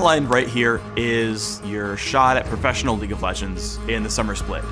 the line right here is your shot at professional League of Legends in the summer split.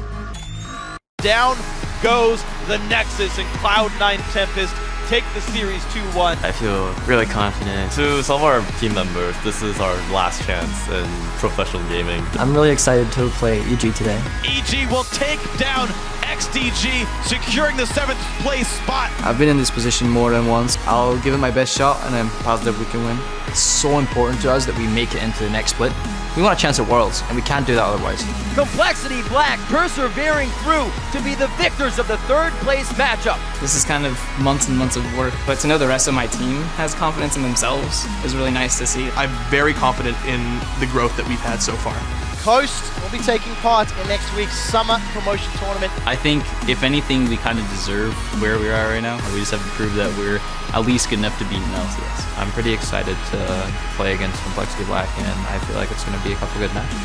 Down goes the Nexus, and Cloud9 Tempest take the series 2-1. I feel really confident. To some of our team members, this is our last chance in professional gaming. I'm really excited to play EG today. EG will take down XDG, securing the 7th place spot. I've been in this position more than once. I'll give it my best shot and I'm positive we can win. It's so important to us that we make it into the next split. We want a chance at Worlds, and we can't do that otherwise. Complexity Black persevering through to be the victors of the 3rd place matchup. This is kind of months and months of work, but to know the rest of my team has confidence in themselves is really nice to see. I'm very confident in the growth that we've had so far. Coast will be taking part in next week's Summer Promotion Tournament. I think, if anything, we kind of deserve where we are right now. We just have to prove that we're at least good enough to beat an LCS. I'm pretty excited to play against Complexity Black, and I feel like it's going to be a couple good matches.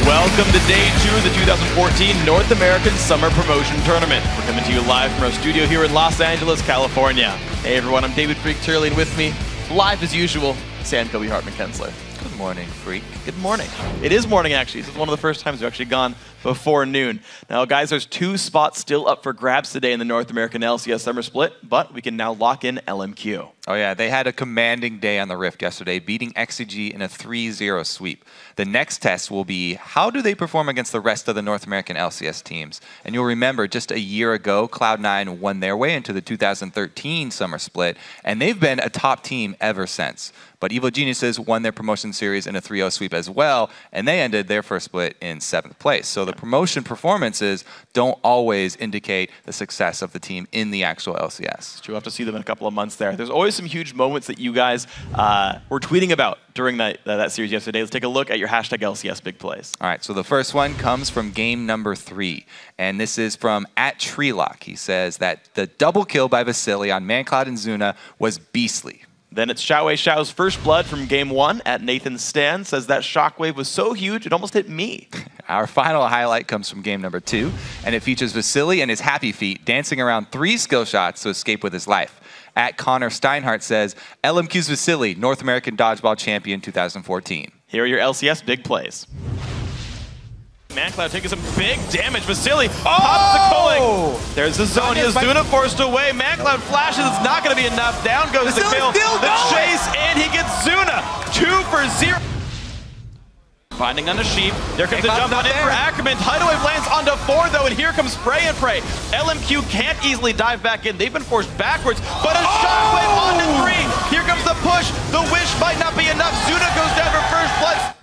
Welcome to Day 2 of the 2014 North American Summer Promotion Tournament. We're coming to you live from our studio here in Los Angeles, California. Hey everyone, I'm David Freak Turley, and with me, live as usual, Sam Kobe Hartman-Kensler. Good morning, Freak. Good morning. It is morning, actually. This is one of the first times we've actually gone before noon. Now, guys, there's 2 spots still up for grabs today in the North American LCS Summer Split, but we can now lock in LMQ. Oh yeah, they had a commanding day on the Rift yesterday, beating XCG in a 3-0 sweep. The next test will be, how do they perform against the rest of the North American LCS teams? And you'll remember, just a year ago, Cloud9 won their way into the 2013 Summer Split, and they've been a top team ever since. But Evil Geniuses won their promotion series in a 3-0 sweep as well, and they ended their first split in 7th place. So the promotion performances don't always indicate the success of the team in the actual LCS. We'll have to see them in a couple of months there. There's always some huge moments that you guys were tweeting about during that series yesterday. Let's take a look at your hashtag LCS big plays. All right, so the first one comes from game number 3, and this is from @Treelock. He says that the double kill by Vasily on Mancloud and Zuna was beastly. Then it's Xiaowei Xiao's first blood from game 1 @Nathan Stan says that shockwave was so huge it almost hit me. Our final highlight comes from game number 2, and it features Vasily and his happy feet dancing around 3 skill shots to escape with his life. @Connor Steinhardt says, LMQ's Vasily, North American Dodgeball Champion 2014. Here are your LCS big plays. Mancloud taking some big damage. Vasily pops the culling. There's the Zonia. Zuna forced away. Mancloud flashes. It's not going to be enough. Down goes the kill. The chase, and he gets Zuna. 2 for 0. Finding on the sheep. There comes the jump on in for Ackerman. Tidal Wave lands onto 4, though, and here comes Spray and Pray. LMQ can't easily dive back in. They've been forced backwards, but a shockwave onto 3. Here comes the push. The wish might not be enough. Zuna goes down for first blood.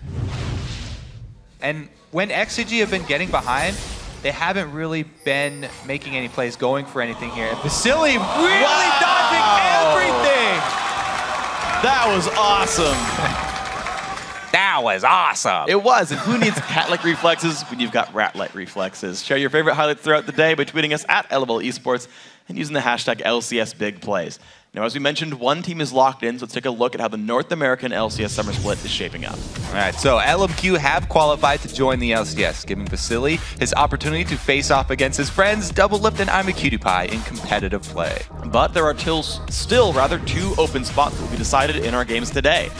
And when XCG have been getting behind, they haven't really been making any plays, going for anything here. Vasily really dodging everything. That was awesome. That was awesome. It was. And who needs cat-like reflexes when you've got rat-like reflexes? Share your favorite highlights throughout the day by tweeting us @LOL Esports and using the hashtag LCS Big Plays. Now, as we mentioned, one team is locked in, so let's take a look at how the North American LCS Summer Split is shaping up. All right, so LMQ have qualified to join the LCS, giving Vasily his opportunity to face off against his friends Double Lift and I'm a Cutie Pie in competitive play. But there are still 2 open spots that will be decided in our games today.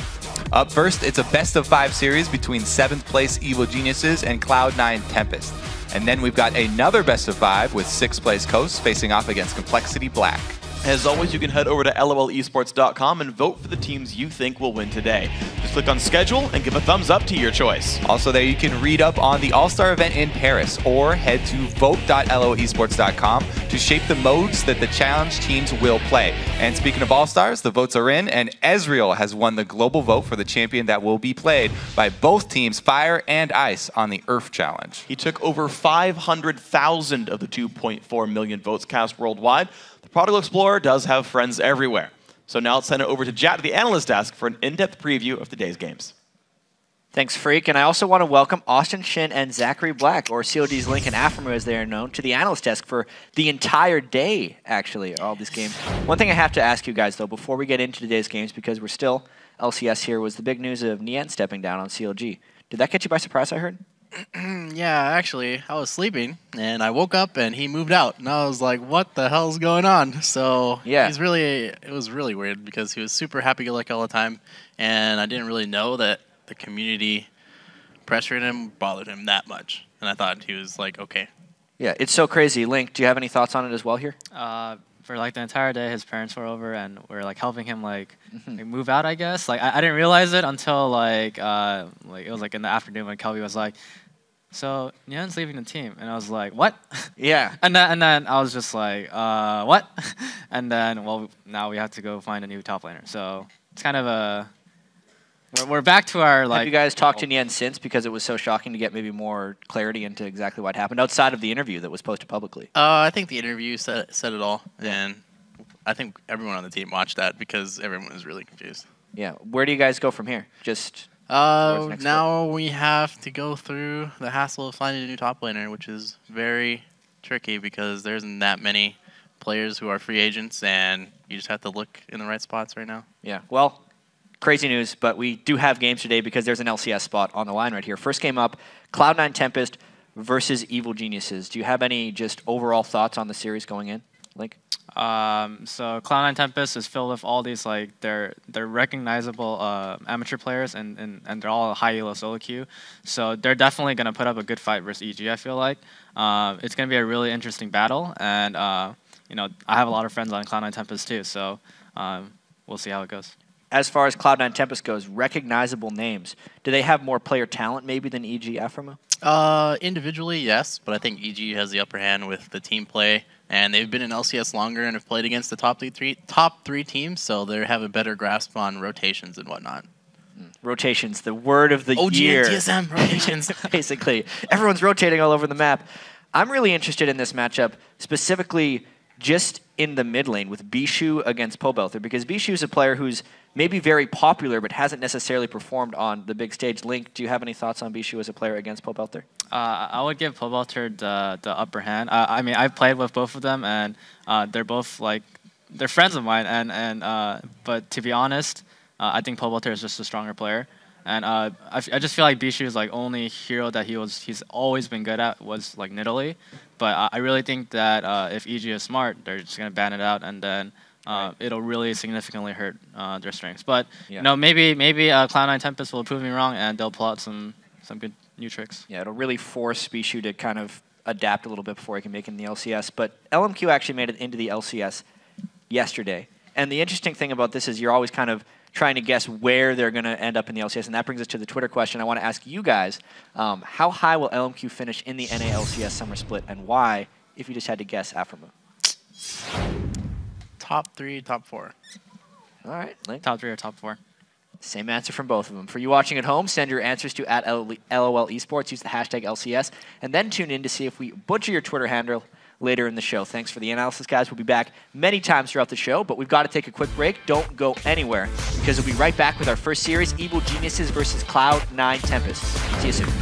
Up first, it's a best-of-5 series between 7th place Evil Geniuses and Cloud9 Tempest. And then we've got another best-of-5 with 6th place Coast facing off against Complexity Black. As always, you can head over to lolesports.com and vote for the teams you think will win today. Just click on schedule and give a thumbs up to your choice. Also there, you can read up on the All-Star event in Paris or head to vote.loesports.com to shape the modes that the challenge teams will play. And speaking of All-Stars, the votes are in, and Ezreal has won the global vote for the champion that will be played by both teams, Fire and Ice, on the Earth Challenge. He took over 500,000 of the 2.4 million votes cast worldwide. The Prodigal Explorer does have friends everywhere. So now let's send it over to Jat at the analyst desk for an in-depth preview of today's games. Thanks, Freak. And I also want to welcome Austin Shin and Zachary Black, or COD's Link and Aframo as they are known, to the analyst desk for the entire day, actually, all these games. One thing I have to ask you guys, though, before we get into today's games, because we're still LCS here was the big news of Nien stepping down on CLG. Did that catch you by surprise, I heard? Yeah, actually, I was sleeping, and I woke up, and he moved out, and I was like, what the hell's going on? So yeah, it was really weird because he was super happy-go-lucky all the time, and I didn't really know that the community pressuring him bothered him that much, and I thought he was like, okay. Yeah, it's so crazy. Link, do you have any thoughts on it as well here? For like the entire day, his parents were over and were like helping him like move out, I guess. Like I didn't realize it until like it was like in the afternoon when Kelby was like, "So Nian's leaving the team," and I was like, "What?" Yeah. and then I was just like, "What?" And then now we have to go find a new top laner. So it's kind of a we're back to our like. Have you guys talked to Nien since, because it was so shocking to get maybe more clarity into exactly what happened outside of the interview that was posted publicly? I think the interview said it all, and I think everyone on the team watched that because everyone was really confused. Yeah. Where do you guys go from here? Just now we have to go through the hassle of finding a new top laner, which is very tricky because there isn't that many players who are free agents, and you just have to look in the right spots right now. Yeah. Well, crazy news, but we do have games today because there's an LCS spot on the line right here. First game up, Cloud9 Tempest versus Evil Geniuses. Do you have any just overall thoughts on the series going in, Link? So Cloud9 Tempest is filled with all these like they're recognizable amateur players, and they're all high elo solo queue. So they're definitely gonna put up a good fight versus EG. I feel like it's gonna be a really interesting battle, and you know, I have a lot of friends on Cloud9 Tempest too. So we'll see how it goes. As far as Cloud9 Tempest goes, recognizable names. Do they have more player talent maybe than EG Aframo? Individually, yes, but I think EG has the upper hand with the team play, and they've been in LCS longer and have played against the top three teams, so they have a better grasp on rotations and whatnot. Rotations, the word of the OG year. and TSM rotations. Basically, everyone's rotating all over the map. I'm really interested in this matchup, specifically just in the mid lane with Bishu against Pobelther, because Bishu is a player who's maybe very popular but hasn't necessarily performed on the big stage. Link, do you have any thoughts on Bishu as a player against Pobelther? I would give Pobelther the upper hand. I mean, I've played with both of them, and they're both like they're friends of mine. But to be honest, I think Pobelther is just a stronger player. And I just feel like Bishu's like only hero that he's always been good at was like Nidalee. But I really think that if EG is smart, they're just gonna ban it out, and then it'll really significantly hurt their strengths. But you know, maybe Cloud9 Tempest will prove me wrong, and they'll pull out some good new tricks. Yeah, it'll really force Bishu to kind of adapt a little bit before he can make it in the LCS. But LMQ actually made it into the LCS yesterday. And the interesting thing about this is you're always kind of trying to guess where they're going to end up in the LCS. And that brings us to the Twitter question. I want to ask you guys, how high will LMQ finish in the NA LCS Summer Split, and why, if you just had to guess, Aframo? Top 3, top 4. All right, Link. Top 3 or top 4. Same answer from both of them. For you watching at home, send your answers to @LOL Esports. Use the hashtag LCS, and then tune in to see if we butcher your Twitter handle later in the show. Thanks for the analysis, guys. We'll be back many times throughout the show, but we've got to take a quick break. Don't go anywhere, because we'll be right back with our first series, Evil Geniuses versus Cloud9 Tempest. See you soon.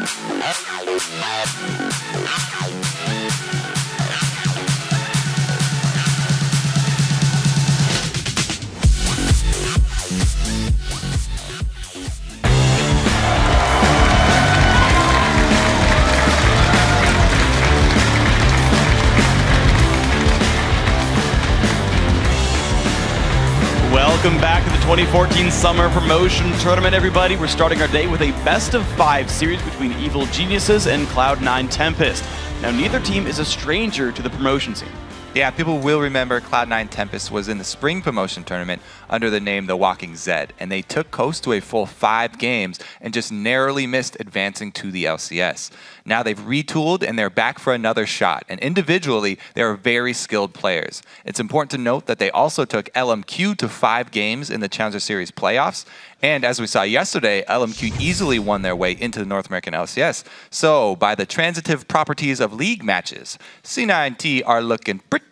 Welcome back to the 2014 Summer Promotion Tournament, everybody. We're starting our day with a best-of-5 series between Evil Geniuses and Cloud9 Tempest. Now, neither team is a stranger to the promotion scene. Yeah, people will remember Cloud9 Tempest was in the Spring Promotion Tournament under the name The Walking Zed, and they took Coast to a full 5 games and just narrowly missed advancing to the LCS. Now they've retooled and they're back for another shot, and individually, they are very skilled players. It's important to note that they also took LMQ to 5 games in the Challenger Series playoffs, and as we saw yesterday, LMQ easily won their way into the North American LCS. So, by the transitive properties of league matches, C9T are looking pretty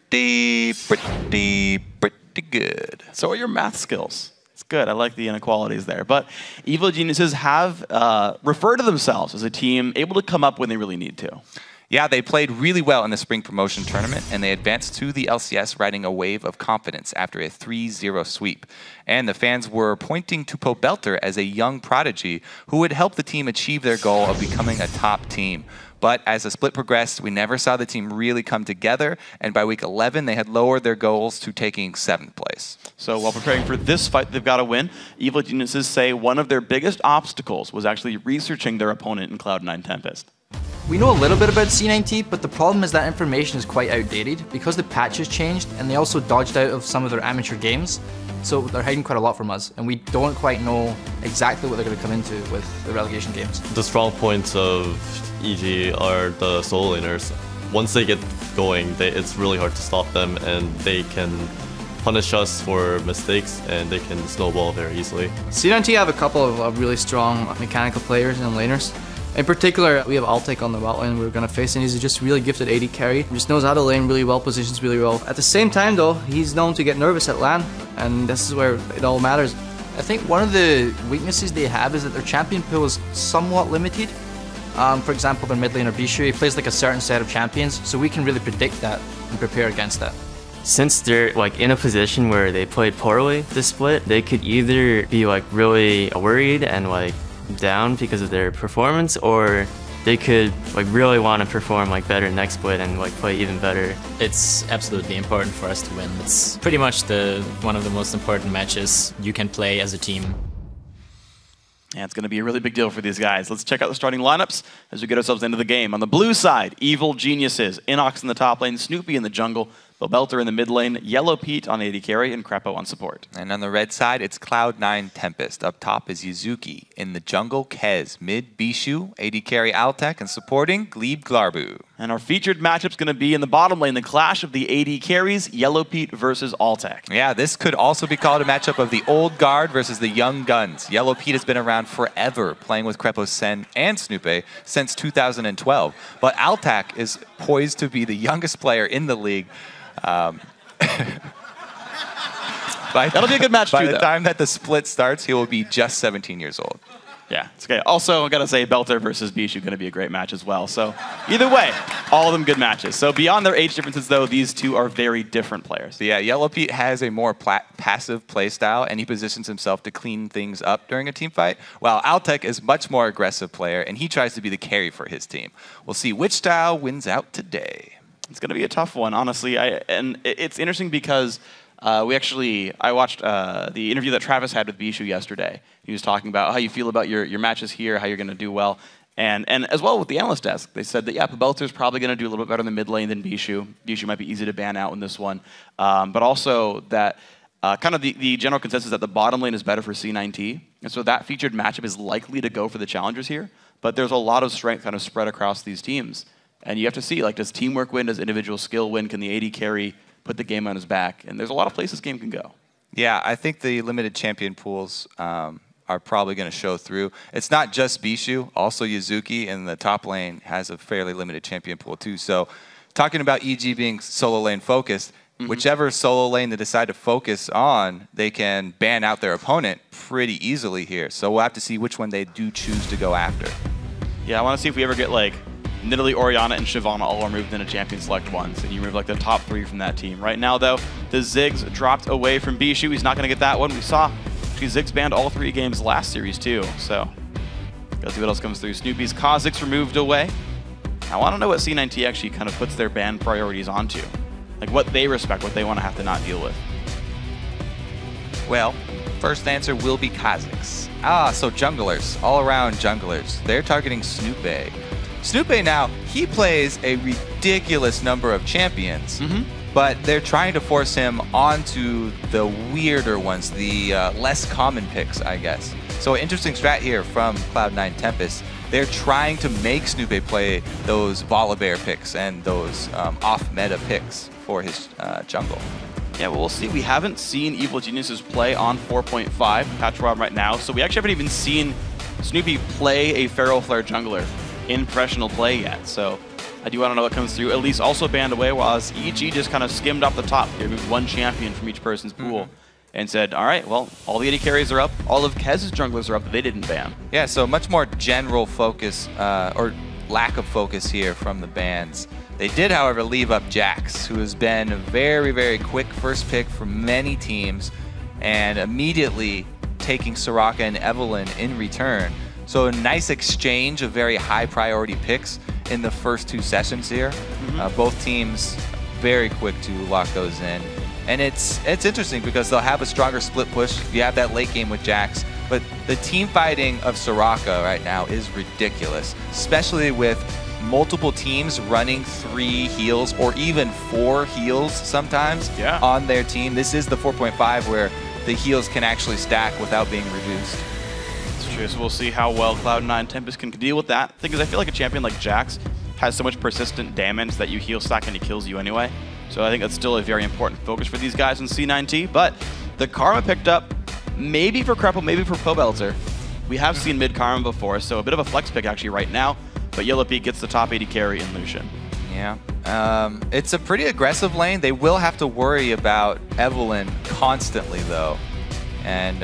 good. So are your math skills. It's good. I like the inequalities there. But Evil Geniuses have referred to themselves as a team able to come up when they really need to. Yeah, they played really well in the Spring Promotion Tournament, and they advanced to the LCS riding a wave of confidence after a 3-0 sweep. And the fans were pointing to Pobelter as a young prodigy who would help the team achieve their goal of becoming a top team. But as the split progressed, we never saw the team really come together, and by week 11, they had lowered their goals to taking 7th place. So while preparing for this fight they've got to win, Evil Geniuses say one of their biggest obstacles was actually researching their opponent in Cloud9 Tempest. We know a little bit about C9T, but the problem is that information is quite outdated because the patches changed and they also dodged out of some of their amateur games. So they're hiding quite a lot from us, and we don't quite know exactly what they're going to come into with the relegation games. The strong points of EG are the solo laners. Once they get going, it's really hard to stop them, and they can punish us for mistakes, and they can snowball very easily. C9T have a couple of really strong mechanical players and laners. In particular, we have Altek on the bot lane we're going to face, and he's just really gifted AD carry. He just knows how to lane really well, positions really well. At the same time though, he's known to get nervous at LAN, and this is where it all matters. I think one of the weaknesses they have is that their champion pool is somewhat limited. For example, their mid laner Bishu, he plays like a certain set of champions, so we can really predict that and prepare against that. Since they're like in a position where they played poorly this split, they could either be like really worried and like down because of their performance, or they could like really want to perform like better next split and like play even better. It's absolutely important for us to win. It's pretty much one of the most important matches you can play as a team. Yeah, it's going to be a really big deal for these guys. Let's check out the starting lineups as we get ourselves into the game. On the blue side, Evil Geniuses, Inox in the top lane, Snoopy in the jungle, Pobelter in the mid lane, Yellow Pete on AD carry, and Crepo on support. And on the red side, it's Cloud9 Tempest. Up top is Yuzuki. In the jungle, Kez. Mid, Bishu. AD carry, Altek. And supporting, Glebe Glarbu. And our featured matchup's going to be in the bottom lane, the clash of the AD carries, Yellow Pete versus Altek. Yeah, this could also be called a matchup of the old guard versus the young guns. Yellow Pete has been around forever, playing with Crepo Sen and Snoopy since 2012. But Altek is poised to be the youngest player in the league. That'll be a good match by too, the though. time that the split starts, he will be just 17 years old. Yeah, it's okay. Also, I gotta say, Belter versus Bishu going to be a great match as well. So either way, all of them good matches. So beyond their age differences, though, these two are very different players. So yeah, Yellow Pete has a more passive play style, and he positions himself to clean things up during a team fight, while Altek is much more aggressive player, and he tries to be the carry for his team. We'll see which style wins out today. It's going to be a tough one, honestly. And it's interesting because I watched the interview that Travis had with Bishu yesterday. He was talking about how you feel about your matches here, how you're going to do well. And as well with the analyst desk, they said that, yeah, Pobelter's probably going to do a little bit better in the mid lane than Bishu. Bishu might be easy to ban out in this one. But also that kind of the general consensus that the bottom lane is better for C9T. And so that featured matchup is likely to go for the challengers here. But there's a lot of strength kind of spread across these teams. And you have to see, like, does teamwork win? Does individual skill win? Can the AD carry put the game on his back? And there's a lot of places this game can go. Yeah, I think the limited champion pools are probably going to show through. It's not just Bishu. Also Yuzuki in the top lane has a fairly limited champion pool too. So talking about EG being solo lane focused, whichever solo lane they decide to focus on, they can ban out their opponent pretty easily here. So we'll have to see which one they do choose to go after. Yeah, I want to see if we ever get like Nidalee, Orianna, and Shyvana all removed in a champion select once, and you remove like the top 3 from that team. Right now, though, the Ziggs dropped away from Bishu. He's not going to get that one. We saw Ziggs banned all 3 games last series too, so gotta see what else comes through. Snoopy's Kha'Zix removed away. I want to know what C9T actually kind of puts their ban priorities onto, like what they respect, what they want to have to not deal with. Well, first answer will be Kha'Zix. So junglers, all around junglers. They're targeting Snoopy. Snoopy now, he plays a ridiculous number of champions, but they're trying to force him onto the weirder ones, the less common picks, I guess. So interesting strat here from Cloud9 Tempest. They're trying to make Snoopy play those Volibear picks and those off-meta picks for his jungle. Yeah, well, we'll see. We haven't seen Evil Geniuses play on 4.5 patch ROM right now, so we actually haven't even seen Snoopy play a Feral Flare jungler in professional play yet. So I do want to know what comes through. Elise also banned away, while EG just kind of skimmed off the top. They removed 1 champion from each person's pool and said, all right, well, all the AD carries are up. All of Kez's junglers are up that they didn't ban. Yeah, so much more general focus, or lack of focus here from the bans. They did, however, leave up Jax, who has been a very, very quick first pick for many teams, and immediately taking Soraka and Evelynn in return. So a nice exchange of very high priority picks in the first 2 sessions here. Both teams very quick to lock those in. And it's interesting because they'll have a stronger split push. You have that late game with Jax, but the team fighting of Soraka right now is ridiculous, especially with multiple teams running 3 heals or even 4 heals sometimes on their team. This is the 4.5 where the heals can actually stack without being reduced. It's true, so we'll see how well Cloud9 Tempest can deal with that. The thing is, I feel like a champion like Jax has so much persistent damage that you heal stack and he kills you anyway. So I think that's still a very important focus for these guys in C9T. But the Karma picked up, maybe for Kreppel, maybe for Pobelter. We have seen mid Karma before, so a bit of a flex pick actually right now. But Yellow Peak gets the top 80 carry in Lucian. Yeah, it's a pretty aggressive lane. They will have to worry about Evelynn constantly though. And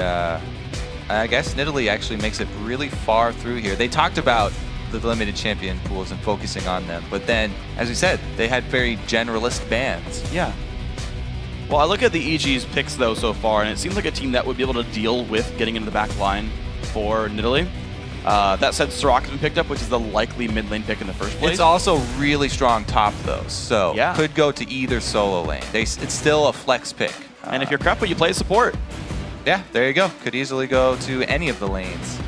I guess Nidalee actually makes it really far through here. They talked about the limited champion pools and focusing on them, but then, as we said, they had very generalist bans. Yeah. Well, I look at the EG's picks though so far, and it seems like a team that would be able to deal with getting into the back line for Nidalee. That said, Soraka's been picked up, which is the likely mid lane pick in the first place. It's also really strong top though, so could go to either solo lane. It's still a flex pick. And if you're Kreppel, you play support. Yeah, there you go. Could easily go to any of the lanes.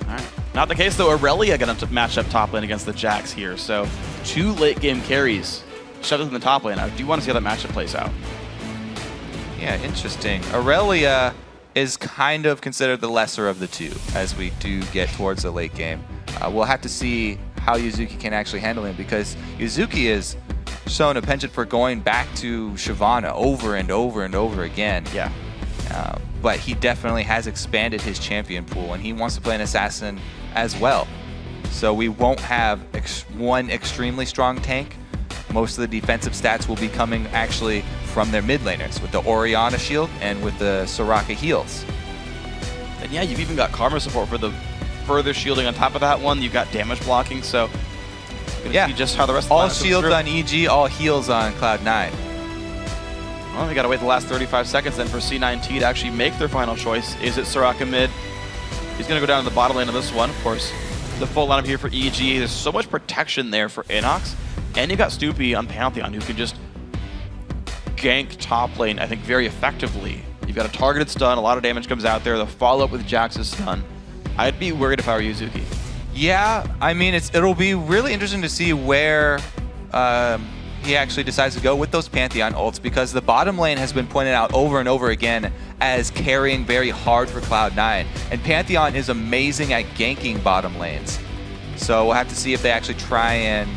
All right. Not the case though. Aurelia going to match up top lane against the Jax here. So 2 late game carries shoved in the top lane. I do want to see how that matchup plays out. Yeah, interesting. Aurelia is kind of considered the lesser of the 2 as we do get towards the late game. We'll have to see how Yuzuki can actually handle him, because Yuzuki has shown a penchant for going back to Shyvana over and over and over again. Yeah. But he definitely has expanded his champion pool, and he wants to play an assassin as well. So we won't have one extremely strong tank. Most of the defensive stats will be coming actually from their mid laners with the Orianna shield and with the Soraka heals. And yeah, you've even got Karma support for the further shielding on top of that one. You've got damage blocking, so see just how the rest of the all shields on EG, all heals on Cloud9. Well, we gotta wait the last 35 seconds then for C9T to actually make their final choice. Is it Soraka mid? He's gonna go down to the bottom lane of this one, of course. The full lineup here for EG. There's so much protection there for Inox. And you got Stoopy on Pantheon, who can just gank top lane, I think, very effectively. You've got a targeted stun, a lot of damage comes out there. The follow-up with Jax's stun. I'd be worried if I were Yuzuki. Yeah, I mean, it'll be really interesting to see where he actually decides to go with those Pantheon ults, because the bottom lane has been pointed out over and over again as carrying very hard for Cloud9. And Pantheon is amazing at ganking bottom lanes. So we'll have to see if they actually try and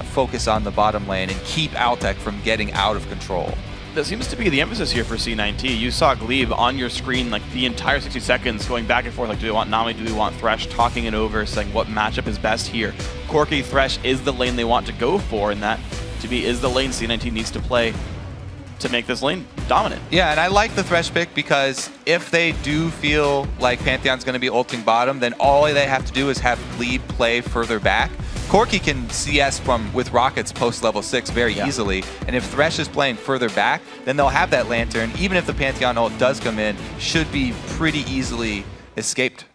focus on the bottom lane and keep Altec from getting out of control. That seems to be the emphasis here for C9T. You saw Glebe on your screen like the entire 60 seconds going back and forth, like, do we want Nami, do we want Thresh, talking it over, saying what matchup is best here. Corki Thresh is the lane they want to go for, and that to be is the lane C9T needs to play. to make this lane dominant. Yeah, and I like the Thresh pick because if they do feel like Pantheon's going to be ulting bottom, then all they have to do is have lead play further back. Corki can CS with Rockets post level 6 very easily, and if Thresh is playing further back, then they'll have that Lantern. Even if the Pantheon ult does come in, should be pretty easily escaped.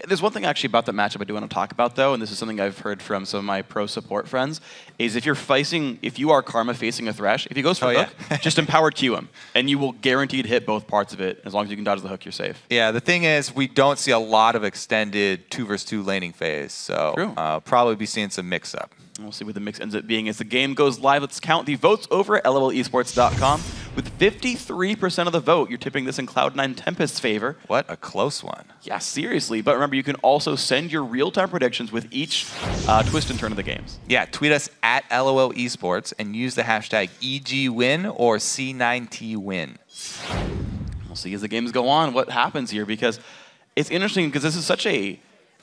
There's one thing actually about that matchup I do want to talk about, though, and this is something I've heard from some of my pro support friends, is if you are Karma facing a Thresh, if he goes for hook, just empower Q him, and you will guaranteed hit both parts of it. As long as you can dodge the hook, you're safe. Yeah, the thing is, we don't see a lot of extended 2v2 laning phase, so probably be seeing some mix-up. We'll see what the mix ends up being as the game goes live. Let's count the votes over at lolesports.com. With 53% of the vote, you're tipping this in Cloud9 Tempest's favor. What a close one. Yeah, seriously. But remember, you can also send your real-time predictions with each twist and turn of the games. Yeah, tweet us at LOL Esports and use the hashtag EGWin or C9TWin. We'll see as the games go on what happens here, because it's interesting because this is such a...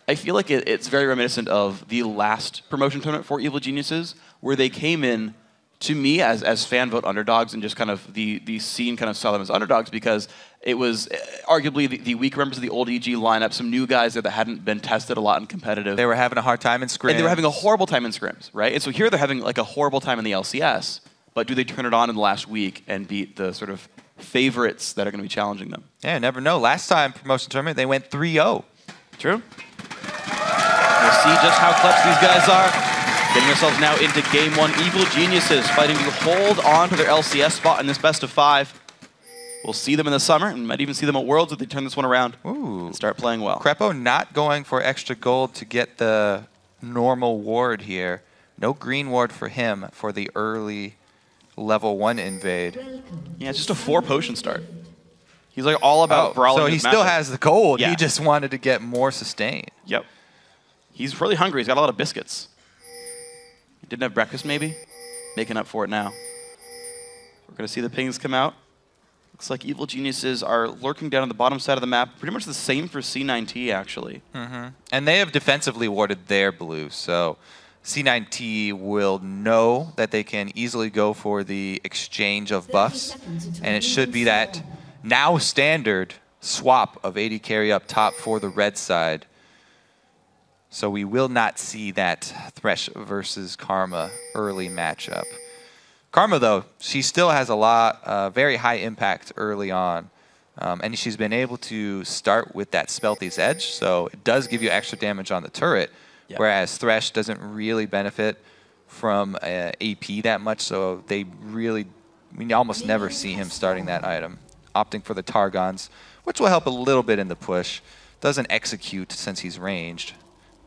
I feel like it's very reminiscent of the last promotion tournament for Evil Geniuses, where they came in, to me, as fan vote underdogs, and just kind of the scene kind of saw them as underdogs, because it was arguably the weaker members of the old EG lineup, some new guys there that hadn't been tested a lot in competitive. They were having a hard time in scrims. And they were having a horrible time in scrims, right? And so here they're having like a horrible time in the LCS, but do they turn it on in the last week and beat the sort of favorites that are going to be challenging them? Yeah, you never know. Last time promotion tournament, they went 3-0. True. We'll see just how clutch these guys are. Getting ourselves now into Game 1. Evil Geniuses fighting to hold on to their LCS spot in this best of 5. We'll see them in the summer, and might even see them at Worlds if they turn this one around and start playing well. Crepo not going for extra gold to get the normal ward here. No green ward for him for the early level 1 invade. Yeah, it's just a 4-potion start. He's like all about brawling. So he still has the gold. Yeah. He just wanted to get more sustain. Yep. He's really hungry. He's got a lot of biscuits. He didn't have breakfast, maybe? Making up for it now. We're going to see the pings come out. Looks like Evil Geniuses are lurking down on the bottom side of the map. Pretty much the same for C9T, actually. And they have defensively warded their blue, so C9T will know that they can easily go for the exchange of buffs, and it should be that now standard swap of AD carry up top for the red side. So we will not see that Thresh versus Karma early matchup. Karma, though, she still has a lot, very high impact early on. And she's been able to start with that Spelthy's Edge, so it does give you extra damage on the turret, whereas Thresh doesn't really benefit from AP that much, so they really, we almost never see him starting that item. Opting for the Targons, which will help a little bit in the push. Doesn't execute since he's ranged,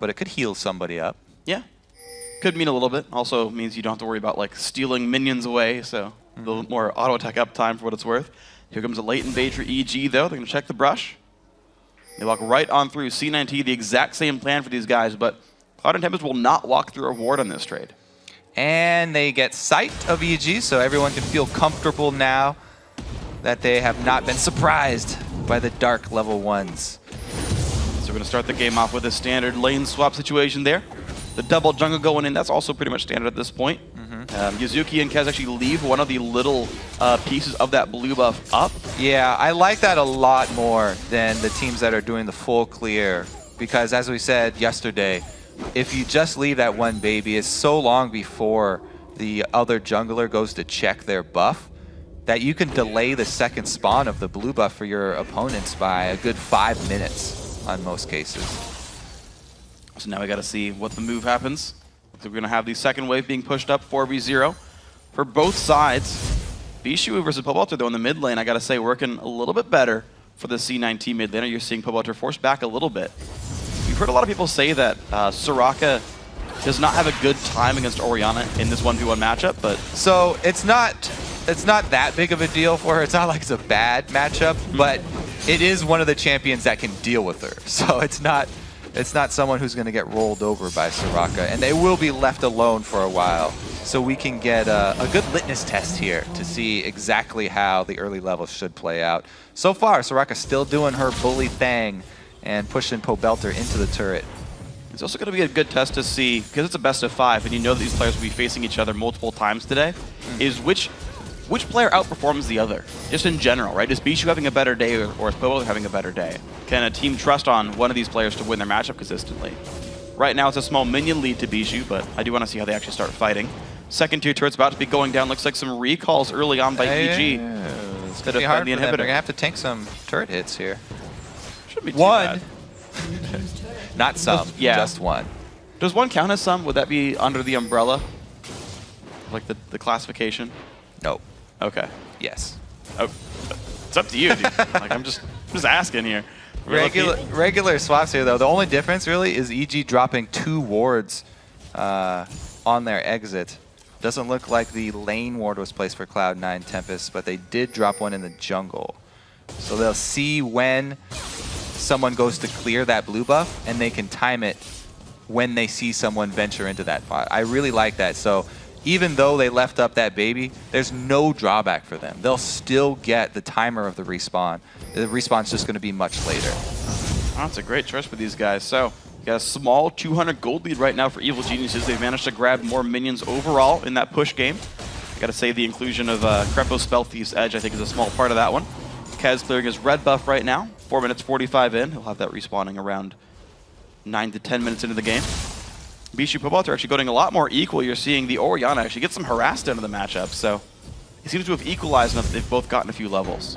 but it could heal somebody up. Yeah. Could mean a little bit. Also means you don't have to worry about like stealing minions away, so a little more auto attack uptime for what it's worth. Here comes a late invade for EG though. They're going to check the brush. They walk right on through C9T, the exact same plan for these guys, but Cloud9 Tempest will not walk through a ward on this trade. And they get sight of EG, so everyone can feel comfortable now that they have not been surprised by the dark level 1s. So we're going to start the game off with a standard lane swap situation there. The double jungle going in, that's also pretty much standard at this point. Yuzuki and Kaz actually leave one of the little pieces of that blue buff up. Yeah, I like that a lot more than the teams that are doing the full clear, because as we said yesterday, if you just leave that one baby, it's so long before the other jungler goes to check their buff that you can delay the second spawn of the blue buff for your opponents by a good 5 minutes on most cases. So now we got to see what the move happens. So we're going to have the second wave being pushed up 4v0 for both sides. Bishu versus Pobelter, though, in the mid lane, I got to say, working a little bit better for the C9T mid laner. You're seeing Pobelter force back a little bit. We've heard a lot of people say that Soraka does not have a good time against Orianna in this 1v1 matchup, but... So it's not that big of a deal for her. It's not like it's a bad matchup, but it is one of the champions that can deal with her. So it's not someone who's going to get rolled over by Soraka, and they will be left alone for a while. So we can get a good litmus test here to see exactly how the early levels should play out. So far, Soraka's still doing her bully thing and pushing Pobelter into the turret. It's also going to be a good test to see, because it's a best of 5, and you know that these players will be facing each other multiple times today, is which which player outperforms the other? Just in general, right? Is Bishu having a better day or is Pobo having a better day? Can a team trust on one of these players to win their matchup consistently? Right now it's a small minion lead to Bishu, but I do want to see how they actually start fighting. Second tier turret's about to be going down. Looks like some recalls early on by EG. It's going to be hard for them. They're going to have to tank some turret hits here. Shouldn't be too one. bad. Not some, just one. Does one count as some? Would that be under the umbrella? Like the classification? No. Okay. Yes. Oh, it's up to you, dude. Like, I'm just asking here. Regular swaps here, though. The only difference, really, is EG dropping 2 wards on their exit. Doesn't look like the lane ward was placed for Cloud9 Tempest, but they did drop one in the jungle. So they'll see when someone goes to clear that blue buff, and they can time it when they see someone venture into that pot. I really like that. So even though they left up that baby, there's no drawback for them. They'll still get the timer of the respawn. The respawn's just going to be much later. Oh, that's a great choice for these guys. So you got a small 200 gold lead right now for Evil Geniuses. They've managed to grab more minions overall in that push game. Got to say the inclusion of Krepo Spell Thief's Edge, I think, is a small part of that one. Kez clearing his red buff right now. 4 minutes 45 in. He'll have that respawning around 9 to 10 minutes into the game. Bishu Pobalt are actually going a lot more equal. You're seeing the Orianna actually get some harassed into the matchup, so it seems to have equalized enough that they've both gotten a few levels.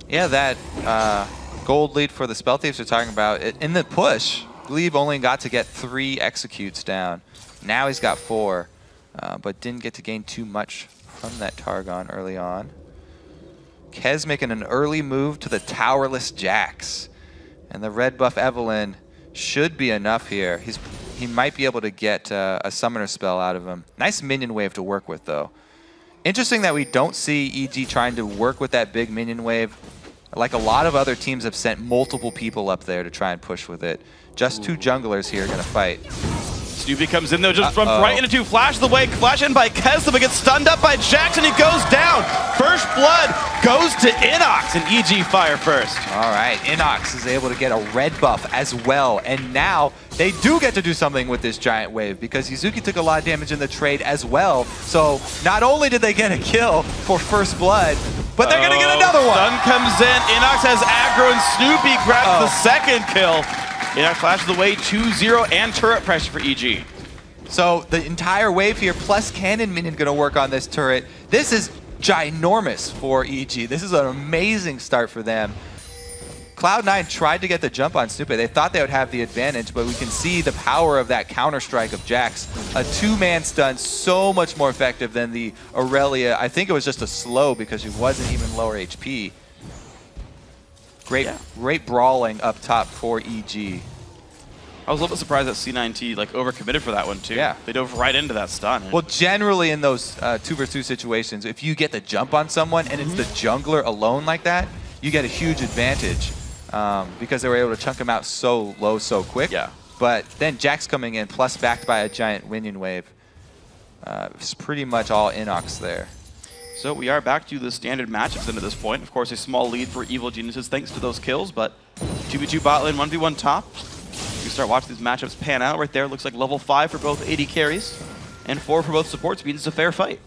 Yeah, that gold lead for the Spell Thieves we're talking about, in the push, Glebe only got to get 3 executes down. Now he's got 4, but didn't get to gain too much from that Targon early on. Kez making an early move to the towerless Jax. And the red buff Evelynn should be enough here. He might be able to get a summoner spell out of him. Nice minion wave to work with, though. Interesting that we don't see EG trying to work with that big minion wave. Like a lot of other teams have sent multiple people up there to try and push with it. Just 2 junglers here are going to fight. Snoopy comes in, though, just runs right into 2. Flash the way, flash in by Kesla, but gets stunned up by Jackson. He goes down. First blood goes to Inox, and EG fire first. All right, Inox is able to get a red buff as well, and now they do get to do something with this giant wave because Yuzuki took a lot of damage in the trade as well. So not only did they get a kill for first blood, but they're going to get another one. Stun comes in, Inox has aggro, and Snoopy grabs the second kill. Inox flashes away 2-0 and turret pressure for EG. So the entire wave here plus cannon minion going to work on this turret. This is ginormous for EG. This is an amazing start for them. Cloud9 tried to get the jump on Snoopy. They thought they would have the advantage, but we can see the power of that counter-strike of Jax. A 2-man stun, so much more effective than the Aurelia. I think it was just a slow because she wasn't even lower HP. Great brawling up top for EG. I was a little bit surprised that C9T like overcommitted for that one too. Yeah. They dove right into that stun. Well, generally in those 2v2 situations, if you get the jump on someone and it's the jungler alone like that, you get a huge advantage because they were able to chunk him out so low so quick. Yeah. But then Jax coming in plus backed by a giant minion wave. It's pretty much all Inox there. So we are back to the standard matchups into this point. Of course, a small lead for Evil Geniuses thanks to those kills, but 2v2 bot lane, 1v1 top. You start watching these matchups pan out right there. Looks like level 5 for both AD carries and 4 for both supports means it's a fair fight.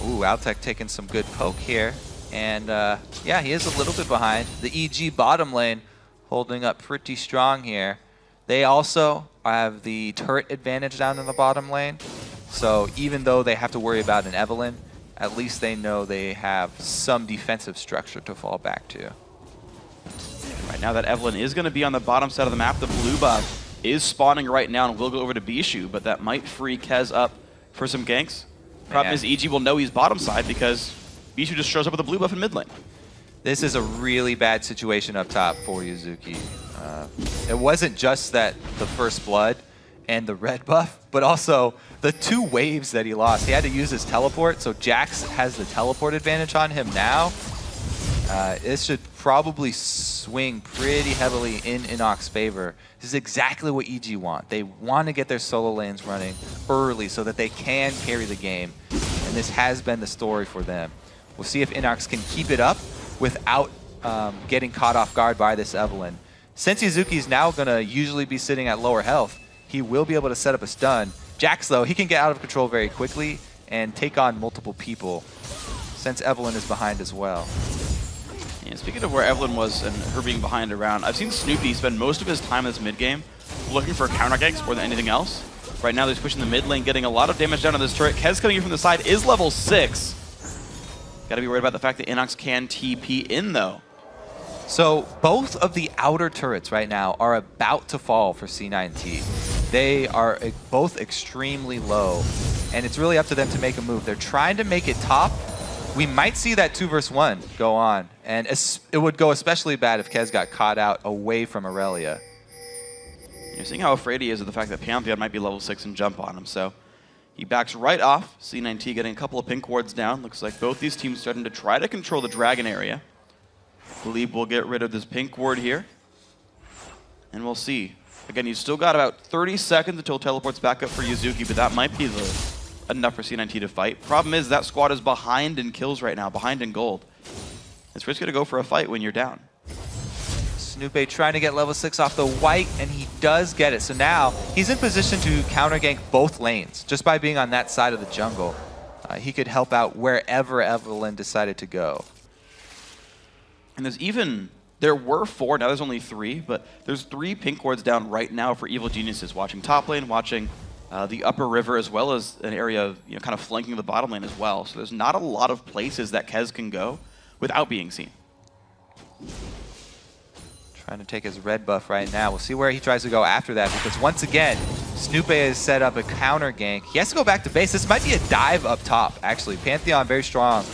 Ooh, Altec taking some good poke here. And yeah, he is a little bit behind. The EG bottom lane holding up pretty strong here. They also have the turret advantage down in the bottom lane. So even though they have to worry about an Evelynn, at least they know they have some defensive structure to fall back to. Right now that Evelynn is going to be on the bottom side of the map. The blue buff is spawning right now and will go over to Bishu, but that might free Kez up for some ganks. Problem is EG will know he's bottom side because Bishu just shows up with a blue buff in mid lane. This is a really bad situation up top for Yuzuki. It wasn't just that the first blood and the red buff, but also the 2 waves that he lost. He had to use his teleport, so Jax has the teleport advantage on him now. This should probably swing pretty heavily in Inox's favor. This is exactly what EG want. They want to get their solo lanes running early so that they can carry the game. And this has been the story for them. We'll see if Inox can keep it up without getting caught off guard by this Evelynn. Since Yuzuki's now going to usually be sitting at lower health, he will be able to set up a stun. Jax, though, he can get out of control very quickly, and take on multiple people, since Evelyn is behind as well. And speaking of where Evelyn was and her being behind around, I've seen Snoopy spend most of his time in this mid game looking for counter ganks more than anything else. Right now he's pushing the mid lane, getting a lot of damage down on this turret. Kez coming in from the side is level 6. Gotta be worried about the fact that Inox can TP in though. So both of the outer turrets right now are about to fall for C9T. They are both extremely low, and it's really up to them to make a move. They're trying to make it top. We might see that 2 versus 1 go on, and it would go especially bad if Kez got caught out away from Aurelia. You're seeing how afraid he is of the fact that Pantheon might be level 6 and jump on him, so he backs right off. C9T getting a couple of pink wards down. Looks like both these teams starting to try to control the dragon area. Glebe will get rid of this pink ward here, and we'll see. Again, you've still got about 30 seconds until teleports back up for Yuzuki, but that might be enough for C9T to fight. Problem is that squad is behind in kills right now, behind in gold. It's risky to go for a fight when you're down. Snoopy trying to get level 6 off the white, and he does get it. So now he's in position to counter gank both lanes just by being on that side of the jungle. He could help out wherever Evelyn decided to go. And there were 4, now there's only 3, but there's 3 pink wards down right now for Evil Geniuses, watching top lane, watching the upper river, as well as an area of, kind of flanking the bottom lane as well. So there's not a lot of places that Kez can go without being seen. Trying to take his red buff right now. We'll see where he tries to go after that, because once again, Snoopy has set up a counter gank. He has to go back to base. This might be a dive up top, actually. Pantheon very strong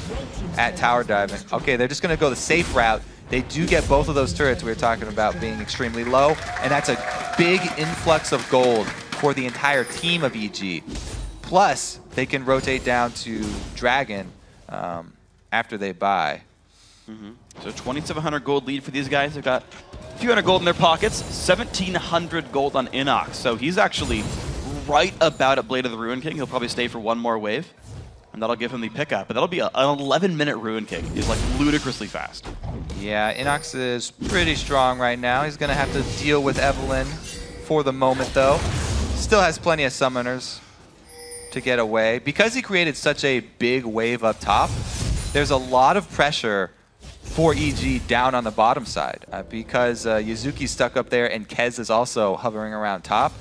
at tower diving. Okay, they're just going to go the safe route. They do get both of those turrets we were talking about being extremely low, and that's a big influx of gold for the entire team of EG. Plus, they can rotate down to Dragon after they buy. So 2,700 gold lead for these guys. They've got a few hundred gold in their pockets, 1,700 gold on Inox. So he's actually right about at Blade of the Ruin King. He'll probably stay for one more wave, and that'll give him the pickup. But that'll be an 11-minute Ruin King. He's like ludicrously fast. Yeah, Inox is pretty strong right now. He's going to have to deal with Evelyn for the moment, though. Still has plenty of summoners to get away. Because he created such a big wave up top, there's a lot of pressure for EG down on the bottom side. Because Yuzuki's stuck up there and Kez is also hovering around top,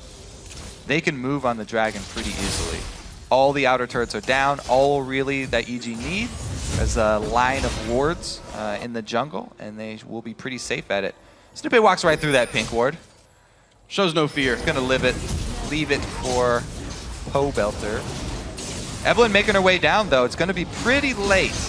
they can move on the dragon pretty easily. All the outer turrets are down. All really that EG need is a line of wards in the jungle, and they will be pretty safe at it. Snoopy walks right through that pink ward. Shows no fear. He's going to leave it for Poe Belter. Evelyn making her way down, though. It's going to be pretty late.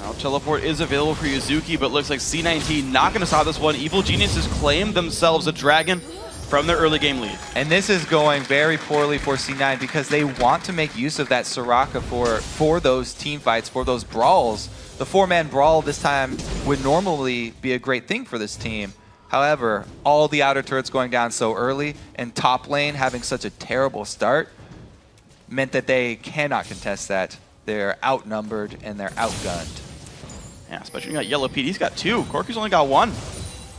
Now, teleport is available for Yuzuki, but looks like C9T not going to stop this one. Evil Geniuses claimed themselves a dragon from their early game lead. And this is going very poorly for C9 because they want to make use of that Soraka for those team fights, for those brawls. The 4-man brawl this time would normally be a great thing for this team. However, all the outer turrets going down so early and top lane having such a terrible start meant that they cannot contest that. They're outnumbered and they're outgunned. Yeah, especially when you got Yellow Pete. He's got 2. Corky's only got 1.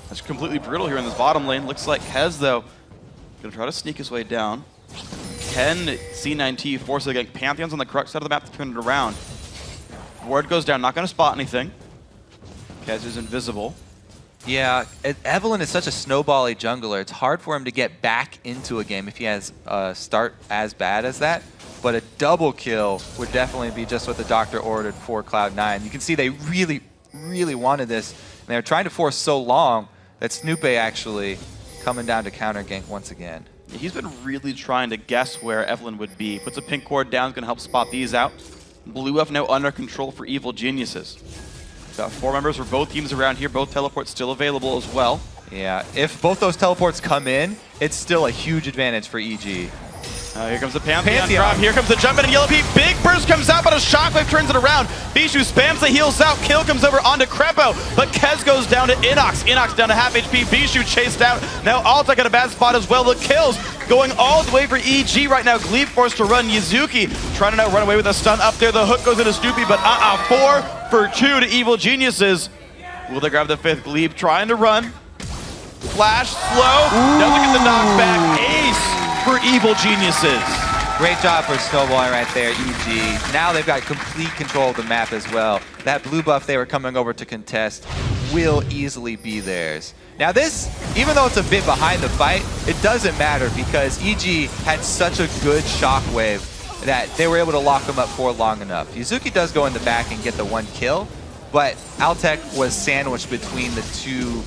That's completely brutal here in this bottom lane. Looks like Kez, though, going to try to sneak his way down. Can C9T force it again? Pantheon's on the correct side of the map to turn it around. Ward goes down, not going to spot anything. Kez is invisible. Yeah, Evelyn is such a snowbally jungler. It's hard for him to get back into a game if he has a start as bad as that. But a double kill would definitely be just what the doctor ordered for Cloud9. You can see they really, really wanted this. And they were trying to force so long that Snoopy actually coming down to counter gank once again. He's been really trying to guess where Evelyn would be. Puts a pink ward down, going to help spot these out. Blue F now under control for Evil Geniuses. Got 4 members for both teams around here. Both teleports still available as well. Yeah, if both those teleports come in, it's still a huge advantage for EG. Here comes the Pantheon drop. Here comes the jump in, and Yellow Pete. Big burst comes out, but a shockwave turns it around. Bishu spams the heals out. Kill comes over onto Crepo, but Kez goes down to Inox. Inox down to half HP. Bishu chased out. Now Alta got a bad spot as well. The kills going all the way for EG right now. Glebe forced to run. Yuzuki trying to now run away with a stun up there. The hook goes into Snoopy, but 4 for 2 to Evil Geniuses. Will they grab the 5th? Glebe trying to run. Flash slow. Doesn't get the knockback. Ace for Evil Geniuses. Great job for snowballing right there, EG. Now they've got complete control of the map as well. That blue buff they were coming over to contest will easily be theirs. Now this, even though it's a bit behind the fight, it doesn't matter because EG had such a good shockwave that they were able to lock them up for long enough. Yuzuki does go in the back and get the 1 kill, but Altec was sandwiched between the 2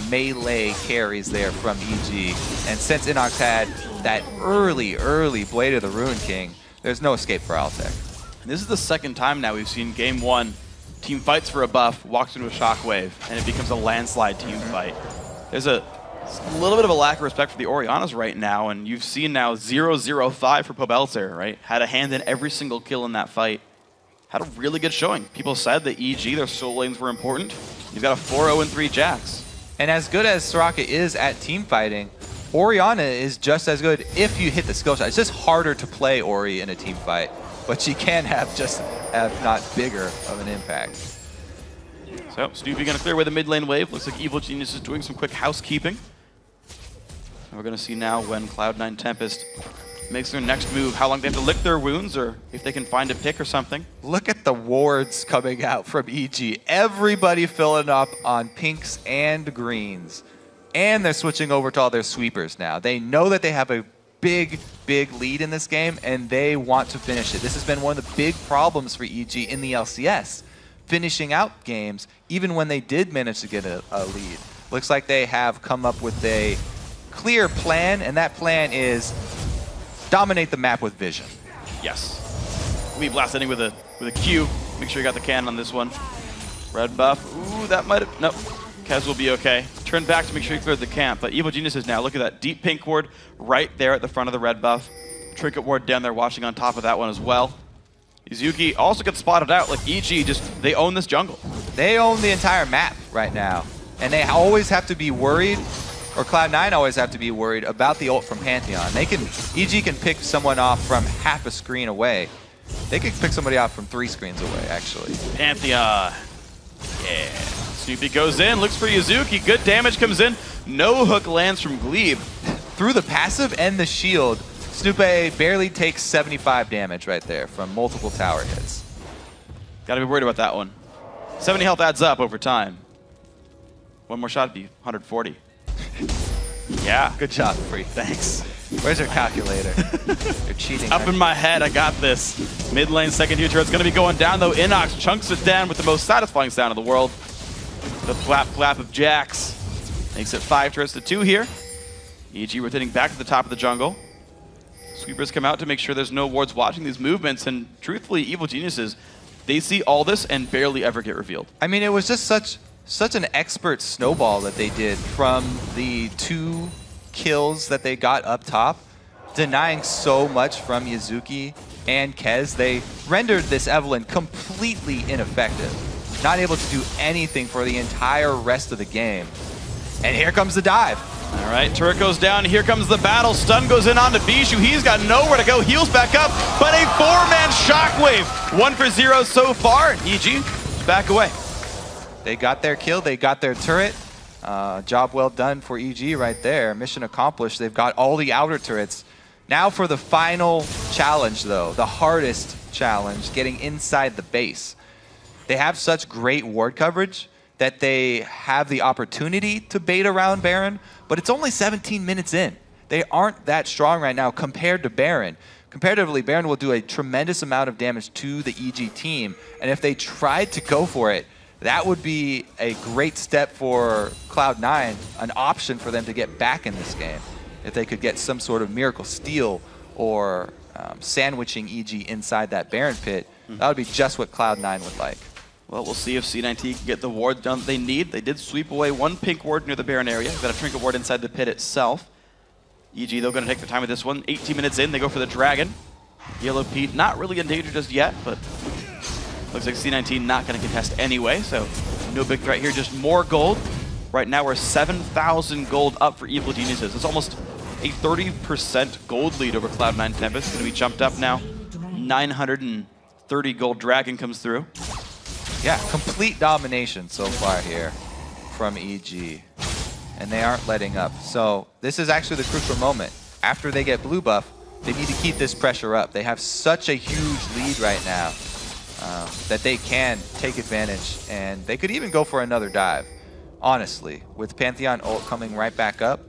melee carries there from EG. And since Inox had that early Blade of the Ruin King, there's no escape for Altec. And this is the second time now we've seen game 1. Team fights for a buff, walks into a shockwave, and it becomes a landslide team fight. There's a little bit of a lack of respect for the Oriannas right now, and you've seen now 0-0-5 for Pobelzer, right? Had a hand in every single kill in that fight. Had a really good showing. People said that EG, their soul lanes were important. You've got a 4-0-3 Jax. And as good as Soraka is at team fighting, Orianna is just as good if you hit the skill shot. It's just harder to play Ori in a team fight, but she can have just, if not bigger, of an impact. So, Snoopy gonna clear away the mid lane wave. Looks like Evil Genius is doing some quick housekeeping. And we're gonna see now when Cloud9 Tempest makes their next move, how long they have to lick their wounds, or if they can find a pick or something. Look at the wards coming out from EG. Everybody filling up on pinks and greens. And they're switching over to all their sweepers now. They know that they have a big lead in this game, and they want to finish it. This has been one of the big problems for EG in the LCS. Finishing out games, even when they did manage to get a lead. Looks like they have come up with a clear plan, and that plan is dominate the map with vision. Yes. We blast ending with a Q. Make sure you got the cannon on this one. Red buff. Ooh, that might have... Nope. Kez will be okay. Turn back to make sure you cleared the camp. But Evil Geniuses now, look at that deep pink ward right there at the front of the red buff. Trinket ward down there watching on top of that one as well. Yuzuki also gets spotted out. Like EG, they own this jungle. They own the entire map right now. And they always have to be worried, or Cloud9 always have to be worried about the ult from Pantheon. EG can pick someone off from half a screen away. They can pick somebody off from 3 screens away, actually. Pantheon. Yeah. Snoopy goes in, looks for Yuzuki. Good damage comes in. No hook lands from Glebe. Through the passive and the shield, Snoopy barely takes 75 damage right there from multiple tower hits. Gotta be worried about that one. 70 health adds up over time. One more shot would be 140. Yeah. Good job, Free. Thanks. Where's your calculator? You're cheating. Up in my head, I got this. Mid lane, second tier turret's gonna be going down though. Inox chunks it down with the most satisfying sound in the world. The flap of Jax makes it 5 turrets to 2 here. EG rotating back to the top of the jungle. Sweepers come out to make sure there's no wards watching these movements, and truthfully, Evil Geniuses, they see all this and barely ever get revealed. I mean, it was just such an expert snowball that they did from the 2 kills that they got up top, denying so much from Yuzuki and Kez. They rendered this Evelynn completely ineffective, not able to do anything for the entire rest of the game. And here comes the dive. All right, turret goes down. Here comes the battle. Stun goes in onto Bijou. He's got nowhere to go. Heals back up, but a 4-man shockwave. 1 for 0 so far. EG back away. They got their kill. They got their turret. Job well done for EG right there. Mission accomplished. They've got all the outer turrets. Now for the final challenge, though, the hardest challenge, getting inside the base. They have such great ward coverage that they have the opportunity to bait around Baron, but it's only 17 minutes in. They aren't that strong right now compared to Baron. Comparatively, Baron will do a tremendous amount of damage to the EG team, and if they tried to go for it, that would be a great step for Cloud9, an option for them to get back in this game. If they could get some sort of miracle steal or sandwiching EG inside that Baron pit, that would be just what Cloud9 would like. Well, we'll see if C9T can get the ward done that they need. They did sweep away 1 pink ward near the Baron area. Got a Trinket ward inside the pit itself. EG, though, going to take the time with this one. 18 minutes in, they go for the Dragon. Yellow Pete, not really in danger just yet, but looks like C19 not going to contest anyway, so no big threat here, just more gold. Right now, we're 7,000 gold up for Evil Geniuses. It's almost a 30% gold lead over Cloud9 Tempest. Going to be jumped up now. 930 gold Dragon comes through. Yeah, complete domination so far here from EG. And they aren't letting up. So this is actually the crucial moment. After they get blue buff, They need to keep this pressure up. They have such a huge lead right now that they can take advantage, and they could even go for another dive, honestly. With Pantheon ult coming right back up.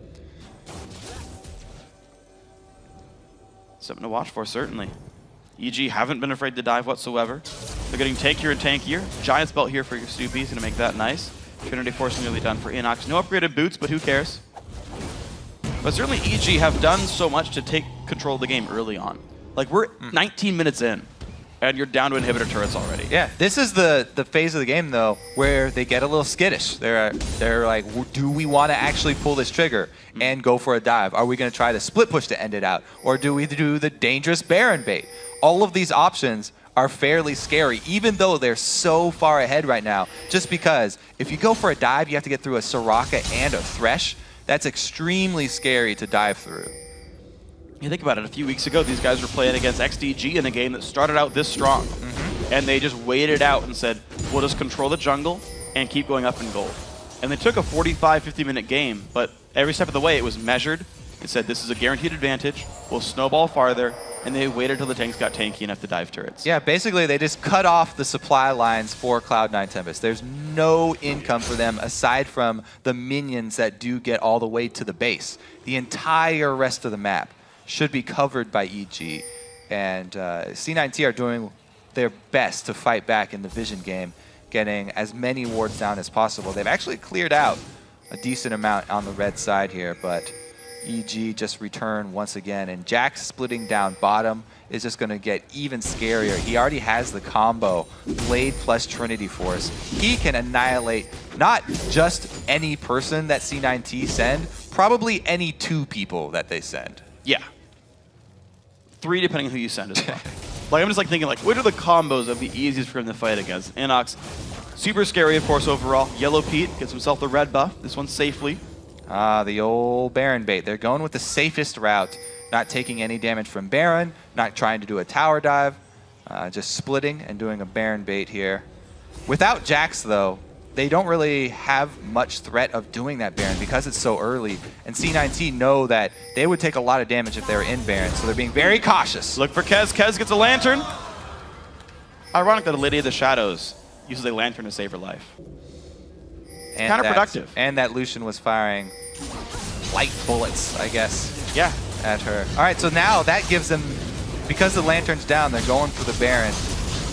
Something to watch for, certainly. EG haven't been afraid to dive whatsoever. They're getting tankier and tankier. Giant's Belt here for your Snoopy is going to make that nice. Trinity Force nearly done for Inox. No upgraded boots, but who cares? But certainly EG have done so much to take control of the game early on. Like, we're 19 minutes in, and you're down to inhibitor turrets already. Yeah, this is the phase of the game, though, where they get a little skittish. They're like, do we want to actually pull this trigger and go for a dive? Are we going to try the split push to end it out? Or do we do the dangerous Baron bait? All of these options are fairly scary, even though they're so far ahead right now. Just because if you go for a dive, you have to get through a Soraka and a Thresh. That's extremely scary to dive through. You think about it, a few weeks ago, these guys were playing against XDG in a game that started out this strong. And they just waited out and said, we'll just control the jungle and keep going up in gold. And they took a 45, 50-minute game, but every step of the way, it was measured. It said, this is a guaranteed advantage. We'll snowball farther. And they waited until the tanks got tanky enough to dive turrets. Yeah, basically they just cut off the supply lines for Cloud9 Tempest. There's no income for them aside from the minions that do get all the way to the base. The entire rest of the map should be covered by EG. And C9T are doing their best to fight back in the Vision game, getting as many wards down as possible. They've actually cleared out a decent amount on the red side here, but EG just return once again, and Jax splitting down bottom is just going to get even scarier. He already has the combo, Blade plus Trinity Force. He can annihilate not just any person that C9T send, probably any 2 people that they send. Yeah. 3 depending on who you send as well. Like, I'm just like thinking, like, what are the combos that would be easiest for him to fight against? Inox, super scary, of course, overall. Yellow Pete gets himself the red buff. This one safely. Ah, the old Baron bait. They're going with the safest route, not taking any damage from Baron, not trying to do a tower dive, just splitting and doing a Baron bait here. Without Jax, though, they don't really have much threat of doing that Baron because it's so early, and C9T know that they would take a lot of damage if they were in Baron, so they're being very cautious. Look for Kez. Kez gets a lantern. Ironic that a Lady of the Shadows uses a lantern to save her life. And counterproductive. And that Lucian was firing light bullets, I guess, yeah, at her. All right, so now that gives them, because the lantern's down, they're going for the Baron.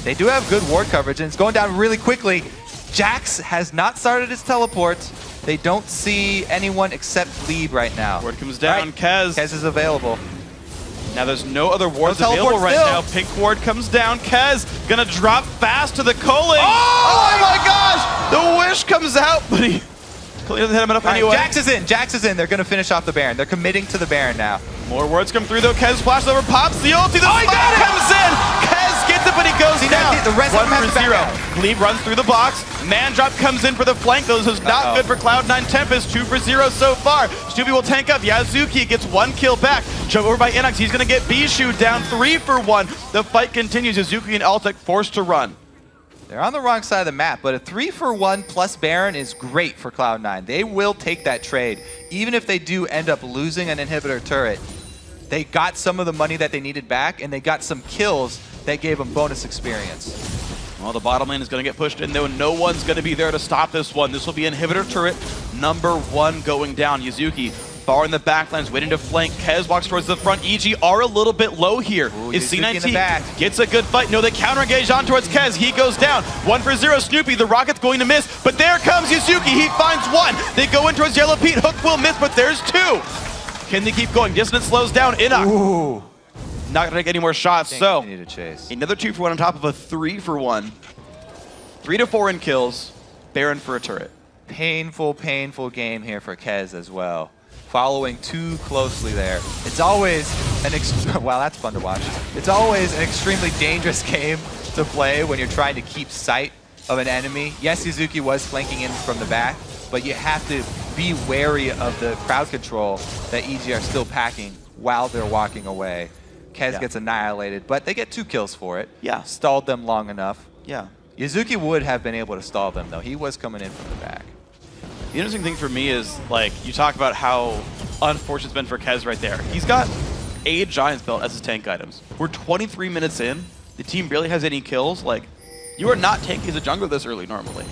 They do have good ward coverage, and it's going down really quickly. Jax has not started his teleport. They don't see anyone except Glebe right now. Ward comes down, right. Kez. Kez is available. Now there's no other wards available right now. Pink ward comes down. Kez gonna drop fast to the culling. Oh my gosh! The wish comes out, but he doesn't hit him enough anyway. Jax is in. Jax is in. They're gonna finish off the Baron. They're committing to the Baron now. More wards come through though. Kez flashes over, pops the ulti. The spike comes in. Kez gets it, but he goes down. The rest of them have 1-for-0. Glebe runs through the box. Man drop comes in for the flank. Those is not good for Cloud9 Tempest. 2-for-0 so far. Stubby will tank up. Yazuki gets 1 kill back. Jump over by Inox. He's going to get Bishu down 3-for-1. The fight continues. Yazuki and Altek forced to run. They're on the wrong side of the map, but a 3-for-1 plus Baron is great for Cloud9. They will take that trade. Even if they do end up losing an inhibitor turret, they got some of the money that they needed back, and they got some kills that gave them bonus experience. Well, the bottom lane is going to get pushed in, though. No one's going to be there to stop this one. This will be inhibitor turret number 1 going down. Yazuki far in the backlines, waiting to flank. Kez walks towards the front. EG are a little bit low here. Ooh, is C9T gets a good fight. No, they counter engage on towards Kez. He goes down. 1-for-0. Snoopy, the rocket's going to miss, but there comes Yazuki. He finds 1. They go in towards Yellow Pete. Hook will miss, but there's 2. Can they keep going? Dissonance slows down. Inox. Ooh. Not going to take any more shots, so need to chase. Another 2-for-1 on top of a 3-for-1. 3-to-4 in kills. Baron for a turret. Painful, painful game here for Kez as well. Following too closely there. It's always an wow, that's fun to watch. It's always an extremely dangerous game to play when you're trying to keep sight of an enemy. Yes, Yazuki was flanking in from the back, but you have to be wary of the crowd control that EG are still packing while they're walking away. Kez gets annihilated, but they get 2 kills for it. Yeah. Stalled them long enough. Yeah. Yazuki would have been able to stall them, though. He was coming in from the back. The interesting thing for me is, like, you talk about how unfortunate it's been for Kez right there. He's got a Giants belt as his tank items. We're 23 minutes in. The team barely has any kills. Like, you are not tanky as a jungler this early normally.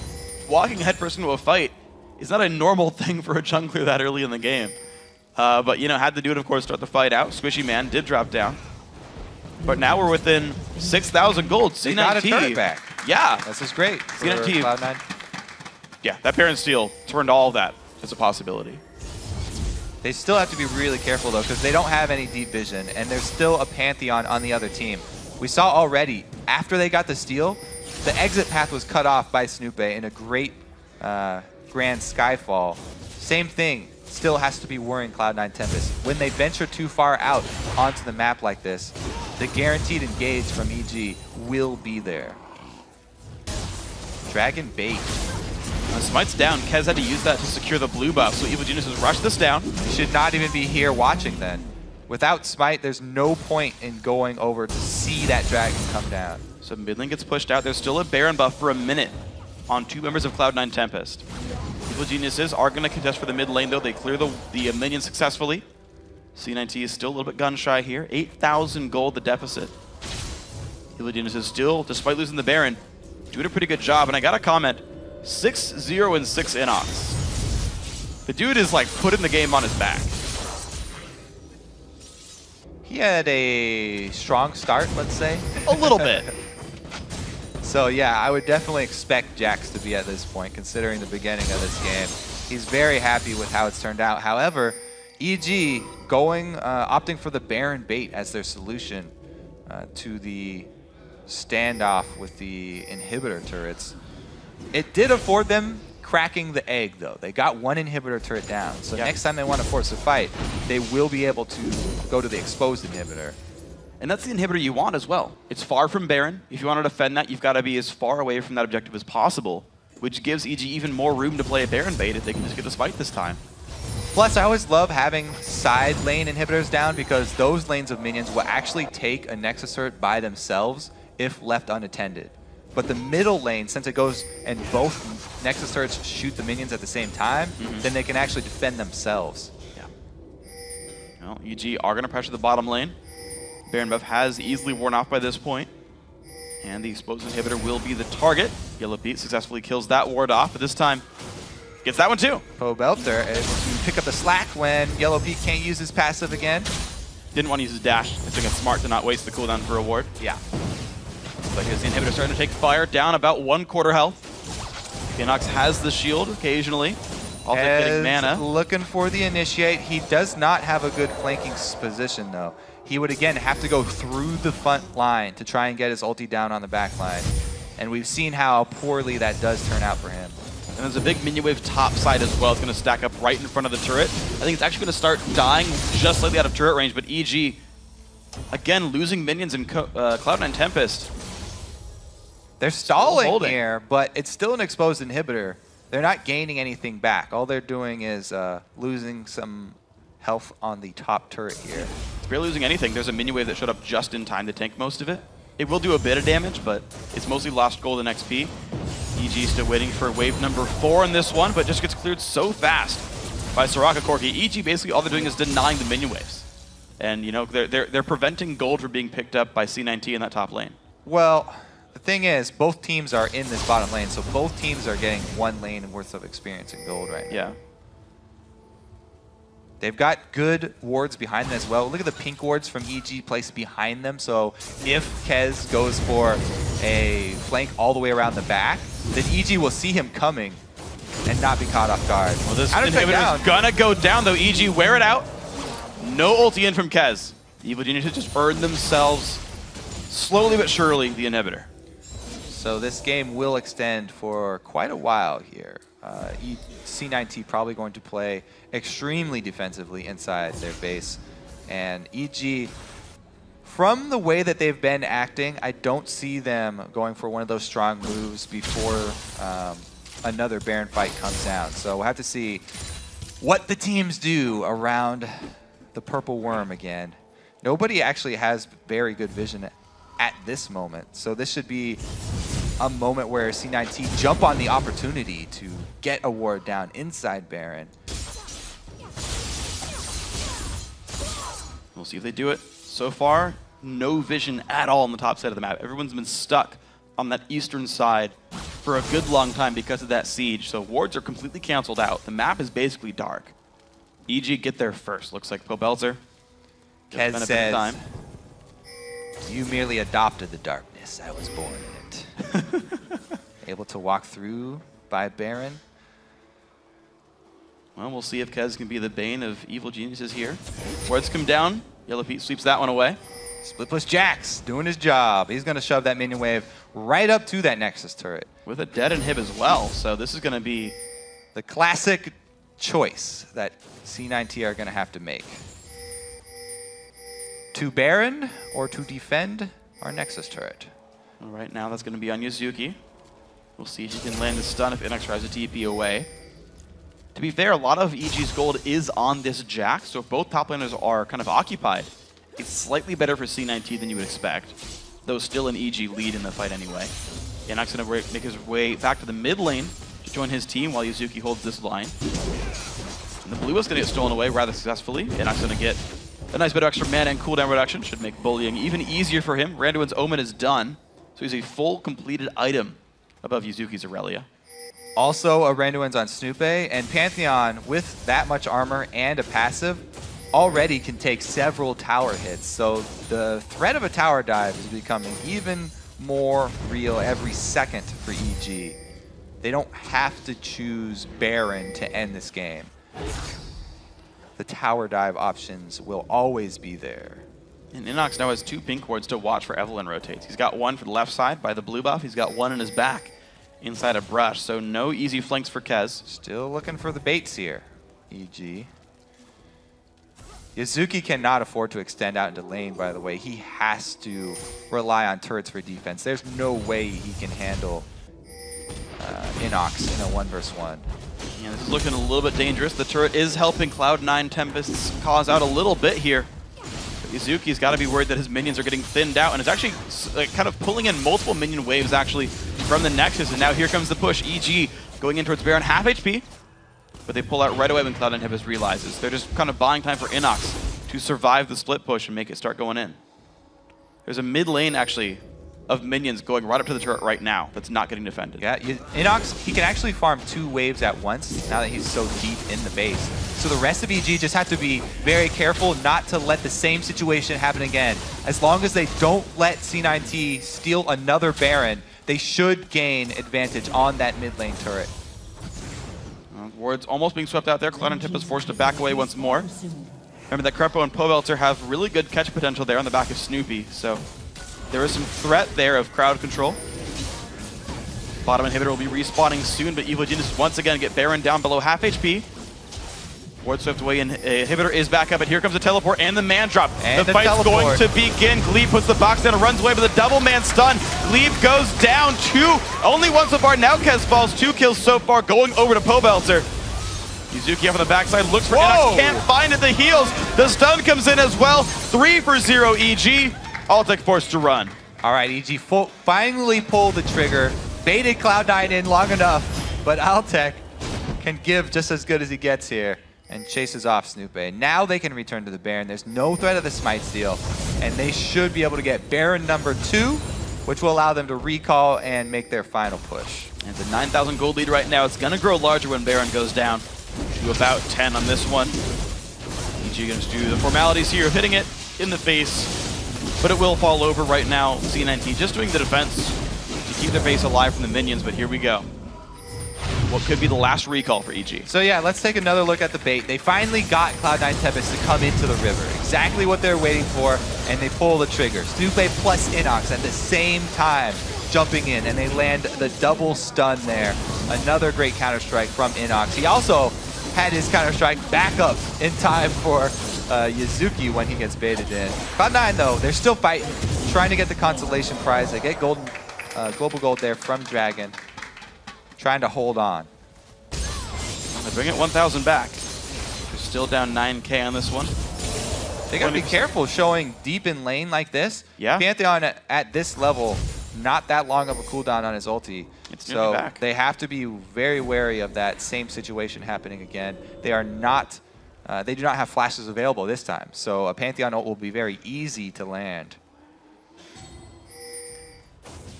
Walking headfirst into a fight is not a normal thing for a jungler that early in the game. But, you know, had to do it, of course, start the fight out. Squishy Man did drop down. But now we're within 6,000 gold. They got a turret back. Yeah. This is great for C9T. Cloud9. Yeah, that Baron Steel turned all of that as a possibility. They still have to be really careful, though, because they don't have any deep vision, and there's still a Pantheon on the other team. We saw already, after they got the steal, the exit path was cut off by Snoop in a great Grand Skyfall. Same thing, still has to be worrying Cloud9 Tempest. When they venture too far out onto the map like this, the guaranteed engage from EG will be there. Dragon bait. Smite's down. Kez had to use that to secure the blue buff, so Evil Genius has rushed this down. Should not even be here watching then. Without Smite, there's no point in going over to see that dragon come down. So mid lane gets pushed out. There's still a Baron buff for a minute on 2 members of Cloud9 Tempest. Evil Geniuses are going to contest for the mid lane, though. They clear the minions successfully. C9T is still a little bit gun shy here. 8,000 gold, the deficit. Evil Geniuses still, despite losing the Baron, doing a pretty good job. And I got to comment, 6-0 and 6 Inox. The dude is like putting the game on his back. He had a strong start, let's say. A little bit. So yeah, I would definitely expect Jax to be at this point, considering the beginning of this game. He's very happy with how it's turned out. However, EG opting for the Baron bait as their solution to the standoff with the inhibitor turrets. It did afford them cracking the egg, though. They got 1 inhibitor turret down. So next time they want to force a fight, they will be able to go to the exposed inhibitor. And that's the inhibitor you want as well. It's far from Baron. If you want to defend that, you've got to be as far away from that objective as possible, which gives EG even more room to play a Baron bait if they can just get this fight this time. Plus, I always love having side lane inhibitors down because those lanes of minions will actually take a Nexus turret by themselves if left unattended. But the middle lane, since it goes and both Nexus turrets shoot the minions at the same time, then they can actually defend themselves. Yeah. Well, EG are going to pressure the bottom lane. Baron buff has easily worn off by this point. And the exposed inhibitor will be the target. Yellow Pete successfully kills that ward off, but this time gets that one too. Pobelter able to pick up the slack when Yellow Pete can't use his passive again. Didn't want to use his dash. I think it's smart to not waste the cooldown for a ward. Yeah. But here's the inhibitor starting to take fire, down about 1/4 health. Inox has the shield occasionally. Also getting mana. Looking for the initiate. He does not have a good flanking position, though. He would, again, have to go through the front line to try and get his ulti down on the back line. And we've seen how poorly that does turn out for him. And there's a big minion wave top side as well. It's going to stack up right in front of the turret. I think it's actually going to start dying just slightly out of turret range, but EG, again, losing minions in Cloud9 Tempest. They're stalling here, but it's still an exposed inhibitor. They're not gaining anything back. All they're doing is losing some health on the top turret here. It's barely losing anything. There's a minion wave that showed up just in time to tank most of it. It will do a bit of damage, but it's mostly lost gold and XP. EG still waiting for wave number 4 in this one, but just gets cleared so fast by Soraka Corki. EG basically all they're doing is denying the minion waves. And you know, they're preventing gold from being picked up by C9T in that top lane. Well, the thing is, both teams are in this bottom lane, so both teams are getting 1 lane worth of experience in gold right now. Yeah. They've got good wards behind them as well. Look at the pink wards from EG placed behind them, so if Kez goes for a flank all the way around the back, then EG will see him coming and not be caught off guard. Well, this inhibitor is gonna go down, though. EG, wear it out. No ulti in from Kez. The Evil Geniuses just earned themselves, slowly but surely, the inhibitor. So this game will extend for quite a while here. C9T probably going to play extremely defensively inside their base. And EG, from the way that they've been acting, I don't see them going for one of those strong moves before another Baron fight comes down. So we'll have to see what the teams do around the purple worm again. Nobody actually has very good vision at this moment. So this should be a moment where C9T jump on the opportunity to get a ward down inside Baron. We'll see if they do it. So far, no vision at all on the top side of the map. Everyone's been stuck on that eastern side for a good long time because of that siege. So wards are completely canceled out. The map is basically dark. EG get there first. Looks like Pobelzer. Kez says, you merely adopted the darkness. I was born in it. Able to walk through by Baron. Well, we'll see if Kez can be the bane of evil geniuses here. Wards come down. Yellow Pete sweeps that one away. Split plus Jax doing his job. He's going to shove that minion wave right up to that Nexus turret. With a dead inhib as well, so this is going to be the classic choice that C9T are going to have to make. To Baron or to defend our Nexus turret? All right, now that's going to be on Yuzuki. We'll see if he can land the stun if Inox tries to TP away. To be fair, a lot of EG's gold is on this Jax, so if both top laners are kind of occupied, it's slightly better for C9T than you would expect, though still an EG lead in the fight anyway. Inox going to make his way back to the mid lane to join his team while Yuzuki holds this line. And the blue is going to get stolen away rather successfully. Inox going to get a nice bit of extra mana and cooldown reduction. Should make bullying even easier for him. Randuin's Omen is done, so he's a full completed item above Yuzuki's Aurelia. Also, a Randuin's on Snoop, and Pantheon, with that much armor and a passive, already can take several tower hits. So the threat of a tower dive is becoming even more real every second for EG. They don't have to choose Baron to end this game. The tower dive options will always be there. And Inox now has 2 pink wards to watch for Evelynn rotates. He's got one for the left side by the blue buff. He's got one in his back inside a brush. So no easy flanks for Kez. Still looking for the baits here, EG. Yuzuki cannot afford to extend out into lane, by the way. He has to rely on turrets for defense. There's no way he can handle Inox in a 1v1. Yeah, this is looking a little bit dangerous. The turret is helping Cloud9 Tempests cause out a little bit here. But Yuzuki's got to be worried that his minions are getting thinned out, and it's actually kind of pulling in multiple minion waves actually from the Nexus. And now here comes the push. EG going in towards Baron, half HP, but they pull out right away when Cloud9 Tempests realizes. They're just kind of buying time for Inox to survive the split push and make it start going in. There's a mid lane actually of minions going right up to the turret right now that's not getting defended. Yeah, Inox, he can actually farm 2 waves at once now that he's so deep in the base. So the rest of EG just have to be very careful not to let the same situation happen again. As long as they don't let C9T steal another Baron, they should gain advantage on that mid lane turret. Wards almost being swept out there. Cloud9 Tempests forced to back away once more. Remember that Krepo and Pobelzer have really good catch potential there on the back of Snoopy, so there is some threat there of crowd control. Bottom inhibitor will be respawning soon, but Evil Genius once again get Baron down below half HP. Ward swept away, and inhibitor is back up, and here comes the teleport and the man drop. And the fight's going to begin. Glebe puts the box down and runs away with a double man stun. Glebe goes down 2, only one so far. Now Kez falls, 2 kills so far, going over to Pobelzer. Yuzuki up on the backside, looks for Inox, can't find it, the heals. The stun comes in as well. 3 for 0 EG. Altec forced to run. All right, EG finally pulled the trigger. Baited Cloud9 in long enough, but Altec can give just as good as he gets here and chases off Snoopy. Now they can return to the Baron. There's no threat of the Smite Steal, and they should be able to get Baron number 2, which will allow them to recall and make their final push. And it's a 9,000 gold lead right now. It's going to grow larger when Baron goes down to about 10 on this one. EG going to do the formalities here of hitting it in the face, but it will fall over right now. C9T just doing the defense to keep their base alive from the minions, but here we go. What could be the last recall for EG. So yeah, let's take another look at the bait. They finally got Cloud9 Tempest to come into the river. Exactly what they're waiting for, and they pull the trigger. Snoopy plus Inox at the same time jumping in, and they land the double stun there. Another great Counter-Strike from Inox. He also had his Counter-Strike back up in time for Yuzuki when he gets baited in. Cloud9 though, they're still fighting, trying to get the consolation prize. They get golden, global gold there from Dragon, trying to hold on. They bring it 1,000 back. They're still down 9K on this one. They gotta be careful showing deep in lane like this. Yeah. Pantheon at this level, not that long of a cooldown on his ulti. So back. They have to be very wary of that same situation happening again. They are not they do not have flashes available this time. So a Pantheon ult will be very easy to land.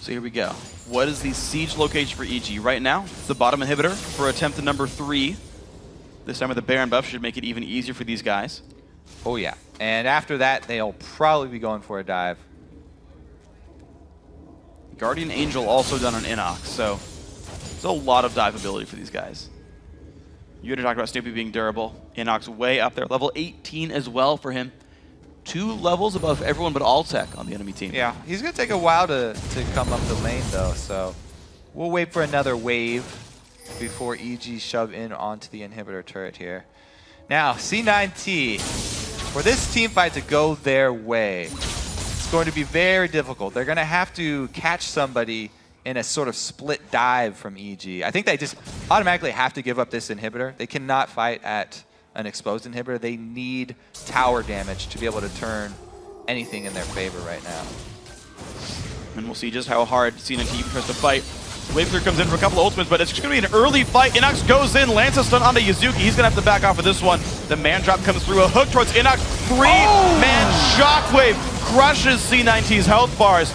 So here we go. What is the siege location for EG? Right now, it's the bottom inhibitor for attempt to number 3. This time with the Baron buff should make it even easier for these guys. Oh yeah. And after that, they'll probably be going for a dive. Guardian Angel also done on Inox, so there's a lot of dive ability for these guys. You had to talk about Snoopy being durable. Inox way up there. Level 18 as well for him. 2 levels above everyone but Alltech on the enemy team. Yeah, he's going to take a while to come up the lane, though, so we'll wait for another wave before EG shove in onto the inhibitor turret here. Now, C9T, for this team fight to go their way, it's going to be very difficult. They're going to have to catch somebody in a sort of split dive from EG. I think they just automatically have to give up this inhibitor. They cannot fight at an exposed inhibitor. They need tower damage to be able to turn anything in their favor right now. And we'll see just how hard C9T tries to fight. Wave Clear comes in for a couple of ultimates, but it's just going to be an early fight. Inox goes in, lands a stun onto Yuzuki. He's going to have to back off of this one. The man drop comes through, a hook towards Inox. 3-man shockwave crushes C9T's health bars.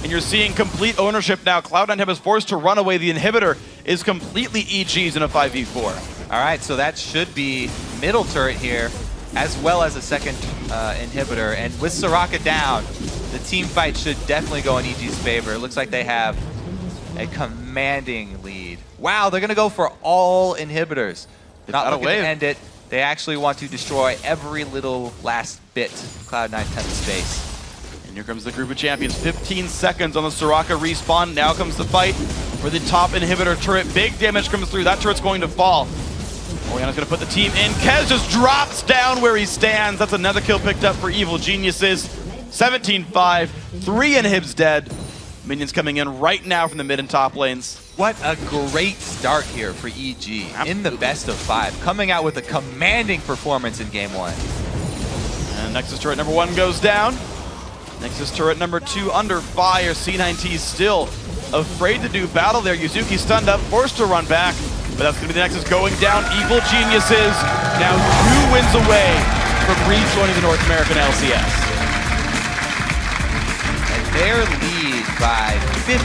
And you're seeing complete ownership now. Cloud9 is forced to run away. The inhibitor is completely EG's in a 5v4. All right, so that should be middle turret here, as well as a second inhibitor. And with Soraka down, the team fight should definitely go in EG's favor. It looks like they have a commanding lead. Wow, they're going to go for all inhibitors. Not looking to end it. They actually want to destroy every little last bit of Cloud9 Tempest space. And here comes the group of champions. 15 seconds on the Soraka respawn. Now comes the fight for the top inhibitor turret. Big damage comes through. That turret's going to fall. Oriana's going to put the team in. Kez just drops down where he stands. That's another kill picked up for Evil Geniuses. 17-5. 3 inhibs dead. Minions coming in right now from the mid and top lanes. What a great start here for EG. Absolutely. In the best of 5. Coming out with a commanding performance in game 1. And Nexus turret number 1 goes down. Nexus turret number 2 under fire. C9T still afraid to do battle there. Yuzuki stunned up, forced to run back. But that's going to be the Nexus going down. Evil Geniuses now 2 wins away from rejoining the North American LCS. And their lead by 15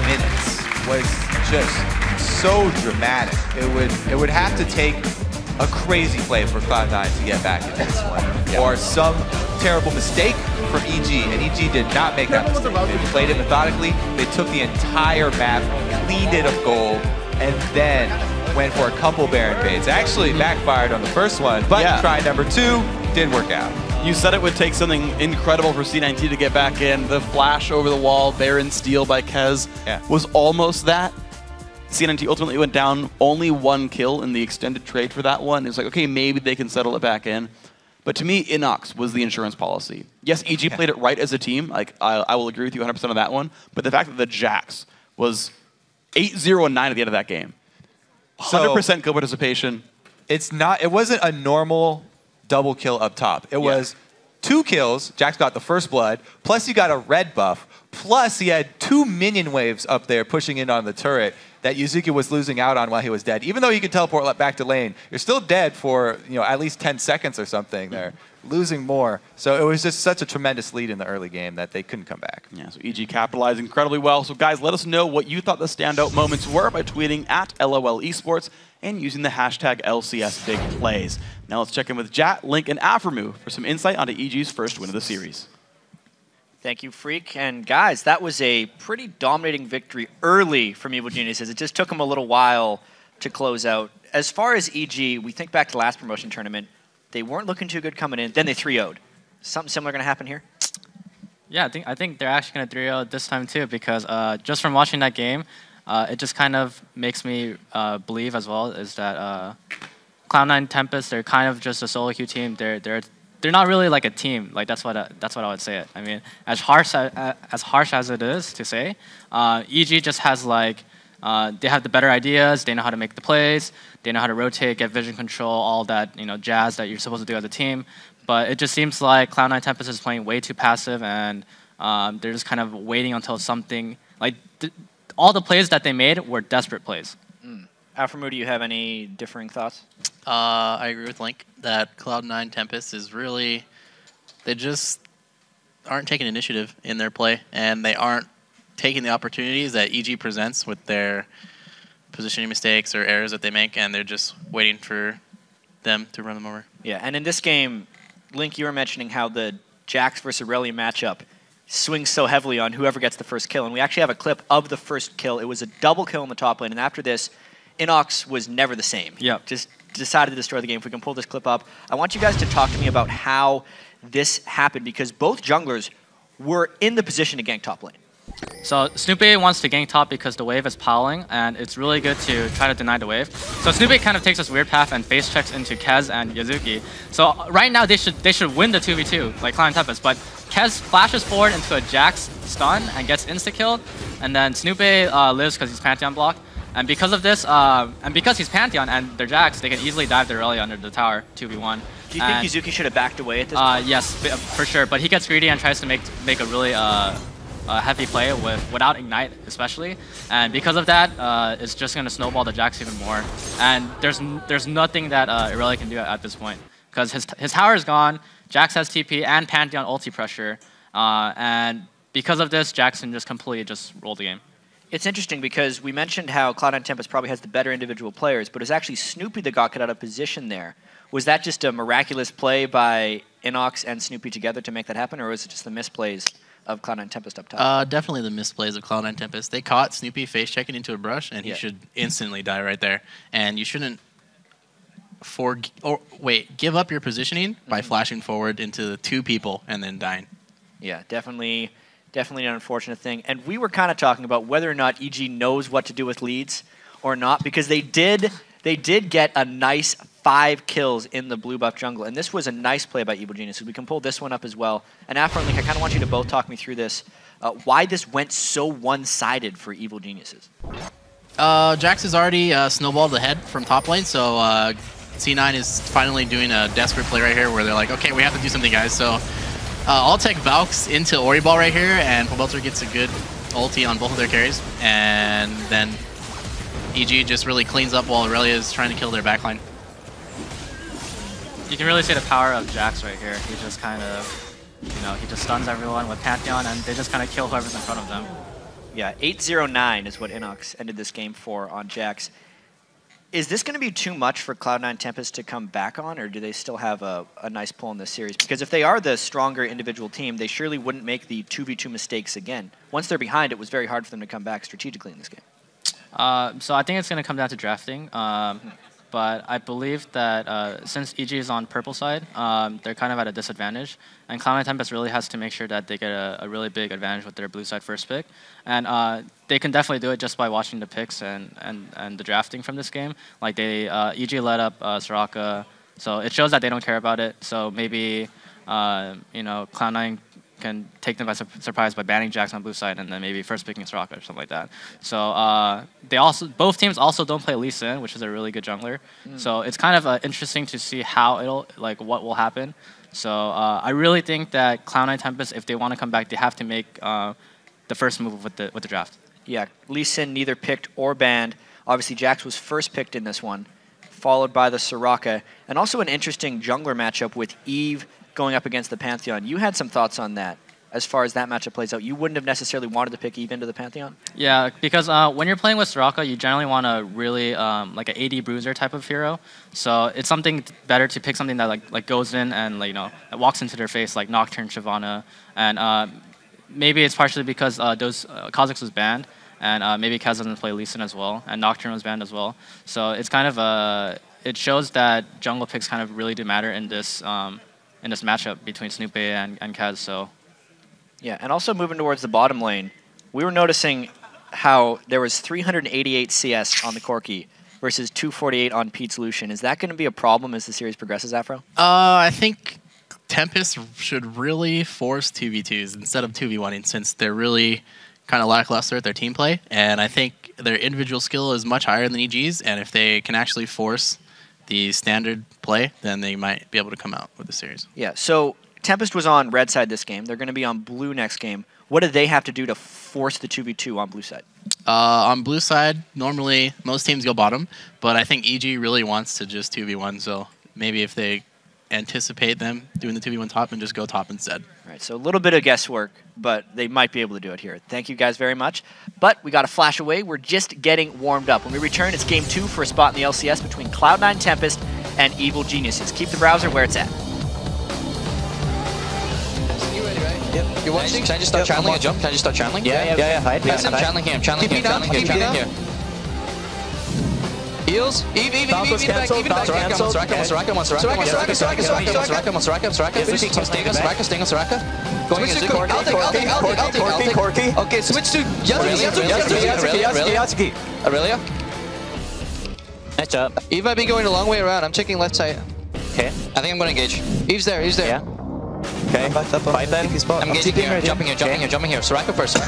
minutes was just so dramatic. It would have to take a crazy play for Cloud9 to get back in this one. Or some terrible mistake from EG, and EG did not make that mistake. They played it methodically, they took the entire map, cleaned it of gold, and then went for a couple Baron baits. Actually backfired on the first one, but try number 2 did work out. You said it would take something incredible for C9T to get back in. The flash over the wall, Baron steal by Kez was almost that. C9T ultimately went down, only 1 kill in the extended trade for that one. It's like, okay, maybe they can settle it back in. But to me, Inox was the insurance policy. Yes, EG played it right as a team. Like I will agree with you 100% on that one. But the fact that the Jax was 8-0 and 9 at the end of that game. 100% kill participation. It wasn't a normal double kill up top. It was 2 kills. Jax got the first blood. Plus he got a red buff. Plus he had 2 minion waves up there pushing in on the turret that Yuzuki was losing out on while he was dead. Even though he could teleport back to lane, you're still dead for at least 10 seconds or something there. Losing more. So it was just such a tremendous lead in the early game that they couldn't come back. Yeah, so EG capitalized incredibly well. So guys, let us know what you thought the standout moments were by tweeting at LOL Esports and using the hashtag LCSBigPlays. Now let's check in with Jat, Link, and Afremu for some insight onto EG's first win of the series. Thank you, Freak. And guys, that was a pretty dominating victory early from Evil Geniuses. It just took them a little while to close out. As far as EG, we think back to last promotion tournament. They weren't looking too good coming in. Then they 3-0'd. Something similar going to happen here? Yeah, I think they're actually going to 3-0 this time too, because just from watching that game, it just kind of makes me believe as well is that Cloud9 Tempest, they're kind of just a solo queue team. They're not really like a team. Like that's what I would say. I mean, as harsh as it is to say, EG just has like they have the better ideas. They know how to make the plays. They know how to rotate, get vision control, all that jazz that you're supposed to do as a team. But it just seems like Cloud9 Tempest is playing way too passive, and they're just kind of waiting until something like all the plays that they made were desperate plays. Aframu, do you have any differing thoughts? I agree with Link that Cloud9 Tempest is really, they just aren't taking initiative in their play, and they aren't taking the opportunities that EG presents with their positioning mistakes or errors that they make, and they're just waiting for them to run them over. Yeah, and in this game, Link, you were mentioning how the Jax versus Aurelia matchup swings so heavily on whoever gets the first kill, and we actually have a clip of the first kill. It was a double kill in the top lane, and after this, Inox was never the same. Yep. Just decided to destroy the game. If we can pull this clip up, I want you guys to talk to me about how this happened, because both junglers were in the position to gank top lane. So Snoopy wants to gank top because the wave is piling, and it's really good to try to deny the wave. So Snoopy kind of takes this weird path and face checks into Kez and Yazuki. So right now they should win the 2v2 like Cloud9 Tempest, but Kez flashes forward into a Jax stun and gets insta-killed, and then Snoopy lives because he's Pantheon blocked. And because of this, and because he's Pantheon and they're Jax, they can easily dive the Aurelia under the tower 2v1. Do you think Yazuki should have backed away at this point? Yes, for sure. But he gets greedy and tries to make a really heavy play without Ignite, especially. And because of that, it's just going to snowball the Jax even more. And there's nothing that Aurelia can do at this point, because his tower is gone, Jax has TP and Pantheon ulti pressure, and because of this, Jax can just completely just roll the game. It's interesting because we mentioned how Cloud9 Tempest probably has the better individual players, but it's actually Snoopy that got cut out of position there. Was that just a miraculous play by Inox and Snoopy together to make that happen, or was it just the misplays of Cloud9 Tempest up top? Definitely the misplays of Cloud9 Tempest. They caught Snoopy face checking into a brush, and he should instantly die right there. And you shouldn't give up your positioning by flashing forward into two people and then dying. Yeah, definitely an unfortunate thing. And we were kind of talking about whether or not EG knows what to do with leads or not, because they did get a nice 5 kills in the blue buff jungle, and this was a nice play by Evil Geniuses. We can pull this one up as well. And Afro and Link, I kind of want you to both talk me through this, why this went so one-sided for Evil Geniuses. Jax is already snowballed ahead from top lane, so C9 is finally doing a desperate play right here where they're like, okay, we have to do something, guys. So I'll take Valks into Ori Ball right here, and Pobelter gets a good ulti on both of their carries, and then EG just really cleans up while Aurelia is trying to kill their backline. You can really see the power of Jax right here. He just kind of, he just stuns everyone with Pantheon, and they just kind of kill whoever's in front of them. Yeah, 8-0-9 is what Inox ended this game for on Jax. Is this going to be too much for Cloud9 Tempest to come back on, or do they still have a nice pull in this series? Because if they are the stronger individual team, they surely wouldn't make the 2v2 mistakes again. Once they're behind, it was very hard for them to come back strategically in this game. So I think it's going to come down to drafting. But I believe that since EG is on purple side, they're kind of at a disadvantage. And Cloud9 Tempest really has to make sure that they get a really big advantage with their blue side first pick. And they can definitely do it just by watching the picks and the drafting from this game. Like EG led up Soraka, so it shows that they don't care about it. So maybe Cloud9 can take them by surprise by banning Jax on blue side and then maybe first picking Soraka or something like that. So both teams also don't play Lee Sin, which is a really good jungler. So it's kind of interesting to see how what will happen. So I really think that Cloud9 Tempest, if they want to come back, they have to make the first move with the draft. Yeah, Lee Sin neither picked or banned. Obviously, Jax was first picked in this one, followed by the Soraka, and also an interesting jungler matchup with Eve going up against the Pantheon. You had some thoughts on that as far as that matchup plays out. You wouldn't have necessarily wanted to pick Eve into the Pantheon? Yeah, because when you're playing with Soraka, you generally want a really like an AD bruiser type of hero. So it's something better to pick something that like goes in and that walks into their face, like Nocturne, Shyvana, and maybe it's partially because Kha'Zix was banned, and maybe Kaz doesn't play Lee Sin as well, and Nocturne was banned as well. So it's kind of it shows that jungle picks kind of really do matter in this matchup between Snoopy and Kaz. So yeah, and also moving towards the bottom lane, we were noticing how there was 388 CS on the Corki versus 248 on Pete's Lucian. Is that going to be a problem as the series progresses, Afro? I think Tempest should really force 2v2s instead of 2v1ing, since they're really kind of lackluster at their team play. And I think their individual skill is much higher than EG's, and if they can actually force the standard play, then they might be able to come out with the series. Yeah, so Tempest was on red side this game. They're going to be on blue next game. What do they have to do to force the 2v2 on blue side? On blue side, normally most teams go bottom, but I think EG really wants to just 2v1, so maybe if they anticipate them doing the 2v1 top and just go top instead. All right, so a little bit of guesswork, but they might be able to do it here. Thank you guys very much. But we got to flash away. We're just getting warmed up. When we return, it's game 2 for a spot in the LCS between Cloud9 Tempest and Evil Geniuses. Keep the browser where it's at. Yep. You're watching? Can I just start channeling a jump? Can I just start channeling? Yeah. Hide. I'm channeling here. I'm channeling here. Heals. Eve back. Soraka. Going into Corki. Okay, switch to Yasuki. Aurelia. Nice job. Eve might be going a long way around. I'm checking left side. Okay. I think I'm going to engage. Eve's there. Yeah. Okay. Fight then. I'm engaging here. Jumping here. Soraka first. I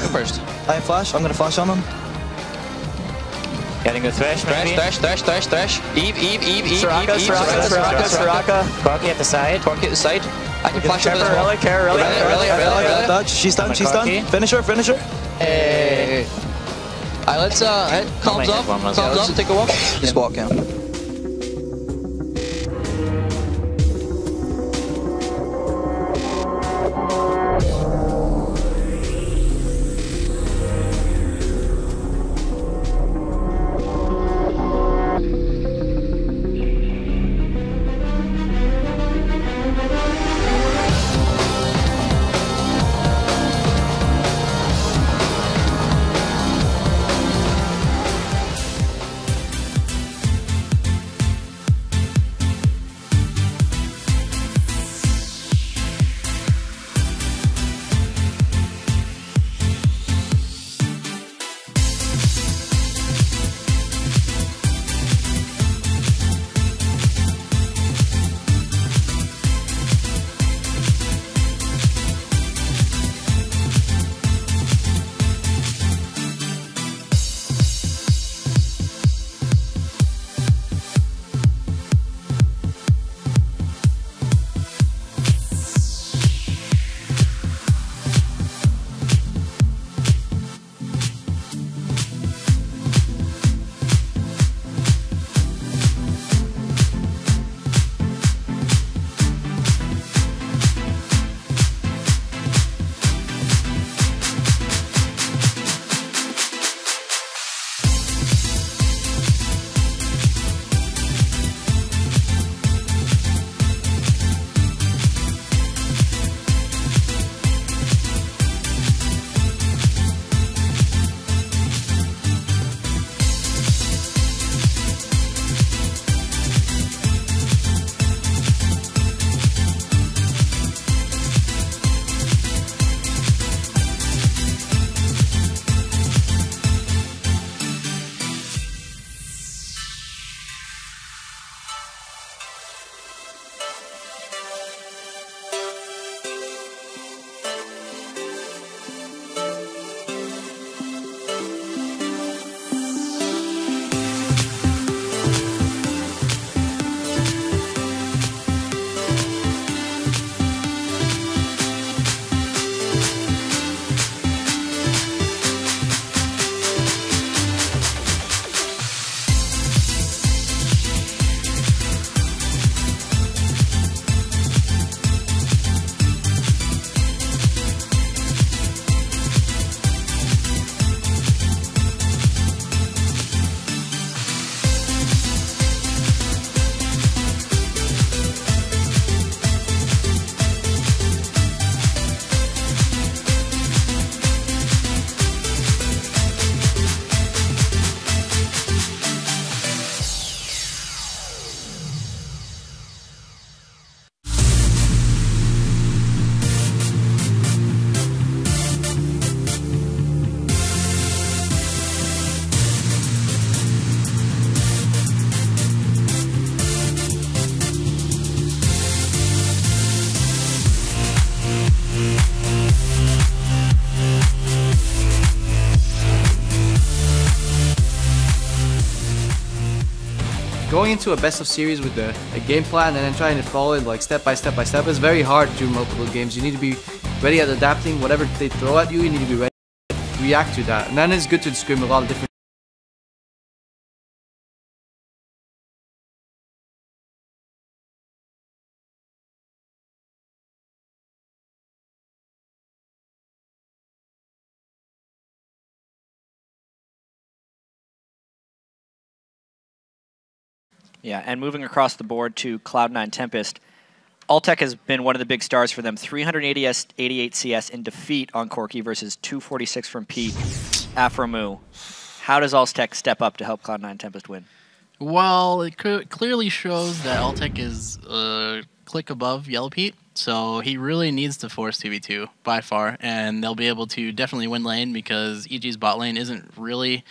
have flash. I'm going to flash on him. Getting a thresh, maybe? Thresh. Eve. Soraka. Corki at the side. I can flash over Aurelia. Dodge. She's done. Finish her. Hey. Alright, let's calms up. Take a walk. Just walk in. going into a best of series with a game plan and then trying to follow it like step by step by step is very hard during multiple games. You need to be ready at adapting. Whatever they throw at you, you need to be ready to react to that. And then it's good to scrim a lot of different. Yeah, and moving across the board to Cloud9 Tempest, Altec has been one of the big stars for them. 388 CS in defeat on Corki versus 246 from Pete. Afromu, how does Altec step up to help Cloud9 Tempest win? Well, it clearly shows that Altec is a click above Yellow Pete, so he really needs to force 2v2 by far, and they'll be able to definitely win lane because EG's bot lane isn't really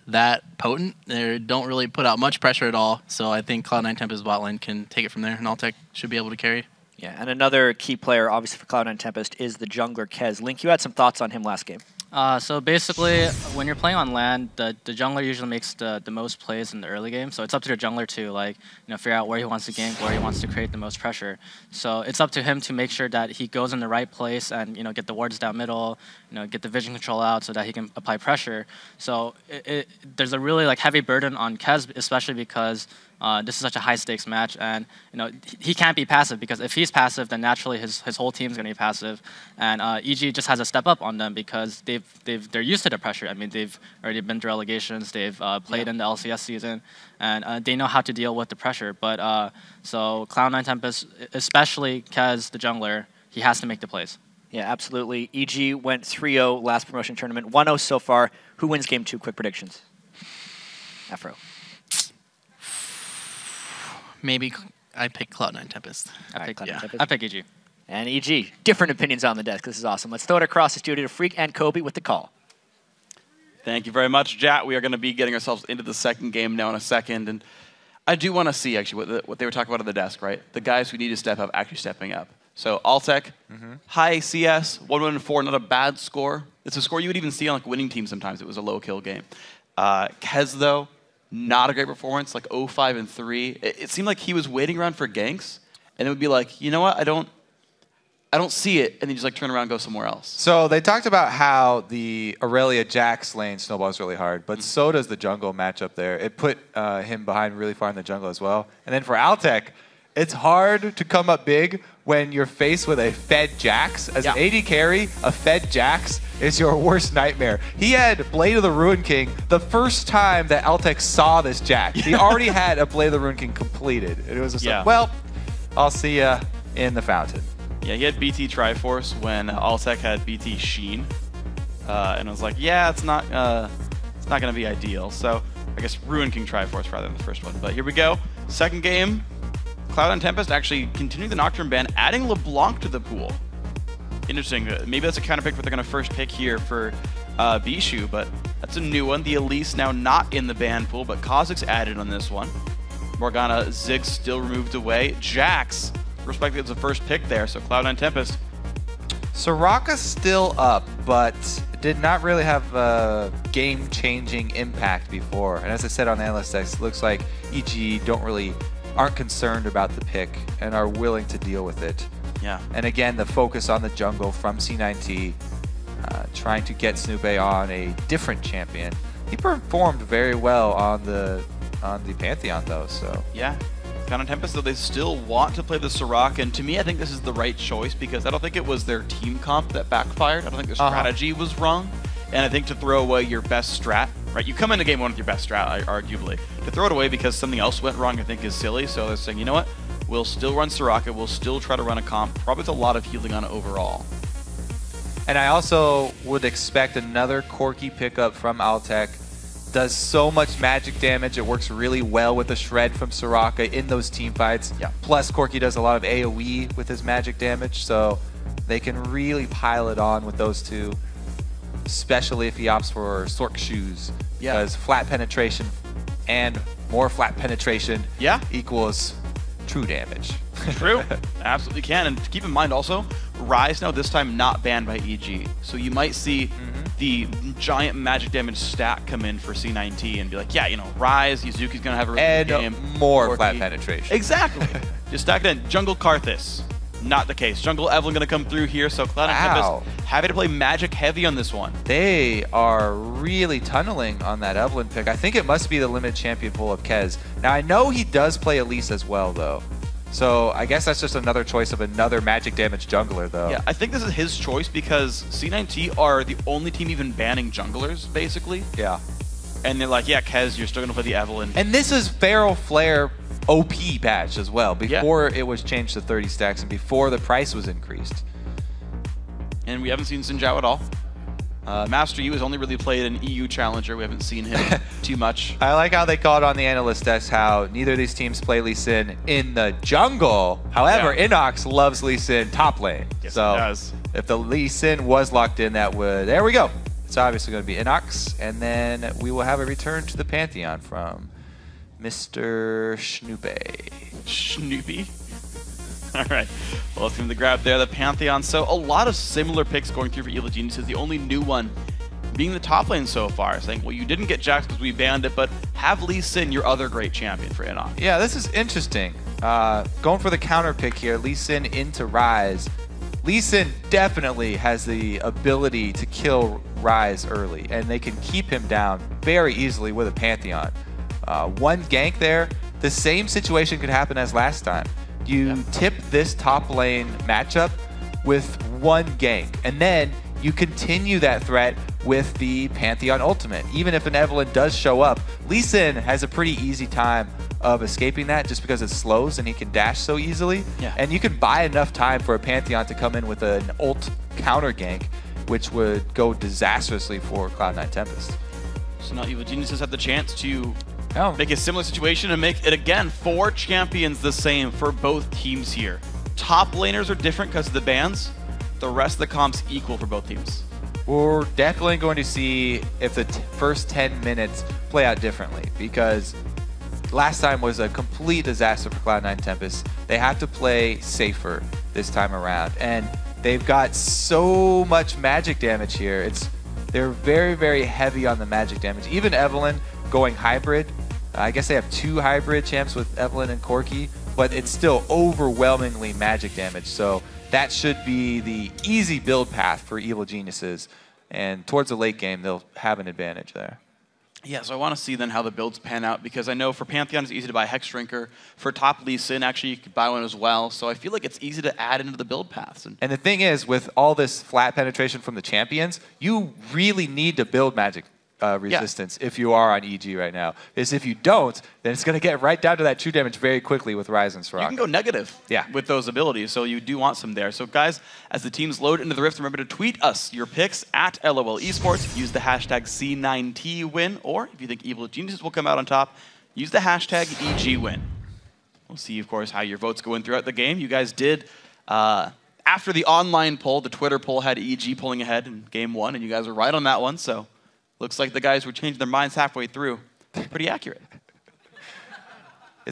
that potent. They don't really put out much pressure at all, so I think Cloud9 Tempest bot lane can take it from there, and Altec should be able to carry. Yeah, and another key player, obviously, for Cloud9 Tempest is the jungler Kez. Link, you had some thoughts on him last game. So basically, when you're playing on land, the jungler usually makes the most plays in the early game. So it's up to the jungler to figure out where he wants to gank, where he wants to create the most pressure. So it's up to him to make sure that he goes in the right place and get the wards down middle, get the vision control out so that he can apply pressure. So there's a really heavy burden on Kez, especially because this is such a high stakes match, and he can't be passive because if he's passive, then naturally his whole team's gonna be passive, and EG just has to step up on them because they're used to the pressure. I mean, they've already been to relegations, they've played in the LCS season, and they know how to deal with the pressure. But so Cloud9 Tempest, especially Kez, the jungler, he has to make the plays. Yeah, absolutely. EG went 3-0 last promotion tournament, 1-0 so far. Who wins game 2? Quick predictions. Afro. Maybe I pick Cloud9 Tempest. I pick Cloud9 Tempest. I pick EG. And EG. Different opinions on the desk. This is awesome. Let's throw it across the studio to Freak and Kobe with the call. Thank you very much, Jat. We are going to be getting ourselves into the second game now in a second. And I do want to see, actually, what they were talking about on the desk, right? The guys who need to step up actually stepping up. So Altec, high CS, 1-1-4, not a bad score. It's a score you would even see on winning teams sometimes. It was a low-kill game. Kez, though, not a great performance, 0-5-3. It seemed like he was waiting around for ganks, and it would be like, you know what, I don't see it, and then just turn around and go somewhere else. So they talked about how the Aurelia Jax lane snowballs really hard, but so does the jungle matchup there. It put him behind really far in the jungle as well. And then for Altec, it's hard to come up big when you're faced with a fed Jax. As an AD carry, a fed Jax is your worst nightmare. He had Blade of the Ruin King the first time that Altec saw this Jax. He already had a Blade of the Ruin King completed. And it was just like, well, I'll see ya in the fountain. Yeah, he had BT Triforce when Altec had BT Sheen. And I was like, yeah, it's not going to be ideal. So I guess Ruin King Triforce rather than the first one. But here we go. Second game. Cloud9 Tempest actually continuing the Nocturne ban, adding LeBlanc to the pool. Interesting. Maybe that's a counter pick what they're going to first pick here for Bishu, but that's a new one. The Elise now not in the ban pool, but Kha'Zix added on this one. Morgana, Ziggs still removed away. Jax, respectively, it's the first pick there, so Cloud9 Tempest. Soraka's still up, but did not really have a game-changing impact before. And as I said on the analyst desk, it looks like EG aren't concerned about the pick and are willing to deal with it. Yeah. And again, the focus on the jungle from C9T, trying to get Snoopé on a different champion. He performed very well on the Pantheon though, so. Yeah. Cloud9 Tempest, though, they still want to play the Soraka, and to me, I think this is the right choice because I don't think it was their team comp that backfired. I don't think their strategy was wrong. And I think to throw away your best strat, right? You come into game one with your best strat, arguably. To throw it away because something else went wrong, I think, is silly. So they're saying, you know what? We'll still run Soraka. We'll still try to run a comp. Probably with a lot of healing on it overall. And I also would expect another Corki pickup from Altec. Does so much magic damage. It works really well with the Shred from Soraka in those team fights. Yeah. Plus, Corki does a lot of AoE with his magic damage, so they can really pile it on with those two. Especially if he opts for Sork Shoes. Yeah. Because flat penetration and more flat penetration equals true damage. True. Absolutely can. And keep in mind also, Rise now this time not banned by EG. So you might see the giant magic damage stack come in for C9T and be like, yeah, you know, Rise, Yuzuki's going to have a really good game. More flat penetration. Exactly. Just stack it in. Jungle Karthus. Not the case. Jungle Evelyn going to come through here, so Cloud9 Tempest having to play magic heavy on this one. They are really tunneling on that Evelyn pick. I think it must be the limited champion pool of Kez. Now, I know he does play Elise as well, though. So I guess that's just another choice of another magic damage jungler, though. Yeah, I think this is his choice because C9T are the only team even banning junglers, basically. Yeah. And they're like, yeah, Kez, you're still going to play the Evelyn. And this is Feral Flare OP patch as well, before it was changed to 30 stacks and before the price was increased. And we haven't seen Xin Zhao at all. Master Yu has only really played an EU challenger. We haven't seen him too much. I like how they called on the analyst desk how neither of these teams play Lee Sin in the jungle. However, Inox loves Lee Sin top lane. Yes, so he does. If the Lee Sin was locked in, that would... There we go. It's obviously going to be Inox. And then we will have a return to the Pantheon from Mr. Snoopy. All right. Well, let's give him the grab there, the Pantheon. So a lot of similar picks going through for Evil Geniuses. The only new one being the top lane so far, saying, well, you didn't get Jax because we banned it, but have Lee Sin, your other great champion for Inox. Yeah, this is interesting. Going for the counter pick here, Lee Sin into Rise. Lee Sin definitely has the ability to kill Rise early, and they can keep him down very easily with a Pantheon. One gank there, the same situation could happen as last time. You tip this top lane matchup with one gank, and then you continue that threat with the Pantheon ultimate. Even if an Evelyn does show up, Lee Sin has a pretty easy time of escaping that just because it slows and he can dash so easily. Yeah. And you can buy enough time for a Pantheon to come in with an ult counter gank, which would go disastrously for Cloud9 Tempest. So now Evil Geniuses have the chance to make a similar situation and make it, again, 4 champions the same for both teams here. Top laners are different because of the bans. The rest of the comp's equal for both teams. We're definitely going to see if the first 10 minutes play out differently, because last time was a complete disaster for Cloud9 Tempest. They have to play safer this time around, and they've got so much magic damage here. They're very, very heavy on the magic damage. Even Evelyn going hybrid, I guess they have 2 hybrid champs with Evelyn and Corki, but it's still overwhelmingly magic damage. So that should be the easy build path for Evil Geniuses, and towards the late game, they'll have an advantage there. Yeah, so I want to see then how the builds pan out, because I know for Pantheon it's easy to buy Hex Drinker. For top Lee Sin, actually you could buy one as well. So I feel like it's easy to add into the build paths. And the thing is, with all this flat penetration from the champions, you really need to build magic resistance if you are on EG right now. Because if you don't, then it's going to get right down to that true damage very quickly with Rise and Soraka. You can go negative with those abilities, so you do want some there. So guys, as the teams load into the Rift, remember to tweet us your picks at LOL Esports. Use the hashtag C9TWin, or if you think Evil Geniuses will come out on top, use the hashtag EGWin. We'll see, of course, how your votes go in throughout the game. You guys did, after the online poll, the Twitter poll had EG pulling ahead in game 1, and you guys were right on that one, so looks like the guys were changing their minds halfway through. Pretty accurate.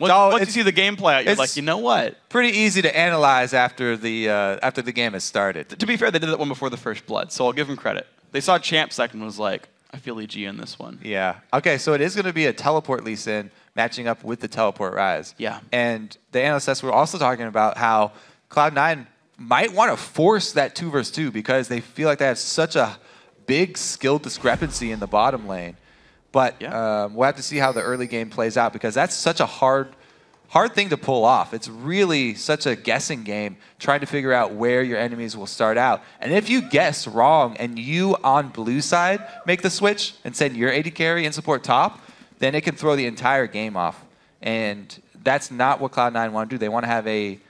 Once you see the game play out, you're like, you know what? Pretty easy to analyze after the game has started. To be fair, they did that one before the first blood, so I'll give them credit. They saw Champ second and was like, I feel EG in this one. Yeah. Okay, so it is going to be a teleport Lee Sin matching up with the teleport Rise. Yeah. And the analysts were also talking about how Cloud9 might want to force that 2 versus 2 because they feel like they have such a big skill discrepancy in the bottom lane. But we'll have to see how the early game plays out, because that's such a hard thing to pull off. It's really such a guessing game, trying to figure out where your enemies will start out. And if you guess wrong and you on blue side make the switch and send your AD carry and support top, then it can throw the entire game off. And that's not what Cloud9 want to do. They want to have a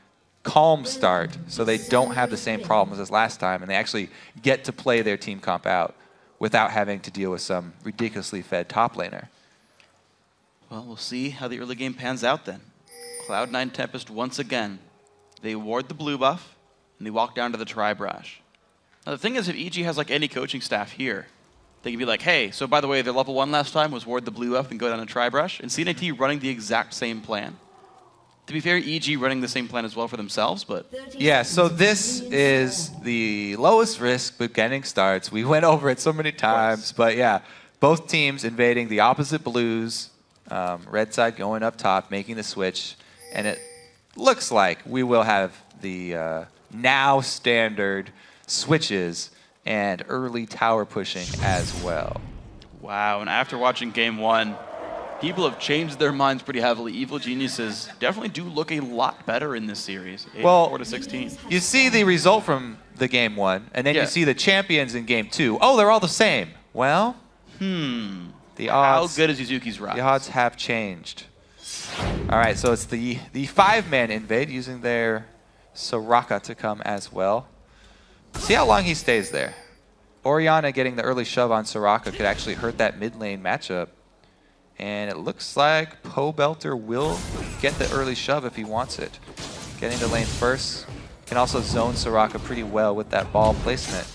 calm start so they don't have the same problems as last time, and they actually get to play their team comp out without having to deal with some ridiculously fed top laner. Well, we'll see how the early game pans out then. Cloud9 Tempest once again. They ward the blue buff, and they walk down to the Tri-Brush. Now the thing is, if EG has like any coaching staff here, they can be like, hey, so by the way, their level 1 last time was ward the blue buff and go down to Tri-Brush, and C9T running the exact same plan. To be fair, EG running the same plan as well for themselves, but... Yeah, so this is the lowest risk beginning starts. We went over it so many times, but yeah, both teams invading the opposite blues. Red side going up top, making the switch, and it looks like we will have the now standard switches and early tower pushing as well. Wow, and after watching game one, people have changed their minds pretty heavily. Evil Geniuses definitely do look a lot better in this series. 84-16. You see the result from the game one, and then you see the champions in game two. Oh, they're all the same. Well, the odds. How good is Yuzuki's Rise? The odds have changed. All right, so it's the 5-man invade using their Soraka to come as well. See how long he stays there. Orianna getting the early shove on Soraka could actually hurt that mid lane matchup. And it looks like Pobelter will get the early shove if he wants it. Getting the lane first. Can also zone Soraka pretty well with that ball placement.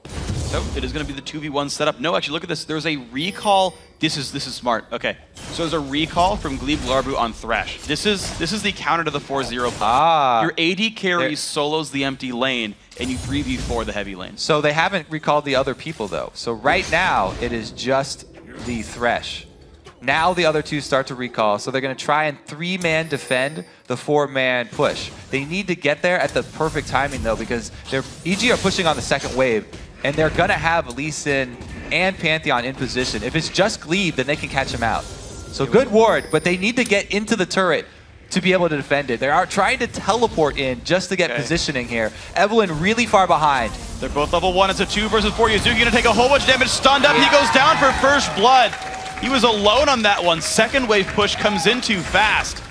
So it is going to be the 2v1 setup. No, actually, look at this. There's a recall. This is smart. Okay, so there's a recall from Glebe Larbu on Thresh. This is the counter to the 4-0 push. Your AD carry solos the empty lane, and you 3v4 the heavy lane. So they haven't recalled the other people though. So right now it is just the Thresh. Now the other two start to recall, so they're going to try and 3-man defend the 4-man push. They need to get there at the perfect timing though, because EG are pushing on the second wave, and they're going to have Lee Sin and Pantheon in position. If it's just Glebe, then they can catch him out. So good ward, but they need to get into the turret to be able to defend it. They are trying to teleport in just to get positioning here. Evelyn really far behind. They're both level 1. It's a 2 versus 4. Yuzuki going to take a whole bunch of damage. Stunned up. He goes down for first blood. He was alone on that one. Second wave push comes in too fast.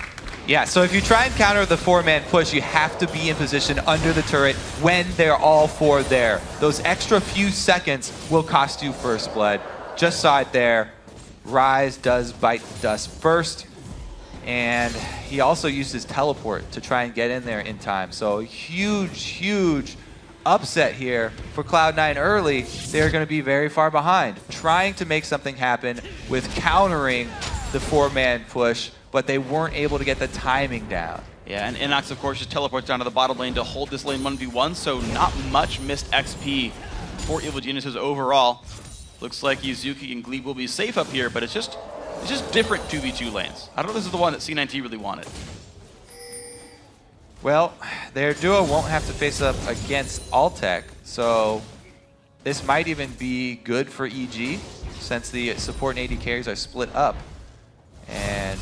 Yeah, so if you try and counter the 4-man push, you have to be in position under the turret when they're all 4 there. Those extra few seconds will cost you first blood. Just saw it there. Rise does bite dust first. And he also used his teleport to try and get in there in time. So huge, huge upset here for Cloud9 early. They're going to be very far behind, trying to make something happen with countering the 4-man push, but they weren't able to get the timing down. Yeah, and Inox, of course, just teleports down to the bottom lane to hold this lane 1v1, so not much missed XP for Evil Geniuses overall. Looks like Yuzuki and Glebe will be safe up here, but it's just different 2v2 lanes. I don't know if this is the one that C9T really wanted. Well, their duo won't have to face up against Altec, so this might even be good for EG since the support and AD carries are split up. And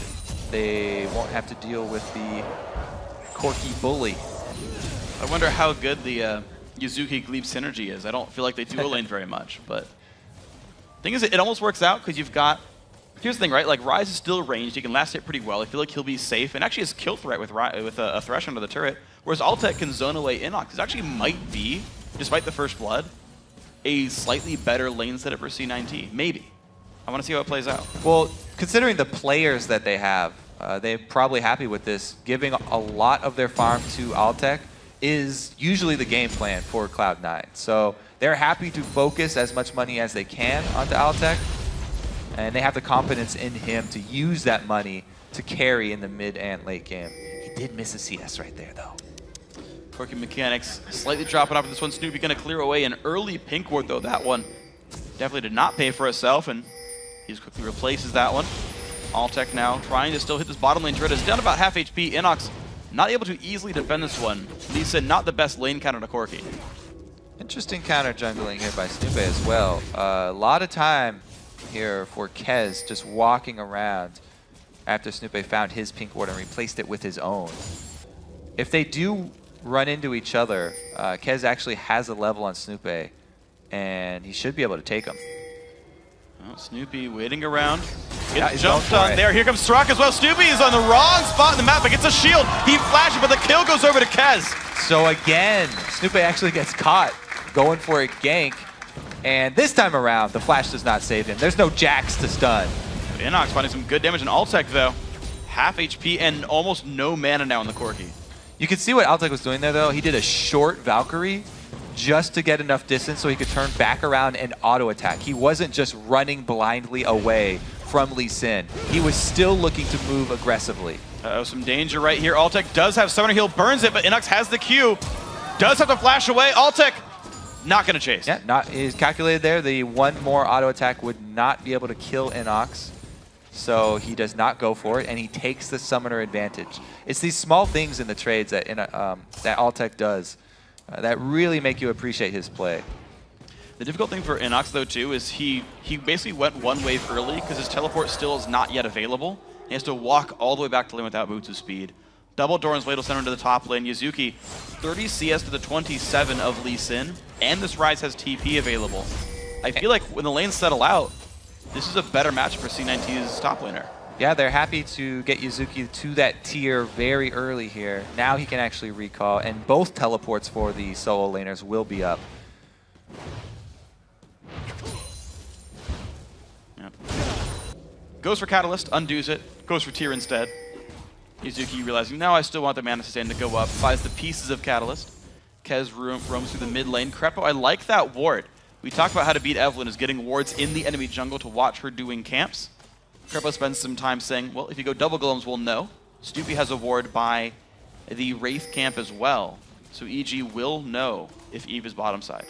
they won't have to deal with the Corky Bully. I wonder how good the Yuzuki-Glebe synergy is. I don't feel like they duo lane very much, but the thing is, it almost works out because you've got... Here's the thing, right? Like, Rise is still ranged. He can last hit pretty well. I feel like he'll be safe, and actually has kill threat with a Thresh under the turret, whereas Altec can zone away Inox. This actually might be, despite the first blood, a slightly better lane setup for C9T. Maybe. I want to see how it plays out. Well, considering the players that they have, they're probably happy with this. Giving a lot of their farm to Altec is usually the game plan for Cloud9. So they're happy to focus as much money as they can onto Altec, and they have the confidence in him to use that money to carry in the mid and late game. He did miss a CS right there, though. Quirky mechanics slightly dropping off in this one. Snoopy going to clear away an early pink ward, though. That one definitely did not pay for itself, and he just quickly replaces that one. Altec now trying to still hit this bottom lane turret. Is down about half HP. Inox not able to easily defend this one. Lisa not the best lane counter to Corky. Interesting counter jungling here by Snoopy as well. A lot of time here for Kez just walking around after Snoopy found his pink ward and replaced it with his own. If they do run into each other, Kez actually has a level on Snoopy, and he should be able to take him. Well, Snoopy waiting around. Gets jumped on there. Here comes Soraka as well. Snoopy is on the wrong spot in the map, but gets a shield. He flashes, but the kill goes over to Kez. So again, Snoopy actually gets caught going for a gank. And this time around, the flash does not save him. There's no Jax to stun. Inox finding some good damage in Altec, though. Half HP and almost no mana now in the Corky. You can see what Altec was doing there, though. He did a short Valkyrie just to get enough distance so he could turn back around and auto-attack. He wasn't just running blindly away from Lee Sin. He was still looking to move aggressively. Uh-oh, some danger right here. Altec does have Summoner Heal, burns it, but Inox has the Q. Does have to flash away. Altec not going to chase. Yeah, is calculated there. The one more auto attack would not be able to kill Inox. So he does not go for it, and he takes the summoner advantage. It's these small things in the trades that that Altec does that really make you appreciate his play. The difficult thing for Inox, though, too, is he basically went one wave early because his teleport still is not yet available. He has to walk all the way back to lane without boots of speed. Double Doran's Blade will send him to the top lane. Yuzuki, 30 CS to the 27 of Lee Sin, and this Ryze has TP available. I feel like when the lanes settle out, this is a better match for C9T's top laner. Yeah, they're happy to get Yuzuki to that tier very early here. Now he can actually recall, and both teleports for the solo laners will be up. Yep. Goes for Catalyst, undoes it, goes for tier instead. Yuzuki realizing, now I still want the mana sustain to go up, buys the pieces of Catalyst. Kez roams through the mid lane. Krepo, I like that ward. We talked about how to beat Evelynn is getting wards in the enemy jungle to watch her doing camps. Krepo spends some time saying, well, if you go double golems, we'll know. Stoopy has a ward by the Wraith camp as well. So EG will know if Eve is bottom side.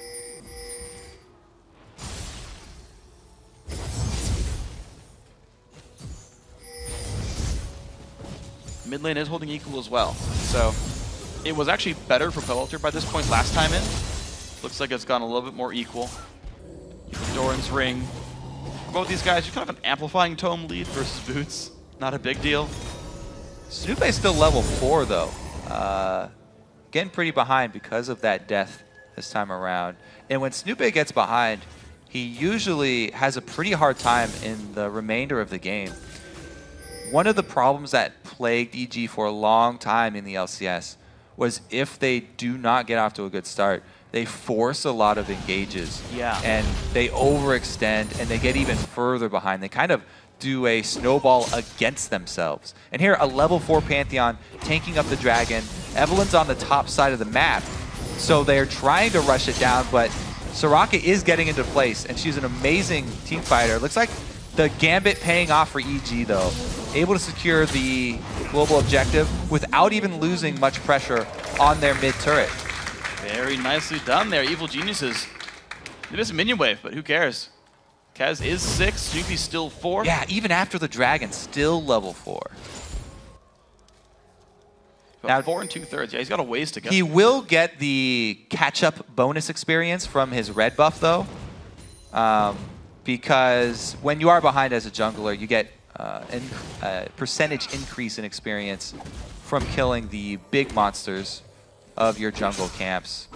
Mid lane is holding equal as well. So it was actually better for Pelter by this point last time in. Looks like it's gone a little bit more equal. Doran's Ring. Both these guys, you're kind of an amplifying tome lead versus Boots. Not a big deal. Snoopy's still level 4 though. Getting pretty behind because of that death this time around. And when Snoopy gets behind, he usually has a pretty hard time in the remainder of the game. One of the problems that plagued EG for a long time in the LCS was if they do not get off to a good start, they force a lot of engages. Yeah. And they overextend and they get even further behind. They kind of do a snowball against themselves. And here, a level 4 Pantheon tanking up the dragon. Evelynn's on the top side of the map, so they're trying to rush it down, but Soraka is getting into place, and she's an amazing team fighter. Looks like the Gambit paying off for EG, though. Able to secure the global objective without even losing much pressure on their mid turret. Very nicely done there. Evil Geniuses. They missed a minion wave, but who cares? Kaz is 6, Snoopy's still 4. Yeah, even after the dragon, still level 4. Now 4 2/3. Yeah, he's got a ways to go. He will get the catch-up bonus experience from his red buff, though, because when you are behind as a jungler, you get a percentage increase in experience from killing the big monsters of your jungle camps.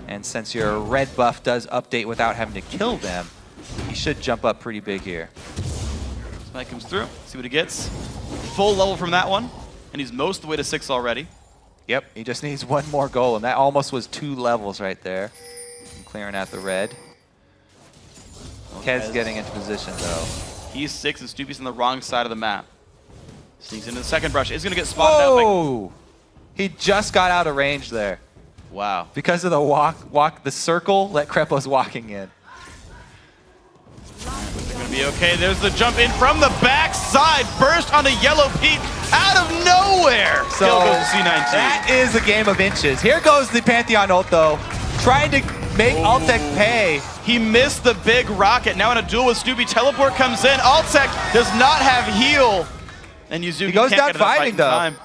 And since your red buff does update without having to kill them, he should jump up pretty big here. Smite comes through. See what he gets. Full level from that one, and he's most of the way to 6 already. Yep, he just needs one more goal, and that almost was 2 levels right there. And clearing out the red. Kez getting into position, though. He's 6, and Stoopy's on the wrong side of the map. Sneaks into the second brush. Is going to get spotted out. Oh! He just got out of range there. Wow. Because of the the circle that Krepo's walking in. They're going to be okay. There's the jump in from the backside. Burst onto Yellow Pete out of nowhere. So Kill goes to C9T. that is a game of inches. Here goes the Pantheon ult, though. Trying to make Altec pay. He missed the big rocket. Now in a duel with Stoopy, teleport comes in. Altec does not have heal. And Yuzuki goes can't down get enough fighting, fighting though. time.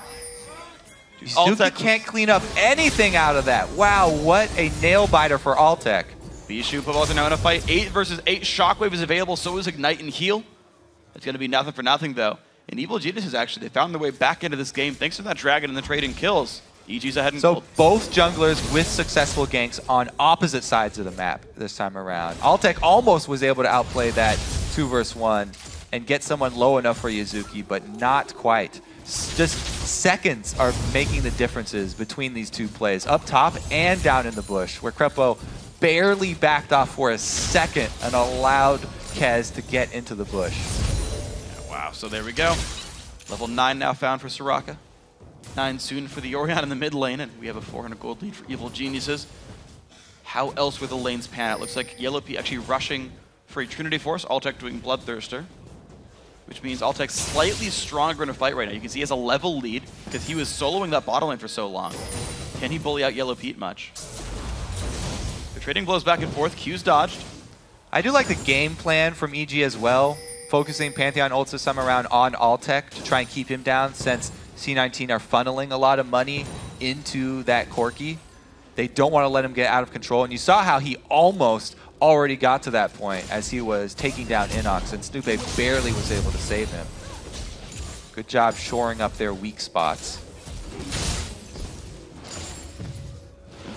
Yuzuki can't clean up anything out of that. Wow, what a nail biter for Altec. Bishu Pavos are now in a fight. 8 versus 8. Shockwave is available, so is Ignite and Heal. It's going to be nothing for nothing, though. And Evil Geniuses, actually, they found their way back into this game thanks to that dragon and the trading kills. EG's ahead in So gold. both junglers with successful ganks on opposite sides of the map this time around. Altec almost was able to outplay that 2 versus 1 and get someone low enough for Yuzuki, but not quite. Just seconds are making the differences between these two plays, up top and down in the bush, where Krepo barely backed off for a second and allowed Kez to get into the bush. Yeah, wow, so there we go. Level 9 now found for Soraka. 9 soon for the Orion in the mid lane, and we have a 400 gold lead for Evil Geniuses. How else will the lanes pan out? Looks like Yellow P actually rushing for a Trinity Force, Altec doing Bloodthirster. which means Altec's slightly stronger in a fight right now. You can see he has a level lead because he was soloing that bottom lane for so long. Can he bully out Yellow Pete much? They're trading blows back and forth. Q's dodged. I do like the game plan from EG as well, focusing Pantheon ult this time around on Altec to try and keep him down since C19 are funneling a lot of money into that Corki. They don't want to let him get out of control, and you saw how he almost already got to that point as he was taking down Inox, and Snoopy barely was able to save him. Good job shoring up their weak spots.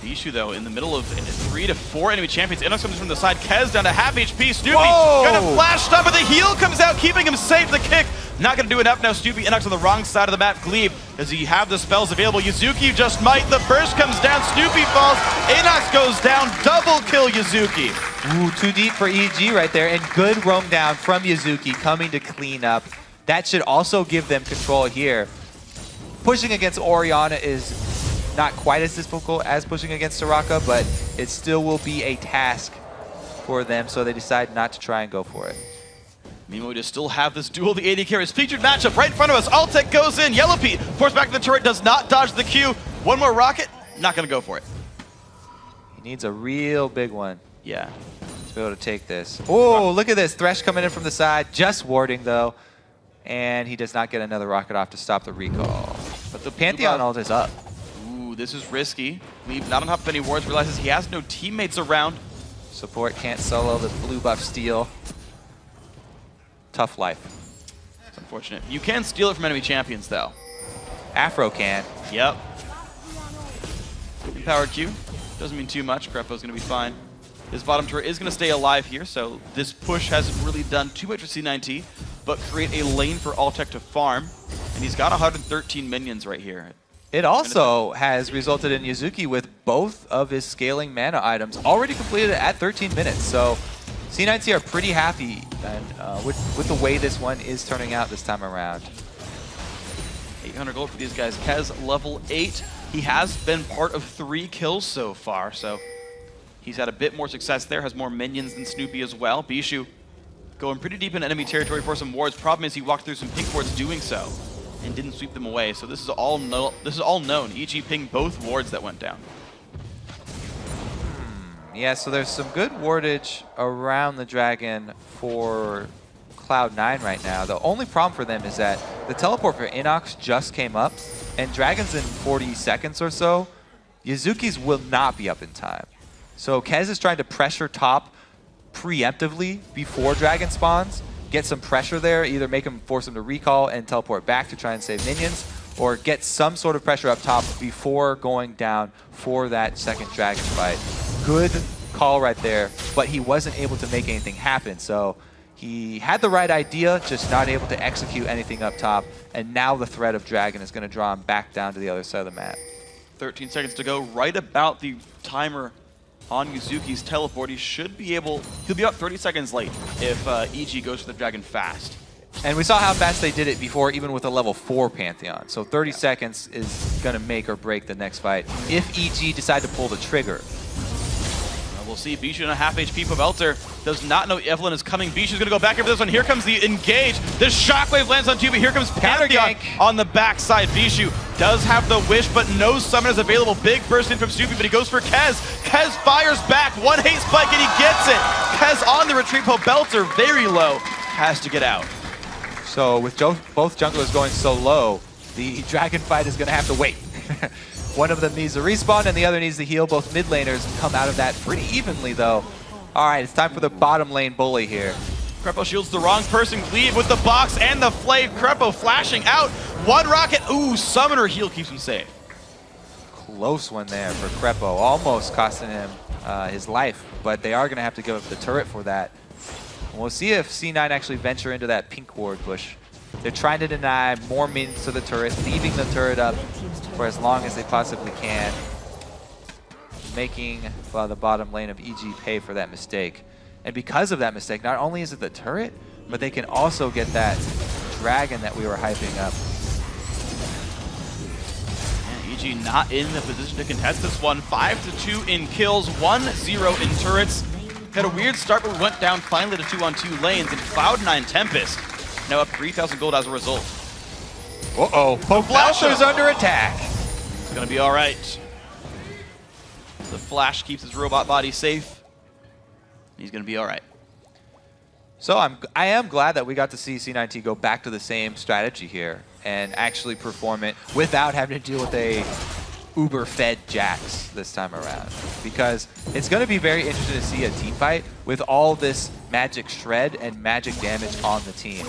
Bishu, though, in the middle of 3 to 4 enemy champions. Inox comes from the side. Kez down to half HP. Snoopy gonna flash stop, but the heal comes out, keeping him safe. The kick not gonna do enough now. Snoopy, Inox on the wrong side of the map. Glebe, does he have the spells available? Yuzuki just might. The burst comes down. Snoopy falls. Inox goes down. Double kill Yuzuki. Ooh, too deep for EG right there, and good roam down from Yuzuki coming to clean up. That should also give them control here. Pushing against Orianna is not quite as difficult as pushing against Soraka, but it still will be a task for them, so they decide not to try and go for it. Meanwhile, we just still have this duel of the AD carries. Featured matchup right in front of us. Altec goes in. Yellow Pete forced back to the turret, does not dodge the Q. One more rocket, not gonna go for it. He needs a real big one. Yeah. To be able to take this. Oh, look at this. Thresh coming in from the side, just warding though. And he does not get another rocket off to stop the recall. But the Pantheon ult is up. Ooh, this is risky. Leave not on top of any wards, realizes he has no teammates around. Support can't solo the blue buff steal. Tough life. It's unfortunate. You can steal it from enemy champions, though. Afro can. Yep. Empowered Q. Doesn't mean too much. Crepo's going to be fine. His bottom turret is going to stay alive here, so this push hasn't really done too much for C19, but create a lane for Altec to farm. And he's got 113 minions right here. It also has resulted in Yuzuki with both of his scaling mana items already completed at 13 minutes. So C19 are pretty happy and, with the way this one is turning out this time around. 800 gold for these guys. Kez, level 8. He has been part of 3 kills so far, so he's had a bit more success there, has more minions than Snoopy as well. Bishu going pretty deep in enemy territory for some wards. Problem is he walked through some pink wards doing so and didn't sweep them away. So this is all known. EG pinged both wards that went down. Yeah, so there's some good wardage around the dragon for Cloud9 right now. The only problem for them is that the teleport for Inox just came up, and dragons in 40 seconds or so. Yuzuki's will not be up in time. So Kez is trying to pressure top preemptively before dragon spawns, get some pressure there, either make him force him to recall and teleport back to try and save minions, or get some sort of pressure up top before going down for that second dragon fight. Good call right there, but he wasn't able to make anything happen. So he had the right idea, just not able to execute anything up top, and now the threat of dragon is going to draw him back down to the other side of the map. 13 seconds to go, right about the timer on Yuzuki's teleport. He should be able, he'll be about 30 seconds late if EG goes for the dragon fast. And we saw how fast they did it before, even with a level 4 Pantheon. So 30 seconds is going to make or break the next fight if EG decide to pull the trigger. We'll see. Bishu in a half HP. Pavelter does not know Evelyn is coming. Bishu's going to go back after this one. Here comes the engage. The shockwave lands on Tubi. Here comes Pantheon on the backside. Bishu does have the wish, but no summoners available. Big burst in from Snoopy, but he goes for Kez. Kez fires back. One hate spike, and he gets it. Kez on the retreat. Pavelter very low. Has to get out. So with both junglers going so low, the dragon fight is going to have to wait. One of them needs to respawn and the other needs to heal. Both mid laners come out of that pretty evenly though. All right, it's time for the bottom lane bully here. Crepo shields the wrong person. Cleave with the box and the flame. Crepo flashing out. One rocket. Ooh, summoner heal keeps him safe. Close one there for Crepo. Almost costing him his life, but they are going to have to give up the turret for that. And we'll see if C9 actually venture into that pink ward bush. They're trying to deny more minions to the turret, leaving the turret up for as long as they possibly can, making the bottom lane of EG pay for that mistake. And because of that mistake, not only is it the turret, but they can also get that dragon that we were hyping up. And EG not in the position to contest this one. 5-2 in kills, 1-0 in turrets. Had a weird start, but we went down finally to 2-on-2 lanes, and Cloud9 Tempest now up 3,000 gold as a result. Uh-oh. Flasher's under attack. It's going to be all right. The Flash keeps his robot body safe. He's going to be all right. So I am glad that we got to see C9T go back to the same strategy here and actually perform it without having to deal with a uber-fed Jax this time around. Because it's going to be very interesting to see a team fight with all this magic shred and magic damage on the team.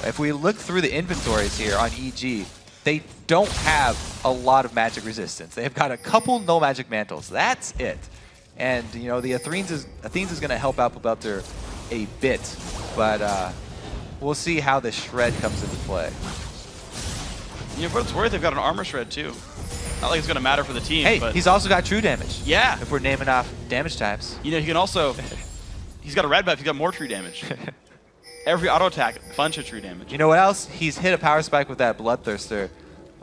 If we look through the inventories here on EG, they don't have a lot of magic resistance. They've got a couple no magic mantles. That's it. And you know, the Athenes is going to help out Pobelter a bit, but we'll see how the shred comes into play. You know, for what it's worth, they've got an armor shred too. Not like it's going to matter for the team. Hey, but he's also got true damage. Yeah. If we're naming off damage types. You know, he can also, he's got a red buff, he's got more true damage. Every auto attack, bunch of true damage. You know what else? He's hit a power spike with that Bloodthirster.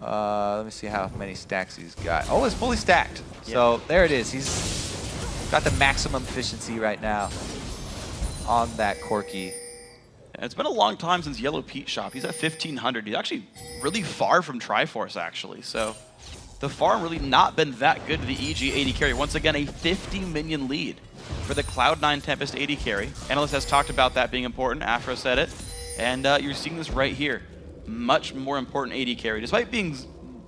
Let me see how many stacks he's got. Oh, it's fully stacked. Yeah. So there it is. He's got the maximum efficiency right now on that Corki. It's been a long time since Yellow Pete shop. He's at 1,500. He's actually really far from Triforce, actually. So the farm really not been that good to the EG AD carry. Once again, a 50 minion lead for the Cloud9 Tempest AD carry. Analyst has talked about that being important. Afro said it. And you're seeing this right here. Much more important AD carry, despite being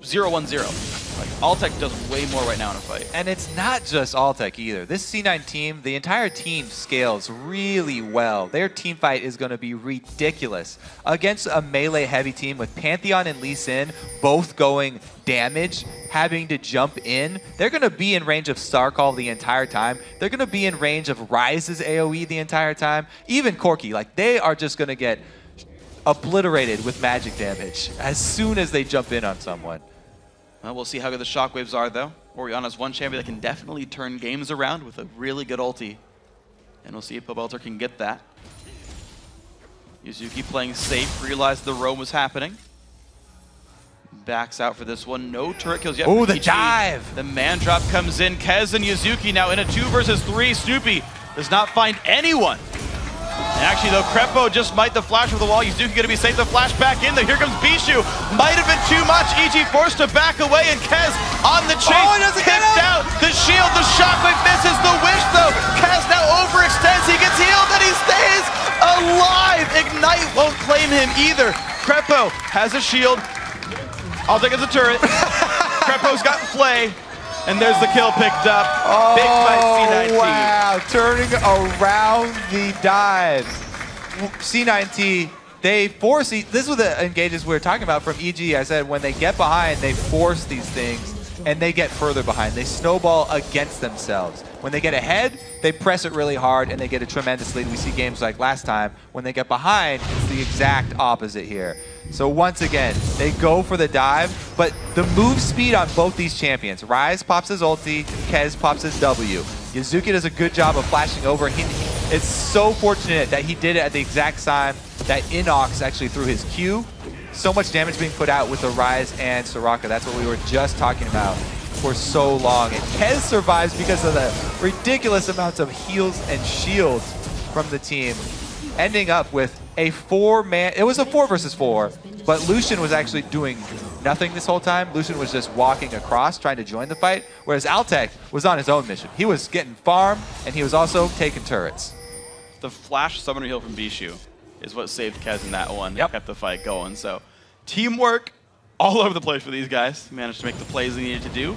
0-1-0. Like, Altec does way more right now in a fight. And it's not just Altec either. This C9 team, the entire team scales really well. Their team fight is going to be ridiculous. Against a melee-heavy team with Pantheon and Lee Sin both going damage, having to jump in, they're going to be in range of Starcall the entire time. They're going to be in range of Ryze's AoE the entire time. Even Corki, like, they are just going to get obliterated with magic damage as soon as they jump in on someone. Well, we'll see how good the shockwaves are, though. Orianna's one champion that can definitely turn games around with a really good ulti. And we'll see if Pobelter can get that. Yuzuki playing safe, realized the roam was happening. Backs out for this one. No turret kills yet. Oh, the dive! The man drop comes in. Kez and Yuzuki now in a 2 versus 3. Snoopy does not find anyone. And actually, though, Crepo just might the flash over the wall. Yuzuki going to be safe. The flash back in. Here comes Bishu. Might have been too much. EG forced to back away, and Kez on the chase. Oh, he doesn't get out. The shield, the shockwave misses. The wish, though. Kez now overextends. He gets healed, and he stays alive. Ignite won't claim him either. Crepo has a shield. I'll take it as a turret. Crepo's got Flay. And there's the kill picked up. Oh, big fight C9T. Wow, turning around the dive. C9T, they force, this was the engages we were talking about from EG. I said when they get behind, they force these things and they get further behind. They snowball against themselves. When they get ahead, they press it really hard and they get a tremendous lead. We see games like last time. When they get behind, it's the exact opposite here. So once again, they go for the dive, but the move speed on both these champions. Ryze pops his ulti, Kez pops his W. Yuzuki does a good job of flashing over. It's so fortunate that he did it at the exact time that Inox actually threw his Q. So much damage being put out with the Ryze and Soraka. That's what we were just talking about for so long. And Kez survives because of the ridiculous amounts of heals and shields from the team, ending up with a 4-man, it was a 4 versus 4, but Lucian was actually doing nothing this whole time. Lucian was just walking across, trying to join the fight, whereas Altec was on his own mission. He was getting farm, and he was also taking turrets. The flash summoner heal from Bishu is what saved Kez in that one. Yep. Kept the fight going. So teamwork all over the place for these guys. Managed to make the plays they needed to do.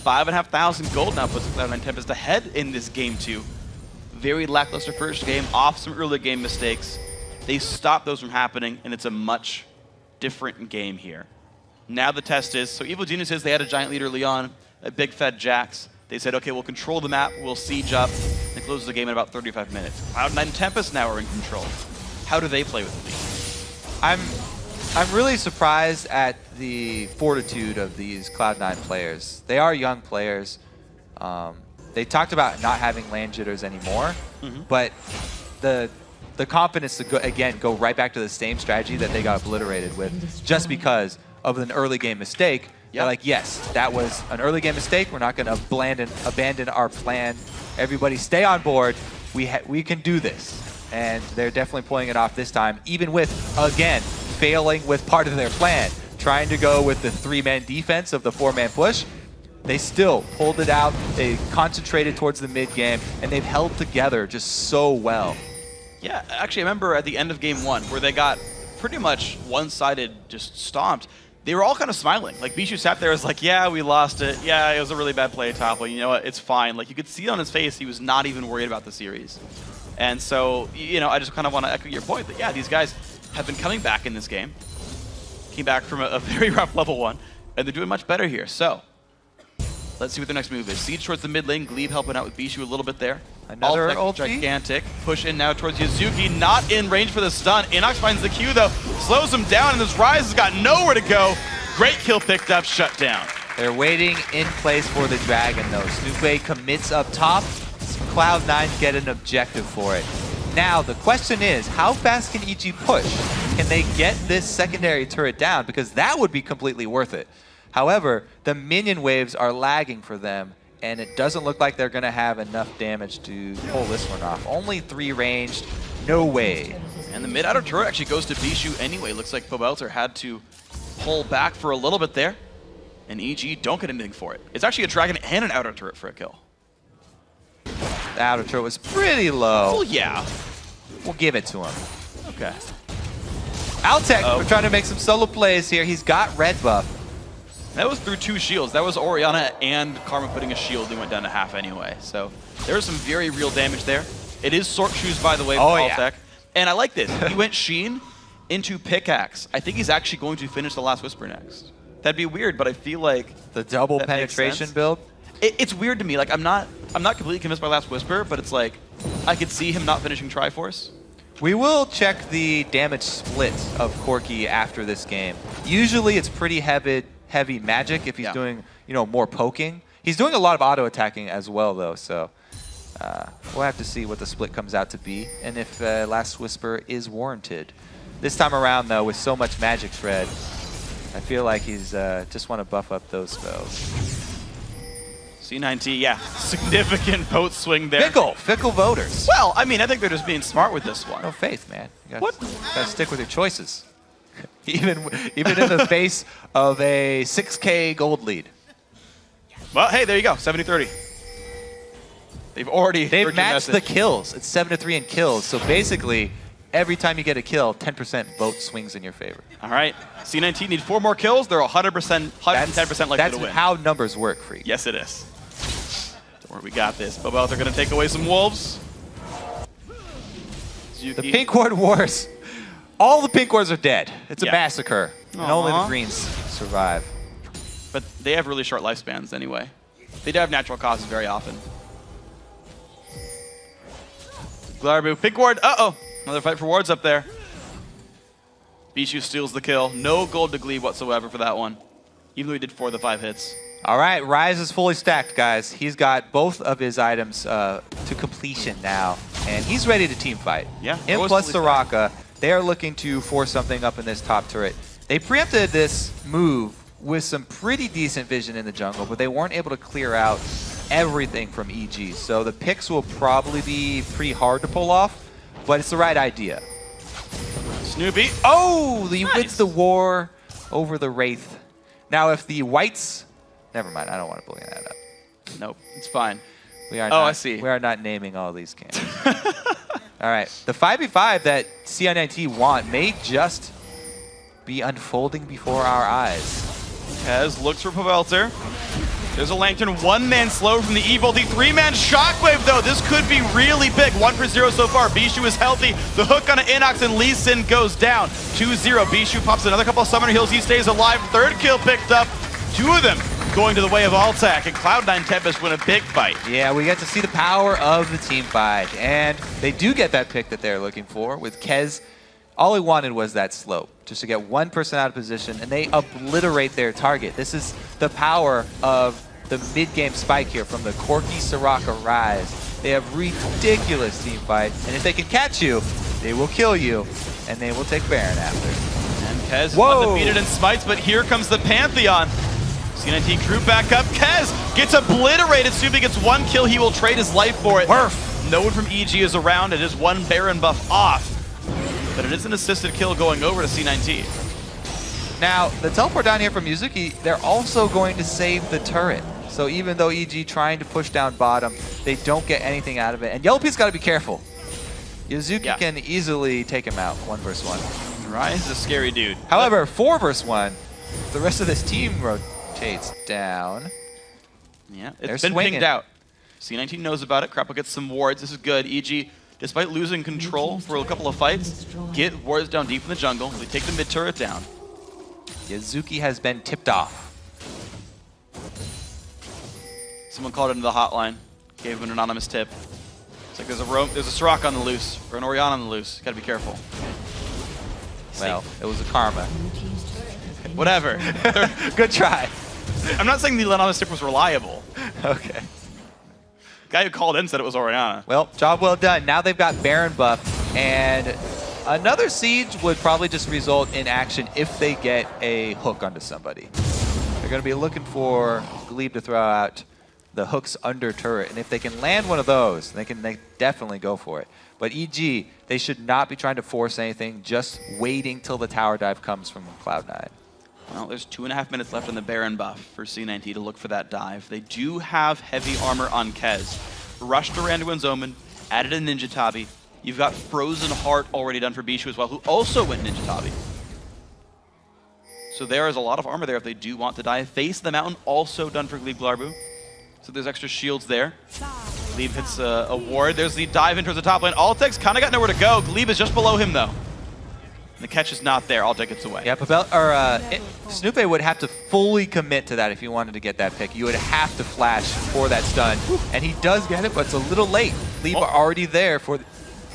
5,500 gold now puts Cloud9 Tempest ahead in this game 2. Very lackluster first game, off some early game mistakes. They stopped those from happening, and it's a much different game here. Now the test is, so Evil Geniuses, they had a giant leader, Leon, a big fed Jax. They said, okay, we'll control the map, we'll siege up, and close the game in about 35 minutes. Cloud9 Tempest now are in control. How do they play with the lead? I'm really surprised at the fortitude of these Cloud9 players. They are young players. They talked about not having land jitters anymore, but the confidence to go right back to the same strategy that they got obliterated with just because of an early game mistake. They're like, yes, that was an early game mistake. We're not going to abandon our plan. Everybody stay on board. We can do this. And they're definitely pulling it off this time, even with, again, failing with part of their plan. Trying to go with the 3-man defense of the 4-man push. They still pulled it out. They concentrated towards the mid game, and they've held together just so well. Yeah, actually, I remember at the end of game 1 where they got pretty much one-sided, just stomped. They were all kind of smiling. Like, Bishu sat there, was like, yeah, we lost it. Yeah, it was a really bad play, Topple. You know what? It's fine. Like, you could see on his face he was not even worried about the series. And so, you know, I just kind of want to echo your point that, yeah, these guys have been coming back in this game. Came back from a very rough level 1, and they're doing much better here. So, let's see what their next move is. Siege towards the mid lane. Glebe helping out with Bishu a little bit there. Another ulti. Gigantic. Push in now towards Yazuki. Not in range for the stun. Inox finds the Q, though. Slows him down, and this Ryze has got nowhere to go. Great kill picked up. Shut down. They're waiting in place for the Dragon, though. Snoopway commits up top. Cloud9 get an objective for it. Now, the question is, how fast can EG push? Can they get this secondary turret down? Because that would be completely worth it. However, the minion waves are lagging for them, and it doesn't look like they're going to have enough damage to pull this one off. Only 3 ranged, no way. And the mid-outer turret actually goes to Bishu anyway. Looks like Pobelter had to pull back for a little bit there, and EG don't get anything for it. It's actually a dragon and an outer turret for a kill. The outer turret was pretty low. Well, yeah. We'll give it to him. Okay. Altec, we're trying to make some solo plays here. He's got red buff. That was through 2 shields. That was Orianna and Karma putting a shield. They went down to half anyway. So there was some very real damage there. It is Sword Shoes, by the way, for Altec. Yeah. And I like this. He went Sheen into Pickaxe. I think he's actually going to finish the Last Whisper next. That'd be weird, but I feel like the double penetration build. It's weird to me. Like I'm not completely convinced by Last Whisper, but it's like I could see him not finishing Triforce. We will check the damage split of Corki after this game. Usually it's pretty heavy magic if he's doing, you know, more poking. He's doing a lot of auto attacking as well, though. So we'll have to see what the split comes out to be, and if Last Whisper is warranted. This time around, though, with so much magic spread, I feel like he's just want to buff up those spells. C9T, yeah, significant vote swing there. Fickle voters. Well, I mean, I think they're just being smart with this one. No faith, man. You gotta stick with your choices. even in the face of a 6K gold lead. Well, hey, there you go, 70-30. They've matched the kills. It's 7-3 in kills. So basically, every time you get a kill, 10% vote swings in your favor. All right, C9T need 4 more kills. They're 110% likely to win. That's how numbers work, Freak. Yes, it is. Don't worry, we got this. Bobo, they're going to take away some wolves. The Pink Ward Wars. All the Pink Wards are dead. It's a massacre. And only the Greens survive. But they have really short lifespans anyway. They do have natural causes very often. Glarbu, Pink Ward, another fight for wards up there. Bishu steals the kill. No gold to Glebe whatsoever for that one. Even though he did 4 of the 5 hits. All right, Ryze is fully stacked, guys. He's got both of his items to completion now. And he's ready to team fight. Yeah. Him plus Soraka, they are looking to force something up in this top turret. They preempted this move with some pretty decent vision in the jungle, but they weren't able to clear out everything from EG. So the picks will probably be pretty hard to pull off, but it's the right idea. Snoopy. Oh, he wins the war over the Wraith. Now, if the whites... Never mind, I don't want to bring that up. Nope, it's fine. We are I see. We are not naming all these games. All right, the 5v5 that CI9T want may just be unfolding before our eyes. Kez looks for Pavelter. There's a Lantern, 1-man slow from the Evil. The 3-man Shockwave, though. This could be really big. 1 for 0 so far. Bishu is healthy. The hook on Inox and Lee Sin goes down. 2-0. Bishu pops another couple of Summoner Heals. He stays alive. 3rd kill picked up. 2 of them going to the way of Altec. And Cloud9 Tempest win a big fight. Yeah, we get to see the power of the team fight. And they do get that pick that they're looking for with Kez. All he wanted was that slope, just to get one person out of position, and they obliterate their target. This is the power of the mid-game spike here from the Corki Soraka Ryze. They have ridiculous team fight, and if they can catch you, they will kill you, and they will take Baron after. And Kez undefeated in smites, but here comes the Pantheon. C9T crew back up. Kez gets obliterated. Subi gets 1 kill. He will trade his life for it. No one from EG is around. It is one Baron buff off, but it is an assisted kill going over to C9T. Now, the teleport down here from Yuzuki, they're also going to save the turret. So even though EG trying to push down bottom, they don't get anything out of it. And YellowP's got to be careful. Yuzuki can easily take him out 1 versus 1. Rise is a scary dude. However, 4 versus 1, the rest of this team rotates down. Yeah, They're it's been swinging. pinged out. C19 knows about it. Crapple gets some wards. This is good. EG, despite losing control for a couple of fights, get wards down deep in the jungle. They take the mid turret down. Yuzuki has been tipped off. Someone called into the hotline, gave him an anonymous tip. It's like there's a Soraka on the loose, or an Orianna on the loose. Gotta be careful. Well, it was a karma. Whatever. Good try. I'm not saying the anonymous tip was reliable. Okay. Guy who called in said it was Orianna. Well, job well done. Now they've got Baron buff, and another siege would probably just result in action if they get a hook onto somebody. They're going to be looking for Glebe to throw out the hooks under turret, and if they can land one of those, they definitely go for it. But EG, they should not be trying to force anything, just waiting till the tower dive comes from Cloud9. Well, there's 2.5 minutes left on the Baron buff for C9T to look for that dive. They do have heavy armor on Kez. Rushed to Randuin's Omen, added a Ninja Tabi. You've got Frozen Heart already done for Bishu as well, who also went Ninja Tabi. So there is a lot of armor there if they do want to dive. Face of the Mountain also done for Glebe Glarbu. So there's extra shields there. Glebe hits a ward. There's the dive in towards the top lane. Altek's kind of got nowhere to go. Glebe is just below him though. And the catch is not there. Altek gets away. Yeah, Snoopy would have to fully commit to that if you wanted to get that pick. You would have to flash for that stun. And he does get it, but it's a little late. Glebe are already there for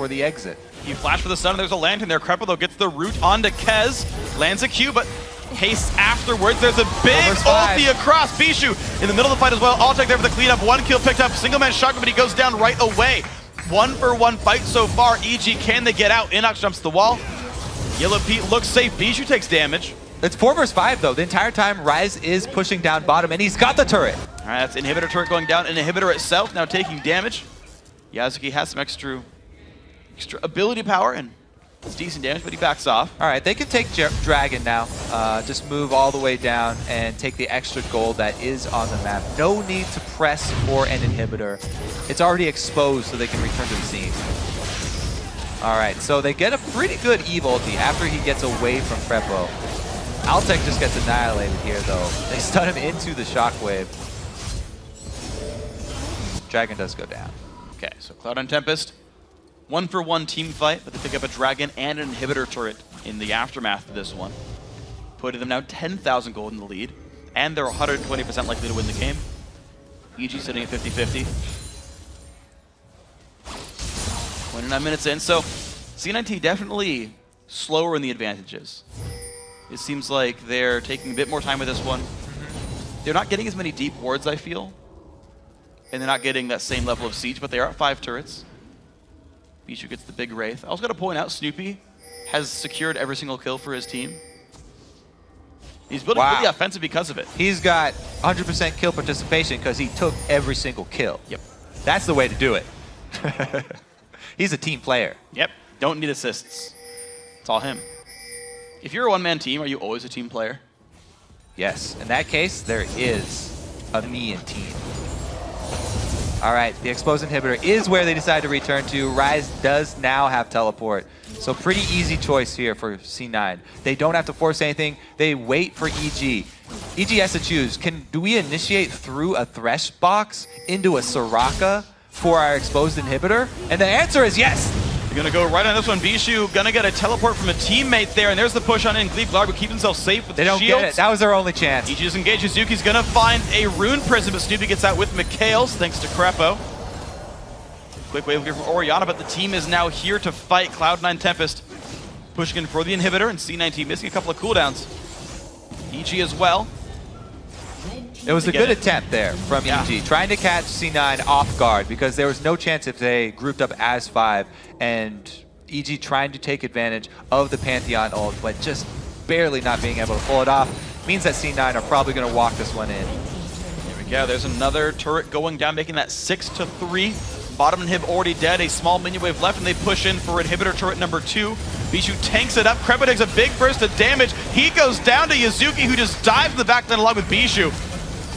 the exit. You flash for the stun. There's a lantern there. Crepple though gets the root onto Kez. Lands a Q, but haste afterwards. There's a big ulti across Bishu in the middle of the fight as well. Altek there for the cleanup. 1 kill picked up. Single man shotgun, but he goes down right away. 1-for-1 fight so far. EG, can they get out? Inox jumps the wall. YellowP looks safe. Bishu takes damage. It's 4 versus 5 though. The entire time Rise is pushing down bottom, and he's got the turret. All right, that's Inhibitor turret going down. And Inhibitor itself now taking damage. Yasuki has some extra ability power, and it's decent damage, but he backs off. All right, they can take Dragon now. Just move all the way down and take the extra gold that is on the map. No need to press for an inhibitor. It's already exposed, so they can return to the scene. All right, so they get a pretty good Eve ulti after he gets away from Prepo. Altek just gets annihilated here, though. They stun him into the shockwave. Dragon does go down. Okay, so Cloud9 Tempest. 1-for-1 team fight, but they pick up a Dragon and an Inhibitor turret in the aftermath of this one. Putting them now 10,000 gold in the lead, and they're 120% likely to win the game. EG sitting at 50-50. 29 minutes in, so C9T definitely slower in the advantages. It seems like they're taking a bit more time with this one. They're not getting as many deep wards, I feel, and they're not getting that same level of siege, but they are at 5 turrets. Bishu gets the big Wraith. I also got to point out, Snoopy has secured every single kill for his team. He's building really offensive because of it. He's got 100% kill participation because he took every single kill. Yep. That's the way to do it. He's a team player. Yep. Don't need assists. It's all him. If you're a one-man team, are you always a team player? Yes. In that case, there is a me and team. All right, the exposed inhibitor is where they decide to return to. Rise does now have teleport. So pretty easy choice here for C9. They don't have to force anything. They wait for EG. EG has to choose. Do we initiate through a Thresh box into a Soraka for our exposed inhibitor? And the answer is yes. You're going to go right on this one. Bishu going to get a teleport from a teammate there, and there's the push on in. Glebe Glarbu keeps himself safe with the shields. They don't get it. That was their only chance. EG disengages. Zuki's going to find a Rune Prison, but Snoopy gets out with Mikhails, thanks to Crepo. Quick wave here from Orianna, but the team is now here to fight. Cloud9 Tempest pushing in for the inhibitor, and C9T missing a couple of cooldowns. EG as well. It was a good attempt there from EG, trying to catch C9 off guard because there was no chance if they grouped up as 5, and EG trying to take advantage of the Pantheon ult, but just barely not being able to pull it off means that C9 are probably going to walk this one in. There we go. There's another turret going down, making that 6-3. Bottom inhib already dead, a small minion wave left, and they push in for inhibitor turret number 2. Bishu tanks it up. Krepo takes a big burst of damage. He goes down to Yuzuki, who just dives in the back line along with Bishu.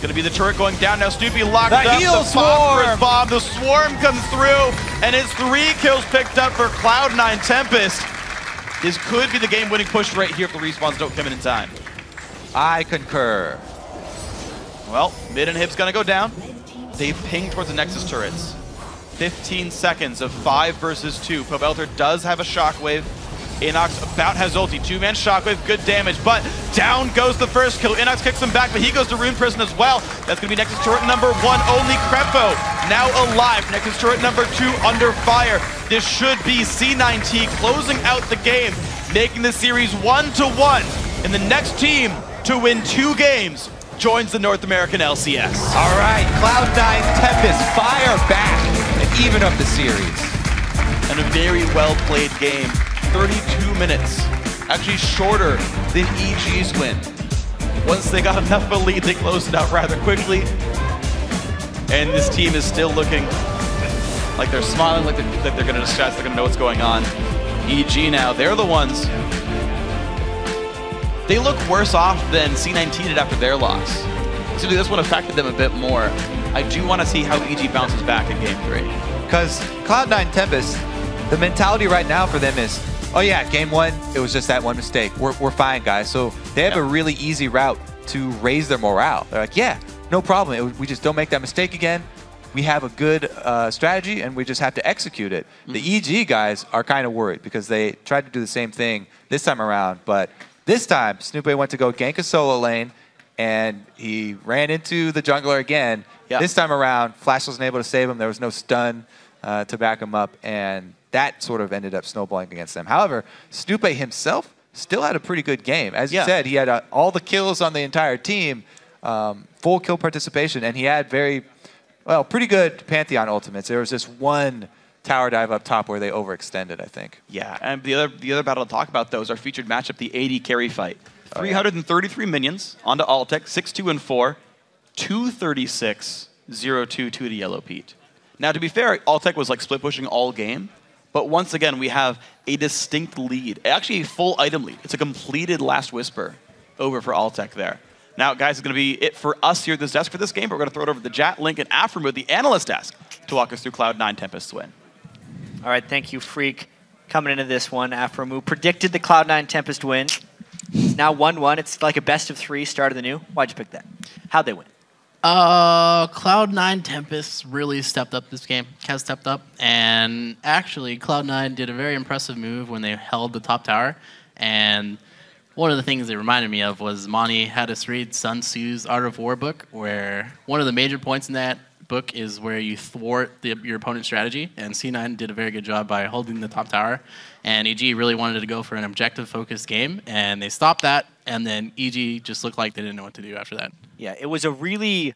Gonna be the turret going down now. Snoopy locked up. The phosphorus bomb. The swarm comes through, and it's 3 kills picked up for Cloud9 Tempest. This could be the game-winning push right here if the respawns don't come in time. I concur. Well, mid inhib's gonna go down. They ping towards the Nexus turrets. 15 seconds of 5 versus 2. Pobelter does have a shockwave. Inox about has ulti. 2-man shockwave, good damage, but down goes the first kill. Inox kicks him back, but he goes to Rune Prison as well. That's gonna be Nexus turret number 1. Only Krepo now alive. Nexus turret number 2 under fire. This should be C9T closing out the game, making the series 1-1. And the next team to win 2 games joins the North American LCS. All right, Cloud9 Tempest fire back and even up the series. And a very well-played game. 32 minutes, actually shorter than EG's win. Once they got enough of a lead, they closed it out rather quickly. And this team is still looking like they're smiling, like they're gonna discuss, they're gonna know what's going on. EG now, they're the ones. They look worse off than C9T did after their loss. So this one affected them a bit more. I do want to see how EG bounces back in Game 3. Because Cloud9 Tempest, the mentality right now for them is, oh yeah, Game 1, it was just that one mistake. We're fine, guys. So they have a really easy route to raise their morale. They're like, yeah, no problem. We just don't make that mistake again. We have a good strategy, and we just have to execute it. The EG guys are kind of worried because they tried to do the same thing this time around, but this time, Snoopy went to go gank a solo lane, and he ran into the jungler again. Yep. This time around, Flash wasn't able to save him. There was no stun to back him up, and that sort of ended up snowballing against them. However, Snoopy himself still had a pretty good game. As you said, he had all the kills on the entire team, full kill participation, and he had pretty good Pantheon ultimates. There was this one tower dive up top where they overextended, I think. Yeah, and the other battle to talk about, though, is our featured matchup, the AD carry fight. 333 minions onto Altec, 6-2 and 4, 236, 0-2 to the Yellow Pete. Now, to be fair, Altec was like split pushing all game, but once again, we have a distinct lead, actually a full item lead. It's a completed Last Whisper over for Altec there. Now, guys, it's going to be it for us here at this desk for this game, but we're going to throw it over to the Jat, Link, and Aframo, the analyst desk, to walk us through Cloud9 Tempest's win. All right, thank you, Freak. Coming into this one, Aframo predicted the Cloud9 Tempest win. It's now 1-1. It's like a best of 3 start of the new. Why'd you pick that? How'd they win? Cloud9 Tempest really stepped up this game. Has stepped up, and actually, Cloud9 did a very impressive move when they held the top tower. And one of the things they reminded me of was Monty had us read Sun Tzu's Art of War book, where one of the major points in that book is where you thwart your opponent's strategy, and C9 did a very good job by holding the top tower, and EG really wanted to go for an objective-focused game, and they stopped that, and then EG just looked like they didn't know what to do after that. Yeah, it was a really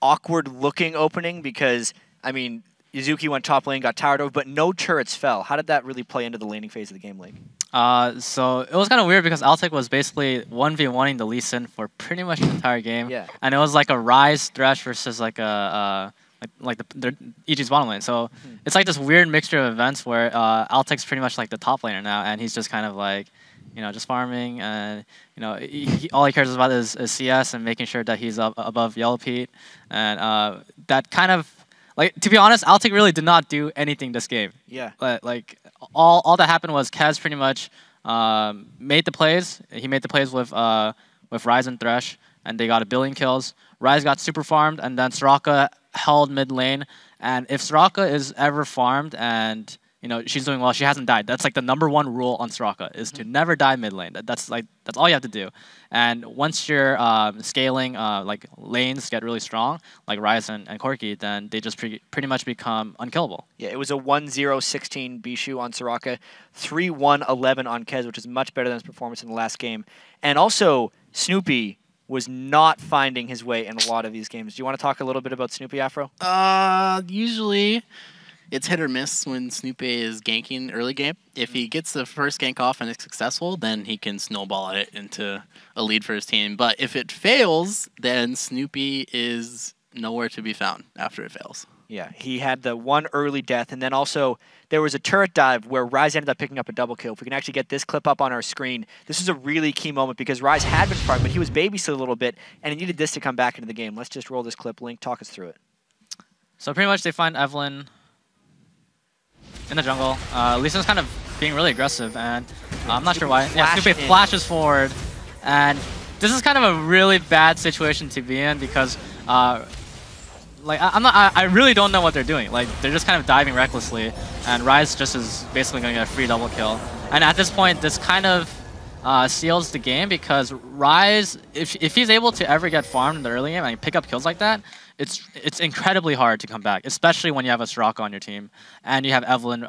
awkward-looking opening because, I mean, Yuzuki went top lane, got towered over, but no turrets fell. How did that really play into the laning phase of the game, Link? So it was kind of weird because Altec was basically 1v1ing the Lee Sin for pretty much the entire game. Yeah. And it was like a Ryze Thresh versus like a the EG's bottom lane. So it's like this weird mixture of events where Altec's pretty much like the top laner now, and he's just kind of like, you know, just farming, and you know, all he cares about is CS and making sure that he's up above Yellow Pete, and that kind of, like, to be honest, Altec really did not do anything this game. Yeah. Like all that happened was Kaz pretty much made the plays. He made the plays with Ryze and Thresh, and they got 1 billion kills. Ryze got super farmed, and then Soraka held mid lane. And if Soraka is ever farmed and, you know, she's doing well, she hasn't died. That's like the #1 rule on Soraka, is to never die mid lane. That's all you have to do. And once you're scaling, like lanes get really strong, like Ryze and Corki, then they just pretty much become unkillable. Yeah, it was a 1-0-16 Bishu on Soraka, 3-1-11 on Kez, which is much better than his performance in the last game. And also, Snoopy was not finding his way in a lot of these games. Do you want to talk a little bit about Snoopy, Afro? Usually it's hit or miss when Snoopy is ganking early game. If he gets the first gank off and it's successful, then he can snowball it into a lead for his team. But if it fails, then Snoopy is nowhere to be found after it fails. Yeah, he had the one early death, and then also there was a turret dive where Rise ended up picking up a double kill. If we can actually get this clip up on our screen, this is a really key moment because Rise had been farming, but he was babysitted a little bit, and he needed this to come back into the game. Let's just roll this clip. Link, talk us through it. So pretty much they find Evelyn in the jungle. Lee Sin's kind of being really aggressive, and I'm not sure why. Yeah, Snoopy flashes forward, and this is kind of a really bad situation to be in because like I really don't know what they're doing. Like they're just kind of diving recklessly, and Rise just is basically going to get a free double kill. And at this point, this kind of seals the game because Rise, if he's able to ever get farmed in the early game and pick up kills like that, it's incredibly hard to come back, especially when you have a Soraka on your team and you have Evelyn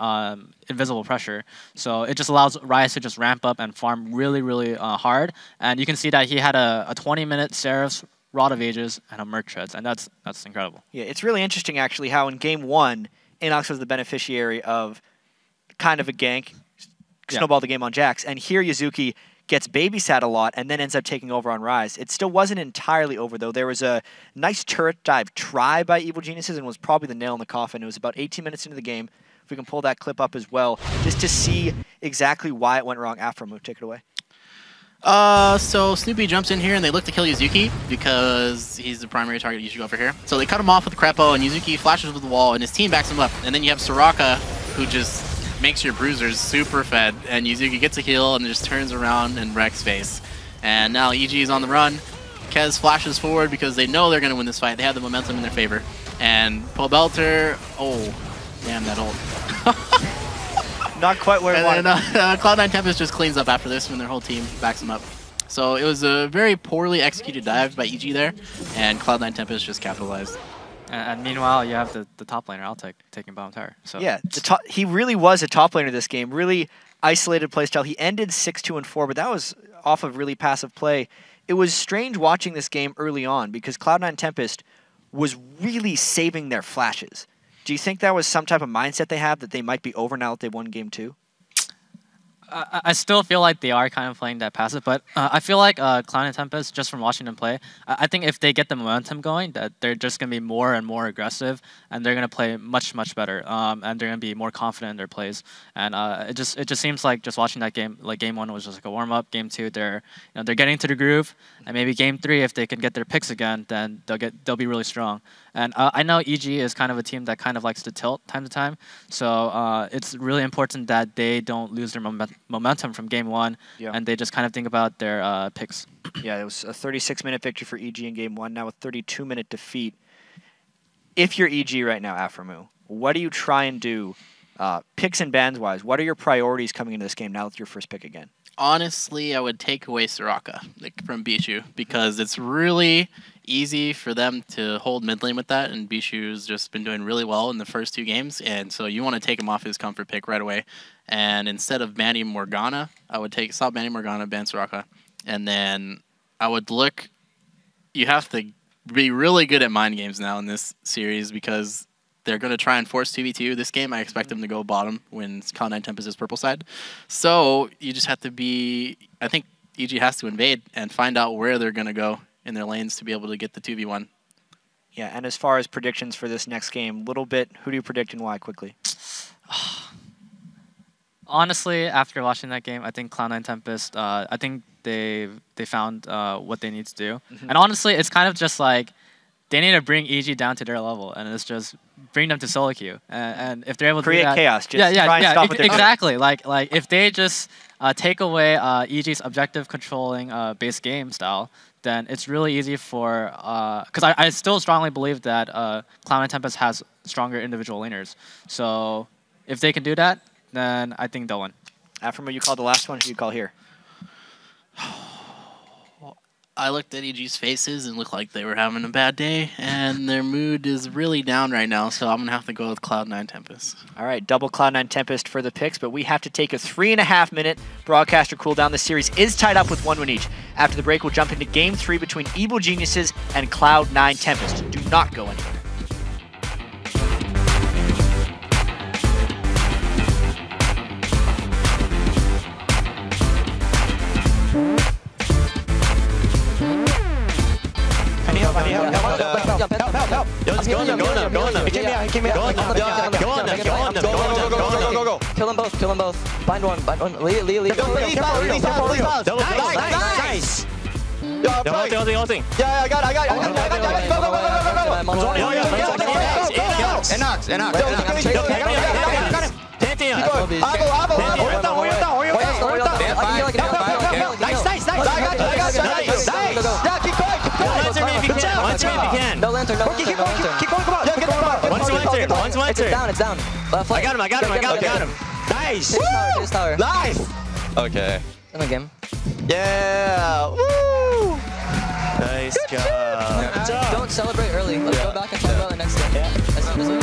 invisible pressure. So it just allows Rise to just ramp up and farm really, really hard. And you can see that he had a 20-minute Seraph's Rod of Ages and a Merc Treads, and that's incredible. Yeah, it's really interesting actually how in game 1, Inox was the beneficiary of kind of a gank, snowballed the game on Jax, and here Yuzuki gets babysat a lot and then ends up taking over on Rise. It still wasn't entirely over though. There was a nice turret dive try by Evil Geniuses and was probably the nail in the coffin. It was about 18 minutes into the game. If we can pull that clip up as well, just to see exactly why it went wrong. Afromu, take it away. So Snoopy jumps in here and they look to kill Yuzuki because he's the primary target usually over here. So they cut him off with Crepo and Yuzuki flashes with the wall and his team backs him up. And then you have Soraka who just makes your bruisers super fed and Yuzuki gets a heal and just turns around and wrecks face. And now EG is on the run. Kez flashes forward because they know they're going to win this fight. They have the momentum in their favor. And Pobelter, oh, damn that ult. Not quite where it wanted. Cloud9 Tempest just cleans up after this when their whole team backs them up. So it was a very poorly executed dive by EG there, and Cloud9 Tempest just capitalized. And meanwhile, you have the top laner, Altek, taking bottom tower. So yeah, he really was a top laner this game. Really isolated playstyle. He ended 6-2 and 4, but that was off of really passive play. It was strange watching this game early on because Cloud9 Tempest was really saving their flashes. Do you think that was some type of mindset they have that they might be over now that they won game 2? I still feel like they are kind of playing that passive, but I feel like Cloud9 Tempest, just from watching them play, I think if they get the momentum going, that they're just going to be more and more aggressive, and they're going to play much, much better, and they're going to be more confident in their plays. And it just seems like just watching that game, like game 1 was just like a warm up. Game 2, they're getting into the groove, and maybe game 3, if they can get their picks again, then they'll be really strong. And I know EG is kind of a team that kind of likes to tilt time to time, so it's really important that they don't lose their momentum from game 1, and they just kind of think about their picks. Yeah, it was a 36-minute victory for EG in game 1, now a 32-minute defeat. If you're EG right now, Afromu, what do you try and do, picks and bans-wise? What are your priorities coming into this game now with your first pick again? Honestly, I would take away Soraka from Bishu because it's really easy for them to hold mid lane with that, and Bishu's just been doing really well in the first 2 games, and so you want to take him off his comfort pick right away. And instead of banning Morgana, I would stop banning Morgana, ban Soraka, and then I would look. You have to be really good at mind games now in this series because they're going to try and force 2v2 this game. I expect them to go bottom when Cloud9 Tempest is purple side. So you just have to be. I think EG has to invade and find out where they're going to go in their lanes to be able to get the 2v1. Yeah, and as far as predictions for this next game, little bit, who do you predict and why quickly? Honestly, after watching that game, I think Cloud9 Tempest, I think they found what they need to do. And honestly, it's kind of just like they need to bring EG down to their level, and it's just bring them to solo queue. And if they're able to create do that, chaos, just try and stop what they're exactly. Like if they just take away EG's objective controlling base game style, then it's really easy for because I still strongly believe that Cloud9 Tempest has stronger individual laners. So if they can do that, then I think they'll win. Afromu, you called the last one. Who do you call here? I looked at EG's faces and looked like they were having a bad day, and their mood is really down right now, so I'm going to have to go with Cloud9 Tempest. All right, double Cloud9 Tempest for the picks, but we have to take a 3.5-minute broadcaster cooldown. The series is tied up with 1 win each. After the break, we'll jump into Game 3 between Evil Geniuses and Cloud9 Tempest. Do not go anywhere. Help. Yo, let's Go on them. He came out. Go on them. Go. Kill them both. Bind one. Lead. Nice. The whole thing. Yeah, I got it. No lantern. Keep going, come on. One's lantern. It's down. I got him. Nice. Chase tower. Nice. Okay. In the game. Yeah. Woo. Nice job. Don't celebrate early. Let's go back and talk about the next game. Yeah. As soon as we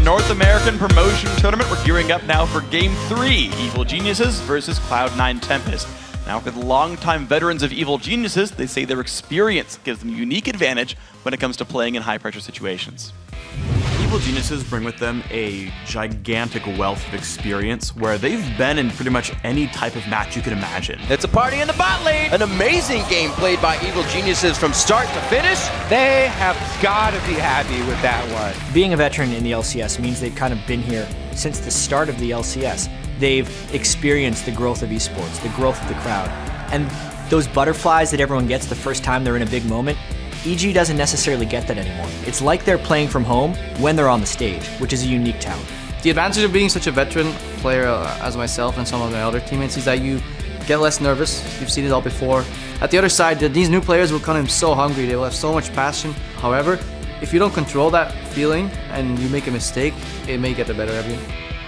North American Promotion Tournament. We're gearing up now for Game 3, Evil Geniuses versus Cloud9 Tempest. Now, with longtime veterans of Evil Geniuses, they say their experience gives them a unique advantage when it comes to playing in high-pressure situations. Evil Evil Geniuses bring with them a gigantic wealth of experience where they've been in pretty much any type of match you could imagine. It's a party in the bot lane. An amazing game played by Evil Geniuses from start to finish. They have got to be happy with that one. Being a veteran in the LCS means they've kind of been here since the start of the LCS. They've experienced the growth of esports, the growth of the crowd. And those butterflies that everyone gets the first time they're in a big moment, EG doesn't necessarily get that anymore. It's like they're playing from home when they're on the stage, which is a unique talent. The advantage of being such a veteran player as myself and some of my other teammates is that you get less nervous. You've seen it all before. At the other side, these new players will come in so hungry. They will have so much passion. However, if you don't control that feeling and you make a mistake, it may get the better of you.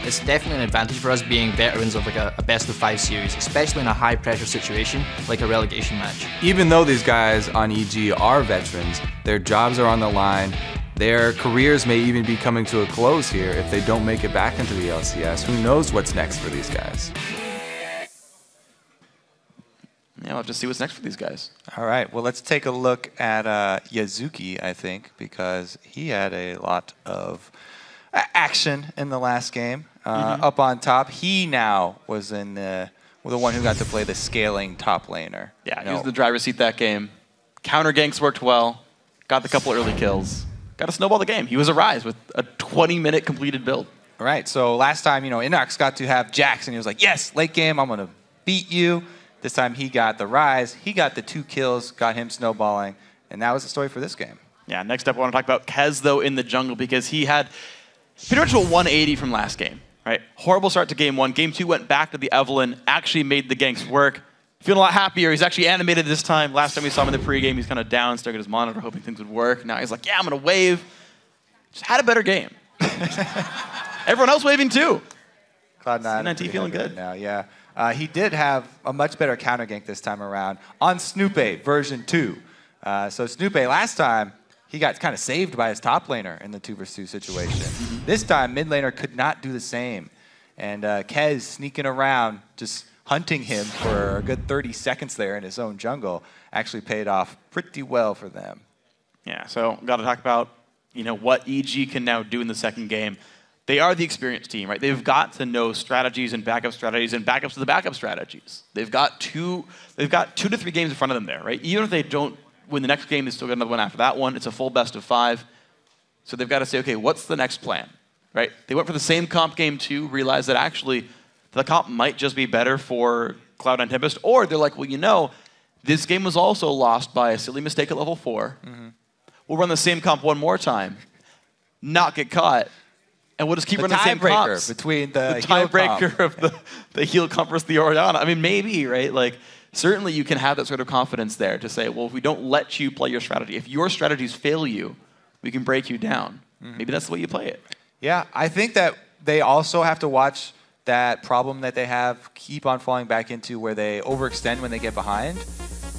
It's definitely an advantage for us being veterans of like a best-of-5 series, especially in a high-pressure situation like a relegation match. Even though these guys on EG are veterans, their jobs are on the line. Their careers may even be coming to a close here if they don't make it back into the LCS. Who knows what's next for these guys? Yeah, we'll have to see what's next for these guys. All right, well, let's take a look at Yazuki, I think, because he had a lot of action in the last game. Up on top, he now was in the one who got to play the scaling top laner. Yeah, he was the driver's seat that game. Counter ganks worked well. Got the couple early kills. Got to snowball the game. He was a Rise with a 20-minute completed build. All right, so last time, Inox got to have Jax, and he was like, yes, late game, I'm going to beat you. This time he got the Rise. He got the 2 kills, got him snowballing, and that was the story for this game. Yeah, next up I want to talk about Kez, though, in the jungle, because he had pretty much a 180 from last game. Right? Horrible start to game 1. Game 2 went back to the Evelyn, actually made the ganks work. Feeling a lot happier. He's actually animated this time. Last time we saw him in the pregame, he's kind of down, staring at his monitor, hoping things would work. Now he's like, yeah, I'm going to wave. Just had a better game. Everyone else waving too. Cloud9 feeling good. Now, yeah. He did have a much better counter gank this time around on Snoopé version 2. So Snoopé last time, he got kind of saved by his top laner in the 2 vs 2 situation. This time, mid laner could not do the same. And Kez sneaking around, just hunting him for a good 30 seconds there in his own jungle, actually paid off pretty well for them. Yeah, so got to talk about what EG can now do in the second game. They are the experienced team, right? They've got to know strategies and backups to the backup strategies. They've got 2 to 3 games in front of them there, right? Even if they don't win the next game, they still got another one after that one. It's a full best of 5. So they've got to say, okay, what's the next plan, right? They went for the same comp game 2, realized that actually the comp might just be better for Cloud9 Tempest, or they're like, well, this game was also lost by a silly mistake at level 4. We'll run the same comp one more time, not get caught, and we'll just keep running the same comps. Between the tiebreaker of the heal comp versus the Orianna. I mean, maybe, right? Like, certainly you can have that sort of confidence there to say, well, if we don't let you play your strategy, if your strategies fail you, we can break you down. Maybe that's the way you play it. Yeah, I think that they also have to watch that problem that they have keep on falling back into where they overextend when they get behind.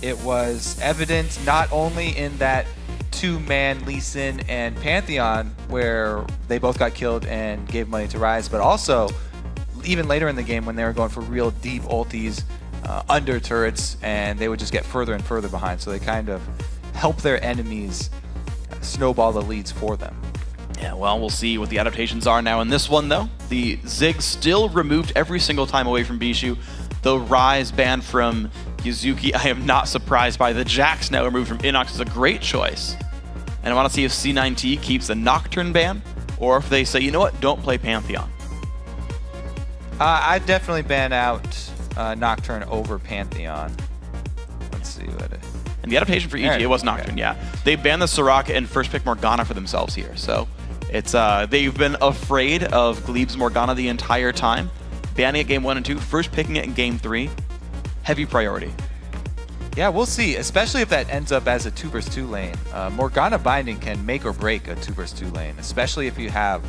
It was evident not only in that 2-man Lee Sin and Pantheon where they both got killed and gave money to Rise, but also even later in the game when they were going for real deep ultis under turrets, and they would just get further and further behind. So they kind of help their enemies snowball the leads for them. Yeah, well, we'll see what the adaptations are now in this one, though. The Zig still removed every single time away from Bishu. The Rise banned from Yazuki, I am not surprised by. The Jax now removed from Inox is a great choice. And I want to see if C9T keeps the Nocturne ban, or if they say, you know what, don't play Pantheon. I'd definitely ban out Nocturne over Pantheon. Let's see what it... And the adaptation for EG, it was Nocturne, yeah. They banned the Soraka and first pick Morgana for themselves here. So it's they've been afraid of Gleb's Morgana the entire time. Banning it game 1 and 2, first picking it in game 3. Heavy priority. Yeah, we'll see, especially if that ends up as a 2 vs 2 lane. Morgana binding can make or break a 2 vs 2 lane, especially if you have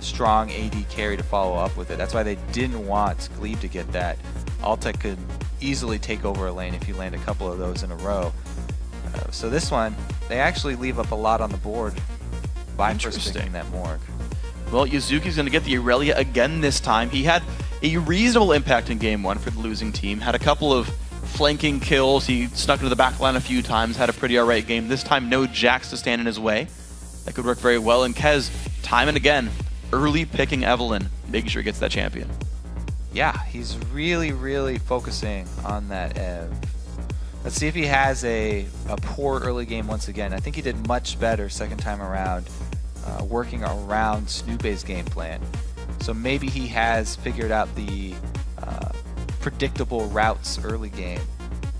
strong AD carry to follow up with it. That's why they didn't want Glebe to get that. Altec could easily take over a lane if you land a couple of those in a row. So this one, they actually leave up a lot on the board by first picking that Morg. Well, Yazuki's going to get the Aurelia again this time. He had a reasonable impact in game 1 for the losing team. Had a couple of flanking kills. He snuck into the back line a few times. Had a pretty alright game. This time, no Jax to stand in his way. That could work very well. And Kez time and again, early picking Evelyn, making sure he gets that champion. Yeah, he's really, really focusing on that Ev. Let's see if he has a poor early game once again. I think he did much better second time around, working around Snoop's game plan. So maybe he has figured out the predictable routes early game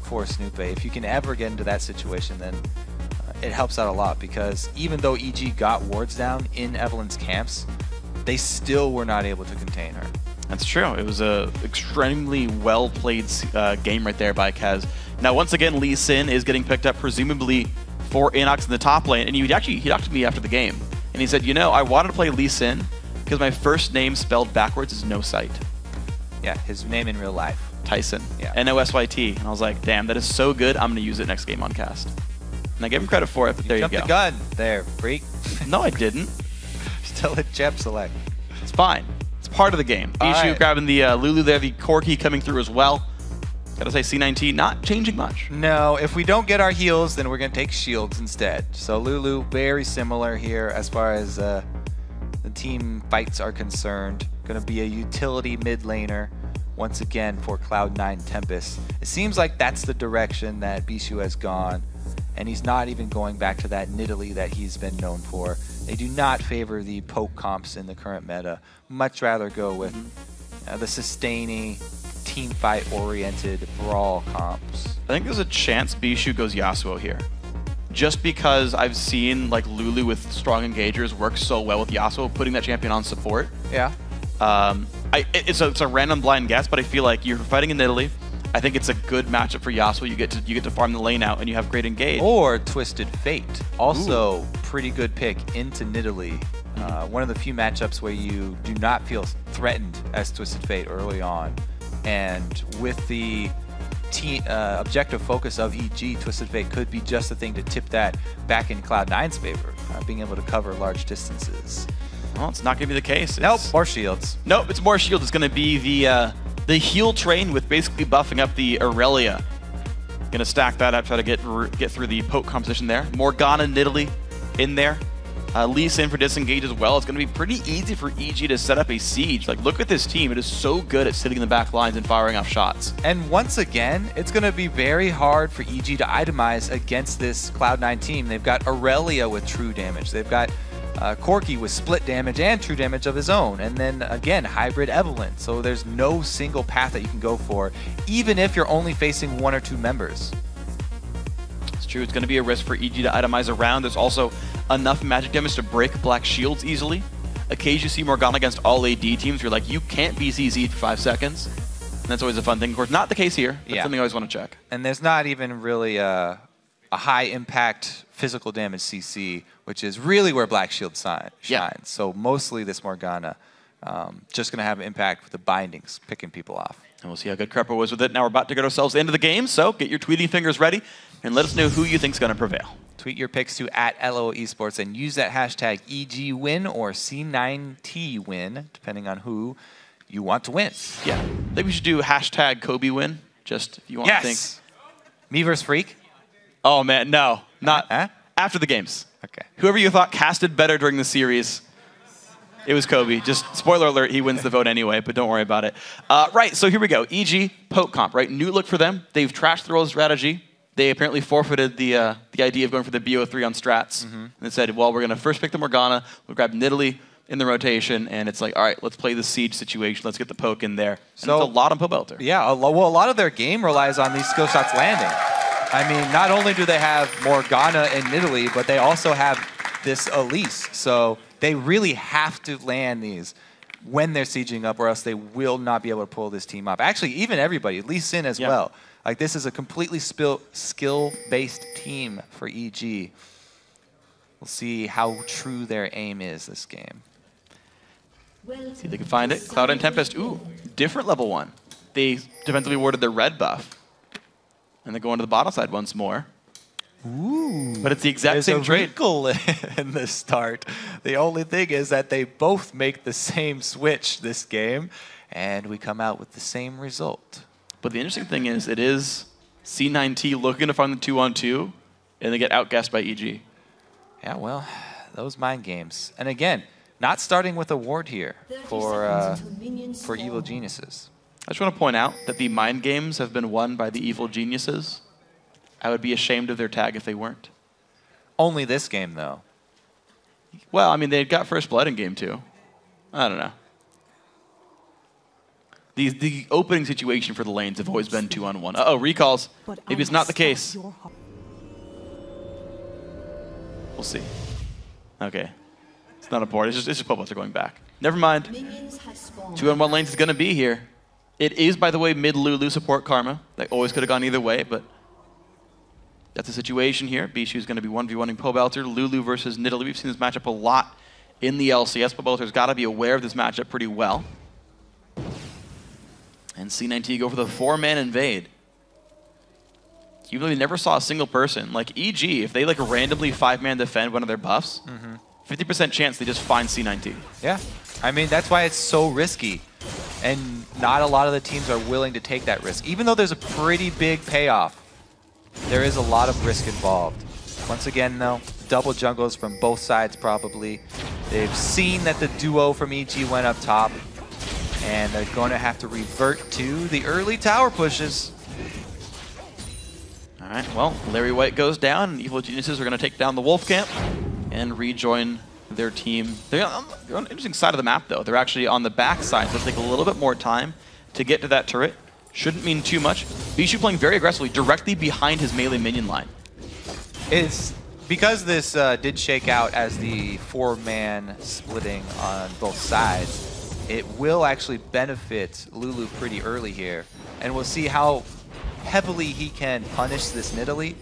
for Snoop. If you can ever get into that situation, then it helps out a lot, because even though EG got wards down in Evelyn's camps, they still were not able to contain her. That's true. It was a extremely well-played game right there by Kaz. Now, once again, Lee Sin is getting picked up, presumably for Inox in the top lane. And he talked to me after the game, and he said, you know, I wanted to play Lee Sin because my first name spelled backwards is No Sight. Yeah, his name in real life. Tyson. Yeah. N-O-S-Y-T. And I was like, damn, that is so good. I'm going to use it next game on cast. And I gave him credit for it, but there you go. Jumped the gun there, freak. No, I didn't. Still a Jeb select. It's fine. It's part of the game. Bishu grabbing the Lulu there, the Corki coming through as well. Gotta say, C9T not changing much. No, if we don't get our heals, then we're gonna take shields instead. So Lulu, very similar here as far as the team fights are concerned. Gonna be a utility mid laner once again for Cloud9 Tempest. It seems like that's the direction that Bishu has gone, and he's not even going back to that Nidalee that he's been known for. They do not favor the poke comps in the current meta. Much rather go with the sustaining, team fight oriented brawl comps. I think there's a chance Bishu goes Yasuo here. Just because I've seen like Lulu with strong engagers work so well with Yasuo, putting that champion on support. Yeah. It's a random blind guess, but I feel like you're fighting in Italy. I think it's a good matchup for Yasuo. You get to farm the lane out, and you have great engage. Or Twisted Fate, also pretty good pick into Nidalee. One of the few matchups where you do not feel threatened as Twisted Fate early on, and with the objective focus of EG, Twisted Fate could be just the thing to tip that back in Cloud9's favor, being able to cover large distances. Well, it's not going to be the case. Nope, more shields. Nope, it's more shields. It's going to be the heal train with basically buffing up the Aurelia. Gonna stack that up, try to get through the poke composition there. Morgana, Nidalee in there. Lee Sin for disengage as well. It's gonna be pretty easy for EG to set up a siege. Like, look at this team. It is so good at sitting in the back lines and firing off shots. And once again, it's gonna be very hard for EG to itemize against this Cloud9 team. They've got Aurelia with true damage. They've got Corki with split damage and true damage of his own, and then again hybrid Evelyn. So there's no single path that you can go for, even if you're only facing one or two members. It's true, it's going to be a risk for EG to itemize around. There's also enough magic damage to break black shields easily. Occasionally you see Morgana against all AD teams, you're like, you can't be CZ'd for 5 seconds. And that's always a fun thing. Of course, not the case here. That's something I always want to check. And there's not even really a high impact physical damage CC, which is really where Black Shield shines. So mostly this Morgana just going to have an impact with the bindings, picking people off. And we'll see how good Crepo was with it. Now we're about to get ourselves into the game, so get your tweeting fingers ready and let us know who you think is going to prevail. Tweet your picks to @LOL Esports and use that hashtag EGWin or C9TWin, depending on who you want to win. Yeah, I think we should do hashtag Kobe win, just if you want to think. Me versus Freak? Oh man, no, not after the games. Okay. Whoever you thought casted better during the series, it was Kobe. Just spoiler alert, he wins the vote anyway, but don't worry about it. Right, so here we go. EG, poke comp, right? New look for them. They've trashed the role strategy. They apparently forfeited the idea of going for the BO3 on strats. And they said, well, we're going to first pick the Morgana, we'll grab Nidalee in the rotation, and it's like, all right, let's play the siege situation. Let's get the poke in there. And So- it's a lot on Pobelter. Yeah, well, a lot of their game relies on these skill shots landing. I mean, not only do they have Morgana and Nidalee, but they also have this Elise. So they really have to land these when they're sieging up, or else they will not be able to pull this team up. Actually, even everybody, Lee Sin as well. Like, this is a completely skill-based team for EG. We'll see how true their aim is this game. See if they can find it. Cloud9 Tempest, ooh, different level 1. They defensively awarded their red buff. And they're going to the bottom side once more. Ooh. But it's the exact same trade. Wrinkle in the start. The only thing is that they both make the same switch this game, and we come out with the same result. But the interesting thing is, it is C9T looking to find the 2-on-2, and they get outgassed by EG. Yeah, well, those mind games. And again, not starting with a ward here for Evil Geniuses. I just want to point out that the mind games have been won by the Evil Geniuses. I would be ashamed of their tag if they weren't. Only this game, though. Well, I mean, they got first blood in game 2. I don't know. The opening situation for the lanes have always been 2-on-1. Uh-oh, recalls. Maybe it's not the case. We'll see. Okay. It's not a port. It's just Pobots are going back. Never mind. 2-on-1 lanes is going to be here. It is, by the way, mid Lulu support Karma. That always could have gone either way, but that's the situation here. Bishu is going to be 1v1ing Pobelter. Lulu versus Nidalee. We've seen this matchup a lot in the LCS. Pobelter's got to be aware of this matchup pretty well. And C9T go for the 4-man invade. Even though we never saw a single person, like EG, if they like randomly 5-man defend one of their buffs, 50% chance they just find C9T. Yeah, I mean, that's why it's so risky. And not a lot of the teams are willing to take that risk. Even though there's a pretty big payoff, there is a lot of risk involved. Once again, though, double jungles from both sides probably. They've seen that the duo from EG went up top, and they're going to have to revert to the early tower pushes. All right, well, Larry White goes down, and Evil Geniuses are going to take down the Wolf Camp and rejoin their team. They're on an interesting side of the map, though. They're actually on the back side, so it'll take a little bit more time to get to that turret. Shouldn't mean too much. Bishu playing very aggressively, directly behind his melee minion line. It's because this did shake out as the 4-man splitting on both sides, it will actually benefit Lulu pretty early here. And we'll see how heavily he can punish this Nidalee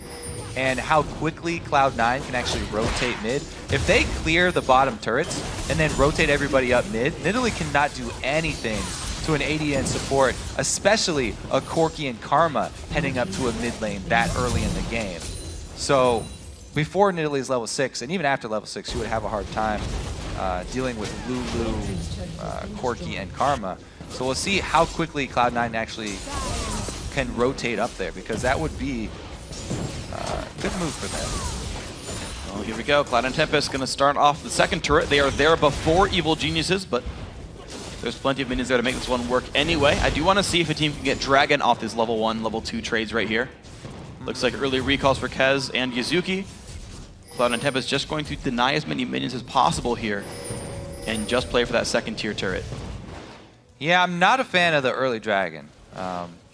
and how quickly Cloud9 can actually rotate mid. If they clear the bottom turrets and then rotate everybody up mid, Nidalee cannot do anything to an ADN support, especially a Corki and Karma heading up to a mid lane that early in the game. So before Nidalee's level 6, and even after level 6, you would have a hard time dealing with Lulu, Corki, and Karma. So we'll see how quickly Cloud9 actually can rotate up there, because that would be a good move for them. Well, here we go. Cloud and Tempest going to start off the second turret. They are there before Evil Geniuses, but there's plenty of minions there to make this one work anyway. I do want to see if a team can get Dragon off these level 1, level 2 trades right here. Looks like early recalls for Kez and Yuzuki. Cloud and Tempest just going to deny as many minions as possible here and just play for that second tier turret. Yeah, I'm not a fan of the early Dragon.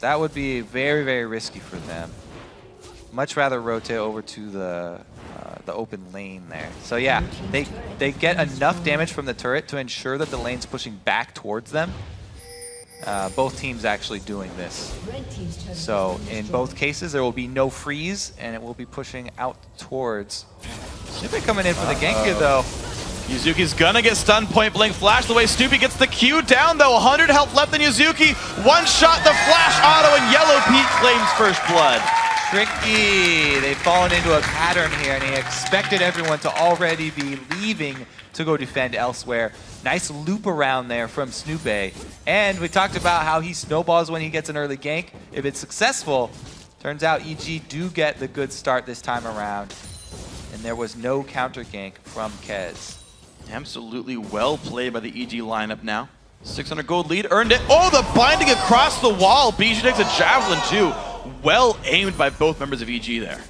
That would be very, very risky for them. Much rather rotate over to the open lane there. So yeah, they get enough damage from the turret to ensure that the lane's pushing back towards them. Both teams actually doing this. So in both cases, there will be no freeze, and it will be pushing out towards. Snoopy coming in for the gank here, though. Yuzuki's gonna get stunned, point blank flash the way Snoopy gets the Q down, though. 100 health left in Yuzuki. One shot, the flash auto, and Yellow Pete claims first blood. Tricky. They've fallen into a pattern here, and he expected everyone to already be leaving to go defend elsewhere. Nice loop around there from Snoopy. And we talked about how he snowballs when he gets an early gank. If it's successful, turns out EG do get the good start this time around. And there was no counter gank from Kez. Absolutely well played by the EG lineup now. 600 gold lead, earned it. Oh, the binding across the wall. Bijou takes a javelin too. Well aimed by both members of EG there.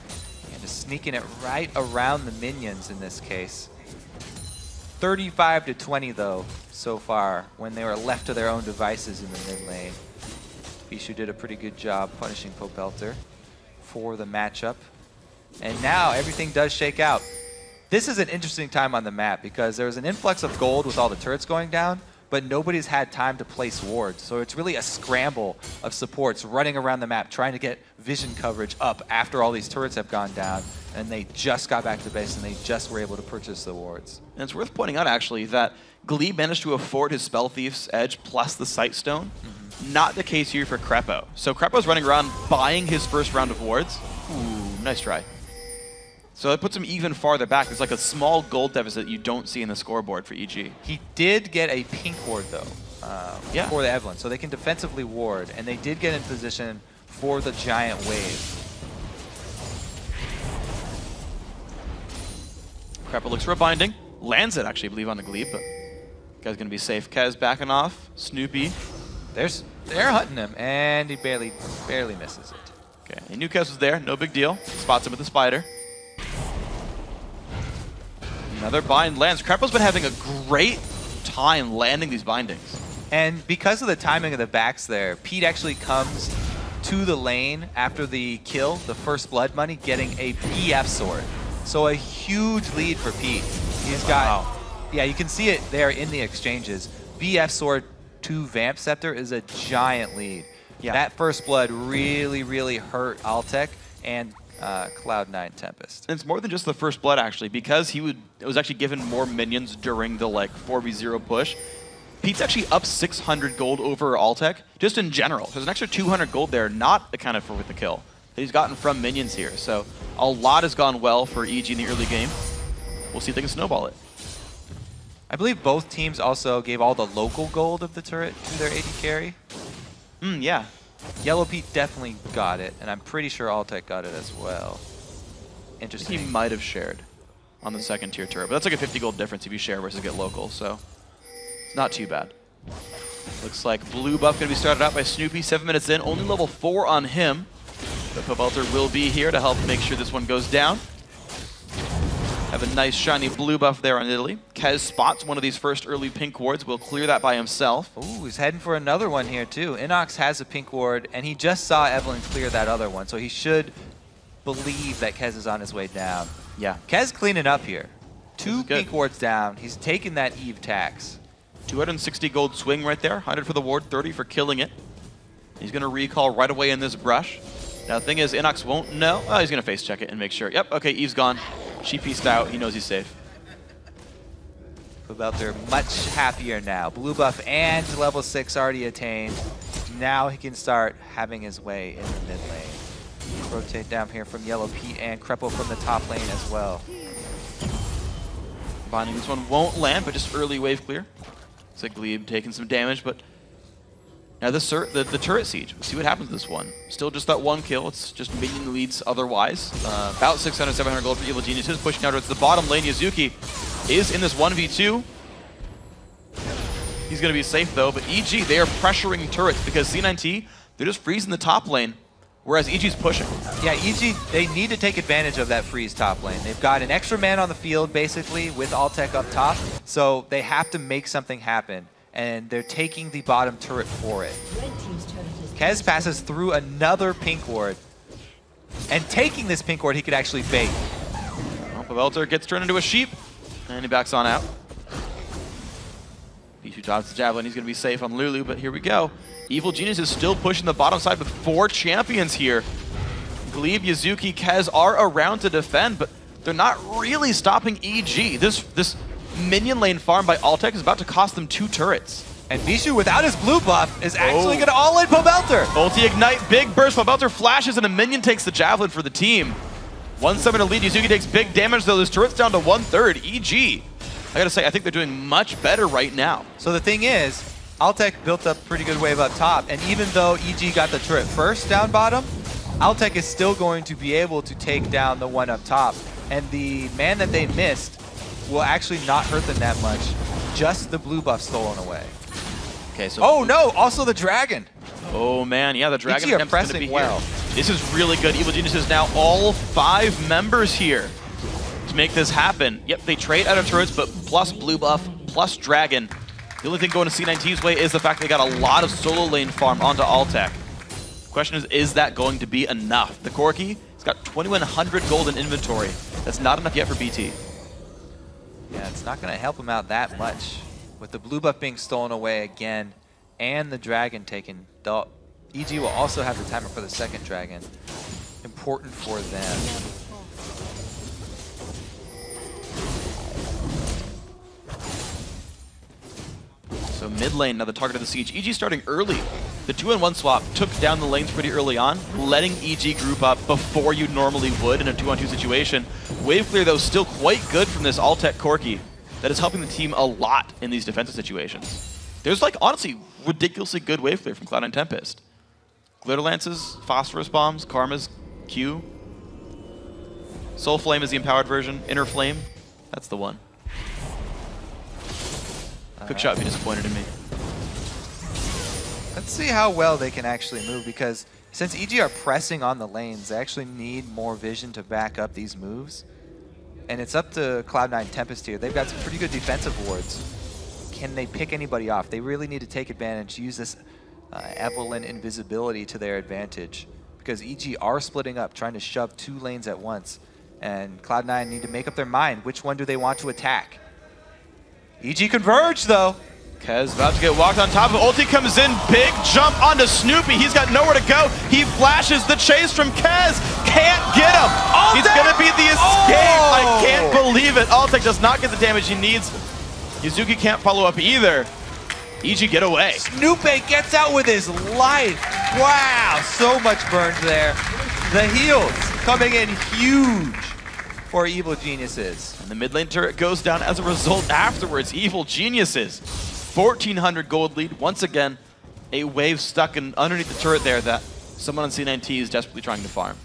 And just sneaking it right around the minions in this case. 35 to 20 though, so far, when they were left to their own devices in the mid lane. Bijou did a pretty good job punishing Pobelter for the matchup. And now everything does shake out. This is an interesting time on the map because there was an influx of gold with all the turrets going down, but nobody's had time to place wards. So it's really a scramble of supports running around the map trying to get vision coverage up after all these turrets have gone down, and they just got back to base and they just were able to purchase the wards. And it's worth pointing out actually that Glebe managed to afford his Spell Thief's Edge plus the Sight Stone. Not the case here for Krepo. So Krepo's running around buying his first round of wards. Ooh, nice try. So that puts him even farther back. There's like a small gold deficit you don't see in the scoreboard for EG. He did get a pink ward though for the Evelynn, so they can defensively ward, and they did get in position for the giant wave. Krepo looks for a binding. Lands it actually, I believe, on the Glebe, but Guy's gonna be safe. Kez backing off. Snoopy. They're hunting him, and he barely misses it. Okay, he knew Kez was there. No big deal. Spots him with the spider. Another bind lands. Krepo's been having a great time landing these bindings. And because of the timing of the backs there, Pete actually comes to the lane after the kill, the first blood money, getting a BF sword. So a huge lead for Pete. He's got, yeah, you can see it there in the exchanges. BF sword to Vamp Scepter is a giant lead. Yeah. That first blood really, really hurt Altec and Cloud9 Tempest. And it's more than just the first blood, actually, because it was actually given more minions during the 4v0 push. Pete's actually up 600 gold over Altec, just in general. There's an extra 200 gold there, not accounted for with the kill, that he's gotten from minions here. So a lot has gone well for EG in the early game. We'll see if they can snowball it. I believe both teams also gave all the local gold of the turret to their AD carry. Yeah. Yellow Pete definitely got it, and I'm pretty sure Altec got it as well. Interesting. He might have shared on the second tier turret, but that's like a 50 gold difference if you share versus get local, so it's not too bad. Looks like blue buff going to be started out by Snoopy, 7 minutes in, only level 4 on him. But Pobelter will be here to help make sure this one goes down. Have a nice shiny blue buff there on Italy. Kez spots one of these first early pink wards, will clear that by himself. Ooh, he's heading for another one here too. Inox has a pink ward, and he just saw Evelyn clear that other one, so he should believe that Kez is on his way down. Yeah. Kez cleaning up here. 2 pink wards down. He's taking that Eve tax. 260 gold swing right there. 100 for the ward, 30 for killing it. He's going to recall right away in this brush. Now the thing is, Inox won't know. Oh, he's going to face check it and make sure. Yep, okay, Eve's gone. She pieced out. He knows he's safe. Pobelter much happier now. Blue buff and level 6 already attained. Now he can start having his way in the mid lane. Rotate down here from Yellow Pete and Krepo from the top lane as well. Binding this one won't land, but just early wave clear. Looks like Glebe taking some damage, but now the turret siege. We'll see what happens to this one. Still just that one kill. It's just minion leads otherwise. About 600, 700 gold for Evil Geniuses. Pushing out towards the bottom lane. Yazuki is in this 1v2. He's going to be safe though, but EG, they are pressuring turrets because C9T, they're just freezing the top lane, whereas EG's pushing. Yeah, EG, they need to take advantage of that freeze top lane. They've got an extra man on the field basically with Altec up top, so they have to make something happen. And they're taking the bottom turret for it. Kez passes through another pink ward. And taking this pink ward, he could actually bait. Well, Pobelter gets turned into a sheep, and he backs on out. Bishu dodges the javelin. He's going to be safe on Lulu, but here we go. Evil Genius is still pushing the bottom side with 4 champions here. Glebe, Yazuki, Kez are around to defend, but they're not really stopping EG. This minion lane farm by Altec is about to cost them 2 turrets. And Bishu, without his blue buff, is actually going to all-in Pobelter. Ulti Ignite, big burst. Pobelter flashes, and a minion takes the javelin for the team. 1-7 to lead. Yazuki takes big damage, though. This turret's down to 1/3. EG, I gotta say, I think they're doing much better right now. So the thing is, Altec built up pretty good wave up top, and even though EG got the turret first down bottom, Altec is still going to be able to take down the one up top. And the man that they missed will actually not hurt them that much. Just the blue buff stolen away. Okay, so oh no! Also the dragon. Oh man, yeah, the dragon are pressing be well. Here. This is really good. Evil Genius is now all 5 members here to make this happen. Yep, they trade out of turrets, but plus blue buff, plus dragon. The only thing going to C9T's way is the fact they got a lot of solo lane farm onto Altec. The question is that going to be enough? The Corki, it's got 2,100 gold in inventory. That's not enough yet for BT. Yeah, it's not going to help him out that much. With the blue buff being stolen away again and the dragon taken, EG will also have the timer for the second dragon. Important for them. So mid lane, now the target of the siege. EG starting early. The 2-in-1 swap took down the lanes pretty early on, letting EG group up before you normally would in a 2-on-2 situation. Wave clear, though, still quite good from this Altec Corki. That is helping the team a lot in these defensive situations. There's, like, honestly, ridiculously good wave clear from Cloud9 Tempest. Glitter Lances, Phosphorus Bombs, Karma's Q. Soul Flame is the empowered version. Inner Flame, that's the one. Quick shot would be disappointed in me. Let's see how well they can actually move, because since EG are pressing on the lanes, they actually need more vision to back up these moves. And it's up to Cloud9 Tempest here. They've got some pretty good defensive wards. Can they pick anybody off? They really need to take advantage, use this Evelyn invisibility to their advantage, because EG are splitting up, trying to shove 2 lanes at once. And Cloud9 need to make up their mind. Which one do they want to attack? EG converge, though. Kez about to get walked on top of. Ulti comes in, big jump onto Snoopy. He's got nowhere to go. He flashes the chase from Kez. Can't get him. He's going to be the escape. I can't believe it. Altec does not get the damage he needs. Yuzuki can't follow up either. EG get away. Snoopy gets out with his life. Wow, so much burned there. The heals coming in huge for Evil Geniuses. And the mid lane turret goes down as a result afterwards. Evil Geniuses. 1,400 gold lead. Once again, a wave stuck underneath the turret there that someone on C9T is desperately trying to farm.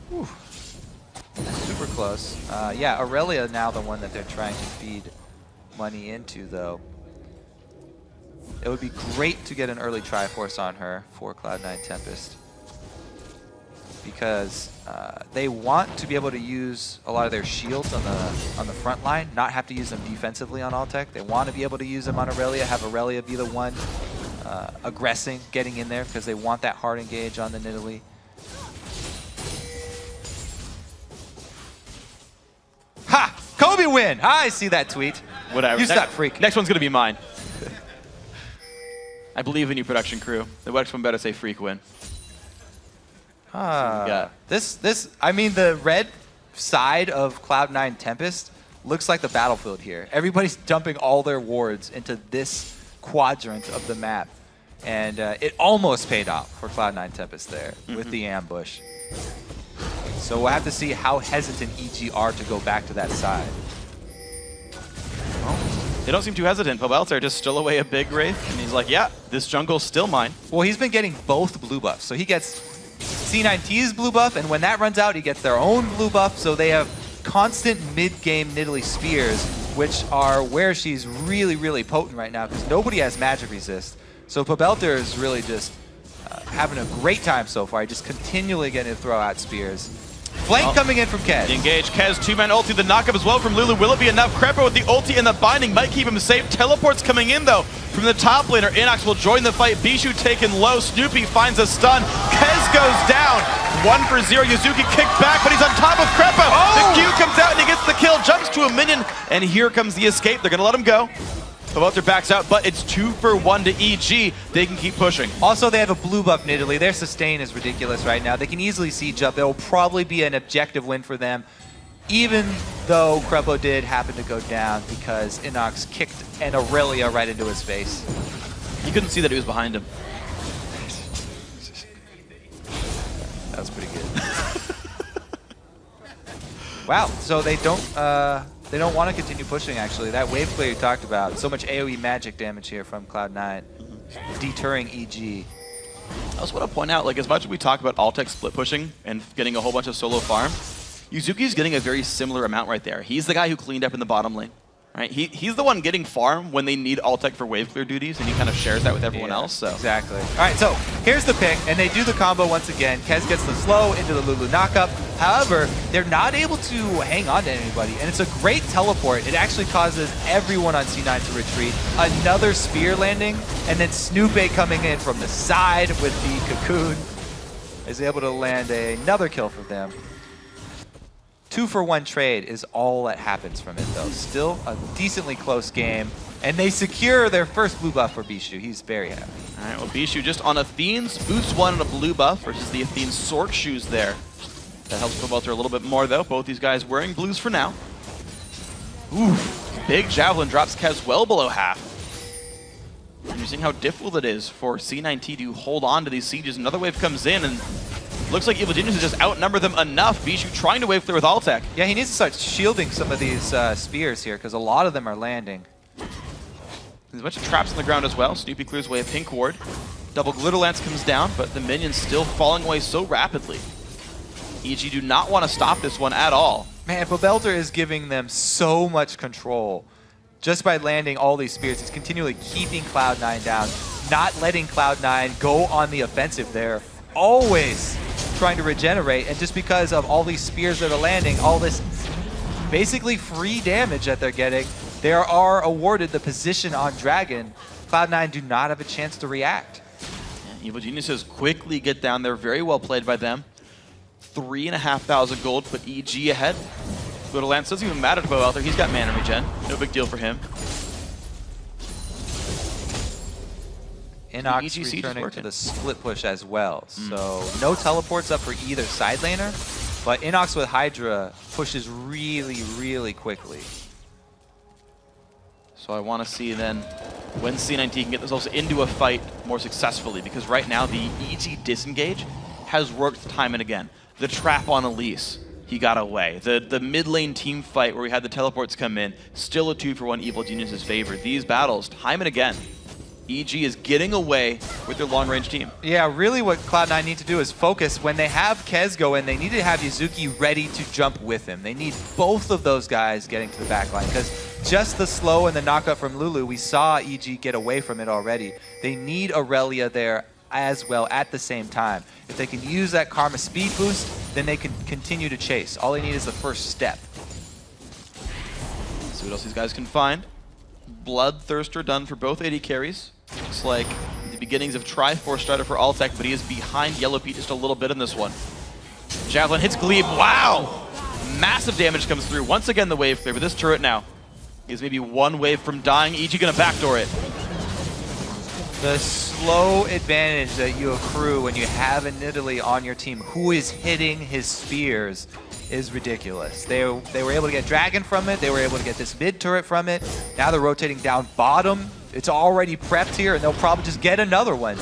Whew. Super close. Yeah, Aurelia now the one that they're trying to feed money into, though. It would be great to get an early Triforce on her for Cloud9 Tempest, because they want to be able to use a lot of their shields on the front line, not have to use them defensively on Altec. They want to be able to use them on Aurelia, have Aurelia be the one aggressing, getting in there, because they want that hard engage on the Nidalee. Ha! Kobe win! I see that tweet. Whatever. You suck, freak. Next one's going to be mine. I believe in you, production crew. The next one better say freak win. I mean, the red side of Cloud9 Tempest looks like the battlefield here. Everybody's dumping all their wards into this quadrant of the map. And it almost paid off for Cloud9 Tempest there with the ambush. So we'll have to see how hesitant EG are to go back to that side. They don't seem too hesitant. Pobelter just still away a big Wraith, and he's like, yeah, this jungle's still mine. Well, he's been getting both blue buffs. So he gets C9T's blue buff, and when that runs out, he gets their own blue buff. So they have constant mid-game Nidalee Spears, which are where she's really, really potent right now, because nobody has magic resist. So Pobelter is really just having a great time so far, just continually getting to throw out spears. Flank coming in from Kez. Engage Kez, 2-man ulti, the knockup as well from Lulu. Will it be enough? Crepo with the ulti and the binding might keep him safe. Teleports coming in though from the top laner. Inox will join the fight. Bishu taken low. Snoopy finds a stun. Kez goes down. 1-for-0. Yuzuki kicked back, but he's on top of Crepo. The Q comes out and he gets the kill. Jumps to a minion, and here comes the escape. They're going to let him go. Pobelter backs out, but it's 2-for-1 to EG. They can keep pushing. Also, they have a blue buff Nidalee. Their sustain is ridiculous right now. They can easily siege up. It'll probably be an objective win for them, even though Crepo did happen to go down because Inox kicked an Aurelia right into his face. You couldn't see that he was behind him. That was pretty good. Wow, so they don't want to continue pushing, actually. That wave clear you talked about, so much AoE magic damage here from Cloud9, deterring EG. I also want to point out, like, as much as we talk about Altec split pushing and getting a whole bunch of solo farm, Yuzuki's getting a very similar amount right there. He's the guy who cleaned up in the bottom lane. Right? He's the one getting farm when they need Altec for wave clear duties, and he kind of shares that with everyone else. So exactly. All right, so here's the pick, and they do the combo once again. Kez gets the slow into the Lulu knockup. However, they're not able to hang on to anybody, and it's a great teleport. It actually causes everyone on C9 to retreat. Another spear landing, and then Snoopy coming in from the side with the cocoon is able to land another kill for them. 2-for-1 trade is all that happens from it, though. Still a decently close game, and they secure their first blue buff for Bishu. He's very happy. All right, well, Bishu just on Athene's boost 1 and a blue buff versus the Athene Sork shoes there. That helps Pobelter a little bit more, though. Both these guys wearing blues for now. Ooh, big javelin drops Kez well below half. And you're seeing how difficult it is for C9T to hold on to these sieges. Another wave comes in, and looks like Evil Geniuses just outnumber them enough. Bishu trying to wave clear with Altec. Yeah, he needs to start shielding some of these spears here, because a lot of them are landing. There's a bunch of traps on the ground as well. Snoopy clears away a pink ward. Double Glitter Lance comes down, but the minion's still falling away so rapidly. EG do not want to stop this one at all. Man, Pobelter is giving them so much control. just by landing all these spears, he's continually keeping Cloud9 down, not letting Cloud9 go on the offensive there. Always trying to regenerate, and just because of all these spears that are landing, all this basically free damage that they're getting, they are awarded the position on Dragon. Cloud9 do not have a chance to react. Yeah, Evil Geniuses quickly get down there. Very well played by them. 3,500 gold, put EG ahead. Go to Lance, doesn't even matter to Bo out there. He's got mana regen. No big deal for him. Inox returning to the split push as well. So no teleports up for either side laner, but Inox with Hydra pushes really, really quickly. So I want to see then when C9T can get themselves into a fight more successfully, because right now the EG disengage has worked time and again. The trap on Elise, he got away. The mid lane team fight where we had the teleports come in, still a 2-for-1 Evil Geniuses favor. These battles, time and again, EG is getting away with their long-range team. Yeah, really what Cloud9 need to do is focus. When they have Kez go in, they need to have Yuzuki ready to jump with him. They need both of those guys getting to the backline, because just the slow and the knockup from Lulu, we saw EG get away from it already. They need Aurelia there as well at the same time. If they can use that Karma speed boost, then they can continue to chase. All they need is the first step. See what else these guys can find. Bloodthirster done for both AD carries. Looks like the beginnings of Triforce Strider for Altec, but he is behind Yellow Pete just a little bit in this one. Javelin hits Glebe. Wow! Massive damage comes through. Once again, the wave clear, but this turret now is maybe one wave from dying. EG gonna backdoor it. The slow advantage that you accrue when you have a Nidalee on your team who is hitting his spears is ridiculous. They were able to get Dragon from it. They were able to get this mid turret from it. Now they're rotating down bottom. It's already prepped here, and they'll probably just get another one.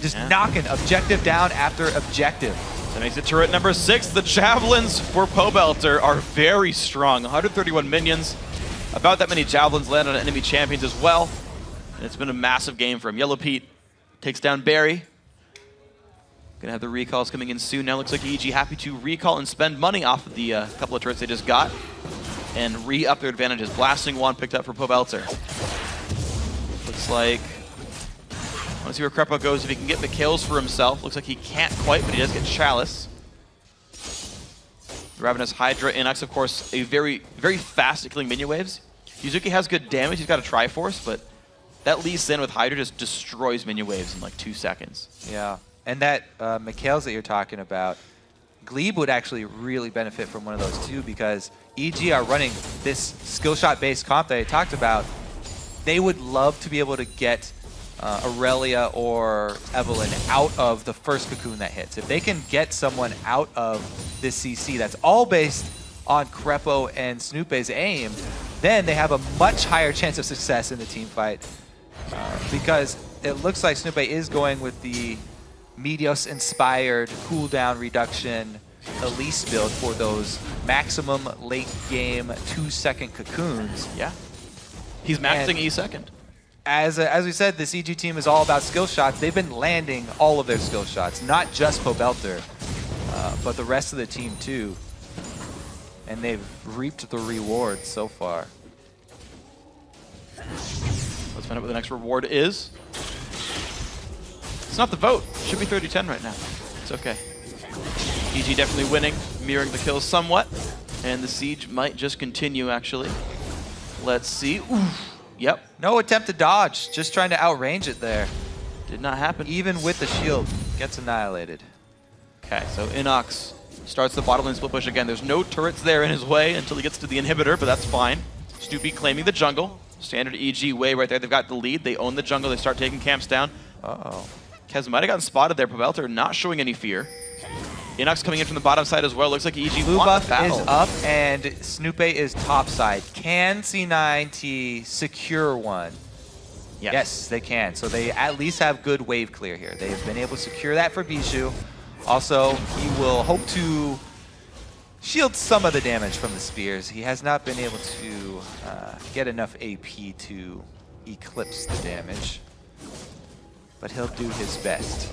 Just knocking objective down after objective. That makes it turret number 6. The Javelins for Pobelter are very strong. 131 minions. About that many Javelins land on enemy champions as well. And it's been a massive game for him. Yellow Pete takes down Barry. Gonna have the recalls coming in soon. Now looks like EG happy to recall and spend money off of the couple of turrets they just got and re-up their advantages. Blasting Wand picked up for Pobelter. Looks like, I want to see where Krepo goes if he can get the kills for himself. Looks like he can't quite, but he does get Chalice. The Ravenous Hydra, Inox, of course, a very, very fast at killing minion waves. Yuzuki has good damage, he's got a Triforce, but that Lee Sin with Hydra just destroys minion waves in like 2 seconds. Yeah, and that Mikhail's that you're talking about, Glebe would actually really benefit from one of those too, because EG are running this skill shot based comp that I talked about. They would love to be able to get Aurelia or Evelyn out of the first cocoon that hits. If they can get someone out of this CC that's all based on Krepo and Snoop's aim, then they have a much higher chance of success in the team fight. Because it looks like Snoop is going with the Meteos-inspired cooldown reduction Elise build for those maximum late game 2-second cocoons. Yeah. He's maxing E2. As we said, this EG team is all about skill shots. They've been landing all of their skill shots, not just Pobelter, but the rest of the team too. And they've reaped the reward so far. Let's find out what the next reward is. It's not the vote. It should be 30-10 right now. It's okay. EG definitely winning, mirroring the kills somewhat. And the siege might just continue, actually. Let's see. Oof. Yep. No attempt to dodge, just trying to outrange it there. Did not happen. Even with the shield, gets annihilated. Okay, so Inox starts the bottom lane split push again. There's no turrets there in his way until he gets to the inhibitor, but that's fine. Stoopy claiming the jungle. Standard EG way right there. They've got the lead. They own the jungle. They start taking camps down. Uh-oh. Kez might have gotten spotted there. Pobelter not showing any fear. Inox coming in from the bottom side as well. Looks like EG Blue won buff the battle. is up, and Snoop is top side. Can C9T secure one? Yes, they can. So they at least have good wave clear here. They have been able to secure that for Bijou. Also, he will hope to shield some of the damage from the spears. He has not been able to get enough AP to eclipse the damage, but he'll do his best.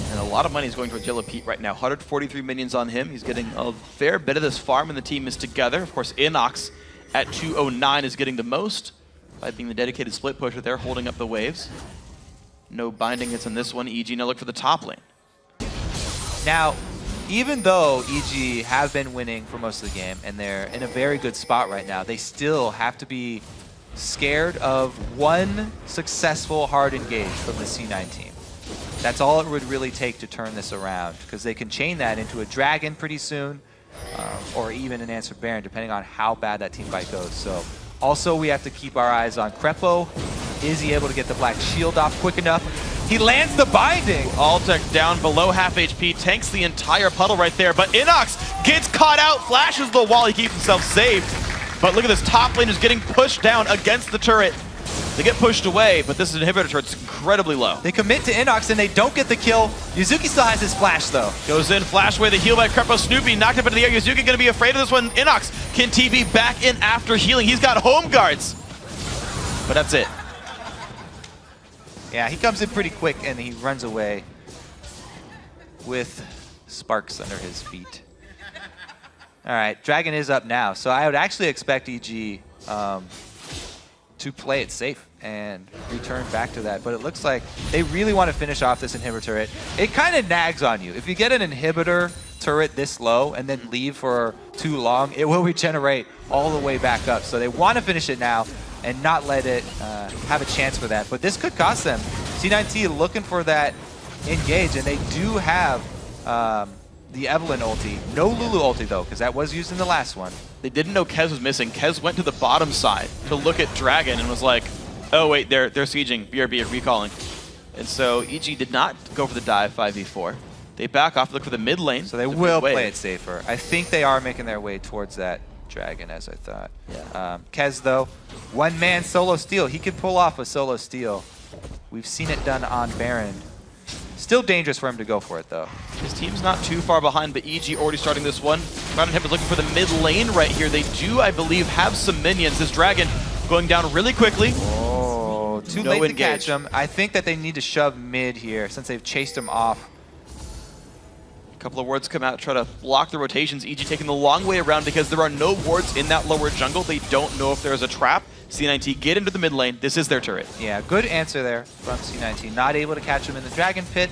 And a lot of money is going towards Yellow Pete right now. 143 minions on him. He's getting a fair bit of this farm, and the team is together. Of course, Inox at 209 is getting the most by being the dedicated split pusher there, holding up the waves. No binding hits on this one. EG now look for the top lane. Now, even though EG have been winning for most of the game and they're in a very good spot right now, they still have to be scared of one successful hard engage from the C9 team. That's all it would really take to turn this around, because they can chain that into a dragon pretty soon, or even an answered Baron, depending on how bad that team fight goes. So also we have to keep our eyes on Crepo. Is he able to get the black shield off quick enough? He lands the binding! Altec down below half HP, tanks the entire puddle right there, but Inox gets caught out, flashes the wall, he keeps himself safe. But look at this top lane is getting pushed down against the turret. They get pushed away, but this inhibitor turret's incredibly low. They commit to Inox and they don't get the kill. Yuzuki still has his flash though. Goes in, flash away the heal by Crepo. Snoopy knocked up into the air. Yuzuki gonna be afraid of this one. Inox can TB back in after healing. He's got home guards. But that's it. Yeah, he comes in pretty quick and he runs away with sparks under his feet. All right, Dragon is up now. So I would actually expect EG to play it safe and return back to that. But it looks like they really want to finish off this inhibitor turret. It kind of nags on you. If you get an inhibitor turret this low and then leave for too long, it will regenerate all the way back up. So they want to finish it now and not let it have a chance for that. But this could cost them. C9T looking for that engage, and they do have the Evelyn ulti. No Lulu ulti though, because that was used in the last one. They didn't know Kez was missing. Kez went to the bottom side to look at Dragon and was like, oh wait, they're sieging, BRB, recalling. And so EG did not go for the dive 5v4. They back off, look for the mid lane. So they will play it safer. I think they are making their way towards that Dragon, as I thought. Yeah. Kez though, one man solo steal. He could pull off a solo steal. We've seen it done on Baron. Still dangerous for him to go for it though. His team's not too far behind, but EG already starting this one. Ground Inhib is looking for the mid lane right here. They do, I believe, have some minions. This Dragon going down really quickly. Oh, too late to catch him. I think that they need to shove mid here since they've chased him off. A couple of wards come out, try to block the rotations. EG taking the long way around because there are no wards in that lower jungle. They don't know if there's a trap. C9T get into the mid lane. This is their turret. Yeah, good answer there from C9T. Not able to catch him in the Dragon Pit,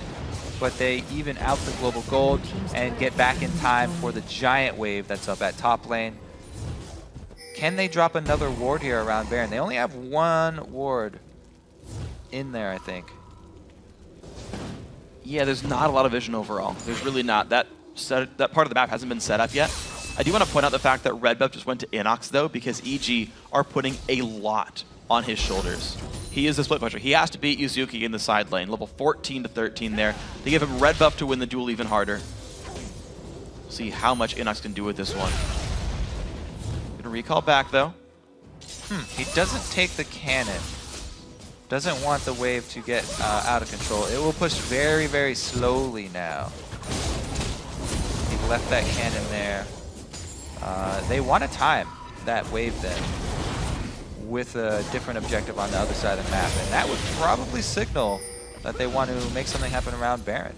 but they even out the global gold and get back in time for the giant wave that's up at top lane. Can they drop another ward here around Baron? They only have one ward in there, I think. Yeah, there's not a lot of vision overall. There's really not. That part of the map hasn't been set up yet. I do want to point out the fact that Red Buff just went to Inox, though, because EG are putting a lot on his shoulders. He is a split pusher. He has to beat Yuzuki in the side lane, level 14 to 13 there. They give him Red Buff to win the duel even harder. See how much Inox can do with this one. Gonna recall back, though. He doesn't take the cannon. Doesn't want the wave to get out of control. It will push very, very slowly now. He left that cannon there. They want to time that wave then with a different objective on the other side of the map, and that would probably signal that they want to make something happen around Baron.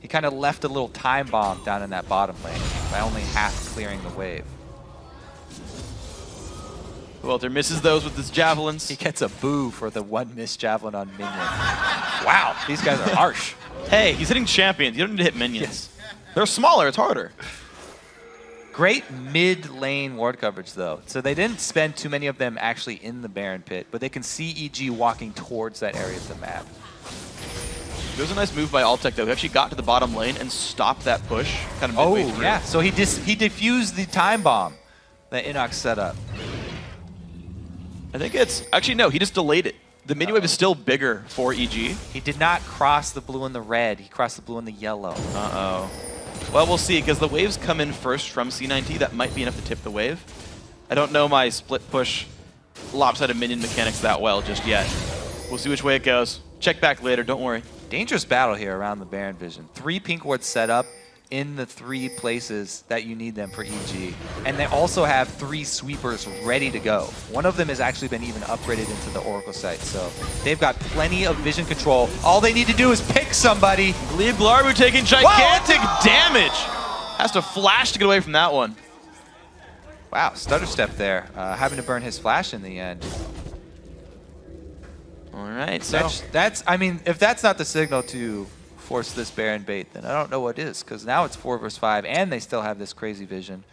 He kind of left a little time bomb down in that bottom lane by only half clearing the wave. Welter misses those with his javelins. He gets a boo for the one missed javelin on minion. Wow, these guys are harsh. Hey, he's hitting champions. You don't need to hit minions. Yes. They're smaller, it's harder. Great mid-lane ward coverage, though. So they didn't spend too many of them actually in the Baron Pit, but they can see EG walking towards that area of the map. There's a nice move by Altec, though. He actually got to the bottom lane and stopped that push kind of midway through. Yeah. So he defused the time bomb that Inox set up. I think it's... Actually, no. He just delayed it. The mini wave is still bigger for EG. He did not cross the blue and the red. He crossed the blue and the yellow. Uh-oh. Well, we'll see, because the waves come in first from C9T. That might be enough to tip the wave. I don't know my split push lopsided minion mechanics that well just yet. We'll see which way it goes. Check back later, don't worry. Dangerous battle here around the Baron Vision. 3 pink wards set up in the 3 places that you need them for EG. And they also have 3 sweepers ready to go. One of them has actually been even upgraded into the Oracle site, so they've got plenty of vision control. All they need to do is pick somebody. Glebe Glarbu taking gigantic damage. Has to flash to get away from that one. Wow, stutter step there, having to burn his flash in the end. All right, so that's I mean, if that's not the signal to force this Baron bait, then I don't know what is, because now it's 4 versus 5, and they still have this crazy vision.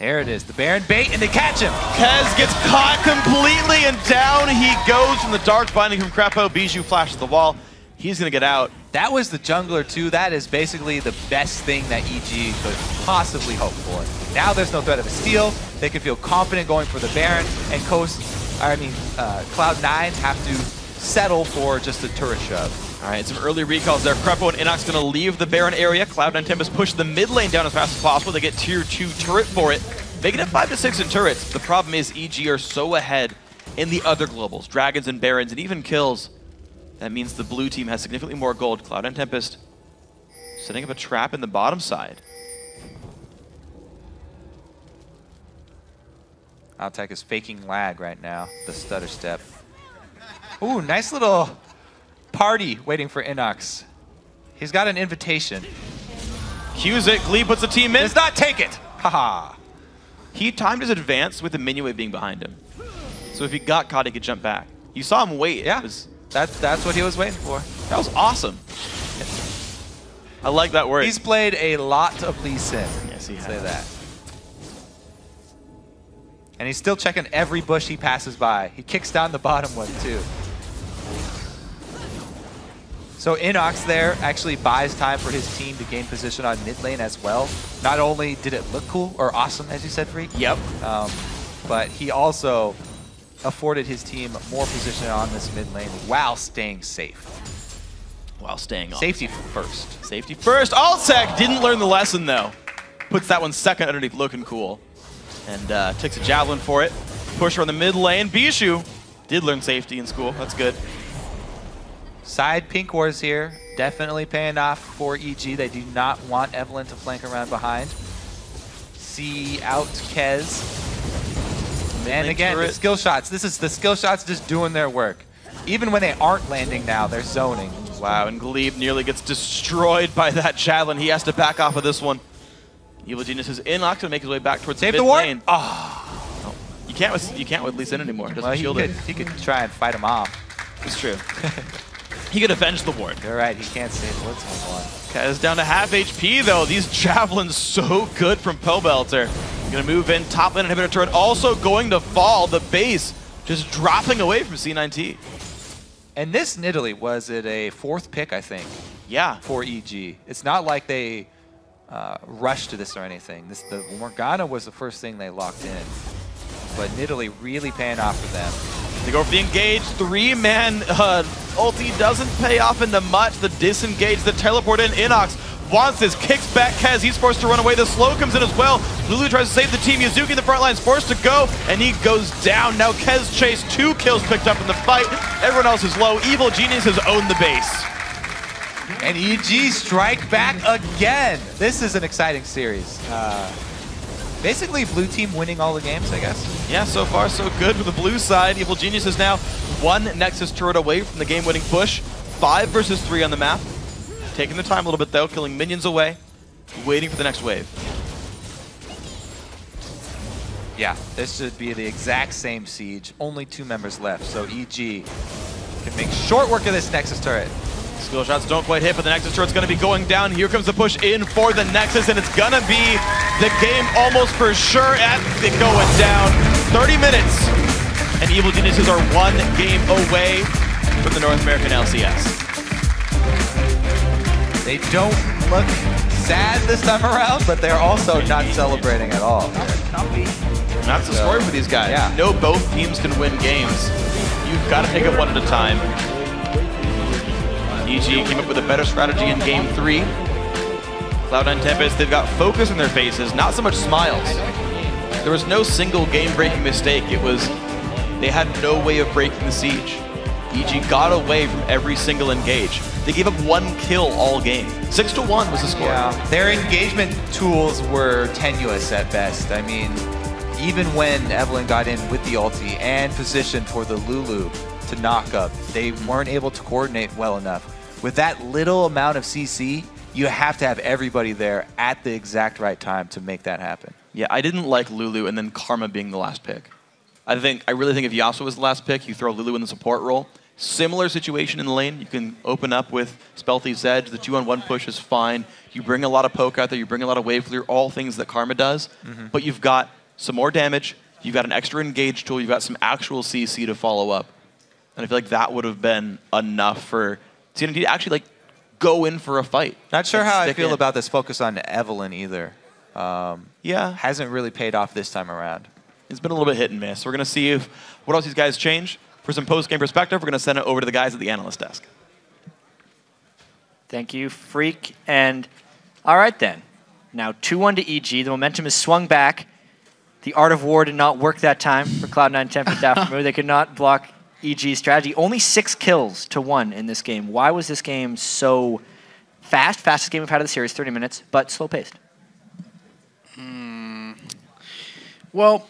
There it is, the Baron bait, and they catch him. Kez gets caught completely, and down he goes from the dark binding from Crepo. Bijou flashes the wall. He's going to get out. That was the jungler, too. That is basically the best thing that EG could possibly hope for. Now there's no threat of a steal. They can feel confident going for the Baron, and Cloud9 have to settle for just a turret shove. All right, some early recalls there. Crepo and Inox going to leave the Baron area. Cloud9 Tempest push the mid lane down as fast as possible. They get tier 2 turret for it, making it 5 to 6 in turrets. The problem is EG are so ahead in the other globals, Dragons and Barons, and even kills. That means the blue team has significantly more gold. Cloud9 Tempest setting up a trap in the bottom side. Altec is faking lag right now, the stutter step. Ooh, nice little party waiting for Inox. He's got an invitation. Cues it, Glee puts the team in. Does not take it. Haha. He timed his advance with the minion wave being behind him. So if he got caught, he could jump back. You saw him wait. Yeah, that's what he was waiting for. That was awesome. I like that word. He's played a lot of Lee Sin. Yes, he has. Say that. And he's still checking every bush he passes by. He kicks down the bottom one, too. So Inox there actually buys time for his team to gain position on mid lane as well. Not only did it look cool, or awesome, as you said, Freak. Yep. But he also afforded his team more position on this mid lane while staying safe. While staying on. Safety first. Safety first. Altec didn't learn the lesson, though. Puts that one second underneath, looking cool. And takes a javelin for it. Pusher on the mid lane. Bijou did learn safety in school. That's good. Side pink wars here. Definitely paying off for EG. They do not want Evelynn to flank around behind. See out Kez. And again, the skill shots. This is the skill shots just doing their work. Even when they aren't landing now, they're zoning. Wow, and Glebe nearly gets destroyed by that javelin. He has to back off of this one. Evil Genius is in. Not going to make his way back towards the mid lane. Oh. You can't with Lee Sin anymore. Doesn't Well, shield it. he could try and fight him off. It's true. He could avenge the ward. You're right. He can't save Woods on one. Kez down to half HP, though. These javelins so good from Pobelter. Going to move in. Top lane inhibitor turret also going to fall. The base just dropping away from C9T. And this Nidalee, was it a 4th pick, I think? Yeah. For EG. It's not like they rushed to this or anything. The Morgana was the first thing they locked in. But Nidalee really paying off for them. They go for the engage. 3-man ulti doesn't pay off into much. The disengage, the teleport in. Inox wants this, kicks back Kez. He's forced to run away. The slow comes in as well. Lulu tries to save the team. Yuzuki in the front line is forced to go, and he goes down. Now Kez chase, 2 kills picked up in the fight. Everyone else is low. Evil Genius has owned the base. And EG strike back again. This is an exciting series. Basically, blue team winning all the games, I guess. Yeah, so far so good with the blue side. Evil Genius is now 1 Nexus turret away from the game-winning push. 5 versus 3 on the map. Taking their time a little bit, though, killing minions away. Waiting for the next wave. Yeah, this should be the exact same siege. Only 2 members left, so EG can make short work of this Nexus turret. Skill shots don't quite hit, but the Nexus turret's going to be going down. Here comes the push in for the Nexus, and it's going to be the game almost for sure at it going down. 30 minutes, and Evil Geniuses are 1 game away from the North American LCS. They don't look sad this time around, but they're also not celebrating at all. That's the story for these guys. Yeah. You know both teams can win games. You've got to take it one at a time. EG came up with a better strategy in game 3. Cloud9 Tempest, they've got focus in their faces, not so much smiles. There was no single game-breaking mistake. It was they had no way of breaking the siege. EG got away from every single engage. They gave up 1 kill all game. 6-1 was the score. Yeah, their engagement tools were tenuous at best. I mean, even when Evelynn got in with the ulti and positioned for the Lulu to knock up, they weren't able to coordinate well enough. With that little amount of CC, you have to have everybody there at the exact right time to make that happen. Yeah, I didn't like Lulu and then Karma being the last pick. I really think if Yasuo was the last pick, you throw Lulu in the support role. Similar situation in the lane. You can open up with Spellthief's Edge. The 2-on-1 push is fine. You bring a lot of poke out there. You bring a lot of wave clear, all things that Karma does. But you've got some more damage. You've got an extra engage tool. You've got some actual CC to follow up. And I feel like that would have been enough for CND to actually go in for a fight. Not sure how I feel about this focus on Evelyn either. Yeah. Hasn't really paid off this time around. It's been a little bit hit and miss. We're going to see what else these guys change. For some post-game perspective, we're going to send it over to the guys at the analyst desk. Thank you, Freak. And all right then. Now 2-1 to EG. The momentum is swung back. The Art of War did not work that time for Cloud9 Temp and Daphne. They could not block EG's strategy. Only 6 kills to 1 in this game. Why was this game so fast? Fastest game we've had of the series, 30 minutes, but slow-paced. Well,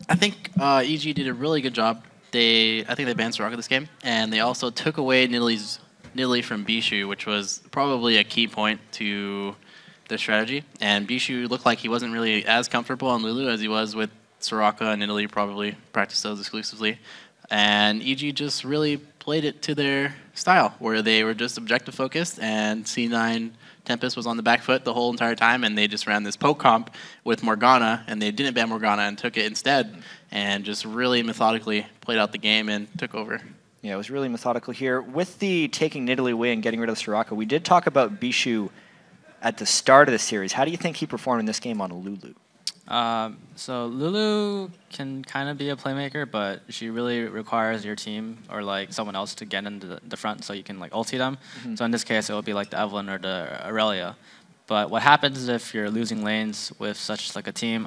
I think EG did a really good job. I think they banned Soraka this game, and they also took away Nidalee from Bishu, which was probably a key point to their strategy. And Bishu looked like he wasn't really as comfortable on Lulu as he was with Soraka, and Nidalee probably practiced those exclusively. And EG just really played it to their style, where they were just objective focused, and C9 Tempest was on the back foot the whole entire time, and they just ran this poke comp with Morgana, and they didn't ban Morgana and took it instead, and just really methodically played out the game and took over. Yeah, it was really methodical here. With the taking Nidalee away and getting rid of Soraka, we did talk about Bishu at the start of the series. How do you think he performed in this game on Lulu? So Lulu can kind of be a playmaker, but she really requires your team or someone else to get into the front so you can ulti them. So in this case, it would be like the Evelyn or the Aurelia. But what happens if you're losing lanes with such a team?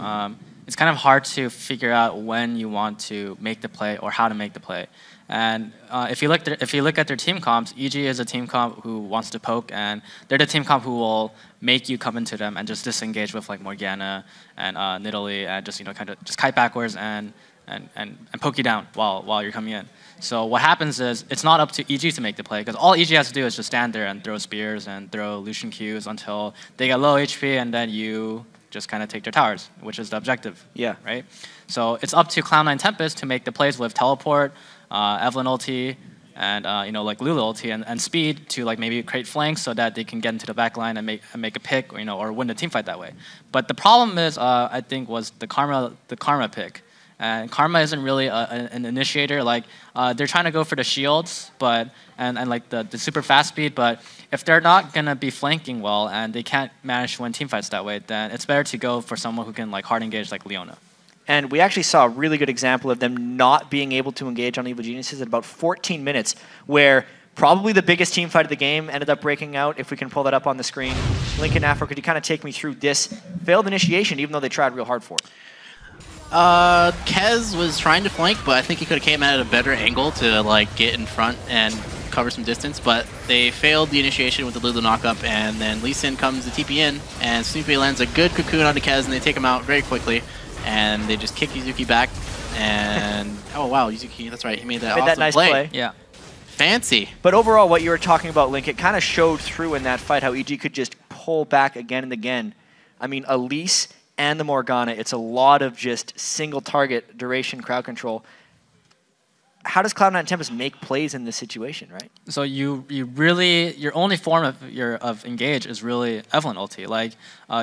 It's kind of hard to figure out when you want to make the play or how to make the play. And if you look at their team comps, EG is a team comp who wants to poke, and they're the team comp who will make you come into them and just disengage with Morgana and Nidalee and just kind of just kite backwards and poke you down while you're coming in. So what happens is it's not up to EG to make the play, because all EG has to do is just stand there and throw spears and throw Lucian Qs until they get low HP, and then you just kind of take their towers, which is the objective. Yeah. Right. So it's up to Cloud9 Tempest to make the plays with teleport, Evelyn ulti, and Lulu ulti and speed to maybe create flanks so that they can get into the back line and make a pick or win the team fight that way. But the problem is I think was the Karma pick. And Karma isn't really an initiator. They're trying to go for the shields, and the super fast speed. But if they're not gonna be flanking well and they can't manage to win team fights that way, then it's better to go for someone who can hard engage like Leona. And we actually saw a really good example of them not being able to engage on Evil Geniuses at about 14 minutes, where probably the biggest team fight of the game ended up breaking out. If we can pull that up on the screen, Lincoln Afro, could you kind of take me through this failed initiation, even though they tried real hard for it? Kez was trying to flank, but I think he could have came at a better angle to get in front and cover some distance, but they failed the initiation with the Lulu knockup, and then Lee Sin comes to TP in, and Snoopy lands a good cocoon onto Kez, and they take him out very quickly, and they just kick Yuzuki back, and oh wow, Yuzuki, that's right, he made that awesome nice play. Yeah. Fancy. But overall, what you were talking about, Link, it kind of showed through in that fight how EG could just pull back again and again. I mean, Elise and the Morgana, it's a lot of just single target duration crowd control. How does Cloud9 Tempest make plays in this situation, right? So you really, your only form of engage is really Evelyn ulti.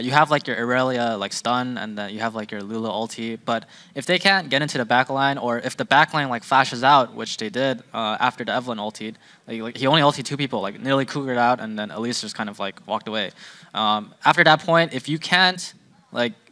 You have your Aurelia stun, and then you have your Lulu ulti. But if they can't get into the backline, or if the backline flashes out, which they did after the Evelyn ultied, he only ultied 2 people, nearly cougared out, and then Elise just kind of walked away. After that point, if you can't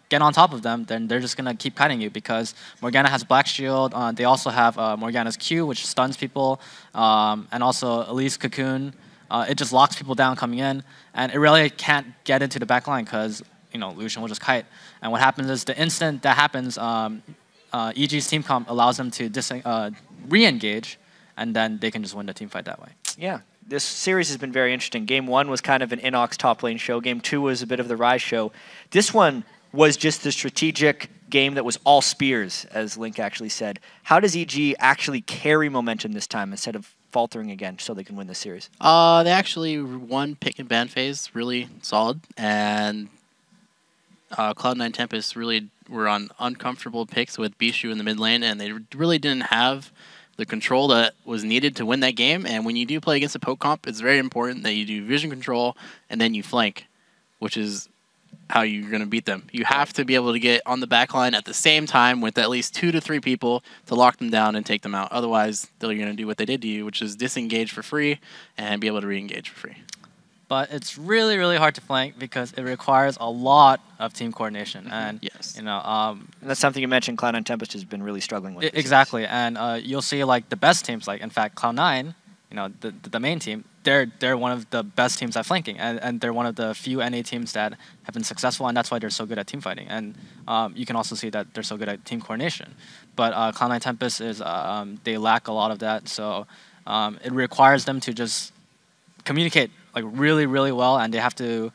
get on top of them, then they're just going to keep kiting you, because Morgana has Black Shield. They also have Morgana's Q, which stuns people, and also Elise Cocoon. It just locks people down coming in, and it really can't get into the back line because Lucian will just kite. And what happens is the instant that happens, EG's team comp allows them to re-engage, and then they can just win the team fight that way. Yeah. This series has been very interesting. Game 1 was kind of an Inox top lane show. Game 2 was a bit of the Rise show. This one was just the strategic game that was all spears, as Link actually said. How does EG actually carry momentum this time instead of faltering again so they can win this series? They actually won pick and ban phase really solid, and Cloud9 Tempest really were on uncomfortable picks with Bishu in the mid lane, and they really didn't have the control that was needed to win that game. And when you do play against a poke comp, it's very important that you do vision control and then you flank, which is how you're going to beat them. You have to be able to get on the back line at the same time with at least 2 to 3 people to lock them down and take them out. Otherwise, they're going to do what they did to you, which is disengage for free and be able to re-engage for free. But it's really, really hard to flank because it requires a lot of team coordination. And yes, you know, and that's something you mentioned. Cloud9 Tempest has been really struggling with. Exactly, and you'll see like the best teams, like in fact Cloud9, you know, the main team. They're one of the best teams at flanking, and they're one of the few NA teams that have been successful, and that's why they're so good at team fighting. And you can also see that they're so good at team coordination. But Cloud9 Tempest is they lack a lot of that, so it requires them to just communicate like really, really well, and they have to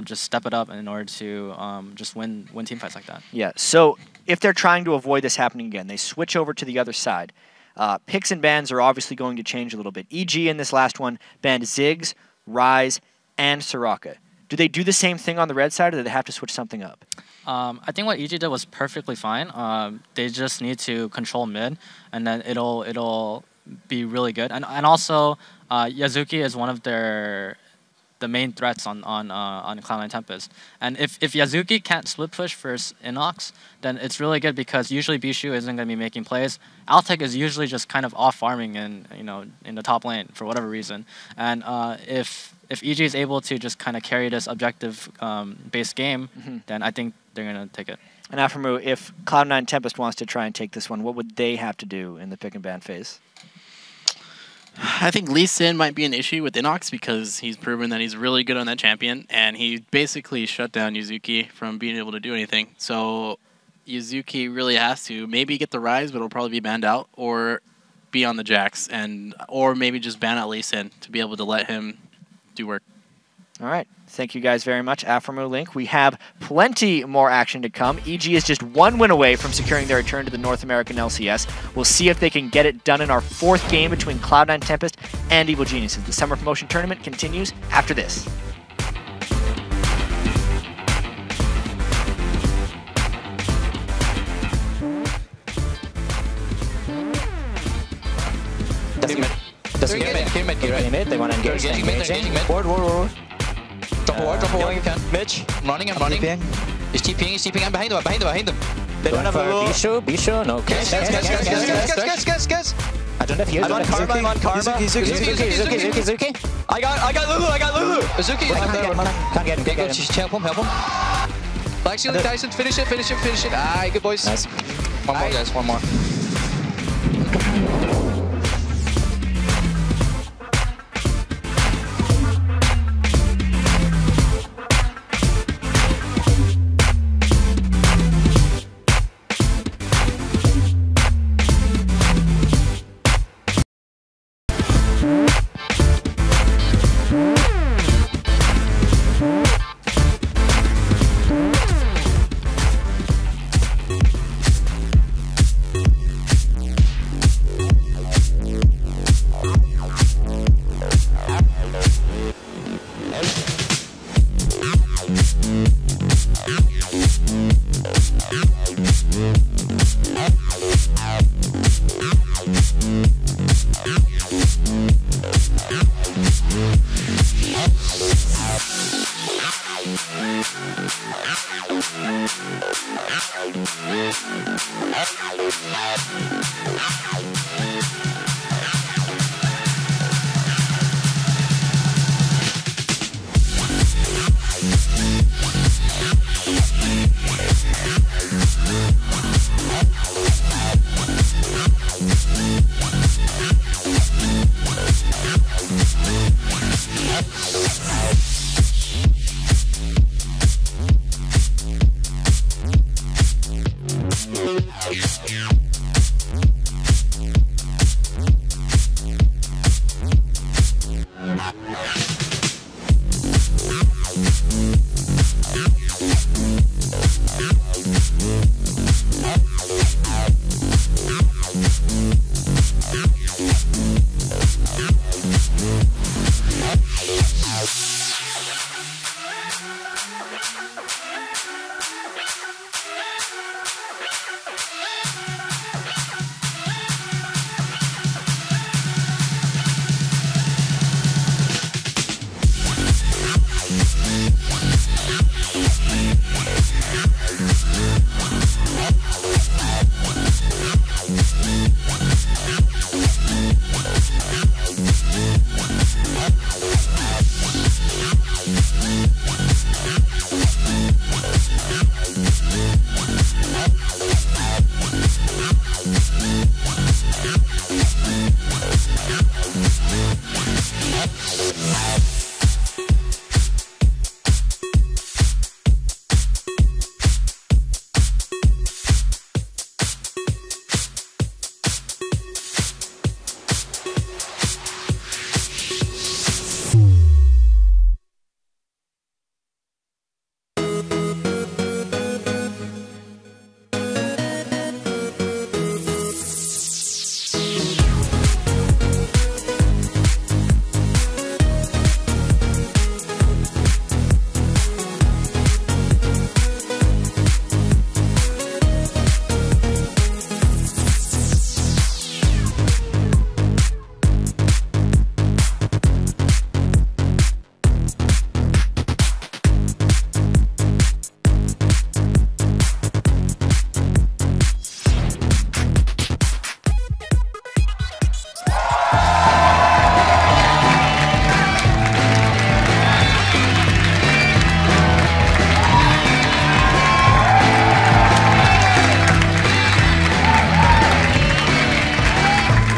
just step it up in order to just win team fights like that. Yeah. So if they're trying to avoid this happening again, they switch over to the other side. Picks and bans are obviously going to change a little bit. EG in this last one banned Ziggs, Ryze, and Soraka. Do they do the same thing on the red side, or do they have to switch something up? I think what EG did was perfectly fine. They just need to control mid, and then it'll be really good. And also Yazuki is one of the main threats on Cloud9 Tempest. And if Yazuki can't split push versus Inox, then it's really good because usually Bishu isn't going to be making plays. Altec is usually just kind of off farming in the top lane for whatever reason. And if EG is able to just kind of carry this objective based game, then I think they're going to take it. And Aframu, if Cloud9 Tempest wants to try and take this one, what would they have to do in the pick and ban phase? I think Lee Sin might be an issue with Inox because he's proven that he's really good on that champion, and he basically shut down Yuzuki from being able to do anything. So Yuzuki really has to maybe get the Ryze, but it'll probably be banned out, or be on the Jax, or maybe just ban out Lee Sin to be able to let him do work. All right. Thank you guys very much, Aframu Link. We have plenty more action to come. EG is just 1 win away from securing their return to the North American LCS. We'll see if they can get it done in our 4th game between Cloud9 Tempest and Evil Geniuses. The Summer Promotion Tournament continues after this. Doesn't get mid. They want to engage. Engaging mid. Ward. Drop a ward. You can. Mitch. I'm running. He's TPing. I'm behind them. They don't have a Bishu. No. Guess. I don't have heals. I'm on Karma. Zuki. I got Lulu. Zuki. Can't get him. Just help him. Black Shield, Tyson. Finish it. Aye, good boys. Nice. One more, guys. One more.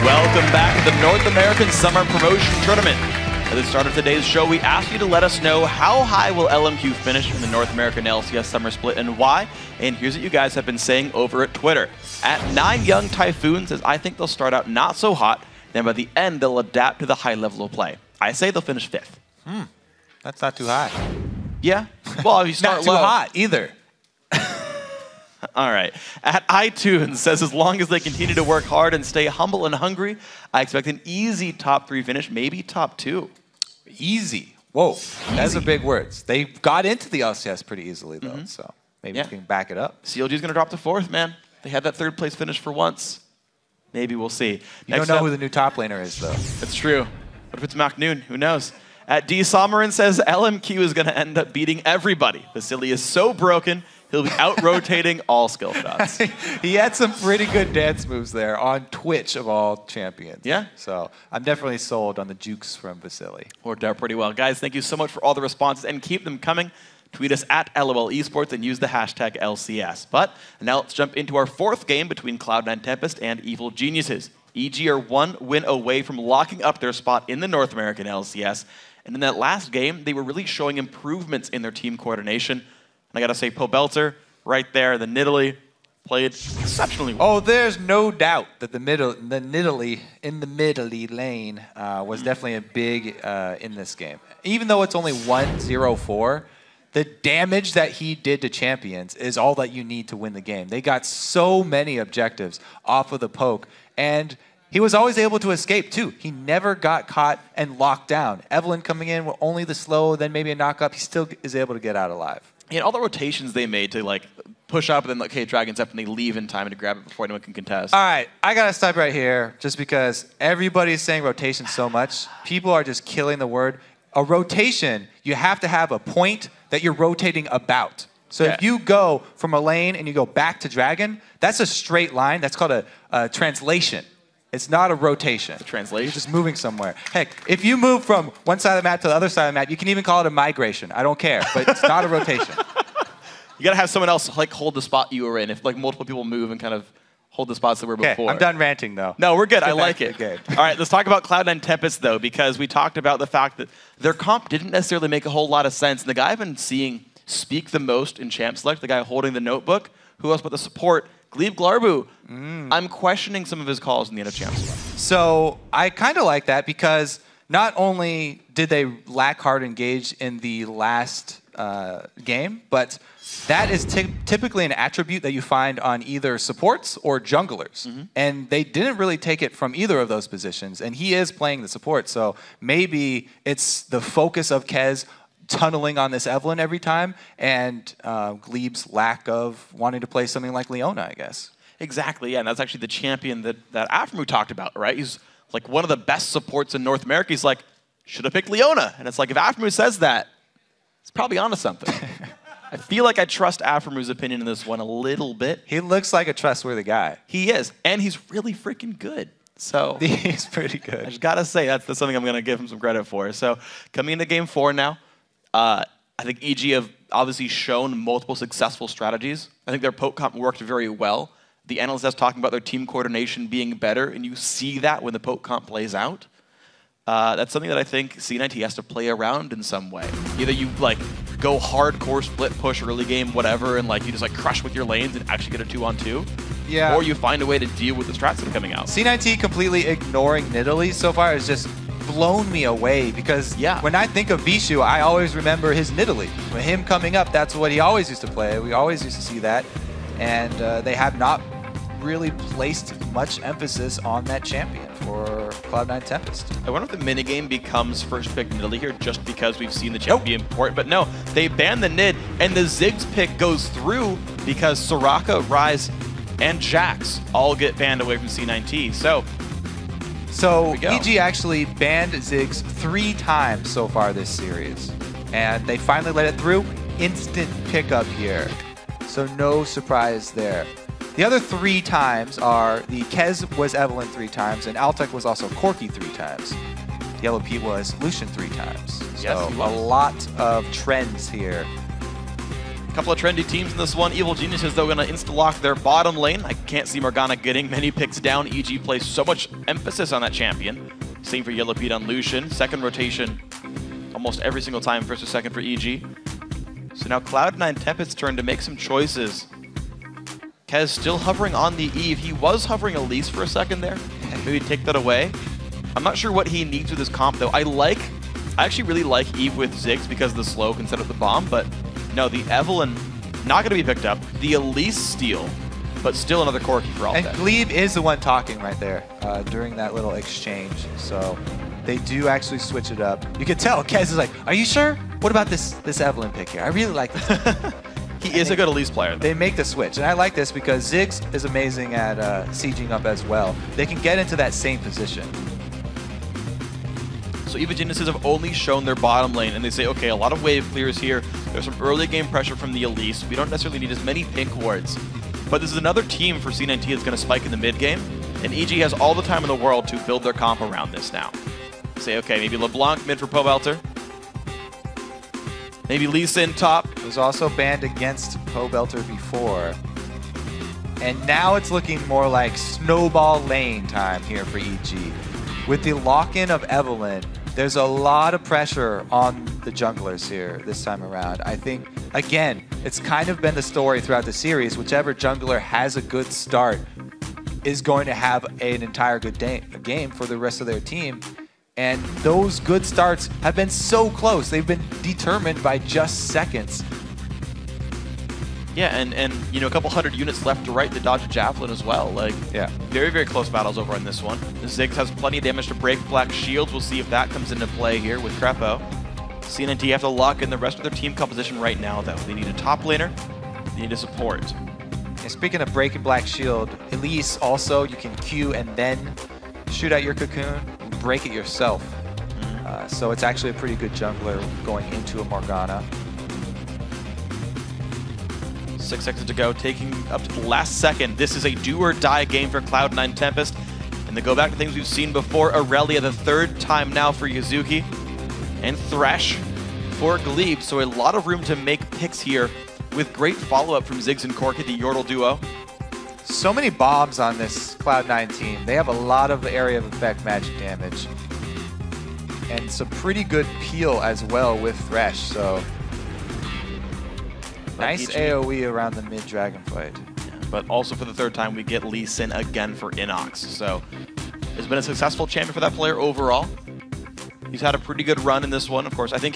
Welcome back to the North American Summer Promotion Tournament. At the start of today's show, we asked you to let us know how high will LMQ finish in the North American LCS Summer Split and why. And here's what you guys have been saying over at Twitter. At 9 Young Typhoon says, I think they'll start out not so hot, then by the end they'll adapt to the high level of play. I say they'll finish 5th. That's not too high. Yeah? Well, if you start Not too low. hot either. All right. At iTunes says, as long as they continue to work hard and stay humble and hungry, I expect an easy top 3 finish, maybe top 2. Easy. Whoa. Those are big words. They got into the LCS pretty easily, though, so maybe you can back it up. CLG's going to drop to 4th, man. They had that 3rd place finish for once. Maybe we'll see. You don't know who the new top laner is, though. It's true. What if it's MacNoon? Who knows? At D. Sommerin says, LMQ is going to end up beating everybody. Vasily is so broken, he'll be out-rotating all skill shots. He had some pretty good dance moves there on Twitch of all champions. Yeah? So I'm definitely sold on the jukes from Vasily. Worked out pretty well. Guys, thank you so much for all the responses, and keep them coming. Tweet us at LOL Esports and use the hashtag LCS. But now let's jump into our 4th game between Cloud9 Tempest and Evil Geniuses. EG are 1 win away from locking up their spot in the North American LCS. And in that last game, they were really showing improvements in their team coordination. And I got to say, Pobelter, right there, the Nidalee, played exceptionally well. Oh, there's no doubt that the Nidalee in the middle lane was definitely a big in this game. Even though it's only 1-0-4, the damage that he did to champions is all that you need to win the game. They got so many objectives off of the poke, and he was always able to escape, too. He never got caught and locked down. Evelyn coming in with only the slow, then maybe a knock-up, he still is able to get out alive. Yeah, all the rotations they made to like push up and then, okay, Dragon's up, and they leave in time to grab it before anyone can contest. All right, I got to stop right here just because everybody's saying rotation so much. People are just killing the word. A rotation, you have to have a point that you're rotating about. So if you go from a lane and you go back to Dragon, that's a straight line. That's called a translation. It's not a rotation. A translation? You're just moving somewhere. Heck, if you move from one side of the map to the other side of the map, you can even call it a migration. I don't care, but it's not a rotation. You got to have someone else like hold the spot you were in. If like multiple people move and kind of hold the spots that were before. I'm done ranting, though. No, we're good. I Get back like to it. the game. All right, let's talk about Cloud9 Tempest, though, because we talked about the fact that their comp didn't necessarily make a whole lot of sense. And the guy I've been seeing speak the most in Champ Select, the guy holding the notebook, who else but the support, Glebe Glarbu. I'm questioning some of his calls in the end of Champ Select. So I kind of like that because not only did they lack hard engage in the last game, but that is typically an attribute that you find on either supports or junglers. And they didn't really take it from either of those positions. And he is playing the support. So maybe it's the focus of Kez tunneling on this Evelyn every time and Glebe's lack of wanting to play something like Leona, I guess. Exactly, yeah. And that's actually the champion that Afremu talked about, right? He's like one of the best supports in North America. He's like, should have picked Leona. And it's like, if Afremu says that, it's probably onto something. I feel like I trust Afremu's opinion in this one a little bit. He looks like a trustworthy guy. He is, and he's really freaking good. So he's pretty good. I just gotta say that's something I'm gonna give him some credit for. So coming into Game 4 now, I think EG have obviously shown multiple successful strategies. I think their poke comp worked very well. The analyst is talking about their team coordination being better, and you see that when the poke comp plays out. That's something that I think C9T has to play around in some way. Either you like go hardcore split push early game, whatever, and like you just like crush with your lanes and actually get a 2-on-2. Yeah. Or you find a way to deal with the strats that are coming out. C9T completely ignoring Nidalee so far has just blown me away because when I think of Vishu, I always remember his Nidalee. With him coming up, that's what he always used to play. We always used to see that. And they have not really placed much emphasis on that champion for Cloud9 Tempest. I wonder if the minigame becomes first pick Nidalee here just because we've seen the champion port, but no, they ban the Nid, and the Ziggs pick goes through because Soraka, Ryze, and Jax all get banned away from C9T. So EG actually banned Ziggs 3 times so far this series, and they finally let it through. Instant pickup here, so no surprise there. The other 3 times are the Kez was Evelyn 3 times, and Altek was also Corki 3 times. Yellow Pete was Lucian 3 times. So a lot of trends here. A couple of trendy teams in this one. Evil Geniuses, though, going to insta-lock their bottom lane. I can't see Morgana getting many picks down. EG plays so much emphasis on that champion. Same for Yellow Pete on Lucian. Second rotation almost every single time, first or second for EG. So now Cloud9 Tempest's turn to make some choices. Kez still hovering on the Eve. He was hovering Elise for a second there. Maybe take that away. I'm not sure what he needs with his comp, though. I actually really like Eve with Ziggs because of the slow can set up the bomb, but no, the Evelynn not going to be picked up. The Elise steal, but still another Corki for all And that. Glebe is the one talking right there during that little exchange. So they do actually switch it up. You can tell Kez is like, are you sure? What about this Evelynn pick here? I really like this. He is a good Elise player. They make the switch. And I like this because Ziggs is amazing at sieging up as well. They can get into that same position. So Evil Geniuses have only shown their bottom lane, and they say, okay, a lot of wave clears here. There's some early game pressure from the Elise. We don't necessarily need as many pink wards. But this is another team for C9T that's going to spike in the mid game, and EG has all the time in the world to build their comp around this now. Say, okay, maybe LeBlanc mid for Pobelter. Maybe Lee Sin top. It was also banned against Pobelter before. And now it's looking more like snowball lane time here for EG. With the lock-in of Evelynn, there's a lot of pressure on the junglers here this time around. I think, again, it's kind of been the story throughout the series. Whichever jungler has a good start is going to have an entire good game for the rest of their team. And those good starts have been so close. They've been determined by just seconds. Yeah, and you know, a couple hundred units left to right to dodge a Javelin as well. Like, yeah, very, very close battles over on this one. Ziggs has plenty of damage to break Black Shields. We'll see if that comes into play here with Crepo. CNNT have to lock in the rest of their team composition right now, though. They need a top laner, they need a support. And speaking of breaking Black Shield, Elise also, you can Q and then shoot out your cocoon and break it yourself. So it's actually a pretty good jungler going into a Morgana. 6 seconds to go, taking up to the last second. This is a do-or-die game for Cloud9 Tempest. And they go back to things we've seen before. Aurelia, the third time now for Yuzuki. And Thresh for Glebe. So a lot of room to make picks here with great follow-up from Ziggs and Corki, the Yordle duo. So many bombs on this Cloud9 team. They have a lot of area of effect magic damage. And some pretty good peel as well with Thresh. So nice AoE around the mid-Dragonflight. Yeah, but also for the third time, we get Lee Sin again for Inox. So it's been a successful champion for that player overall. He's had a pretty good run in this one. Of course, I feel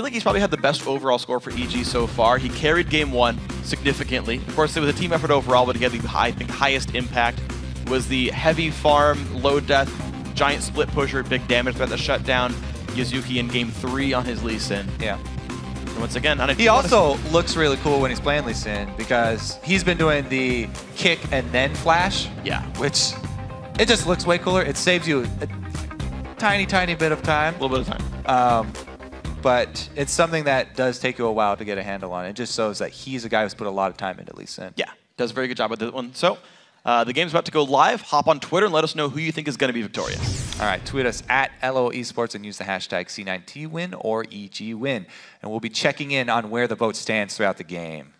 like he's probably had the best overall score for EG so far. He carried game one significantly. Of course, it was a team effort overall, but he had the highest impact. Was the heavy farm, low death, giant split pusher, big damage threat that shut down Yuzuki in game 3 on his Lee Sin. Yeah. And once again, he also looks really cool when he's playing Lee Sin because he's been doing the kick and then flash. Yeah. Which, it just looks way cooler. It saves you a tiny, tiny bit of time. A little bit of time. But it's something that does take you a while to get a handle on. It just shows that he's a guy who's put a lot of time into Lee Sin. Yeah, does a very good job with this one. So, the game's about to go live. Hop on Twitter and let us know who you think is going to be victorious. All right, tweet us at LO Esports and use the hashtag C9TWin or EGWin. And we'll be checking in on where the vote stands throughout the game.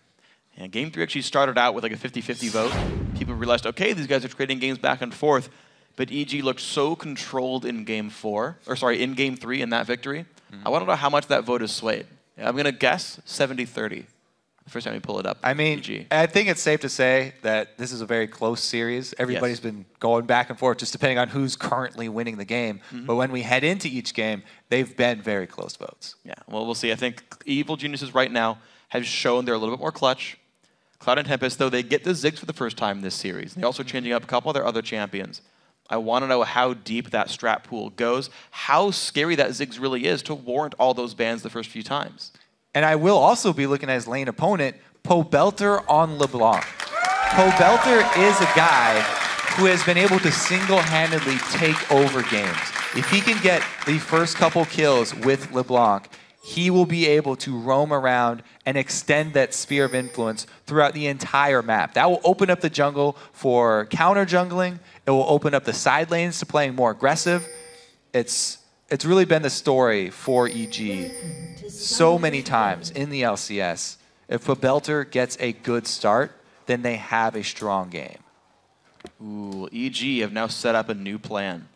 And game 3 actually started out with like a 50-50 vote. People realized, okay, these guys are trading games back and forth. But EG looked so controlled in game 3 in that victory. I want to know how much that vote is swayed. I'm going to guess 70-30. The first time we pull it up. I mean, EG. I think it's safe to say that this is a very close series. Everybody's been going back and forth just depending on who's currently winning the game. But when we head into each game, they've been very close votes. Yeah, well, we'll see. I think Evil Geniuses right now have shown they're a little bit more clutch. Cloud and Tempest, though, they get the Ziggs for the first time this series. They're also changing up a couple of their other champions. I want to know how deep that strat pool goes, how scary that Ziggs really is to warrant all those bans the first few times. And I will also be looking at his lane opponent, Pobelter on LeBlanc. Pobelter is a guy who has been able to single-handedly take over games. If he can get the first couple kills with LeBlanc, he will be able to roam around and extend that sphere of influence throughout the entire map. That will open up the jungle for counter jungling. It will open up the side lanes to playing more aggressive. It's it's really been the story for EG so many times in the LCS. If Pobelter gets a good start, then they have a strong game. Ooh, EG have now set up a new plan.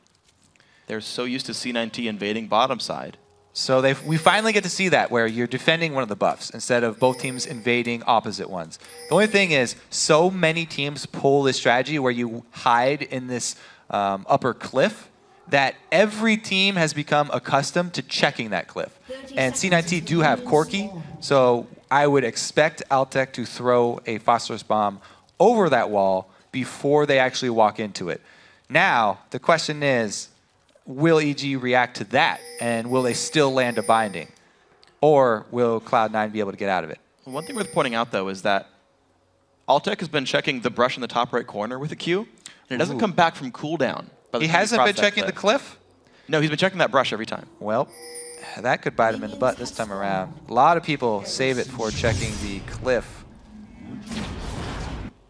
They're so used to C9T invading bottom side. So we finally get to see that, where you're defending one of the buffs instead of both teams invading opposite ones. The only thing is, so many teams pull this strategy where you hide in this upper cliff that every team has become accustomed to checking that cliff. And C9T do have Corki, so I would expect Altec to throw a phosphorus bomb over that wall before they actually walk into it. Now, the question is, will EG react to that, and will they still land a binding? Or will Cloud9 be able to get out of it? One thing worth pointing out, though, is that Altec has been checking the brush in the top right corner with a Q, and it doesn't come back from cooldown. He hasn't been checking the cliff? No, he's been checking that brush every time. Well, that could bite him in the butt this time around. A lot of people save it for checking the cliff.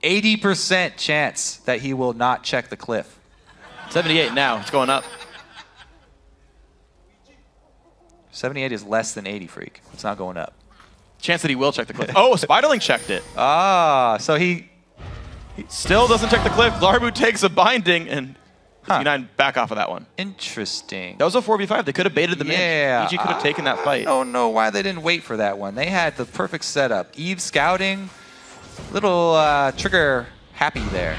80% chance that he will not check the cliff. 78 now. It's going up. 78 is less than 80, Freak. It's not going up. Chance that he will check the cliff. Oh, Spiderling checked it. Ah, so he still doesn't check the cliff. Larbu takes a binding, and C9 back off of that one. Interesting. That was a 4v5. They could have baited the mid. EG could have taken that fight. I don't know why they didn't wait for that one. They had the perfect setup. Eve scouting, little trigger happy there.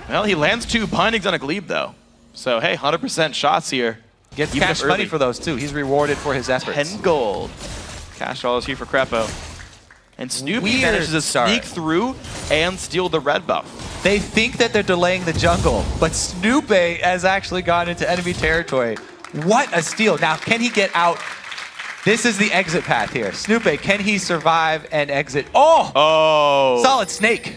Well, he lands 2 bindings on a Glebe, though. So, hey, 100% shots here. Gets cash money for those, too. He's rewarded for his efforts. 10 gold. Cash dollars here for Crepo. And Snoopy manages to sneak through and steal the red buff. They think that they're delaying the jungle, but Snoopy has actually gone into enemy territory. What a steal. Now, can he get out? This is the exit path here. Snoopy, can he survive and exit? Oh! Solid snake.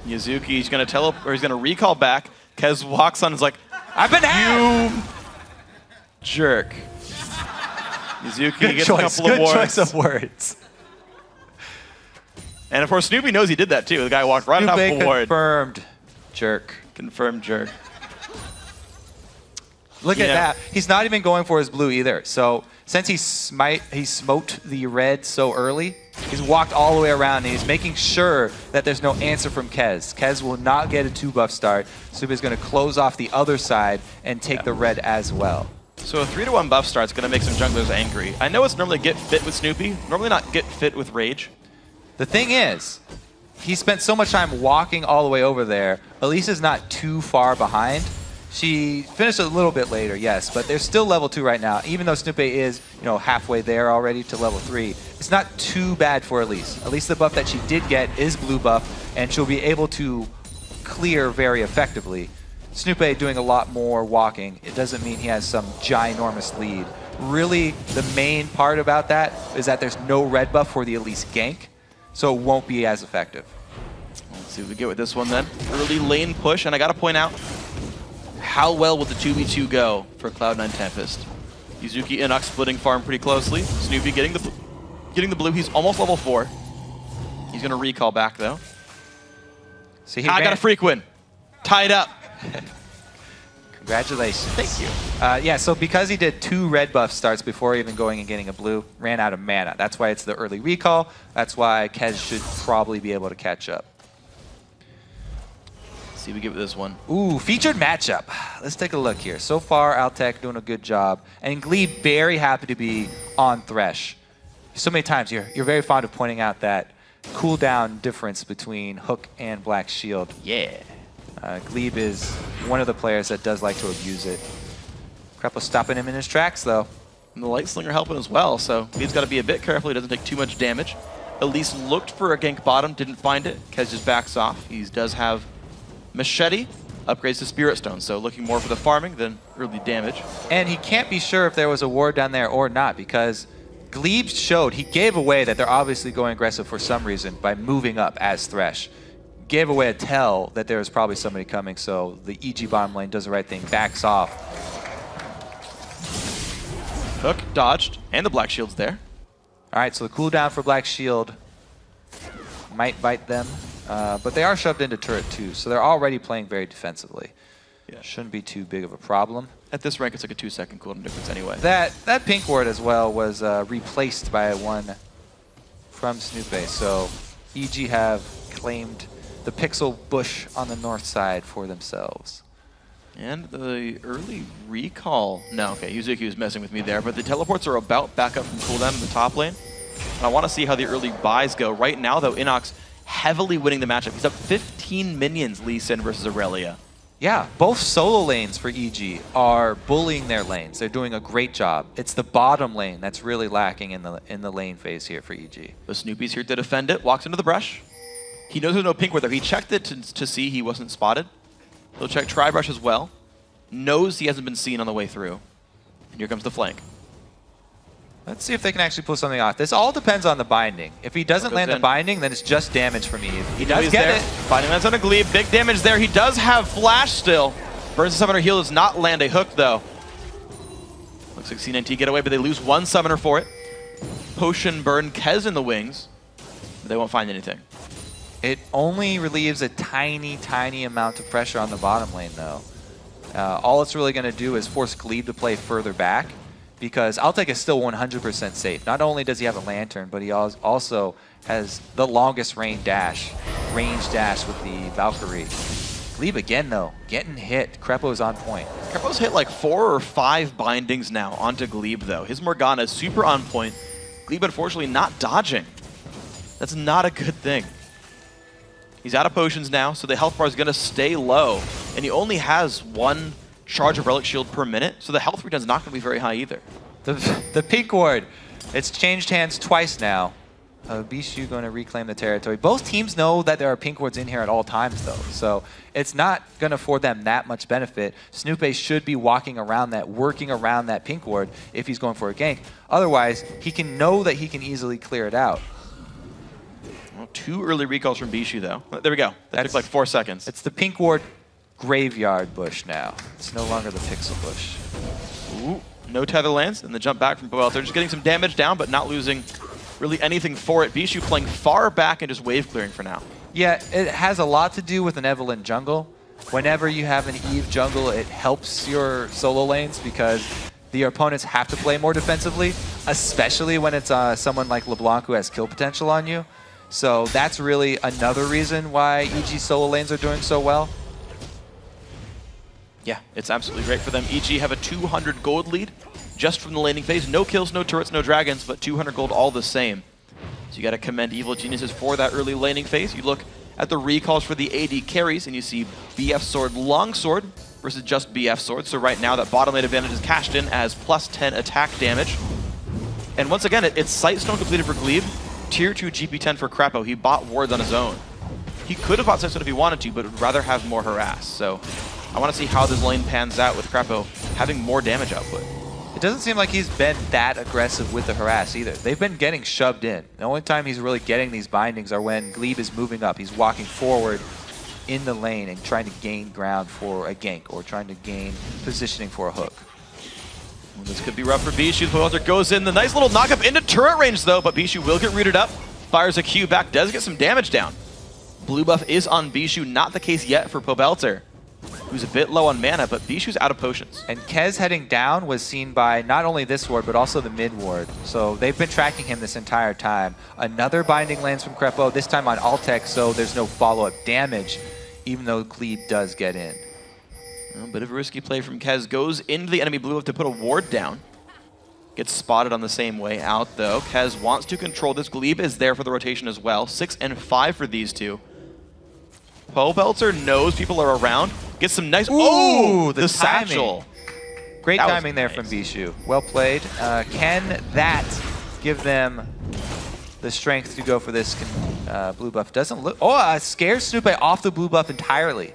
Yuzuki's going to he's going to recall back. Kez walks on and is like, I've been had! You jerk. Yuzuki Good gets choice. a couple of wards. Good choice of words. And of course, Snoopy knows he did that too. The guy walked right on top of a ward. Confirmed jerk. Confirmed jerk. Look at that. He's not even going for his blue either. So since he smoked the red so early, he's walked all the way around and he's making sure that there's no answer from Kez. Kez will not get a 2-buff start. Snoopy's going to close off the other side and take the red as well. So a 3-to-1 buff start's going to make some junglers angry. I know it's normally get fit with Snoopy, normally not get fit with Rage. The thing is, he spent so much time walking all the way over there. Elisa's not too far behind. She finished a little bit later, yes, but they're still level 2 right now. Even though Snoopy is, halfway there already to level 3, it's not too bad for Elise. At least the buff that she did get is blue buff, and she'll be able to clear very effectively. Snoopy doing a lot more walking. It doesn't mean he has some ginormous lead. Really, the main part about that is that there's no red buff for the Elise gank, so it won't be as effective. Let's see what we get with this one then. Early lane push, and I got to point out, how well will the 2v2 go for Cloud9 Tempest? Yuzuki and Ux splitting farm pretty closely. Snoopy getting the blue. He's almost level 4. He's going to recall back, though. See, I got a freak win. Tied up. Congratulations. Thank you. Yeah, so because he did 2 red buff starts before even going and getting a blue, ran out of mana. That's why it's the early recall. That's why Kez should probably be able to catch up. Let's see if we get this one. Ooh, featured matchup. Let's take a look here. So far, Altec doing a good job. And Glebe very happy to be on Thresh. So many times, you're very fond of pointing out that cooldown difference between Hook and Black Shield. Yeah. Glebe is one of the players that does like to abuse it. Crepo stopping him in his tracks, though. And the Light Slinger helping as well, so Glebe's got to be a bit careful. He doesn't take too much damage. Elise looked for a gank bottom, didn't find it. Kez just backs off. He does have Machete, upgrades to Spirit Stone, so looking more for the farming than early damage. And he can't be sure if there was a ward down there or not, because Glebe showed, he gave away that they're obviously going aggressive for some reason by moving up as Thresh. Gave away a tell that there was probably somebody coming, so the EG bottom lane does the right thing, backs off. Hook dodged, and the Black Shield's there. All right, so the cooldown for Black Shield might bite them, but they are shoved into turret too, so they're already playing very defensively. Yeah. Shouldn't be too big of a problem. At this rank, it's like a 2-second cooldown difference anyway. That pink ward as well was replaced by one from Snoopy. So EG have claimed the pixel bush on the north side for themselves. And the early recall. No, okay, Yuzuki was messing with me there, but the teleports are about back up from cooldown in the top lane. And I want to see how the early buys go. Right now, though, Inox heavily winning the matchup. He's up 15 minions, Lee Sin versus Aurelia. Yeah, both solo lanes for EG are bullying their lanes. They're doing a great job. It's the bottom lane that's really lacking in the lane phase here for EG. But Snoopy's here to defend it, walks into the brush. He knows there's no pink ward there. He checked it to see he wasn't spotted. He'll check Tri-Brush as well. Knows he hasn't been seen on the way through. And here comes the flank. Let's see if they can actually pull something off. This all depends on the binding. If he doesn't land the binding, then it's just damage from Eve. He does get it. Binding lands on a Glebe. Big damage there. He does have Flash still. Burns the Summoner heal, does not land a hook, though. Looks like C9T get away, but they lose one Summoner for it. Potion burn Kez in the wings. But they won't find anything. It only relieves a tiny, tiny amount of pressure on the bottom lane, though. All it's really going to do is force Glebe to play further back, because Altec is still 100% safe. Not only does he have a Lantern, but he also has the longest range dash with the Valkyrie. Glebe again, though, getting hit. Crepo's on point. Crepo's hit like 4 or 5 bindings now onto Glebe, though. His Morgana is super on point. Glebe, unfortunately, not dodging. That's not a good thing. He's out of potions now, so the health bar is going to stay low. And he only has 1 charge of Relic Shield per minute, so the health return is not going to be very high either. The pink ward, it's changed hands twice now. Bishu going to reclaim the territory. Both teams know that there are pink wards in here at all times, though, so it's not going to afford them that much benefit. Snoopy should be working around that pink ward if he's going for a gank. Otherwise, he can know that he can easily clear it out. Well, 2 early recalls from Bishu, though. There we go. That took like 4 seconds. It's the pink ward graveyard bush now. It's no longer the pixel bush. Ooh, no tether lands, and the jump back from Boel. They're just getting some damage down, but not losing really anything for it. Bishu playing far back and just wave clearing for now. Yeah, it has a lot to do with an Evelynn jungle. Whenever you have an Eve jungle, it helps your solo lanes because the opponents have to play more defensively, especially when it's someone like LeBlanc who has kill potential on you. So that's really another reason why EG solo lanes are doing so well. Yeah, it's absolutely great for them. EG have a 200 gold lead just from the laning phase. No kills, no turrets, no dragons, but 200 gold all the same. So you got to commend Evil Geniuses for that early laning phase. You look at the recalls for the AD carries, and you see BF Sword, Longsword versus just BF Sword. So right now that bottom lane advantage is cashed in as plus 10 attack damage. And once again, it's Sightstone completed for Glebe. Tier 2 GP10 for Crepo. He bought wards on his own. He could have bought Sightstone if he wanted to, but would rather have more harass. So I want to see how this lane pans out with Crepo having more damage output. It doesn't seem like he's been that aggressive with the harass either. They've been getting shoved in. The only time he's really getting these bindings are when Glebe is moving up. He's walking forward in the lane and trying to gain ground for a gank or trying to gain positioning for a hook. Well, this could be rough for Bishu. Welter goes in. The nice little knockup into turret range, though, but Bishu will get rooted up. Fires a Q back, does get some damage down. Blue buff is on Bishu, not the case yet for Pobelter, who's a bit low on mana, but Bishu's out of potions. And Kez heading down was seen by not only this ward, but also the mid ward. So they've been tracking him this entire time. Another binding lands from Crepo, this time on Altec, so there's no follow-up damage, even though Glebe does get in. A bit of a risky play from Kez. Goes into the enemy blue buff to put a ward down. Gets spotted on the same way out, though. Kez wants to control this. Glebe is there for the rotation as well. 6 and 5 for these two. Pobelter knows people are around. Gets some nice... Ooh, the satchel. Great timing there from Bishu. Well played. Can that give them the strength to go for this blue buff? Doesn't look... Oh, scares Snoopy off the blue buff entirely.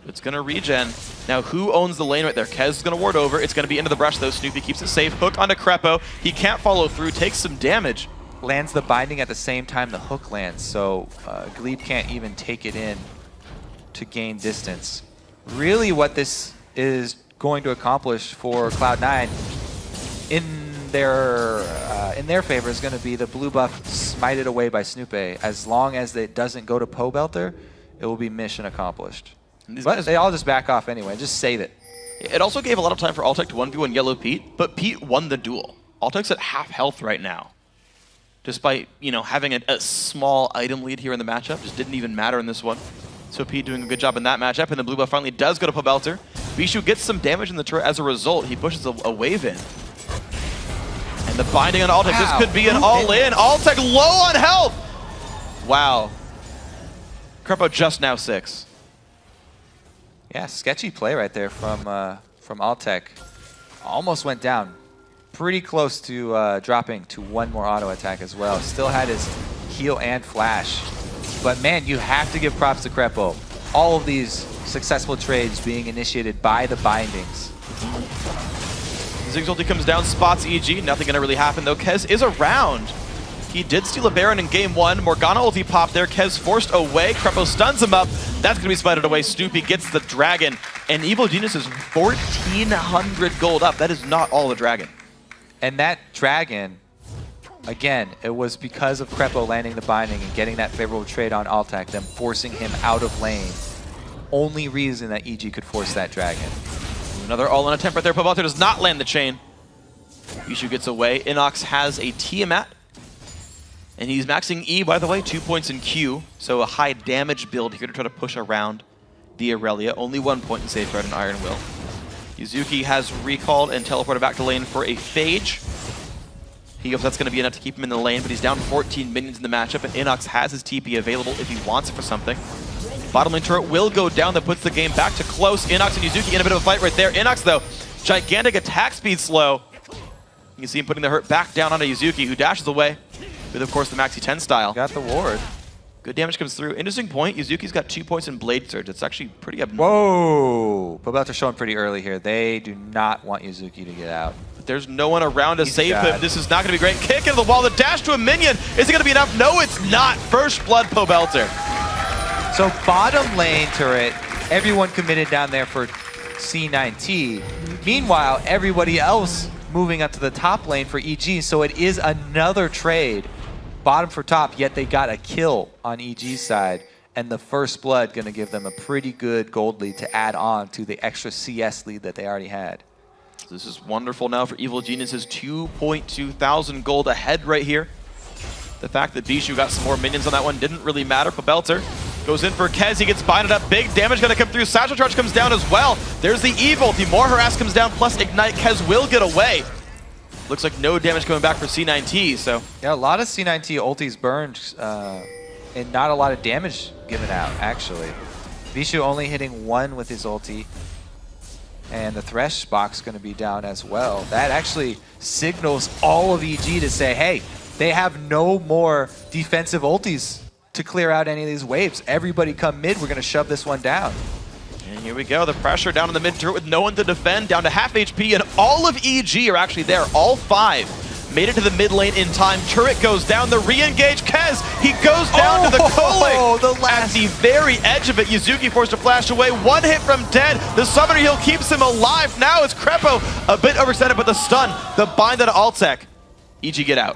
It's going to regen. Now, who owns the lane right there? Kez is going to ward over. It's going to be into the brush, though. Snoopy keeps it safe. Hook onto Crepo. He can't follow through. Takes some damage. Lands the binding at the same time the hook lands, so Glebe can't even take it in to gain distance. Really what this is going to accomplish for Cloud9 in their favor is going to be the blue buff smited away by Snoopy. As long as it doesn't go to Pobelter, it will be mission accomplished. But they all just back off anyway. Just save it. It also gave a lot of time for Altec to 1v1 Yellow Pete, but Pete won the duel. Altec's at half health right now. Despite, you know, having a small item lead here in the matchup, just didn't even matter in this one. So Pete doing a good job in that matchup, and the blue buff finally does go to Pobelter. Bishu gets some damage in the turret as a result. He pushes a wave in. And the binding on Altec, this could be an all-in. Altec low on health! Wow. Crepo just now 6. Yeah, sketchy play right there from Altec. Almost went down. Pretty close to dropping to one more auto attack as well. Still had his heal and flash. But man, you have to give props to Crepo. All of these successful trades being initiated by the bindings. Zig's ulti comes down, spots EG. Nothing gonna really happen though. Kez is around. He did steal a Baron in game 1. Morgana ulti popped there. Kez forced away. Crepo stuns him up. That's gonna be spited away. Snoopy gets the dragon. And Evil Genius is 1,400 gold up. That is not all the dragon. And that dragon, again, it was because of Crepo landing the binding and getting that favorable trade on Altec, them forcing him out of lane. Only reason that EG could force that dragon. Another all-in attempt right there. Pobelter does not land the chain. Bishu gets away. Inox has a Tiamat. And he's maxing E, by the way, 2 points in Q. So a high damage build here to try to push around the Aurelia. Only 1 point in Safeguard and Iron Will. Yuzuki has recalled and teleported back to lane for a Phage. He hopes that's going to be enough to keep him in the lane, but he's down 14 minions in the matchup, and Inox has his TP available if he wants it for something. Bottom lane turret will go down. That puts the game back to close. Inox and Yuzuki in a bit of a fight right there. Inox, though, gigantic attack speed slow. You can see him putting the hurt back down onto Yuzuki, who dashes away with, of course, the Maxi 10 style. Got the ward. Good damage comes through. Interesting point, Yuzuki's got 2 points in Blade Surge. It's actually pretty abnormal. Whoa! Pobelter showing pretty early here. They do not want Yuzuki to get out. But there's no one around to save him. This is not going to be great. Kick into the wall. The dash to a minion. Is it going to be enough? No, it's not. First blood Pobelter. So bottom lane turret, everyone committed down there for C9T. Meanwhile, everybody else moving up to the top lane for EG. So it is another trade. Bottom for top, yet they got a kill on EG's side. And the first blood going to give them a pretty good gold lead to add on to the extra CS lead that they already had. This is wonderful now for Evil Genius's 2.2 thousand gold ahead right here. The fact that Bishu got some more minions on that one didn't really matter. Pobelter goes in for Kez. He gets binded up. Big damage going to come through. Satchel Charge comes down as well. There's the Evil. The more harass comes down, plus Ignite. Kez will get away. Looks like no damage coming back for C9T, so. Yeah, a lot of C9T ultis burned and not a lot of damage given out, actually. Bishu only hitting 1 with his ulti. And the Thresh box going to be down as well. That actually signals all of EG to say, hey, they have no more defensive ultis to clear out any of these waves. Everybody come mid, we're going to shove this one down. And here we go, the pressure down in the mid turret with no one to defend, down to half HP, and all of EG are actually there, all 5. Made it to the mid lane in time. Turret goes down, the re-engage. Kez, he goes down to the Kolik. At the very edge of it, Yuzuki forced to flash away. 1 hit from dead. The Summoner Heal keeps him alive. Now it's Crepo, a bit overextended, but the stun, the bind on Altec. EG get out.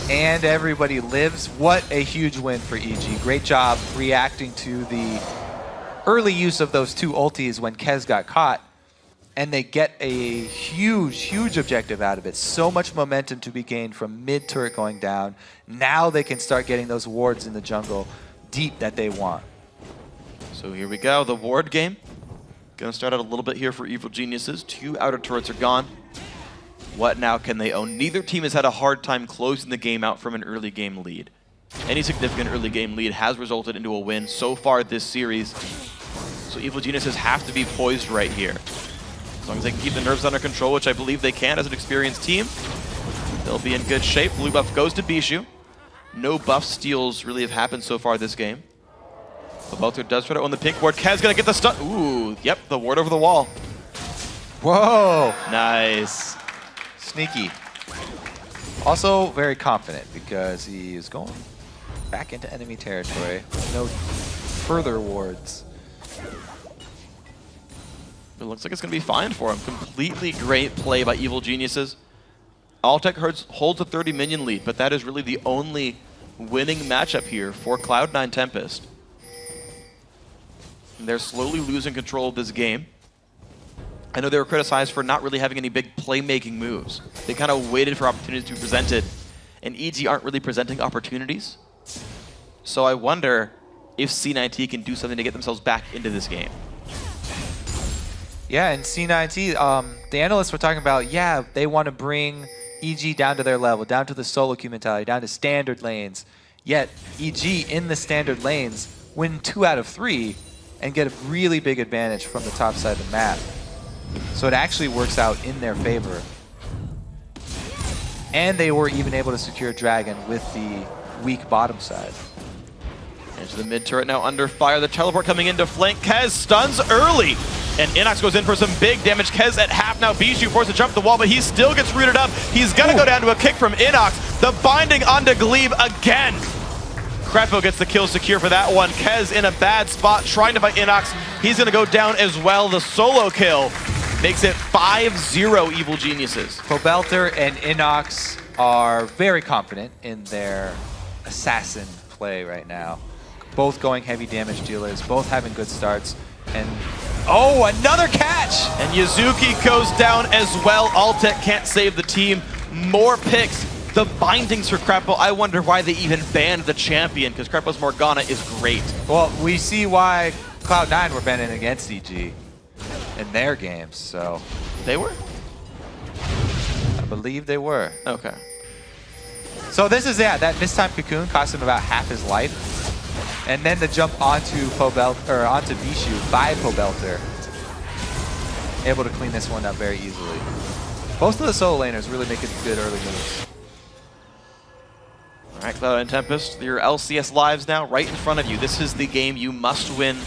And everybody lives. What a huge win for EG. Great job reacting to the early use of those 2 ultis when Kez got caught. And they get a huge, huge objective out of it. So much momentum to be gained from mid turret going down. Now they can start getting those wards in the jungle deep that they want. So here we go, the ward game. Gonna start out a little bit here for Evil Geniuses. 2 outer turrets are gone. What now can they own? Neither team has had a hard time closing the game out from an early game lead. Any significant early game lead has resulted into a win so far this series. So Evil Geniuses have to be poised right here. As long as they can keep the nerves under control, which I believe they can as an experienced team, they'll be in good shape. Blue buff goes to Bishu. No buff steals really have happened so far this game. Pobelter does try to own the pink ward. Kez gonna get the stun. Ooh, yep, the ward over the wall. Whoa! Nice. Sneaky. Also very confident because he is going back into enemy territory. No further wards. It looks like it's going to be fine for him. Completely great play by Evil Geniuses. Altec holds a 30 minion lead, but that is really the only winning matchup here for Cloud9 Tempest. And they're slowly losing control of this game. I know they were criticized for not really having any big playmaking moves. They kind of waited for opportunities to be presented, and EG aren't really presenting opportunities. So I wonder if C9T can do something to get themselves back into this game. Yeah, and C9T, the analysts were talking about, yeah, they want to bring EG down to their level, down to the solo queue mentality, down to standard lanes. Yet EG in the standard lanes win 2 out of 3 and get a really big advantage from the top side of the map. So it actually works out in their favor. And they were even able to secure Dragon with the weak bottom side. Into the mid turret now under fire. The teleport coming in to flank. Kez stuns early. And Inox goes in for some big damage. Kez at half now. Bijou forced to jump the wall, but he still gets rooted up. He's going to go down to a kick from Inox. The binding onto Glebe again. Krepo gets the kill secure for that one. Kez in a bad spot trying to fight Inox. He's going to go down as well. The solo kill makes it 5-0 Evil Geniuses. Pobelter and Inox are very confident in their assassin play right now. Both going heavy damage dealers, both having good starts. And oh, another catch! And Yuzuki goes down as well. Altec can't save the team. More picks. The bindings for Krepo, I wonder why they even banned the champion, because Krepo's Morgana is great. Well, we see why Cloud9 were banning against EG in their games, so. They were? I believe they were. Okay. So this is, yeah, that mistime cocoon cost him about half his life. And then the jump onto onto Bijou by Pobelter. Able to clean this one up very easily. Both of the solo laners really making good early moves. All right, Cloud and Tempest, your LCS lives now right in front of you. This is the game you must win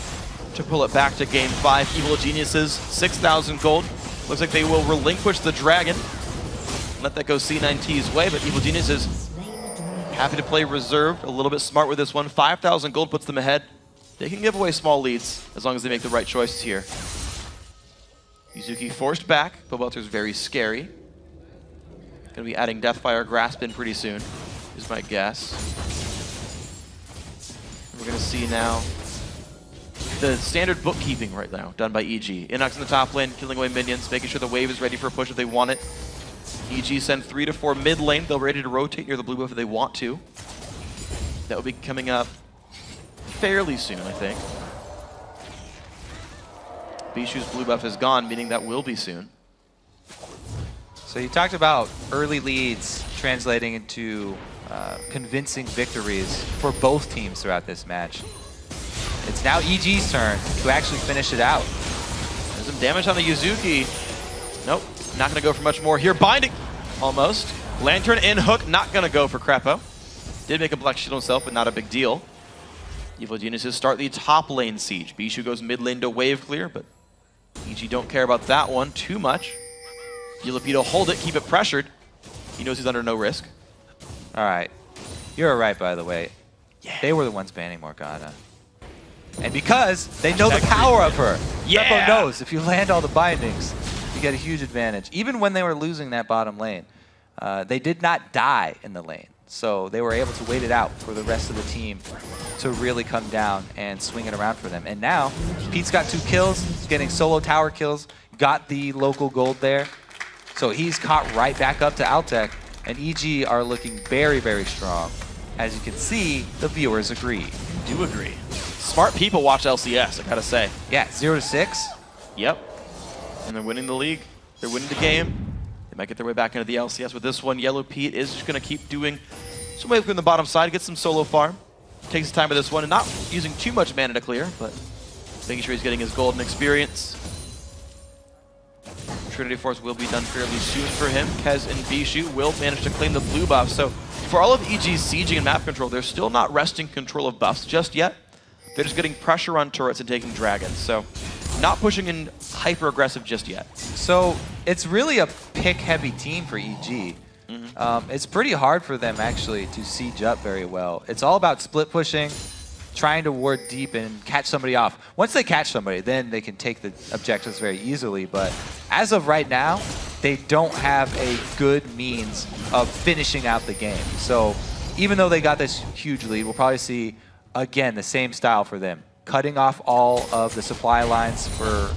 to pull it back to Game 5. Evil Geniuses, 6,000 gold. Looks like they will relinquish the Dragon. Let that go C9T's way, but Evil Geniuses happy to play reserved, a little bit smart with this one. 5,000 gold puts them ahead. They can give away small leads as long as they make the right choices here. Yuzuki forced back. Pobelter's very scary. Gonna be adding Deathfire Grasp in pretty soon, is my guess. We're gonna see now the standard bookkeeping right now done by EG. Inox in the top lane, killing away minions, making sure the wave is ready for a push if they want it. EG send 3 to 4 mid lane. They'll be ready to rotate near the blue buff if they want to. That will be coming up fairly soon, I think. Bijou's blue buff is gone, meaning that will be soon. So you talked about early leads translating into convincing victories for both teams throughout this match. It's now EG's turn to actually finish it out. There's some damage on the Yuzuki. Nope, not gonna go for much more here. Binding, almost. Lantern in hook, not gonna go for Krepo. Did make a black shield himself, but not a big deal. Evil Geniuses start the top lane siege. Bijou goes mid lane to wave clear, but EG don't care about that one too much. Yulapido hold it, keep it pressured. He knows he's under no risk. All right, you're right, by the way. Yeah. They were the ones banning Morgana. And because they know the power of her. Yeah. Krepo knows if you land all the bindings, you get a huge advantage. Even when they were losing that bottom lane, they did not die in the lane. So they were able to wait it out for the rest of the team to really come down and swing it around for them. And now, Pete's got 2 kills, he's getting solo tower kills, got the local gold there. So he's caught right back up to Altec, and EG are looking very, very strong. As you can see, the viewers agree. Do agree. Smart people watch LCS, I gotta say. Yeah, 0-6. Yep. And they're winning the league. They're winning the game. They might get their way back into the LCS with this one. Yellow Pete is just going to keep doing some wave clear on the bottom side, get some solo farm. Takes his time with this one, and not using too much mana to clear, but making sure he's getting his golden experience. Trinity Force will be done fairly soon for him. Kez and Bijou will manage to claim the blue buff. So for all of EG's sieging and map control, they're still not wresting control of buffs just yet. They're just getting pressure on turrets and taking dragons. So not pushing in hyper-aggressive just yet. So it's really a pick-heavy team for EG. It's pretty hard for them, actually, to siege up very well. It's all about split pushing, trying to ward deep and catch somebody off. Once they catch somebody, then they can take the objectives very easily. But as of right now, they don't have a good means of finishing out the game. So even though they got this huge lead, we'll probably see, again, the same style for them. cutting off all of the supply lines for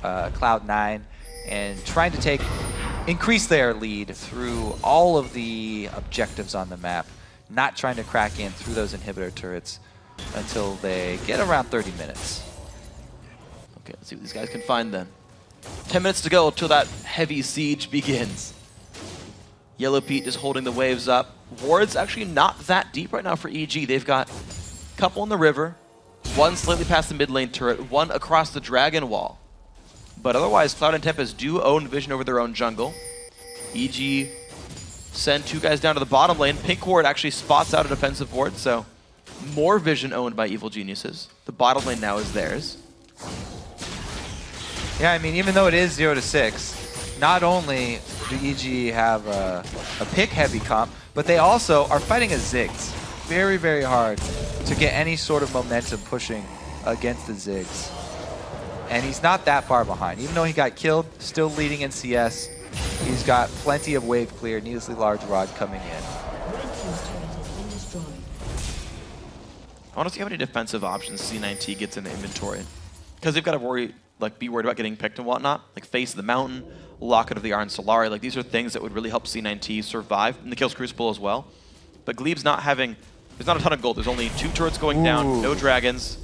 Cloud9 and trying to increase their lead through all of the objectives on the map, not trying to crack in through those inhibitor turrets until they get around 30 minutes. Okay, let's see what these guys can find then. 10 minutes to go till that heavy siege begins. Yellow Pete just holding the waves up. Ward's actually not that deep right now for EG. They've got a couple in the river, one slightly past the mid lane turret, one across the dragon wall. But otherwise, Cloud and Tempest do own vision over their own jungle. EG send 2 guys down to the bottom lane. Pink Ward actually spots out a defensive ward, so more vision owned by Evil Geniuses. The bottom lane now is theirs. Yeah, I mean, even though it is 0-6, not only do EG have a pick-heavy comp, but they also are fighting a Ziggs. Very, very hard to get any sort of momentum pushing against the Ziggs. And he's not that far behind. Even though he got killed, still leading in CS. He's got plenty of wave clear, needlessly large rod coming in. I want to see how many defensive options C9T gets in the inventory. Because they've got to be worried about getting picked and whatnot. Like Face of the Mountain, Locket of the Iron Solari. Like these are things that would really help C9T survive. And the Kills Crucible as well. But Glebe's not having, there's not a ton of gold. There's only 2 turrets going down, no dragons.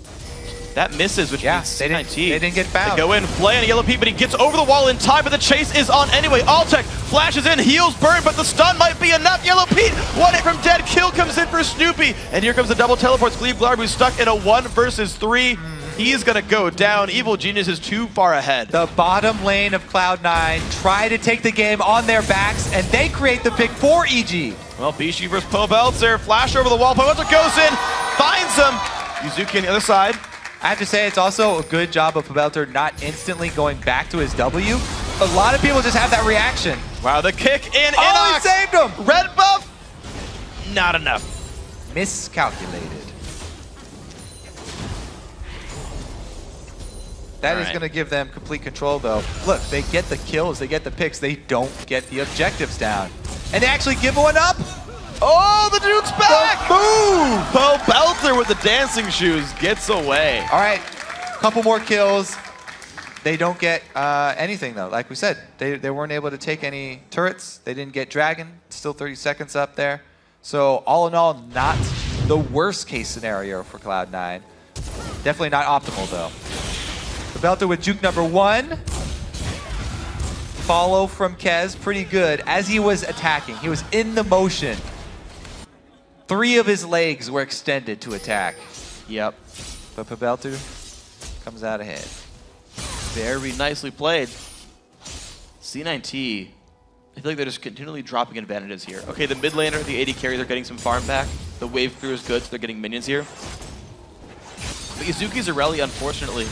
That misses, which means C9T. They didn't get found. They go in, play on a Yellow Pete, but he gets over the wall in time, but the chase is on anyway. Altec flashes in, heals burn, but the stun might be enough. Yellow Pete, 1 hit from dead, kill comes in for Snoopy, and here comes the double teleports. Glebe Glarb, who's stuck in a 1 versus 3. He's gonna go down. Evil Genius is too far ahead. The bottom lane of Cloud9 try to take the game on their backs, and they create the pick for EG. Well, Bishi versus Pobeltzer, flash over the wall. Pobeltzer goes in, finds him. Yuzuki on the other side. I have to say, it's also a good job of Pobeltzer not instantly going back to his W. A lot of people just have that reaction. Wow, the kick in. Oh, he saved him! Red buff, not enough. Miscalculated. That is going to give them complete control, though. Look, they get the kills, they get the picks, they don't get the objectives down. And they actually give one up! Oh, the Duke's back! Boom! Pobeltzer with the dancing shoes gets away. All right, couple more kills. They don't get anything, though. Like we said, they weren't able to take any turrets. They didn't get Dragon. Still 30 seconds up there. So all in all, not the worst case scenario for Cloud9. Definitely not optimal, though. Pobeltzer with juke number 1. Follow from Kez, pretty good. As he was attacking, he was in the motion. 3 of his legs were extended to attack. Yep. But Pobeltzer comes out ahead. Very nicely played. C9T, I feel like they're just continually dropping advantages here. Okay, the mid laner, the AD carries are getting some farm back. The wave clear is good, so they're getting minions here. But Yuzuki's Irelia, unfortunately,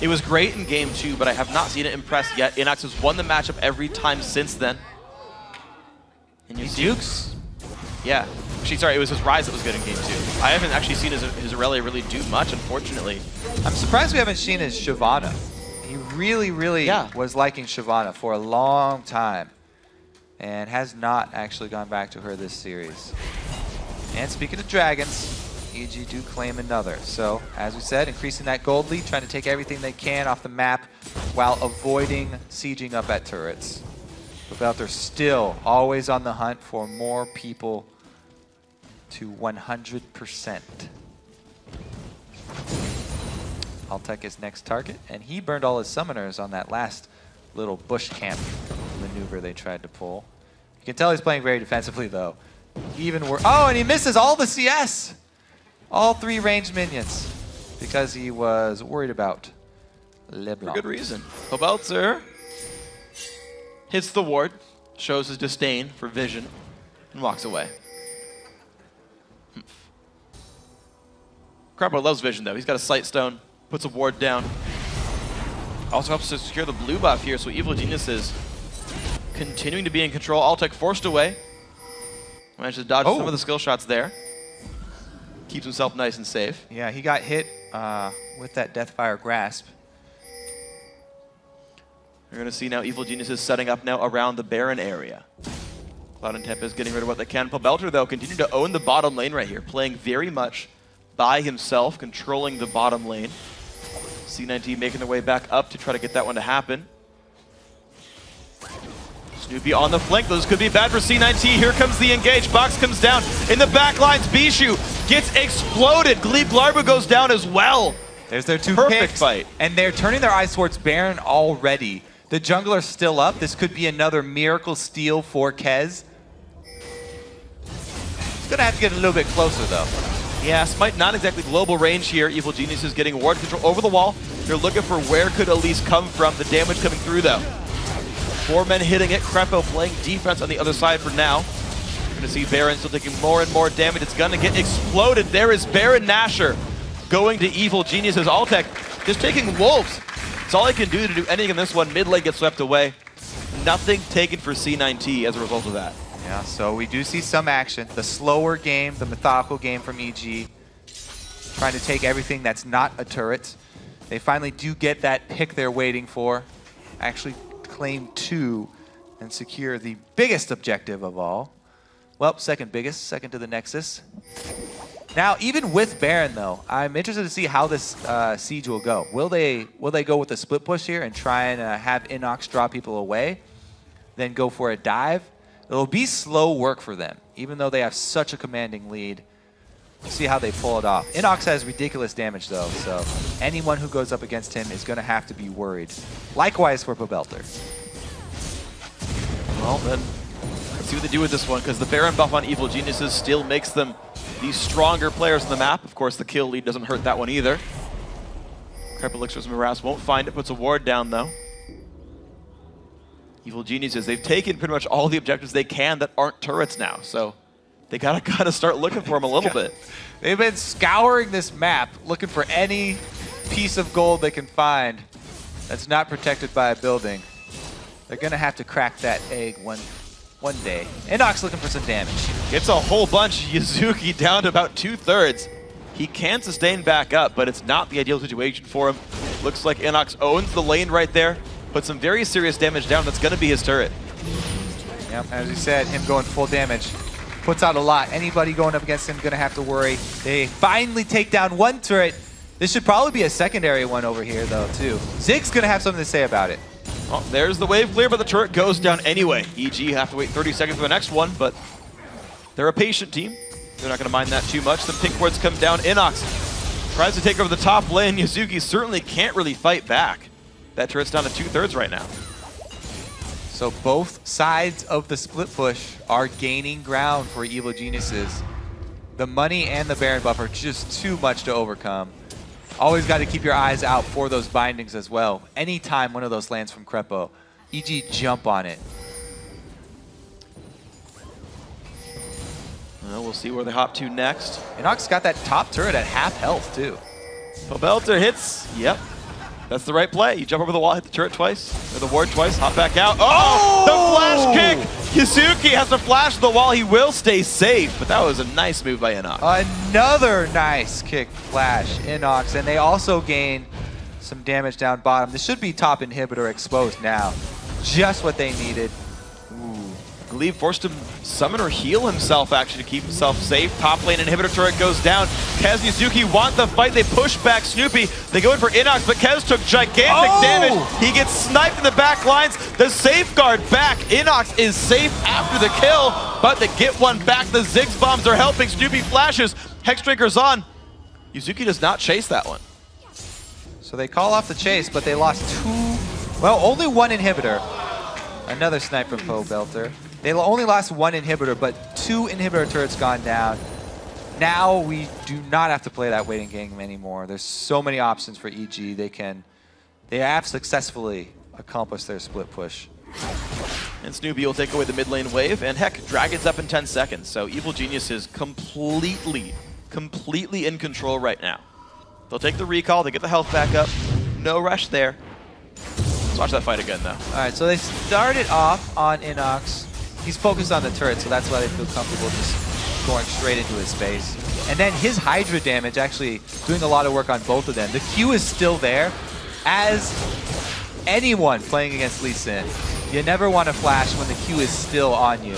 it was great in game 2, but I have not seen it impress yet. Inox has won the matchup every time since then. And Dukes? Yeah. Actually, sorry, it was his Rise that was good in game 2. I haven't actually seen his Irelia really do much, unfortunately. I'm surprised we haven't seen his Shyvana. He really was liking Shyvana for a long time. And has not actually gone back to her this series. And speaking of dragons, EG do claim another. So, as we said, increasing that gold lead, trying to take everything they can off the map while avoiding sieging up at turrets. Pobeltzer still always on the hunt for more people to 100%. Altec is next target, and he burned all his summoners on that last little bush camp maneuver they tried to pull. You can tell he's playing very defensively, though. Oh, and he misses all the CS! All 3 ranged minions, because he was worried about LeBlanc. For good reason. Pobeltzer hits the ward, shows his disdain for vision, and walks away. Crabbo loves vision, though. He's got a sight stone, puts a ward down. Also helps to secure the blue buff here, so Evil Genius is continuing to be in control. Altec forced away. Managed to dodge some of the skill shots there. Keeps himself nice and safe. Yeah, he got hit with that Deathfire Grasp. We're going to see now Evil Genius is setting up now around the Baron area. Cloud and Tempest getting rid of what they can. Pobeltzer, though, continue to own the bottom lane right here, playing very much by himself, controlling the bottom lane. C19 making their way back up to try to get that one to happen. Snoopy on the flank. Those could be bad for C19. Here comes the engage. Box comes down. In the back lines, Bishu gets exploded. Glebe Glarbu goes down as well. There's their two Perfect picks. fight. And they're turning their eyes towards Baron already. The jungler's still up. This could be another miracle steal for Kez. He's going to have to get a little bit closer, though. Yeah, Smite not exactly global range here. Evil Genius is getting ward control over the wall. They're looking for where could Elise come from. The damage coming through, though. 4 men hitting it. Krepo playing defense on the other side for now. You're going to see Baron still taking more and more damage. It's going to get exploded. There is Baron Nashor going to Evil Genius's Altec. Just taking Wolves. It's all he can do to do anything in this one. Mid lane gets swept away. Nothing taken for C9T as a result of that. Yeah, so we do see some action. The slower game, the methodical game from EG, trying to take everything that's not a turret. They finally do get that pick they're waiting for. Actually claim 2 and secure the biggest objective of all. Well, second biggest, second to the Nexus. Now, even with Baron, though, I'm interested to see how this siege will go. Will they go with a split push here and try and have Inox draw people away, then go for a dive? It'll be slow work for them, even though they have such a commanding lead. We'll see how they pull it off. Inox has ridiculous damage, though, so anyone who goes up against him is going to have to be worried. Likewise for Pobelter. Well, then, let's see what they do with this one, because the Baron buff on Evil Geniuses still makes them the stronger players on the map. Of course, the kill lead doesn't hurt that one either. Crepe Elixir's Morass won't find it, puts a ward down, though. Evil Geniuses, they've taken pretty much all the objectives they can that aren't turrets now, so they gotta kind of start looking for them a little bit. They've been scouring this map, looking for any piece of gold they can find that's not protected by a building. They're gonna have to crack that egg one day. Inox looking for some damage. Gets a whole bunch. Yuzuki down to about 2/3. He can sustain back up, but it's not the ideal situation for him. Looks like Inox owns the lane right there. Put some very serious damage down. That's going to be his turret. Yep, as you said, him going full damage puts out a lot. Anybody going up against him going to have to worry. They finally take down one turret. This should probably be a secondary one over here, though, too. Zig's going to have something to say about it. Well, there's the wave clear, but the turret goes down anyway. EG have to wait 30 seconds for the next one, but they're a patient team. They're not going to mind that too much. The pink wards come down. Inox tries to take over the top lane. Yuzuki certainly can't really fight back. That turret's down to 2/3 right now. So both sides of the split push are gaining ground for Evil Geniuses. The money and the Baron buff are just too much to overcome. Always got to keep your eyes out for those bindings as well. Anytime one of those lands from Krepo, EG jump on it. Well, we'll see where they hop to next. Inox got that top turret at half health, too. Pobelter hits. Yep. That's the right play. You jump over the wall, hit the turret twice, or the ward twice, hop back out. Oh! The flash kick! Yuzuki has to flash the wall. He will stay safe, but that was a nice move by Inox. Another nice kick flash, Inox, and they also gain some damage down bottom. This should be top inhibitor exposed now. Just what they needed. Glebe forced him summon or heal himself, actually, to keep himself safe. Top lane inhibitor turret goes down. Kez and Yuzuki want the fight. They push back Snoopy. They go in for Inox, but Kez took gigantic damage. He gets sniped in the back lines. The safeguard back. Inox is safe after the kill, but they get one back. The Ziggs bombs are helping. Snoopy flashes. Hexdrinker's on. Yuzuki does not chase that one. So they call off the chase, but they lost only one inhibitor. Another snipe from Pobelter. They only lost one inhibitor, but 2 inhibitor turrets gone down. Now we do not have to play that waiting game anymore. There's so many options for EG. They have successfully accomplished their split push. And Snoopy will take away the mid lane wave, and heck, Dragon's up in 10 seconds. So Evil Genius is completely in control right now. They'll take the recall, they get the health back up. No rush there. Let's watch that fight again, though. All right, so they started off on Inox. He's focused on the turret, so that's why they feel comfortable just going straight into his space. And then his Hydra damage actually doing a lot of work on both of them. The Q is still there. As anyone playing against Lee Sin, you never want to flash when the Q is still on you.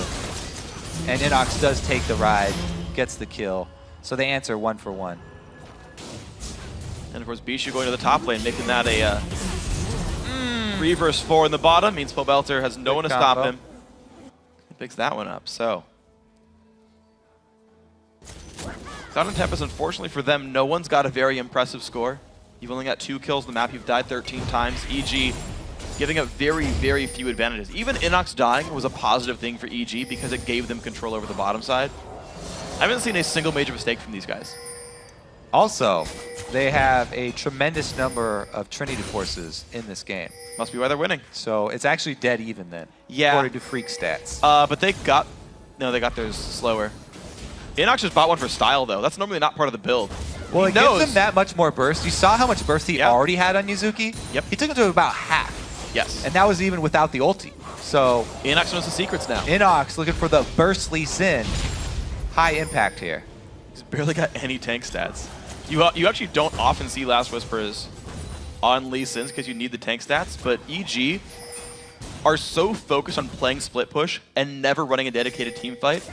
And Inox does take the ride, gets the kill. So they answer 1 for 1. of course, Bishu going to the top lane, making that a 3 versus 4 in the bottom. Means Pobelter has no one to stop him. He picks that one up, so. Cloud and Tempest, unfortunately for them, no one's got a very impressive score. You've only got 2 kills on the map. You've died 13 times. EG giving up very, very few advantages. Even Inox dying was a positive thing for EG because it gave them control over the bottom side. I haven't seen a single major mistake from these guys. Also, they have a tremendous number of Trinity forces in this game. Must be why they're winning. So it's actually dead even then, yeah, according to Freak stats. But they got theirs slower. Inox just bought one for style, though. That's normally not part of the build. Well, it gives him that much more burst. You saw how much burst he already had on Yuzuki? Yep. He took it to about half. Yes. And that was even without the ulti. So Inox knows the secrets now. Inox looking for the burst Lee Sin. High impact here. He's barely got any tank stats. You actually don't often see Last Whispers on Lee Sin's because you need the tank stats, but EG are so focused on playing split push and never running a dedicated team fight.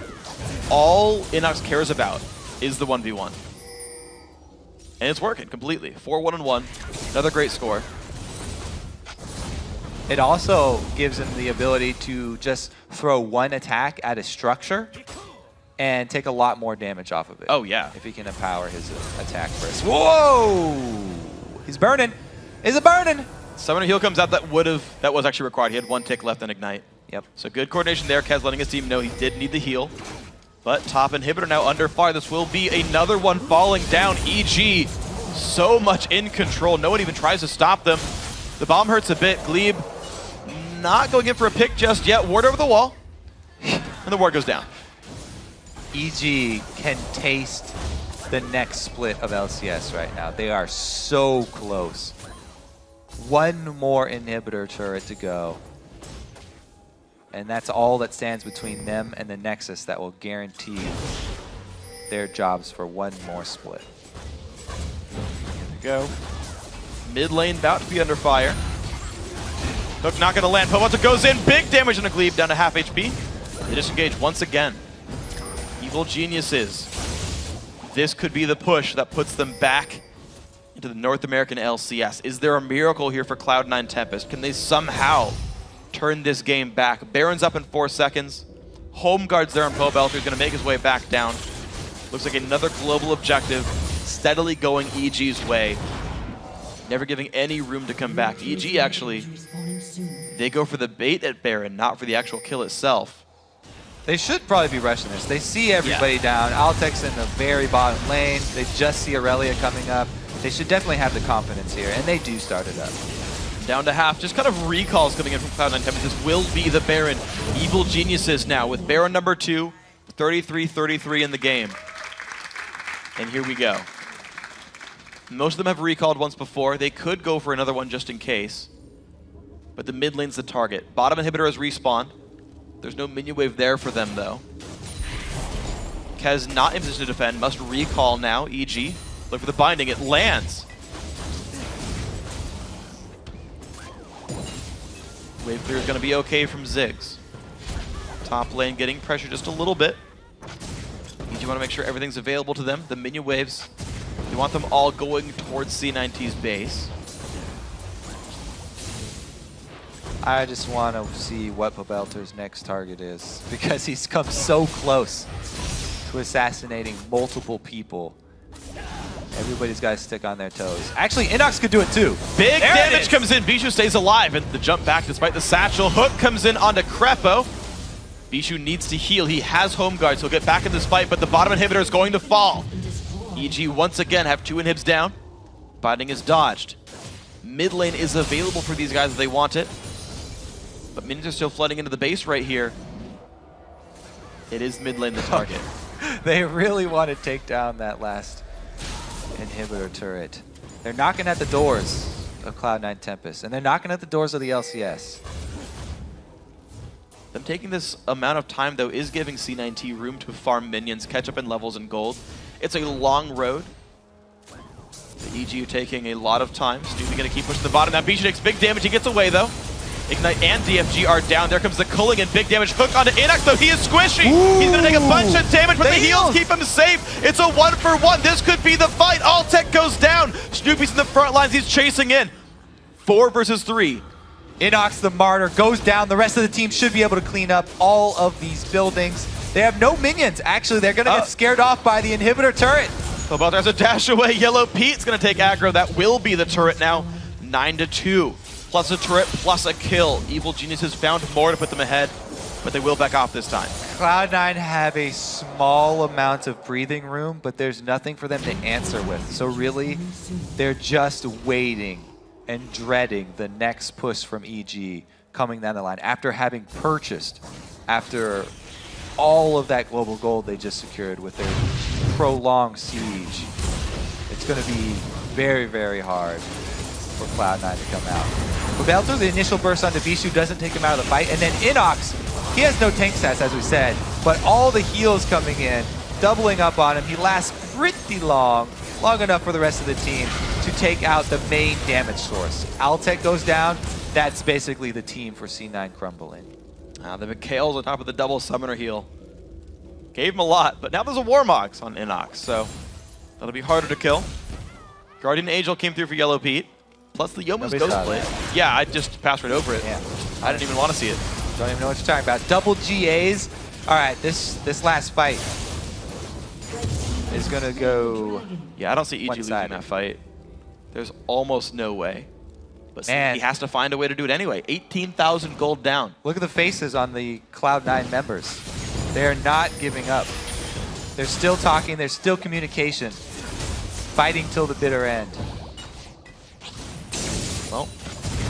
All Inox cares about is the 1v1. And it's working completely. 4-1-1. Another great score. It also gives him the ability to just throw one attack at a structure and take a lot more damage off of it. Oh, yeah. If he can empower his attack burst. Whoa! He's burning. Is it burning? Summoner heal comes out that was actually required. He had 1 tick left in Ignite. Yep. So good coordination there. Kez letting his team know he did need the heal. But top inhibitor now under fire. This will be another one falling down. EG so much in control. No one even tries to stop them. The bomb hurts a bit. Glebe not going in for a pick just yet. Ward over the wall. And the ward goes down. EG can taste the next split of LCS right now. They are so close. One more inhibitor turret to go. And that's all that stands between them and the Nexus that will guarantee their jobs for one more split. Here we go. Mid lane about to be under fire. Hook not going to land. Pobelter goes in. Big damage on a Glebe, down to half HP. They disengage once again. Evil Geniuses. This could be the push that puts them back into the North American LCS. Is there a miracle here for Cloud9 Tempest? Can they somehow turn this game back? Baron's up in 4 seconds. Home guard's there on Pobelter. He's going to make his way back down. Looks like another global objective steadily going EG's way. Never giving any room to come back. EG actually, they go for the bait at Baron, not for the actual kill itself. They should probably be rushing this. They see everybody down. Altec's in the very bottom lane. They just see Aurelia coming up. They should definitely have the confidence here, and they do start it up. Down to half. Just kind of recalls coming in from Cloud9 Tempest. This will be the Baron. Evil Geniuses now with Baron number 2, 33-33 in the game. And here we go. Most of them have recalled once before. They could go for another one just in case. But the mid lane's the target. Bottom inhibitor has respawned. There's no minion wave there for them, though. Kez not in position to defend. Must recall now. EG. Look for the binding. It lands. Wave clear is going to be okay from Ziggs. Top lane getting pressure just a little bit. EG want to make sure everything's available to them. The minion waves, they want them all going towards C9T's base. I just want to see what Pobelter's next target is, because he's come so close to assassinating multiple people. Everybody's got to stick on their toes. Actually, Inox could do it too. Big damage comes in. Bishu stays alive, and the jump back despite the satchel. Hook comes in onto Crepo. Bishu needs to heal. He has home guards. He'll get back in this fight, but the bottom inhibitor is going to fall. EG once again have 2 inhibs down. Binding is dodged. Mid lane is available for these guys if they want it. But minions are still flooding into the base right here. It is mid lane the target. They really want to take down that last inhibitor turret. They're knocking at the doors of Cloud9 Tempest, and they're knocking at the doors of the LCS. Them taking this amount of time, though, is giving C9T room to farm minions, catch up in levels and gold. It's a long road. The EG taking a lot of time. Snoopy going to keep pushing the bottom. Now Bishu takes big damage. He gets away, though. Ignite and DFG are down. There comes the Culling and big damage hook onto Inox, though he is squishy. He's gonna take a bunch of damage, but the heals keep him safe. It's a 1-for-1. This could be the fight. Altec goes down. Snoopy's in the front lines. He's chasing in. 4 versus 3. Inox the Martyr goes down. The rest of the team should be able to clean up all of these buildings. They have no minions. Actually, they're gonna get scared off by the inhibitor turret. Pobelter has a dash away. Yellow Pete's gonna take aggro. That will be the turret now. 9-2. Plus a turret, plus a kill. Evil Geniuses found more to put them ahead, but they will back off this time. Cloud9 have a small amount of breathing room, but there's nothing for them to answer with. So really, they're just waiting and dreading the next push from EG coming down the line. After having purchased, after all of that global gold they just secured with their prolonged siege, it's going to be very, very hard for Cloud9 to come out. Pobelter, the initial burst onto Bishu doesn't take him out of the fight, and then Inox, he has no tank stats, as we said, but all the heals coming in, doubling up on him. He lasts pretty long enough for the rest of the team to take out the main damage source. Altec goes down. That's basically the team for C9 crumbling. The Mikhail's on top of the double summoner heal. Gave him a lot, but now there's a Warmox on Inox, so that'll be harder to kill. Guardian Angel came through for Yellow Pete. Plus the Yomu's Ghostblade. Yeah, I just passed right over it. Yeah. I didn't even want to see it. Don't even know what you're talking about. Double GAs. All right, this last fight is going to go. Yeah, I don't see EG losing that fight. There's almost no way. But man, he has to find a way to do it anyway. 18,000 gold down. Look at the faces on the Cloud9 members. They're not giving up. They're still talking. There's still communication. Fighting till the bitter end. Well,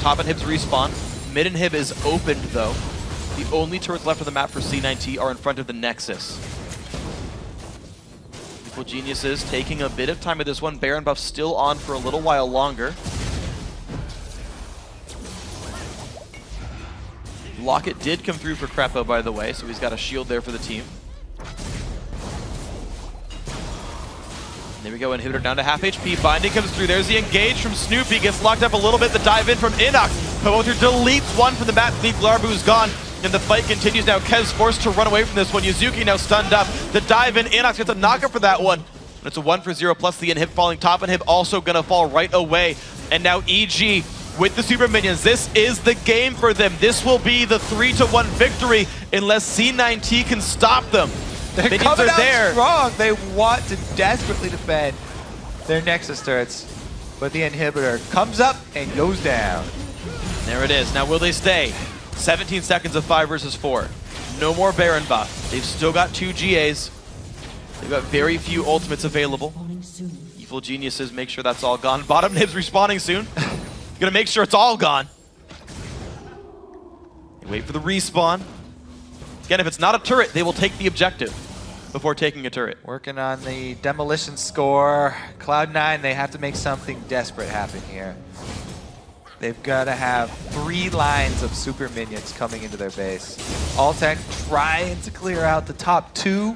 top inhibs respawn. Mid inhib is opened though. The only turrets left on the map for C9T are in front of the Nexus. Evil Geniuses taking a bit of time with this one. Baron buff still on for a little while longer. Locket did come through for Crepo, by the way, so he's got a shield there for the team. There we go, inhibitor down to half HP. Binding comes through. There's the engage from Snoopy. Gets locked up a little bit. The dive in from Inox. Pobelter deletes one from the map. Thief Larbu's gone. And the fight continues now. Kez forced to run away from this one. Yuzuki now stunned up. The dive in. Inox gets a knocker for that one. And it's a 1-for-0 plus the inhib falling. Top inhib also going to fall right away. And now EG with the super minions. This is the game for them. This will be the 3-1 victory unless C9T can stop them. They're coming out strong. They want to desperately defend their Nexus turrets, but the inhibitor comes up and goes down. There it is. Now will they stay? 17 seconds of 5 versus 4. No more Baron buff. They've still got 2 GAs. They've got very few ultimates available. Evil Geniuses make sure that's all gone. Bottom nibs respawning soon. Gonna make sure it's all gone. They wait for the respawn. Again, if it's not a turret, they will take the objective before taking a turret. Working on the demolition score. Cloud9, they have to make something desperate happen here. They've got to have 3 lines of super minions coming into their base. Altec trying to clear out the top 2.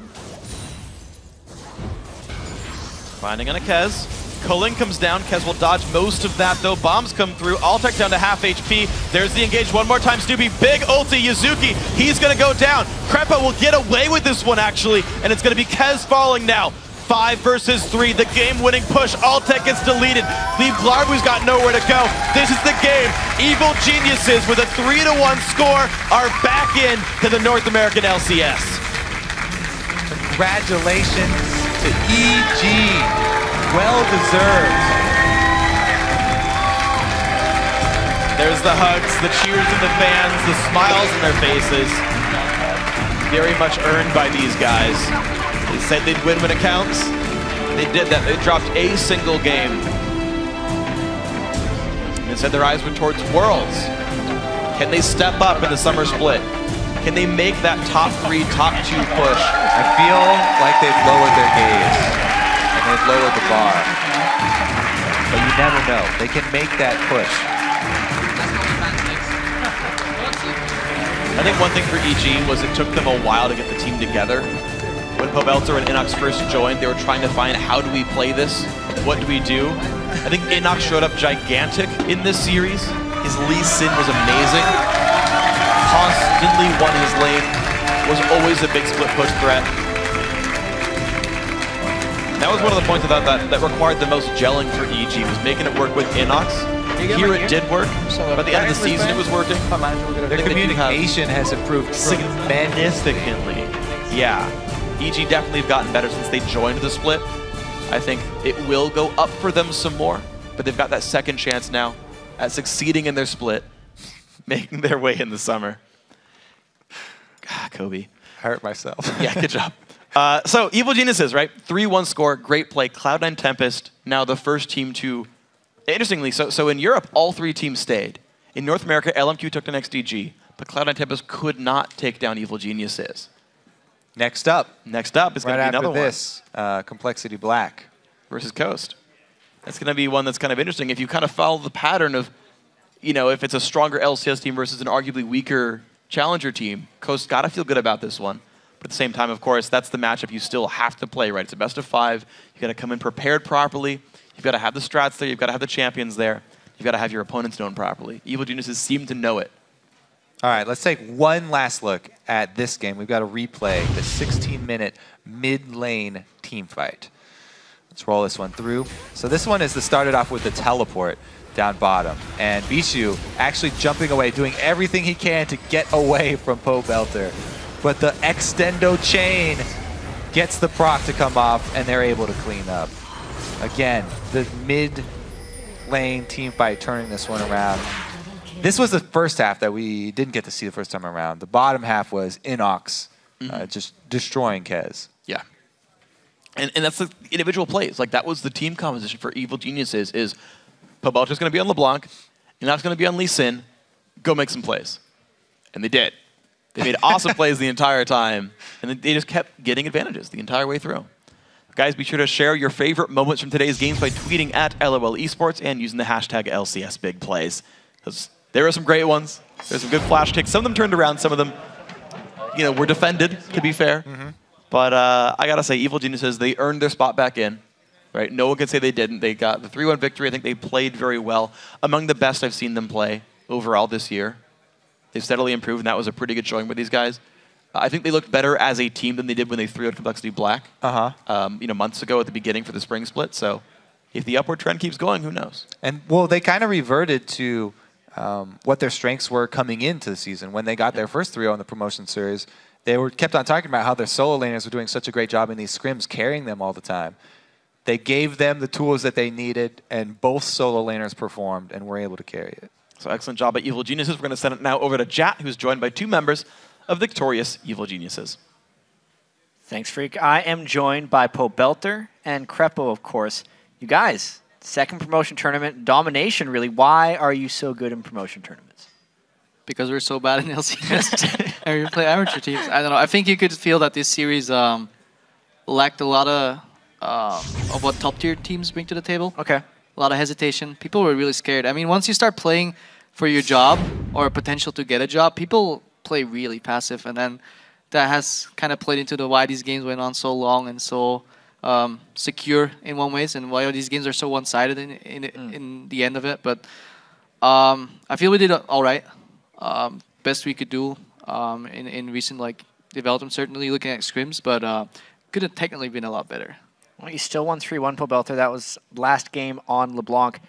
Finding on a Kez. Culling comes down. Kez will dodge most of that, though. Bombs come through. Altec down to half HP. There's the engage one more time. Snoopy, big ulti. Yuzuki, he's going to go down. Crepo will get away with this one, actually, and it's going to be Kez falling now. 5 versus 3. The game-winning push. Altec gets deleted. Leave Glarbu's got nowhere to go. This is the game. Evil Geniuses with a 3-1 score are back in to the North American LCS. Congratulations to EG. Well deserved. There's the hugs, the cheers of the fans, the smiles on their faces. Very much earned by these guys. They said they'd win when it counts. They did that. They dropped a single game. And said their eyes were towards Worlds. Can they step up in the summer split? Can they make that top 3, top 2 push? I feel like they've lowered their gaze. They've lowered the bar. But you never know. They can make that push. I think one thing for EG was it took them a while to get the team together. When Pobelter and Inox first joined, they were trying to find how do we play this? What do we do? I think Inox showed up gigantic in this series. His Lee Sin was amazing. Constantly won his lane. Was always a big split push threat. That was one of the points that required the most gelling for EG, was making it work with Inox. Here it did work. By the end of the season, it was working. Their communication has improved significantly. Yeah. EG definitely have gotten better since they joined the split. I think it will go up for them some more, but they've got that second chance now at succeeding in their split, making their way in the summer. God, Kobe. Hurt myself. Yeah, good job. So, Evil Geniuses, right? 3-1 score, great play. Cloud9 Tempest, now the first team to... Interestingly, so in Europe, all 3 teams stayed. In North America, LMQ took down XDG, but Cloud9 Tempest could not take down Evil Geniuses. Next up is going to be another one. Complexity Black versus Coast. That's going to be one that's kind of interesting. If you kind of follow the pattern of, if it's a stronger LCS team versus an arguably weaker challenger team, Coast got to feel good about this one. But at the same time, of course, that's the matchup you still have to play, right? It's a best of 5. You got to come in prepared properly. You've got to have the strats there. You've got to have the champions there. You've got to have your opponents known properly. Evil Geniuses seem to know it. All right, let's take one last look at this game. We've got to replay the 16-minute mid-lane team fight. Let's roll this one through. So this one started off with the teleport down bottom, and Bishu actually jumping away, doing everything he can to get away from Pobelter. But the extendo chain gets the proc to come off, and they're able to clean up. Again, the mid-lane team fight turning this one around. This was the first half that we didn't get to see the first time around. The bottom half was Inox just destroying Kez. Yeah. And that's the individual plays. Like, that was the team composition for Evil Geniuses, is Pobelter's going to be on LeBlanc, Inox going to be on Lee Sin. Go make some plays. And they did. They made awesome plays the entire time, and they just kept getting advantages the entire way through. Guys, be sure to share your favorite moments from today's games by tweeting at LOL Esports and using the hashtag LCS Big Plays. Because there are some great ones. There's some good flash kicks. Some of them turned around. Some of them, were defended, to be fair. But I got to say, Evil Geniuses, they earned their spot back in. Right? No one can say they didn't. They got the 3-1 victory. I think they played very well. Among the best I've seen them play overall this year. They've steadily improved, and that was a pretty good showing with these guys. I think they looked better as a team than they did when they 3-0'd Complexity Black. Months ago at the beginning for the spring split. So if the upward trend keeps going, who knows? And, well, they kind of reverted to what their strengths were coming into the season. When they got their first 3-0 in the promotion series, they kept on talking about how their solo laners were doing such a great job in these scrims, carrying them all the time. They gave them the tools that they needed, and both solo laners performed and were able to carry it. So excellent job by Evil Geniuses. We're going to send it now over to Jat, who's joined by 2 members of victorious Evil Geniuses. Thanks, Freak. I am joined by Pobelter and Crepo, of course. You guys, second promotion tournament, domination, really. Why are you so good in promotion tournaments? Because we're so bad in LCS and we play amateur teams. I don't know. I think you could feel that this series lacked a lot of what top-tier teams bring to the table. Okay. A lot of hesitation. People were really scared. I mean, once you start playing for your job or potential to get a job, people play really passive, and then that has kind of played into why these games went on so long and so secure in one ways, and why these games are so one-sided in the end of it. But I feel we did all right. Best we could do in recent development, certainly looking at scrims, but could have technically been a lot better. Well, you still won 3-1, Pobelter. That was last game on LeBlanc.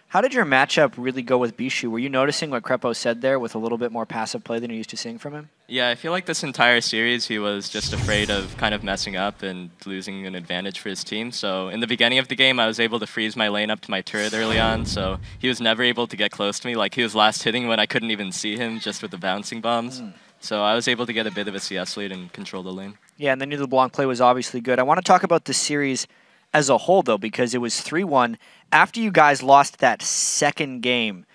How did your matchup really go with Bishu? Were you noticing what Crepo said there with a little bit more passive play than you're used to seeing from him? Yeah, I feel like this entire series he was just afraid of kind of messing up and losing an advantage for his team. So in the beginning of the game, I was able to freeze my lane up to my turret early on, so he was never able to get close to me. Like, he was last hitting when I couldn't even see him just with the bouncing bombs. So I was able to get a bit of a CS lead and control the lane. Yeah, and the new LeBlanc play was obviously good. I want to talk about the series as a whole, though, because it was 3-1. After you guys lost that second game,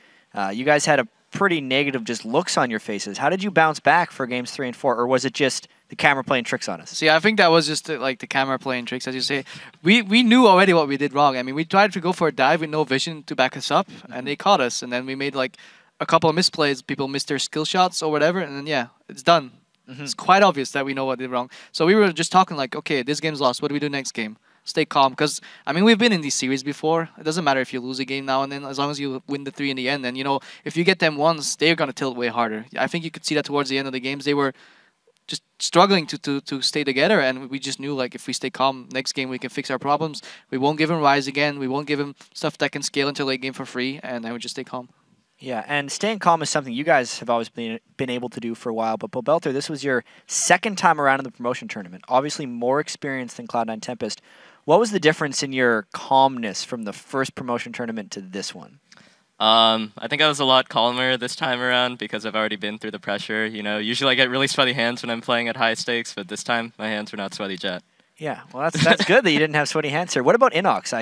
you guys had a pretty negative just looks on your faces. How did you bounce back for games 3 and 4, or was it just the camera playing tricks on us? See, I think that was just the camera playing tricks, as you say. We knew already what we did wrong. I mean, we tried to go for a dive with no vision to back us up, and they caught us. And then we made a couple of misplays. People missed their skill shots or whatever, and then yeah, it's done. It's quite obvious that we know what we did wrong. So we were just talking okay, this game's lost. What do we do next game? stay calm. Because, I mean, we've been in these series before. It doesn't matter if you lose a game now and then, as long as you win the 3 in the end. And, you know, if you get them once, they're going to tilt way harder. I think you could see that towards the end of the games. They were just struggling to stay together, and we just knew, like, if we stay calm, next game we can fix our problems. We won't give him Rise again. We won't give him stuff that can scale into late game for free, and then we just stay calm. Yeah, and staying calm is something you guys have always been able to do for a while. But Pobelter, this was your second time around in the promotion tournament. Obviously more experience than Cloud9 Tempest. What was the difference in your calmness from the first promotion tournament to this one? I think I was a lot calmer this time around because I've already been through the pressure. You know, usually I get really sweaty hands when I'm playing at high stakes, but this time my hands were not sweaty jet. Yeah, well, that's good that you didn't have sweaty hands here. What about Inox?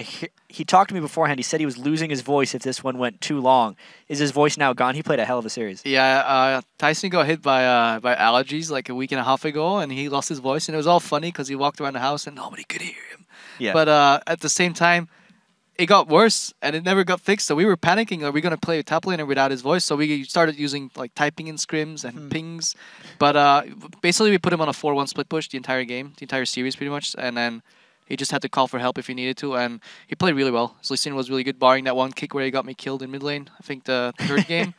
He talked to me beforehand. He said he was losing his voice if this one went too long. Is his voice now gone? He played a hell of a series. Yeah, Tyson got hit by allergies like a week and a half ago, and he lost his voice. And it was all funny because he walked around the house and nobody could hear him. Yeah. But at the same time, it got worse and it never got fixed. So we were panicking. Are we going to play a top laner without his voice? So we started using like typing in scrims and pings. But basically we put him on a 4-1 split push the entire game, the entire series pretty much. And then he just had to call for help if he needed to. And he played really well. His Lee was really good, barring that one kick where he got me killed in mid lane, I think the third game.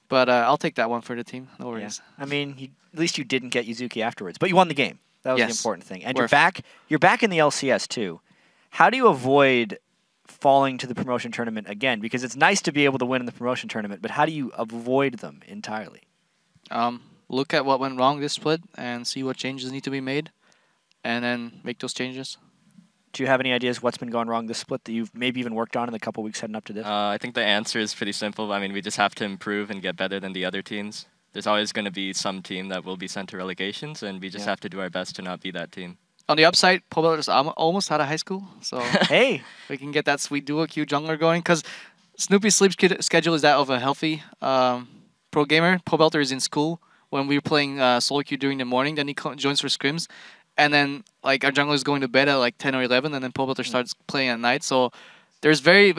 But I'll take that one for the team. No worries. Yeah. I mean, at least you didn't get Yuzuki afterwards. But you won the game. That was the important thing. And We're you're back in the LCS too. How do you avoid falling to the promotion tournament again? Because it's nice to be able to win in the promotion tournament, but how do you avoid them entirely? Look at what went wrong this split and see what changes need to be made, and then make those changes. Do you have any ideas what's been going wrong this split that you've maybe even worked on in the couple weeks heading up to this? I think the answer is pretty simple. I mean, we just have to improve and get better than the other teams. There's always going to be some team that will be sent to relegations, and we just have to do our best to not be that team. On the upside, Pobelter's almost out of high school, so hey, we can get that sweet duo Q jungler going. Because Snoopy's sleep schedule is that of a healthy pro gamer. Pobelter is in school when we were playing solo queue during the morning. Then he joins for scrims, and then like our jungler is going to bed at like 10 or 11, and then Pobelter starts playing at night. So there's very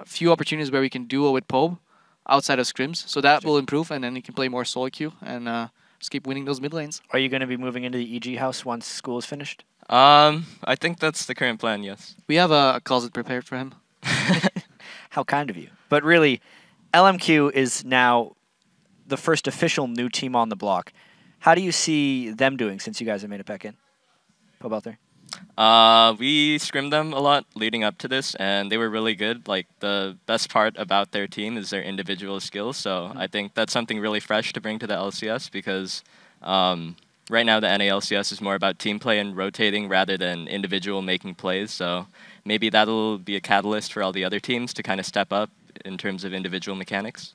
few opportunities where we can duo with Pob outside of scrims. So that will improve, and then he can play more solo queue and just keep winning those mid lanes. Are you going to be moving into the EG house once school is finished? I think that's the current plan, yes. We have a closet prepared for him. How kind of you. But really, LMQ is now the first official new team on the block. How do you see them doing since you guys have made it back in? Pobelter? We scrimmed them a lot leading up to this, and they were really good. Like, the best part about their team is their individual skills, so I think that's something really fresh to bring to the LCS because right now the NALCS is more about team play and rotating rather than individual making plays, so maybe that'll be a catalyst for all the other teams to kind of step up in terms of individual mechanics.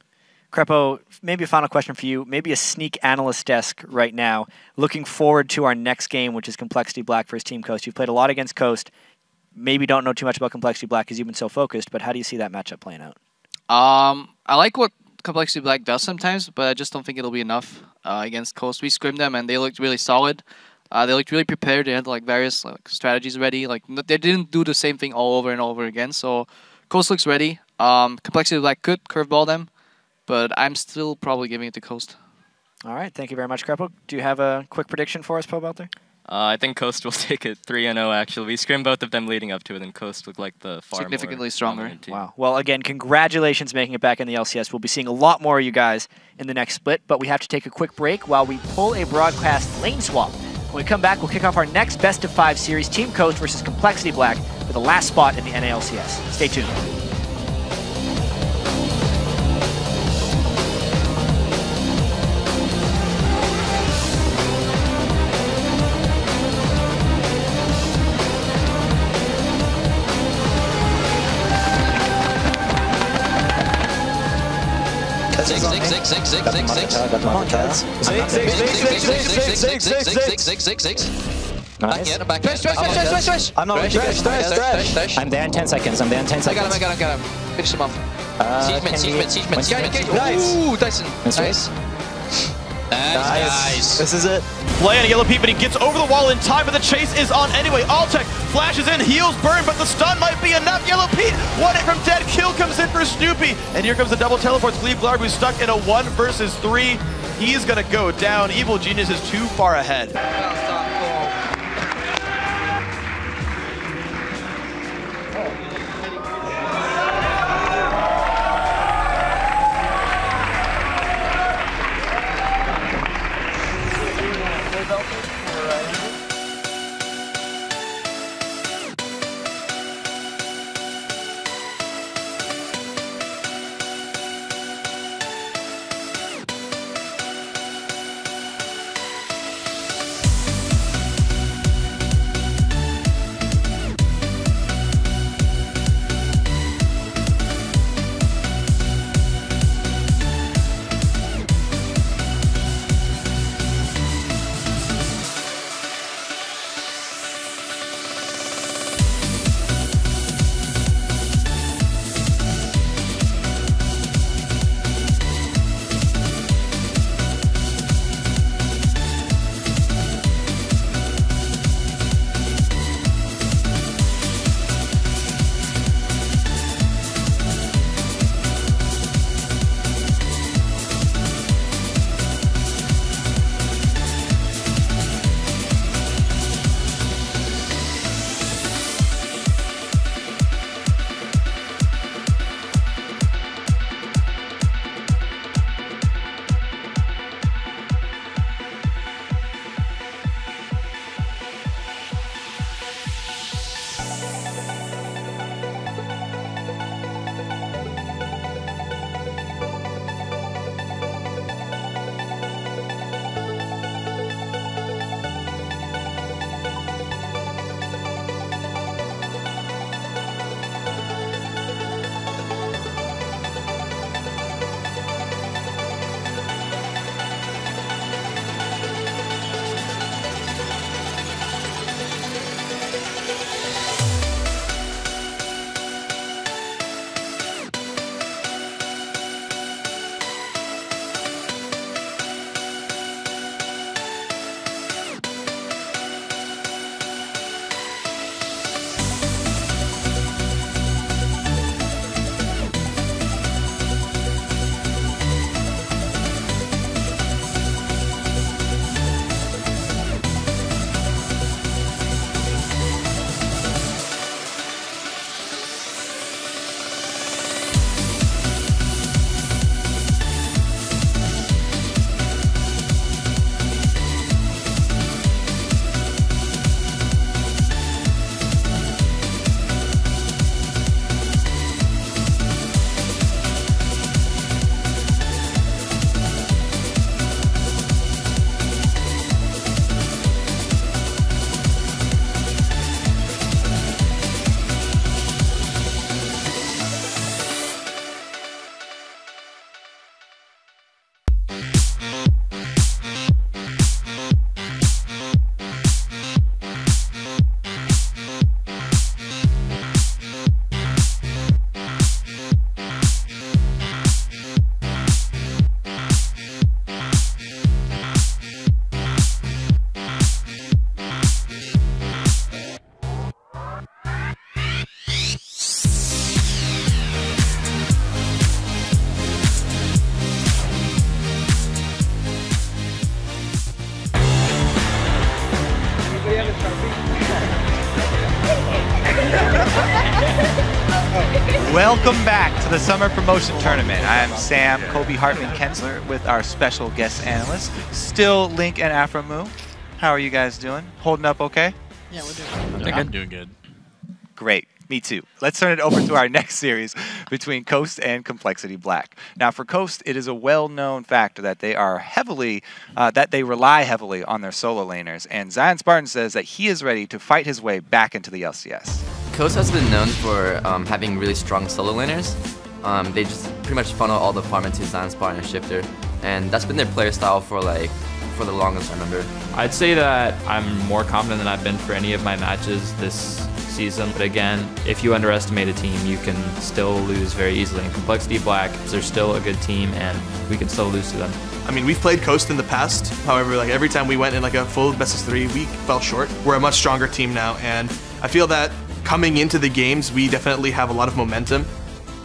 Crepo, maybe a final question for you. Maybe a sneak analyst desk right now. Looking forward to our next game, which is Complexity Black versus Team Coast. You've played a lot against Coast. Maybe don't know too much about Complexity Black because you've been so focused, but how do you see that matchup playing out? I like what Complexity Black does sometimes, but I just don't think it'll be enough against Coast. We scrimmed them, and they looked really solid. They looked really prepared. They had like various strategies ready. Like they didn't do the same thing all over and over again. So Coast looks ready. Complexity Black could curveball them, but I'm still probably giving it to Coast. All right, thank you very much, Crepo. Do you have a quick prediction for us, Pobelter? I think Coast will take it 3-0, actually. We scrimmed both of them leading up to it, and Coast looked like the far significantly more stronger. team. Wow. Well, again, congratulations making it back in the LCS. We'll be seeing a lot more of you guys in the next split, but we have to take a quick break while we pull a broadcast lane swap. When we come back, we'll kick off our next best-of-5 series, Team Coast versus Complexity Black, for the last spot in the NALCS. Stay tuned. Nice. Back. I'm not thresh. I'm there in 10 seconds. I got him. Finish him off. Siegement. Nice. Ooh, Dyson. Nice. Nice. This is it. Play on Yellow Pete, but he gets over the wall in time, but the chase is on anyway. Altec flashes in, heals burn, but the stun might be enough. Yellow Pete, one hit from dead. Kill comes in for Snoopy, and here comes the double teleports. Cleve Glarb, who's stuck in a 1 versus 3. He's gonna go down. Evil Genius is too far ahead. Welcome back to the Summer Promotion Tournament. I am Sam Kobe Hartman-Kensler with our special guest analysts, still Link and Aframu. How are you guys doing? Holding up okay? Yeah, we're doing good. I'm doing good. Great. Me too. Let's turn it over to our next series between Coast and Complexity Black. Now, for Coast, it is a well-known fact that they are they rely heavily on their solo laners, and Zion Spartan says that he is ready to fight his way back into the LCS. Coast has been known for having really strong solo laners. They just pretty much funnel all the farm into Zion Spartan and Shifter, and that's been their player style for the longest I remember. I'd say that I'm more confident than I've been for any of my matches this season. But again, if you underestimate a team, you can still lose very easily. In Complexity Black, they're still a good team, and we can still lose to them. I mean, we've played Coast in the past. However, every time we went in a full best-of-3, we fell short. We're a much stronger team now, and I feel that coming into the games, we definitely have a lot of momentum,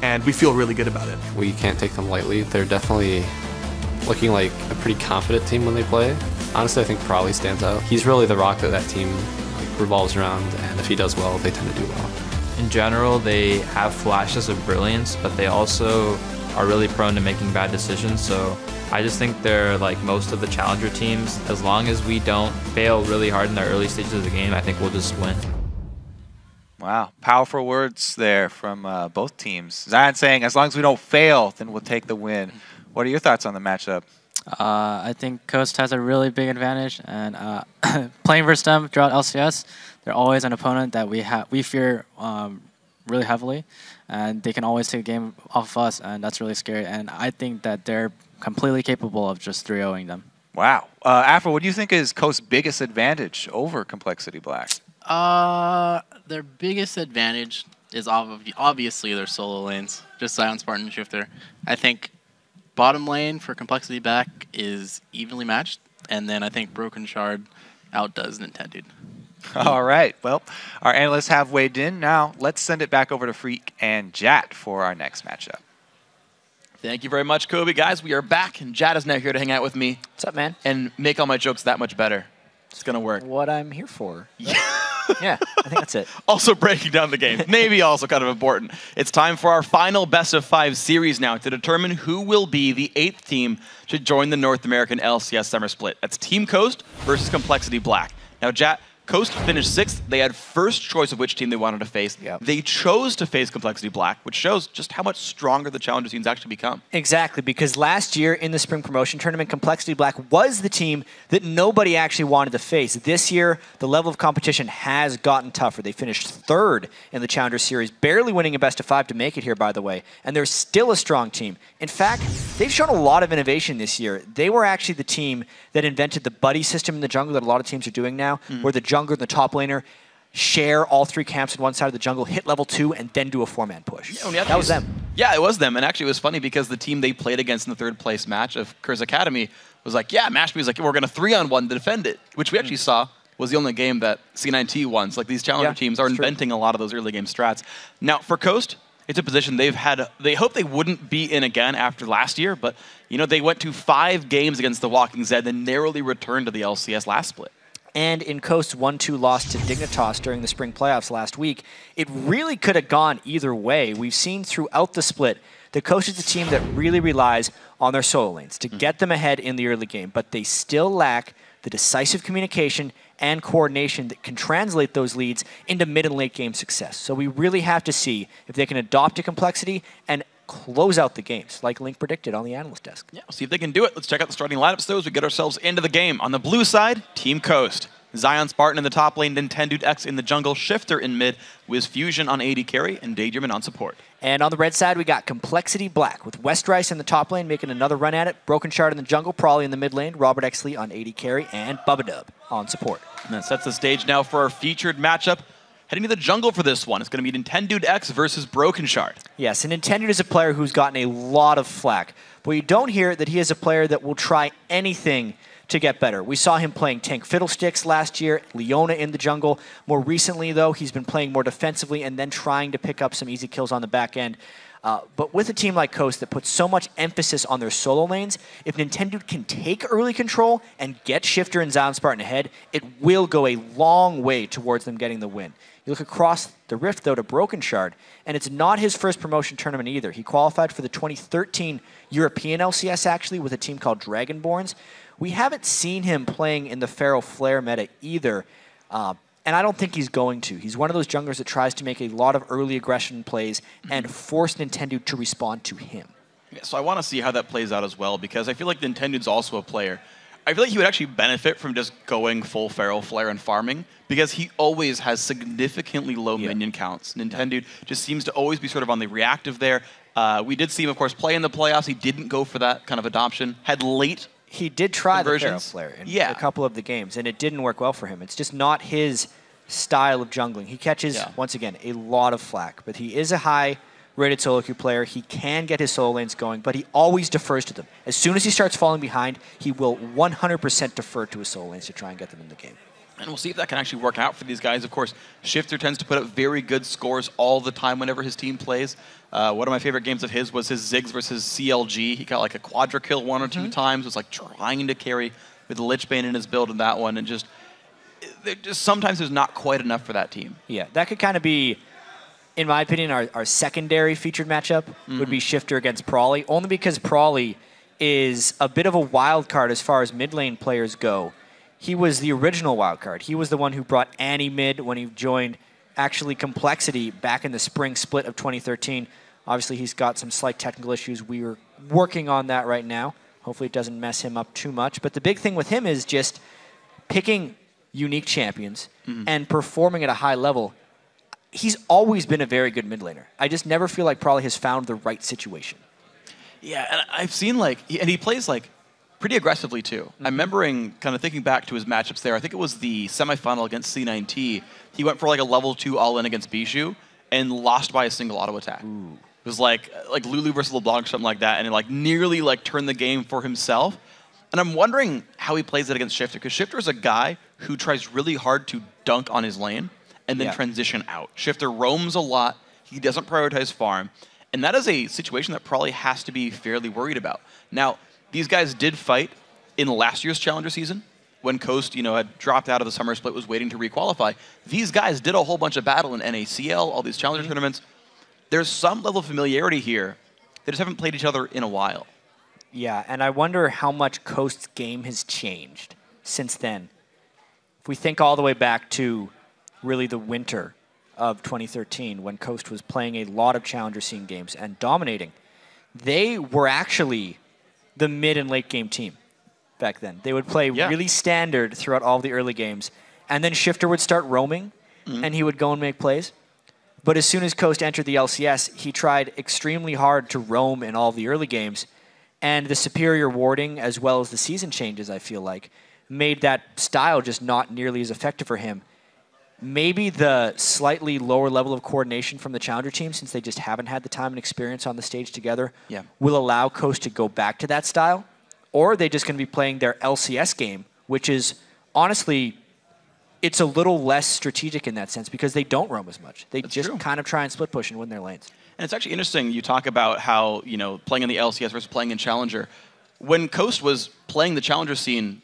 and we feel really good about it. We can't take them lightly. They're definitely looking like a pretty confident team when they play. Honestly, I think Prawley stands out. He's really the rock that team revolves around, and if he does well, they tend to do well. In general, they have flashes of brilliance, but they also are really prone to making bad decisions. So I just think they're like most of the challenger teams. As long as we don't fail really hard in the early stages of the game, I think we'll just win. Wow, powerful words there from both teams. Zion saying, as long as we don't fail, then we'll take the win. What are your thoughts on the matchup? I think Coast has a really big advantage, and playing versus them throughout LCS, they're always an opponent that we fear really heavily, and they can always take a game off us, and that's really scary. And I think that they're completely capable of just 3-0ing them. Wow. Afro, what do you think is Coast's biggest advantage over Complexity Black? Their biggest advantage is obviously their solo lanes, just Zion, Spartan, and Shifter. I think bottom lane for Complexity Black is evenly matched, and then I think Broken Shard outdoes Nintendo. All right. Well, our analysts have weighed in. Now, let's send it back over to Freak and Jat for our next matchup. Thank you very much, Kobe. Guys, we are back, and Jat is now here to hang out with me. What's up, man? And make all my jokes that much better. It's going to work. What I'm here for. Yeah, I think that's it. Also breaking down the game. Maybe also kind of important. It's time for our final best-of-5 series now to determine who will be the 8th team to join the North American LCS Summer Split. That's Team Coast versus Complexity Black. Now, Jat, Coast finished 6th. They had first choice of which team they wanted to face. Yep. They chose to face Complexity Black, which shows just how much stronger the challenger teams actually become. Exactly, because last year in the Spring Promotion Tournament, Complexity Black was the team that nobody actually wanted to face. This year, the level of competition has gotten tougher. They finished 3rd in the Challenger Series, barely winning a best-of-5 to make it here, by the way. And they're still a strong team. In fact, they've shown a lot of innovation this year. They were actually the team that invented the buddy system in the jungle that a lot of teams are doing now, where the jungler and the top laner share all 3 camps on one side of the jungle, hit level 2, and then do a 4-man push. Yeah, that was them. Yeah, it was them. And actually, it was funny because the team they played against in the 3rd place match of Curse Academy was like, yeah, Mashby was like, we're going to 3-on-1 to defend it, which we actually saw was the only game that C9T won. So like these challenger teams are inventing a lot of those early game strats. Now, for Coast, it's a position they hope they wouldn't be in again after last year, but they went to 5 games against the Walking Zed, then narrowly returned to the LCS last split. And in Coast's 1-2 loss to Dignitas during the spring playoffs last week, it really could have gone either way. We've seen throughout the split that Coast is a team that really relies on their solo lanes to get them ahead in the early game, but they still lack the decisive communication and coordination that can translate those leads into mid and late game success. So we really have to see if they can adopt a complexity and close out the games, like Link predicted on the analyst desk. Yeah, we'll see if they can do it. Let's check out the starting lineups, though, as we get ourselves into the game. On the blue side, Team Coast. Zion Spartan in the top lane, Nintendo X in the jungle, Shifter in mid, Wiz Fusion on AD carry, and Daydreamin on support. And on the red side, we got Complexity Black, with Westrice in the top lane making another run at it, Broken Shard in the jungle, Prawley in the mid lane, Robert Exley on AD carry, and Bubba Dub on support. And that sets the stage now for our featured matchup. Heading to the jungle for this one, it's going to be Nintendo X versus Broken Shard. Yes, and Nintendo is a player who's gotten a lot of flack, but you don't hear that he is a player that will try anything to get better. We saw him playing tank fiddlesticks last year, Leona in the jungle. More recently, though, he's been playing more defensively and then trying to pick up some easy kills on the back end. But with a team like Coast that puts so much emphasis on their solo lanes, if Nintendo can take early control and get Shifter and Zion Spartan ahead, it will go a long way towards them getting the win. You look across the rift, though, to Broken Shard, and it's not his first promotion tournament either. He qualified for the 2013 European LCS, actually, with a team called Dragonborns. We haven't seen him playing in the Pharaoh Flare meta either, and I don't think he's going to. He's one of those junglers that tries to make a lot of early aggression plays and force Nintendo to respond to him. Yeah, so I want to see how that plays out as well, because I feel like Nintendo's also a player. I feel like he would actually benefit from just going full Pharaoh Flare and farming, because he always has significantly low minion counts. Nintendo just seems to always be sort of on the reactive there. We did see him, of course, play in the playoffs. He didn't go for that kind of adoption. Had late He did try the Pharaoh conversions. Flare in a couple of the games, and it didn't work well for him. It's just not his style of jungling. He catches, once again, a lot of flack, but he is a high-rated solo queue player. He can get his solo lanes going, but he always defers to them. As soon as he starts falling behind, he will 100% defer to his solo lanes to try and get them in the game. And we'll see if that can actually work out for these guys. Of course, Shifter tends to put up very good scores all the time whenever his team plays. One of my favorite games of his was his Ziggs versus CLG. He got like a quadra kill one or two times. Was like trying to carry with the Lich Bane in his build in that one. And just sometimes there's not quite enough for that team. Yeah, that could kind of be, in my opinion, our secondary featured matchup would be Shifter against Prawley, only because Prawley is a bit of a wild card as far as mid lane players go. He was the original wild card. He was the one who brought Annie mid when he joined actually Complexity back in the spring split of 2013. Obviously, he's got some slight technical issues. We are working on that right now. Hopefully it doesn't mess him up too much. But the big thing with him is just picking unique champions and performing at a high level. He's always been a very good mid laner. I just never feel like Prawley has found the right situation. Yeah, and I've seen and he plays pretty aggressively too. I'm remembering kind of thinking back to his matchups there. I think it was the semifinal against C9T. He went for like a level 2 all-in against Bijou and lost by a single auto attack. Ooh. It was like Lulu versus LeBlanc or something like that, and it nearly turned the game for himself. And I'm wondering how he plays it against Shifter, because Shifter is a guy who tries really hard to dunk on his lane and then transition out. Shifter roams a lot. He doesn't prioritize farm. And that is a situation that probably has to be fairly worried about. Now, these guys did fight in last year's Challenger season when Coast, had dropped out of the summer split, was waiting to requalify. These guys did a whole bunch of battle in NACL, all these Challenger tournaments. There's some level of familiarity here. They just haven't played each other in a while. Yeah, and I wonder how much Coast's game has changed since then. If we think all the way back to really the winter of 2013 when Coast was playing a lot of Challenger scene games and dominating, they were actually the mid and late game team back then. They would play really standard throughout all the early games, and then Shifter would start roaming, and he would go and make plays. But as soon as Coast entered the LCS, he tried extremely hard to roam in all the early games, and the superior warding as well as the season changes, I feel like, made that style just not nearly as effective for him. Maybe the slightly lower level of coordination from the Challenger team, since they just haven't had the time and experience on the stage together, will allow Coast to go back to that style. Or are they just going to be playing their LCS game, which is, honestly, it's a little less strategic in that sense because they don't roam as much. They just kind of try and split push and win their lanes. And it's actually interesting, you talk about how, playing in the LCS versus playing in Challenger. When Coast was playing the Challenger scene,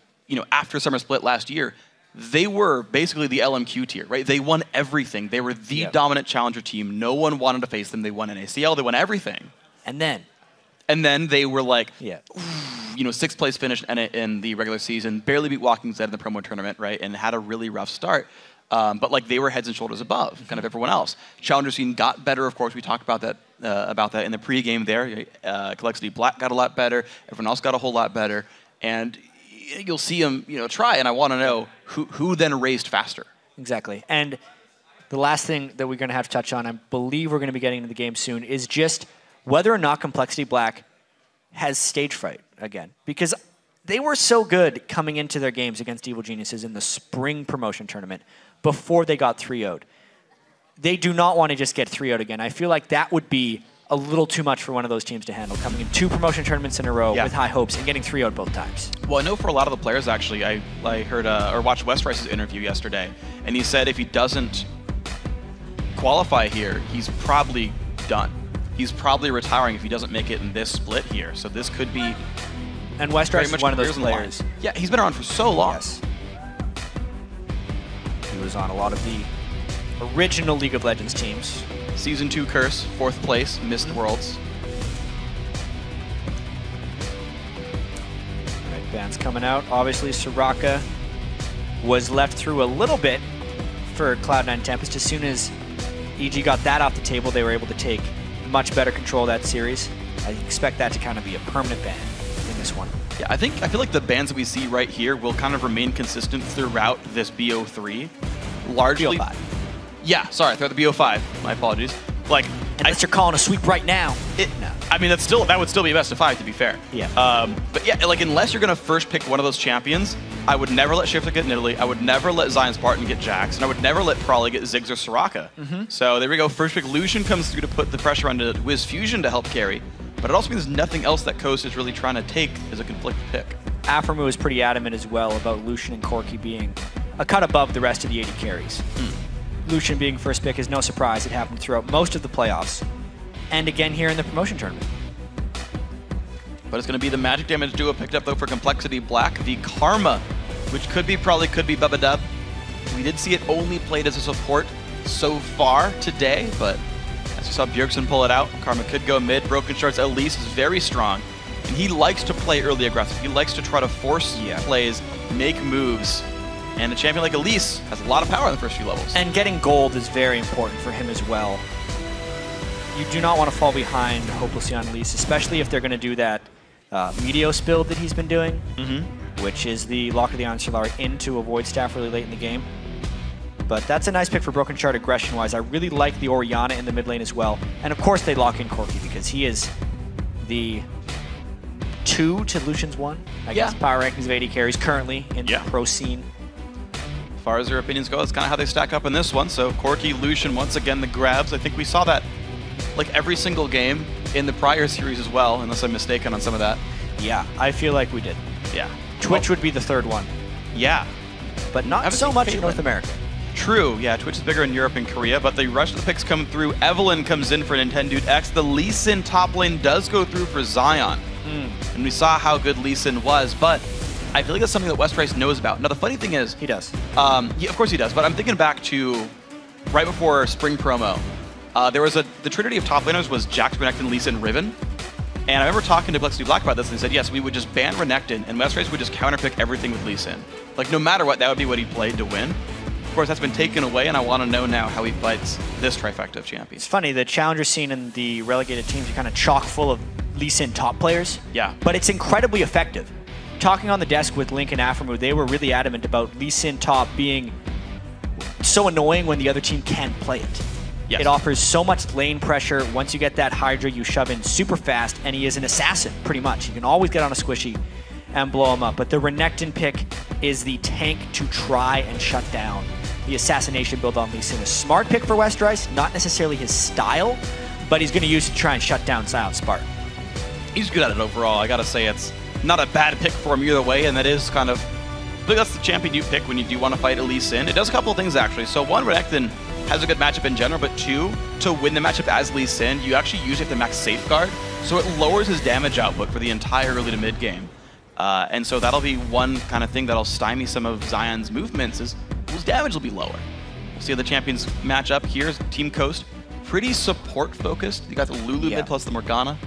after Summer Split last year, they were basically the LMQ tier, right? They won everything. They were the dominant Challenger team. No one wanted to face them. They won NACL. They won everything. And then they were sixth place finish in the regular season, barely beat Walking Dead in the promo tournament, right? And had a really rough start. But they were heads and shoulders above kind of everyone else. Challenger scene got better, of course. We talked about that in the pregame there. Complexity Black got a lot better. Everyone else got a whole lot better. And you'll see them, try. And I want to know who then raced faster. Exactly. And the last thing that we're going to have to touch on, I believe we're going to be getting into the game soon, is just whether or not Complexity Black has stage fright again. Because they were so good coming into their games against Evil Geniuses in the spring promotion tournament before they got 3-0'd. They do not want to just get 3-0'd again. I feel like that would be a little too much for one of those teams to handle, coming in 2 promotion tournaments in a row with high hopes and getting 3-0'd both times. Well, I know for a lot of the players, actually, I heard or watched West Rice's interview yesterday, and he said if he doesn't qualify here, he's probably done. he's probably retiring if he doesn't make it in this split here. So this could be. And Westrice is one of those players. Yeah, he's been around for so long. Yes. He was on a lot of the original League of Legends teams. Season 2 curse, 4th place, missed Worlds. All right, bans coming out. Obviously, Soraka was left through a little bit for Cloud9 Tempest. As soon as EG got that off the table, they were able to take much better control of that series. I expect that to kind of be a permanent ban in this one. Yeah, I feel like the bans that we see right here will kind of remain consistent throughout this BO3. Largely. BO5. Yeah, sorry, throughout the BO5. My apologies. Like, unless you're calling a sweep right now. No. I mean, that would still be best of 5, to be fair. Yeah. But yeah, like unless you're gonna first pick one of those champions, I would never let Shifter get Nidalee. I would never let Zion Spartan get Jax, and I would never let Probably get Ziggs or Soraka. So there we go. First pick Lucian comes through to put the pressure onto Wiz Fusion to help carry. But it also means there's nothing else that Coast is really trying to take as a conflicted pick. Aphromoo is pretty adamant as well about Lucian and Corki being a cut above the rest of the 80 carries. Lucian being first pick is no surprise. It happened throughout most of the playoffs. And again here in the promotion tournament. But it's going to be the magic damage duo picked up though for Complexity Black, the Karma, which could be Bubba Dub. We did see it only played as a support so far today, but as you saw Bjergsen pull it out, Karma could go mid. Broken Shards Elise is very strong, and he likes to play early aggressive. He likes to try to force plays, make moves, and a champion like Elise has a lot of power in the first few levels. And getting gold is very important for him as well. You do not want to fall behind hopelessly on Elise, especially if they're going to do that Meteos build that he's been doing, which is the Lock of the Iron Solari into a Void Staff really late in the game. But that's a nice pick for Broken Shard aggression-wise. I really like the Orianna in the mid lane as well. And of course they lock in Corki because he is the 2 to Lucian's 1. I guess power rankings of 80 carries currently in the pro scene. As far as their opinions go, that's kind of how they stack up in this one. So Corki, Lucian, once again the grabs. I think we saw that like every single game in the prior series as well, unless I'm mistaken on some of that. Yeah, I feel like we did. Yeah. Twitch would be the third one. Yeah. But not so much in North America. True, yeah, Twitch is bigger in Europe and Korea, but the rest of the picks come through. Evelyn comes in for Nintendo X. The Lee Sin top lane does go through for Zion. And we saw how good Lee Sin was, but I feel like that's something that Westrice knows about. Now, the funny thing is... He does. Yeah, of course he does, but I'm thinking back to right before spring promo. There was the trinity of top laners was Jax, Renekton, Lee Sin, Riven. And I remember talking to Complexity Black about this, and they said, yes, we would just ban Renekton, and Westrice would just counterpick everything with Lee Sin. Like, no matter what, that would be what he played to win. Of course, that's been taken away, and I want to know now how he fights this trifecta of champions. It's funny, the challenger scene and the relegated teams are kind of chock full of Lee Sin top players. Yeah. But it's incredibly effective. Talking on the desk with Link and Aphromoo, they were really adamant about Lee Sin top being so annoying when the other team can't play it. Yes. It offers so much lane pressure. Once you get that Hydra, you shove in super fast, and he is an assassin, pretty much. You can always get on a squishy and blow him up. But the Renekton pick is the tank to try and shut down the assassination build on Lee Sin. A smart pick for Westrice, not necessarily his style, but he's going to use it to try and shut down Silent Spartan. He's good at it overall. I got to say, it's not a bad pick for him either way, and that is kind of... I think that's the champion you pick when you do want to fight Lee Sin. It does a couple of things, actually. So one, Renekton has a good matchup in general, but two, to win the matchup as Lee Sin, you actually usually have to max Safeguard, so it lowers his damage output for the entire early to mid game. And so that'll be one kind of thing that'll stymie some of Zion's movements, is his damage will be lower. We'll see how the champions match up. Here's Team Coast. Pretty support-focused. You got the Lulu mid plus the Morgana.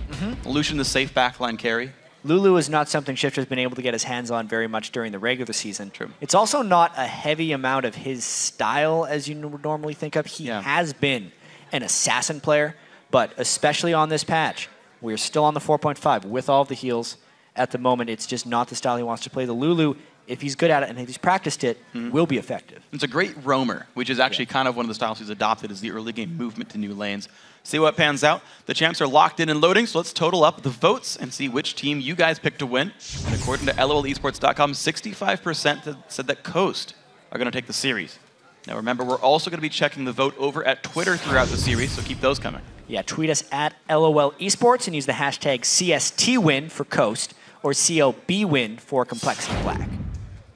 Lucian, the safe backline carry. Lulu is not something Shifter's been able to get his hands on very much during the regular season. True. It's also not a heavy amount of his style as you would normally think of. He has been an assassin player, but especially on this patch, we're still on the 4.5 with all of the heals. At the moment, it's just not the style he wants to play. The Lulu, if he's good at it and if he's practiced it, will be effective. It's a great roamer, which is actually kind of one of the styles he's adopted, is the early game movement to new lanes. See what pans out. The champs are locked in and loading, so let's total up the votes and see which team you guys picked to win. And according to LOLesports.com, 65% said that Coast are going to take the series. Now remember, we're also going to be checking the vote over at Twitter throughout the series, so keep those coming. Yeah, tweet us at LOL Esports and use the hashtag CSTWin for Coast or CLBWin for Complexity Black.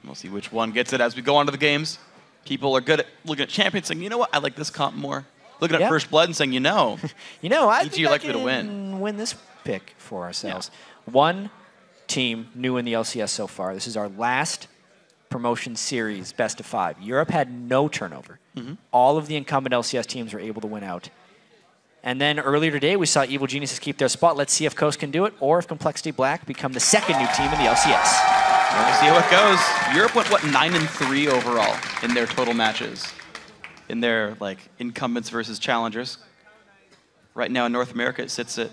We'll see which one gets it as we go on to the games. People are good at looking at champions saying, you know what, I like this comp more. looking at First Blood and saying, you know, I EG think likely I to can win this pick for ourselves. One team new in the LCS so far. This is our last promotion series, best of 5. Europe had no turnover. All of the incumbent LCS teams were able to win out. And then earlier today, we saw Evil Geniuses keep their spot. Let's see if Coast can do it, or if Complexity Black become the second new team in the LCS. We'll see how it goes. Europe went, what, 9-3 overall in their total matches, in their like incumbents versus challengers. Right now in North America, it sits at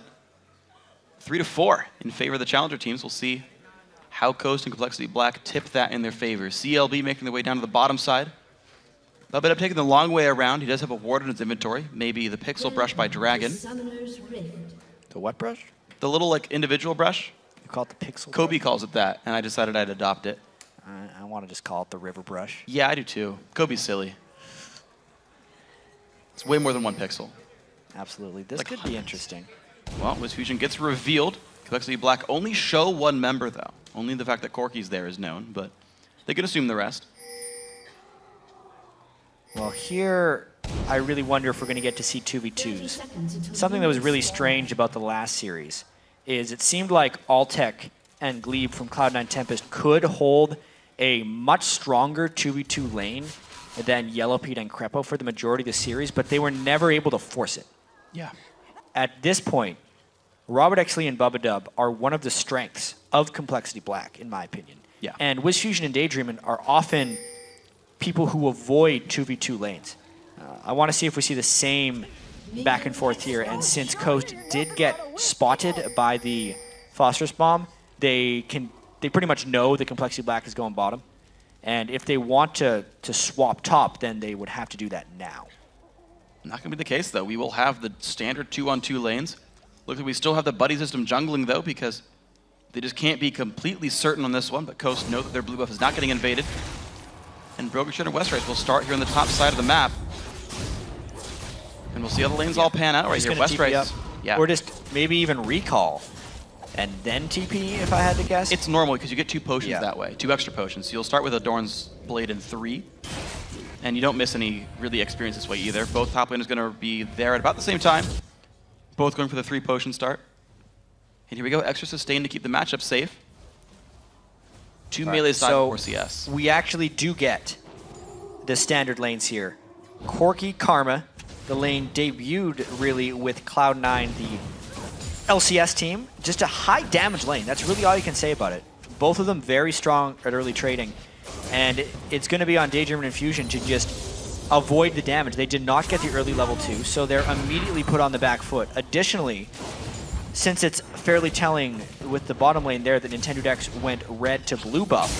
3-4 in favor of the challenger teams. We'll see how Coast and Complexity Black tip that in their favor. CLB making their way down to the bottom side. A little bit of taking the long way around. He does have a ward in his inventory. Maybe the Pixel brush by Dragon. The what brush? The little like individual brush. You call it the Pixel Kobe calls it that, and I decided I'd adopt it. I want to just call it the river brush. Yeah, I do too. Kobe's silly. It's way more than 1 pixel. Absolutely. This could be interesting. Well, Wiz Fusion gets revealed. Complexity Black only show 1 member, though. Only the fact that Corky's there is known, but they can assume the rest. Well, here, I really wonder if we're going to get to see 2v2s. Something that was really strange about the last series is it seemed like Alltech and Glebe from Cloud9 Tempest could hold a much stronger 2v2 lane than Yellowpete and Crepo for the majority of the series, but they were never able to force it. Yeah. At this point, Robert X. Lee and Bubba Dub are one of the strengths of Complexity Black, in my opinion. Yeah. And Wiz Fusion and Daydreamin' are often people who avoid 2v2 lanes. I want to see if we see the same back and forth here, and since Coast did get spotted by the Phosphorus Bomb, they pretty much know that Complexity Black is going bottom. And if they want to swap top, then they would have to do that now. Not going to be the case, though. We will have the standard 2-on-2 lanes. Looks like we still have the buddy system jungling, though, because they just can't be completely certain on this one, but Coast know that their blue buff is not getting invaded. And Broken Shard and Westrice will start here on the top side of the map. And we'll see how the lanes all pan out right here. Westrice. Yeah. Or just maybe even recall and then TP, if I had to guess. It's normal because you get 2 potions that way, 2 extra potions. So you'll start with Adorn's Blade in 3. And you don't miss any really experience this way either. Both top laners going to be there at about the same time. Both going for the 3 potion start. And here we go, extra sustain to keep the matchup safe. 2 melee side so for CS. We actually do get the standard lanes here. Corky, Karma, the lane debuted really with Cloud9, the LCS team. Just a high damage lane. That's really all you can say about it. Both of them very strong at early trading. And it's going to be on Daydreamin' and Fusion to just avoid the damage. They did not get the early level 2, so they're immediately put on the back foot. Additionally, since it's fairly telling with the bottom lane there that Nintendo Dex went red to blue buff,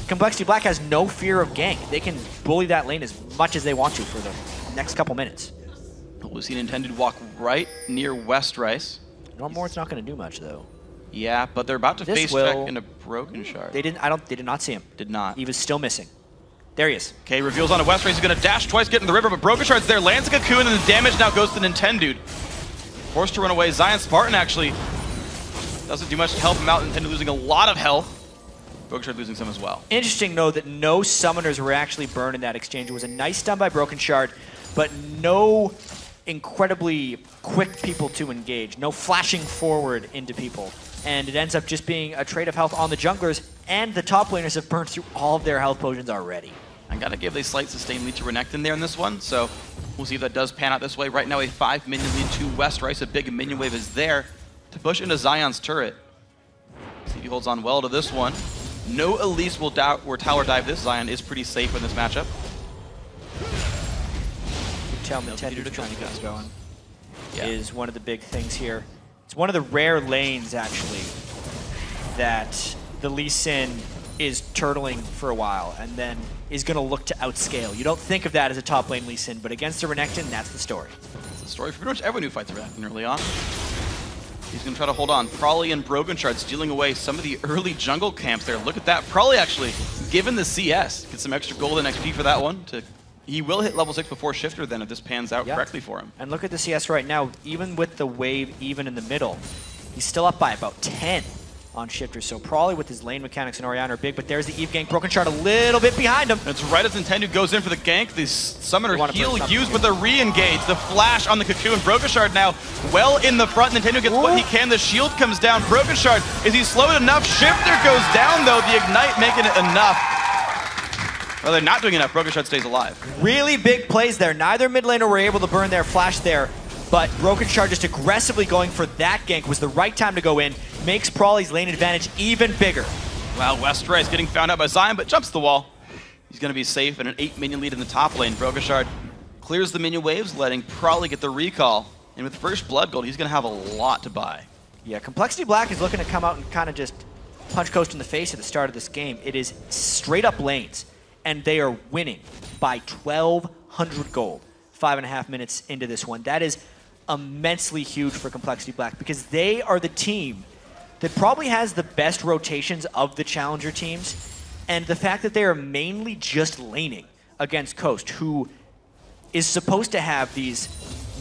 Complexity Black has no fear of gank. They can bully that lane as much as they want to for the next couple minutes. Lucian intended to walk right near Westrice. Normor's not going to do much, though. Yeah, but they're about to face check into Broken Shard. They did not see him. Did not. He was still missing. There he is. Okay, reveals on a Westrice. He's going to dash twice, get in the river, but Broken Shard's there. Lands a cocoon, and the damage now goes to Nintendo. Forced to run away. Zion Spartan actually doesn't do much to help him out. Nintendo losing a lot of health. Broken Shard losing some as well. Interesting, though, that no summoners were actually burned in that exchange. It was a nice stun by Broken Shard, but no incredibly quick people to engage. No flashing forward into people. And it ends up just being a trade of health on the junglers, and the top laners have burned through all of their health potions already. I gotta give a slight sustain lead to Renekton there in this one, so we'll see if that does pan out this way. Right now a 5 minion lead to Westrice. A big minion wave is there to push into Zion's turret. See if he holds on well to this one. No Elise will tower dive this. Zion is pretty safe in this matchup. You tell me Nintendo's trying to get this going. Is one of the big things here. It's one of the rare lanes, actually, that the Lee Sin is turtling for a while and then is going to look to outscale. You don't think of that as a top lane Lee Sin, but against the Renekton, that's the story. It's the story for pretty much everyone who fights Renekton early on. He's going to try to hold on. Prolly and Broken Shard stealing away some of the early jungle camps there. Look at that. Prolly actually, given the CS, gets some extra golden XP for that one. He will hit level 6 before Shifter then if this pans out correctly for him. And look at the CS right now. Even with the wave even in the middle, he's still up by about 10. on Shifter. So Prawley with his lane mechanics and Oriana are big, but there's the Eve gank. Broken Shard a little bit behind him. It's right as Nintendo goes in for the gank. The Summoner heal used with the re-engage. The flash on the Cocoon. Broken Shard now well in the front. Nintendo gets what he can. The shield comes down. Broken Shard, is he slowed enough? Shifter goes down though. The Ignite making it enough. Well, they're not doing enough. Broken Shard stays alive. Really big plays there. Neither mid laner were able to burn their flash there, but Broken Shard just aggressively going for that gank was the right time to go in. Makes Prawley's lane advantage even bigger. Wow, Westray getting found out by Zion, but jumps the wall. He's going to be safe in an 8-minion lead in the top lane. Broken Shard clears the minion waves, letting Prawley get the recall. And with first blood gold, he's going to have a lot to buy. Yeah, Complexity Black is looking to come out and kind of just punch Coast in the face at the start of this game. It is straight up lanes, and they are winning by 1,200 gold. 5.5 minutes into this one. That is immensely huge for Complexity Black because they are the team that probably has the best rotations of the challenger teams, and the fact that they are mainly just laning against Coast, who is supposed to have these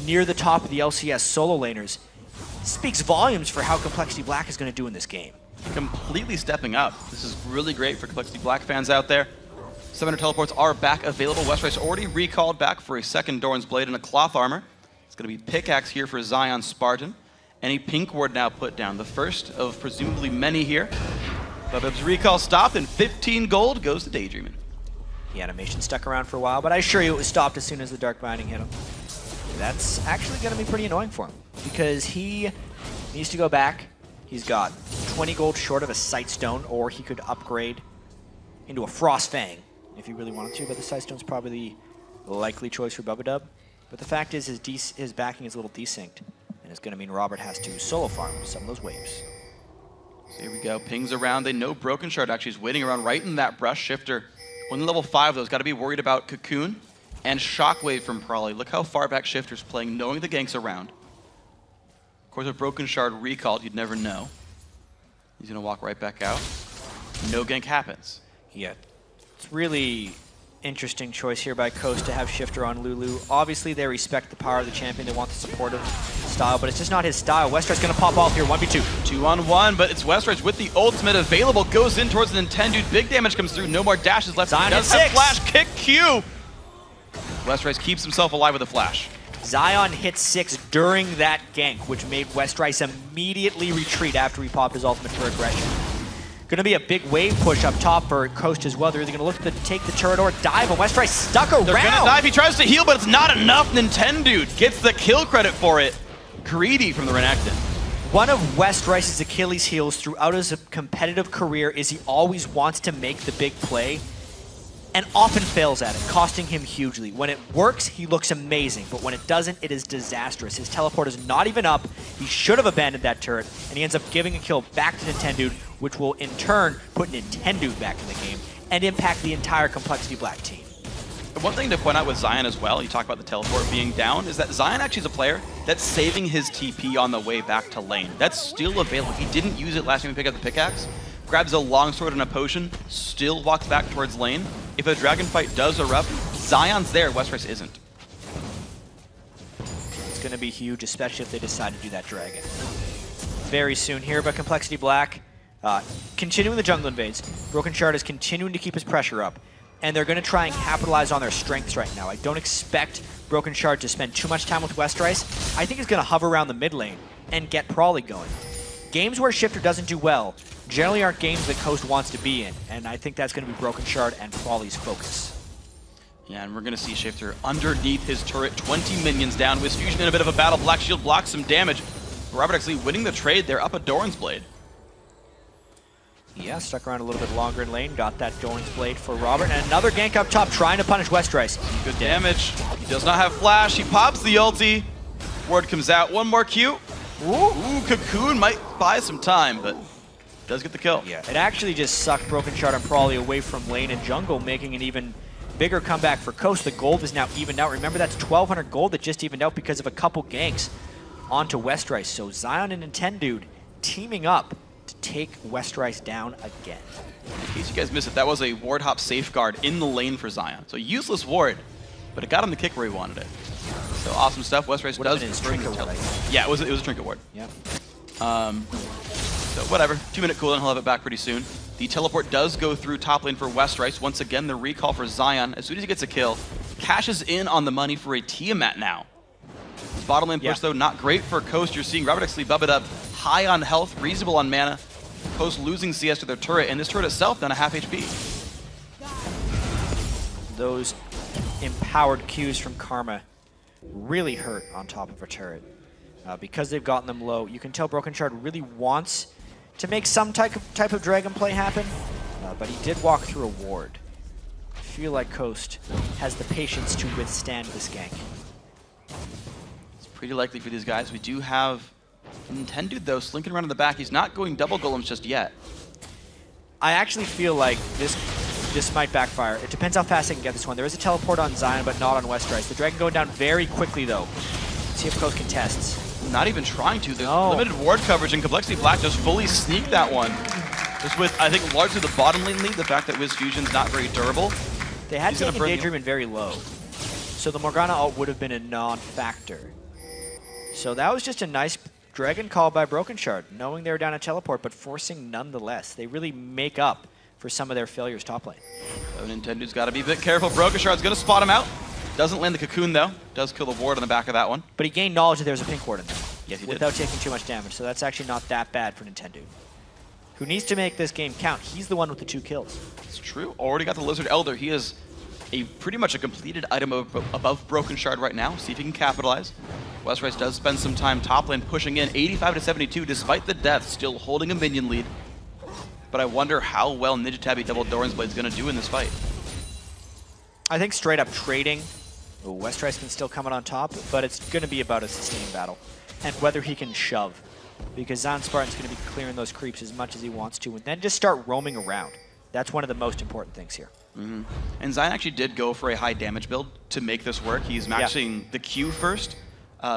near the top of the LCS solo laners, speaks volumes for how Complexity Black is going to do in this game. Completely stepping up. This is really great for Complexity Black fans out there. Summoner teleports are back available. Westray's already recalled back for a second Doran's Blade and a cloth armor. It's going to be pickaxe here for Zion Spartan. And a pink ward now put down. The first of presumably many here. Bub's recall stopped and 15 gold goes to Daydreaming. The animation stuck around for a while, but I assure you it was stopped as soon as the Dark Binding hit him. That's actually going to be pretty annoying for him because he needs to go back. He's got 20 gold short of a Sightstone, or he could upgrade into a Frost Fang if he really wanted to, but the Sightstone's probably the likely choice for Bubba Dub. But the fact is his backing is a little desynced, and it's going to mean Robert has to solo farm some of those waves. So here we go, pings around. They know Broken Shard actually is waiting around right in that brush. Shifter, only level 5 though, has got to be worried about Cocoon and Shockwave from Prawley. Look how far back Shifter's playing, knowing the gank's around. Of course, with Broken Shard recalled, you'd never know. He's going to walk right back out. No gank happens. Yeah, it's really interesting choice here by Coast to have Shifter on Lulu. Obviously, they respect the power of the champion. They want the supportive style, but it's just not his style. Westray's going to pop off here, 1v2. 2-on-1, but it's Westray with the ultimate available. Goes in towards the Nintendo. Big damage comes through. No more dashes left. Zion He does have flash. Kick Q. Westray keeps himself alive with a flash. Zion hit 6 during that gank, which made Westrice immediately retreat after he popped his ultimate for aggression. Going to be a big wave push up top for Coast as well. They're either going to look to take the turret or dive, and Westrice stuck around. They're going to dive. He tries to heal, but it's not enough. Nintendo gets the kill credit for it. Greedy from the Renekton. One of Westrice's Achilles heels throughout his competitive career is he always wants to make the big play, and often fails at it, costing him hugely. When it works, he looks amazing, but when it doesn't, it is disastrous. His teleport is not even up. He should have abandoned that turret, and he ends up giving a kill back to Nintendo, which will in turn put Nintendo back in the game and impact the entire Complexity Black team. One thing to point out with Zion as well, you talk about the teleport being down, is that Zion actually is a player that's saving his TP on the way back to lane. That's still available. He didn't use it last time he picked up the pickaxe. Grabs a longsword and a potion, still walks back towards lane. If a dragon fight does erupt, Zion's there, Westrice isn't. It's going to be huge, especially if they decide to do that dragon. Very soon here, but Complexity Black continuing the jungle invades. Broken Shard is continuing to keep his pressure up, and they're going to try and capitalize on their strengths right now. I don't expect Broken Shard to spend too much time with Westrice. I think he's going to hover around the mid lane and get Prawley going. Games where Shifter doesn't do well generally aren't games that Coast wants to be in, and I think that's going to be Broken Shard and Prawley's focus. Yeah, and we're going to see Shifter underneath his turret, 20 minions down. With Fusion in a bit of a battle, Black Shield blocks some damage. Robert actually winning the trade there, up a Doran's Blade. Yeah, stuck around a little bit longer in lane, got that Doran's Blade for Robert, and another gank up top trying to punish Westrice. Good damage. He does not have flash, he pops the ulti. Ward comes out, one more Q. Ooh, Cocoon might buy some time, but does get the kill. Yeah, it actually just sucked Broken Shard and Prawley away from lane and jungle, making an even bigger comeback for Coast. The gold is now evened out. Remember, that's 1,200 gold that just evened out because of a couple ganks onto Westrice. So Zion and Nintendo teaming up to take Westrice down again. In case you guys missed it, that was a ward hop safeguard in the lane for Zion. So useless ward, but it got him the kick where he wanted it. So awesome stuff. Westrice does his trinket ward. Yeah, it was a trinket ward. Yep. So whatever, 2-minute cooldown, he'll have it back pretty soon. The teleport does go through top lane for Westrice. Once again, the recall for Zion. As soon as he gets a kill, cashes in on the money for a Tiamat now. His bottom lane push, though, not great for Coast. You're seeing Robert Exley bub it up, high on health, reasonable on mana. Coast losing CS to their turret, and this turret itself down to half HP. Those empowered Qs from Karma really hurt on top of a turret. Because they've gotten them low, you can tell Broken Shard really wants to make some type of dragon play happen, but he did walk through a ward. I feel like Coast has the patience to withstand this gank. It's pretty likely for these guys. We do have Nintendo, though, slinking around in the back. He's not going double golems just yet. I actually feel like this might backfire. It depends how fast they can get this one. There is a teleport on Zion, but not on Westrice. The dragon going down very quickly, though. Let's see if Coast contests. Not even trying to. There's limited ward coverage, and Complexity Black just fully sneaked that one. Just with, I think, largely the bottom lane lead, the fact that Wiz Fusion's not very durable. They had taken Daydream in very low, so the Morgana ult would have been a non-factor. So that was just a nice dragon call by Broken Shard, knowing they were down a teleport, but forcing nonetheless. They really make up for some of their failures top lane. So Nintendo's got to be a bit careful. Broken Shard's going to spot him out. Doesn't land the cocoon, though. Does kill the ward on the back of that one. But he gained knowledge that there was a pink ward in there. Yes, he without taking too much damage, so that's actually not that bad for Nintendo. Who needs to make this game count. He's the one with the 2 kills. It's true. Already got the Lizard Elder. He is pretty much a completed item above Broken Shard right now. See if he can capitalize. Westrice does spend some time top lane pushing in 85 to 72 despite the death, still holding a minion lead. But I wonder how well Ninja Tabby Double Doran's Blade is going to do in this fight. I think straight up trading, Westrice can still come out on top, but it's going to be about a sustained battle. And whether he can shove, because Zion Spartan's going to be clearing those creeps as much as he wants to, and then just start roaming around. That's one of the most important things here. And Zion actually did go for a high damage build to make this work. He's maxing the Q first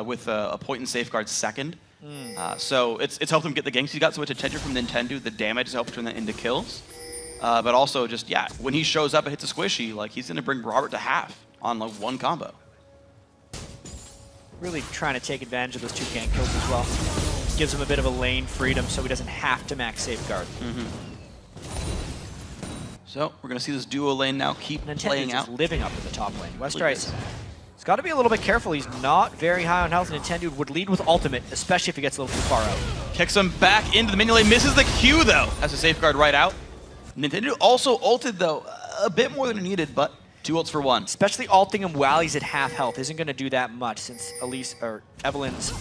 with a point and safeguard second. So it's helped him get the ganks. He got so much attention from Nintendo. The damage has helped turn that into kills. But also just, when he shows up and hits a squishy, like he's going to bring Robert to half on like one combo. Really trying to take advantage of those 2 gank kills as well. Gives him a bit of a lane freedom so he doesn't have to max safeguard. So we're going to see this duo lane now keep playing out. Living up in the top lane. Westrice has got to be a little bit careful. He's not very high on health. Nintendo would lead with ultimate, especially if he gets a little too far out. Kicks him back into the minion lane, misses the Q though. Has a safeguard right out. Nintendo also ulted though, a bit more than needed, but 2 ults for 1. Especially ulting him while he's at half health isn't going to do that much since Evelyn's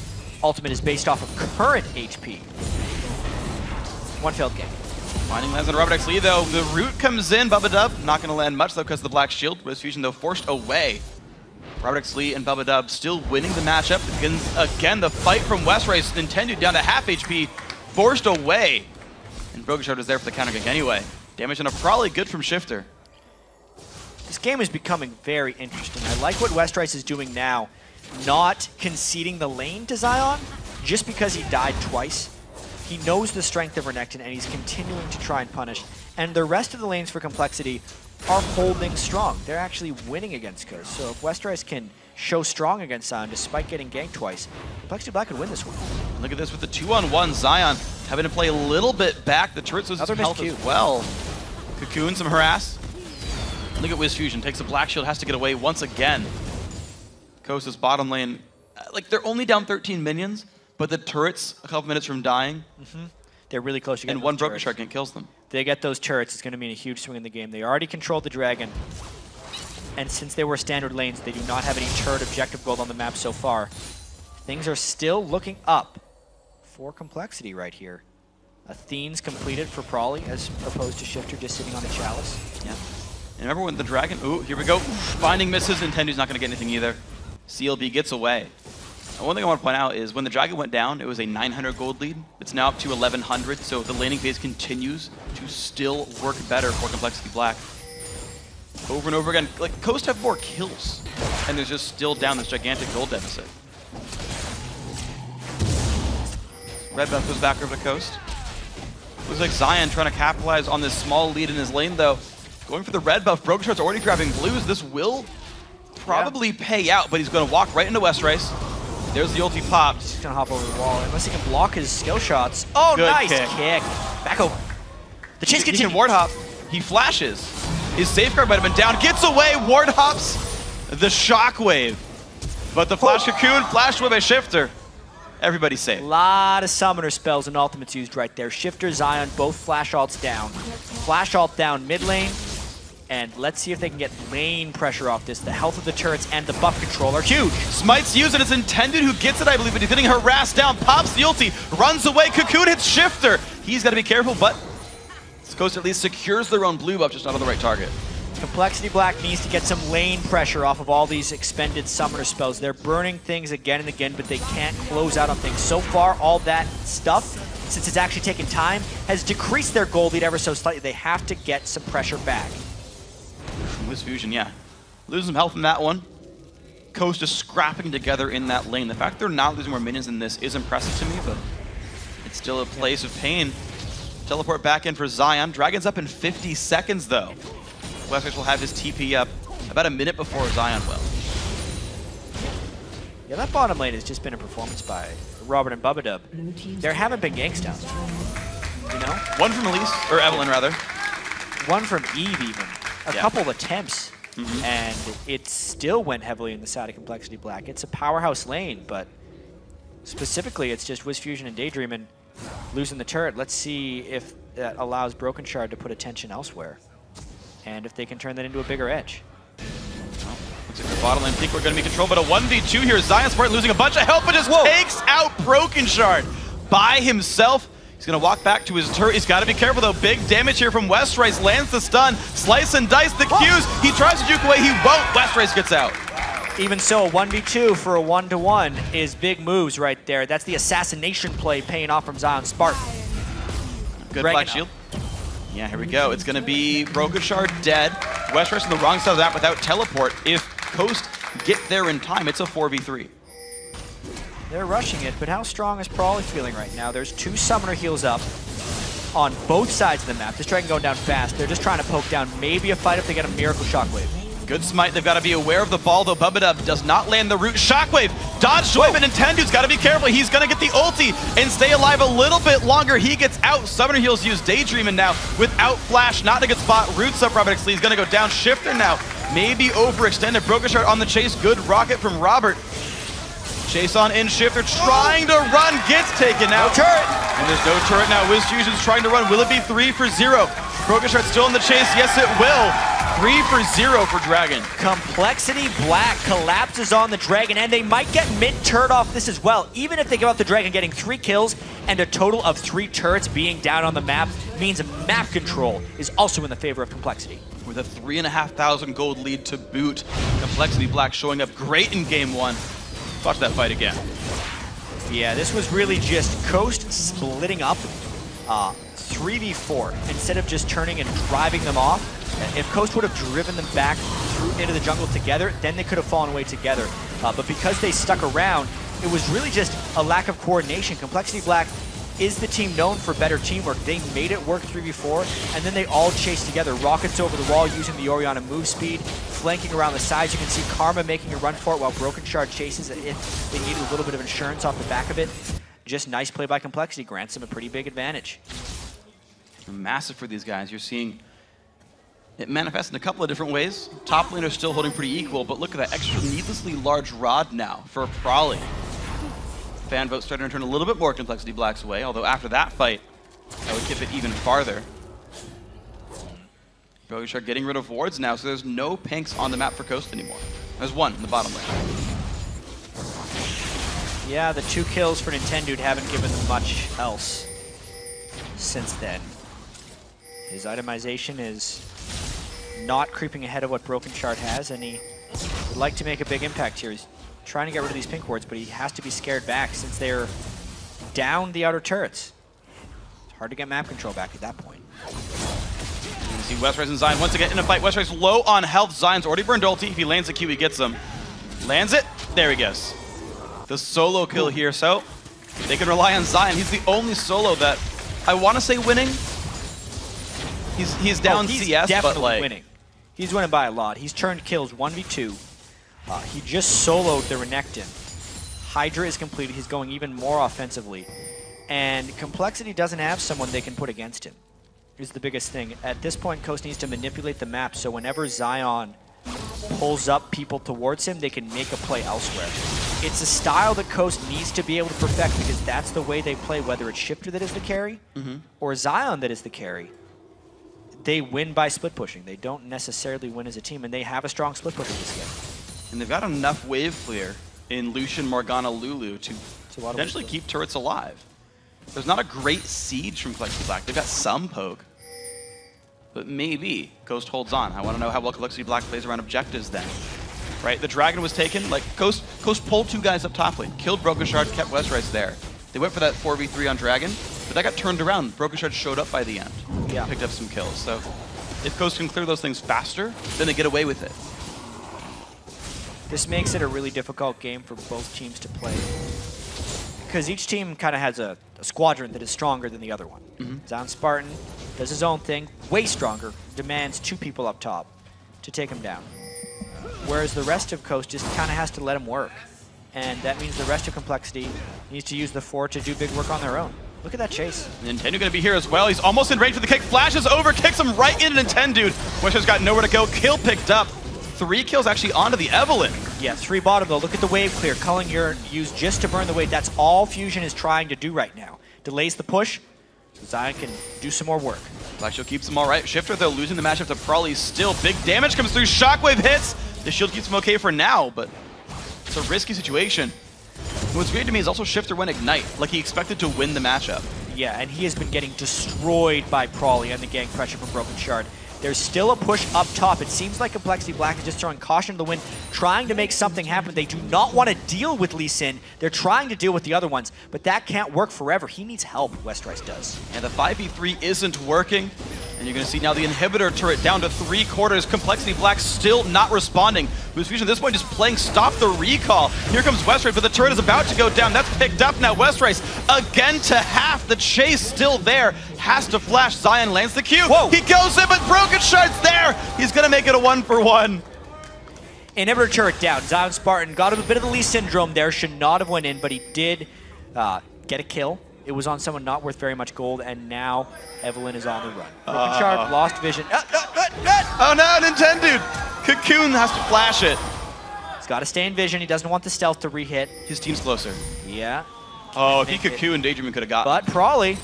ultimate is based off of current HP. 1 failed game. Finding lands on Robert X. Lee though. The root comes in, Bubba Dub. Not going to land much though because of the black shield. Wiz Fusion though forced away. Robert X. Lee and Bubba Dub still winning the matchup. Again, the fight from Westrice. Nintendo down to half HP. Forced away. And Broken Shard was there for the counter kick anyway. Damage enough, probably good from Shifter. This game is becoming very interesting. I like what Westrice is doing now. Not conceding the lane to Zion just because he died twice. He knows the strength of Renekton and he's continuing to try and punish. And the rest of the lanes for Complexity are holding strong. They're actually winning against Coast. So if Westrice can show strong against Zion despite getting ganked twice, Complexity Black could win this one. Look at this with the 2-on-1. Zion having to play a little bit back. The turret loses some health as well. Cocoon, some harass. Look at Wiz Fusion. Takes a black shield, has to get away once again. Coast's bottom lane, like they're only down 13 minions, but the turret's a couple minutes from dying. They're really close to getting and one Broken Shard can't kills them. They get those turrets, it's going to mean a huge swing in the game. They already controlled the dragon. And since they were standard lanes, they do not have any turret objective gold on the map so far. Things are still looking up for Complexity right here. Athene's completed for Prawley as opposed to Shifter just sitting on the chalice. Yeah. And remember when the dragon, ooh, here we go. Finding misses, Nintendo's not going to get anything either. CLB gets away. And one thing I want to point out is when the dragon went down, it was a 900 gold lead. It's now up to 1100, so the laning phase continues to still work better for Complexity Black. Over and over again, like Coast have more kills, and there's just still down this gigantic gold deficit. Red buff goes back over to Coast. Looks like Zion trying to capitalize on this small lead in his lane though. Going for the red buff, Broken Shard's already grabbing blues. This will probably pay out, but he's going to walk right into Westrice. There's the ulti pop. He's gonna hop over the wall unless he can block his skill shots. Oh, Good nice kick. Back over. The chase He continues. can ward hop. He flashes. His safeguard might have been down. Gets away. Ward hops the shockwave. But the flash cocoon flashed away by Shifter. Everybody's safe. A lot of summoner spells and ultimates used right there. Shifter, Zion, both flash ults down. Flash ult down mid lane. And let's see if they can get lane pressure off this. The health of the turrets and the buff control are huge. Smite's used, and it's Intended who gets it, I believe, but he's getting harassed down. Pops the ulti, runs away. Cocoon hits Shifter. He's got to be careful, but Ghost at least secures their own blue buff, just not on the right target. Complexity Black needs to get some lane pressure off of all these expended summoner spells. They're burning things again and again, but they can't close out on things. So far, all that stuff, since it's actually taken time, has decreased their gold lead ever so slightly. They have to get some pressure back. Wiz Fusion, yeah. Losing some health in that one. Coast just scrapping together in that lane. The fact they're not losing more minions in this is impressive to me, but it's still a place of pain. Teleport back in for Zion. Dragon's up in 50 seconds, though. Westface will have his TP up about a minute before Zion will. Yeah, that bottom lane has just been a performance by Robert and Bubba. There haven't been ganks down, you know? One from Elise, or Evelyn, rather. One from Eve, even. A couple of attempts, and it still went heavily in the side of Complexity Black. It's a powerhouse lane, but specifically, it's just Wiz Fusion and Daydreamin' losing the turret. Let's see if that allows Broken Shard to put attention elsewhere, and if they can turn that into a bigger edge. Looks like the bottom lane peak we're going to be controlled, but a 1v2 here. Zion Spartan losing a bunch of health, but just takes out Broken Shard by himself. He's going to walk back to his turret. He's got to be careful, though. Big damage here from Westrice. Lands the stun. Slice and dice the Qs. He tries to juke away. He won't. Westrice gets out. Even so, a 1v2 for a 1-to-1 is big moves right there. That's the assassination play paying off from Zion Spartan. Good Black Shield. Yeah, here we go. It's going to be Broken Shard dead. Westrice on the wrong side of that without teleport. If Coast get there in time, it's a 4v3. They're rushing it, but how strong is Prawley feeling right now? There's 2 summoner heals up on both sides of the map. This dragon going down fast. They're just trying to poke down maybe a fight if they get a Miracle Shockwave. Good smite. They've got to be aware of the ball, though. Bubba does not land the root. Shockwave. Dodge away, but Nintendo's got to be careful. He's going to get the ulti and stay alive a little bit longer. He gets out. Summoner heals use Daydreamin' now without flash. Not a good spot. Roots up Robert X. He's going to go down. Shifter now. Maybe overextended. Broken Shard on the chase. Good rocket from Robert. Chase on in, Shifter trying to run, gets taken out. No turret. And there's no turret now. Wiz Fusion's trying to run. Will it be 3-for-0? Broken Shard still in the chase. Yes, it will. 3-for-0 for Dragon. Complexity Black collapses on the Dragon, and they might get mid-turret off this as well. Even if they give up the Dragon getting 3 kills and a total of 3 turrets being down on the map means map control is also in the favor of Complexity. With a 3,500 gold lead to boot, Complexity Black showing up great in game 1. Watch that fight again. Yeah, this was really just Coast splitting up 3v4 instead of just turning and driving them off. If Coast would have driven them back through into the jungle together, then they could have fallen away together. But because they stuck around, it was really just a lack of coordination. Complexity Black is the team known for better teamwork. They made it work 3v4, and then they all chased together. Rockets over the wall using the Orianna move speed, flanking around the sides. You can see Karma making a run for it while Broken Shard chases it if they needed a little bit of insurance off the back of it. Just nice play by Complexity. Grants them a pretty big advantage. Massive for these guys. You're seeing it manifest in a couple of different ways. Top lane are still holding pretty equal, but look at that extra needlessly large rod now for Prawley. Fan vote starting to turn a little bit more Complexity Black's way, although after that fight, I would tip it even farther. Broken Shard getting rid of wards now, so there's no pinks on the map for Coast anymore. There's one in the bottom lane. Yeah, the 2 kills for Nintendo haven't given them much else since then. His itemization is not creeping ahead of what Broken Shard has, and he would like to make a big impact here. He's trying to get rid of these pink wards, but he has to be scared back since they're down the outer turrets. It's hard to get map control back at that point. You see Westrice and Zion once again in a fight. Westrice low on health. Zion's already burned ulti. If he lands the Q, he gets him. Lands it. There he goes. The solo kill here, so they can rely on Zion. He's the only solo that I want to say winning. He's down CS, but like winning. He's winning by a lot. He's turned kills 1v2. He just soloed the Renekton. Hydra is completed. He's going even more offensively. And Complexity doesn't have someone they can put against him, is the biggest thing. At this point, Coast needs to manipulate the map, so whenever Zion pulls up people towards him, they can make a play elsewhere. It's a style that Coast needs to be able to perfect because that's the way they play, whether it's Shifter that is the carry or Zion that is the carry. They win by split pushing. They don't necessarily win as a team, and they have a strong split push in this game. And they've got enough wave clear in Lucian, Morgana, Lulu to potentially keep turrets alive. There's not a great siege from Complexity Black. They've got some poke. But maybe Ghost holds on. I want to know how well Complexity Black plays around objectives then. Right? The Dragon was taken. Like, Ghost pulled 2 guys up top lane, killed Broken Shard, kept Westrice there. They went for that 4v3 on Dragon, but that got turned around. Broken Shard showed up by the end. Yeah. Picked up some kills. So if Ghost can clear those things faster, then they get away with it. This makes it a really difficult game for both teams to play, because each team kind of has a squadron that is stronger than the other one. Zion Spartan does his own thing, way stronger, demands 2 people up top to take him down. Whereas the rest of Coast just kind of has to let him work. And that means the rest of Complexity needs to use the 4 to do big work on their own. Look at that chase. Nintendo gonna be here as well. He's almost in range for the kick, flashes over, kicks him right into Nintendo. Wester's got nowhere to go, kill picked up. 3 kills actually onto the Evelyn. Yeah, 3 bottom though. Look at the wave clear. Culling used just to burn the wave. That's all Fusion is trying to do right now. Delays the push, so Zion can do some more work. Black Shield keeps him all right. Shifter, though, losing the matchup to Prolly still. Big damage comes through. Shockwave hits. The shield keeps him okay for now, but it's a risky situation. What's weird to me is also Shifter went Ignite, like he expected to win the matchup. Yeah, and he has been getting destroyed by Prolly and the gang pressure from Broken Shard. There's still a push up top. It seems like Complexity Black is just throwing caution to the wind, trying to make something happen. They do not want to deal with Lee Sin. They're trying to deal with the other ones, but that can't work forever. He needs help, Westrice does. And the 5v3 isn't working. And you're going to see now the inhibitor turret down to 3/4. Complexity Black still not responding. Boost Fusion at this point just playing stop the recall. Here comes Westrice, but the turret is about to go down. That's picked up now. Westrice again to half. The chase still there. Has to flash. Zion lands the Q. Whoa. He goes in, but Broken Shard's there. He's going to make it a 1-for-1. Inhibitor turret down. Zion Spartan got him a bit of the Lee syndrome there. Should not have went in, but he did get a kill. It was on someone not worth very much gold, and now Evelyn is on the run. Broken Shard lost vision. Oh no, Nintendo! Cocoon has to flash it. He's got to stay in vision. He doesn't want the stealth to re-hit. His team's closer. Yeah. Oh, if he Cocoon, Daydreamin could have gotten. But Prolly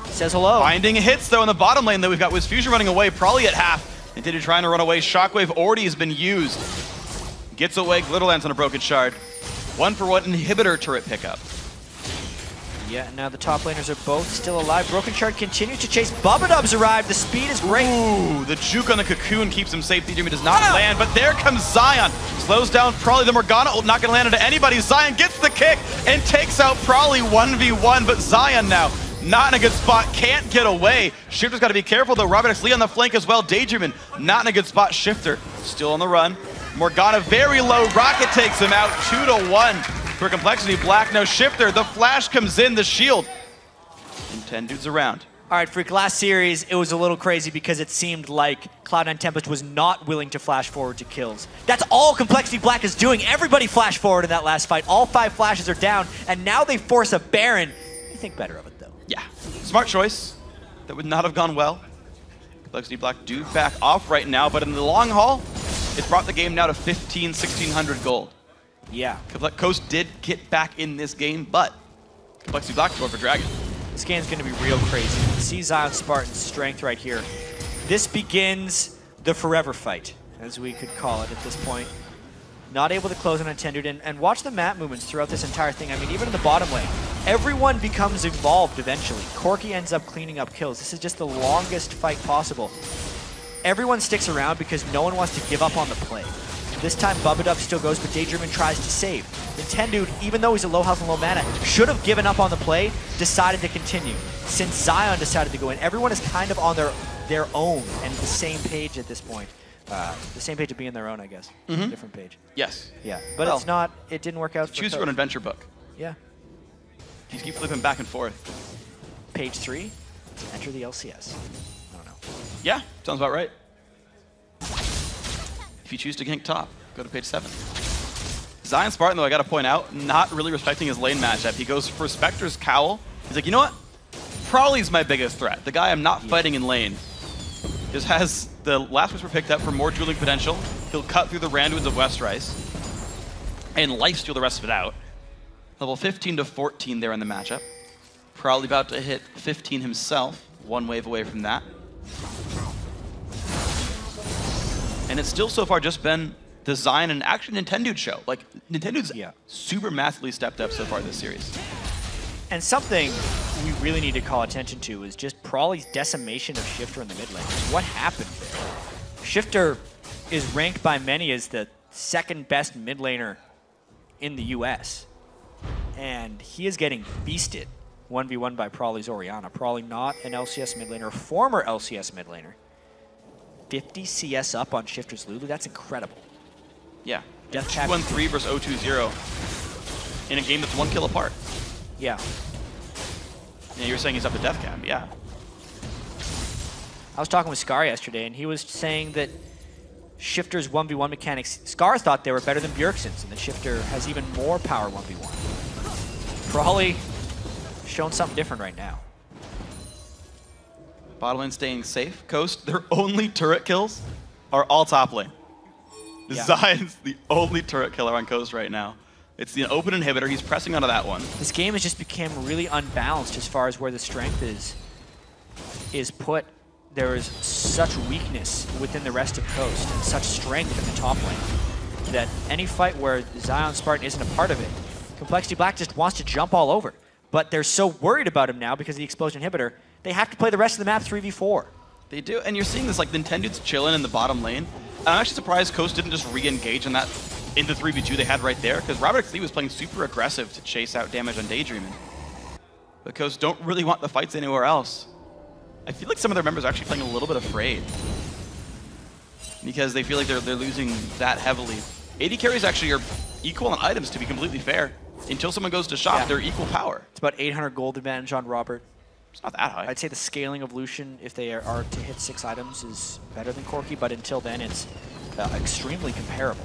says hello. Finding hits, though, in the bottom lane, though. We've got Wiz Fusion running away. Prolly at half. Nintendo trying to run away. Shockwave already has been used. Gets away. Glitter lands on a Broken Shard. 1-for-1 inhibitor turret pickup. Yeah, and now the top laners are both still alive. Broken Shard continues to chase. Bubba arrived. The speed is great. Ooh, the juke on the Cocoon keeps him safe. Daydreamin does not land, but there comes Zion. Slows down Prolly. The Morgana not going to land into anybody. Zion gets the kick and takes out Prolly 1v1, but Zion now not in a good spot. Can't get away. Shifter's got to be careful, though. Robert X. Lee on the flank as well. Daydreamin not in a good spot. Shifter still on the run. Morgana very low. Rocket takes him out 2-1. For Complexity Black, no Shifter. The flash comes in, the shield. And 10 dudes around. All right, Freak, last series, it was a little crazy because it seemed like Cloud9 Tempest was not willing to flash forward to kills. That's all Complexity Black is doing. Everybody flashed forward in that last fight. All 5 flashes are down, and now they force a Baron. You think better of it, though. Yeah, smart choice. That would not have gone well. Complexity Black do back off right now, but in the long haul, it's brought the game now to 1,600 gold. Yeah. Coast did get back in this game, but Complexity Black is going for Dragon. This game's going to be real crazy. See Zion Spartan's strength right here. This begins the forever fight, as we could call it at this point. Not able to close on Nintendo, and watch the map movements throughout this entire thing. I mean, even in the bottom lane, everyone becomes involved eventually. Corki ends up cleaning up kills. This is just the longest fight possible. Everyone sticks around because no one wants to give up on the play. This time, Bubba still goes, but Daydreamin tries to save. Nintendo, even though he's a low health and low mana, should have given up on the play, decided to continue. Since Zion decided to go in, everyone is kind of on their own and the same page at this point. The same page of being their own, I guess. Different page. Yes. Yeah, but it's not, it didn't work out for Choose for an adventure book. Yeah. You keep flipping back and forth. Page 3, enter the LCS. I don't know. Yeah, sounds about right. If you choose to gank top, go to page 7. Zion Spartan, though, I got to point out, not really respecting his lane matchup. He goes for Spectre's Cowl. He's like, you know what? Probably's my biggest threat. The guy I'm not fighting in lane just has the last whisper picked up for more dueling potential. He'll cut through the Randuins of Westrice and lifesteal the rest of it out. Level 15 to 14 there in the matchup. Probably about to hit 15 himself. One wave away from that. And it's still so far just been the Zion and actually Nintendo's show. Like, Nintendo's super massively stepped up so far this series. And something we really need to call attention to is just Prawley's decimation of Shifter in the mid lane. What happened there? Shifter is ranked by many as the second best mid laner in the US. And he is getting feasted 1v1 by Prawley's Orianna. Prawley not an LCS mid laner, former LCS mid laner. 50 CS up on Shifter's Lulu, that's incredible. Yeah. Death 2-1-3 versus 0-2-0 in a game that's 1 kill apart. Yeah. Yeah, you were saying he's up to death cap, yeah. I was talking with Scar yesterday, and he was saying that Shifter's 1v1 mechanics, Scar thought they were better than Bjergsen's, and that Shifter has even more power 1v1. Prawley showing something different right now. Bottom lane staying safe. Coast, their only turret kills are all top lane. Yeah. Zion's the only turret killer on Coast right now. It's the open inhibitor. He's pressing onto that one. This game has just become really unbalanced as far as where the strength is put. There is such weakness within the rest of Coast and such strength in the top lane that any fight where Zion Spartan isn't a part of it, Complexity Black just wants to jump all over. But they're so worried about him now because of the Explosion Inhibitor, they have to play the rest of the map 3v4. They do, and you're seeing this, like, Nintendo's chilling in the bottom lane. And I'm actually surprised Coast didn't just re-engage in that in the 3v2 they had right there, because Robert X. Lee was playing super aggressive to chase out damage on Daydreaming. But Coast don't really want the fights anywhere else. I feel like some of their members are actually playing a little bit afraid, because they feel like they're losing that heavily. AD carries actually are equal on items, to be completely fair. Until someone goes to shop, they're equal power. It's about 800 gold advantage on Robert. It's not that high. I'd say the scaling of Lucian, if they are to hit 6 items, is better than Corki, but until then, it's extremely comparable.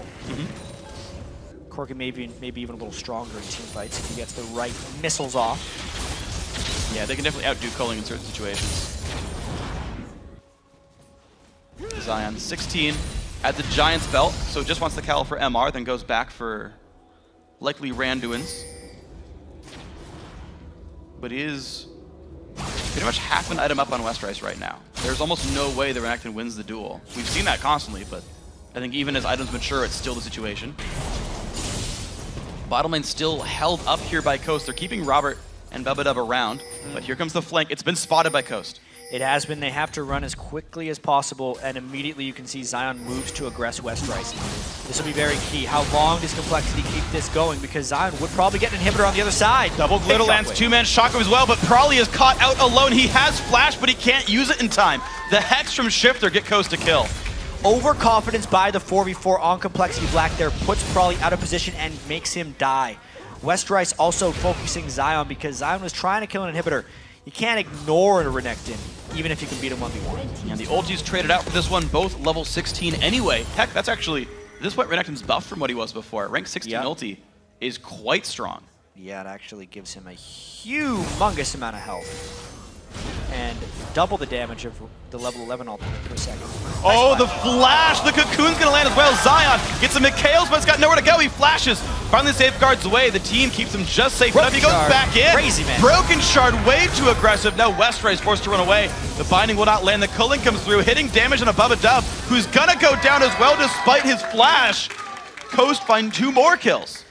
Corki maybe even a little stronger in team fights if he gets the right missiles off. Yeah, they can definitely outdo Culling in certain situations. Zion, 16 at the Giant's belt, so just wants the Cowl for MR, then goes back for likely Randuins. But he is pretty much half an item up on Westrice right now. There's almost no way the Renekton wins the duel. We've seen that constantly, but I think even as items mature, it's still the situation. Bottom lane still held up here by Coast. They're keeping Robert and Bubba around, but here comes the flank. It's been spotted by Coast. It has been. They have to run as quickly as possible, and immediately you can see Zion moves to aggress Westrice. This will be very key. How long does Complexity keep this going? Because Zion would probably get an inhibitor on the other side. Double Glitter Lance, 2-man shockwave as well, but Prawley is caught out alone. He has flash, but he can't use it in time. The Hex from Shifter get Coast to kill. Overconfidence by the 4v4 on Complexity Black there puts Prawley out of position and makes him die. Westrice also focusing Zion because Zion was trying to kill an inhibitor. You can't ignore a Renekton, even if you can beat him 1v1. And the ulti's traded out for this one, both level 16 anyway. Heck, that's actually, at this point, Renekton's buffed from what he was before. Rank 16 ulti is quite strong. Yeah, it actually gives him a humongous amount of health. And double the damage of the level 11 ultimate per second. Oh, the flash! The cocoon's gonna land as well. Zion gets a Mikhail's, but it's got nowhere to go. He flashes, finally safeguards away. The team keeps him just safe enough. He goes back in. Crazy, man. Broken Shard, way too aggressive. Now Westrice forced to run away. The binding will not land. The culling comes through, hitting damage on Above a Dove, who's gonna go down as well despite his flash. Coast find 2 more kills.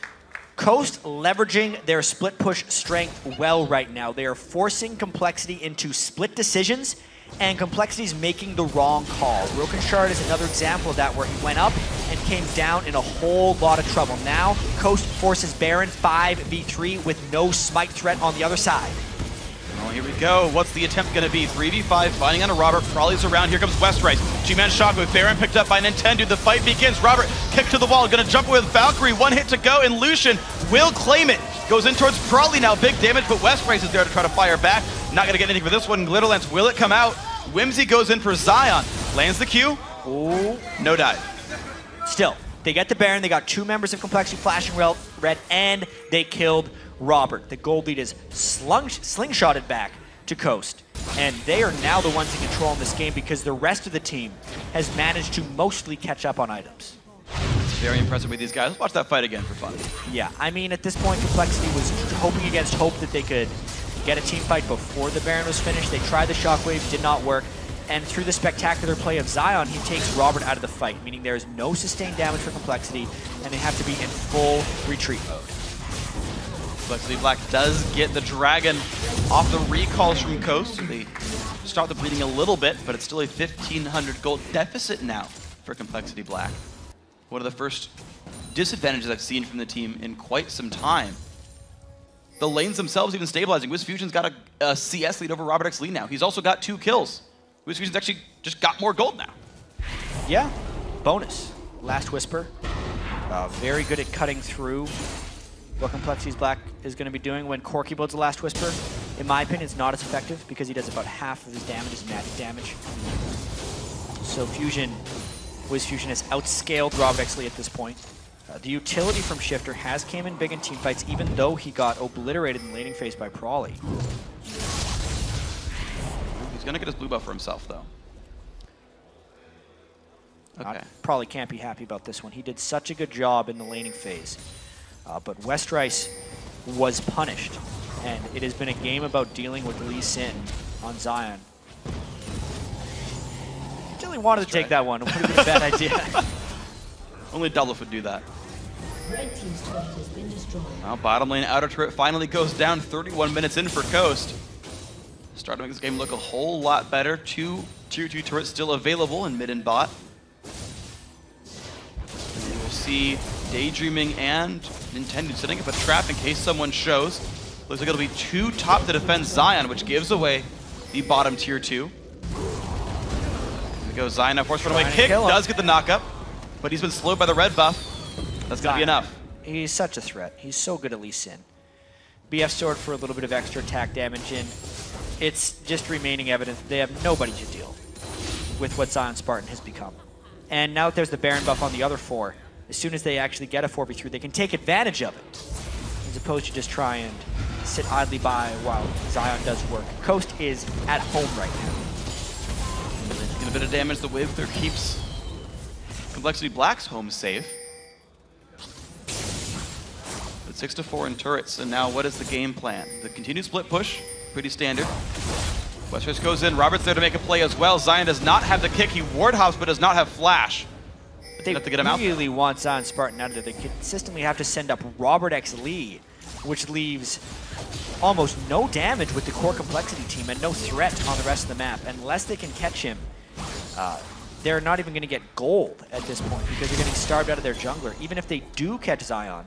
Coast leveraging their split push strength well right now. They are forcing Complexity into split decisions, and Complexity's making the wrong call. Broken Shard is another example of that, where he went up and came down in a whole lot of trouble. Now, Coast forces Baron 5v3 with no smite threat on the other side. Oh, here we go. What's the attempt going to be? 3v5, finding on a Robert. Prawley's around. Here comes Westrice. 2-man shockwave. Baron picked up by Nintendo. The fight begins. Robert kicked to the wall. Going to jump with Valkyrie. 1 hit to go, and Lucian will claim it. Goes in towards Prawley now. Big damage, but Westrice is there to try to fire back. Not going to get anything for this one. Glitter Lance, will it come out? Whimsy goes in for Zion. Lands the Q. Ooh. No dive. Still, They get the Baron, they got 2 members of Complexity flashing red, and they killed Robert. The gold lead is slingshotted back to Coast. And they are now the ones in control in this game because the rest of the team has managed to mostly catch up on items. It's very impressive with these guys. Let's watch that fight again for fun. Yeah, I mean, at this point, Complexity was hoping against hope that they could get a team fight before the Baron was finished. They tried the Shockwave, did not work. And through the spectacular play of Zion, he takes Robert out of the fight, meaning there is no sustained damage for Complexity, and they have to be in full retreat mode. Complexity Black does get the Dragon off the recalls from Coast. They start the bleeding a little bit, but it's still a 1,500 gold deficit now for Complexity Black. One of the first disadvantages I've seen from the team in quite some time. The lanes themselves even stabilizing. WizFusion's got a CS lead over Robert X Lee now. He's also got 2 kills. WizFusion's actually just got more gold now. Yeah, bonus. Last Whisper, very good at cutting through what Complexity Black is going to be doing when Corki builds the Last Whisper. In my opinion, it's not as effective because he does about half of his damage as magic damage. So WizFusion has outscaled Robert X Lee at this point. The utility from Shifter has came in big in teamfights, even though he got obliterated in the laning phase by Prawley. He's going to get his blue buff for himself, though. Okay. Probably can't be happy about this one. He did such a good job in the laning phase. But Westrice was punished, and it has been a game about dealing with Lee Sin on Zion. He really wanted to take that one. It would have been a bad idea. Only Dublif would do that. Red team's turret has been destroyed. Now bottom lane outer turret finally goes down 31 minutes in for Coast. Starting to make this game look a whole lot better. 2 tier 2 turrets still available in mid and bot. And we'll see Daydreaming and Nintendo setting up a trap in case someone shows. Looks like it'll be 2 top to defend Zion, which gives away the bottom tier 2. Here we go, Zion now forced runaway kick, does get the knockup, but he's been slowed by the red buff. That's gonna be enough. He's such a threat. He's so good at Lee Sin. BF sword for a little bit of extra attack damage, and it's just remaining evidence they have nobody to deal with what Zion Spartan has become. And now that there's the Baron buff on the other 4, as soon as they actually get a 4v3, they can take advantage of it, as opposed to just try and sit idly by while Zion does work. Coast is at home right now. Getting a bit of damage. The Wave there keeps Complexity Black's home safe. But 6-4 in turrets, and now what is the game plan? The continued split push, pretty standard. Westrice goes in, Robert's there to make a play as well. Zion does not have the kick, he ward hops, but does not have flash. They have to get him out. really want Zion Spartan out of there. They consistently have to send up Robert X Lee, which leaves almost no damage with the core Complexity team and no threat on the rest of the map. Unless they can catch him, they're not even going to get gold at this point because they're getting starved out of their jungler. Even if they do catch Zion,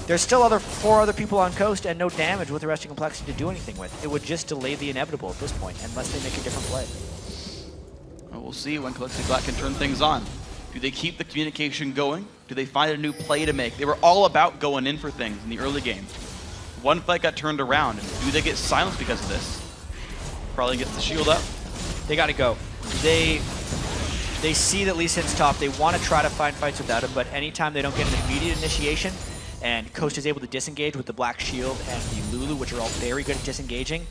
there's still 4 other people on Coast and no damage with the rest of Complexity to do anything with. It would just delay the inevitable at this point unless they make a different play. Well, we'll see when Complexity Black can turn things on. Do they keep the communication going? Do they find a new play to make? They were all about going in for things in the early game. One fight got turned around, and do they get silenced because of this? Probably gets the shield up. They got to go. They see that Lee Sin's top. They want to try to find fights without him, but anytime they don't get an immediate initiation, and Coast is able to disengage with the Black Shield and the Lulu, which are all very good at disengaging,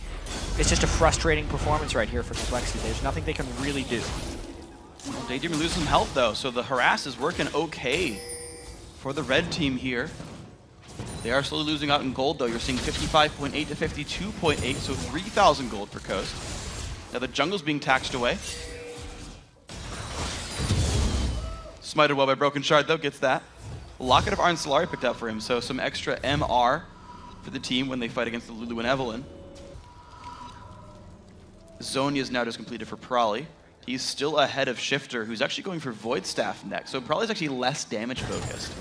it's just a frustrating performance right here for Complexity. There's nothing they can really do. Well, Daydream loses some health though, so the harass is working okay for the red team here. They are slowly losing out in gold though. You're seeing 55.8 to 52.8, so 3,000 gold for Coast. Now the jungle's being taxed away. Smited well by Broken Shard though, gets that. Locket of Arn Solari picked up for him, so some extra MR for the team when they fight against the Lulu and Evelynn. Zonia is now just completed for Prawley. He's still ahead of Shifter, who's actually going for Void Staff next, so Prawley's actually less damage focused.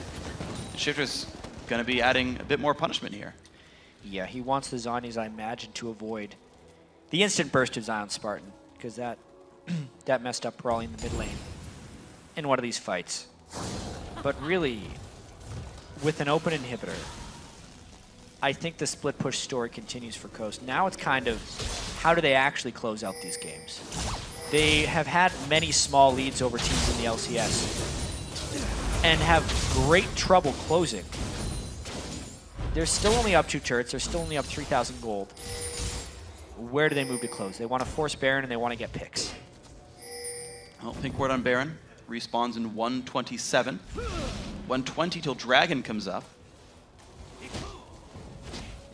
Shifter's going to be adding a bit more punishment here. Yeah, he wants the Zonias, I imagine, to avoid the instant burst of Zion Spartan, because that messed up Prawley in the mid lane in one of these fights. But really, with an open inhibitor, I think the split push story continues for Coast. Now it's kind of, how do they actually close out these games? They have had many small leads over teams in the LCS. and have great trouble closing. They're still only up 2 turrets. They're still only up 3,000 gold. Where do they move to close? They want to force Baron and they want to get picks. Well, pink ward on Baron. Respawns in 127. 120 till Dragon comes up.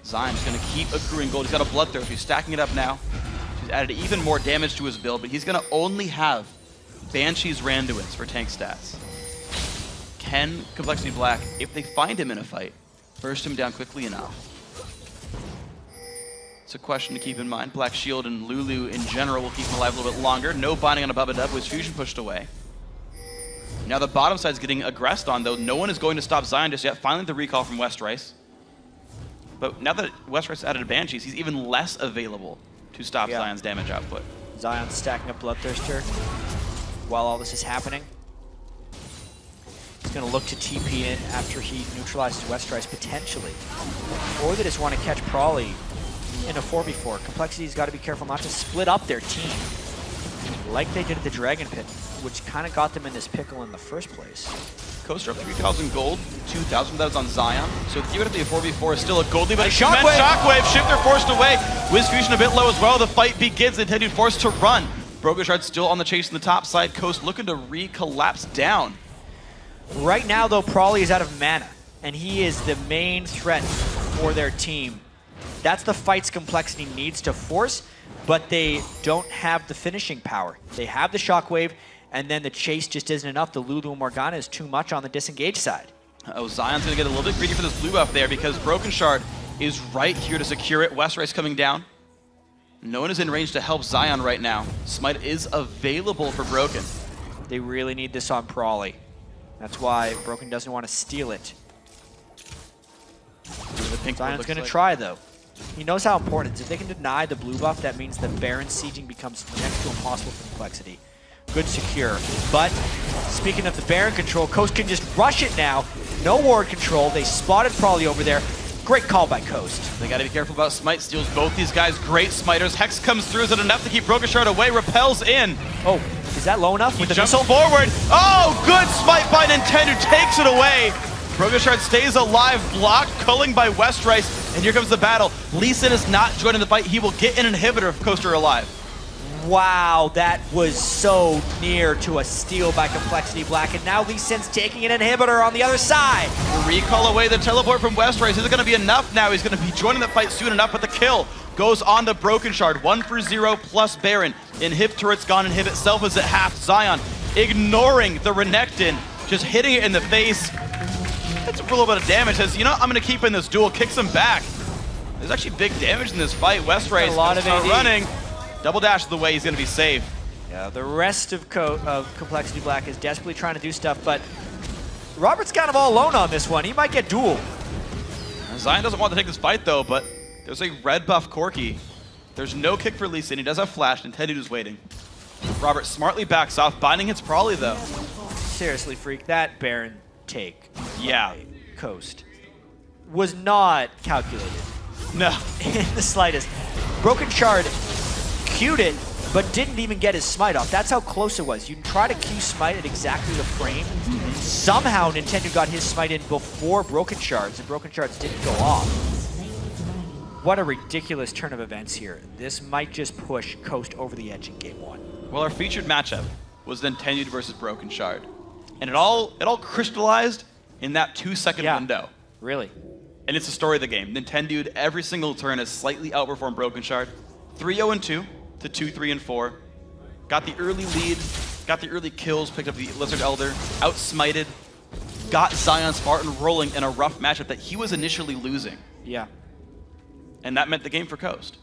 Zion's going to keep accruing gold. He's got a Bloodthirst. He's stacking it up now. He's added even more damage to his build, but he's going to only have Banshee's Randuins for tank stats. Can Complexity Black, if they find him in a fight, burst him down quickly enough? It's a question to keep in mind. Black Shield and Lulu in general will keep him alive a little bit longer. No binding on a Bubba Dub with Fusion pushed away. Now the bottom side's getting aggressed on, though. No one is going to stop Zion just yet. Finally the recall from Westrice. But now that Westrice added Banshees, he's even less available to stop Zion's damage output. Zion's stacking up Bloodthirster while all this is happening. He's going to look to TP in after he neutralizes Westrice potentially. Or they just want to catch Prawley in a 4v4. Complexity's got to be careful not to split up their team like they did at the Dragon Pit, which kind of got them in this pickle in the first place. Coaster up 3,000 gold, 2,000 that is on Zion. So theoretically a 4v4 is still a gold lead, but Shockwave! Shifter forced away. Wiz Fusion a bit low as well. The fight begins. Intended forced to run. Broken Shard still on the chase in the top side. Coast looking to re-collapse down. Right now, though, Prawley is out of mana, and he is the main threat for their team. That's the fights Complexity needs to force, but they don't have the finishing power. They have the Shockwave, and then the chase just isn't enough. The Lulu and Morgana is too much on the disengage side. Oh, Zion's going to get a little bit greedy for this blue buff there because Broken Shard is right here to secure it. Westrice coming down. No one is in range to help Zion right now. Smite is available for Broken. They really need this on Prawley. That's why Broken doesn't want to steal it. Zion's going to try, though. He knows how important it is. If they can deny the blue buff, that means the Baron sieging becomes next to impossible for Complexity. Good secure. But speaking of the Baron control, Coast can just rush it now. No ward control. They spotted Prawley over there. Great call by Coast. They got to be careful about Smite. Steals both these guys. Great Smiters. Hex comes through. Is it enough to keep Broken Shard away? Repels in. Oh, is that low enough? He jumps forward. Oh, good Smite by Nintendo. Takes it away. Broken Shard stays alive. Blocked. Culling by Westrice. And here comes the battle. Lee Sin is not joining the fight. He will get an inhibitor if Coast are alive. Wow, that was so near to a steal by Complexity Black, and now Lee Sin's taking an inhibitor on the other side. Recall away the teleport from Westrice. Is it going to be enough now? He's going to be joining the fight soon enough, but the kill goes on the Broken Shard. 1 for 0 plus Baron. Inhib turret's gone. Inhib itself is at half. Zion ignoring the Renekton, just hitting it in the face. That's a little bit of damage. Says, you know, I'm going to keep in this duel. Kicks him back. There's actually big damage in this fight. Westrice a lot of AD. Running. Double dash the way he's going to be safe. Yeah, the rest of Complexity Black is desperately trying to do stuff, but Robert's kind of all alone on this one. He might get dueled. Zion doesn't want to take this fight, though, but there's a red buff Corki. There's no kick for Lee Sin. He does have flash. Nintendo is waiting. Robert smartly backs off. Binding hits Prawley, though. Seriously, Freak, that Baron take by Coast was not calculated. No. In the slightest. Broken Shard Q'd it, but didn't even get his smite off. That's how close it was. You can try to Q smite at exactly the frame. Somehow Nintendo got his smite in before Broken Shards, and Broken Shards didn't go off. What a ridiculous turn of events here. This might just push Coast over the edge in game 1. Well, our featured matchup was Nintendo versus Broken Shard. And it all crystallized in that 2-second window. Really? And it's the story of the game. Nintendo every single turn has slightly outperformed Broken Shard. 3-0-2 to 2-3-4. Got the early lead, got the early kills, picked up the Lizard Elder, outsmited, got Zion Spartan rolling in a rough matchup that he was initially losing. Yeah. And that meant the game for Coast.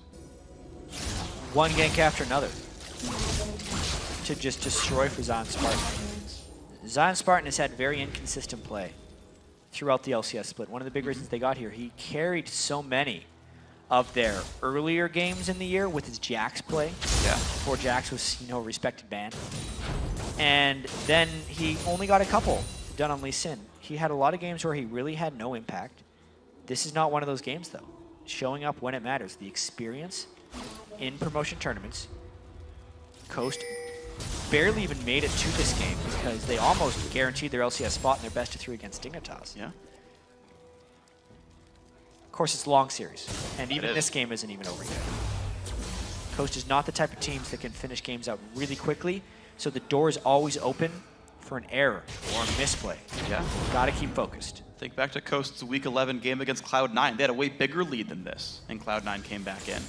One gank after another to just destroy for Zion Spartan. Zion Spartan has had very inconsistent play throughout the LCS split. One of the big reasons they got here, he carried so many of their earlier games in the year with his Jax play. Yeah. Before Jax was, you know, a respected band. And then he only got a couple done on Lee Sin. He had a lot of games where he really had no impact. This is not one of those games, though. Showing up when it matters. The experience in promotion tournaments. Coast barely even made it to this game because they almost guaranteed their LCS spot in their best of 3 against Dignitas. Yeah. Of course, it's a long series, and even this game isn't even over yet. Coast is not the type of teams that can finish games out really quickly, so the door is always open for an error or a misplay. Yeah. Gotta keep focused. Think back to Coast's Week 11 game against Cloud9. They had a way bigger lead than this, and Cloud9 came back in.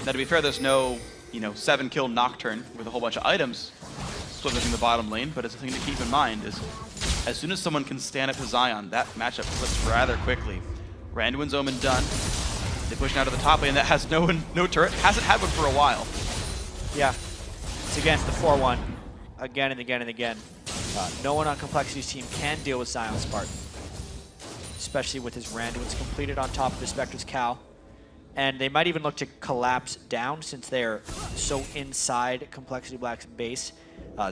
Now, to be fair, there's no 7-kill Nocturne with a whole bunch of items swimming in the bottom lane, but it's a thing to keep in mind is as soon as someone can stand up to Zion, that matchup flips rather quickly. Randuin's Omen done. They push now to the top lane that has no turret. Hasn't had one for a while. Yeah. It's against the 4-1 again and again and again. No one on Complexity's team can deal with Zion Spartan, especially with his Randuin's completed on top of the Spectre's Cal. And they might even look to collapse down since they are so inside Complexity Black's base.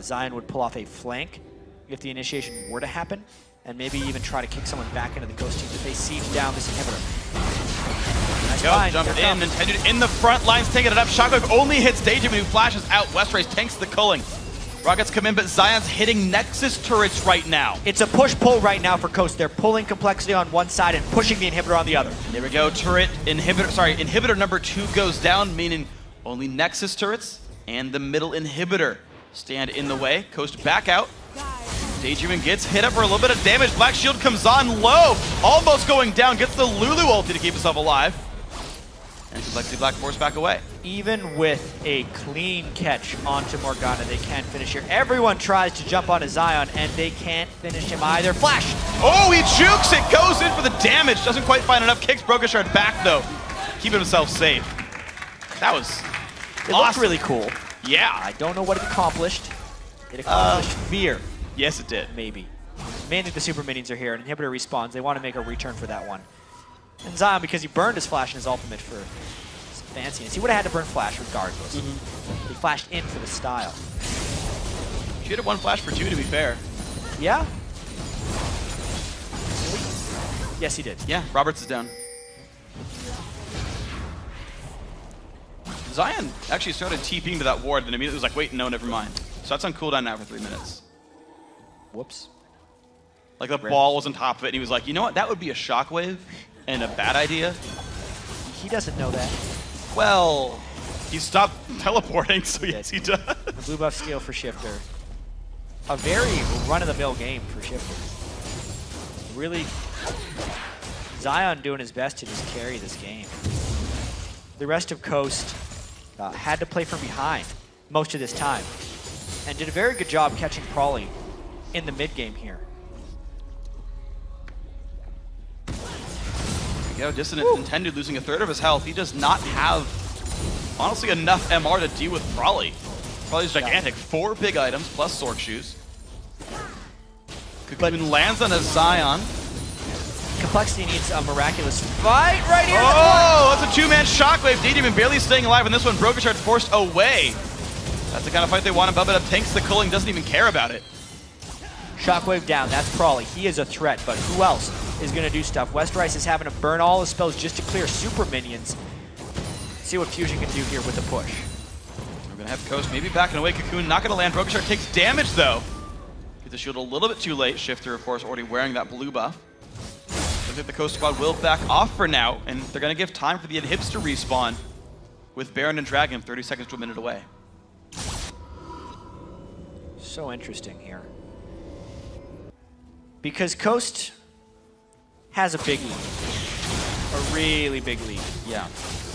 Zion would pull off a flank if the initiation were to happen, and maybe even try to kick someone back into the Ghost team if they siege down this inhibitor. Nice find. Jump in, intended in the front lines, taking it up. Shockwave only hits Daydream who flashes out. Westrace tanks the culling. Rockets come in, but Zion's hitting Nexus turrets right now. It's a push-pull right now for Coast. They're pulling Complexity on one side and pushing the inhibitor on the other. There we go. Inhibitor number 2 goes down, meaning only Nexus turrets and the middle inhibitor stand in the way. Coast back out. Daydream gets hit up for a little bit of damage. Black Shield comes on low, almost going down, gets the Lulu ulti to keep himself alive. And Complexity Black forced back away. Even with a clean catch onto Morgana, they can't finish here. Everyone tries to jump onto Zion, and they can't finish him either. Flash! Oh, he jukes it, goes in for the damage. Doesn't quite find enough, kicks Brokenshard back though, keeping himself safe. That was It awesome. looked really cool. Yeah. I don't know what it accomplished. It accomplished fear. Yes, it did. Maybe. Mainly the super minions are here, and inhibitor respawns. They want to make a return for that one. And Zion, because he burned his flash in his ultimate for some fanciness, he would have had to burn flash regardless. He flashed in for the style. Should have 1 flash for 2, to be fair. Yeah? Yes, he did. Yeah, Roberts is down. Zion actually started TPing to that ward, and immediately was like, wait, no, never mind. So that's on cooldown now for 3 minutes. Whoops. Like the ball was on top of it, and he was like, you know what, that would be a shockwave and a bad idea. He doesn't know that. Well, he stopped teleporting, so yes, he does. The blue buff scale for Shifter. A very run-of-the-mill game for Shifter. Really, Zion doing his best to just carry this game. The rest of Coast had to play from behind most of this time, and did a very good job catching Prawley in the mid-game here. There we go, Dissonant intended losing 1/3 of his health. He does not have, honestly, enough MR to deal with Prawley. Prawley's gigantic. 4 big items plus Sork Shoes. Cocoon lands on a Zion. Complexity needs a miraculous fight right here. Oh, that's a 2-man Shockwave. Daydream barely staying alive in this one. Brokenshard's forced away. That's the kind of fight they want him. Bubba tanks the culling, doesn't even care about it. Shockwave down, that's Prawley. He is a threat, but who else is going to do stuff? Westrice is having to burn all his spells just to clear super minions. See what Fusion can do here with the push. We're going to have Coast maybe backing away. Cocoon not going to land. Brokenshard takes damage, though. Get the shield a little bit too late. Shifter, of course, already wearing that blue buff. I think the Coast squad will back off for now, and they're going to give time for the inhibs to respawn with Baron and Dragon 30 seconds to a minute away. So interesting here. Because Coast has a big lead. A really big lead. Yeah.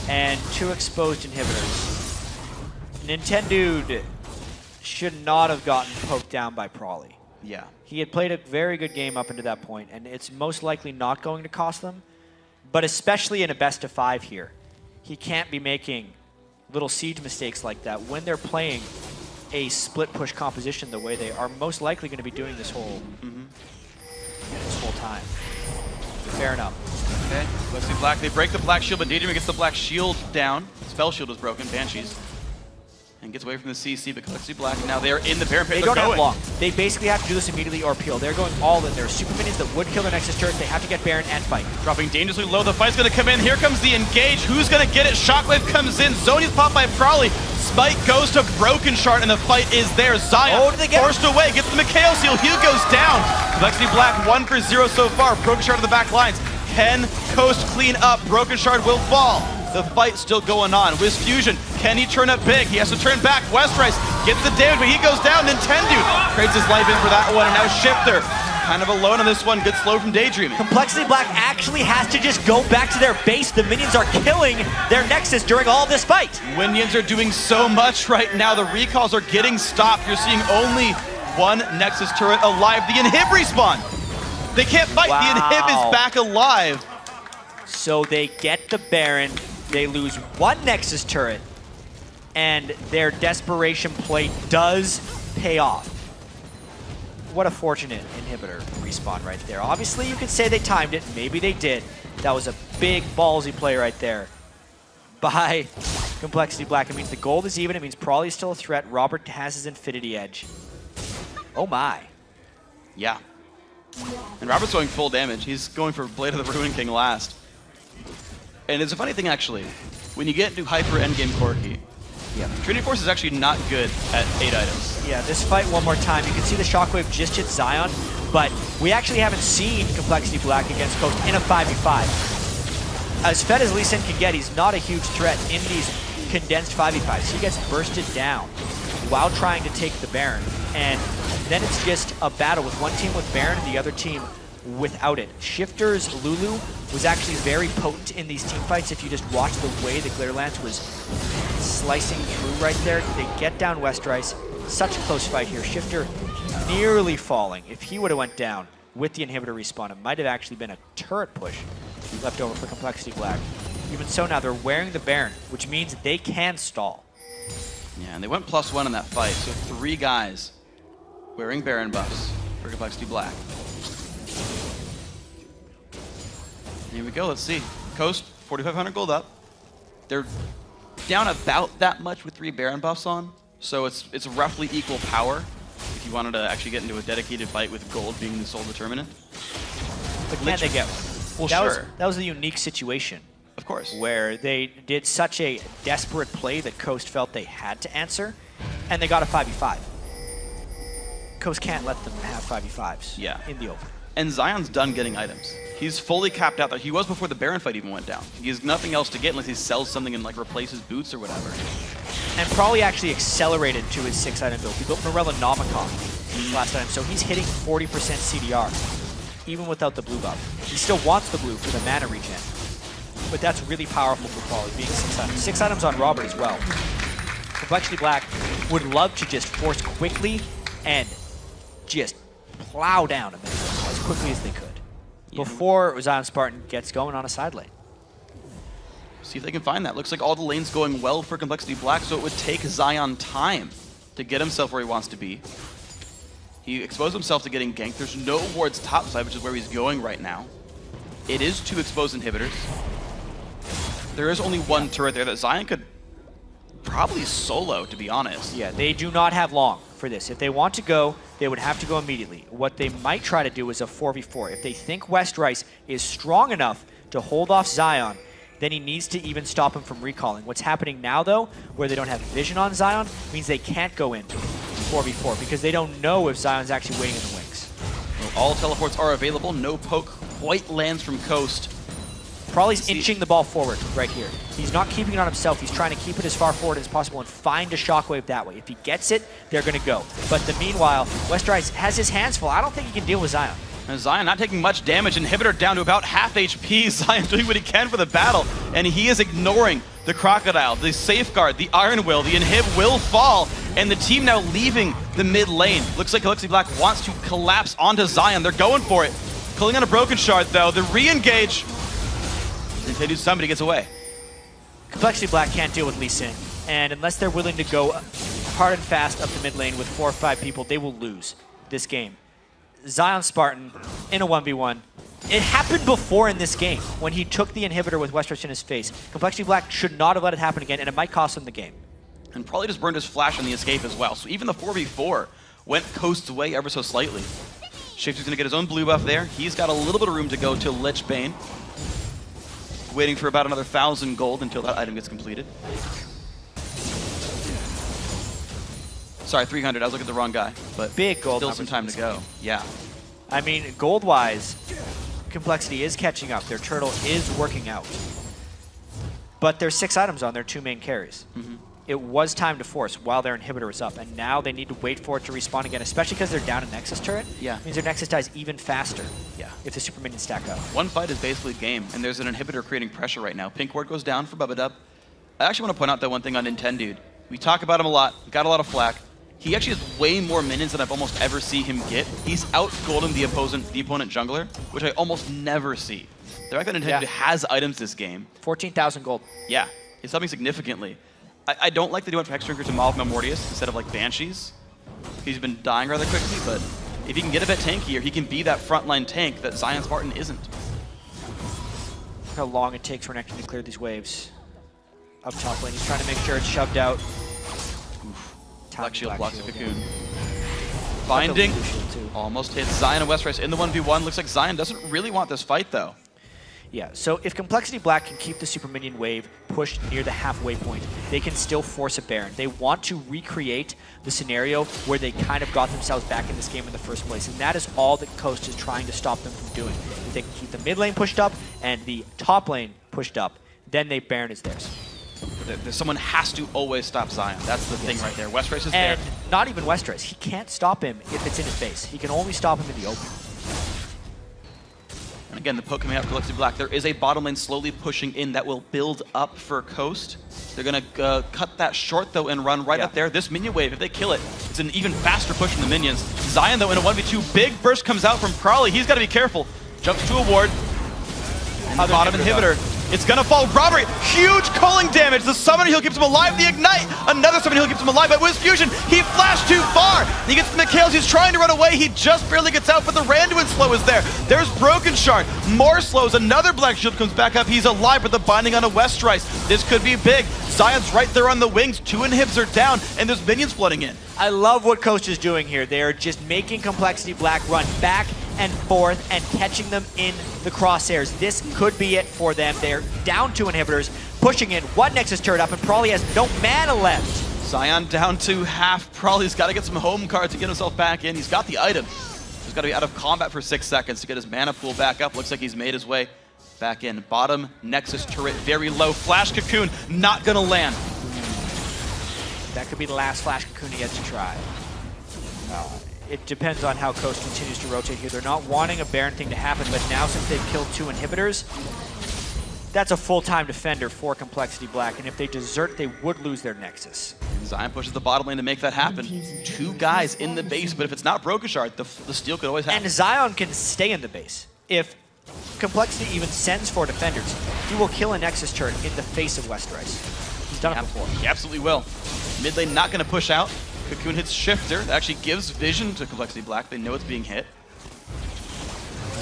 And 2 exposed inhibitors. Nintendo should not have gotten poked down by Prawley. Yeah. He had played a very good game up until that point, and it's most likely not going to cost them. But especially in a best of 5 here, he can't be making little siege mistakes like that when they're playing a split push composition the way they are most likely going to be doing this whole time. Fair enough. Okay, let's see Black. They break the Black Shield, but Daydream gets the Black Shield down. Spell Shield is broken. Banshees. And gets away from the CC, but Complexity Black now they're in the Baron pit. They don't have long. They basically have to do this immediately or peel. They're going all in. There are super minions that would kill their Nexus turret. They have to get Baron and fight. Dropping dangerously low. The fight's going to come in. Here comes the engage. Who's going to get it? Shockwave comes in. Zonia's popped by Prowly. Spike goes to Broken Shard, and the fight is there. Zion forced away. Gets the Mikhail seal. Hugh goes down. Complexity Black 1 for 0 so far. Broken Shard on the back lines. Can Coast clean up? Broken Shard will fall. The fight's still going on. Wiz Fusion, can he turn up big? He has to turn back. Westrice gets the damage, but he goes down. Nintendo trades his life in for that one, and now Shifter kind of alone on this one. Gets slow from Daydreaming. Complexity Black actually has to just go back to their base. The minions are killing their Nexus during all this fight. Minions are doing so much right now. The recalls are getting stopped. You're seeing only one Nexus turret alive. The Inhib respawn. They can't fight. Wow. The Inhib is back alive. So they get the Baron. They lose one Nexus turret, and their desperation play does pay off. What a fortunate inhibitor respawn right there. Obviously, you could say they timed it. Maybe they did. That was a big ballsy play right there by Complexity Black. It means the gold is even. It means Prolly is still a threat. Robert has his Infinity Edge. Oh my. Yeah. And Robert's going full damage. He's going for Blade of the Ruin King last. And it's a funny thing, actually. When you get into Hyper Endgame Corki, Trinity Force is actually not good at 8 items. Yeah, this fight one more time. You can see the Shockwave just hit Zion, but we actually haven't seen Complexity Black against Coast in a 5v5. As fed as Lee Sin can get, he's not a huge threat in these condensed 5v5s. He gets bursted down while trying to take the Baron, and then it's just a battle with one team with Baron and the other team without it. Shifter's Lulu was actually very potent in these team fights. If you just watch the way the Glare Lance was slicing through right there, they get down Westrice. Such a close fight here. Shifter nearly falling. If he would have went down with the inhibitor respawn, it might have actually been a turret push left over for Complexity Black. Even so, now they're wearing the Baron, which means they can stall. Yeah, and they went +1 in that fight, so 3 guys wearing Baron buffs for Complexity Black. Here we go, let's see. Coast, 4,500 gold up. They're down about that much with 3 Baron buffs on, so it's roughly equal power if you wanted to actually get into a dedicated fight with gold being the sole determinant. But can they get one? Well, That was a unique situation. Of course. Where they did such a desperate play that Coast felt they had to answer, and they got a 5v5. Coast can't let them have 5v5s in the open. And Zion's done getting items. He's fully capped out. He was before the Baron fight even went down. He has nothing else to get unless he sells something and like replaces boots or whatever. And probably actually accelerated to his 6-item build. He built Morella Nomicon last time, so he's hitting 40% CDR, even without the blue buff. He still wants the blue for the mana regen, but that's really powerful for Prolly, being 6 items. 6 items on Robert as well. Complexity Black would love to just force quickly and just plow down a minute as quickly as they could before Zion Spartan gets going on a side lane. See if they can find that. Looks like all the lanes going well for Complexity Black, so it would take Zion time to get himself where he wants to be. He exposed himself to getting ganked. There's no wards topside, which is where he's going right now. It is 2 exposed inhibitors. There is only 1 turret there that Zion could probably solo, to be honest. Yeah, they do not have long for this. If they want to go, they would have to go immediately. What they might try to do is a 4v4. If they think Westrice is strong enough to hold off Zion, then he needs to even stop him from recalling. What's happening now, though, where they don't have vision on Zion, means they can't go in 4v4 because they don't know if Zion's actually waiting in the wings. Well, all teleports are available. No poke quite lands from Coast. Prolly's inching the ball forward right here. He's not keeping it on himself. He's trying to keep it as far forward as possible and find a shockwave that way. If he gets it, they're going to go. But meanwhile, Westrice has his hands full. I don't think he can deal with Zion. And Zion not taking much damage. Inhibitor down to about half HP. Zion doing what he can for the battle. And he is ignoring the Crocodile, the Safeguard, the Iron Will. The Inhib will fall. And the team now leaving the mid lane. Looks like Complexity Black wants to collapse onto Zion. They're going for it. Pulling on a Broken Shard, though. The re-engage. Somebody gets away. Complexity Black can't deal with Lee Sin, and unless they're willing to go hard and fast up the mid lane with 4 or 5 people, they will lose this game. Zion Spartan in a 1v1. It happened before in this game when he took the inhibitor with Westrice in his face. Complexity Black should not have let it happen again, and it might cost him the game. and probably just burned his flash on the escape as well. So even the 4v4 went Coast's way ever so slightly. Shifty's going to get his own blue buff there. He's got a little bit of room to go to Lich Bane. Waiting for about another 1,000 gold until that item gets completed. Sorry, 300. I was looking at the wrong guy. But big gold. Still some time to go. Yeah. I mean, gold-wise, Complexity is catching up. Their turtle is working out. But there's 6 items on their 2 main carries. It was time to force while their inhibitor was up, and now they need to wait for it to respawn again, especially because they're down a Nexus turret. Yeah. It means their Nexus dies even faster. Yeah. If the super minions stack up. One fight is basically game, and there's an inhibitor creating pressure right now. Pink ward goes down for Bubba. I actually want to point out that one thing on Nintendude. We talk about him a lot, got a lot of flack. He actually has way more minions than I've almost ever seen him get. He's out-golden the opponent jungler, which I almost never see. The fact that Nintendo has items this game. 14,000 gold. Yeah, it's helping significantly. I don't like that he went from Hexdrinker to Maul of Memorius instead of like Banshees. He's been dying rather quickly, but if he can get a bit tankier, he can be that frontline tank that Zion Spartan isn't. Look how long it takes for Nectar to clear these waves. Up top lane, he's trying to make sure it's shoved out. Black Shield blocks the Cocoon. Binding, almost hits Zion and Westrice in the 1v1. Looks like Zion doesn't really want this fight though. Yeah, so if Complexity Black can keep the super minion wave pushed near the halfway point, they can still force a Baron. They want to recreate the scenario where they kind of got themselves back in this game in the first place, and that is all that Coast is trying to stop them from doing. If they can keep the mid lane pushed up and the top lane pushed up, then the Baron is theirs. Someone has to always stop Zion. That's the thing right there. Westrice is and there. Not even Westrice. He can't stop him if it's in his base. He can only stop him in the open. And again, the poke coming out for Complexity Black. There is a bottom lane slowly pushing in that will build up for Coast. They're going to cut that short, though, and run right up there. This minion wave, if they kill it, it's an even faster push from the minions. Zion, though, in a 1v2. Big burst comes out from Crawley. He's got to be careful. Jumps to a ward. And the bottom inhibitor. It's gonna fall. Robert, huge culling damage. The summoner heal keeps him alive. The ignite, another summoner heal keeps him alive. But with fusion, he flashed too far. He gets the Mikhails. He's trying to run away. He just barely gets out, but the Randuin slow is there. There's Broken Shard. More slows. Another Black Shield comes back up. He's alive, but the binding on a Westrice. This could be big. Zion's right there on the wings. 2 inhibs are down, and there's minions flooding in. I love what Coast is doing here. They're just making Complexity Black run back and forth and catching them in the crosshairs. This could be it for them. They're down 2 inhibitors, pushing in 1 Nexus turret up, and probably has no mana left. Zion down to half. Probably's got to get some home cards to get himself back in. He's got the item. He's got to be out of combat for 6 seconds to get his mana pool back up. Looks like he's made his way back in. Bottom Nexus turret very low. Flash Cocoon not going to land. That could be the last Flash Cocoon he gets to try. It depends on how Coast continues to rotate here. They're not wanting a Baron thing to happen, but now since they've killed 2 inhibitors, that's a full-time defender for Complexity Black, and if they desert, they would lose their Nexus. Zion pushes the bottom lane to make that happen. 2 guys in the base, but if it's not Broken Shard, the steal could always happen. And Zion can stay in the base. If Complexity even sends for defenders, he will kill a Nexus turret in the face of Westrice. He's done it before. He absolutely will. Mid lane not going to push out. Cocoon hits Shifter. That actually gives vision to Complexity Black. They know it's being hit.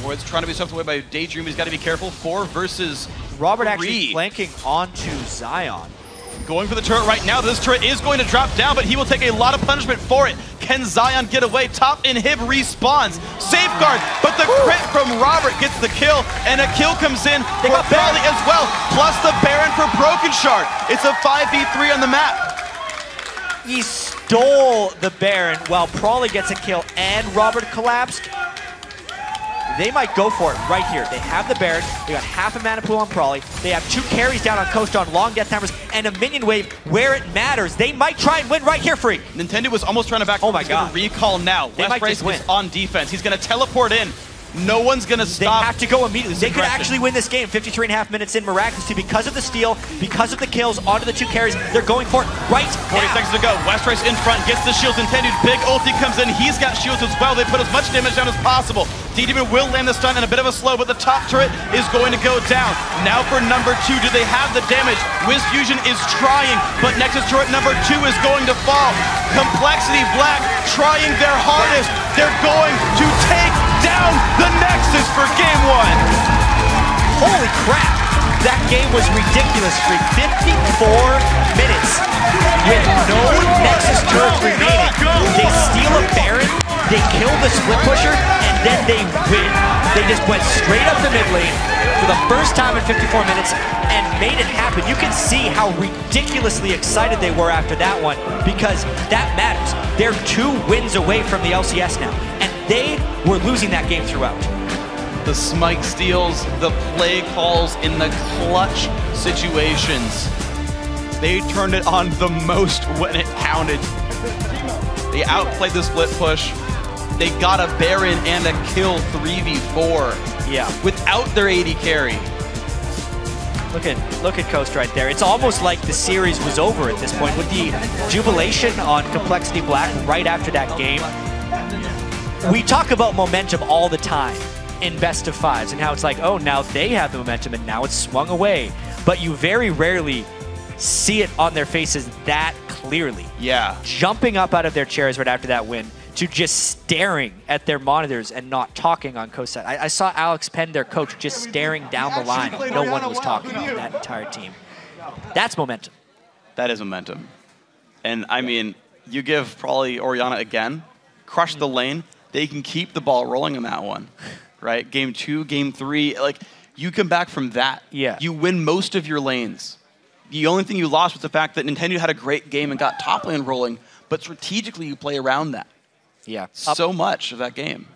Ward's trying to be swept away by Daydream. He's got to be careful. 4 versus Robert 3. actually flanking onto Zion. Going for the turret right now. This turret is going to drop down, but he will take a lot of punishment for it. Can Zion get away? Top inhib respawns. Safeguard, but the crit from Robert gets the kill, and a kill comes in for Bali as well, plus the Baron for Broken Shard. It's a 5v3 on the map. He stole the Baron while Prawley gets a kill and Robert collapsed. They might go for it right here. They have the Baron. They got half a mana pool on Prawley. They have 2 carries down on Coast on long death timers and a minion wave where it matters. They might try and win right here, Freak. Nintendo was almost trying to back. Oh my God. Recall now. They might just win. Is on defense. He's going to teleport in. No one's going to stop. They have to go immediately. They could actually win this game 53.5 minutes in miraculously because of the steal, because of the kills onto the 2 carries. They're going for it right 40 now. seconds to go. Westrice in front, gets the shields intended. Big ulti comes in. He's got shields as well. They put as much damage down as possible. D-Demon will land the stun and a bit of a slow, but the top turret is going to go down. Now for number 2, do they have the damage? Wiz Fusion is trying, but Nexus turret number 2 is going to fall. Complexity Black trying their hardest. They're going to take down the Nexus for game 1. Holy crap. That game was ridiculous, Freak. 54 minutes with no Nexus turrets remaining. They steal a Baron, they kill the split pusher, and then they win. They just went straight up the mid lane for the first time in 54 minutes and made it happen. You can see how ridiculously excited they were after that one, because that matters. They're 2 wins away from the LCS now, and they were losing that game throughout. The smite steals, the play calls in the clutch situations. They turned it on the most when it counted. They outplayed the split push. They got a Baron and a kill 3v4. Yeah. Without their AD carry. Look at Coast right there. It's almost like the series was over at this point with the jubilation on Complexity Black right after that game. We talk about momentum all the time in best of fives and how it's like, oh, now they have the momentum and now it's swung away. But you very rarely see it on their faces that clearly. Yeah. Jumping up out of their chairs right after that win to just staring at their monitors and not talking on Coast side. I saw Alex Penn, their coach, just staring down the line. No one was talking on that entire team. That's momentum. That is momentum. And I mean, you give probably Orianna again, crush the lane, they can keep the ball rolling in that one, right? Game 2, game 3, like you come back from that. Yeah. You win most of your lanes. The only thing you lost was the fact that Nintendo had a great game and got top lane rolling, but strategically you play around that. Yeah. So much of that game.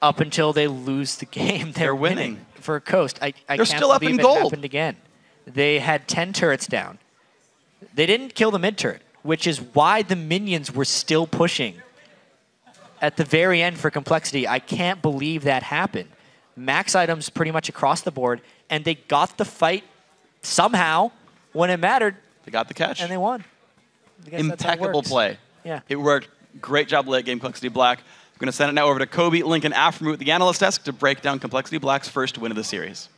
Up until they lose the game, they're winning. For Coast, I They're can't still up believe in it gold. happened again. They had 10 turrets down. They didn't kill the mid turret, which is why the minions were still pushing at the very end for Complexity. I can't believe that happened. Max items pretty much across the board, and they got the fight somehow when it mattered. They got the catch. And they won. I guess that's how it Impeccable works. play. Yeah. It worked. Great job late game, Complexity Black. I'm going to send it now over to Kobe, Lincoln, Aftermoot at the analyst desk to break down Complexity Black's first win of the series.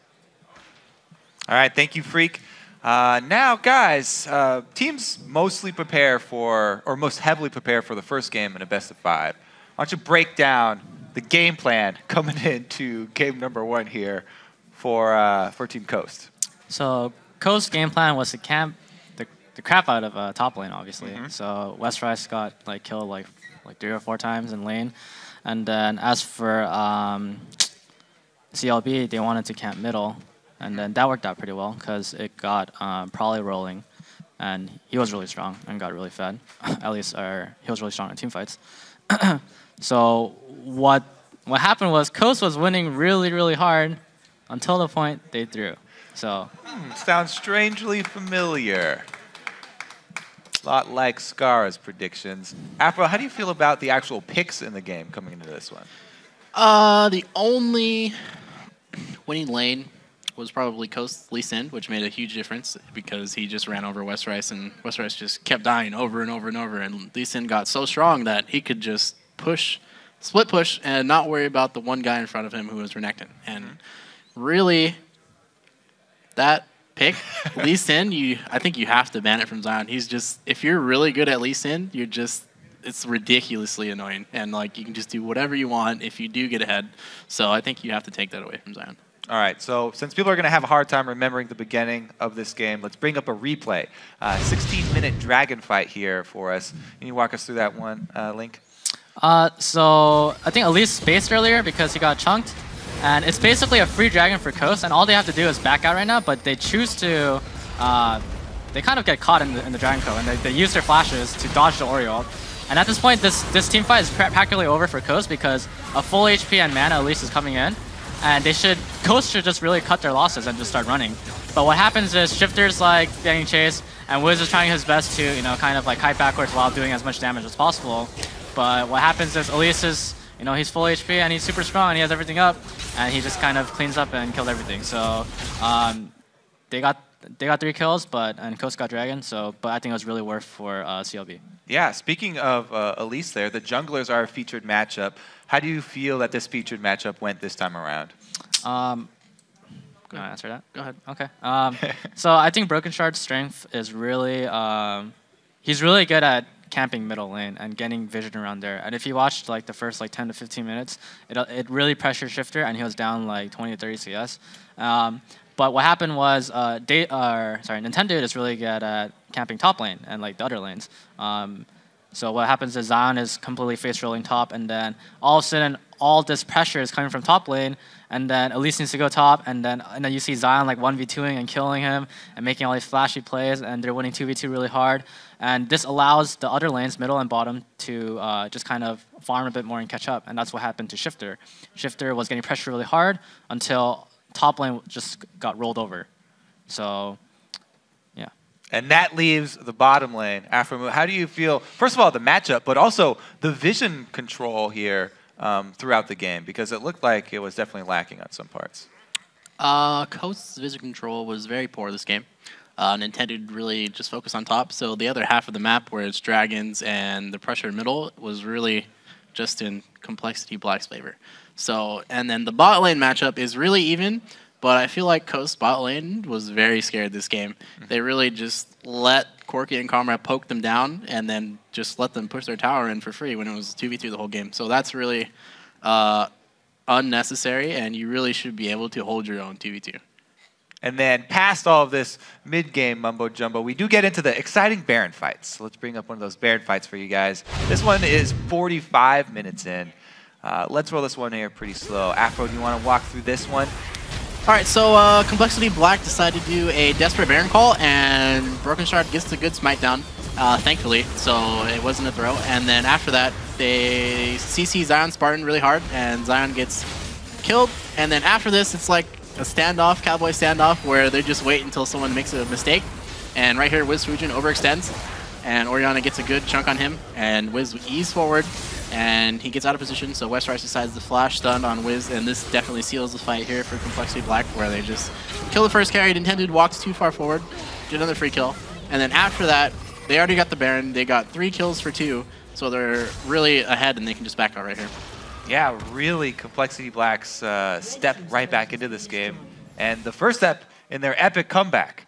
All right, thank you, Freak. Now, guys, teams mostly prepare for, or most heavily prepare for the first game in a best of 5. Why don't you break down the game plan coming into game number 1 here for Team Coast? So Coast's game plan was to camp the crap out of top lane, obviously. So West Rice got like killed like 3 or 4 times in lane, and then as for CLB, they wanted to camp middle, and then that worked out pretty well because it got Prolly rolling, and he was really strong and got really fed. At least, he was really strong in team fights. So what happened was Coast was winning really hard until the point they threw. So sounds strangely familiar. A lot like Scar's predictions. Afro, how do you feel about the actual picks in the game coming into this one? The only winning lane was probably Coast Lee Sin, which made a huge difference because he just ran over West Rice, and West Rice just kept dying over and over and over. And Lee Sin got so strong that he could just split push, and not worry about the one guy in front of him who was Renekton. And really, that pick, Lee Sin, I think you have to ban it from Zion. He's just, if you're really good at Lee Sin, it's ridiculously annoying. And like you can just do whatever you want if you do get ahead. So I think you have to take that away from Zion. All right, so since people are going to have a hard time remembering the beginning of this game, let's bring up a replay. 16-minute dragon fight here for us. Can you walk us through that one, Link? So I think Elise spaced earlier because he got chunked. And it's basically a free dragon for Coast, and all they have to do is back out right now, but they choose to, they kind of get caught in the Dragon Co, and they use their flashes to dodge the Oreo. And at this point, this team fight is practically over for Coast because a full HP and mana at least is coming in, and Coast should just really cut their losses and just start running. But what happens is Shifter's like getting chased, and Wiz is trying his best to, kind of like kite backwards while doing as much damage as possible. But what happens is Elise is, he's full HP and he's super strong and he has everything up, and he just kind of cleans up and killed everything. So they got 3 kills, and Coast got Dragon. But I think it was really worth for CLB. Yeah, speaking of Elise there, the junglers are a featured matchup. How do you feel that this featured matchup went this time around? Can I answer that? Go ahead. Okay. So I think Broken Shard's strength is really, he's really good at camping middle lane and getting vision around there. And if you watched like the first 10 to 15 minutes, it really pressured Shifter, and he was down like 20 to 30 CS. But what happened was Nintendo is really good at camping top lane and like the other lanes. So what happens is Zion is completely face rolling top, and then all of a sudden all this pressure is coming from top lane, and then Elise needs to go top, and then you see Zion like 1v2ing and killing him and making all these flashy plays, and they're winning 2v2 really hard. And this allows the other lanes, middle and bottom, to just kind of farm a bit more and catch up, and that's what happened to Shifter. Shifter was getting pressure really hard until top lane just got rolled over. So, yeah. And that leaves the bottom lane. Afro, how do you feel, first of all, the matchup, but also the vision control here throughout the game? Because it looked like it was definitely lacking on some parts. Coast's vision control was very poor this game. Nintendo really just focused on top, so the other half of the map, where it's dragons and the pressure in middle, was really just in Complexity Black's favor. So, and then the bot lane matchup is really even, but I feel like Coast bot lane was very scared this game. They really just let Corki and Comrade poke them down and then just let them push their tower in for free when it was 2v2 the whole game. So that's really unnecessary, and you really should be able to hold your own 2v2. And then past all of this mid-game mumbo-jumbo, we do get into the exciting Baron fights. So let's bring up one of those Baron fights for you guys. This one is 45 minutes in. Let's roll this one here pretty slow. Afro, do you want to walk through this one? All right, so Complexity Black decided to do a desperate Baron call, and Broken Shard gets the good smite down, thankfully, so it wasn't a throw. And then after that, they CC Zion Spartan really hard, and Zion gets killed. And then after this, it's like a standoff, cowboy standoff, where they just wait until someone makes a mistake. And right here, Wiz Fujin overextends, and Orianna gets a good chunk on him, and Wiz ease forward, and he gets out of position, so Westrise decides to flash stun on Wiz, and this definitely seals the fight here for Complexity Black, where they just kill the first carry. Intended walks too far forward, get another free kill, and then after that, they already got the Baron. They got 3 kills for 2, so they're really ahead, and they can just back out right here. Yeah, really Complexity Black's step right back into this game. And the first step in their epic comeback.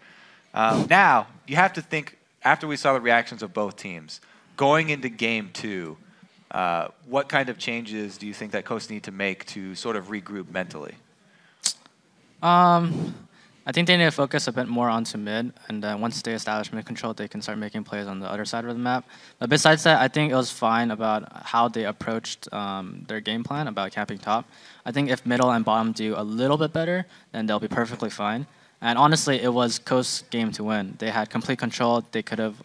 Now, you have to think, after we saw the reactions of both teams, going into game 2, what kind of changes do you think that Coast need to make to sort of regroup mentally? I think they need to focus a bit more onto mid, and then once they establish mid control, they can start making plays on the other side of the map. But besides that, I think it was fine about how they approached their game plan about camping top. I think if middle and bottom do a little bit better, then they'll be perfectly fine. And honestly, it was Coast's game to win. They had complete control. They could have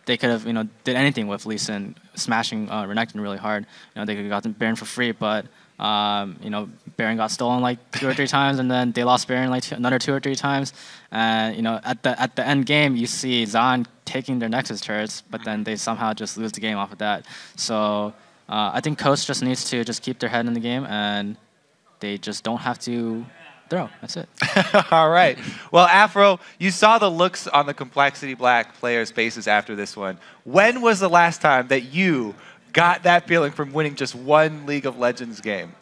did anything with Lee Sin smashing Renekton really hard. They could have gotten Baron for free, but Baron got stolen like 2 or 3 times, and then they lost Baron like another 2 or 3 times. And at the end game, you see Zion taking their Nexus turrets, but then they somehow just lose the game off of that. So I think Coast just needs to just keep their head in the game, and they just don't have to throw. That's it. All right. Well, Afro, you saw the looks on the Complexity Black players' faces after this one. When was the last time that you got that feeling from winning just one League of Legends game?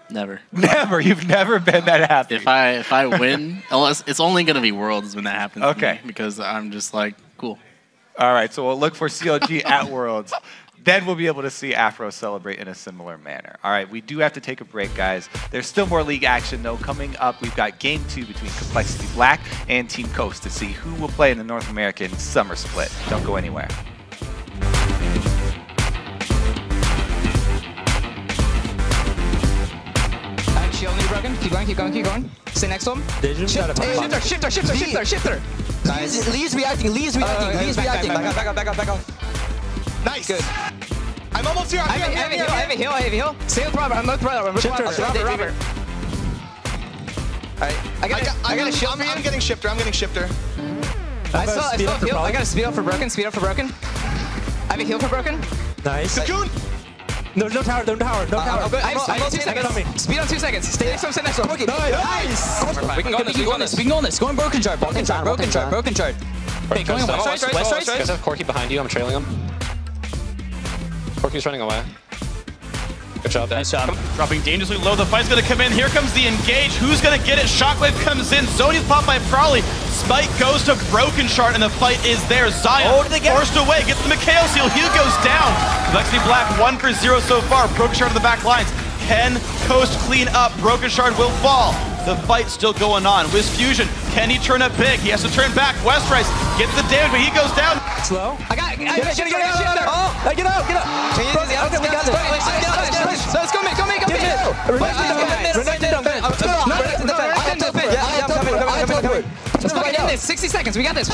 Never. Never. You've never been that happy. If I win, unless it's only gonna be Worlds when that happens. Okay. To me, because I'm just like, cool. All right. So we'll look for CLG at Worlds. Then we'll be able to see Afro celebrate in a similar manner. All right, we do have to take a break, guys. There's still more league action, though. Coming up, we've got Game 2 between Complexity Black and Team Coast to see who will play in the North American Summer Split. Don't go anywhere. Shield me, Broken. Keep going, keep going, keep going. Stay next to him. Shifter. Nice. Lee's reacting. Back up. Nice. Good. I'm almost here. I have a heal. Stay with Robert. I'm with Robert. Robert. Alright. I got a shield for you. I'm getting Shifter. I still have heal. I got a speed up for Broken. I have a heal for Broken. Nice. Cocoon. No tower. I have 2 seconds. Speed on 2 seconds. Stay next to him. Nice. We can go on this. Go on Broken Shard. Broken Shard. Okay, going on West Rise. Guys have Corki behind you. I'm trailing him. Corki's running away. Good job. Nice job. Dropping dangerously low. The fight's going to come in. Here comes the engage. Who's going to get it? Shockwave comes in. Zony's popped by Prowly. Spike goes to Broken Shard, and the fight is there. Zion forced away. Gets the Mikhail seal. He goes down. Complexity Black 1 for 0 so far. Broken Shard on the back lines. Can Coast clean up? Broken Shard will fall. The fight's still going on. Wiz Fusion, can he turn up big? He has to turn back. Westrice gets the damage, but he goes down. Slow. I got it. Get out. Oh, get out. Okay, we got this. Let's go, mid. Let's go get this. 60 seconds. We got this.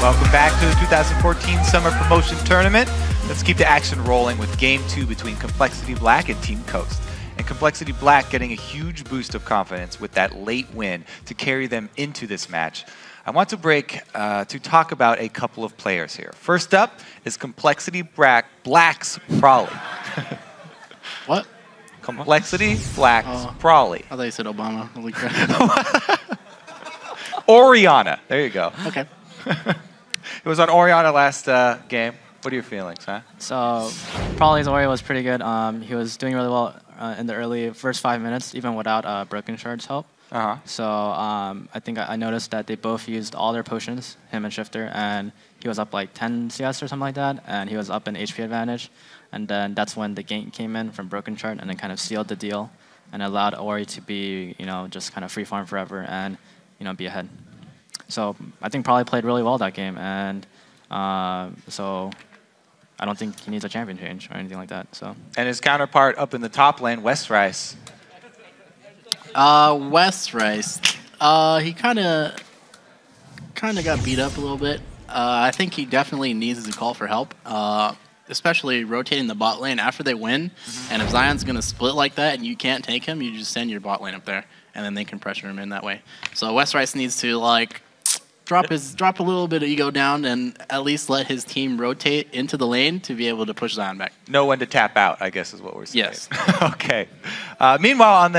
Welcome back to the 2014 Summer Promotion Tournament. Let's keep the action rolling with Game 2 between Complexity Black and Team Coast. And Complexity Black getting a huge boost of confidence with that late win to carry them into this match. I want to break to talk about a couple of players here. First up is Complexity Black's Prolly. What? Complexity Black's Prolly. I thought you said Obama. Holy crap. Oriana. There you go. Okay. It was on Oriana last game. What are your feelings, huh? So, Prolly's Ori was pretty good. He was doing really well in the early first 5 minutes, even without Broken Shard's help. So I think I noticed that they both used all their potions, him and Shifter, and he was up like 10 CS or something like that, and he was up in HP advantage. And then that's when the gank came in from Broken Chart and then kind of sealed the deal and allowed Ori to be, just kind of free farm forever and, be ahead. So I think Probably played really well that game, and so I don't think he needs a champion change or anything like that. So. And his counterpart up in the top lane, West Rice. West Rice, he kind of got beat up a little bit. I think he definitely needs to call for help, especially rotating the bot lane after they win. And if Zion's going to split like that and you can't take him, you just send your bot lane up there, and then they can pressure him in that way. So West Rice needs to drop a little bit of ego down and at least let his team rotate into the lane to be able to push Zion back. Know when to tap out, I guess is what we're saying. Yes. Okay. Meanwhile,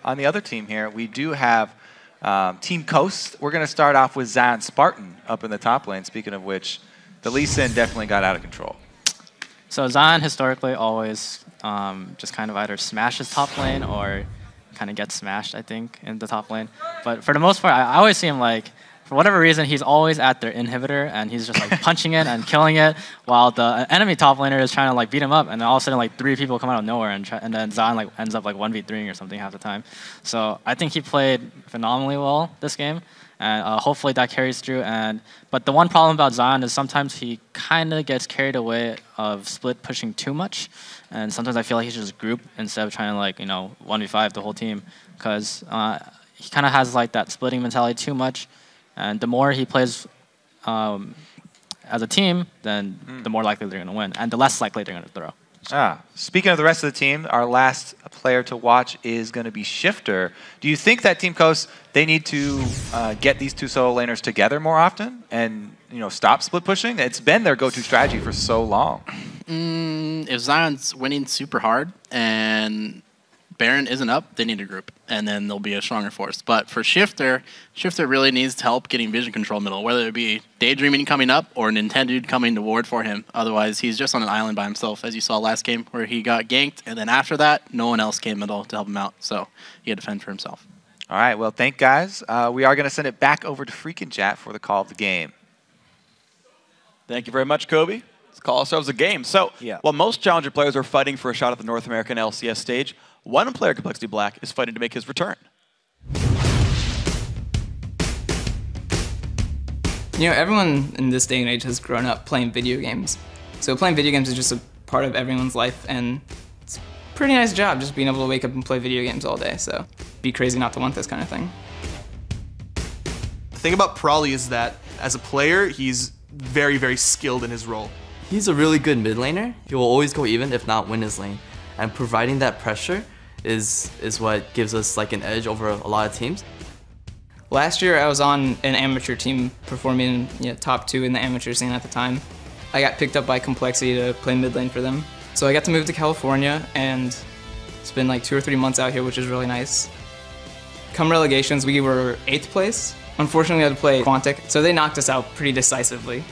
on the other team here, we do have Team Coast. We're going to start off with Zion Spartan up in the top lane. Speaking of which, the Lee Sin definitely got out of control. So Zion historically always just kind of either smashes top lane or kind of gets smashed, I think, in the top lane. But for the most part, I always see him for whatever reason, he's always at their inhibitor, and he's just punching it and killing it, while the enemy top laner is trying to beat him up, and then all of a sudden 3 people come out of nowhere, and then Zion ends up 1v3ing or something half the time. So I think he played phenomenally well this game, and hopefully that carries through. But the one problem about Zion is sometimes he kind of gets carried away of split pushing too much, and sometimes I feel like he should just group instead of trying to 1v5 the whole team, because he kind of has that splitting mentality too much. And the more he plays as a team, then the more likely they're going to win, and the less likely they're going to throw. Speaking of the rest of the team, our last player to watch is going to be Shifter. Do you think that Team Coast, they need to get these 2 solo laners together more often and stop split pushing? It's been their go-to strategy for so long. If Zion's winning super hard and Baron isn't up, they need a group, and then there'll be a stronger force. But for Shifter really needs help getting vision control middle, whether it be Daydreaming coming up or Nintendo coming to ward for him. Otherwise, he's just on an island by himself, as you saw last game where he got ganked, and then after that, no one else came middle to help him out. So he had to fend for himself. All right, well, thank guys. We are going to send it back over to Freakin' Chat for the call of the game. Thank you very much, Kobe. Let's call ourselves a game. So, while most Challenger players are fighting for a shot at the North American LCS stage, one player, Complexity Black, is fighting to make his return. Everyone in this day and age has grown up playing video games. So playing video games is just a part of everyone's life, and it's a pretty nice job just being able to wake up and play video games all day. So be crazy not to want this kind of thing. The thing about Prawley is that as a player, he's very, very skilled in his role. He's a really good mid laner. He will always go even, if not win his lane. And providing that pressure is what gives us an edge over a lot of teams. Last year I was on an amateur team performing top 2 in the amateur scene at the time. I got picked up by Complexity to play mid lane for them. So I got to move to California, and it's been 2 or 3 months out here, which is really nice. Come relegations, we were 8th place. Unfortunately, we had to play Quantic, so they knocked us out pretty decisively.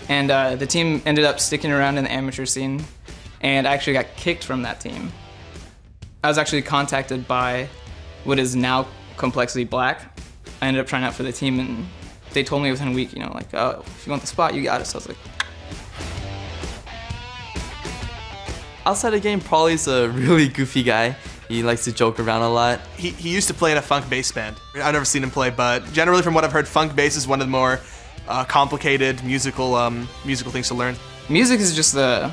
And the team ended up sticking around in the amateur scene, and I actually got kicked from that team. I was actually contacted by what is now Complexity Black. I ended up trying out for the team, and they told me within a week, oh, if you want the spot, you got it. So I was like, outside of game, Prawley's a really goofy guy. He likes to joke around a lot. He used to play in a funk bass band. I've never seen him play, but generally from what I've heard, funk bass is one of the more complicated musical things to learn. Music is just the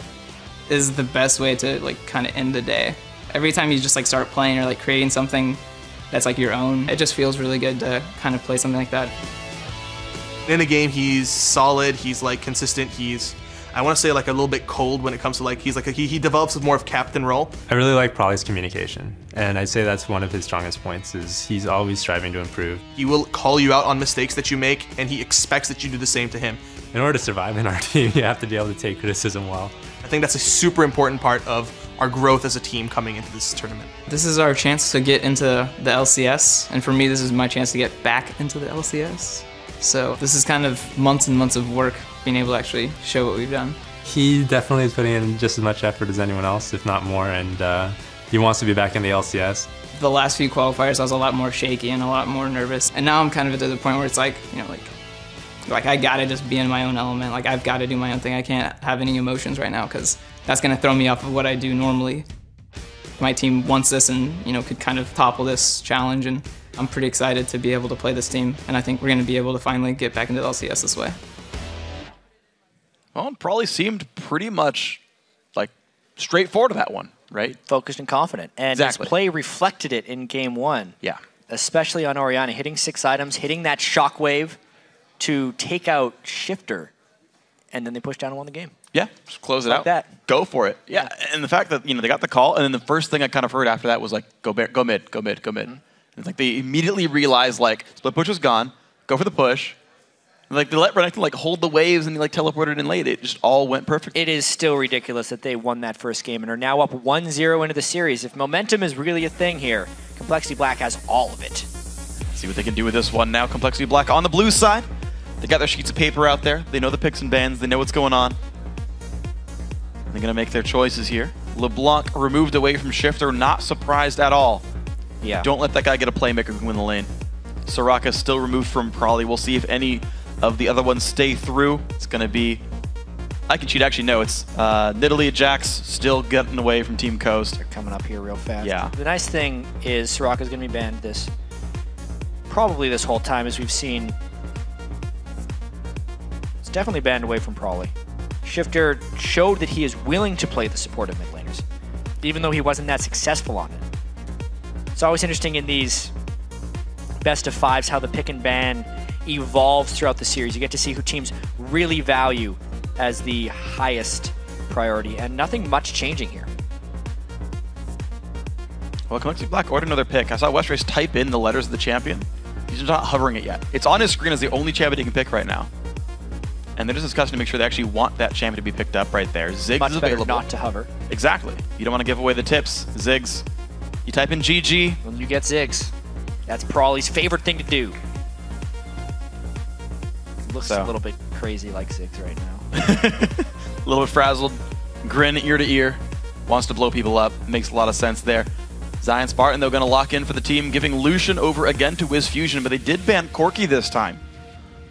best way to kind of end the day. Every time you just start playing or creating something that's your own, it just feels really good to kind of play something like that. In a game, he's solid. He's consistent. He's, I want to say, a little bit cold when it comes to he develops more of captain role. I really like Prawley's communication, and I'd say that's one of his strongest points. Is he's always striving to improve. He will call you out on mistakes that you make, and he expects that you do the same to him. In order to survive in our team, you have to be able to take criticism well. I think that's a super important part of our growth as a team coming into this tournament. This is our chance to get into the LCS, and for me, this is my chance to get back into the LCS. So this is kind of months and months of work, being able to actually show what we've done. He definitely is putting in just as much effort as anyone else, if not more, and he wants to be back in the LCS. The last few qualifiers, I was a lot more shaky and a lot more nervous, and now I'm kind of at the point where it's Like, I gotta just be in my own element. Like, I've gotta do my own thing. I can't have any emotions right now because that's gonna throw me off of what I do normally. My team wants this and, you know, could kind of topple this challenge, and I'm pretty excited to be able to play this team, and I think we're gonna be able to finally get back into the LCS this way. Well, it probably seemed pretty much like straightforward to that one, right? Focused and confident. And exactly. His play reflected it in game 1. Yeah. Especially on Oriana, hitting 6 items, hitting that shockwave to take out Shifter, and then they pushed down and won the game. Yeah, just close it out. That. Go for it. Yeah, and the fact that, you know, they got the call, and then the first thing I kind of heard after that was like, go mid, go mid, go mid, go mid. And it's like they immediately realized like split push was gone, go for the push. And like they let Renekton like hold the waves and he like teleported in late. It just all went perfect. It is still ridiculous that they won that first game and are now up 1-0 into the series. If momentum is really a thing here, Complexity Black has all of it. See what they can do with this one now. Complexity Black on the blue side. They got their sheets of paper out there. They know the picks and bans. They know what's going on. They're going to make their choices here. LeBlanc removed away from Shifter. Not surprised at all. Yeah. Don't let that guy get a playmaker who can win the lane. Soraka still removed from Prawley. We'll see if any of the other ones stay through. It's going to be... I can cheat. Actually, no. It's Nidalee, Jax still getting away from Team Coast. They're coming up here real fast. Yeah. The nice thing is Soraka's going to be banned probably this whole time, as we've seen. It's definitely banned away from Prawley. Shifter showed that he is willing to play the supportive mid laners, even though he wasn't that successful on it. It's always interesting in these best of fives how the pick and ban evolves throughout the series. You get to see who teams really value as the highest priority, and nothing much changing here. Well, Complexity Black ordered another pick. I saw Westrace type in the letters of the champion. He's just not hovering it yet. It's on his screen as the only champion he can pick right now. And they're just discussing to make sure they actually want that champion to be picked up right there. Ziggs Much is better available. not to hover. Exactly. You don't want to give away the tips. Ziggs. You type in GG. When you get Ziggs. That's Prawley's favorite thing to do. Looks a little bit crazy like Ziggs right now. A little bit frazzled. Grin ear to ear. Wants to blow people up. Makes a lot of sense there. Zion Spartan, though, going to lock in for the team, giving Lucian over again to Wiz Fusion, but they did ban Corki this time.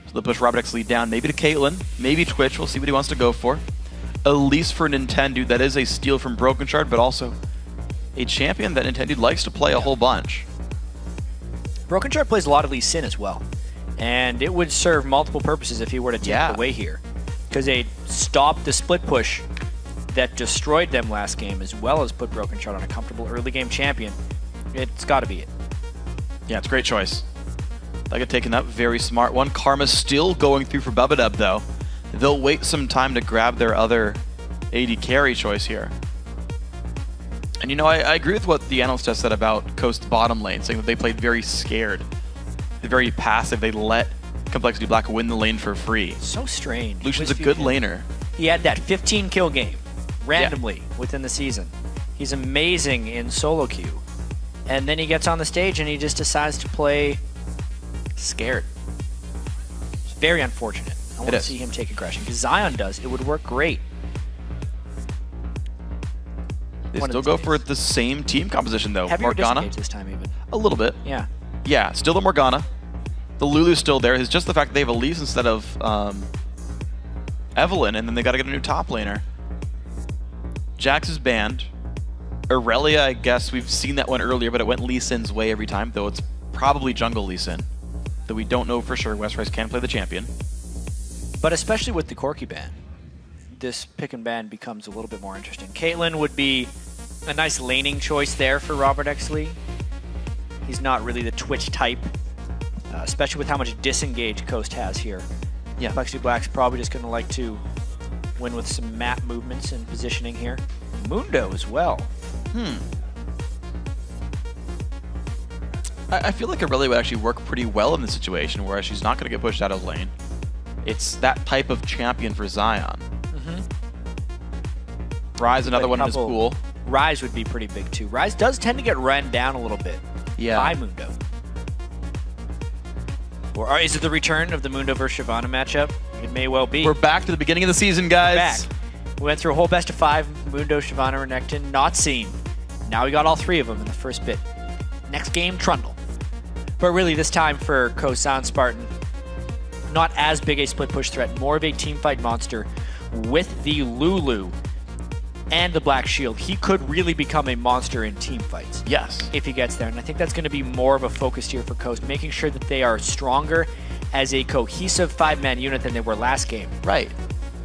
So they'll push Robert X lead down, maybe to Caitlyn, maybe Twitch. We'll see what he wants to go for. Elise for Nintendo. That is a steal from Broken Shard, but also a champion that Nintendo likes to play a whole bunch. Broken Shard plays a lot of Lee Sin as well, and it would serve multiple purposes if he were to take it away here, because they stopped the split push that destroyed them last game, as well as put Broken Shard on a comfortable early game champion. It's got to be it. Yeah, it's a great choice. Like taking that very smart one. Karma's still going through for Bubadub, though. They'll wait some time to grab their other AD carry choice here. And you know, I agree with what the analyst just said about Coast bottom lane, saying that they played very scared. They're very passive. They let Complexity Black win the lane for free. So strange. Lucian's a good laner. He had that 15 kill game randomly within the season. He's amazing in solo queue. And then he gets on the stage and he just decides to play scared. It's very unfortunate. I want to see him take aggression, because Zion does. It would work great. They still go for the same team composition, though. Heavier Morgana. disengage this time, even. A little bit. Yeah. Yeah, still the Morgana. The Lulu's still there. It's just the fact that they have Elise instead of Evelynn, and then they got to get a new top laner. Jax is banned. Aurelia, I guess we've seen that one earlier, but it went Lee Sin's way every time, though it's probably jungle Lee Sin. Though we don't know for sure. Westrice can play the champion. But especially with the Corki ban, this pick and ban becomes a little bit more interesting. Caitlyn would be a nice laning choice there for Robert X. Lee. He's not really the Twitch type, especially with how much disengage Coast has here. Yeah. Complexity Black's probably just going to like to win with some map movements and positioning here. Mundo as well. I feel like Aurelia would actually work pretty well in this situation, whereas she's not going to get pushed out of lane. It's that type of champion for Zion. Rise, another one in his pool. Rise would be pretty big too. Rise does tend to get run down a little bit by Mundo. Or is it the return of the Mundo versus Shyvana matchup? It may well be. We're back to the beginning of the season, guys. Back. We went through a whole best of 5. Mundo, Shyvana, Renekton, not seen. Now we got all 3 of them in the first bit. Next game, Trundle. But really, this time for Zion Spartan, not as big a split push threat, more of a team fight monster with the Lulu and the Black Shield. He could really become a monster in team fights. Yes. If he gets there. And I think that's going to be more of a focus here for Coast, making sure that they are stronger as a cohesive 5-man unit than they were last game. Right.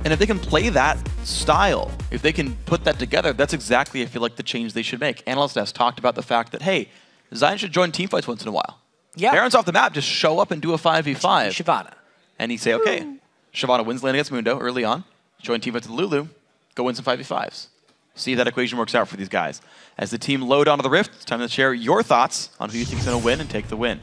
And if they can play that style, if they can put that together, that's exactly, I feel like, the change they should make. Analyst has talked about the fact that, hey, Zion should join team fights once in a while. Yeah. Baron's off the map, just show up and do a 5v5. Shyvana. And he'd say, okay, Shyvana wins lane against Mundo early on, join team fights with Lulu, go win some 5v5s. See if that equation works out for these guys. As the team load onto the Rift, it's time to share your thoughts on who you think is going to win and take the win.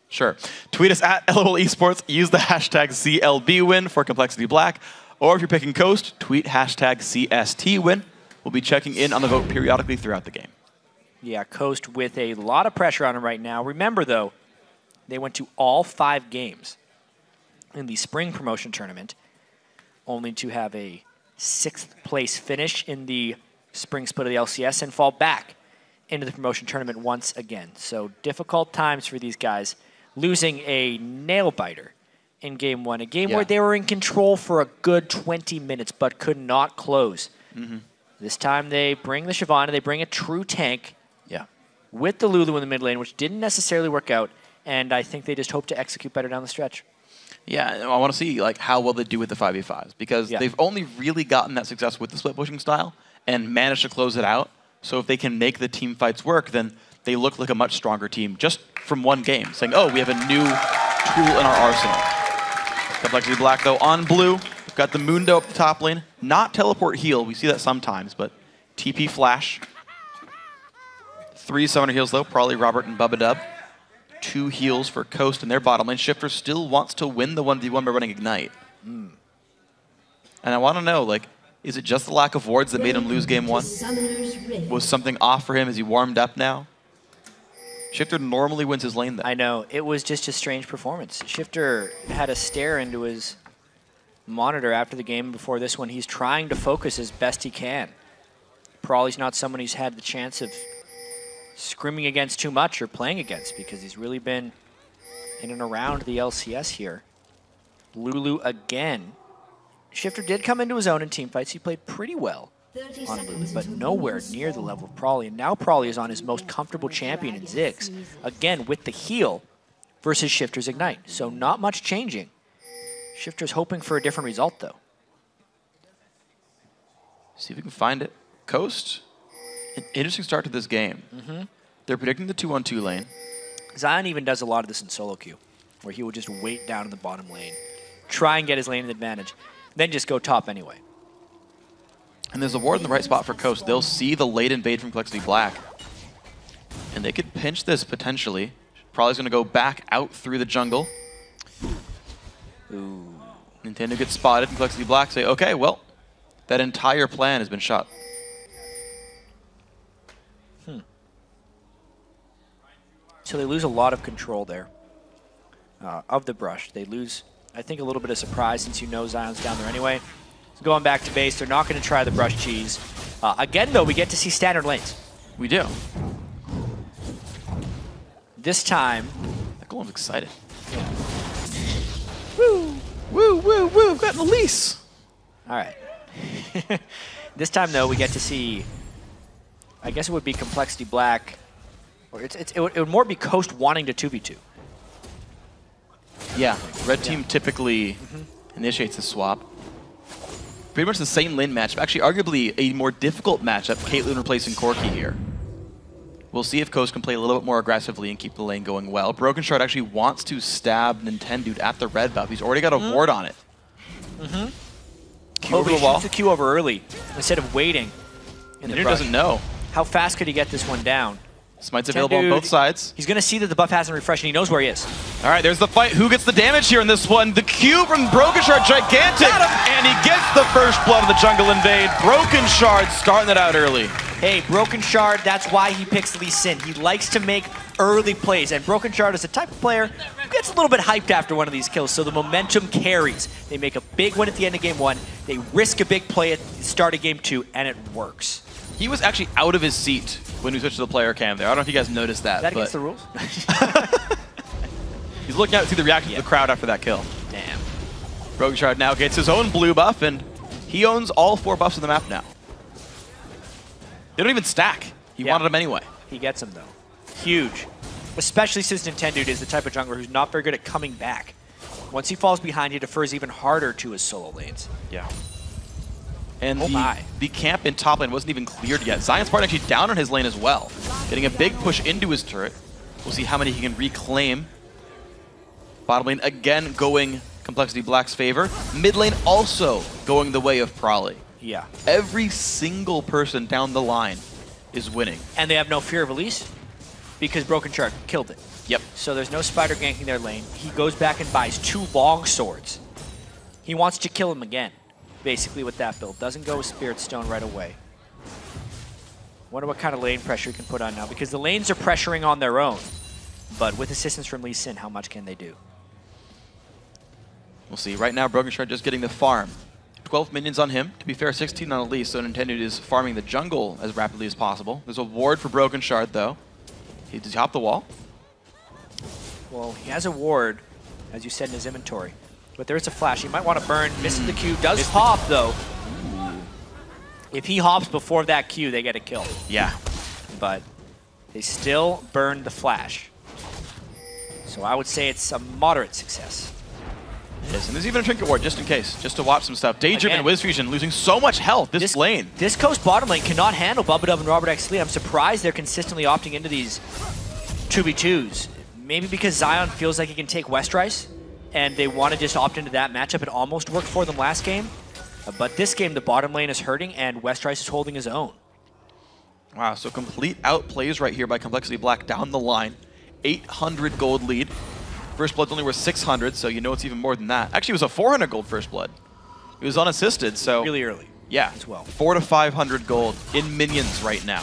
Sure. Tweet us at LOL Esports. Use the hashtag CLBWin for Complexity Black. Or if you're picking Coast, tweet hashtag CSTWin. We'll be checking in on the vote periodically throughout the game. Yeah, Coast with a lot of pressure on him right now. Remember, though, they went to all 5 games in the Spring Promotion Tournament, only to have a 6th place finish in the Spring Split of the LCS and fall back into the Promotion Tournament once again. So difficult times for these guys, losing a nail-biter in Game 1, a game where they were in control for a good 20 minutes but could not close. This time they bring the Shyvana, they bring a true tank with the Lulu in the mid lane, which didn't necessarily work out, and I think they just hope to execute better down the stretch. Yeah, I want to see like how well they do with the 5v5s, because they've only really gotten that success with the split pushing style and managed to close it out. So if they can make the team fights work, then they look like a much stronger team just from one game, saying, oh, we have a new tool in our arsenal. Complexity Black, though, on blue. We've got the Mundo up the top lane. Not teleport heal. We see that sometimes, but TP flash. 3 summoner heals, though. Probably Robert and Bubba Dub. 2 heals for Coast in their bottom lane. Shifter still wants to win the 1v1 by running Ignite. And I want to know, like, is it just the lack of wards that made him lose game 1? Was something off for him? Is he warmed up now? Shifter normally wins his lane, though. I know. It was just a strange performance. Shifter had a stare into his monitor after the game before this one. He's trying to focus as best he can. Probably's not someone he's had the chance of scrimming against too much or playing against, because he's really been in and around the LCS here. Lulu again. Shifter did come into his own in team fights. He played pretty well on Lulu, but nowhere near the level of Prawley. And now Prawley is on his most comfortable champion in Ziggs, again with the heal versus Shifter's Ignite. So not much changing. Shifter's hoping for a different result, though. See if we can find it. Coast, an interesting start to this game. They're predicting the 2-on-2 lane. Zion even does a lot of this in solo queue, where he will just wait down in the bottom lane, try and get his lane advantage, then just go top anyway. And there's a ward in the right spot for Coast. They'll see the late invade from Complexity Black. And they could pinch this potentially. Probably going to go back out through the jungle. Ooh. Nintendo gets spotted, and Complexity Black say, okay, well, that entire plan has been shot. So they lose a lot of control there of the brush. They lose, I think, a little bit of surprise since you know Zion's down there anyway. So going back to base, they're not going to try the brush cheese. Again, though, we get to see standard lanes. We do. This time... That goal, I'm excited. Yeah. Woo! Woo, woo, woo! We've gotten a lease! All right. This time, though, we get to see... I guess it would be Complexity Black... Or it would more be Coast wanting to 2v2. Yeah, red team typically initiates the swap. Pretty much the same lane matchup. Actually, arguably a more difficult matchup. Caitlyn replacing Corki here. We'll see if Coast can play a little bit more aggressively and keep the lane going well. Broken Shard actually wants to stab Nintendo at the red buff. He's already got a ward on it. Q over the wall. The Q over early instead of waiting. Nintendo doesn't know. How fast could he get this one down? Smite's available on both sides. He's going to see that the buff hasn't refreshed, and he knows where he is. All right, there's the fight. Who gets the damage here in this one? The Q from Broken Shard, gigantic, and he gets the first blood of the jungle invade. Broken Shard starting it out early. Hey, Broken Shard, that's why he picks Lee Sin. He likes to make early plays, and Broken Shard is the type of player who gets a little bit hyped after one of these kills, so the momentum carries. They make a big win at the end of game 1. They risk a big play at the start of game 2, and it works. He was actually out of his seat when we switched to the player cam there. I don't know if you guys noticed that. Is that against the rules? He's looking out to see the reaction of the crowd after that kill. Damn. Broken Shard now gets his own blue buff, and he owns all 4 buffs on the map now. They don't even stack. He wanted them anyway. He gets them, though. Huge. Especially since Nintendo is the type of jungler who's not very good at coming back. Once he falls behind, he defers even harder to his solo lanes. Yeah. And the camp in top lane wasn't even cleared yet. Zion's part actually down on his lane as well, getting a big push into his turret. We'll see how many he can reclaim. Bottom lane again going Complexity Black's favor. Mid lane also going the way of Prolly. Yeah. Every single person down the line is winning. And they have no fear of Elise because Broken Shard killed it. Yep. So there's no spider ganking their lane. He goes back and buys 2 long swords. He wants to kill him again, basically, with that build. Doesn't go with Spirit Stone right away. Wonder what kind of lane pressure he can put on now, because the lanes are pressuring on their own. But with assistance from Lee Sin, how much can they do? We'll see. Right now, Broken Shard just getting the farm. 12 minions on him. To be fair, 16 on Elise, so Nintendo is farming the jungle as rapidly as possible. There's a ward for Broken Shard, though. Does he hop the wall? Well, he has a ward, as you said, in his inventory. But there is a flash. He might want to burn. Misses the Q. Does hop, though. Ooh. If he hops before that Q, they get a kill. Yeah. But they still burn the flash. So I would say it's a moderate success. Yes, and there's even a trinket ward just in case, just to watch some stuff. Daydream and Wiz Fusion losing so much health this lane. This Coast bottom lane cannot handle Bubba Dub and Robert X Lee. I'm surprised they're consistently opting into these 2v2s. Maybe because Zion feels like he can take Westrice, and they want to just opt into that matchup. It almost worked for them last game. But this game, the bottom lane is hurting, and Westrice is holding his own. Wow, so complete outplays right here by Complexity Black down the line. 800 gold lead. First Blood's only worth 600, so you know it's even more than that. Actually, it was a 400 gold First Blood. It was unassisted, so... Really early. Yeah, as well. 400 to 500 gold in minions right now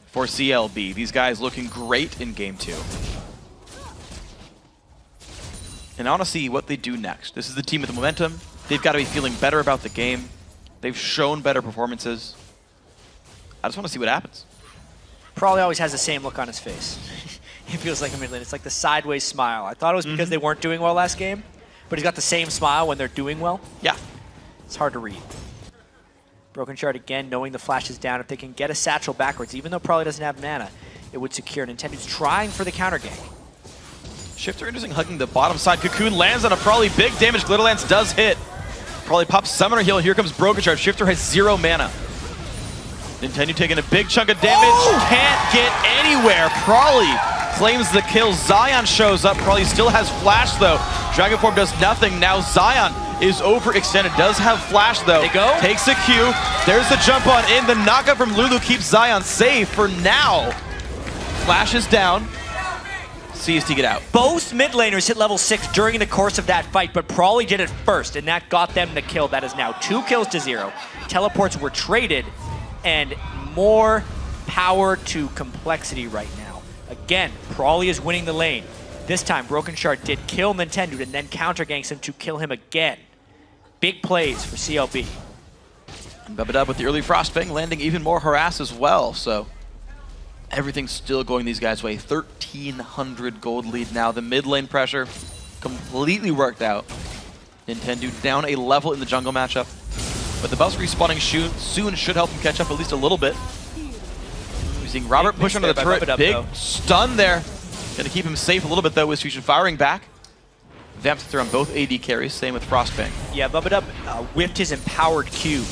for CLB. These guys looking great in Game 2. And I want to see what they do next. This is the team with the momentum. They've got to be feeling better about the game. They've shown better performances. I just want to see what happens. Probably always has the same look on his face. It feels like a mid lane. It's like the sideways smile. I thought it was because they weren't doing well last game, but he's got the same smile when they're doing well. Yeah. It's hard to read. Broken Shard again, knowing the flash is down. If they can get a satchel backwards, even though Probably doesn't have mana, it would secure. Nintendo's trying for the counter gank. Shifter interesting, hugging the bottom side. Cocoon lands on a Probably big damage. Glitterlance does hit. Probably pops Summoner Heal. Here comes Broken Shard. Shifter has 0 mana. Nintendo taking a big chunk of damage. Can't get anywhere. Probably claims the kill. Zion shows up. Probably still has flash though. Dragon Form does nothing. Now Zion is overextended. Does have flash though. They go. Takes a Q. There's the jump on in. The knockup from Lulu keeps Zion safe for now. Flash is down. Sees to get out. Both mid laners hit level 6 during the course of that fight, but Probably did it first, and that got them the kill. That is now 2 kills to 0. Teleports were traded, and more power to Complexity right now. Again, Probably is winning the lane. This time, Broken Shard did kill Nintendo and then counter ganks him to kill him again. Big plays for CLB. And Bubba Dub with the early Frostfang, landing even more harass as well, so everything's still going these guys' way. 1,300 gold lead now. The mid lane pressure completely worked out. Nintendo down a level in the jungle matchup. But the buffs respawning soon should help him catch up at least a little bit. We're seeing Robert push under the turret. Big stun there. Gonna keep him safe a little bit though with Fusion firing back. Vamp through on both AD carries, same with Frostfang. Yeah, Bubba Dub whipped his empowered Q,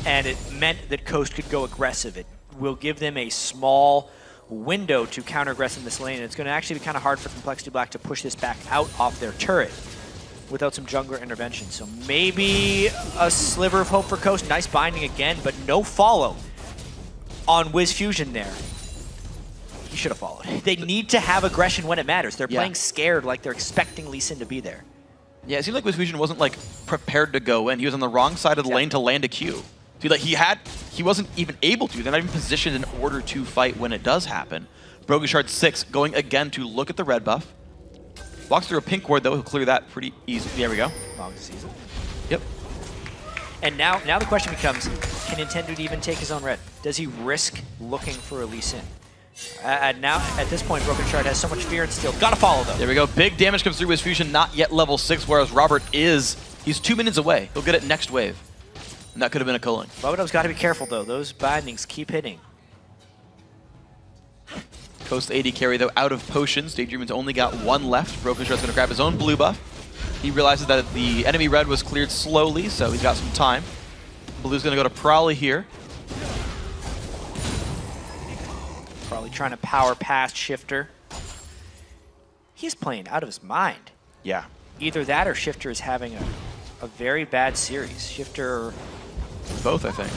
and it meant that Coast could go aggressive. It will give them a small window to counter-aggress in this lane, and it's going to actually be kind of hard for Complexity Black to push this back out off their turret without some jungler intervention. So maybe a sliver of hope for Coast. Nice binding again, but no follow on Wiz Fusion there. He should have followed. They need to have aggression when it matters. They're playing scared, like they're expecting Lee Sin to be there. Yeah, it seemed like Wiz Fusion wasn't like prepared to go in. He was on the wrong side of the lane to land a Q. See, like he wasn't even able to. They're not even positioned in order to fight when it does happen. Broken Shard 6 going again to look at the red buff. Walks through a pink ward though. He'll clear that pretty easily. There we go. Long season. Yep. And now the question becomes, can Nintendo even take his own red? Does he risk looking for a Lee Sin? Now, at this point, Broken Shard has so much fear and still. Gotta follow though. There we go. Big damage comes through Wiz Fusion, not yet level 6, whereas Robert is He's 2 minutes away. He'll get it next wave. And that could have been a culling. Bubadov's got to be careful, though. Those bindings keep hitting. Coast AD carry, though, out of potions. Daydreamon's only got one left. Broken Shard's going to grab his own blue buff. He realizes that the enemy red was cleared slowly, so he's got some time. Blue's going to go to Prolly here. Probably trying to power past Shifter. He's playing out of his mind. Yeah. Either that or Shifter is having a very bad series. Shifter... Both, I think.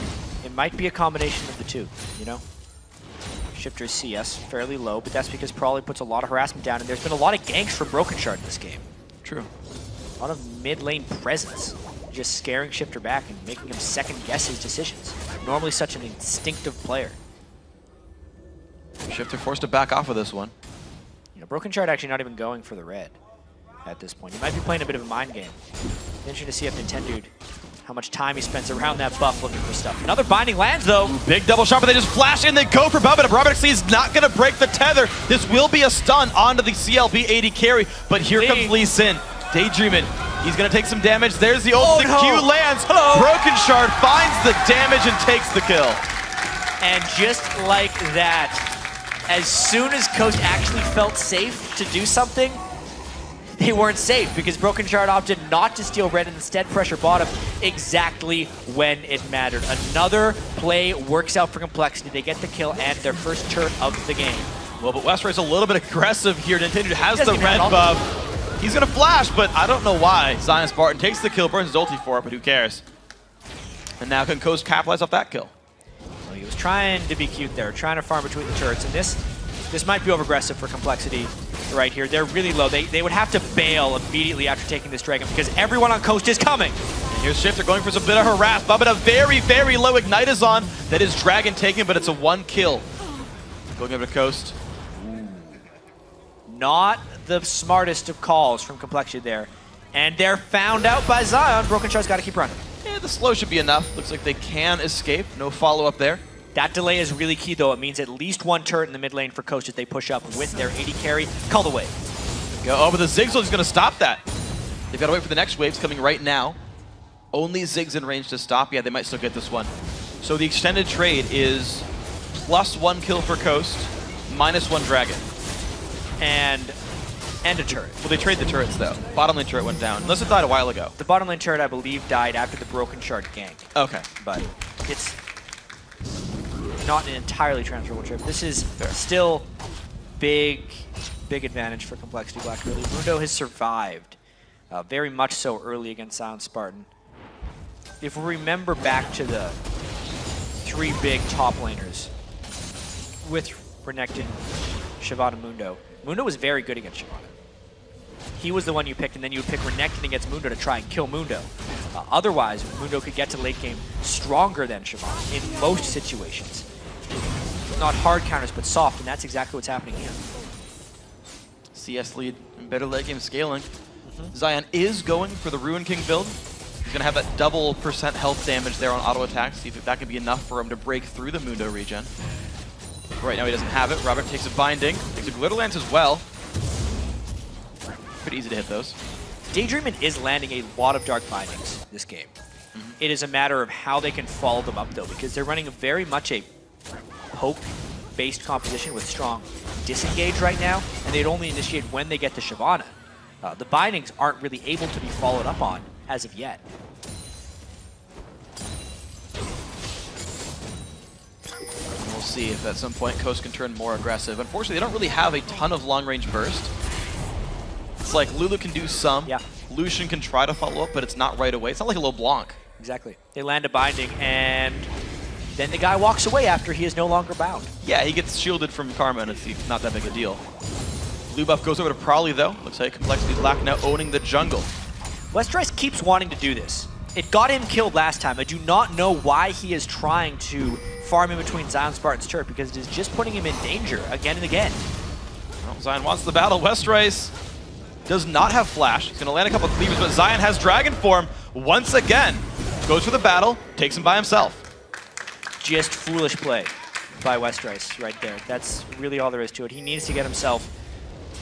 It might be a combination of the two, you know? Shifter's CS fairly low, but that's because Prolly puts a lot of harassment down, and there's been a lot of ganks from Broken Shard in this game. True. A lot of mid-lane presence, just scaring Shifter back and making him second-guess his decisions. Normally such an instinctive player. Shifter forced to back off of this one. You know, Broken Shard actually not even going for the red at this point. He might be playing a bit of a mind game. Interesting to see if Nintendo, how much time he spends around that buff looking for stuff. Another binding lands, though. Big double shot, but they just flash in. They go for Bubba. Robert is not going to break the tether. This will be a stun onto the CLB AD carry, but here comes Lee Sin. Daydreamin'. He's going to take some damage. There's the ult. The Q lands. Broken Shard finds the damage and takes the kill. And just like that, as soon as Coast actually felt safe to do something, they weren't safe because Broken Shard opted not to steal red and instead pressure bottom exactly when it mattered. Another play works out for Complexity. They get the kill and their first turret of the game. Well, but Westray's a little bit aggressive here. Nintendo has the red buff. He's going to flash, but I don't know why. Zion Spartan takes the kill, burns his ulti for it, but who cares? And now can Coast capitalize off that kill? Well, he was trying to be cute there, trying to farm between the turrets, and this might be over-aggressive for Complexity right here. They're really low. They would have to bail immediately after taking this Dragon because everyone on Coast is coming. And here's Shifter going for some bit of harass. Bubba, a very, very low Ignite is on. That is Dragon taken, but it's a 1 kill. Going over to Coast. Not the smartest of calls from Complexity there. And they're found out by Zion. Broken Shard's got to keep running. Yeah, the slow should be enough. Looks like they can escape. No follow-up there. That delay is really key, though. It means at least one turret in the mid lane for Coast as they push up with their AD carry. Call the wave. Go. Oh, but the Ziggs is going to stop that. They've got to wait for the next waves coming right now. Only Ziggs in range to stop. Yeah, they might still get this one. So the extended trade is +1 kill for Coast, -1 Dragon. And a turret. Well, they trade the turrets, though. Bottom lane turret went down, unless it died a while ago. The bottom lane turret, I believe, died after the Broken Shard gank. Okay. But it's not an entirely transferable trip. This is still big advantage for Complexity Black, really. Mundo has survived very much so early against Silent Spartan. If we remember back to the 3 big top laners with Renekton, Shyvana, Mundo, Mundo was very good against Shyvana. He was the one you picked, and then you would pick Renekton against Mundo to try and kill Mundo. Otherwise, Mundo could get to late game stronger than Shyvana in most situations. Not hard counters, but soft, and that's exactly what's happening here. CS lead and better late game scaling. Zion is going for the Ruin King build. He's going to have that double % health damage there on auto attacks. See if that can be enough for him to break through the Mundo regen. Right now he doesn't have it. Robert takes a binding, takes a Glitter Lance as well. Pretty easy to hit those. Daydreamin' is landing a lot of Dark Bindings this game. It is a matter of how they can follow them up, though, because they're running very much a poke-based composition with strong disengage right now, and they'd only initiate when they get to Shyvana. The Bindings aren't really able to be followed up on as of yet. We'll see if at some point Coast can turn more aggressive. Unfortunately, they don't really have a ton of long-range burst. It's like Lulu can do some. Yeah. Lucian can try to follow up, but it's not right away. It's not like a LeBlanc. Exactly. They land a binding, and then the guy walks away after he is no longer bound. Yeah, he gets shielded from Karma, and it's not that big a deal. Blue buff goes over to Prolly, though. Looks like Complexity Black now owning the jungle. Westrice keeps wanting to do this. It got him killed last time. I do not know why he is trying to farm in between Zion Spartan's turret, because it is just putting him in danger again and again. Well, Zion wants the battle. Westrice does not have flash. He's going to land a couple of cleavers, but Zion has Dragon Form once again. Goes for the battle, takes him by himself. Just foolish play by Westrice right there. That's really all there is to it. He needs to get himself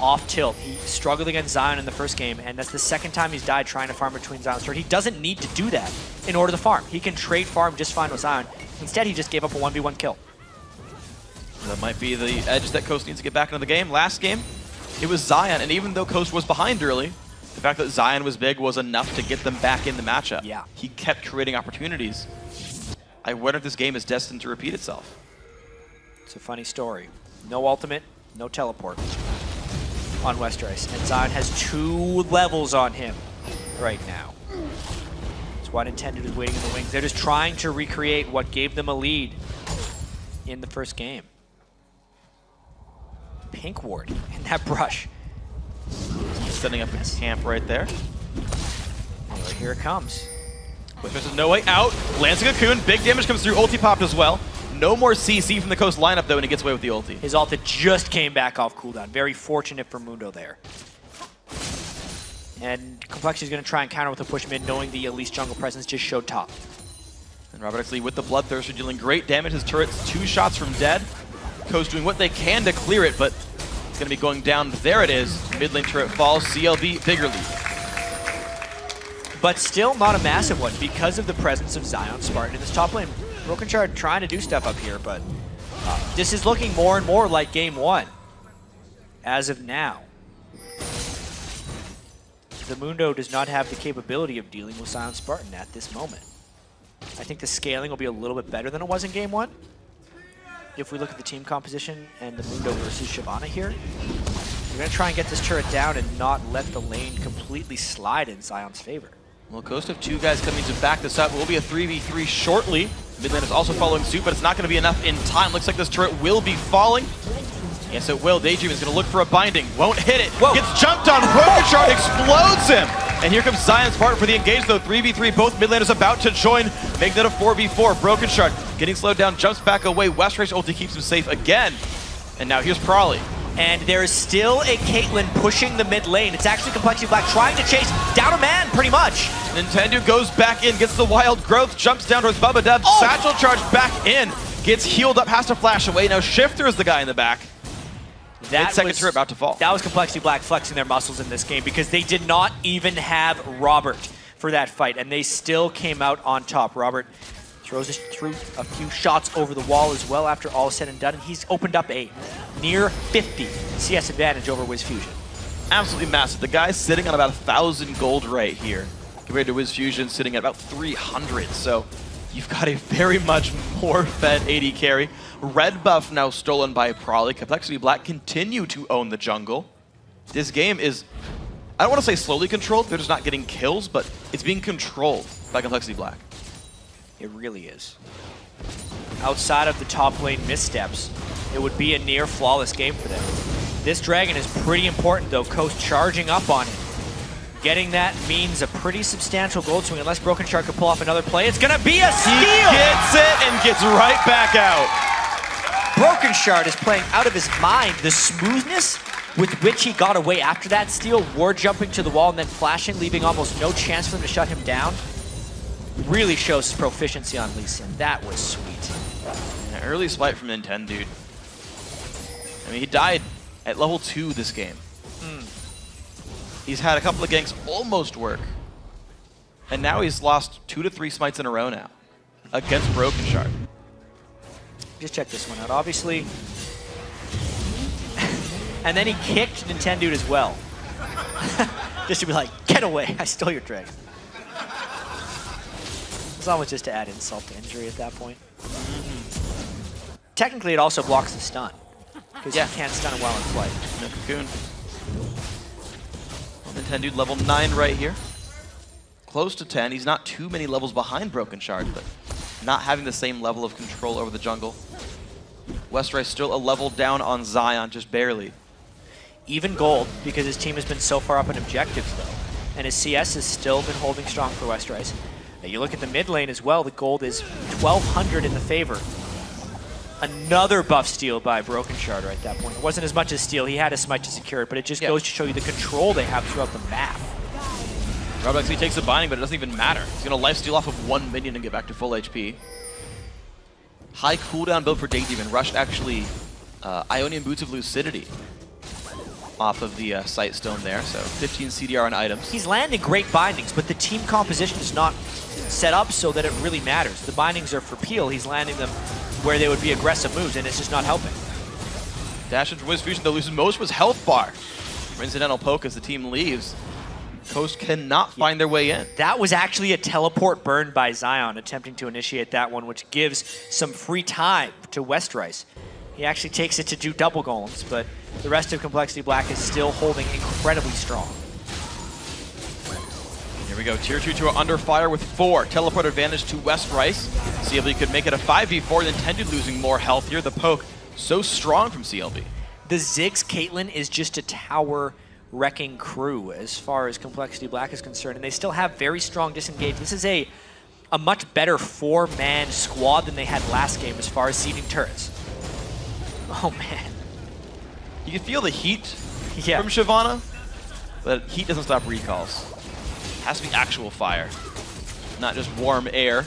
off tilt. He struggled against Zion in the first game, and that's the second time he's died trying to farm between Zion's turret. He doesn't need to do that in order to farm. He can trade farm just fine with Zion. Instead, he just gave up a 1v1 kill. That might be the edge that Coast needs to get back into the game. Last game, it was Zion, and even though Coast was behind early, the fact that Zion was big was enough to get them back in the matchup. Yeah. He kept creating opportunities. I wonder if this game is destined to repeat itself. It's a funny story. No ultimate, no teleport on Westerice, and Zion has 2 levels on him right now. That's why Nintendo is waiting in the wings. They're just trying to recreate what gave them a lead in the first game. Pink Ward in that brush. Setting up a camp right there. Anyway, here it comes. There's no way out. Lands a cocoon. Big damage comes through. Ulti popped as well. No more CC from the Coast lineup, though, and he gets away with the ulti. His ult just came back off cooldown. Very fortunate for Mundo there. And Complexity is going to try and counter with a push mid, knowing the Elise jungle presence just showed top. And Robert Exley with the Bloodthirster dealing great damage. His turret's 2 shots from dead. Coast doing what they can to clear it, but it's going to be going down. There it is. Mid lane turret falls. CLB, bigger lead. But still not a massive one because of the presence of Zion Spartan in this top lane. Broken Shard trying to do stuff up here, but this is looking more and more like game 1 as of now. The Mundo does not have the capability of dealing with Zion Spartan at this moment. I think the scaling will be a little bit better than it was in game 1. If we look at the team composition and the Mundo versus Shyvana here, we're going to try and get this turret down and not let the lane completely slide in Zion's favor. Well, Coast have 2 guys coming to back this up. It will be a 3v3 shortly. Mid lane is also following suit, but it's not going to be enough in time. Looks like this turret will be falling. Yes, it will. Daydream is going to look for a binding. Won't hit it. Whoa. Gets jumped on. Broken Shard explodes him. And here comes Zion's part for the engage, though. 3v3. Both mid laners about to join. Make that a 4v4. Broken Shard getting slowed down. Jumps back away. Westerice ulti keeps him safe again. And now here's Prawley. And there is still a Caitlyn pushing the mid lane. It's actually Complexity Black trying to chase down a man, pretty much. Nintendo goes back in, gets the wild growth, jumps down towards Bubba Dev. Satchel charge back in. Gets healed up, has to flash away. Now Shifter is the guy in the back. That second turret about to fall. That was Complexity Black flexing their muscles in this game because they did not even have Robert for that fight, and they still came out on top. Robert throws through a few shots over the wall as well after all is said and done, and he's opened up a near 50 CS advantage over Wiz Fusion. Absolutely massive. The guy's sitting on about 1,000 gold right here, compared to Wiz Fusion sitting at about 300. So you've got a very much more fed AD carry. Red buff now stolen by Prawley. Complexity Black continue to own the jungle. This game is, I don't want to say slowly controlled, they're just not getting kills, but it's being controlled by Complexity Black. It really is. Outside of the top lane missteps, it would be a near flawless game for them. This dragon is pretty important though. Coast charging up on it. Getting that means a pretty substantial gold swing unless Broken Shard could pull off another play. It's gonna be a steal! He gets it and gets right back out. Broken Shard is playing out of his mind. The smoothness with which he got away after that steal, ward jumping to the wall and then flashing, leaving almost no chance for them to shut him down, really shows his proficiency on Lee Sin. That was sweet. An early spite from Nintendo, dude. I mean, he died at level 2 this game. He's had a couple of ganks almost work. And now he's lost 2 to 3 smites in a row now against Broken Shard. Just check this one out, obviously. And then he kicked Nintendo as well. Just to be like, get away, I stole your dragon. It's almost just to add insult to injury at that point. Technically, it also blocks the stun. Because you can't stun him while in flight. No cocoon. Nintendo level 9 right here. Close to 10. He's not too many levels behind Broken Shard, but not having the same level of control over the jungle. Westerice still a level down on Zion, just barely. Even gold, because his team has been so far up in objectives, though. And his CS has still been holding strong for Westerice. Now you look at the mid lane as well, the gold is 1,200 in the favor. Another buff steal by Broken Shard right at that point. It wasn't as much as steal, he had a smite to secure it, but it just goes to show you the control they have throughout the map. Roblox, he takes a binding, but it doesn't even matter. He's going to lifesteal off of 1 minion and get back to full HP. High cooldown build for Daydemon. Rushed actually Ionian Boots of Lucidity. off of the Sight Stone there, so 15 CDR on items. He's landing great bindings, but the team composition is not set up so that it really matters. The bindings are for peel. He's landing them where they would be aggressive moves, and it's just not helping. Dash into Wiz Fusion, though, loses most of his health bar. Incidental poke as the team leaves. Coast cannot find their way in. That was actually a teleport burn by Zion, attempting to initiate that one, which gives some free time to Westrice. He actually takes it to do double golems, but the rest of Complexity Black is still holding incredibly strong. Here we go, tier 2 under fire with 4. Teleport advantage to Westrice. CLB could make it a 5v4, then Tendu losing more health here. The poke so strong from CLB. The Ziggs Caitlyn is just a tower wrecking crew as far as Complexity Black is concerned, and they still have very strong disengage. This is a much better 4-man squad than they had last game as far as seeding turrets. Oh man. You can feel the heat from Shyvana, but heat doesn't stop recalls. It has to be actual fire, not just warm air.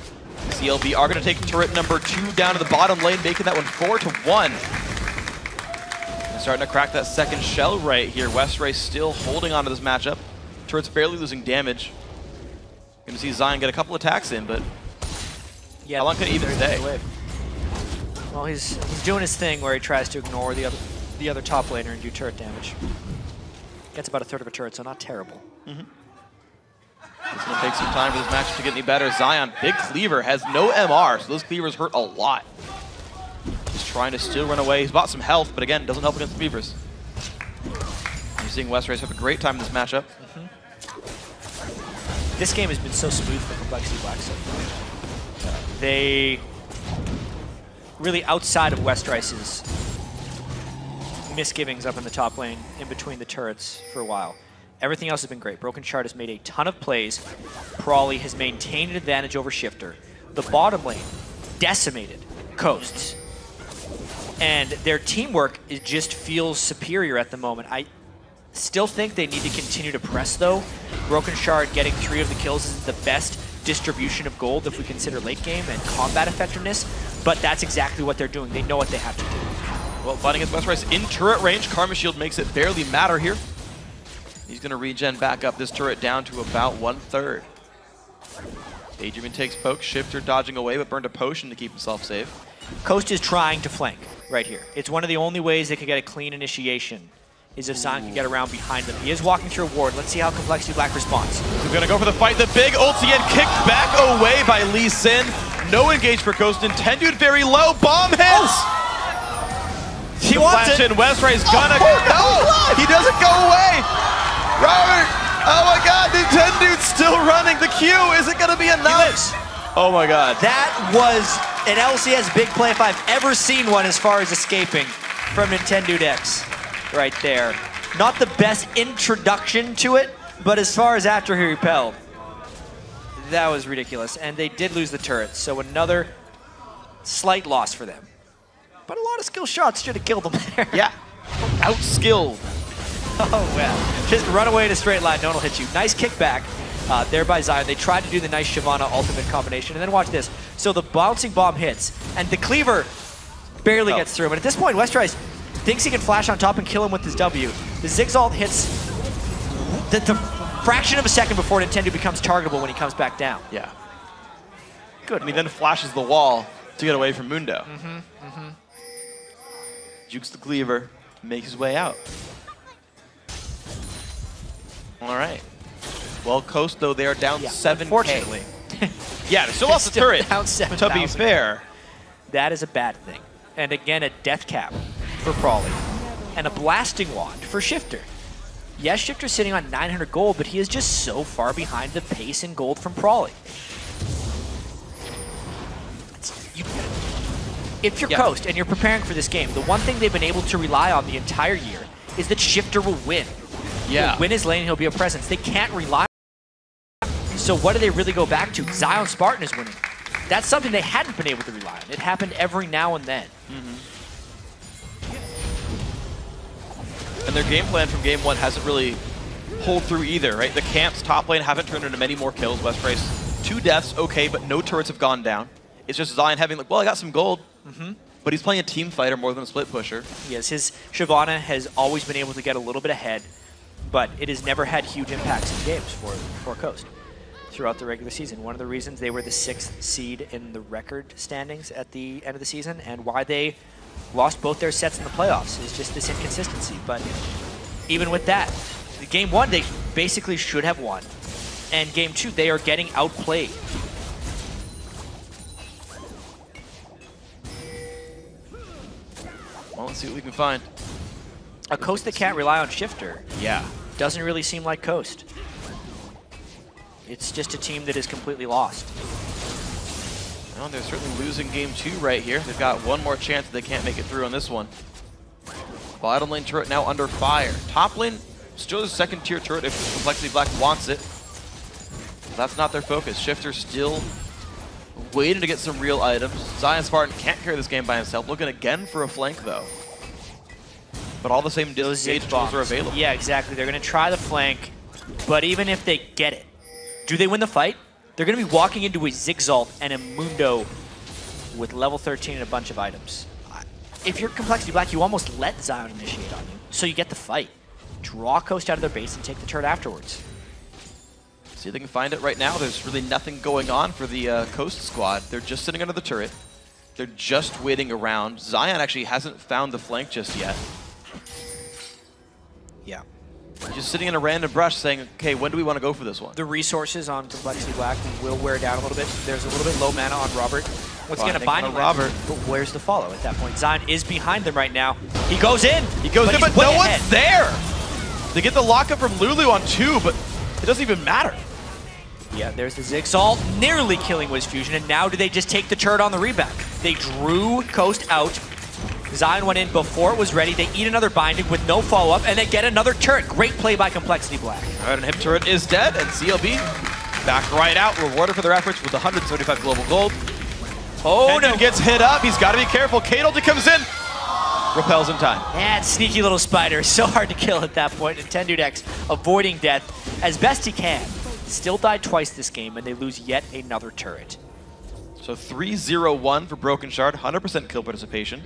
CLB are going to take turret number 2 down to the bottom lane, making that one 4-1. Starting to crack that second shell right here. Westrice still holding on to this matchup. Turret's barely losing damage. Going to see Zion get a couple attacks in, but how long can he even stay? Well, he's doing his thing where he tries to ignore the other top laner and do turret damage. Gets about a third of a turret, so not terrible. It's going to take some time for this match to get any better. Zion, big cleaver, has no MR, so those cleavers hurt a lot. He's trying to still run away. He's bought some health, but again, doesn't help against the cleavers. You're seeing Westrice have a great time in this matchup. This game has been so smooth for Complexity Black so far. They really, outside of Westrice's misgivings up in the top lane, in between the turrets for a while, everything else has been great. Broken Shard has made a ton of plays. Prawley has maintained an advantage over Shifter. The bottom lane decimated Coasts. And their teamwork just feels superior at the moment. I still think they need to continue to press, though. Broken Shard getting 3 of the kills is the best distribution of gold if we consider late game and combat effectiveness, but that's exactly what they're doing. They know what they have to do. Well, fighting against Westrice in turret range. Karma Shield makes it barely matter here. He's going to regen back up this turret down to about 1/3. Daydreamin takes poke, Shifter dodging away, but burned a potion to keep himself safe. Coast is trying to flank right here. It's one of the only ways they can get a clean initiation, is if Zion can get around behind them. He is walking through a ward. Let's see how Complexity Black responds. We're going to go for the fight. The big ulti and kicked back away by Lee Sin. No engage for Coast. Tendude very low. Bomb hits! He wants it. Westrice gonna go. He doesn't go away. Robert! Oh my god, Nintendude's still running. The Q, is it gonna be enough? Oh my god. That was an LCS big play if I've ever seen one as far as escaping from Nintendude X right there. Not the best introduction to it, but as far as after he repelled, that was ridiculous. And they did lose the turret, so another slight loss for them. But a lot of skill shots should have killed them there. Yeah, out-skilled. Oh, well. Just run away in a straight line, no one will hit you. Nice kickback there by Zion. They tried to do the nice Shyvana ultimate combination, and then watch this. So the bouncing bomb hits, and the cleaver barely gets through. But at this point, Westrice thinks he can flash on top and kill him with his W. The Ziggs ult hits the fraction of a second before Nintendo becomes targetable when he comes back down. Yeah. Good. And he then flashes the wall to get away from Mundo. Jukes the cleaver, makes his way out. All right. Well, Coast, though, they are down 7K. Unfortunately. Yeah, they still lost the turret, down 7,000. to be fair. That is a bad thing. And again, a death cap for Prawley. And a blasting wand for Shifter. Yes, Shifter's sitting on 900 gold, but he is just so far behind the pace in gold from Prawley. If you're Coast and you're preparing for this game, the one thing they've been able to rely on the entire year is that Shifter will win. Yeah. He'll win his lane, he'll be a presence. They can't rely on him. So what do they really go back to? Zion Spartan is winning. That's something they hadn't been able to rely on. It happened every now and then. And their game plan from game 1 hasn't really pulled through either, right? The camps top lane haven't turned into many more kills. Westrice, 2 deaths, okay, but no turrets have gone down. It's just Zion having like, well, I got some gold. but he's playing a team fighter more than a split pusher. Yes, his Shyvana has always been able to get a little bit ahead, but it has never had huge impacts in games for Coast throughout the regular season. One of the reasons they were the 6th seed in the record standings at the end of the season, and why they lost both their sets in the playoffs is just this inconsistency. But even with that, game 1 they basically should have won, and game 2 they are getting outplayed. Well, let's see what we can find. A Coast that can't rely on Shifter. Yeah. Doesn't really seem like Coast. It's just a team that is completely lost. Well, they're certainly losing game 2 right here. They've got one more chance that they can't make it through on this one. Bottom lane turret now under fire. Top lane still a second tier turret if Complexity Black wants it. That's not their focus. Shifter still waiting to get some real items. Zion Spartan can't carry this game by himself. Looking again for a flank though. But all the same disengage tools are available. Yeah, exactly. They're going to try the flank, but even if they get it, do they win the fight? They're going to be walking into a Zigzalt and a Mundo with level 13 and a bunch of items. If you're Complexity Black, you almost let Zion initiate on you, so you get the fight. Draw Coast out of their base and take the turret afterwards. See if they can find it right now. There's really nothing going on for the Coast squad. They're just sitting under the turret. They're just waiting around. Zion actually hasn't found the flank just yet. Yeah. Just sitting in a random brush saying, okay, when do we want to go for this one? The resources on Complexity Black will wear down a little bit. There's a little bit low mana on Robert. What's going to bind him? Robert. But where's the follow at that point? Zion is behind them right now. He goes in. He goes in, but no one's there. They get the lockup from Lulu on 2, but it doesn't even matter. Yeah, there's the Zigzalt nearly killing Wiz Fusion, and now do they just take the turret on the rebound? They drew Coast out. Zion went in before it was ready. They eat another binding with no follow-up, and they get another turret. Great play by Complexity Black. All right, and Hip Turret is dead, and CLB back right out, rewarded for their efforts with 175 global gold. Oh, no. Gets hit up. He's got to be careful. Kadolty comes in. Repels in time. That sneaky little spider. So hard to kill at that point. And Tendudex avoiding death as best he can. Still died twice this game, and they lose yet another turret. So 3-0-1 for Broken Shard, 100% kill participation.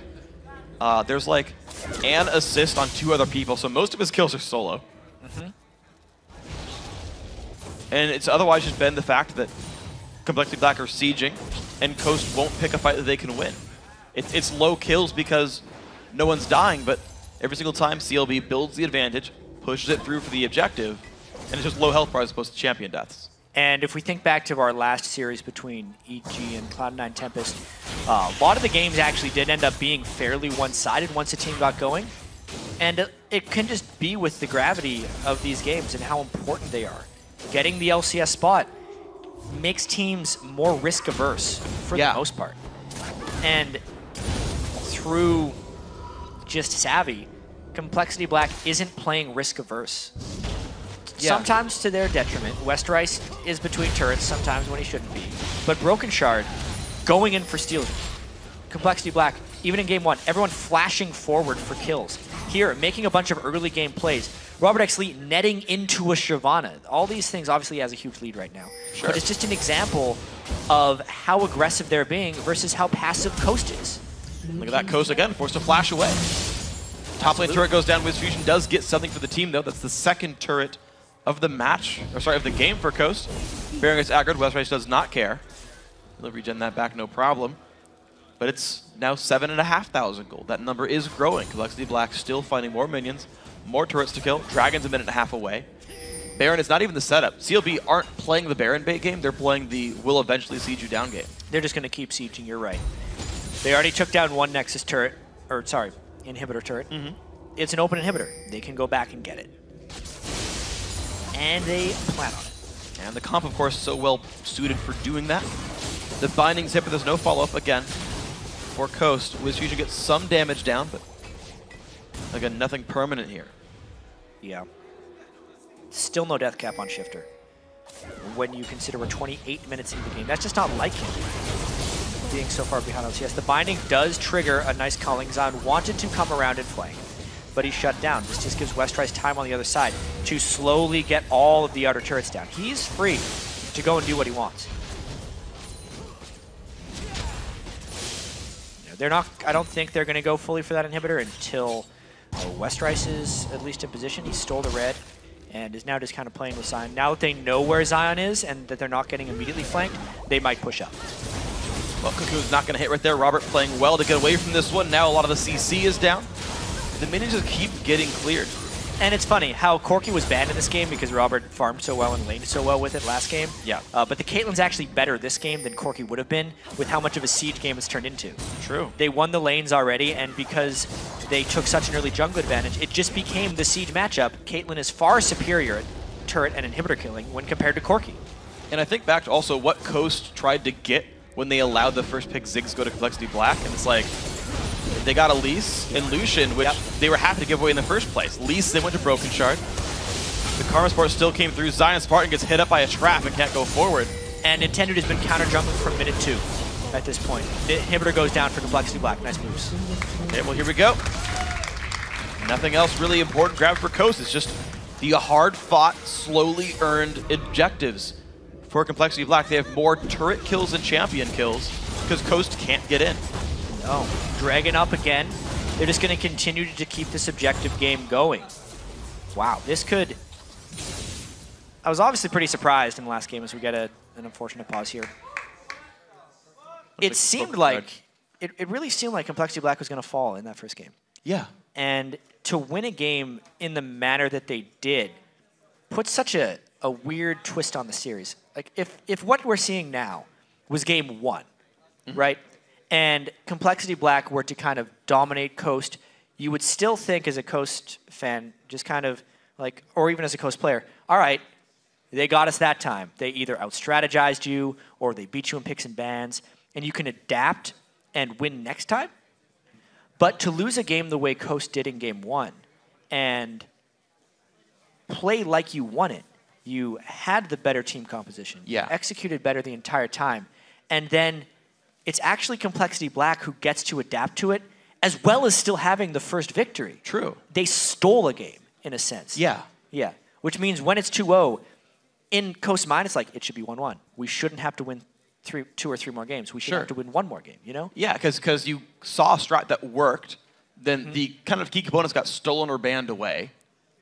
There's like an assist on 2 other people, so most of his kills are solo. And it's otherwise just been the fact that Complexity Black are sieging, and Coast won't pick a fight that they can win. It's low kills because no one's dying, but every single time CLB builds the advantage, pushes it through for the objective, and it's just low health bars as opposed to champion deaths. And if we think back to our last series between EG and Cloud9 Tempest, a lot of the games actually did end up being fairly one-sided once a team got going. And it can just be with the gravity of these games and how important they are. Getting the LCS spot makes teams more risk-averse for the most part. And through just savvy, Complexity Black isn't playing risk-averse. Sometimes to their detriment. Westerice is between turrets sometimes when he shouldn't be. But Broken Shard going in for steals. Complexity Black, even in game 1, everyone flashing forward for kills. Here, making a bunch of early game plays. Robert X. Lee netting into a Shyvana. All these things, obviously he has a huge lead right now. Sure. But it's just an example of how aggressive they're being versus how passive Coast is. Look at that, Coast again, forced to flash away. Top lane turret goes down. Wiz Fusion does get something for the team, though. That's the second turret of the match, or sorry, of the game for Coast. Baron gets aggroed. Westerice does not care. He'll regen that back, no problem. But it's now 7,500 gold. That number is growing. Complexity Black still finding more minions, more turrets to kill. Dragon's a minute and a half away. Baron is not even the setup. CLB aren't playing the Baron bait game. They're playing the will eventually siege you down game. They're just going to keep sieging, you're right. They already took down one Nexus turret, or sorry, inhibitor turret. It's an open inhibitor. They can go back and get it. And they plan on it. And the comp, of course, so well suited for doing that. The binding's hit, but there's no follow-up again for Coast. Wiz Fusion gets some damage down, but again, nothing permanent here. Yeah. Still no death cap on Shifter. When you consider we're 28 minutes into the game, that's just not like him being so far behind LCS. The binding does trigger a nice calling. Zion wanted to come around and flank, but he's shut down. This just gives Westerice time on the other side to slowly get all of the outer turrets down. He's free to go and do what he wants. they're not. I don't think they're going to go fully for that inhibitor until Westrice is at least in position. He stole the red and is now just kind of playing with Zion. Now that they know where Zion is and that they're not getting immediately flanked, they might push up. Well, Cocoon's not going to hit right there. Robert playing well to get away from this one. Now a lot of the CC is down. The minions just keep getting cleared. And it's funny how Corki was banned in this game because Robert farmed so well and laned so well with it last game. Yeah. But the Caitlyn's actually better this game than Corki would have been with how much of a siege game it's turned into. True. They won the lanes already, and because they took such an early jungle advantage, it just became the siege matchup. Caitlyn is far superior at turret and inhibitor killing when compared to Corki. And I think back to also what Coast tried to get when they allowed the first pick Ziggs go to Complexity Black, and it's like, they got Elise and Lucian, which they were happy to give away in the first place. Elise then went to Broken Shard. The Karma Sport still came through. Zion Spartan gets hit up by a trap and can't go forward. And Nintendo has been counter-jumping from minute 2 at this point. The inhibitor goes down for Complexity Black. Nice moves. Okay, well, here we go. Nothing else really important grabbed for Coast. It's just the hard-fought, slowly earned objectives for Complexity Black. They have more turret kills than champion kills because Coast can't get in. No. Dragon up again. They're just going to continue to keep this objective game going. Wow, this could... I was obviously pretty surprised in the last game as we get an unfortunate pause here. It seemed like... It really seemed like Complexity Black was going to fall in that first game. Yeah. And to win a game in the manner that they did put such a weird twist on the series. Like, if what we're seeing now was game 1, right? And Complexity Black were to kind of dominate Coast, you would still think as a Coast fan, just kind of like, or even as a Coast player, all right, they got us that time. They either out-strategized you or they beat you in picks and bans, and you can adapt and win next time. But to lose a game the way Coast did in game 1 and play like you won it, you had the better team composition. Yeah. You executed better the entire time. And then it's actually Complexity Black who gets to adapt to it, as well as still having the first victory. True. They stole a game, in a sense. Yeah. Yeah. Which means when it's 2-0, in Coast's mind, it's like, it should be 1-1. We shouldn't have to win 2 or 3 more games. We should have to win 1 more game, you know? Yeah, because you saw a strat that worked, then the kind of key components got stolen or banned away,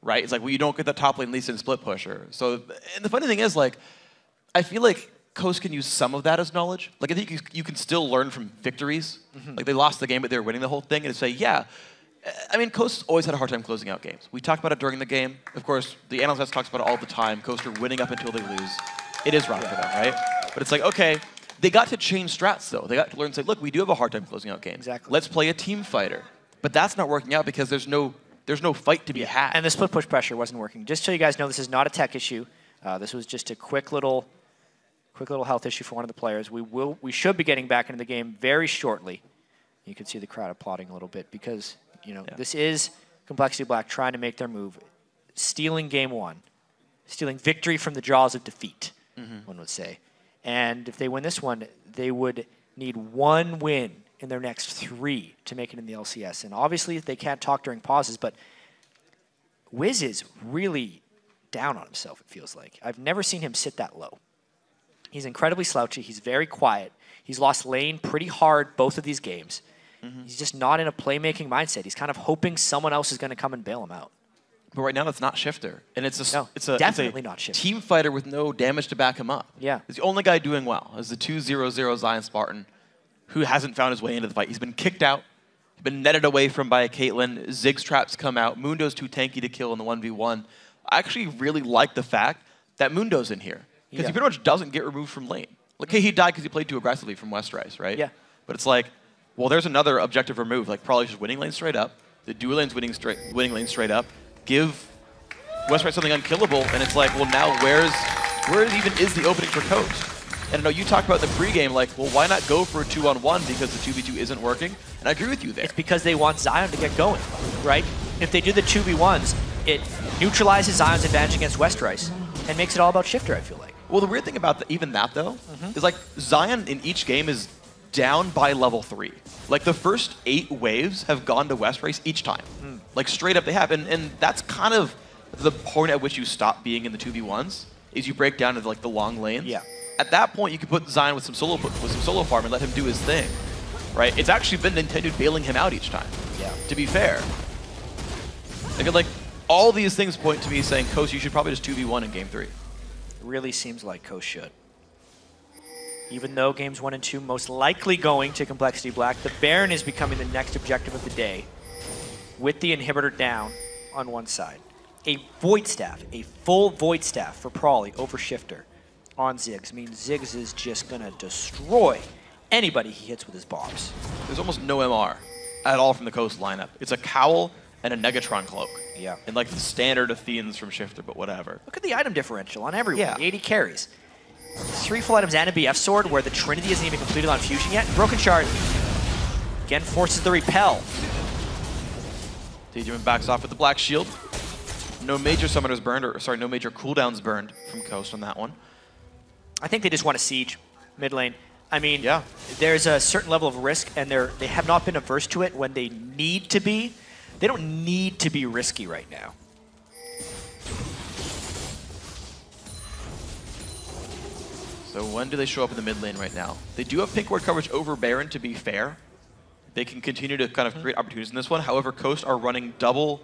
right? It's like, well, you don't get the top lane least in split pusher. So, and the funny thing is, like, I feel like Coast can use some of that as knowledge. Like, I think you can still learn from victories. Like, they lost the game, but they were winning the whole thing, and say, yeah. I mean, Coast always had a hard time closing out games. We talked about it during the game. Of course, the analyst talks about it all the time. Coast are winning up until they lose. It is wrong for them, right? But it's like, okay, they got to change strats, though. They got to learn to say, look, we do have a hard time closing out games. Exactly. Let's play a team fighter. But that's not working out because there's no fight to be had. And the split push pressure wasn't working. Just so you guys know, this is not a tech issue. This was just a quick little health issue for one of the players. We should be getting back into the game very shortly. You can see the crowd applauding a little bit because, you know, this is Complexity Black trying to make their move, stealing game 1, stealing victory from the jaws of defeat, one would say. And if they win this one, they would need 1 win in their next 3 to make it in the LCS. And obviously, they can't talk during pauses, but Wiz is really down on himself, it feels like. I've never seen him sit that low. He's incredibly slouchy. He's very quiet. He's lost lane pretty hard both of these games. He's just not in a playmaking mindset. He's kind of hoping someone else is going to come and bail him out. But right now, it's not Shifter. And it's definitely not Shifter. Team fighter with no damage to back him up. Yeah. He's the only guy doing well is the 2-0-0 Zion Spartan, who hasn't found his way into the fight. He's been kicked out. He's been netted away from by a Caitlyn. Ziggs traps come out. Mundo's too tanky to kill in the 1v1. I actually really like the fact that Mundo's in here. Because he pretty much doesn't get removed from lane. Like, hey, he died because he played too aggressively from Westrice, right? Yeah. But it's like, well, there's another objective remove. Like, probably just winning lane straight up. The dual lane's winning lane straight up. Give Westrice something unkillable, and it's like, well, now where even is the opening for Coast? And I know you talked about in the pregame, like, well, why not go for a 2-on-1 because the 2v2 isn't working? And I agree with you there. It's because they want Zion to get going, right? If they do the 2v1s, it neutralizes Zion's advantage against Westrice and makes it all about Shifter, I feel like. Well, the weird thing about even that, though, is like Zion in each game is down by level 3. Like, the first 8 waves have gone to Westrice each time. Like, straight up they have. And that's kind of the point at which you stop being in the 2v1s, is you break down to, like, the long lanes. Yeah. At that point, you can put Zion with some solo farm and let him do his thing. right? It's actually been Nintendo bailing him out each time. Yeah. To be fair. I feel like all these things point to me saying, Coast, you should probably just 2v1 in Game 3. It really seems like Coast should. Even though games 1 and 2 most likely going to Complexity Black, the Baron is becoming the next objective of the day with the inhibitor down on one side. A Void Staff, a full Void Staff for Prawley over Shifter on Ziggs means Ziggs is just going to destroy anybody he hits with his bombs. There's almost no MR at all from the Coast lineup. It's a Cowl and a Negatron Cloak. Yeah. And like the standard Athenians from Shifter, but whatever. Look at the item differential on everyone. Yeah. 80 carries. 3 full items and a BF sword where the Trinity isn't even completed on Fusion yet. Broken Shard again forces the repel. Daedrin backs off with the Black Shield. No major summoners burned, or sorry, no major cooldowns burned from Coast on that one. I think they just want to siege mid lane. I mean, yeah. There's a certain level of risk, and they have not been averse to it when they need to be. They don't need to be risky right now. So when do they show up in the mid lane right now? They do have pink ward coverage over Baron, to be fair. They can continue to kind of create opportunities in this one. However, Coast are running double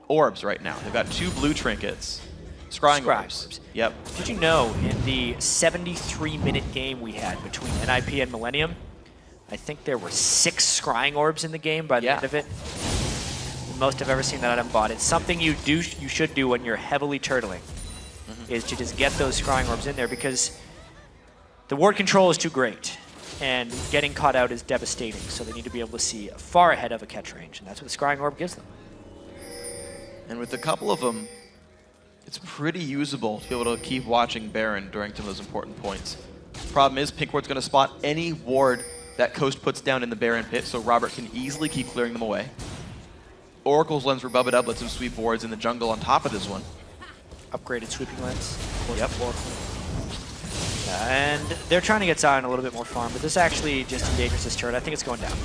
orbs right now. They've got 2 blue trinkets. Scrying orbs. Yep. Did you know in the 73-minute game we had between NIP and Millennium, I think there were 6 scrying orbs in the game by the end of it. The most I've ever seen that item bought. It's something you should do when you're heavily turtling, is to just get those scrying orbs in there because the ward control is too great and getting caught out is devastating. So they need to be able to see far ahead of a catch range, and that's what the scrying orb gives them. And with a couple of them, it's pretty usable to be able to keep watching Baron during some of those important points. Problem is, pink ward's going to spot any ward that Coast puts down in the Baron pit, so Robert can easily keep clearing them away. Oracle's lens for Bubba Dub lets him sweep wards in the jungle on top of this one. Upgraded sweeping lens. Yep. And they're trying to get Zion a little bit more farm, but this actually just endangers this turret. I think it's going down.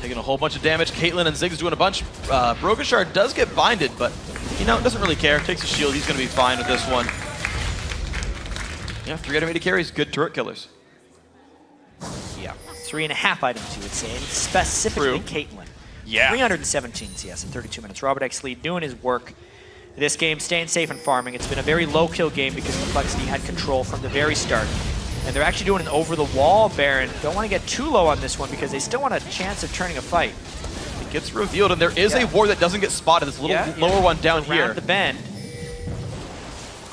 Taking a whole bunch of damage. Caitlyn and Ziggs doing a bunch. Broken Shard does get binded, but you know, doesn't really care. Takes a shield. He's going to be fine with this one. Yeah, 3 automated carries. Good turret killers. Yeah. 3.5 items, you would say, and specifically Caitlyn. Yeah. 317 CS in 32 minutes. Robert X Lee doing his work this game, staying safe and farming. It's been a very low-kill game because Complexity had control from the very start. And they're actually doing an over-the-wall Baron. Don't want to get too low on this one because they still want a chance of turning a fight. It gets revealed, and there is a ward that doesn't get spotted. This little lower one down here. Around the bend.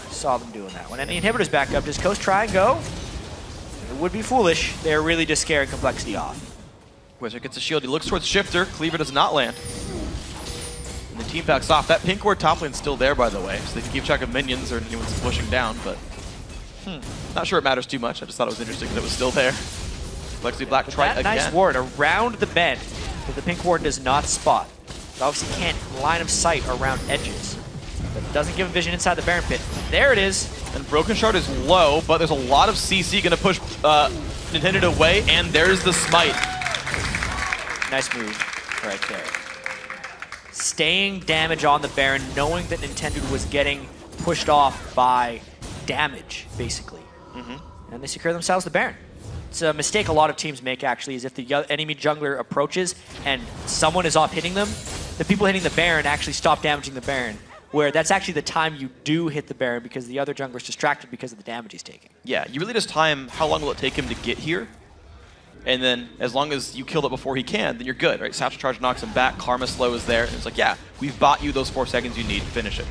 Saw them doing that one. And the inhibitor's back up. Does Coast try and go? It would be foolish. They're really just scaring Complexity off. Wizard gets a shield. He looks towards Shifter. Cleaver does not land. And the team backs off. That pink ward top lane's still there, by the way, so they can keep track of minions or anyone's pushing down, but not sure it matters too much. I just thought it was interesting that it was still there. Complexity Black tried again. Nice ward around the bend that the pink ward does not spot. It obviously can't line of sight around edges. But it doesn't give him vision inside the Baron pit. There it is. And Broken Shard is low, but there's a lot of CC going to push Nintendo away, and there's the smite. Nice move right there. Staying damage on the Baron, knowing that Nintendo was getting pushed off by damage, basically. And they secure themselves the Baron. It's a mistake a lot of teams make, actually, is if the enemy jungler approaches and someone is off hitting them, the people hitting the Baron actually stop damaging the Baron, where that's actually the time you do hit the Baron because the other jungler's distracted because of the damage he's taking. Yeah, you really just time how long will it take him to get here, and then as long as you kill it before he can, then you're good, right? Satchel Charge knocks him back, Karma Slow is there, and it's like, yeah, we've bought you those 4 seconds you need, finish it.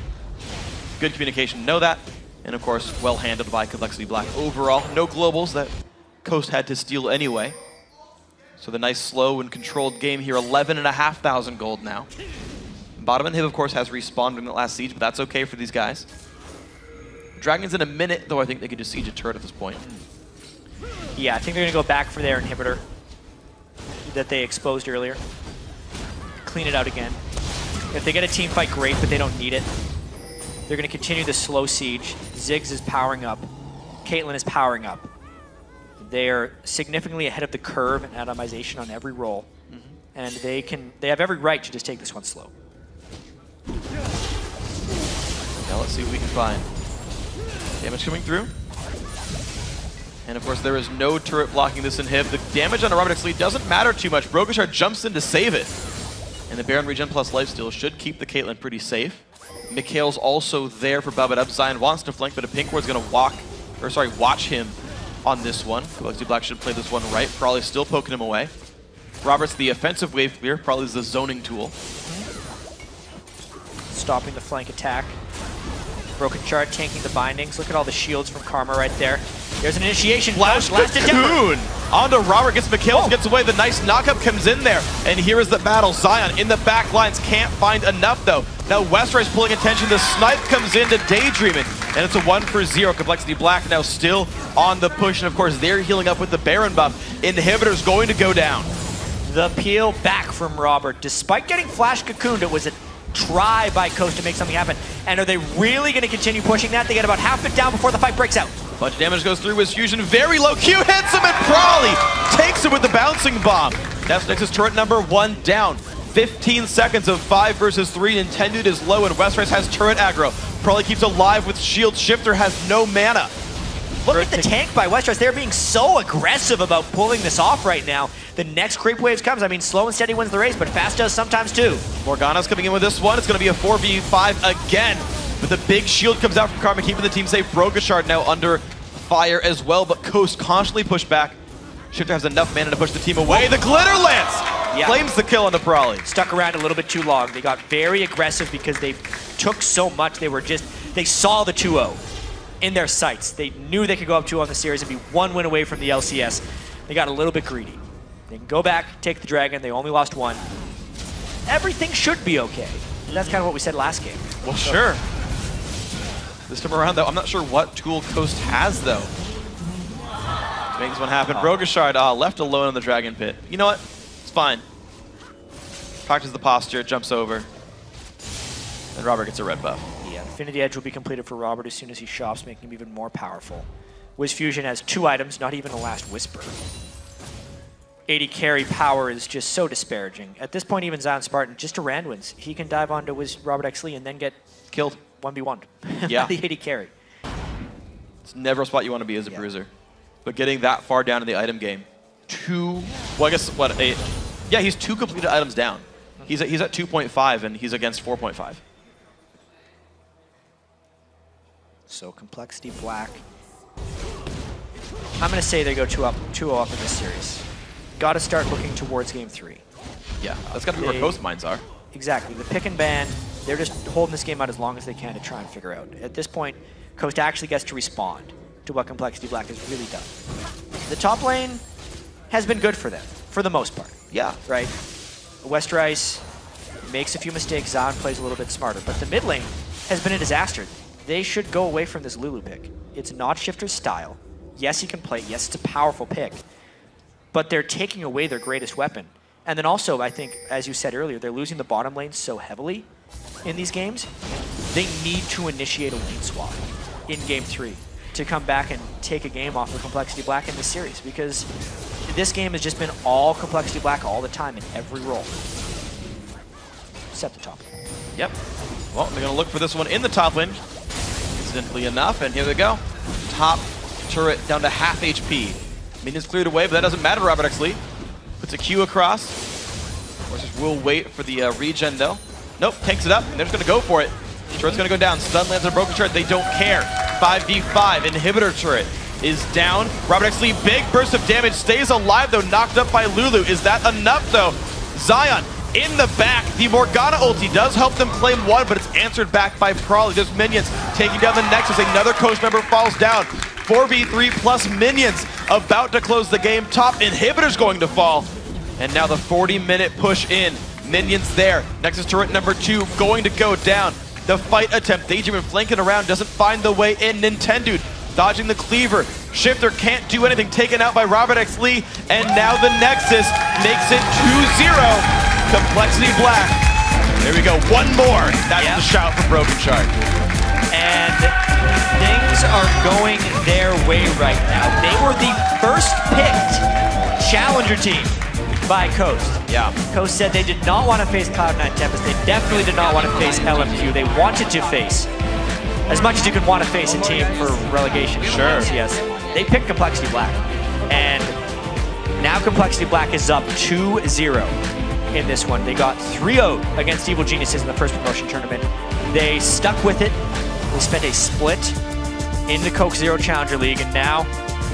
Good communication, know that, and of course, well handled by Complexity Black overall. No globals that Coast had to steal anyway. So the nice slow and controlled game here, 11,500 gold now. Bottom and Hib, of course, has respawned in the last siege, but that's okay for these guys. Dragons in a minute, though I think they could just siege a turret at this point. Yeah, I think they're going to go back for their inhibitor that they exposed earlier. Clean it out again. If they get a team fight, great, but they don't need it. They're going to continue the slow siege. Ziggs is powering up. Caitlyn is powering up. They are significantly ahead of the curve in atomization on every roll. And they have every right to just take this one slow. Now let's see what we can find. Damage coming through. And of course, there is no turret blocking this inhib. The damage on the Robert X Lee doesn't matter too much. Brogushard jumps in to save it. And the Baron regen plus lifesteal should keep the Caitlyn pretty safe. Mikhail's also there for Bub It Up. Zion wants to flank, but a pink ward's gonna watch him on this one. Complexity Black should play this one right. Probably still poking him away. Robert's the offensive wave clear. Probably is the zoning tool. Stopping the flank attack. Broken Shard tanking the bindings. Look at all the shields from Karma right there. There's an initiation. Flash Cocoon onto Robert, gets Mikhail, gets away. The nice knockup comes in there. And here is the battle. Zion in the back lines can't find enough though. Now Westrice pulling attention. The snipe comes into Daydreaming. And it's a 1-for-0. Complexity Black now still on the push. And of course, they're healing up with the Baron buff. Inhibitor's going to go down. The peel back from Robert. Despite getting Flash Cocooned, it was a try by Coast to make something happen. And are they really going to continue pushing that? They get about half it down before the fight breaks out. Bunch of damage goes through his fusion. Very low. Q hits him and Prawley takes it with the bouncing bomb. That's Nexus turret number 1 down. 15 seconds of 5 versus 3. Nintendo is low and Westrice has turret aggro. Prawley keeps alive with shield. Shifter has no mana. Look at the tank by Westrice. They're being so aggressive about pulling this off right now. The next creep waves comes. I mean, slow and steady wins the race, but fast does sometimes too. Morgana's coming in with this one. It's going to be a 4v5 again. But the big shield comes out from Karma, keeping the team safe. Brogushard now under fire as well, but Coast constantly pushed back. Shifter has enough mana to push the team away. The Glitter Lance claims the kill on the Prawley. Stuck around a little bit too long. They got very aggressive because they took so much. They saw the 2-0 in their sights. They knew they could go up 2-0 in the series and be 1 win away from the LCS. They got a little bit greedy. They can go back, take the Dragon. They only lost 1. Everything should be okay. And that's kind of what we said last game. Well, sure. This time around, though, I'm not sure what tool Coast has, though, to make this one happen. Brogushard left alone in the Dragon Pit. You know what? It's fine. Practice the posture, jumps over, and Robert gets a red buff. Yeah, Infinity Edge will be completed for Robert as soon as he shops, making him even more powerful. Wiz Fusion has 2 items, not even a last Whisper. 80 carry power is just so disparaging. At this point, even Zion Spartan, just a Randwins, he can dive onto Robert X Lee and then get killed 1v1. Yeah. The 80 carry. It's never a spot you want to be as a bruiser. But getting that far down in the item game, well, I guess, yeah, he's 2 completed items down. He's at 2.5 and he's against 4.5. So Complexity Black. I'm going to say they go 2-0 up in this series. Got to start looking towards game 3. Yeah, that's got to be where Coast minds are. Exactly. The pick and ban, they're just holding this game out as long as they can to try and figure out. At this point, Coast actually gets to respond to what Complexity Black has really done. The top lane has been good for them, for the most part. Yeah. Right? Westrice makes a few mistakes, Zion plays a little bit smarter, but the mid lane has been a disaster. They should go away from this Lulu pick. It's not Shifter's style. Yes, he can play. Yes, it's a powerful pick. But they're taking away their greatest weapon. And then also, I think, as you said earlier, they're losing the bottom lane so heavily in these games. They need to initiate a lane swap in game 3 to come back and take a game off of Complexity Black in this series, because this game has just been all Complexity Black all the time in every role. Except the top lane. Yep. Well, they're going to look for this one in the top lane. Incidentally enough, and here they go. Top turret down to half HP. Minions cleared away, but that doesn't matter. Robert X Lee puts a Q across. Forces will wait for the regen though. Nope, takes it up, and they're just going to go for it. Turret's going to go down. Stun lands on a broken turret. They don't care. 5v5. Inhibitor turret is down. Robert X Lee, big burst of damage. Stays alive though, knocked up by Lulu. Is that enough though? Zion in the back. The Morgana ulti does help them claim 1, but it's answered back by Prawley. Just minions taking down the Nexus. Another Coast member falls down. 4v3 plus minions about to close the game. Top inhibitor's going to fall. And now the 40-minute push in. Minions there. Nexus turret number 2 going to go down. The fight attempt. Daydream flanking around, doesn't find the way in. Nintendo dodging the cleaver. Shifter can't do anything, taken out by Robert X Lee. And now the Nexus makes it 2-0. Complexity Black. There we go. One more. That's the shout for Broken Shard. And things are going their way right now. They were the first picked challenger team by Coast. Yeah. Coast said they did not want to face Cloud9 Tempest. They definitely did not want to face LMQ. They wanted to face as much as you could want to face a team for relegation. Sure. Yes. they picked Complexity Black. And now Complexity Black is up 2-0 in this one. They got 3-0 against Evil Geniuses in the first promotion tournament. They stuck with it. They spent a split in the Coke Zero Challenger League, and now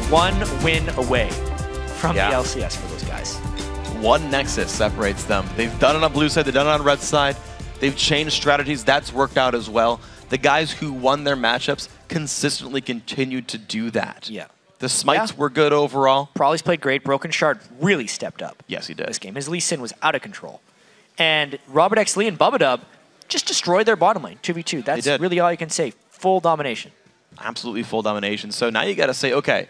1 win away from the LCS for those guys. One Nexus separates them. They've done it on blue side, they've done it on red side. They've changed strategies, that's worked out as well. The guys who won their matchups consistently continued to do that. Yeah. The smites were good overall. Prolly's played great. Broken Shard really stepped up. Yes, he did. This game. His Lee Sin was out of control. And Robert X. Lee and Bubba Dub just destroyed their bottom lane, 2v2. That's really all you can say. Full domination. Absolutely full domination. So now you got to say, okay,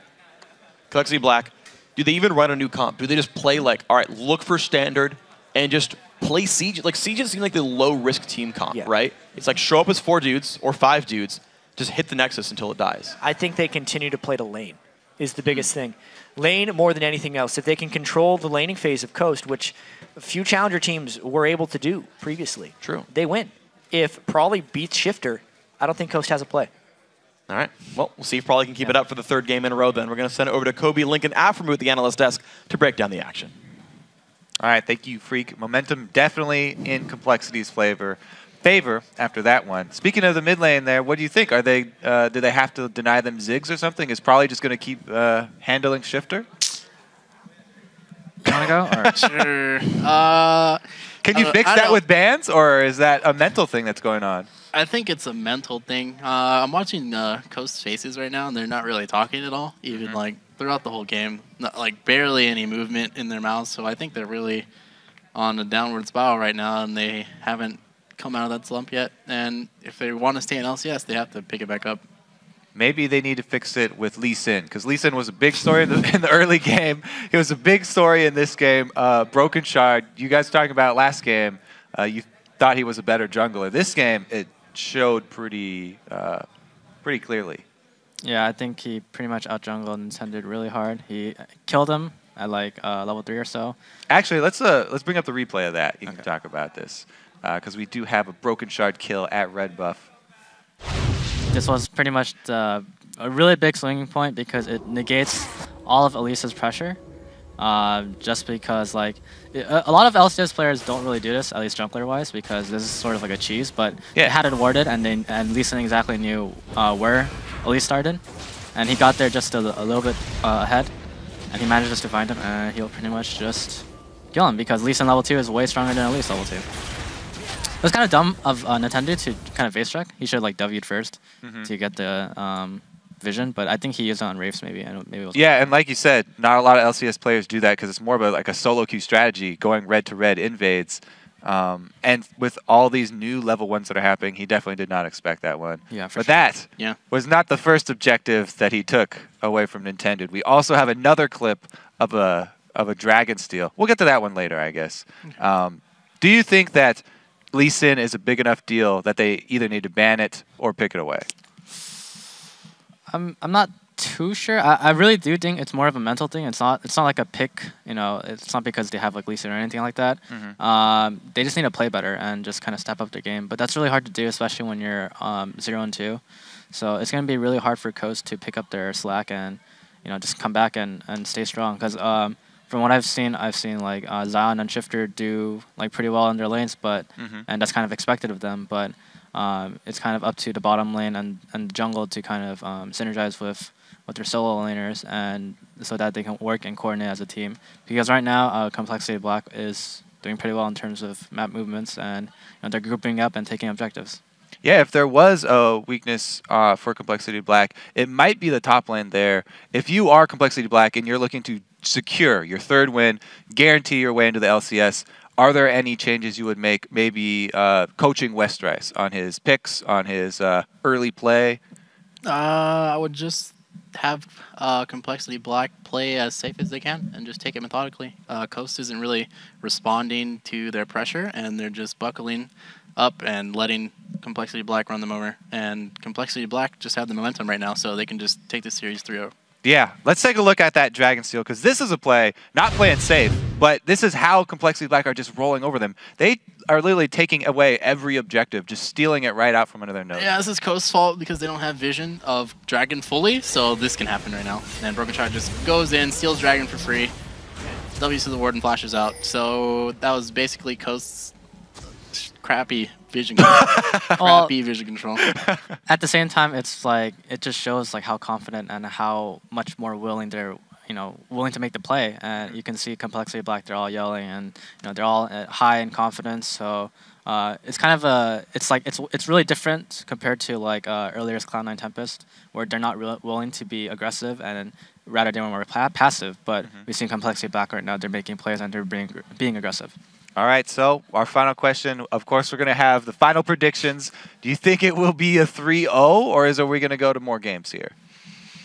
Complexity Black, do they even run a new comp? Do they just play like, all right, look for standard and just play Siege? Like, Siege seems like the low-risk team comp, right? It's like show up as 4 dudes or 5 dudes, just hit the Nexus until it dies. I think they continue to play the lane is the biggest thing. Lane more than anything else. If they can control the laning phase of Coast, which a few challenger teams were able to do previously, they win. If Prolly beats Shifter, I don't think Coast has a play. All right. Well, we'll see if Prolly can keep it up for the 3rd game in a row then. We're going to send it over to Kobe Lincoln Aframu at the analyst desk to break down the action. All right, thank you, Freak. Momentum definitely in Complexity's favor after that one. Speaking of the mid lane there, what do you think? Are they do they have to deny them Ziggs or something? Is Prolly just going to keep handling Shifter? You want to go? Or? Sure. Can you fix that with bans, or is that a mental thing that's going on? I think it's a mental thing. I'm watching Coast's faces right now, and they're not really talking at all, even like throughout the whole game. Not, like barely any movement in their mouths. So I think they're really on a downward spiral right now, and they haven't come out of that slump yet. And if they want to stay in LCS, they have to pick it back up. Maybe they need to fix it with Lee Sin, because Lee Sin was a big story in the early game. It was a big story in this game. Broken Shard, you guys talking about last game, you thought he was a better jungler. This game, it showed pretty clearly. Yeah, I think he pretty much out-jungled and Nintendo really hard. He killed him at like level 3 or so. Actually, let's bring up the replay of that. You can talk about this, because we do have a Broken Shard kill at red buff. This was pretty much a really big swinging point because it negates all of Elisa's pressure. Just because like a lot of LCS players don't really do this, at least jungler-wise, because this is sort of like a cheese. But they had it warded, and Lee Sin exactly knew where Elise started, and he got there just a little bit ahead, and he managed just to find him, and he'll pretty much just kill him because Lee Sin level 2 is way stronger than Elise level 2. It was kind of dumb of Nintendo to kind of face check. He should have like W'd first to get the vision, but I think he used it on Wraiths maybe. Maybe it was and like you said, not a lot of LCS players do that because it's more of like a solo queue strategy, going red to red invades. And with all these new level 1s that are happening, he definitely did not expect that one. Yeah, but that was not the first objective that he took away from Nintendo. We also have another clip of a Dragon Steal. We'll get to that one later, I guess. Do you think that Lee Sin is a big enough deal that they either need to ban it or pick it away? I'm not too sure. I really do think it's more of a mental thing. It's not like a pick. You know, it's not because they have like Lee Sin or anything like that. They just need to play better and just kind of step up their game. But that's really hard to do, especially when you're 0-2. So it's going to be really hard for Coast to pick up their slack and just come back and stay strong. Because from what I've seen like Zion and Shifter do like pretty well in their lanes, but and that's kind of expected of them. But it's kind of up to the bottom lane and jungle to kind of synergize with their solo laners, and so that they can work and coordinate as a team. Because right now, Complexity Black is doing pretty well in terms of map movements, and they're grouping up and taking objectives. Yeah, if there was a weakness for Complexity Black, it might be the top lane there. If you are Complexity Black and you're looking to secure your 3rd win, guarantee your way into the LCS, are there any changes you would make? Maybe coaching Westrice on his picks, on his early play? I would just have Complexity Black play as safe as they can and just take it methodically. Coast isn't really responding to their pressure, and they're just buckling up and letting Complexity Black run them over. And Complexity Black just have the momentum right now, so they can just take the series 3-0. Yeah, let's take a look at that Dragon Steel, because this is a play, not playing safe, but this is how Complexity Black are just rolling over them. They are literally taking away every objective, just stealing it right out from under their nose. Yeah, this is Coast's fault because they don't have vision of Dragon fully, so this can happen right now. And Broken Shard just goes in, steals Dragon for free, W's to the ward and flashes out. So that was basically Coast's crappy vision control. Vision control. At the same time, it's like it just shows like how confident and how much more willing they're willing to make the play. And you can see Complexity Black, they're all yelling, and they're all high in confidence. So it's kind of it's really different compared to like earlier's Cloud9 Tempest, where they're not willing to be aggressive and rather they were more passive. But we see Complexity Black right now, they're making plays and they're being aggressive. All right, so our final question, of course, we're going to have the final predictions. Do you think it will be a 3-0, or are we going to go to more games here?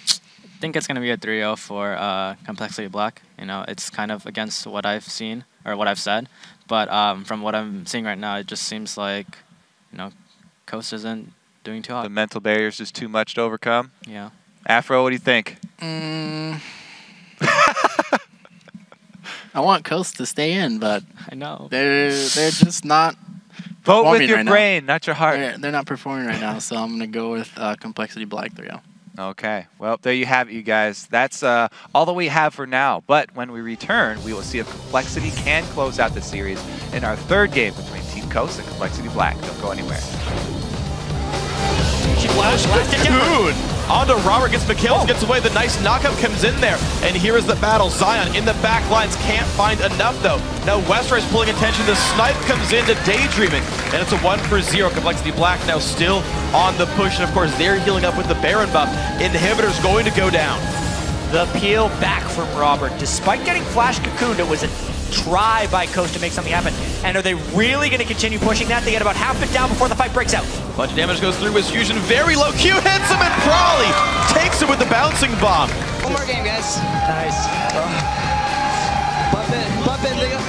I think it's going to be a 3-0 for Complexity Black. It's kind of against what I've seen, or what I've said. But from what I'm seeing right now, it just seems like, Coast isn't doing too hot. The mental barrier's just too much to overcome? Yeah. Afro, what do you think? I want Coast to stay in, but I know they're just not. Vote with your right brain, not your heart. They're not performing right now, so I'm gonna go with Complexity Black 3-0. Okay, well, there you have it, you guys. That's all that we have for now. But when we return, we will see if Complexity can close out the series in our third game between Team Coast and Complexity Black. Don't go anywhere. Cocoon onto Robert, gets McHale, gets away. The nice knockup comes in there. And here is the battle. Zion in the back lines, can't find enough though. Now Westride's pulling attention. The snipe comes into Daydreaming, and it's a 1-for-0. Complexity Black now still on the push. And of course, they're healing up with the Baron buff. Inhibitor's going to go down. The peel back from Robert. Despite getting flash cocooned, it was a try by Coast to make something happen. And are they really going to continue pushing that? They get about half it down before the fight breaks out. Bunch of damage goes through his fusion. Very low. Q hits him, and Brawly takes it with the bouncing bomb. One more game, guys. Nice. Bump in, nigga.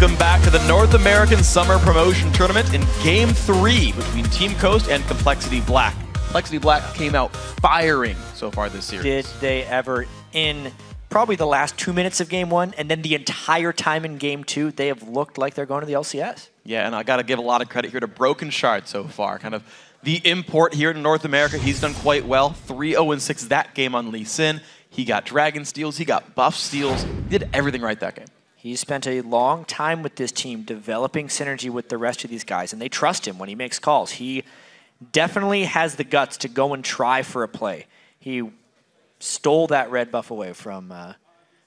Welcome back to the North American Summer Promotion Tournament in Game 3 between Team Coast and Complexity Black. Complexity Black came out firing so far this series. Did they ever, in probably the last 2 minutes of Game 1, and then the entire time in Game 2, they have looked like they're going to the LCS. Yeah, and I got to give a lot of credit here to Broken Shard so far. Kind of the import here in North America. He's done quite well. 3-0-6 that game on Lee Sin. He got Dragon Steals. He got Buff Steals. He did everything right that game. He spent a long time with this team developing synergy with the rest of these guys, and they trust him when he makes calls. He definitely has the guts to go and try for a play. He stole that red buff away from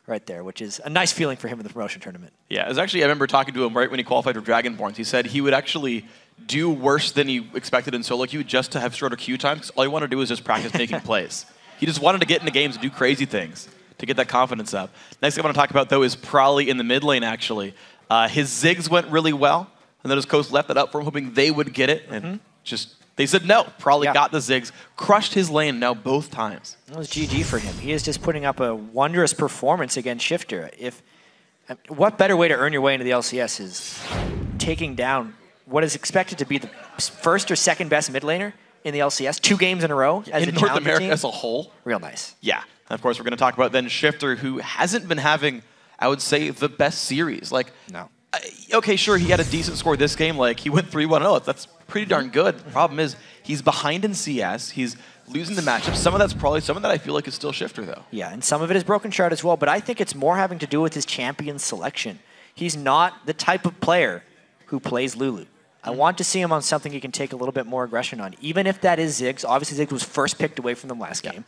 right there, which is a nice feeling for him in the promotion tournament. Yeah, it was actually, I remember talking to him right when he qualified for Dragonborns. He said he would actually do worse than he expected in solo queue just to have shorter queue time, because all he wanted to do was just practice making plays. He just wanted to get into games and do crazy things to get that confidence up. Next thing I want to talk about, though, is Prolly in the mid lane, actually. His Ziggs went really well, and then his Coast left it up for him, hoping they would get it, and just, they said no. Prolly got the Ziggs, crushed his lane now both times. It was GG for him. He is just putting up a wondrous performance against Shifter. What better way to earn your way into the LCS is taking down what is expected to be the first or second best mid laner in the LCS, 2 games in a row as in a North challenger America team. as a whole. Real nice. Yeah. And of course, we're going to talk about then Shifter, who hasn't been having, I would say, the best series. Like, no. Okay, sure, he had a decent score this game. Like, he went 3-1-0. That's pretty darn good. The problem is he's behind in CS. He's losing the matchup. Some of that's probably some of that I feel like is still Shifter, though. Yeah, and some of it is Broken Shard as well, but I think it's more having to do with his champion selection. He's not the type of player who plays Lulu. I want to see him on something he can take a little bit more aggression on, even if that is Ziggs. Obviously, Ziggs was first picked away from them last game.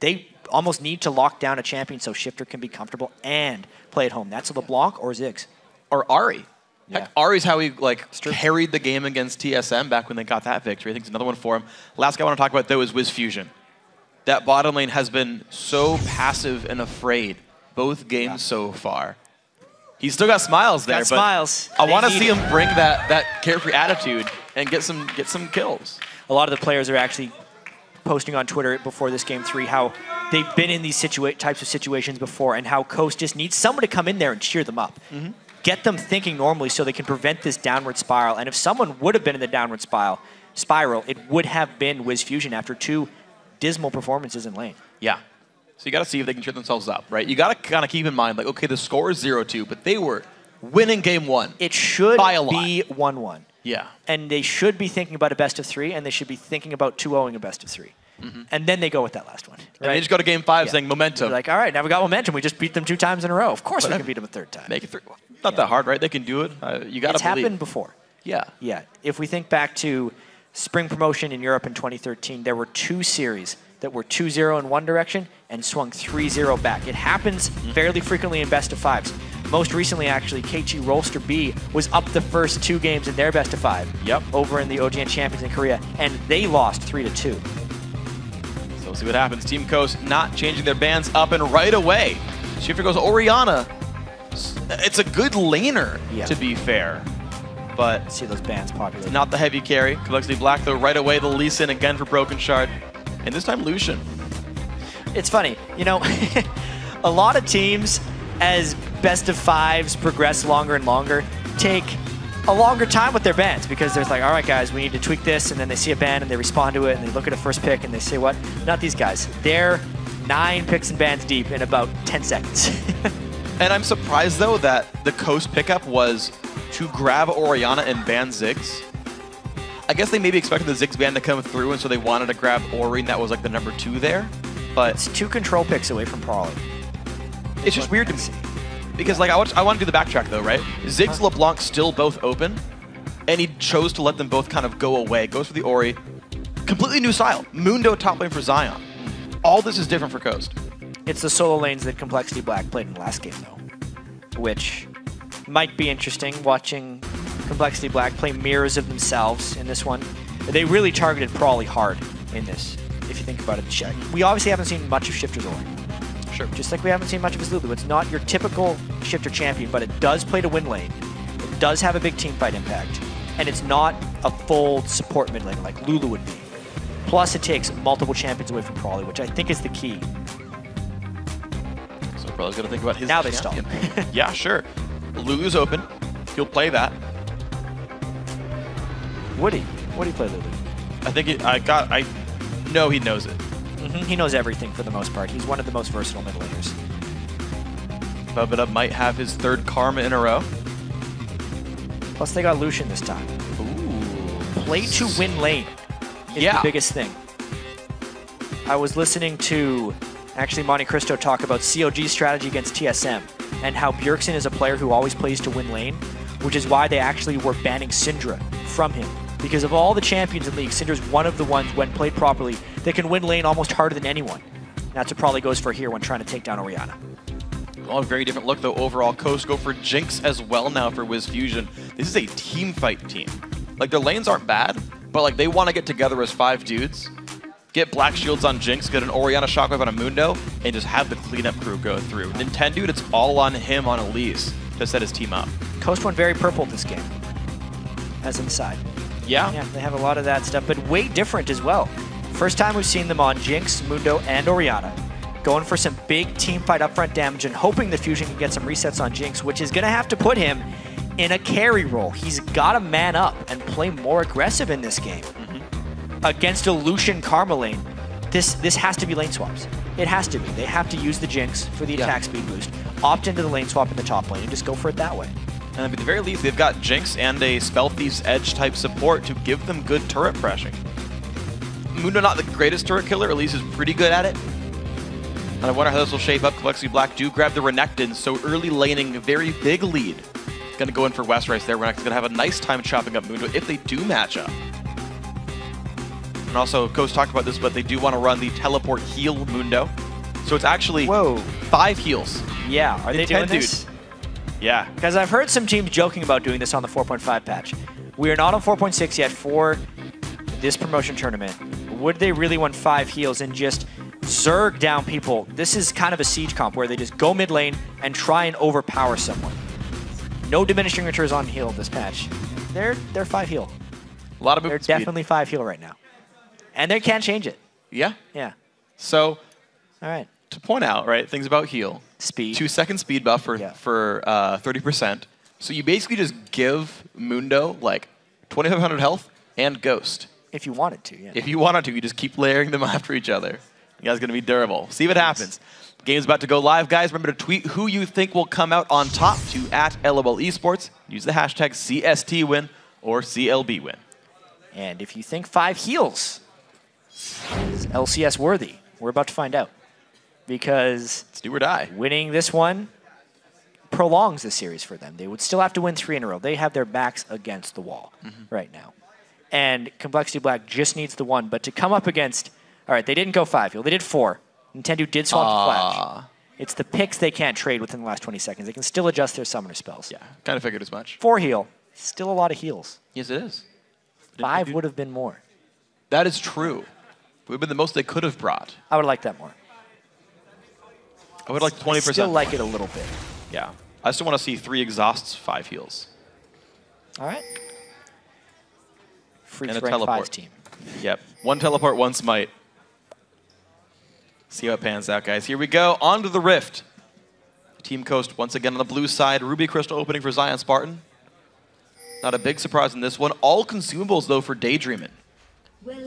They almost need to lock down a champion so Shifter can be comfortable and play at home. That's LeBlanc or Ziggs. Or Ari. Yeah. Heck, Ari's how he carried the game against TSM back when they got that victory. I think it's another one for him. Last guy I want to talk about, though, is Wiz Fusion. That bottom lane has been so passive and afraid both games so far. He's still got smiles there, but smiles. I want to see him bring that carefree attitude and get some kills. A lot of the players are actually posting on Twitter before this Game 3 how they've been in these types of situations before and how Coast just needs someone to come in there and cheer them up. Get them thinking normally so they can prevent this downward spiral. And if someone would have been in the downward spiral, it would have been Wiz Fusion after 2 dismal performances in lane. Yeah. So you got to see if they can cheer themselves up, right? You got to kind of keep in mind, like, okay, the score is 0-2, but they were winning Game 1. It should by a lot. be 1-1. Yeah. And they should be thinking about a best of 3, and they should be thinking about 2-0ing a best of 3. And then they go with that last one. And they just go to Game 5 saying momentum. They're like, all right, now we got momentum. We just beat them 2 times in a row. Of course we can beat them a 3rd time. Make it 3. Not that hard, right? They can do it. You got to believe. It's happened before. Yeah. Yeah. If we think back to spring promotion in Europe in 2013, there were 2 series that were 2-0 in one direction and swung 3-0 back. It happens fairly frequently in best of 5s. Most recently, actually, KG Rolster B was up the first 2 games in their best of 5. Yep. Over in the OGN Champions in Korea, and they lost 3-2. So we'll see what happens. Team Coast not changing their bans up and right away. Shifter goes Orianna. It's a good laner, to be fair. But see those bans popular. Not the heavy carry. Complexity Black, though, right away. The Lee Sin again for Broken Shard. And this time, Lucian. It's funny. You know, a lot of teams, as best of 5s progress longer and longer, take a longer time with their bans because there's like, all right, guys, we need to tweak this. And then they see a ban and they respond to it and they look at a first pick and they say, what? Not these guys. They're 9 picks and bans deep in about 10 seconds. And I'm surprised, though, that the Coast pickup was to grab Orianna and ban Ziggs. I guess they maybe expected the Ziggs ban to come through, and so they wanted to grab Ori, and that was like the number 2 there. But it's 2 control picks away from Prolly. It's just weird to me. Because like I want to do the backtrack, though, right? Ziggs and LeBlanc still both open, and he chose to let them both kind of go away. Goes for the Ori. Completely new style. Mundo top lane for Zion. All this is different for Coast. It's the solo lanes that Complexity Black played in the last game, though, which might be interesting, watching Complexity Black play mirrors of themselves in this one. They really targeted Prolly hard in this, if you think about it. We obviously haven't seen much of Shifter's Ori. Sure. Just like we haven't seen much of his Lulu. It's not your typical Shifter champion, but it does play to win lane. It does have a big team fight impact. And it's not a full support mid lane like Lulu would be. Plus, it takes multiple champions away from Prolly, which I think is the key. So Prolly's got to think about his Now they champion. stop. Yeah, sure. Lulu's open. he'll play that. Would he? Would he play Lulu? I think I know he knows it. He knows everything for the most part. He's one of the most versatile mid laners. Bubba might have his 3rd Karma in a row. Plus they got Lucian this time. Ooh. Play to win lane is the biggest thing. I was listening to actually Monte Cristo talk about COG's strategy against TSM and how Bjergsen is a player who always plays to win lane, which is why they actually were banning Syndra from him. Because of all the champions in League, Syndra's one of the ones, when played properly, that can win lane almost harder than anyone. That's what probably goes for here when trying to take down Orianna. Well, a very different look, though, overall. Coast go for Jinx as well now for Wiz Fusion. This is a team fight team. Like, their lanes aren't bad, but, like, they want to get together as 5 dudes, get Black Shields on Jinx, get an Orianna Shockwave on a Mundo, and just have the cleanup crew go through. Nintendo, it's all on him on Elise to set his team up. Coast went very purple this game, as an aside. Yeah, they have a lot of that stuff, but way different as well. First time we've seen them on Jinx, Mundo, and Orianna. Going for some big team fight upfront damage and hoping the Fusion can get some resets on Jinx, which is going to have to put him in a carry role. He's got to man up and play more aggressive in this game. Against a Lucian Karma lane, this has to be lane swaps. It has to be. They have to use the Jinx for the attack speed boost, opt into the lane swap in the top lane, and just go for it that way. And at the very least, they've got Jinx and a Spell Thief's Edge type support to give them good turret pressing. Mundo not the greatest turret killer, Elise is pretty good at it. And I wonder how this will shape up. Complexity Black do grab the Renekton, so early laning, a very big lead. Gonna go in for Westrice there. Renekton's gonna have a nice time chopping up Mundo if they do match up. And also, Coast talked about this, but they do want to run the teleport heal Mundo. So it's actually 5 heals. Yeah, are they doing this? Yeah. Because I've heard some teams joking about doing this on the 4.5 patch. We are not on 4.6 yet for this promotion tournament. Would they really want 5 heals and just zerg down people? This is kind of a siege comp where they just go mid lane and try and overpower someone. No diminishing returns on heal this patch. They're 5 heal. A lot of They're definitely 5 heal right now. And they can't change it. Yeah? Yeah. So, all right. To point out, right, things about heal. Speed. 2-second speed buff for 30%. So you basically just give Mundo like 2,500 health and Ghost. If you wanted to, yeah. If you wanted to, you just keep layering them after each other. You guys are going to be durable. See what happens. Game's about to go live, guys. Remember to tweet who you think will come out on top to @LOL Esports. Use the hashtag CSTWin or CLBWin. And if you think 5 heals is LCS worthy, we're about to find out. Because it's do or die. Winning this one prolongs the series for them. They would still have to win 3 in a row. They have their backs against the wall right now. And Complexity Black just needs the 1. But to come up against, all right, they didn't go 5 heal. They did 4. Nintendo did swap to Flash. It's the picks they can't trade within the last 20 seconds. They can still adjust their summoner spells. Yeah, kind of figured as much. 4 heal. Still a lot of heals. Yes, it is. 5 would have been more. That is true. It would have been the most they could have brought. I would like that more. I would like 20%. I still like it a little bit. Yeah. I still want to see 3 exhausts, 5 heals. All right. And a teleport. Team. Yep. 1 teleport, 1 smite. See how it pans out, guys. Here we go. On to the Rift. Team Coast once again on the blue side. Ruby Crystal opening for Zion Spartan. Not a big surprise in this one. All consumables, though, for Daydreamin'.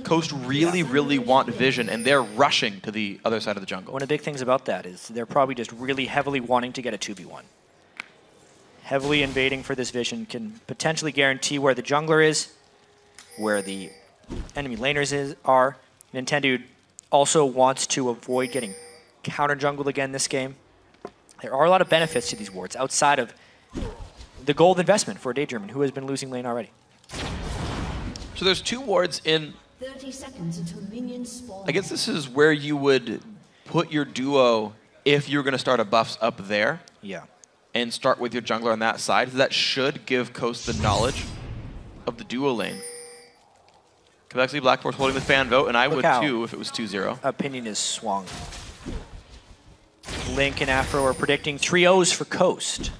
Coast really, really want Vision, and they're rushing to the other side of the jungle. One of the big things about that is they're probably just really heavily wanting to get a 2v1. Heavily invading for this Vision can potentially guarantee where the jungler is, where the enemy laners are. Nintendo also wants to avoid getting counter-jungled again this game. There are a lot of benefits to these wards outside of the gold investment for Daydreamin', who has been losing lane already. So there's 2 wards in... 30 seconds until minions spawn. I guess this is where you would put your duo if you're going to start a buffs up there. Yeah. And start with your jungler on that side. That should give Coast the knowledge of the duo lane. Complexity Black Force holding the fan vote, and I would too if it was 2-0. Opinion is swung. Link and Afro are predicting 3-0s for Coast.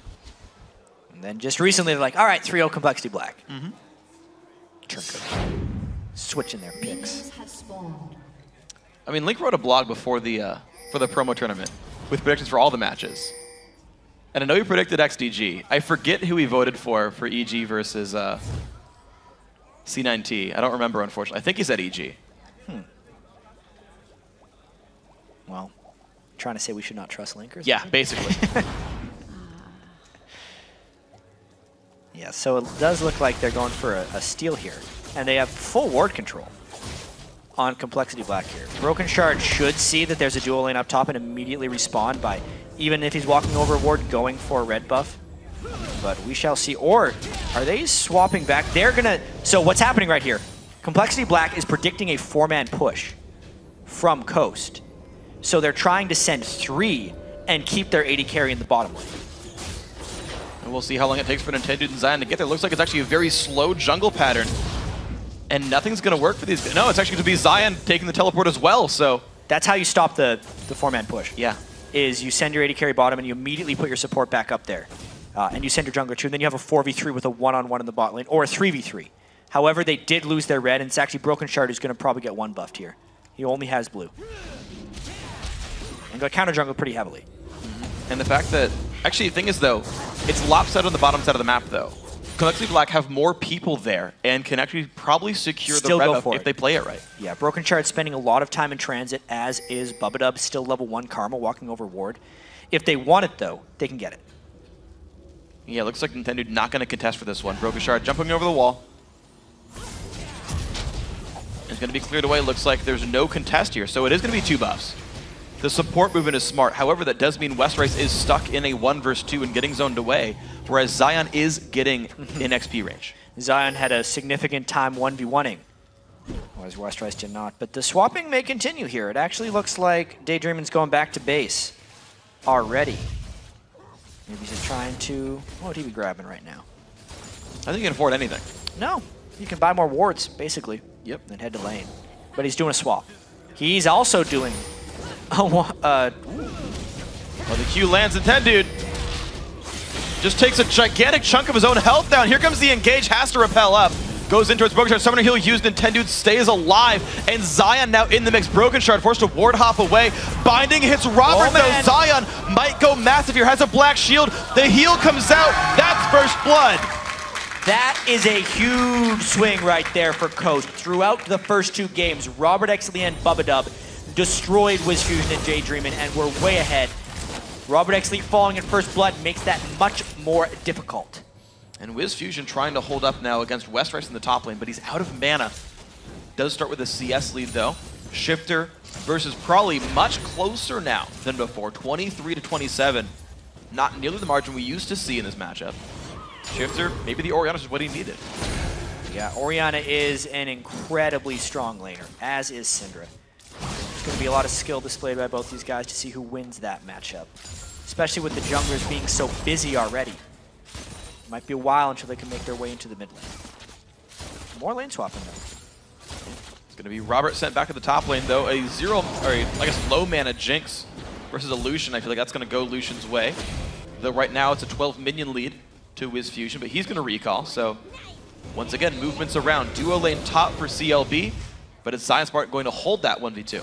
And then just recently they're like, all right, 3-0 Complexity Black. Turncoat. Switching their picks. I mean, Link wrote a blog before the for the promo tournament with predictions for all the matches. And I know you predicted XDG. I forget who he voted for EG versus C9T. I don't remember, unfortunately. I think he said EG. Well, trying to say we should not trust linkers? Yeah, basically. Yeah, so it does look like they're going for a steal here. And they have full ward control on Complexity Black here. Broken Shard should see that there's a dual lane up top and immediately respawn by, even if he's walking over a ward, going for a red buff. But we shall see. Or are they swapping back? They're gonna, so what's happening right here? Complexity Black is predicting a 4-man push from Coast. So they're trying to send 3 and keep their AD carry in the bottom lane. And we'll see how long it takes for Nintendo and Zion to get there. Looks like it's actually a very slow jungle pattern. And nothing's going to work for these. No, it's actually going to be Zion taking the teleport as well, so. That's how you stop the 4-man push. Yeah. Is you send your AD carry bottom and you immediately put your support back up there. And you send your jungler too, and then you have a 4v3 with a 1-on-1 in the bot lane, or a 3v3. However, they did lose their red, and it's actually Broken Shard who's going to probably get 1 buffed here. He only has blue. And got counter jungle pretty heavily. And the fact that, actually the thing is though, it's lopsided on the bottom side of the map though. Complexity Black have more people there and can actually probably secure the red buff if they play it right. Yeah, Broken Shard spending a lot of time in transit, as is Bubadub, still level 1 Karma, walking over ward. If they want it though, they can get it. Yeah, looks like Nintendo not going to contest for this one. Broken Shard jumping over the wall. It's going to be cleared away. Looks like there's no contest here, so it is going to be 2 buffs. The support movement is smart. However, that does mean Westrice is stuck in a 1 versus 2 and getting zoned away, whereas Zion is getting in XP range. Zion had a significant time 1v1ing, whereas Westrice did not. But the swapping may continue here. It actually looks like Daydreamin's going back to base already. Maybe he's just trying to... What would he be grabbing right now? I think he can afford anything. No. You can buy more wards, basically. Yep. And head to lane. But he's doing a swap. He's also doing... Well, the Q lands, and Tendude just takes a gigantic chunk of his own health down. Here comes the engage, has to repel up. Goes into its Broken Shard, Summoner Heal used, and Tendude stays alive. And Zion now in the mix. Broken Shard forced to ward hop away. Binding hits Robert, though. Zion might go massive here, has a black shield. The heal comes out. That's first blood. That is a huge swing right there for Coast. Throughout the first 2 games, Robert Exley and Bubadub destroyed WizFusion and Daydreamin and were way ahead. Robert Exley falling in first blood makes that much more difficult. And WizFusion trying to hold up now against Westrice in the top lane, but he's out of mana. Does start with a CS lead though. Shifter versus Prawley much closer now than before, 23-27. Not nearly the margin we used to see in this matchup. Shifter, maybe the Orianna is what he needed. Yeah, Orianna is an incredibly strong laner, as is Syndra. There's going to be a lot of skill displayed by both these guys to see who wins that matchup. Especially with the junglers being so busy already. It might be a while until they can make their way into the mid lane. More lane swapping though. It's going to be Robert sent back to the top lane though. A low mana Jinx versus a Lucian. I feel like that's going to go Lucian's way. Though right now it's a 12 minion lead to WizFusion, but he's going to recall. So once again, movements around. Duo lane top for CLB. But it's Zion Spartan going to hold that 1v2.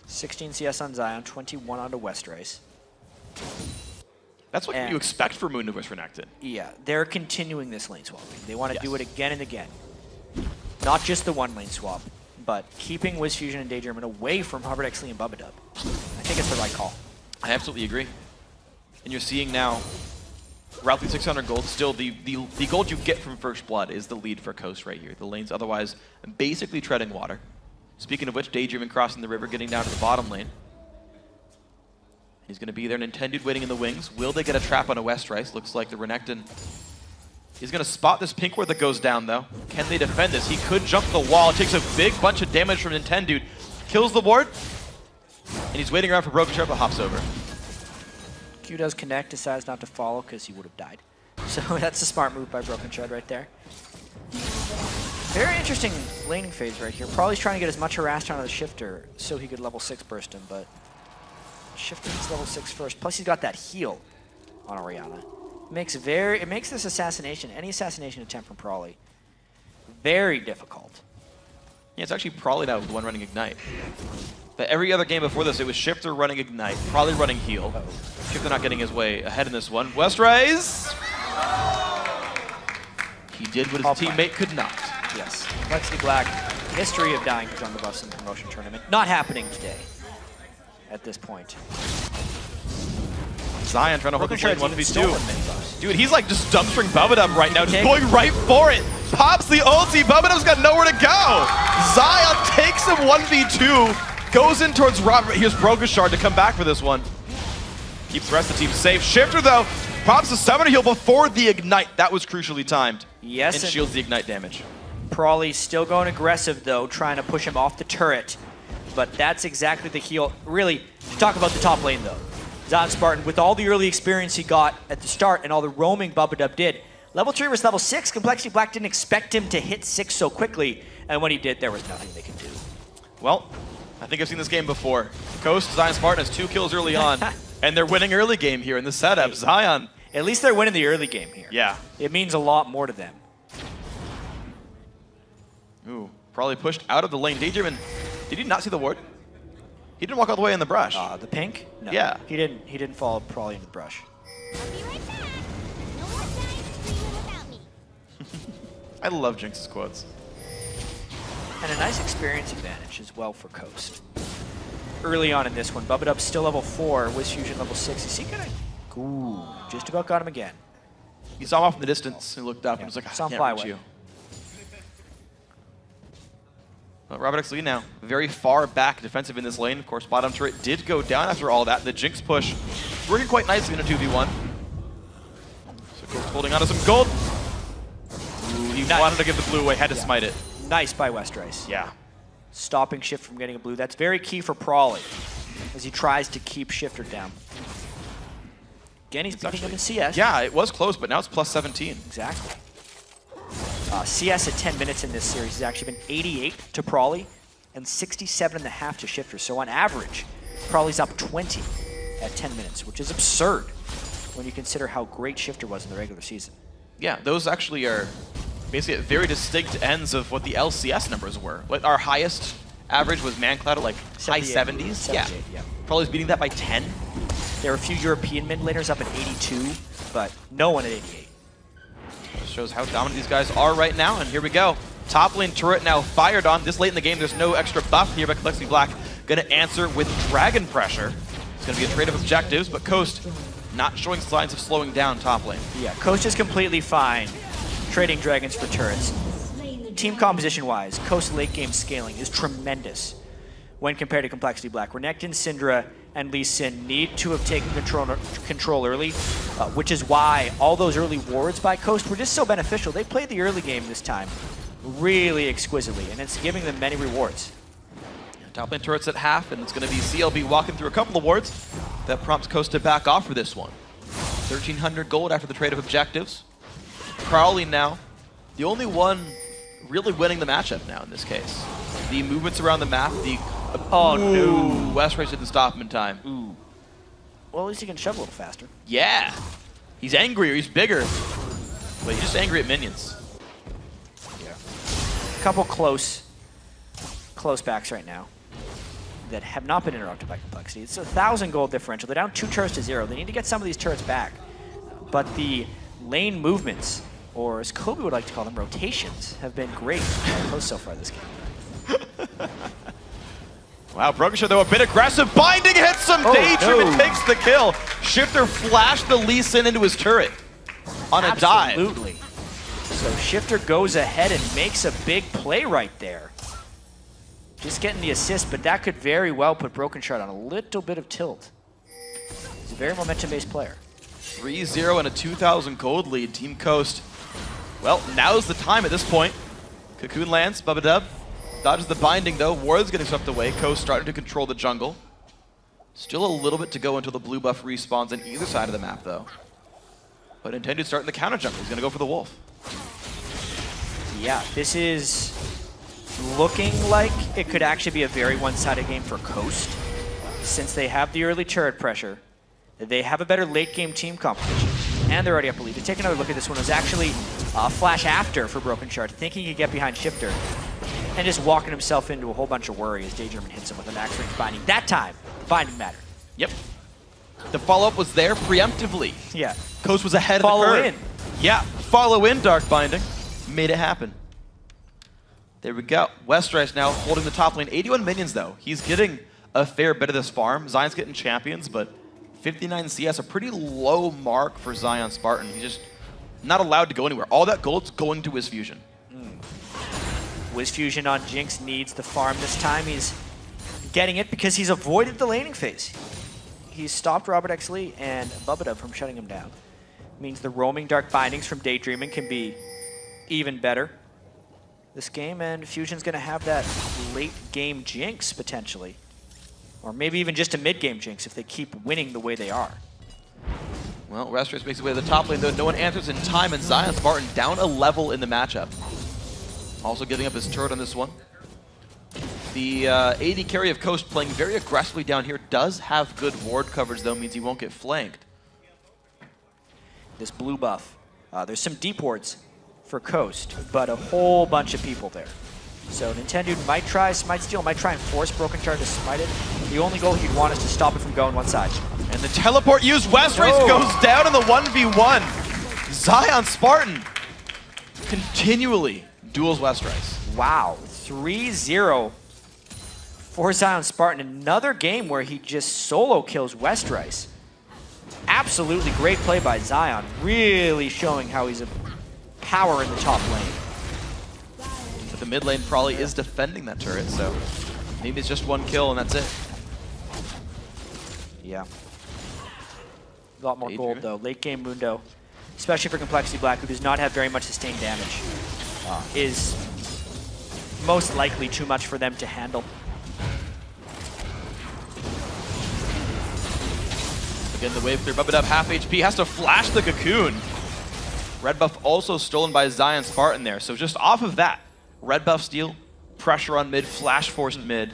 16 CS on Zion, 21 onto Westrice. That's what you expect for Moon Nuvis Renekton. Yeah, they're continuing this lane swapping. They want to do it again and again. Not just the 1 lane swap, but keeping WizFusion and Daydreamin away from Robert Exley and Bubadub. I think it's the right call. I absolutely agree. And you're seeing now roughly 600 gold. Still, the gold you get from First Blood is the lead for Coast right here. The lane's otherwise basically treading water. Speaking of which, Daydreamin crossing the river, getting down to the bottom lane. He's going to be there. Nintendo waiting in the wings. Will they get a trap on a Westrice? Looks like the Renekton is going to spot this pink ward that goes down, though. Can they defend this? He could jump the wall. It takes a big bunch of damage from Nintendo. Kills the ward. And he's waiting around for Broken Shard, but hops over. Q does connect, decides not to follow because he would have died. So that's a smart move by Broken Shard right there. Very interesting laning phase right here. Probably trying to get as much harassed onto the Shifter so he could level 6 burst him, but Shifter needs level 6 first. Plus he's got that heal on Orianna. It makes this assassination, any assassination attempt from Prawley, very difficult. Yeah, it's actually Prawley now with the one running Ignite. But every other game before this, it was Shifter running Ignite, probably running Heal. Shifter not getting his way ahead in this one. Westrise! He did what his teammate could not. Yes. Complexity Black, history of dying to join the bus in the promotion tournament. Not happening today at this point. Zion trying to hold the lane 1v2. Dude, he's like just dumpstering Bubba right now, just going right for it. Pops the ulti, Bubba got nowhere to go. Zion takes him 1v2, goes in towards Robert. Here's Brogashard to come back for this one. Keeps the rest of the team safe. Shifter though, pops the summoner heal before the Ignite. That was crucially timed. Yes. And shields the Ignite damage. Prawley still going aggressive though, trying to push him off the turret. But that's exactly the heal. Really, to talk about the top lane though. Zion Spartan, with all the early experience he got at the start and all the roaming Bubba did, level 3 versus level 6, Complexity Black didn't expect him to hit 6 so quickly, and when he did, there was nothing they could do. Well, I think I've seen this game before. Coast, Zion Spartan has 2 kills early on, and they're winning early game here in the setup. Hey, Zion. At least they're winning the early game here. Yeah. It means a lot more to them. Ooh, probably pushed out of the lane. Daydream, did he not see the ward? He didn't walk all the way in the brush. The pink? No. Yeah. He didn't fall probably into the brush. I love Jinx's quotes. And a nice experience advantage as well for Coast. Early on in this one, Bubba still level 4, Wiz Fusion level 6. Is he gonna? Ooh, just about got him again. He saw him off in the distance. He looked up and was like, I can't reach you. Well, Robert X Lee now very far back defensive in this lane. Of course, bottom turret did go down after all that. The Jinx push working quite nicely in a 2v1. So Coast holding on to some gold. Ooh, he wanted to give the blue away, had to smite it. Nice by Westerice. Yeah. Stopping Shift from getting a blue. That's very key for Prawley as he tries to keep Shifter down. Again, he's beating him in CS. Yeah, it was close, but now it's plus 17. Exactly. CS at 10 minutes in this series has actually been 88 to Prawley and 67.5 to Shifter. So on average, Prawley's up 20 at 10 minutes, which is absurd when you consider how great Shifter was in the regular season. Yeah, those actually are basically at very distinct ends of what the LCS numbers were. What our highest average was ManCloud at like high 70s. Yeah. Prawley's beating that by 10. There are a few European mid laners up at 82, but no one at 88. Just shows how dominant these guys are right now, and here we go. Top lane turret now fired on. This late in the game, there's no extra buff here, but Complexity Black gonna answer with Dragon Pressure. It's gonna be a trade of objectives, but Coast not showing signs of slowing down top lane. Yeah, Coast is completely fine trading dragons for turrets. Team composition-wise, Coast late game scaling is tremendous when compared to Complexity Black. Renekton, Syndra, and Lee Sin need to have taken control early, which is why all those early wards by Coast were just so beneficial. They played the early game this time really exquisitely, and it's giving them many rewards. Top lane turret's at half, and it's going to be CLB walking through a couple of wards that prompts Coast to back off for this one. 1,300 gold after the trade of objectives. Crowley now, the only one really winning the matchup now in this case. The movements around the map, the... Oh, no. Westerice didn't stop him in time. Ooh. Well, at least he can shove a little faster. Yeah. He's angrier, he's bigger. But he's just angry at minions. Yeah. A couple close backs right now that have not been interrupted by Complexity. It's 1,000 gold differential. They're down 2 turrets to 0. They need to get some of these turrets back. But the lane movements, or as Kobe would like to call them, rotations, have been great so far this game. Wow, Brogashard though a bit aggressive. Binding hits some Daydream and takes the kill. Shifter flashed the Lee Sin into his turret on a dive. Absolutely. So Shifter goes ahead and makes a big play right there. Just getting the assist, but that could very well put Broken Shard on a little bit of tilt. He's a very momentum-based player. 3-0 and a 2,000 gold lead. Team Coast. Well, now's the time at this point. Cocoon lands, Bubba Dub. Dodges the binding though. Ward's getting swept away. Coast started to control the jungle. Still a little bit to go until the blue buff respawns on either side of the map though. But intended starting the counter jungle. He's going to go for the wolf. Yeah, this is looking like it could actually be a very one-sided game for Coast. Since they have the early turret pressure, they have a better late game team competition, and they're already up a lead. To take another look at this one, it was actually a flash after for Broken Shard, thinking he could get behind Shifter. and just walking himself into a whole bunch of worry as Daydreamin hits him with a max range binding. That time, binding mattered. Yep. The follow-up was there preemptively. Yeah. Coast was ahead of the curve. Follow in. Yeah, follow in Dark Binding. Made it happen. There we go. Westrice now holding the top lane. 81 minions, though. He's getting a fair bit of this farm. Zion's getting champions, but 59 CS, a pretty low mark for Zion Spartan. He's just not allowed to go anywhere. All that gold's going to Wiz Fusion. Wiz Fusion on Jinx needs the farm this time. He's getting it because he's avoided the laning phase. He's stopped Robert X. Lee and Bubba from shutting him down. Means the roaming Dark Bindings from Daydreamin can be even better this game, and Fusion's going to have that late game Jinx potentially. Or maybe even just a mid-game Jinx if they keep winning the way they are. Well, Westrice makes his way to the top lane, though no one answers in time, and Zion Spartan down a level in the matchup. Also giving up his turret on this one. The AD carry of Coast playing very aggressively down here does have good ward coverage, though, means he won't get flanked. This blue buff. There's some deep wards for Coast, but a whole bunch of people there. So Nintendo might try Smite Steal, might try and force Broken Shard to smite it. The only goal he'd want is to stop it from going one side. And the teleport used, Westrice goes down in the 1v1. Zion Spartan continually duels Westrice. Wow, 3-0 for Zion Spartan. Another game where he just solo kills Westrice. Absolutely great play by Zion, really showing how he's a power in the top lane. But the mid lane probably is defending that turret, so maybe it's just one kill and that's it. Yeah. A lot more gold though. Late game Mundo, especially for Complexity Black, who does not have very much sustained damage, is most likely too much for them to handle. Again, the wave clear, Bubba half HP, has to flash the cocoon. Red buff also stolen by Zion Spartan there, so just off of that, red buff steal, pressure on mid, flash forced mid.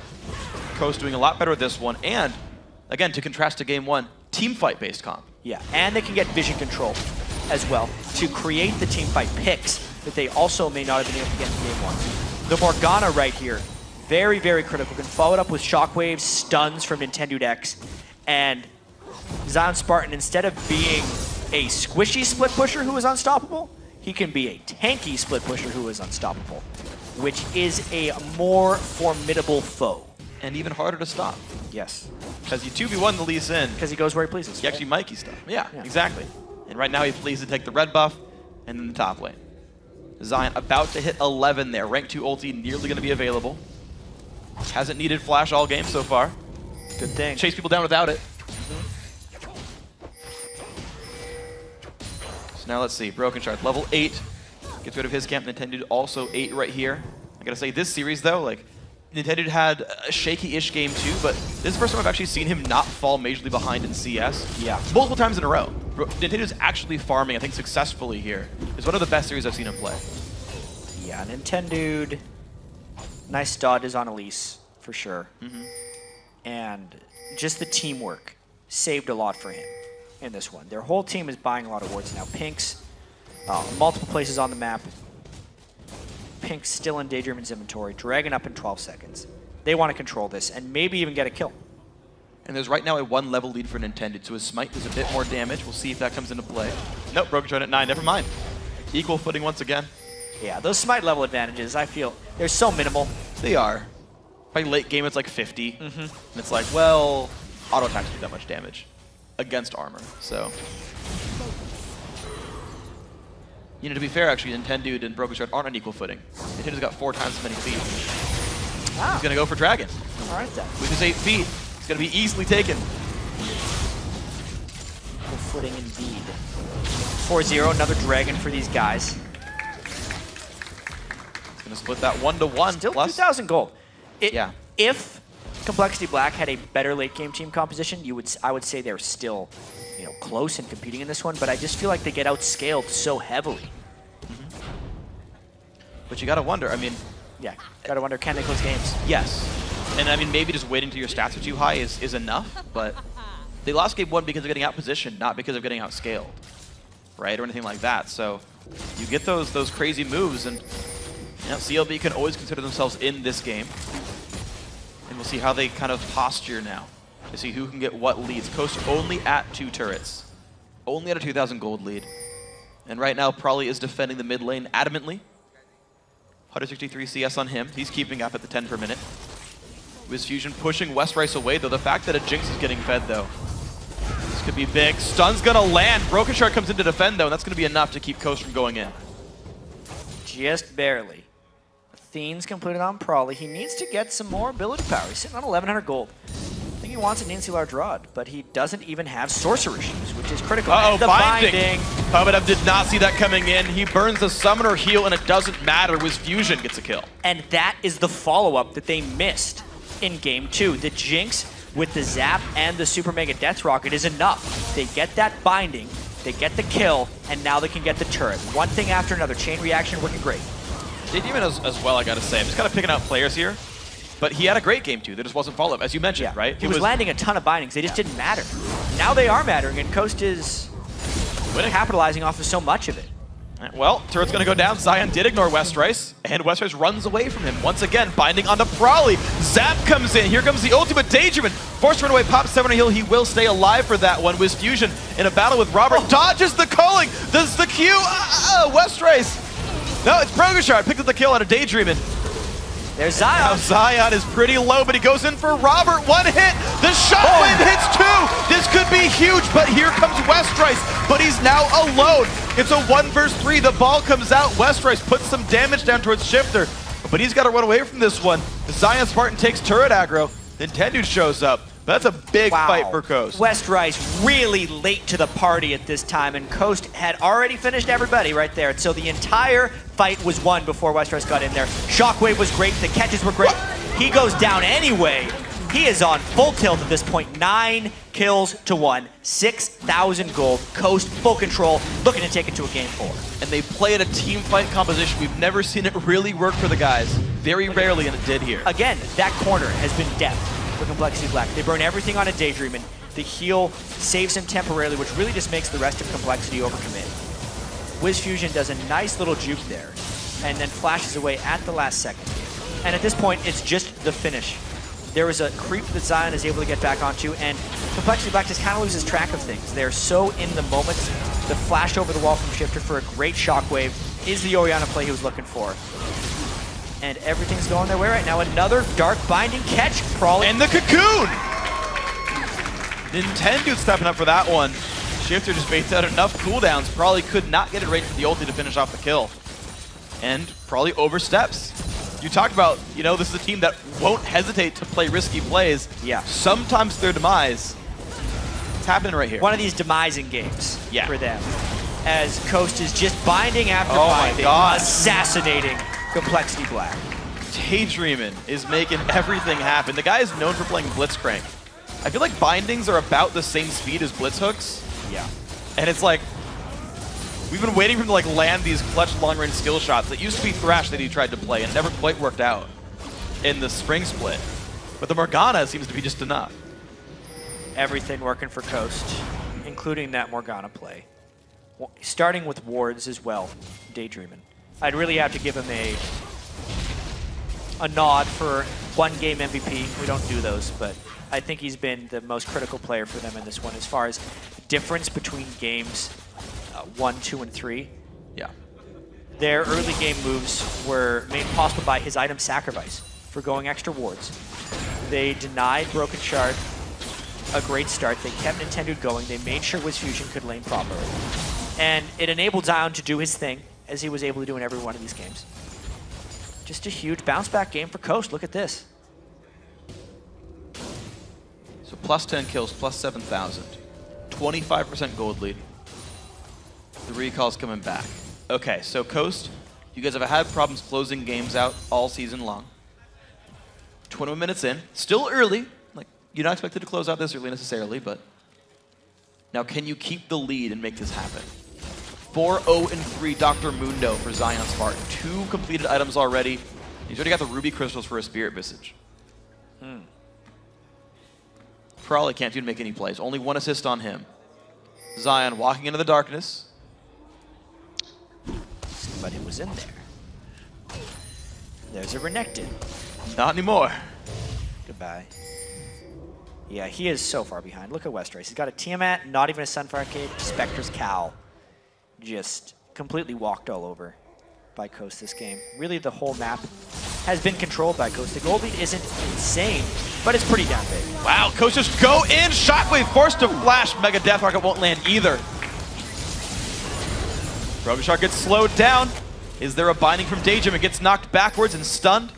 Coast doing a lot better with this one, and again, to contrast to game one, team fight based comp. Yeah, and they can get vision control as well to create the team fight picks that they also may not have been able to get in game one. The Morgana right here, very, very critical. Can follow it up with shockwaves, stuns from Nintendo X, and Zion Spartan, instead of being a squishy split pusher who is unstoppable, he can be a tanky split pusher who is unstoppable, which is a more formidable foe. And even harder to stop. Yes. Because you 2v1 the Lee Sin. Because he goes where he pleases. He actually Mikey stuff. Yeah, exactly. And right now he pleases to take the red buff and then the top lane. Zion about to hit 11 there. Rank 2 ulti nearly going to be available. Hasn't needed flash all game so far. Good thing. Chase people down without it. So now let's see. Broken Shard, level 8. Gets rid of his camp. Nintendo also 8 right here. I gotta say, this series though, like, Nintendo had a shaky-ish game too, but this is the first time I've actually seen him not fall majorly behind in CS. Yeah. Multiple times in a row. Nintendo's actually farming, I think, successfully here. It's one of the best series I've seen him play. Yeah, Nintendo, nice dot is on Elise, for sure. And just the teamwork saved a lot for him in this one. Their whole team is buying a lot of wards now. Pink's multiple places on the map. Pink's still in Daydreamin's inventory, dragging up in 12 seconds. They want to control this and maybe even get a kill. And there's right now a 1 level lead for Nintendo, so his smite does a bit more damage. We'll see if that comes into play. Nope, Broken Shard at 9, never mind. Equal footing once again. Yeah, those smite level advantages, I feel, they're so minimal. They are. By late game, it's like 50. And it's like, well, auto attacks do that much damage against armor, so. You know, to be fair, actually, Nintendo and Broken Shard aren't on equal footing. Nintendo's got 4 times as many feet. Ah. He's gonna go for Dragon. All right then. With his 8 feet, it's gonna be easily taken. Equal footing indeed. 4-0, another Dragon for these guys. It's gonna split that 1-to-1. Still plus 2,000 gold. Yeah. If Complexity Black had a better late game team composition, I would say they're still, you know, close and competing in this one, but I just feel like they get outscaled so heavily. But you gotta wonder, I mean... Yeah, gotta wonder, can they close games? Yes. And I mean, maybe just waiting until your stats are too high is enough, but they lost game 1 because of getting out-positioned, not because of getting outscaled, right, or anything like that. So you get those crazy moves, and You know, CLB can always consider themselves in this game. And we'll see how they kind of posture now to see who can get what leads. Coast only at 2 turrets. Only at a 2,000 gold lead. And right now, Prolly is defending the mid lane adamantly. 163 CS on him. He's keeping up at the 10 per minute. WizFusion pushing Westrice away, though. The fact that a Jinx is getting fed, though. This could be big. Stun's gonna land. Broken Shard comes in to defend, though, and that's gonna be enough to keep Coast from going in. Just barely. Athene's completed on Prolly. He needs to get some more ability power. He's sitting on 1,100 gold. I think he wants an Nancy Large Rod, but he doesn't even have Sorcerer Shoes, which is critical. Uh-oh, the binding. Pubadub did not see that coming in. He burns the Summoner heal, and it doesn't matter. WizFusion gets a kill. And that is the follow-up that they missed in Game 2. The Jinx with the Zap and the Super Mega Death Rocket is enough. They get that binding, they get the kill, and now they can get the turret. One thing after another. Chain reaction working great. Daydemon as well, I gotta say. I'm just kind of picking out players here. But he had a great game, too. There just wasn't follow-up, as you mentioned, right? He was landing a ton of bindings. They just didn't matter. Now they are mattering, and Coast is capitalizing off of so much of it. Well, turret's gonna go down. Zion did ignore Westrice, and Westrice runs away from him. Once again, binding onto Prolly. Zap comes in. Here comes the ultimate Daydreamin. Forced to run away, pops 7 heal. He will stay alive for that one. WizFusion in a battle with Robert. Dodges the culling. Does the Q. Westrice. No, it's Brogushard. Picked up the kill out of Daydreamin. There's Zion. Now Zion is pretty low, but he goes in for Robert. 1 hit. The shotgun hits 2. This could be huge, but here comes Westrice. But he's now alone. It's a 1 versus 3. The ball comes out. Westrice puts some damage down towards Shifter, but he's got to run away from this one. Zion Spartan takes turret aggro. Then Tendu shows up. That's a big fight for Coast. Westrice really late to the party at this time, and Coast had already finished everybody right there. So the entire fight was won before Westrice got in there. Shockwave was great. The catches were great. He goes down anyway. He is on full tilt at this point. 9 kills to 1. 6,000 gold. Coast full control, looking to take it to a game 4. And they play at a team fight composition. We've never seen it really work for the guys. Very rarely, and it did here. Again, that corner has been death for Complexity Black. They burn everything on a Daydreamin. The heal saves him temporarily, which really just makes the rest of Complexity overcommit. WizFusion does a nice little juke there, and then flashes away at the last second. And at this point, it's just the finish. There is a creep that Zion is able to get back onto, and Complexity Black just kind of loses track of things. They're so in the moment. The flash over the wall from Shifter for a great shockwave is the Orianna play he was looking for. And everything's going their way right now. Another Dark Binding catch. Prolly. And the Cocoon! Nintendo stepping up for that one. Shifter just baits out enough cooldowns. Prolly could not get it right to the ulti to finish off the kill. And Prolly oversteps. You talked about, you know, this is a team that won't hesitate to play risky plays. Yeah. Sometimes their demise. It's happening right here. One of these demising games for them. As Coast is just binding after binding. Assassinating Complexity Black. Daydreamin is making everything happen. The guy is known for playing Blitzcrank. I feel like bindings are about the same speed as blitz hooks. Yeah. And it's like, we've been waiting for him to like land these clutch long-range skill shots that used to be Thrash that he tried to play and never quite worked out in the spring split. But the Morgana seems to be just enough. Everything working for Coast, including that Morgana play. Starting with wards as well, Daydreamin. I'd really have to give him a nod for 1 game MVP. We don't do those, but I think he's been the most critical player for them in this one as far as difference between games 1, 2, and 3. Yeah. Their early game moves were made possible by his item sacrifice for going extra wards. They denied Broken Shard a great start. They kept Nintendo going. They made sure WizFusion could lane properly. And it enabled Zion to do his thing, as he was able to do in every one of these games. Just a huge bounce back game for Coast. Look at this. So plus 10 kills, plus 7,000. 25% gold lead. The recall's coming back. Okay, so Coast, you guys have had problems closing games out all season long. 21 minutes in, still early. Like, you're not expected to close out this early necessarily, but now can you keep the lead and make this happen? 4-0-3 Dr. Mundo for Zion Spartan. 2 completed items already. He's already got the Ruby Crystals for a Spirit Visage. Prolly can't do to make any plays. Only 1 assist on him. Zion walking into the darkness. But it was in there. There's a Renekton. Not anymore. Goodbye. Yeah, he is so far behind. Look at Westrace. He's got a Tiamat, not even a Sunfire Cage, Spectre's Cowl. Just completely walked all over by Coast this game. Really, the whole map has been controlled by Coast. The gold lead isn't insane, but it's pretty damn big. Wow, Coast just go in. Shockwave forced to flash. Mega Death Rocket won't land either. Broken Shark gets slowed down. Is there a binding from Daydream? It gets knocked backwards and stunned.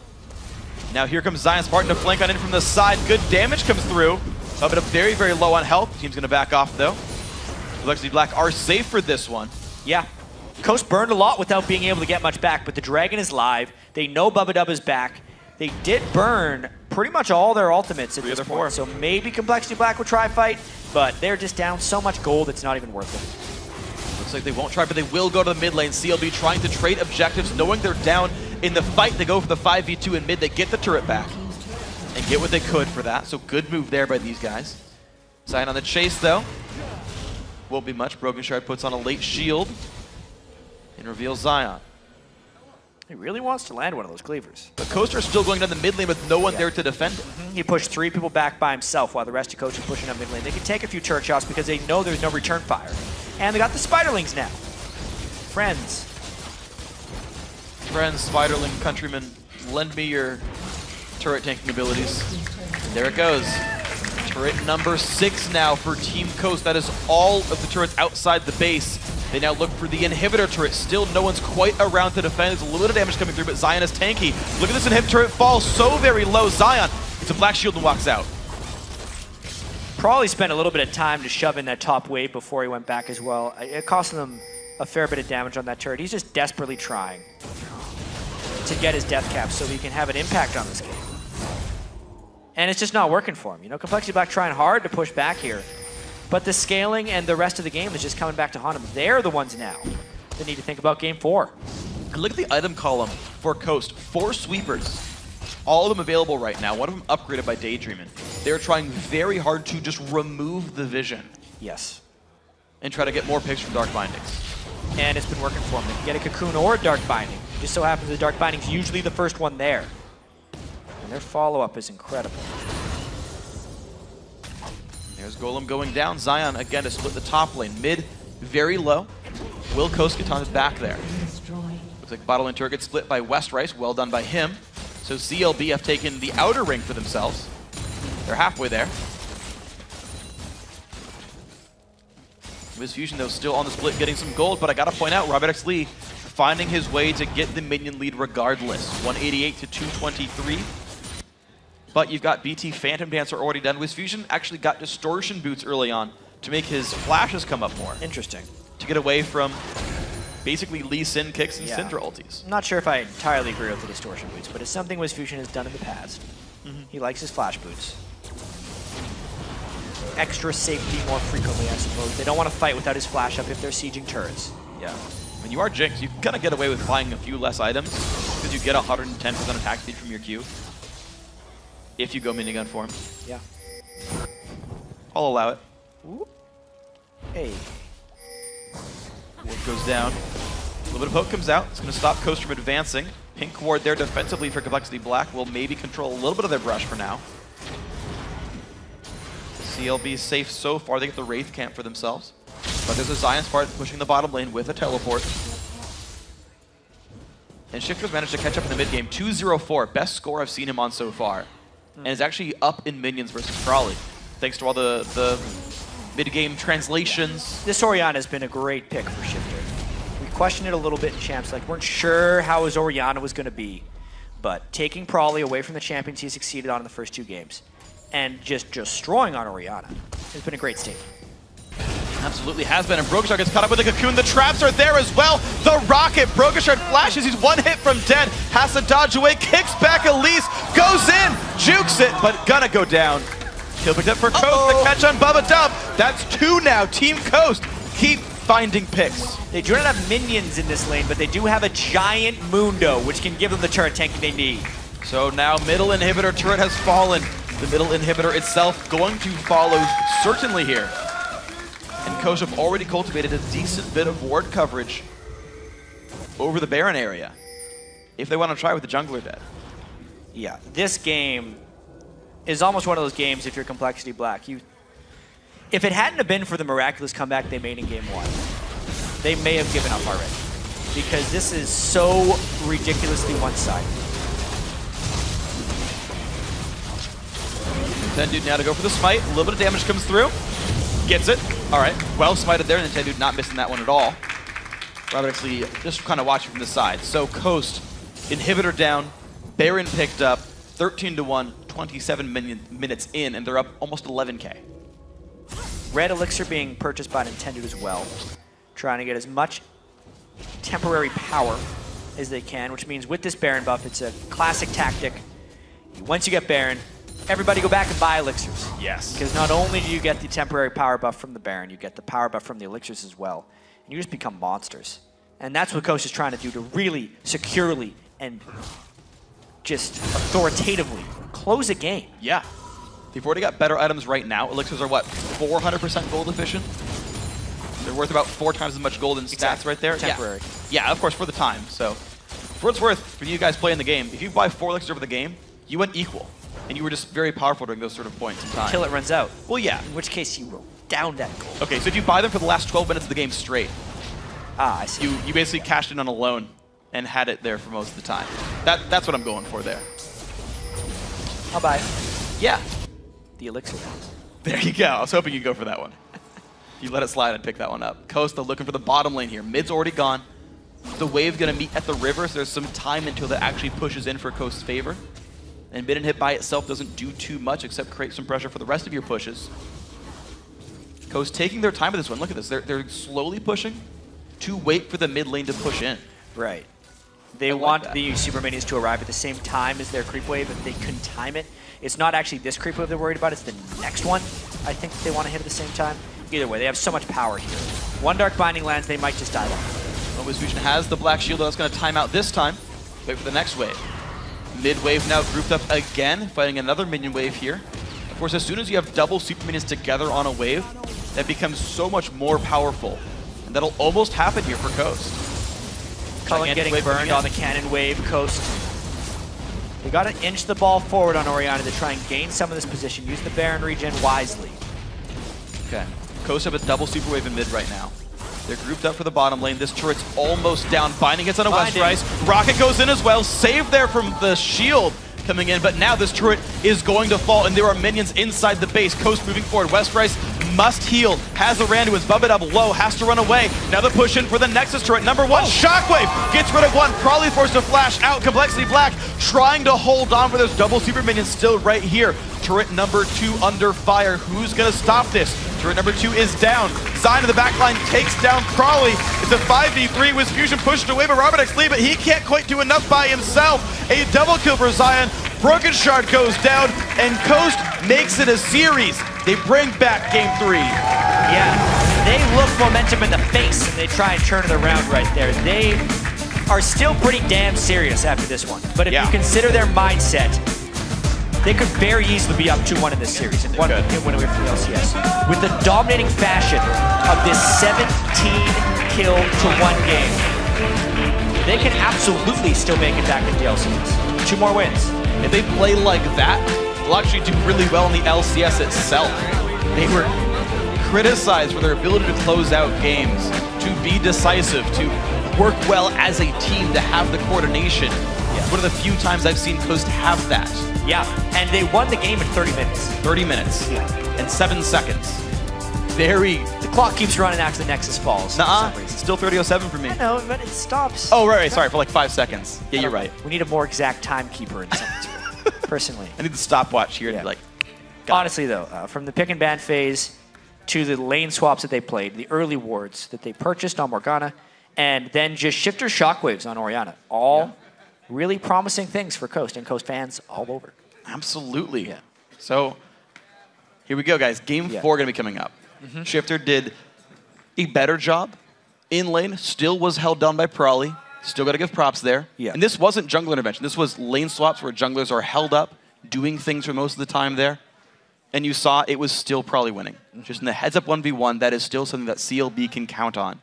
Now here comes Zion Spartan to flank on in from the side. Good damage comes through. But very, very low on health. Team's going to back off, though. Complexity Black are safe for this one. Yeah. Coast burned a lot without being able to get much back, but the Dragon is live. They know Bubba Dub is back. They did burn pretty much all their ultimates at this point, so maybe Complexity Black will try fight, but they're just down so much gold it's not even worth it. Looks like they won't try, but they will go to the mid lane. CLB trying to trade objectives, knowing they're down in the fight. They go for the 5v2 in mid. They get the turret back and get what they could for that, so good move there by these guys. Zion on the chase, though. Won't be much. Broken Shard puts on a late shield and reveals Zion. He really wants to land one of those cleavers. But Coaster is still going down the mid lane with no one there to defend it. He pushed 3 people back by himself while the rest of Coach is pushing up mid lane. They can take a few turret shots because they know there's no return fire. And they got the Spiderlings now. Friends. Friends, Spiderling, countrymen, lend me your turret tanking abilities. There it goes. Turret number 6 now for Team Coast. That is all of the turrets outside the base. They now look for the inhibitor turret. Still no one's quite around to defend. There's a little bit of damage coming through, but Zion is tanky. Look at this inhibitor turret fall so very low. Zion gets a black shield and walks out. Probably spent a little bit of time to shove in that top wave before he went back as well. It cost them a fair bit of damage on that turret. He's just desperately trying to get his death cap so he can have an impact on this game. And it's just not working for him. You know, Complexity Black trying hard to push back here. But the scaling and the rest of the game is just coming back to haunt them. They're the ones now that need to think about game 4. Look at the item column for Coast. 4 sweepers. All of them available right now. One of them upgraded by Daydreaming. They're trying very hard to just remove the vision. Yes. And try to get more picks from Dark Bindings. And it's been working for them. They can get a Cocoon or a Dark Binding. It just so happens the Dark Binding's usually the first one there. And their follow-up is incredible. There's Golem going down. Zion again to split the top lane. Mid, very low. Will Coast Katana's back there. Looks like bottom lane turret gets split by Westrice. Well done by him. So CLB have taken the outer ring for themselves. They're halfway there. Wiz Fusion, though, still on the split, getting some gold. But I got to point out, Robert X. Lee finding his way to get the minion lead regardless. 188 to 223. But you've got BT Phantom Dancer already done. Wiz Fusion actually got Distortion Boots early on to make his flashes come up more. Interesting. To get away from basically Lee Sin kicks and Yeah. Syndra ultis. I'm not sure if I entirely agree with the Distortion Boots, but it's something Wiz Fusion has done in the past. He likes his Flash Boots. Extra safety more frequently, I suppose. They don't want to fight without his Flash up if they're sieging turrets. Yeah. When you are Jinx, you kind of get away with buying a few less items because you get 110% attack speed from your Q. If you go minigun for him. Yeah. I'll allow it. Ooh. Hey. Ward goes down. A little bit of poke comes out. It's going to stop Coast from advancing. Pink ward there defensively for Complexity Black will maybe control a little bit of their brush for now. CLB safe so far. They get the Wraith camp for themselves. But there's a Zion Spartan pushing the bottom lane with a teleport. And Shifter's managed to catch up in the mid game. 2-0-4. Best score I've seen him on so far. And is actually up in minions versus Crawley. Thanks to all the mid-game translations. This Orianna has been a great pick for Shifter. We questioned it a little bit in Champs, like weren't sure how his Orianna was going to be. But taking Crawley away from the champions he succeeded on in the first 2 games and just destroying on Orianna has been a great statement. Absolutely has been, and Brokenshard gets caught up with the Cocoon. The traps are there as well. The Rocket, Brokenshard flashes, he's 1 hit from dead. Has to dodge away, kicks back Elise, goes in, jukes it, but gonna go down. Kill picked up for Coast, the catch on Bubba Dub. That's 2 now, Team Coast keep finding picks. They do not have minions in this lane, but they do have a giant Mundo, which can give them the turret tanking they need. So now middle inhibitor turret has fallen. The middle inhibitor itself going to follow certainly here. And Coast have already cultivated a decent bit of ward coverage over the Baron area. if they want to try with the jungler dead. Yeah, this game is almost one of those games if you're Complexity Black. If it hadn't have been for the miraculous comeback they made in game 1, they may have given up already. Because this is so ridiculously one-sided. Dude now to go for the smite. A little bit of damage comes through. Gets it. All right. Well smited there. And Dude not missing that one at all. Robert actually just kind of watching from the side. So Coast, inhibitor down. Baron picked up. 13-1, 27 minutes in, and they're up almost 11K. Red Elixir being purchased by Nintendo as well. Trying to get as much temporary power as they can, which means with this Baron buff, it's a classic tactic. Once you get Baron, everybody go back and buy Elixirs. Yes. Because not only do you get the temporary power buff from the Baron, you get the power buff from the Elixirs as well. And you just become monsters. And that's what Coast is trying to do, to really securely and just authoritatively close a game. Yeah. They've already got better items right now. Elixirs are what, 400% gold efficient? They're worth about 4 times as much gold in stats right there. Temporary. Yeah, of course, for the time. So, for what it's worth, when you guys play in the game, if you buy 4 elixirs over the game, you went equal. And you were just very powerful during those sort of points in time. Until it runs out. Well, yeah. In which case you will down that gold. Okay, so if you buy them for the last 12 minutes of the game straight, I see. You basically cashed in on a loan and had it there for most of the time. That's what I'm going for there. I'll buy it. Yeah. The elixir. There you go. I was hoping you'd go for that one. You let it slide and pick that one up. Costa looking for the bottom lane here. Mid's already gone. The wave going to meet at the river, so there's some time until that actually pushes in for Coast's favor. And mid and hit by itself doesn't do too much except create some pressure for the rest of your pushes. Coast taking their time with this one. Look at this. They're slowly pushing to wait for the mid lane to push in. Right. They want the super minions to arrive at the same time as their creep wave. If they couldn't time it, it's not actually this creep wave they're worried about, it's the next one. I think they want to hit at the same time. Either way, they have so much power here. One Dark Binding lands, they might just die off. Always Fusion has the black shield that's going to time out this time. Wait for the next wave. Mid wave now grouped up again, fighting another minion wave here. Of course, as soon as you have double super minions together on a wave, that becomes so much more powerful. And that'll almost happen here for Coast. Cullen getting burned on the cannon wave. Coast. They got to inch the ball forward on Orianna to try and gain some of this position. Use the Baron regen wisely. Okay. Coast have a double super wave in mid right now. They're grouped up for the bottom lane. This turret's almost down. Binding gets on a West Rise. Rocket goes in as well. Saved there from the shield coming in, but now this turret is going to fall, and there are minions inside the base. Coast moving forward. West Rise must heal. Has a Randu, is bumped up low, has to run away. Now the push in for the Nexus turret. Number 1, Shockwave gets rid of one. Probably forced to flash out. Complexity Black trying to hold on for those double super minions still right here. Turret number 2 under fire. Who's going to stop this? Turret number 2 is down. Zion in the backline takes down Crawley. It's a 5v3 with Fusion pushed away by Robert X Lee, but he can't quite do enough by himself. A double kill for Zion. Broken Shard goes down, and Coast makes it a series. They bring back game 3. Yeah, they look momentum in the face, and they try and turn it around right there. They are still pretty damn serious after this one. But if you consider their mindset, they could very easily be up 2-1 in this series and win away from the LCS. With the dominating fashion of this 17-kill to 1 game, they can absolutely still make it back into the LCS. 2 more wins. If they play like that, they'll actually do really well in the LCS itself. They were criticized for their ability to close out games, to be decisive, to work well as a team, to have the coordination. It's one of the few times I've seen Coast have that. Yeah, and they won the game in 30 minutes. 30 minutes and 7 seconds. The clock keeps running after the Nexus falls. Nuh-uh, it's still 30:07 for me. I know, but it stops. Oh, right, sorry, for like 5 seconds. Yeah, you're right. We need a more exact timekeeper in Summons, personally. I need the stopwatch here. Yeah. Like, honestly, though, from the pick and ban phase to the lane swaps that they played, the early wards that they purchased on Morgana, and then just shifter shockwaves on Orianna. All really promising things for Coast and Coast fans all over. Absolutely. Yeah. So, here we go, guys. Game 4 going to be coming up. Shifter did a better job in lane, still was held down by Prawley. Still got to give props there. Yeah. And this wasn't jungle intervention. This was lane swaps where junglers are held up, doing things for most of the time there. And you saw it was still Prawley winning. Just in the heads-up 1v1, that is still something that CLB can count on.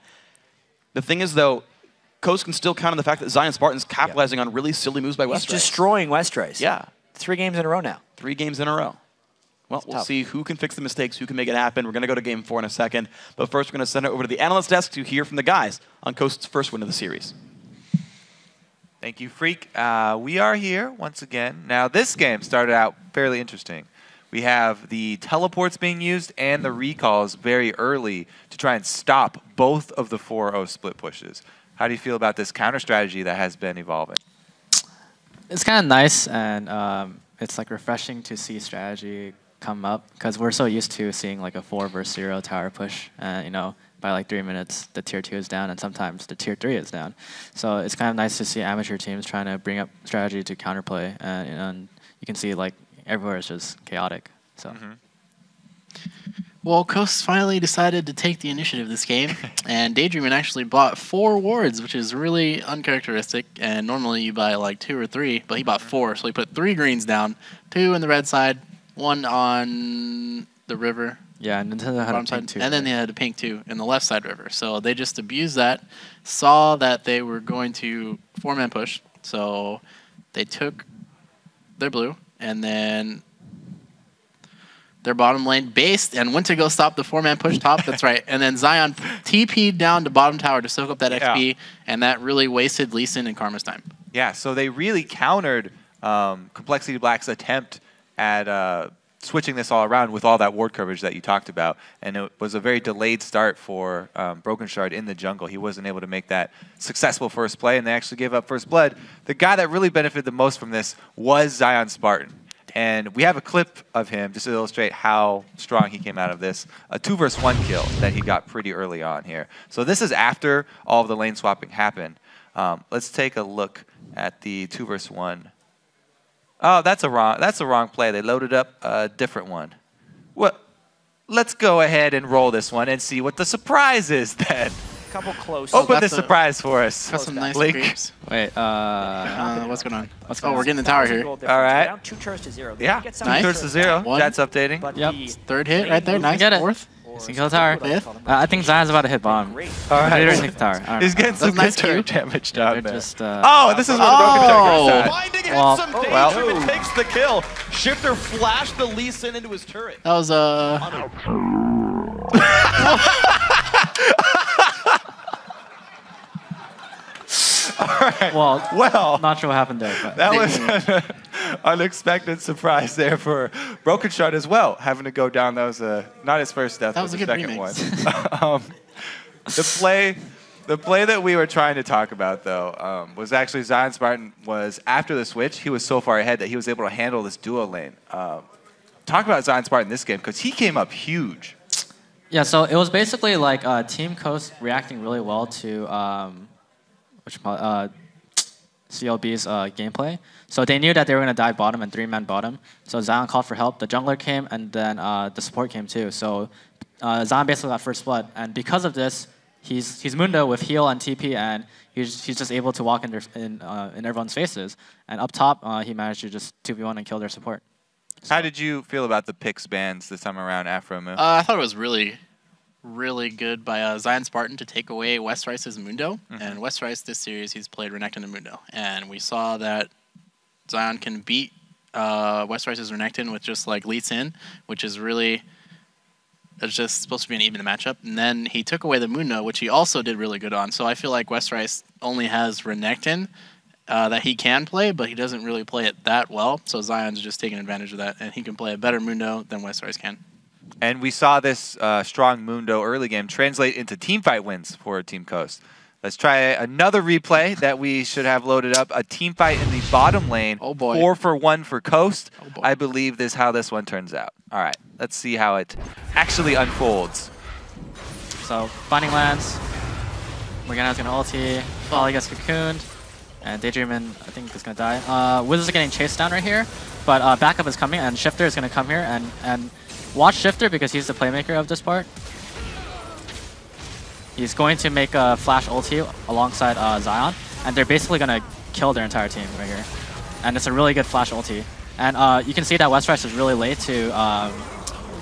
The thing is, though, Coast can still count on the fact that Zion Spartan's capitalizing on really silly moves by He's West Rice. destroying West Rice. Yeah. 3 games in a row now. 3 games in a row. Well, we'll see who can fix the mistakes, who can make it happen. We're going to go to Game 4 in a second. But first, we're going to send it over to the analyst desk to hear from the guys on Coast's first win of the series. Thank you, Freak. We are here once again. Now, this game started out fairly interesting. We have the teleports being used and the recalls very early to try and stop both of the 4-0 split pushes. How do you feel about this counter strategy that has been evolving? It's kind of nice, and it's like refreshing to see strategy come up because we're so used to seeing like a 4 versus 0 tower push, and you know, by like 3 minutes the tier 2 is down and sometimes the tier 3 is down. So it's kind of nice to see amateur teams trying to bring up strategy to counterplay, and you can see like everywhere is just chaotic. So. Well, Coast finally decided to take the initiative this game, and Daydreamin actually bought 4 wards, which is really uncharacteristic, and normally you buy like 2 or 3, but he bought 4, so he put 3 greens down, 2 on the red side, 1 on the river. Yeah, and Nintendo had a pink too. And then they had a pink too in the left side river. So they just abused that, saw that they were going to 4-man push, so they took their blue, and then their bottom lane based and went to go stop the 4-man push top. That's right. And then Zion TP'd down to bottom tower to soak up that XP, and that really wasted Lee Sin and Karma's time. Yeah, so they really countered Complexity Black's attempt at switching this all around with all that ward coverage that you talked about. And it was a very delayed start for Broken Shard in the jungle. He wasn't able to make that successful first play, and they actually gave up first blood. The guy that really benefited the most from this was Zion Spartan. And we have a clip of him just to illustrate how strong he came out of this. A 2 versus 1 kill that he got pretty early on here. So this is after all of the lane swapping happened. Let's take a look at the 2 versus 1. Oh, that's a wrong play. They loaded up a different one. Well, let's go ahead and roll this one and see what the surprise is then. Couple close. Open the surprise for us. Got some nice Link. creeps. Wait, what's going on? We're getting the tower here. All right. Down 2 turns to 0. Yeah, 2 turns to 0. That's updating. Yep. 3rd hit right there. Nice. Get it. 4th. He's gonna kill the tower. I think Zion's about to hit bomb. All right. Take the tower. I don't He's know. getting some nice good turret damage down there. Just, oh, this is where the Broken Shard goes. Finding him some Daydreamin takes the kill. Shifter flashed the Lee Sin into his turret. That was All right. Well, not sure what happened there. But. That was an unexpected surprise there for Broken Shard as well, having to go down. That was not his first death, that but was the a good second remix. one. The play that we were trying to talk about, though, was actually Zion Spartan was, after the switch, he was so far ahead that he was able to handle this duo lane. Talk about Zion Spartan in this game, because he came up huge. Yeah, so it was basically like Team Coast reacting really well to CLB's gameplay. So they knew that they were going to dive bottom and 3-man bottom. So Zion called for help. The jungler came, and then the support came too. So Zion basically got first blood. And because of this, he's Mundo with heal and TP, and he's just able to walk in everyone's faces. And up top, he managed to just 2v1 and kill their support. So. How did you feel about the picks bans this time around, Afro Moon? I thought it was really good by Zion Spartan to take away West Rice's Mundo. And West Rice this series, he's played Renekton and Mundo. And we saw that Zion can beat West Rice's Renekton with just like Lee Sin, which is really, it's just supposed to be an even matchup. And then he took away the Mundo, which he also did really good on. So I feel like West Rice only has Renekton that he can play, but he doesn't really play it that well. So Zion's just taking advantage of that, and he can play a better Mundo than West Rice can. And we saw this strong Mundo early game translate into teamfight wins for Team Coast. Let's try another replay that we should have loaded up. A teamfight in the bottom lane. Oh boy. 4 for 1 for Coast. Oh boy. I believe this is how this one turns out. All right, let's see how it actually unfolds. So Binding lands. Morgana's gonna ulti. Ollie gets cocooned. And Daydreamin, I think, is gonna die. Wiz is getting chased down right here, but backup is coming, and Shifter is gonna come here and watch Shifter because he's the playmaker of this part. He's going to make a flash ulti alongside Zion, and they're basically going to kill their entire team right here. And it's a really good flash ulti. And you can see that West Rice is really late to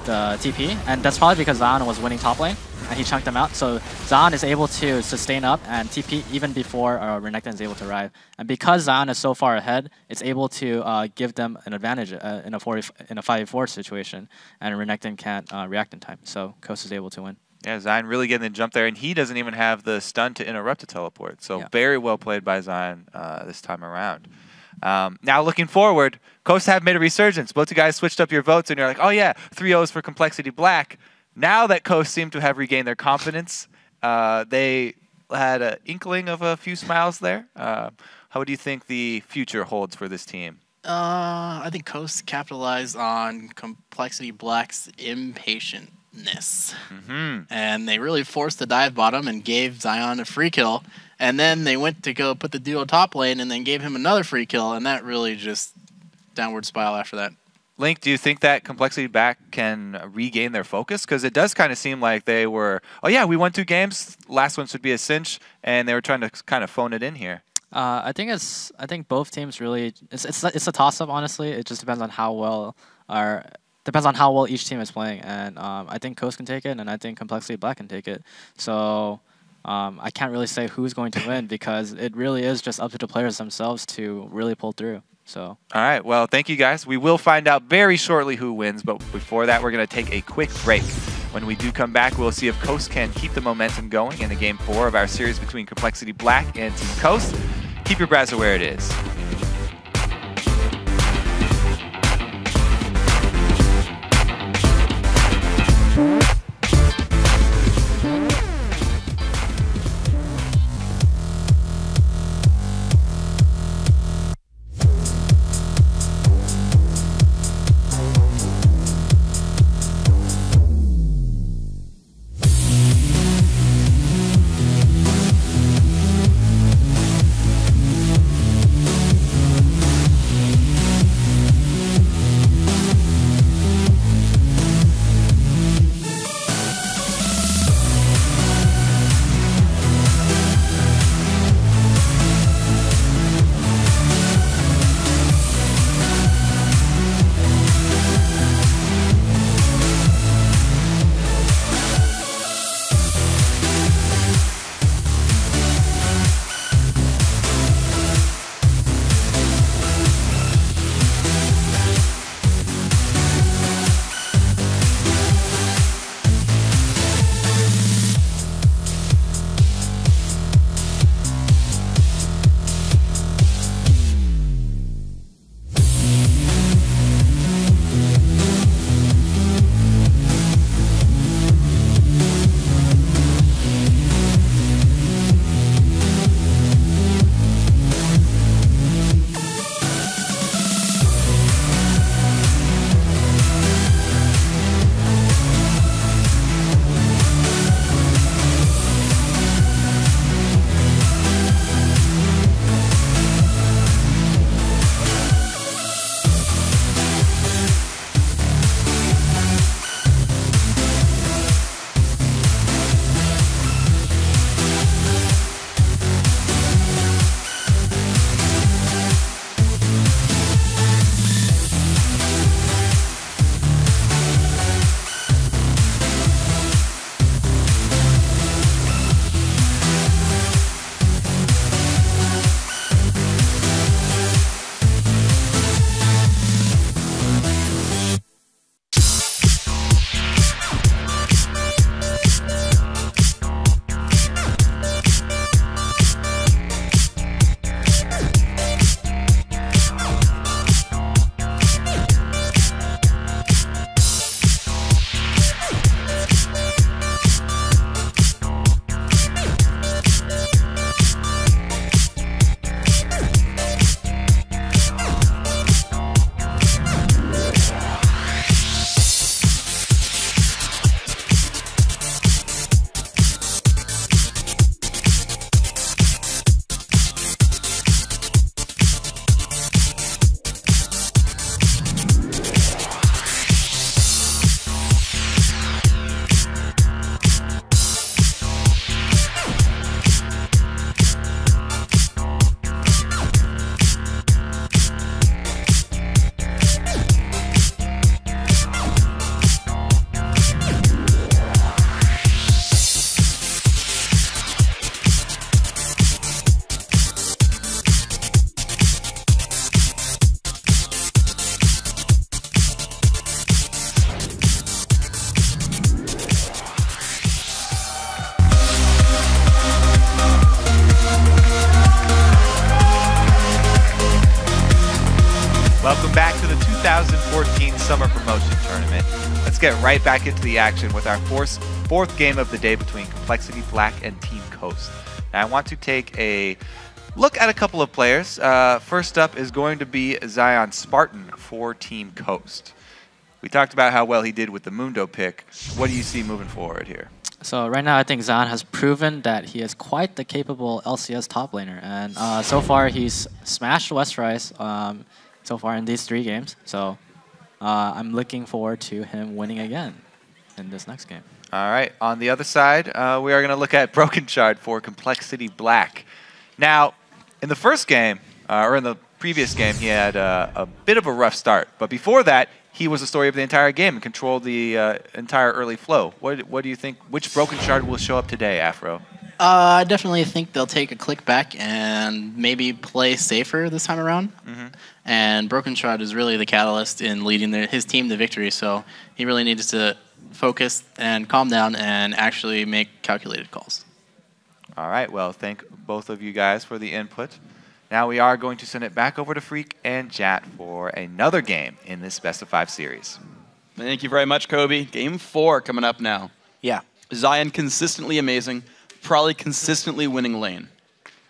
the TP, and that's probably because Zion was winning top lane, and he chunked them out. So Zion is able to sustain up and TP even before Renekton is able to arrive. And because Zion is so far ahead, it's able to give them an advantage in a 5v4 situation, and Renekton can't react in time. So Coast is able to win. Yeah, Zion really getting the jump there, and he doesn't even have the stun to interrupt a teleport. So very well played by Zion this time around. Now looking forward, Coast have made a resurgence. Both you guys switched up your votes, and you're like, oh yeah, 3-0s for Complexity Black. Now that Coast seem to have regained their confidence, they had an inkling of a few smiles there. How do you think the future holds for this team? I think Coast capitalized on Complexity Black's impatientness. And they really forced the dive bottom and gave Zion a free kill. And then they went to go put the duo top lane and then gave him another free kill. And that really just downward spiral after that. Link, do you think that Complexity Black can regain their focus? Because it does kind of seem like they were, oh yeah, we won 2 games. Last one should be a cinch. And they were trying to kind of phone it in here. I think both teams really, it's a toss up, honestly. It just depends on how well each team is playing, and I think Coast can take it, and I think Complexity Black can take it. So I can't really say who's going to win because it really is just up to the players themselves to really pull through. So. All right, well, thank you guys. We will find out very shortly who wins, but before that, we're going to take a quick break. When we do come back, we'll see if Coast can keep the momentum going in the Game 4 of our series between Complexity Black and Team Coast. Keep your browser where it is. Summer Promotion Tournament. Let's get right back into the action with our fourth game of the day between Complexity Black and Team Coast. Now, I want to take a look at a couple of players. First up is going to be Zion Spartan for Team Coast. We talked about how well he did with the Mundo pick. What do you see moving forward here? So right now, I think Zion has proven that he is quite the capable LCS top laner, and so far he's smashed Westrise so far in these 3 games. So I'm looking forward to him winning again in this next game. All right, on the other side, we are going to look at Broken Shard for Complexity Black. Now, in the first game, or in the previous game, he had a bit of a rough start, but before that, he was the story of the entire game and controlled the entire early flow. What do you think? Which Broken Shard will show up today, Afro? I definitely think they'll take a click back and maybe play safer this time around. And Broken Shard is really the catalyst in leading his team to victory, so he really needs to focus and calm down and actually make calculated calls. All right, well, thank both of you guys for the input. Now we are going to send it back over to Freak and Jat for another game in this best of 5 series. Thank you very much, Kobe. Game 4 coming up now. Yeah. Zion consistently amazing, probably consistently winning lane.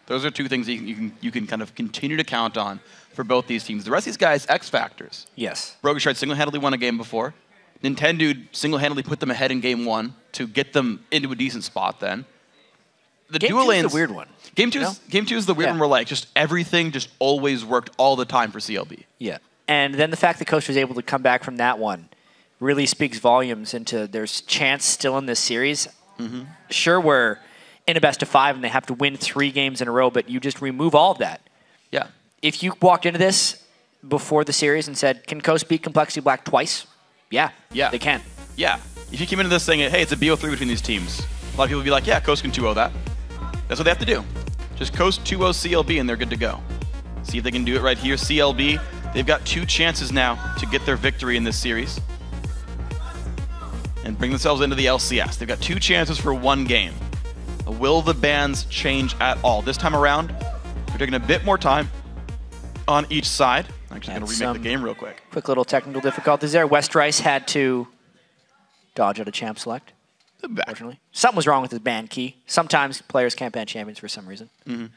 Those are 2 things that you can kind of continue to count on for both these teams. The rest of these guys, X factors. Yes. Broken Shard single-handedly won a game before. Nintendo single-handedly put them ahead in game 1 to get them into a decent spot then. The game dual 2 lanes, is the weird one. Game 2 is the weird one where like just everything just always worked all the time for CLB. Yeah. And then the fact that Coach was able to come back from that one really speaks volumes into there's chance still in this series. Sure, we're in a best of 5 and they have to win 3 games in a row, but you just remove all of that. Yeah. If you walked into this before the series and said, can Coast beat Complexity Black twice? Yeah. Yeah. They can. Yeah. If you came into this saying, hey, it's a BO3 between these teams, a lot of people would be like, yeah, Coast can 2-0 that. That's what they have to do. Just Coast 2-0 CLB and they're good to go. See if they can do it right here. CLB, they've got 2 chances now to get their victory in this series and bring themselves into the LCS. They've got 2 chances for 1 game. Will the bans change at all? This time around, we're taking a bit more time on each side. I'm actually going to remake the game real quick. Quick little technical difficulties there. Westrice had to dodge out a champ select. Unfortunately. Something was wrong with his ban key. Sometimes players can't ban champions for some reason. Then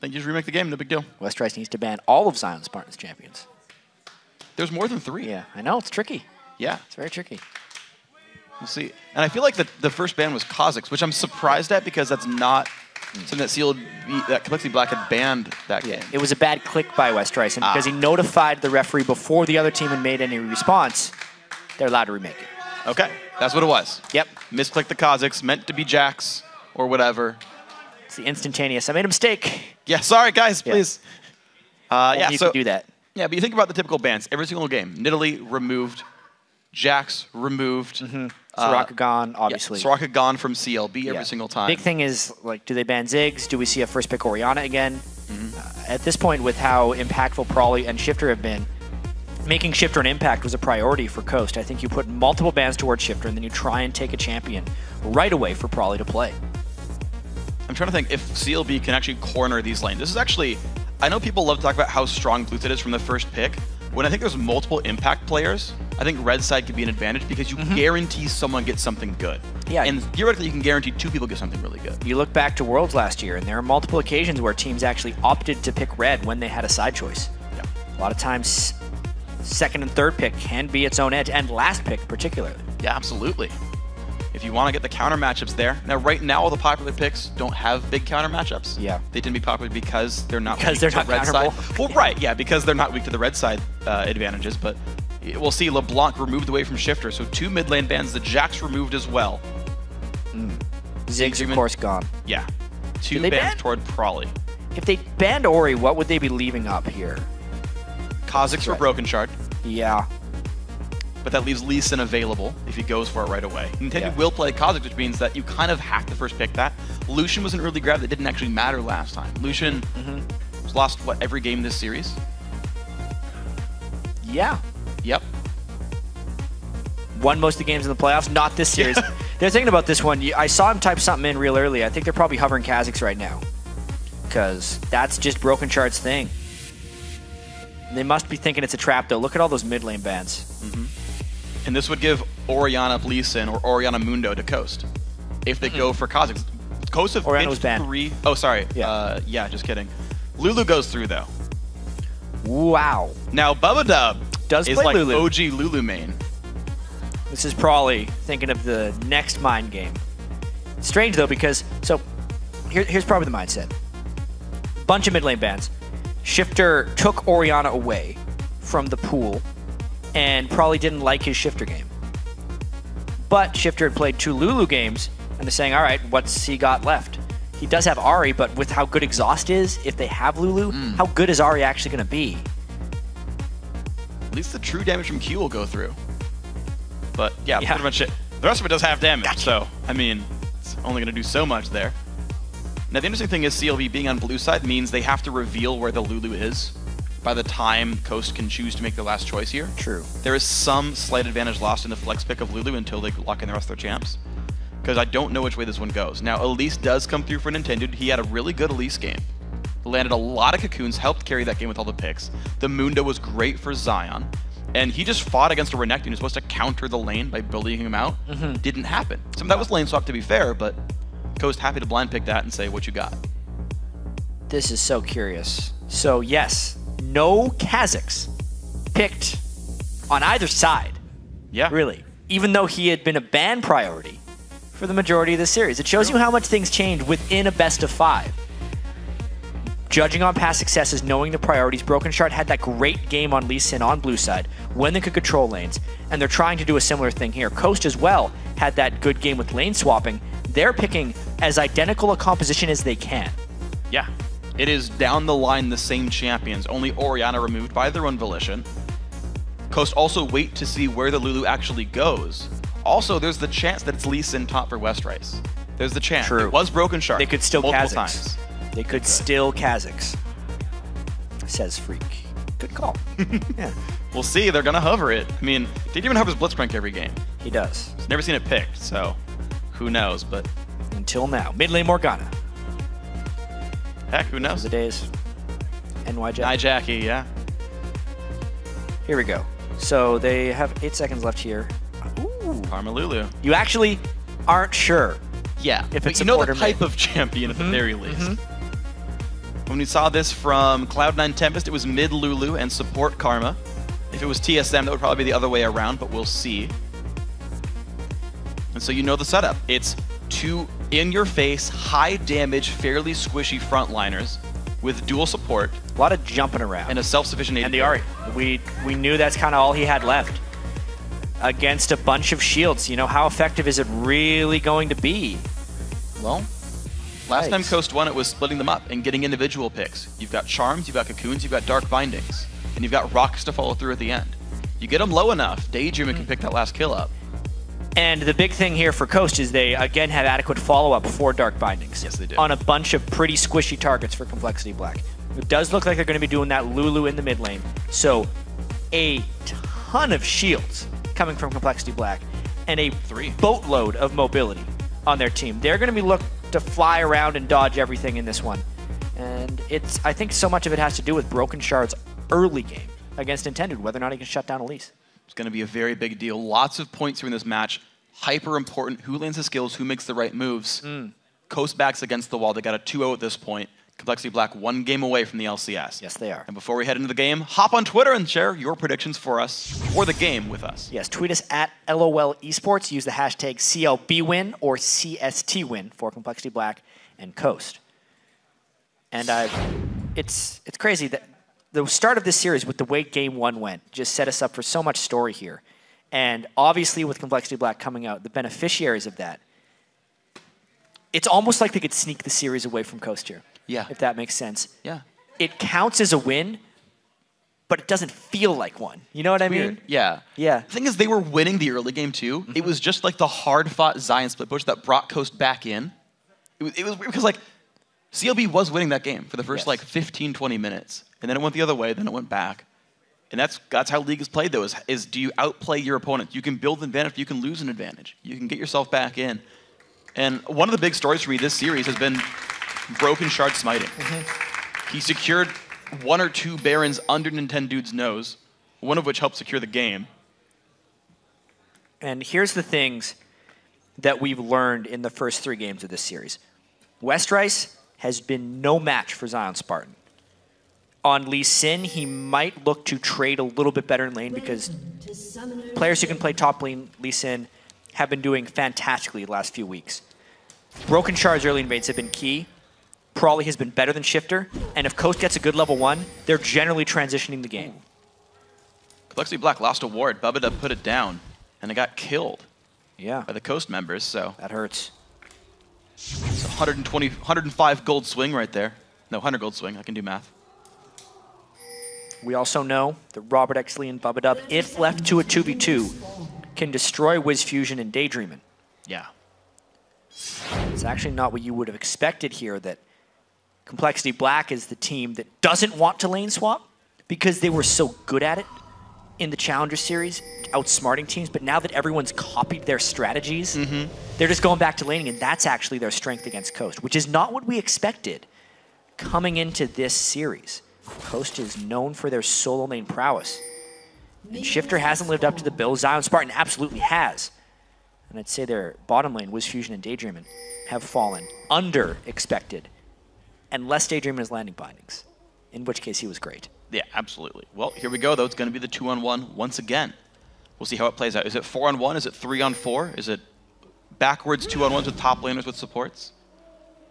you just remake the game, no big deal. Westrice needs to ban all of Zion Spartan's champions. There's more than 3. Yeah, I know. It's tricky. Yeah. It's very tricky. We'll see. And I feel like the first ban was Kha'Zix, which I'm surprised at because that's not something that Complexity Black had banned that game. It was a bad click by Westrice, and because he notified the referee before the other team had made any response, they're allowed to remake it. Okay, that's what it was. Yep. Misclicked the Kha'Zix, meant to be Jax or whatever. It's the instantaneous. I made a mistake. Yeah, sorry guys, please. Yeah, you can do that. Yeah, but you think about the typical bans. Every single game, Nidalee removed, Jax removed. Soraka gone, obviously. Yeah, Soraka gone from CLB every single time. Big thing is, like, do they ban Ziggs? Do we see a first pick Orianna again? At this point, with how impactful Prawley and Shifter have been, making Shifter an impact was a priority for Coast. I think you put multiple bans towards Shifter, and then you try and take a champion right away for Prawley to play. I'm trying to think if CLB can actually corner these lanes. This is actually, I know people love to talk about how strong Blue Side is from the first pick. When I think there's multiple impact players, I think Red Side could be an advantage because you guarantee someone gets something good. Yeah. And theoretically, you can guarantee 2 people get something really good. You look back to Worlds last year, and there are multiple occasions where teams actually opted to pick Red when they had a side choice. Yeah. A lot of times, second and third pick can be its own edge, and last pick particularly. Yeah, absolutely. If you want to get the counter matchups there. Now, right now, all the popular picks don't have big counter matchups. Yeah. They tend to be popular because they're not because they're not red side. counterable. Well, right, yeah, because they're not weak to the red side advantages. But we'll see LeBlanc removed away from Shifter. So 2 mid lane bans, the Jax removed as well. Ziggs, of course, gone. Yeah. 2 bans toward Prawley. If they banned Ori, what would they be leaving up here? Kha'Zix for Broken Shard. Yeah. But that leaves Lee Sin available if he goes for it right away. Nintendo will play Kha'Zix, which means that you kind of have to first pick that. Lucian was an early grab that didn't actually matter last time. Lucian was lost, what, every game this series? Yeah. Yep. Won most of the games in the playoffs, not this series. They're thinking about this one. I saw him type something in real early. I think they're probably hovering Kha'Zix right now. Because that's just Broken Shard's thing. They must be thinking it's a trap, though. Look at all those mid lane bans. And this would give Orianna Lee Sin or Orianna Mundo to Coast if they go for Kha'Zix. Coast have Orianna was banned. 3. Oh, sorry. Yeah, just kidding. Lulu goes through, though. Wow. Now, Bubba Dub Does is play like Lulu. OG Lulu main. This is probably thinking of the next mind game. Strange, though, because... So, here's probably the mindset. Bunch of mid lane bans. Shifter took Orianna away from the pool and probably didn't like his Shifter game. But Shifter had played 2 Lulu games, and they're saying, all right, what's he got left? He does have Ahri, but with how good Exhaust is, if they have Lulu, how good is Ahri actually going to be? At least the true damage from Q will go through. But yeah, pretty much it. The rest of it does have damage, so, I mean, it's only going to do so much there. Now, the interesting thing is CLB being on blue side means they have to reveal where the Lulu is by the time Coast can choose to make their last choice here. True. There is some slight advantage lost in the flex pick of Lulu until they lock in the rest of their champs. Because I don't know which way this one goes. Now, Elise does come through for Nintendo. He had a really good Elise game. Landed a lot of cocoons, helped carry that game with all the picks. The Mundo was great for Zion. And he just fought against a Renekton who's supposed to counter the lane by bullying him out. Didn't happen. Some of that was lane swap, to be fair, but Coast happy to blind pick that and say, what you got? This is so curious. So, yes, no Kha'Zix picked on either side. Yeah. Really. Even though he had been a ban priority for the majority of the series. It shows you how much things change within a best of 5. Judging on past successes, knowing the priorities, Broken Shard had that great game on Lee Sin on blue side when they could control lanes, and they're trying to do a similar thing here. Coast as well had that good game with lane swapping. They're picking as identical a composition as they can. Yeah. It is down the line the same champions, only Orianna removed by their own volition. Coast also wait to see where the Lulu actually goes. Also, there's the chance that it's Lee Sin top for West Rice. There's the chance. True. It was Broken Shark. They could still multiple Kha'Zix. times. They could still Kha'Zix. Says Freak. Good call. Yeah. We'll see. They're going to hover it. I mean, Daedemon hovers Blitzcrank every game. He does. He's never seen it picked, so who knows, but... Until now. Mid lane Morgana. Heck, who knows? The days. NY Jackie. Jackie, yeah. Here we go. So they have 8 seconds left here. Ooh. Karma Lulu. You actually aren't sure. Yeah, if it's you know the type of champion at the very least. When we saw this from Cloud9 Tempest, it was mid Lulu and support Karma. If it was TSM, that would probably be the other way around, but we'll see. And so you know the setup. It's 2 in-your-face, high-damage, fairly squishy frontliners with dual support. A lot of jumping around. And a self-sufficient AD. And the Ahri. We knew that's kind of all he had left. Against a bunch of shields. You know, how effective is it really going to be? Well, last time Coast won, it was splitting them up and getting individual picks. You've got Charms, you've got Cocoons, you've got Dark Bindings. And you've got Rocks to follow through at the end. You get them low enough, Daydreamer can pick that last kill up. And the big thing here for Coast is they, again, have adequate follow-up for Dark Bindings. Yes, they do. On a bunch of pretty squishy targets for Complexity Black. It does look like they're going to be doing that Lulu in the mid lane. So, a ton of shields coming from Complexity Black. And a boatload of mobility on their team. They're going to be looked to fly around and dodge everything in this one. And I think so much of it has to do with Broken Shard's early game against Intended, whether or not he can shut down Elise. It's going to be a very big deal. Lots of points here in this match. Hyper important. Who lands the skills? Who makes the right moves? Coast backs against the wall. They got a 2-0 at this point. Complexity Black 1 game away from the LCS. Yes, they are. And before we head into the game, hop on Twitter and share your predictions for us for the game with us. Yes, tweet us at LOL Esports. Use the hashtag CLBWin or CSTWin for Complexity Black and Coast. And it's crazy that the start of this series with the way Game 1 went just set us up for so much story here. And obviously with Complexity Black coming out, the beneficiaries of that, it's almost like they could sneak the series away from Coast here. Yeah. If that makes sense. Yeah. It counts as a win, but it doesn't feel like one. You know what I mean? Yeah. Yeah. The thing is, they were winning the early game too. It was just like the hard-fought Zion split push that brought Coast back in. It was weird because like CLB was winning that game for the first like 15, 20 minutes. And then it went the other way, then it went back. And that's how League is played though, is do you outplay your opponent? You can build an advantage, you can lose an advantage. You can get yourself back in. And one of the big stories for me this series has been Broken Shard smiting. He secured 1 or 2 Barons under Nintendo's nose, one of which helped secure the game. And here's the things that we've learned in the first 3 games of this series. Westrice has been no match for Zion Spartan. On Lee Sin, he might look to trade a little bit better in lane because players who can play top lane Lee Sin have been doing fantastically the last few weeks. Broken Shards early invades have been key. Prawley has been better than Shifter, and if Coast gets a good level 1, they're generally transitioning the game. Complexity Black lost a ward. Bubba put it down, and it got killed. Yeah. By the Coast members, so. That hurts. It's 105 gold swing right there. No, 100 gold swing. I can do math. We also know that Robert Exley and Bubba, if left to a 2v2, can destroy Wiz Fusion and Daydreamin'. Yeah. It's actually not what you would have expected here, that Complexity Black is the team that doesn't want to lane swap because they were so good at it in the Challenger Series, outsmarting teams, but now that everyone's copied their strategies, they're just going back to laning, and that's actually their strength against Coast, which is not what we expected coming into this series. Coast is known for their solo lane prowess. And Shifter hasn't lived up to the bill. Zion Spartan absolutely has. And I'd say their bottom lane, Wiz Fusion and Daydreamin', have fallen under expected, unless Daydreamin' is landing bindings, in which case he was great. Yeah, absolutely. Well, here we go, though. It's going to be the 2-on-1 once again. We'll see how it plays out. Is it 4-on-1? Is it 3-on-4? Is it backwards 2-on-1s with top laners with supports?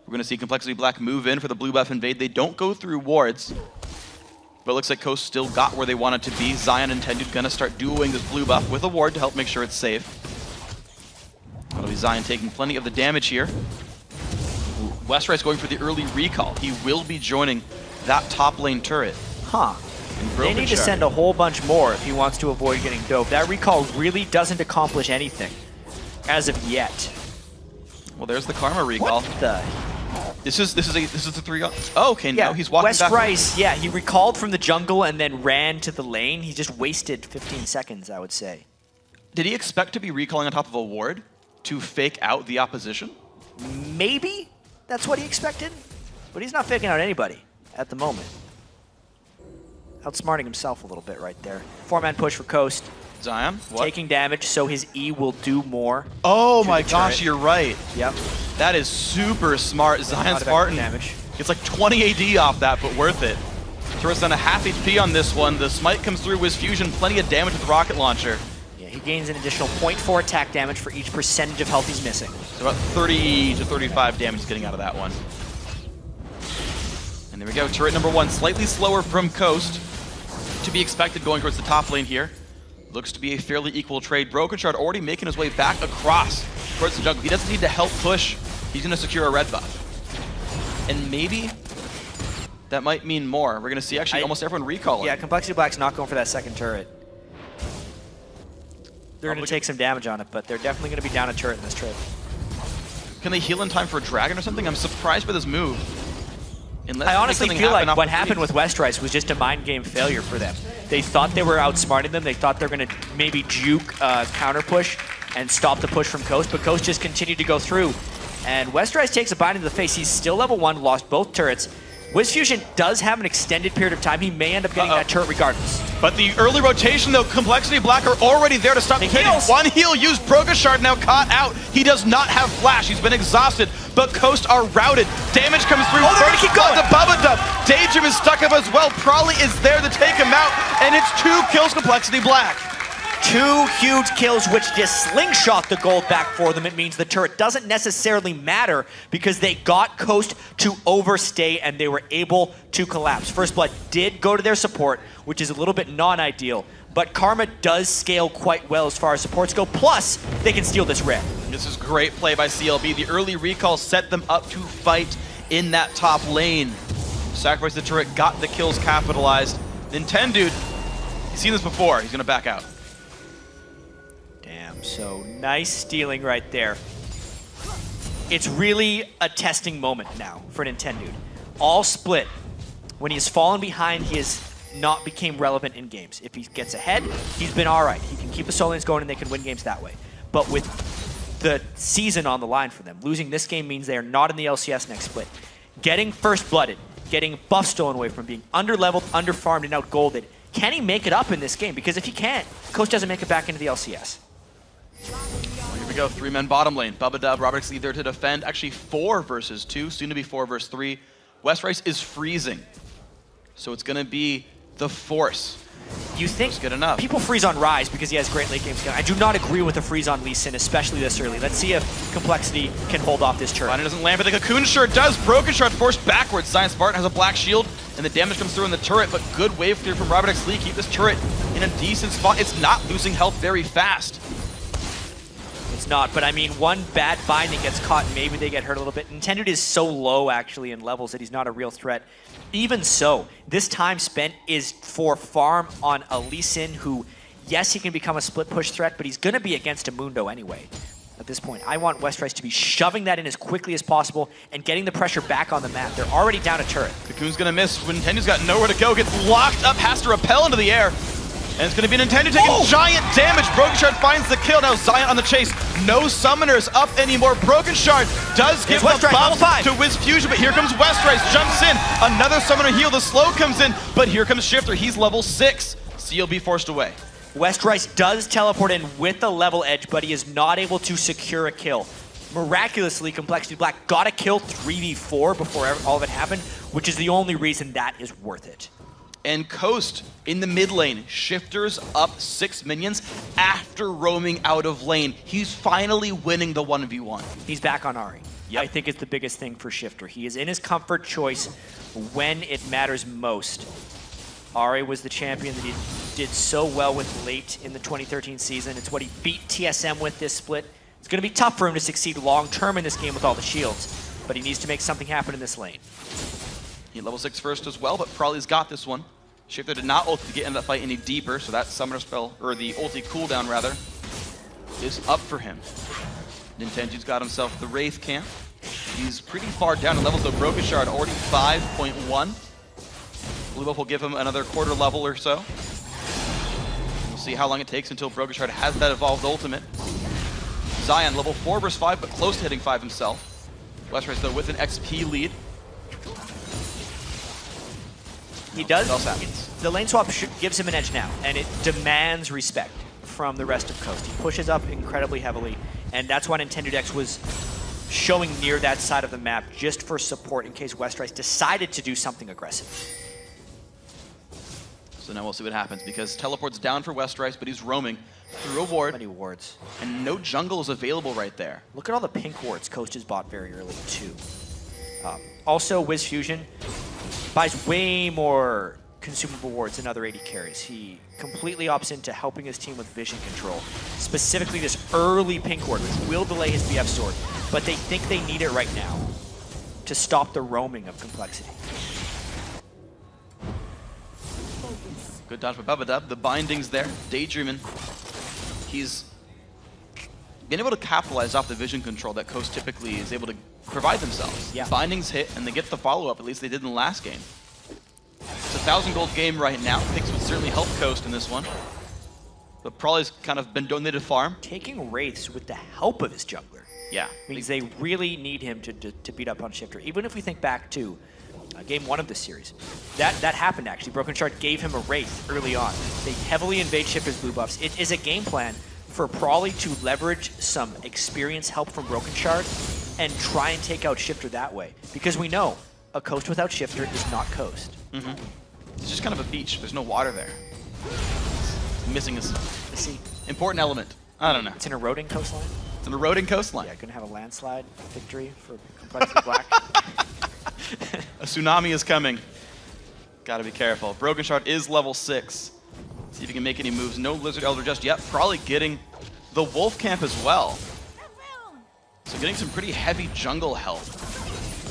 We're going to see Complexity Black move in for the blue buff invade. They don't go through wards, but it looks like Coast still got where they wanted to be. Zion and Tendu going to start dueling this blue buff with a ward to help make sure it's safe. That'll be Zion taking plenty of the damage here. Westrice going for the early recall. He will be joining that top lane turret. Huh. They need to send a whole bunch more if he wants to avoid getting dove. That recall really doesn't accomplish anything as of yet. Well, there's the Karma recall. What the? This is the 3 on. Oh, okay, yeah, no, he's walking back. Westrice, yeah, he recalled from the jungle and then ran to the lane. He just wasted 15 seconds, I would say. Did he expect to be recalling on top of a ward to fake out the opposition? Maybe that's what he expected, but he's not faking out anybody at the moment. Outsmarting himself a little bit right there. 4-man push for Coast. Zion, what? Taking damage, so his E will do more. Oh my gosh, you're right. Yep. That is super smart. Zion Spartan gets like 20 AD off that, but worth it. Turret's on a half HP on this one. The smite comes through with Fusion, plenty of damage with the rocket launcher. Yeah, he gains an additional 0.4 attack damage for each percentage of health he's missing. So about 30 to 35 damage is getting out of that one. And there we go, turret number 1, slightly slower from Coast. To be expected going towards the top lane here. Looks to be a fairly equal trade. Broken Shard already making his way back across towards the jungle. He doesn't need to help push. He's going to secure a red buff. And maybe that might mean more. We're going to see actually almost everyone recalling. Yeah, Complexity Black's not going for that second turret. They're going to take some damage on it, but they're definitely going to be down a turret in this trade. Can they heal in time for a dragon or something? I'm surprised by this move. I honestly feel like what happened with Westrice was just a mind game failure for them. They thought they were outsmarting them. They thought they were going to maybe juke counter push and stop the push from Coast, but Coast just continued to go through. And Westrice takes a bite into the face. He's still level 1, lost both turrets. Wiz Fusion does have an extended period of time. He may end up getting that turret regardless. But the early rotation, though, Complexity Black are already there to stop the hitting. One heal used, Broken Shard now caught out. He does not have flash. He's been exhausted, but Coast are routed. Damage comes through. Oh, they're going to keep going. The Bubba Dub. Daydream is stuck up as well. Prawley is there to take him out, and it's 2 kills Complexity Black. 2 huge kills, which just slingshot the gold back for them. It means the turret doesn't necessarily matter because they got Coast to overstay and they were able to collapse. First Blood did go to their support, which is a little bit non-ideal, but Karma does scale quite well as far as supports go, plus they can steal this red. This is great play by CLB. The early recall set them up to fight in that top lane. Sacrifice the turret, got the kills capitalized. Nintendude, he's seen this before, he's gonna back out. So nice stealing right there. It's really a testing moment now for Nintendude. All split. When he's fallen behind, he has not became relevant in games. If he gets ahead, he's been all right. He can keep the solo lanes going and they can win games that way. But with the season on the line for them, losing this game means they are not in the LCS next split. Getting first blooded getting buff stolen away from him, being under-leveled, under-farmed, and out-golded. Can he make it up in this game? Because if he can't, Coach doesn't make it back into the LCS. Well, here we go, 3-man bottom lane. Bubba Dub, Robert X there to defend. Actually 4 versus 2, soon to be 4 versus 3. West Rice is freezing. So it's gonna be the Force. You think good enough. People freeze on Rise because he has great late game skill. I do not agree with the freeze on Lee Sin, especially this early. Let's see if Complexity can hold off this turret. It doesn't land, but the Cocoon Shard does. Broken Shard forced backwards. Zion Spartan has a black shield, and the damage comes through in the turret, but good wave clear from Robert X Lee. Keep this turret in a decent spot. It's not losing health very fast. It's not, but I mean, one bad binding gets caught, and maybe they get hurt a little bit. Nintendo is so low, actually, in levels that he's not a real threat. Even so, this time spent is for farm on a Lee Sin who, yes, he can become a split push threat, but he's going to be against a Mundo anyway. At this point, I want West Rice to be shoving that in as quickly as possible and getting the pressure back on the map. They're already down a turret. Cocoon's going to miss. Nintendo's got nowhere to go. Gets locked up, has to rappel into the air. And it's going to be Nintendo taking giant damage. Broken Shard finds the kill. Now Zion on the chase. No summoners up anymore. Broken Shard does give the buff to Wiz Fusion, but here comes West Rice. Jumps in. Another summoner heal. The slow comes in, but here comes Shifter. He's level 6. CLB forced away. West Rice does teleport in with the level edge, but he is not able to secure a kill. Miraculously, Complexity Black got a kill 3v4 before all of it happened, which is the only reason that is worth it. And Coast in the mid lane. Shifter's up 6 minions after roaming out of lane. He's finally winning the 1v1. He's back on Ahri. I think it's the biggest thing for Shifter. He is in his comfort choice when it matters most. Ahri was the champion that he did so well with late in the 2013 season. It's what he beat TSM with this split. It's going to be tough for him to succeed long-term in this game with all the shields, but he needs to make something happen in this lane. He level 6 first as well, but Prawley's got this one. Shifter did not ult to get into that fight any deeper, so that summoner spell, or the ulti cooldown rather, is up for him. Nintendo's got himself the Wraith camp. He's pretty far down in levels though. Broken Shard already 5.1. Blue buff will give him another quarter level or so. We'll see how long it takes until Broken Shard has that evolved ultimate. Zion level 4 versus 5, but close to hitting 5 himself. West Rice though with an XP lead. He does. The lane swap gives him an edge now, and it demands respect from the rest of Coast. He pushes up incredibly heavily, and that's why Nintendo Dex was showing near that side of the map just for support in case West Rice decided to do something aggressive. So now we'll see what happens, because teleport's down for West Rice, but he's roaming through a ward. Many wards. And no jungle is available right there. Look at all the pink wards Coast has bought very early, too. Also, Wiz Fusion buys way more consumable wards than other AD carries. He completely opts into helping his team with vision control. Specifically this early pink ward, which will delay his BF sword, but they think they need it right now to stop the roaming of Complexity. Good dodge by Bubba Dub. The binding's there. Daydreaming. He's been able to capitalize off the vision control that Coast typically is able to provide themselves. Yeah. Bindings hit, and they get the follow-up, at least they did in the last game. It's a 1,000 gold game right now. Things would certainly help Coast in this one. But Prawley's kind of been donated farm. Taking Wraiths with the help of his jungler. Yeah. Means they really need him to beat up on Shifter. Even if we think back to game 1 of this series. That happened actually. Broken Shard gave him a Wraith early on. They heavily invade Shifter's blue buffs. It is a game plan for Prawley to leverage some experience help from Broken Shard and try and take out Shifter that way. Because we know a Coast without Shifter is not Coast. It's just kind of a beach. There's no water there. It's missing a important element. I don't know. It's an eroding coastline? It's an eroding coastline. Yeah, gonna have a landslide victory for Complexity Black. A tsunami is coming. Gotta be careful. Broken Shard is level 6. See if he can make any moves. No Lizard Elder just yet. Probably getting the Wolf Camp as well. So getting some pretty heavy jungle help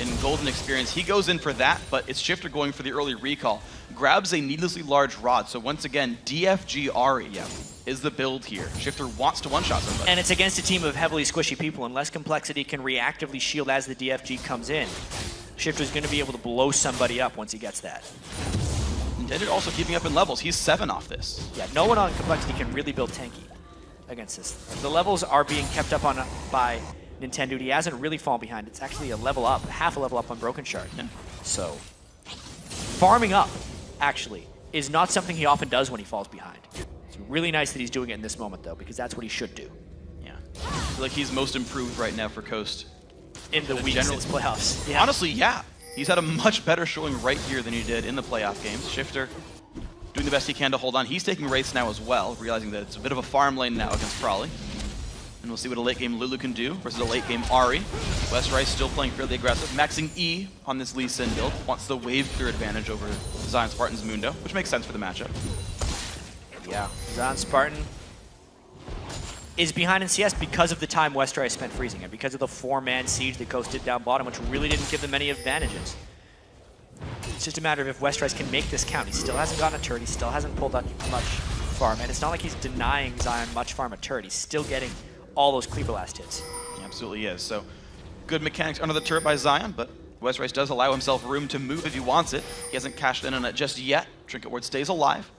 in Golden Experience. He goes in for that, but it's Shifter going for the early recall. Grabs a needlessly large rod. So once again, DFG Ahri is the build here. Shifter wants to one-shot somebody. And it's against a team of heavily squishy people. Unless Complexity can reactively shield as the DFG comes in, Shifter's going to be able to blow somebody up once he gets that. Nintendo also keeping up in levels. He's 7 off this. Yeah, no one on Complexity can really build tanky against this. The levels are being kept up on by Nintendo. He hasn't really fallen behind. It's actually a level up, half a level up on Broken Shard. Yeah. So farming up, actually, is not something he often does when he falls behind. It's really nice that he's doing it in this moment, though, because that's what he should do. Yeah. I feel like he's most improved right now for Coast. In the weeks since playoffs. Yeah. Honestly, yeah. He's had a much better showing right here than he did in the playoff games. Shifter doing the best he can to hold on. He's taking Wraiths now as well, realizing that it's a bit of a farm lane now against Prawley. And we'll see what a late game Lulu can do versus a late game Ari. Westrice still playing fairly aggressive, maxing E on this Lee Sin build. Wants the wave clear advantage over Zion Spartan's Mundo, which makes sense for the matchup. Yeah, Zion Spartan is behind in CS because of the time Westrice spent freezing and because of the 4-man siege that Coast did down bottom, which really didn't give them any advantages. It's just a matter of if Westrice can make this count. He still hasn't gotten a turret, he still hasn't pulled out much farm, and it's not like he's denying Zion much farm a turret. He's still getting all those creeper last hits. He absolutely is. So good mechanics under the turret by Zion, but Westrice does allow himself room to move if he wants it. He hasn't cashed in on it just yet. Trinket Ward stays alive.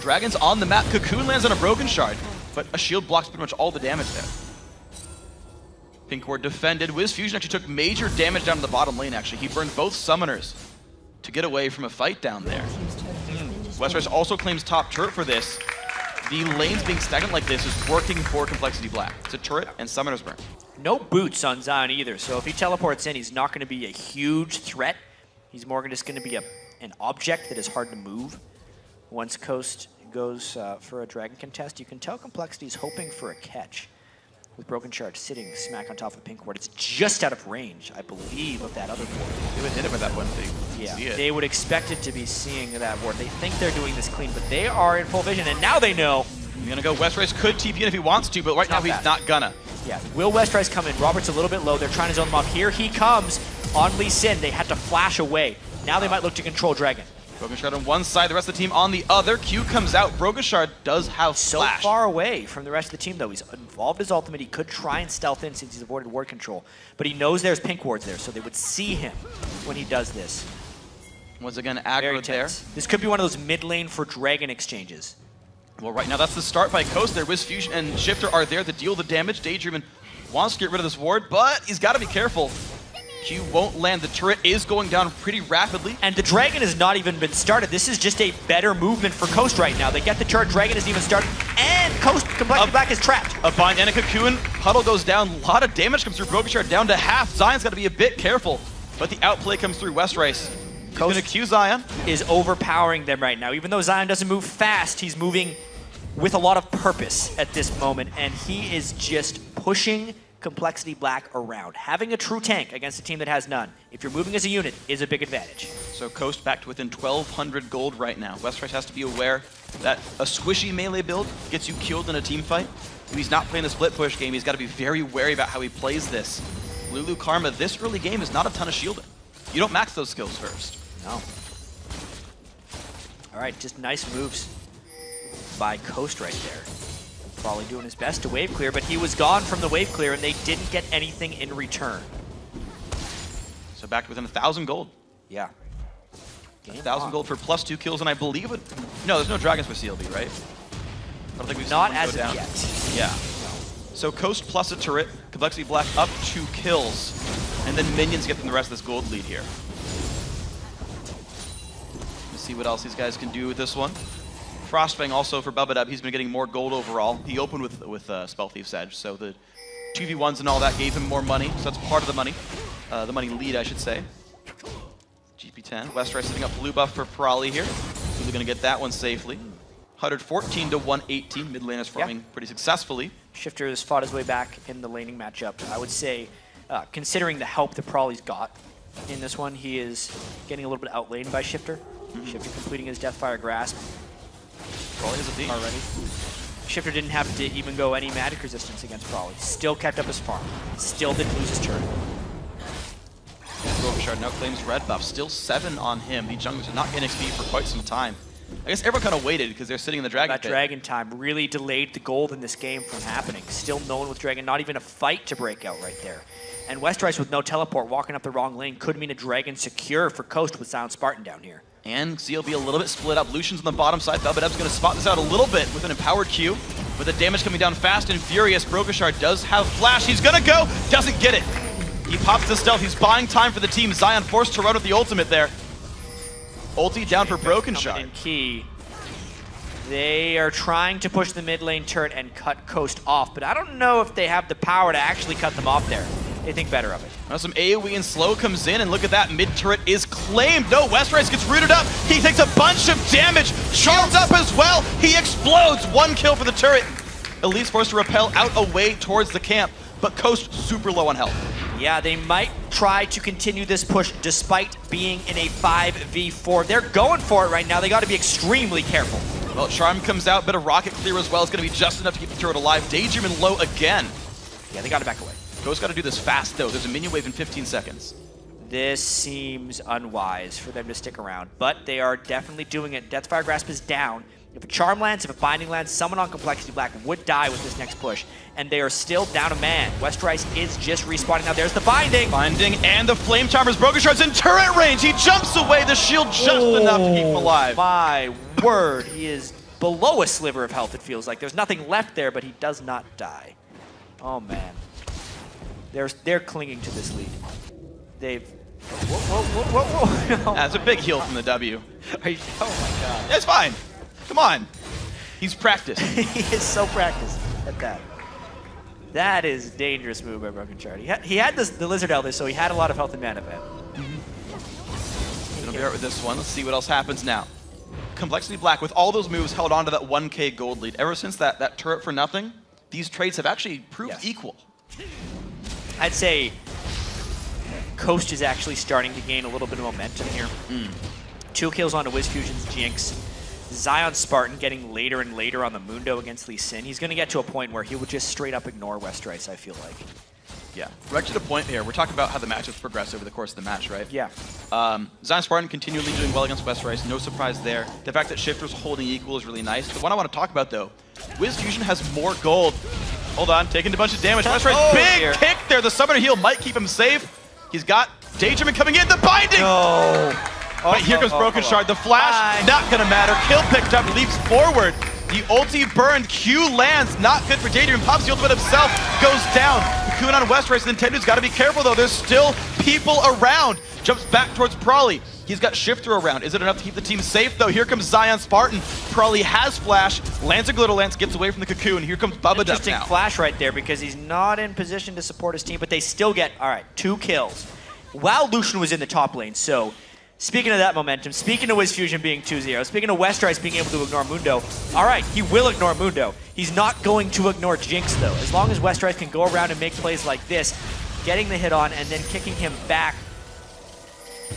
Dragon's on the map. Cocoon lands on a broken shard, but a shield blocks pretty much all the damage there. Pink Ward defended. Wiz Fusion actually took major damage down to the bottom lane, actually. He burned both summoners to get away from a fight down there. Westrice also claims top turret for this. The lanes being stagnant like this is working for Complexity Black. It's a turret and summoners burn. No boots on Zion either, so if he teleports in, he's not going to be a huge threat. He's more just going to be an object that is hard to move. Once Coast goes for a Dragon contest, you can tell Complexity's hoping for a catch. With Broken Shard sitting smack on top of Pink Ward. It's just out of range, I believe, of that other ward. They would hit it with that one thing. Yeah, they would expect it to be seeing that ward. They think they're doing this clean, but they are in full vision, and now they know. He's gonna go. Westrice could TP in if he wants to, but right now he's not gonna. Yeah, will Westrice come in? Robert's a little bit low. They're trying to zone him off. Here he comes on Lee Sin. They had to flash away. Now they might look to control Dragon. Broken Shard on one side, the rest of the team on the other. Q comes out. Broken Shard does have flash. So far away from the rest of the team, though. He's involved his ultimate. He could try and stealth in since he's avoided ward control. But he knows there's Pink Wards there, so they would see him when he does this. Once again, aggro there. This could be one of those mid lane for Dragon exchanges. Well, right now, that's the start by Coast there. Wiz Fusion and Shifter are there to deal the damage. Daydreamin wants to get rid of this ward, but he's got to be careful. Q won't land. The turret is going down pretty rapidly. And the Dragon has not even been started. This is just a better movement for Coast right now. They get the turret, Dragon isn't even started, and Coast Complexity Black is trapped. A bind and a Cocoon. Huddle goes down. A lot of damage comes through. Broken Shard down to half. Zion's got to be a bit careful, but the outplay comes through. Westrice. He's going to Q Zion. Is overpowering them right now. Even though Zion doesn't move fast, he's moving with a lot of purpose at this moment, and he is just pushing Complexity Black around. Having a true tank against a team that has none, if you're moving as a unit, is a big advantage. So Coast back to within 1,200 gold right now. Westrice has to be aware that a squishy melee build gets you killed in a team fight. If he's not playing the split push game, he's got to be very wary about how he plays this. Lulu Karma, this early game is not a ton of shielding. You don't max those skills first. No. All right, just nice moves by Coast right there. Probably doing his best to wave clear, but he was gone from the wave clear and they didn't get anything in return. So back to within 1,000 gold. Yeah. 1,000 gold for +2 kills, and I believe it. No, there's no dragons for CLB, right? I don't think we've not seen as go down. of yet. Yeah. So Coast plus a turret, Complexity Black up 2 kills, and then minions get them the rest of this gold lead here. Let's see what else these guys can do with this one. Frostfang also for Bubadub, he's been getting more gold overall. He opened with Spell Thief's Edge, so the 2v1s and all that gave him more money, so that's part of the money lead, I should say. GP10, Westrice setting up blue buff for Prawley here. Really gonna get that one safely. 114 to 118, mid laners farming pretty successfully. Shifter has fought his way back in the laning matchup. I would say, considering the help that Prawley's got in this one, he is getting a little bit outlaned by Shifter. Shifter completing his Deathfire Grasp. Prawley has a theme already. Shifter didn't have to even go any magic resistance against Prawley. Still kept up his farm. Still didn't lose his turn. Broken Shard now claims red buff. Still 7 on him. The junglers are not getting XP for quite some time. I guess everyone kind of waited because they're sitting in the Dragon That pit. Dragon time really delayed the gold in this game from happening. Still no one with Dragon, not even a fight to break out right there. And Westrice with no teleport walking up the wrong lane could mean a Dragon secure for Coast with Sound Spartan down here. And CLB a little bit split up. Lucian's on the bottom side. Bubadub's going to spot this out a little bit with an empowered Q. With the damage coming down fast and furious, Broken Shard does have flash. He's going to go. Doesn't get it. He pops the stealth. He's buying time for the team. Zion forced to run with the ultimate there. Ulti down for Broken Shard. In key. They are trying to push the mid lane turret and cut Coast off, but I don't know if they have the power to actually cut them off there. They think better of it. Now some AoE and slow comes in, and look at that, mid turret is claimed. No, Westrice gets rooted up. He takes a bunch of damage. Charles up as well. He explodes. 1 kill for the turret. Elise forced to repel out away towards the camp, but Coast super low on health. Yeah, they might try to continue this push despite being in a 5v4. They're going for it right now. They got to be extremely careful. Well, Charm comes out, bit of rocket clear as well. It's going to be just enough to keep the turret alive. Daydream low again. Yeah, they got to back away. Ghost got to do this fast, though. There's a minion wave in 15 seconds. This seems unwise for them to stick around, but they are definitely doing it. Deathfire Grasp is down. If a Charm lands, if a Binding lands, someone on Complexity Black would die with this next push, and they are still down a man. Westrice is just respawning. Now there's the Binding. Binding and the Flame Charmer's Broken Shard's in turret range. He jumps away, the shield just enough to keep him alive. My word, he is below a sliver of health, it feels like. There's nothing left there, but he does not die. Oh man. They're clinging to this lead. They've... Whoa. That's a big heal from the W. Oh my god. It's fine. Come on. He's practiced. He is so practiced at that. That is a dangerous move by Broken Shard. He had the Lizard Elder, so he had a lot of health and mana event. Gonna be right with this one. Let's see what else happens now. Complexity Black, with all those moves, held on to that 1k gold lead. Ever since that turret for nothing, these trades have actually proved equal. I'd say Coast is actually starting to gain a little bit of momentum here. 2 kills onto WizFusion's Jinx. Zion Spartan getting later and later on the Mundo against Lee Sin. He's going to get to a point where he will just straight up ignore Westrice, I feel like. Yeah, right to the point here. We're talking about how the matchups progress over the course of the match, right? Yeah. Zion Spartan continually doing well against Westrice, no surprise there. The fact that Shifter's holding equal is really nice. The one I want to talk about, though, WizFusion has more gold. Hold on, taking a bunch of damage. Westrice, big kick there. The Summoner Heal might keep him safe. He's got Daydream coming in, the Binding! No. But here comes Broken Shard. The flash, not gonna matter. Kill picked up, leaps forward. The ulti burned, Q lands, not good for Daydream. Pops the ultimate himself, goes down. Cocoon on Westrice, Nintendo's gotta be careful though. There's still people around. Jumps back towards Prawley. He's got Shifter around. Is it enough to keep the team safe though? Here comes Zion Spartan. Prawley has flash, lands a Glitter Lance, gets away from the Cocoon. Here comes Bubba Duck Interesting now. flash right there because he's not in position to support his team, but they still get, all right, 2 kills. While Lucian was in the top lane, so speaking of that momentum, speaking of WizFusion being 2-0, speaking of Westrice being able to ignore Mundo, all right, he will ignore Mundo. He's not going to ignore Jinx, though. As long as Westrice can go around and make plays like this, getting the hit on and then kicking him back,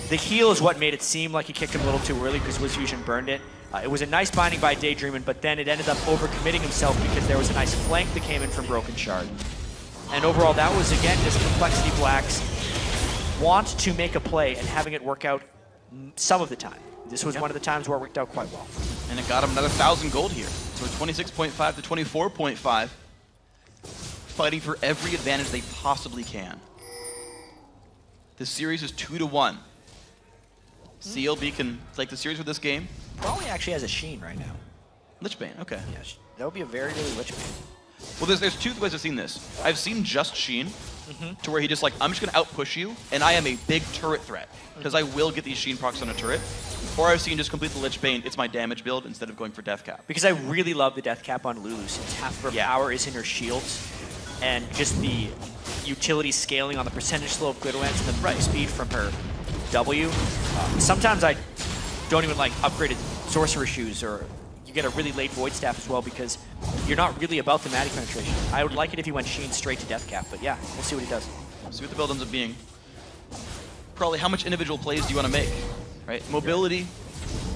the heal is what made it seem like he kicked him a little too early because WizFusion burned it. It was a nice binding by Daydreamin', but then it ended up overcommitting himself because there was a nice flank that came in from Broken Shard. And overall, that was, again, just Complexity Black's want to make a play and having it work out some of the time. This was one of the times where it worked out quite well. And it got him another 1,000 gold here. So 26.5 to 24.5. Fighting for every advantage they possibly can. This series is 2-1. CLB can take the series with this game. Probably actually has a Sheen right now. Lichbane, okay. Yeah, that would be a very early Lichbane. Well, there's 2 ways I've seen this. I've seen just Sheen, to where he just like, I'm just going to outpush you, and I am a big turret threat, because I will get these Sheen procs on a turret. Or I've seen just complete the Lich Bane, it's my damage build instead of going for Death Cap. Because I really love the Death Cap on Lulu, since half of her power is in her shields, and just the utility scaling on the percentage slow of Glitter Lance and the right speed from her W. Sometimes I don't even like upgraded Sorcerer Shoes, or you get a really late Void Staff as well because you're not really about the Matic penetration. I would like it if he went Sheen straight to Death Cap, but yeah, we'll see what he does. See what the build ends up being. Probably how much individual plays do you want to make, right? Mobility,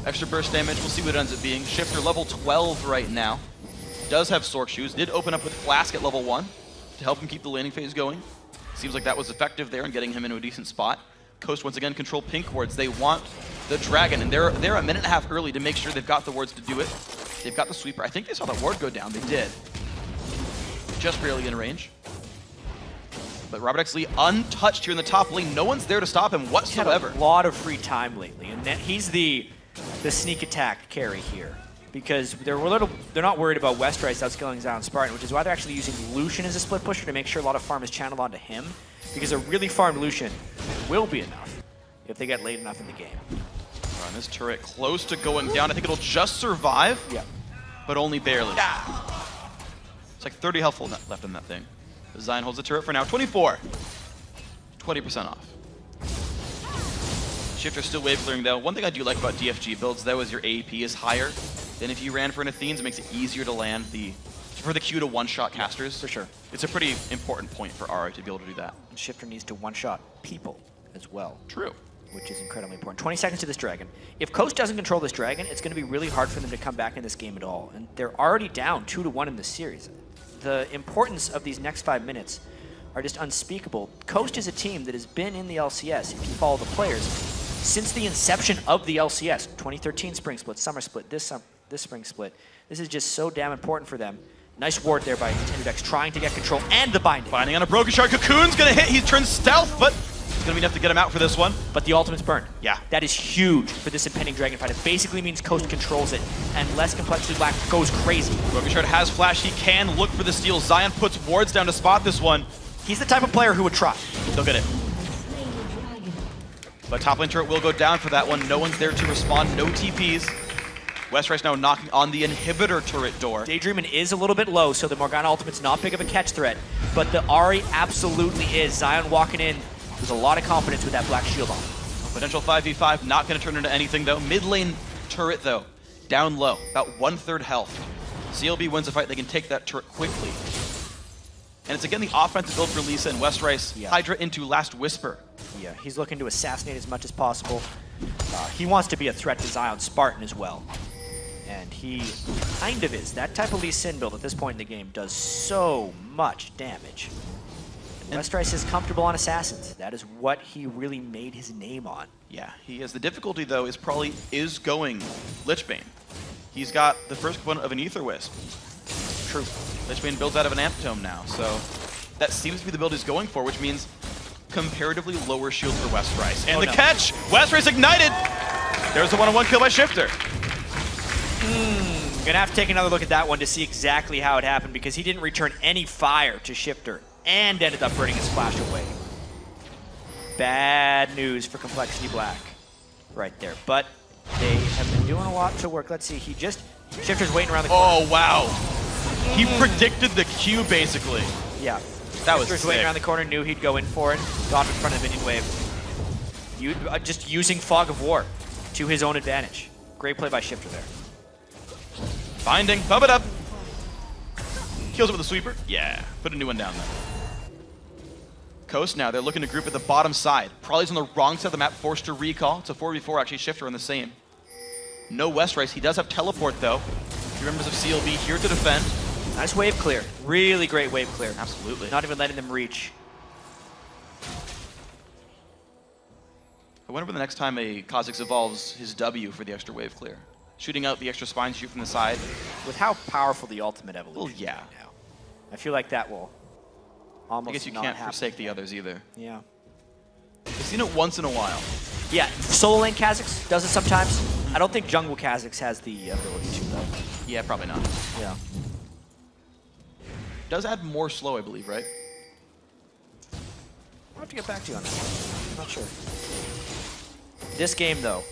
extra burst damage, we'll see what it ends up being. Shifter level 12 right now. Does have Sorc Shoes, did open up with Flask at level 1 to help him keep the laning phase going. Seems like that was effective there in getting him into a decent spot. Coast once again control pink wards. They want the dragon, and they're a minute and a half early to make sure they've got the wards to do it. They've got the sweeper. I think they saw that ward go down. They did. Just barely in range. But Robert X. Lee untouched here in the top lane. No one's there to stop him whatsoever. He's had a lot of free time lately, and he's the sneak attack carry here. Because they're not worried about Westrice outscaling Zion Spartan, which is why they're actually using Lucian as a split pusher to make sure a lot of farm is channeled onto him. Because a really farmed Lucian will be enough if they get late enough in the game. And this turret close to going down. I think it'll just survive, but only barely. It's like 30 health left in that thing. Zion holds the turret for now. 24. 20% off. Shifter still wave clearing though. One thing I do like about DFG builds though is your AP is higher than if you ran for an Athenes. It makes it easier to land for the Q to one-shot casters. For sure. It's a pretty important point for Ari to be able to do that. And Shifter needs to one-shot people as well. True. Which is incredibly important. 20 seconds to this dragon. If Coast doesn't control this dragon, it's going to be really hard for them to come back in this game at all. And they're already down 2-1 in this series. The importance of these next 5 minutes are just unspeakable. Coast is a team that has been in the LCS, if you follow the players, since the inception of the LCS. 2013 spring split, summer split, this spring split. This is just so damn important for them. Nice ward there by Nintendox, trying to get control and the binding. Binding on a Broken Shard. Cocoon's going to hit. He turns stealth, but it's going to be enough to get him out for this one. But the ultimate's burned. Yeah. That is huge for this impending dragon fight. It basically means Coast controls it, and less Complexity Black goes crazy. Broken Shard has flash. He can look for the steal. Zion puts wards down to spot this one. He's the type of player who would try. He'll get it. But top lane turret will go down for that one. No one's there to respond. No TPs. Westrice now knocking on the inhibitor turret door. Daydreamin' is a little bit low, so the Morgana ultimate's not big of a catch threat, but the Ari absolutely is. Zion walking in with a lot of confidence with that black shield on. Potential 5v5, not going to turn into anything though. Mid lane turret though, down low, about 1/3 health. CLB wins the fight, they can take that turret quickly. And it's again the offensive build for Lisa and Westrice. Hydra into Last Whisper. Yeah, he's looking to assassinate as much as possible. He wants to be a threat to Zion Spartan as well. And he kind of is. That type of Lee Sin build at this point in the game does so much damage. And Westrice is comfortable on Assassins. That is what he really made his name on. Yeah, he has. The difficulty though is probably going Lichbane. He's got the first component of an Ether Wisp. True. Lichbane builds out of an Amp Tome now, so that seems to be the build he's going for, which means comparatively lower shield for Westrice. And catch! Westrice ignited! There's the one-on-one kill by Shifter. Gonna have to take another look at that one to see exactly how it happened, because he didn't return any fire to Shifter and ended up burning his flash away. Bad news for Complexity Black right there. But they have been doing a lot to work. Let's see, Shifter's waiting around the corner. Oh, wow. He predicted the Q, basically. Yeah. That was Shifter's waiting around the corner, knew he'd go in for it, got in front of the minion wave. Just using Fog of War to his own advantage. Great play by Shifter there. Binding, bump it up. Kills it with a sweeper. Yeah, put a new one down there. Coast now, they're looking to group at the bottom side. Probably's on the wrong side of the map, forced to recall. It's a 4v4, actually, Shifter on the same. No Westrice, he does have teleport though. 3 members of CLB here to defend. Nice wave clear, really great wave clear. Absolutely. Not even letting them reach. I wonder when the next time a Kha'Zix evolves his W for the extra wave clear. Shooting out the extra spine shoot from the side. With how powerful the ultimate evolution is now. I feel like that will almost I guess you not can't happen forsake the others either. Yeah. I've seen it once in a while. Yeah, solo lane Kha'Zix does it sometimes. I don't think jungle Kha'Zix has the ability to though. Yeah, probably not. Yeah. Does add more slow, I believe, right? I'll have to get back to you on that. I'm not sure. This game though,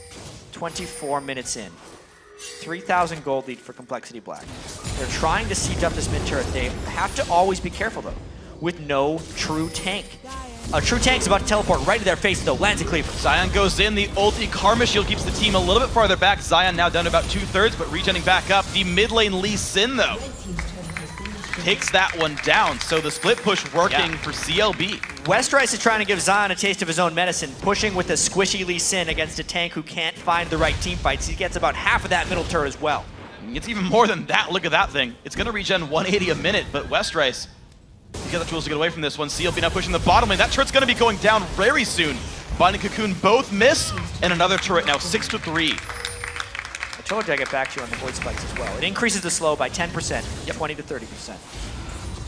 24 minutes in. 3,000 gold lead for Complexity Black. They're trying to siege up this mid turret. They have to always be careful though, with no true tank. A true tank's about to teleport right to their face though, lands a cleaver. Zion goes in, the ulti Karma Shield keeps the team a little bit farther back. Zion now down to about 2/3, but regenning back up. The mid lane Lee Sin though takes that one down, so the split push working for CLB. Westrice is trying to give Zion a taste of his own medicine, pushing with a squishy Lee Sin against a tank who can't find the right team fights. He gets about half of that middle turret as well. It's even more than that. Look at that thing. It's going to regen 180 a minute, but Westrice, he got the tools to get away from this one. CLB now pushing the bottom lane. That turret's going to be going down very soon. Binding Cocoon both miss, and another turret now 6-3. I told you I'd get back to you on the void spikes as well. It increases the slow by 10%, 20 to 30%.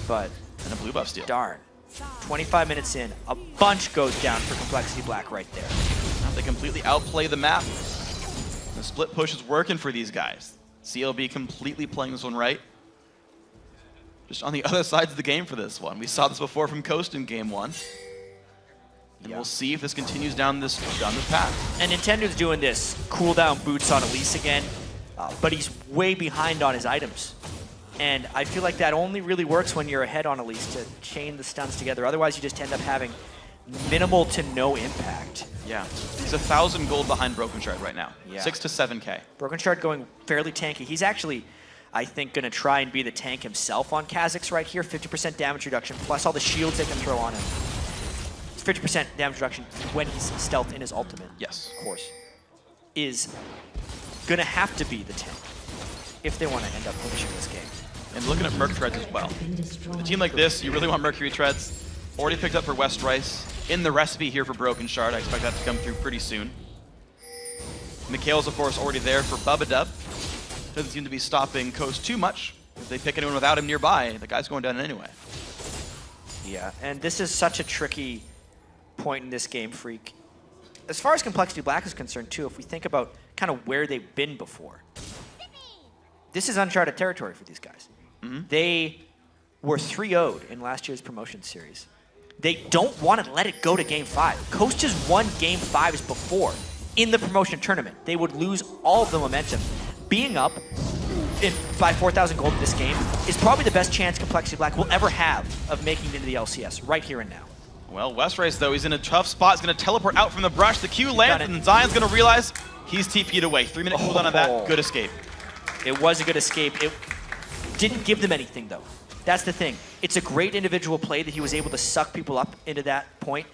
But and a blue buff steal. Darn. 25 minutes in, a bunch goes down for Complexity Black right there. Now they completely outplay the map. The split push is working for these guys. CLB completely playing this one right. Just on the other sides of the game for this one. We saw this before from Coast in game 1. And we'll see if this continues down this path. And Nintendo's doing this cooldown boots on Elise again, but he's way behind on his items. And I feel like that only really works when you're ahead on Elise to chain the stuns together. Otherwise, you just end up having minimal to no impact. Yeah, he's 1,000 gold behind Broken Shard right now. Yeah. 6 to 7K. Broken Shard going fairly tanky. He's actually, I think, going to try and be the tank himself on Kha'Zix right here. 50% damage reduction, plus all the shields they can throw on him. 50% damage reduction when he's stealth in his ultimate. Yes. Of course. Is going to have to be the tank if they want to end up finishing this game. And looking at Merc Treads as well. With a team like this, you really want Mercury Treads. Already picked up for West Rice. In the recipe here for Broken Shard, I expect that to come through pretty soon. Mikhail's, of course, already there for Bubba. Doesn't seem to be stopping Coast too much. If they pick anyone without him nearby, the guy's going down anyway. Yeah, and this is such a tricky point in this game, Freak. As far as Complexity Black is concerned, too, if we think about kind of where they've been before, this is uncharted territory for these guys. They were 3-0'd in last year's promotion series. They don't want to let it go to Game 5. Coast just won Game 5s before in the promotion tournament. They would lose all of the momentum. Being up by 4,000 gold in this game is probably the best chance Complexity Black will ever have of making it into the LCS, right here and now. Well, West Rice, though, he's in a tough spot. He's going to teleport out from the brush. The Q lands, and Zion's going to realize he's TP'd away. 3-minute cooldown on that. Good escape. It was a good escape. It didn't give them anything, though. That's the thing. It's a great individual play that he was able to suck people up into that point.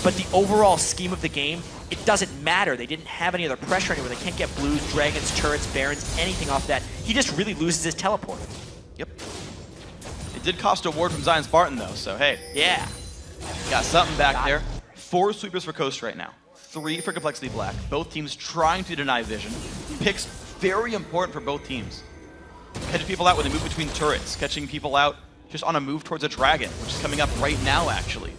But the overall scheme of the game, it doesn't matter. They didn't have any other pressure anywhere. They can't get blues, dragons, turrets, barons, anything off that. He just really loses his teleport. Yep. It did cost a ward from Zion Spartan, though, so hey. Yeah. Got something back there. 4 sweepers for Coast right now. 3 for Complexity Black. Both teams trying to deny vision. Picks very important for both teams. Catching people out when they move between turrets. Catching people out just on a move towards a dragon, which is coming up right now, actually.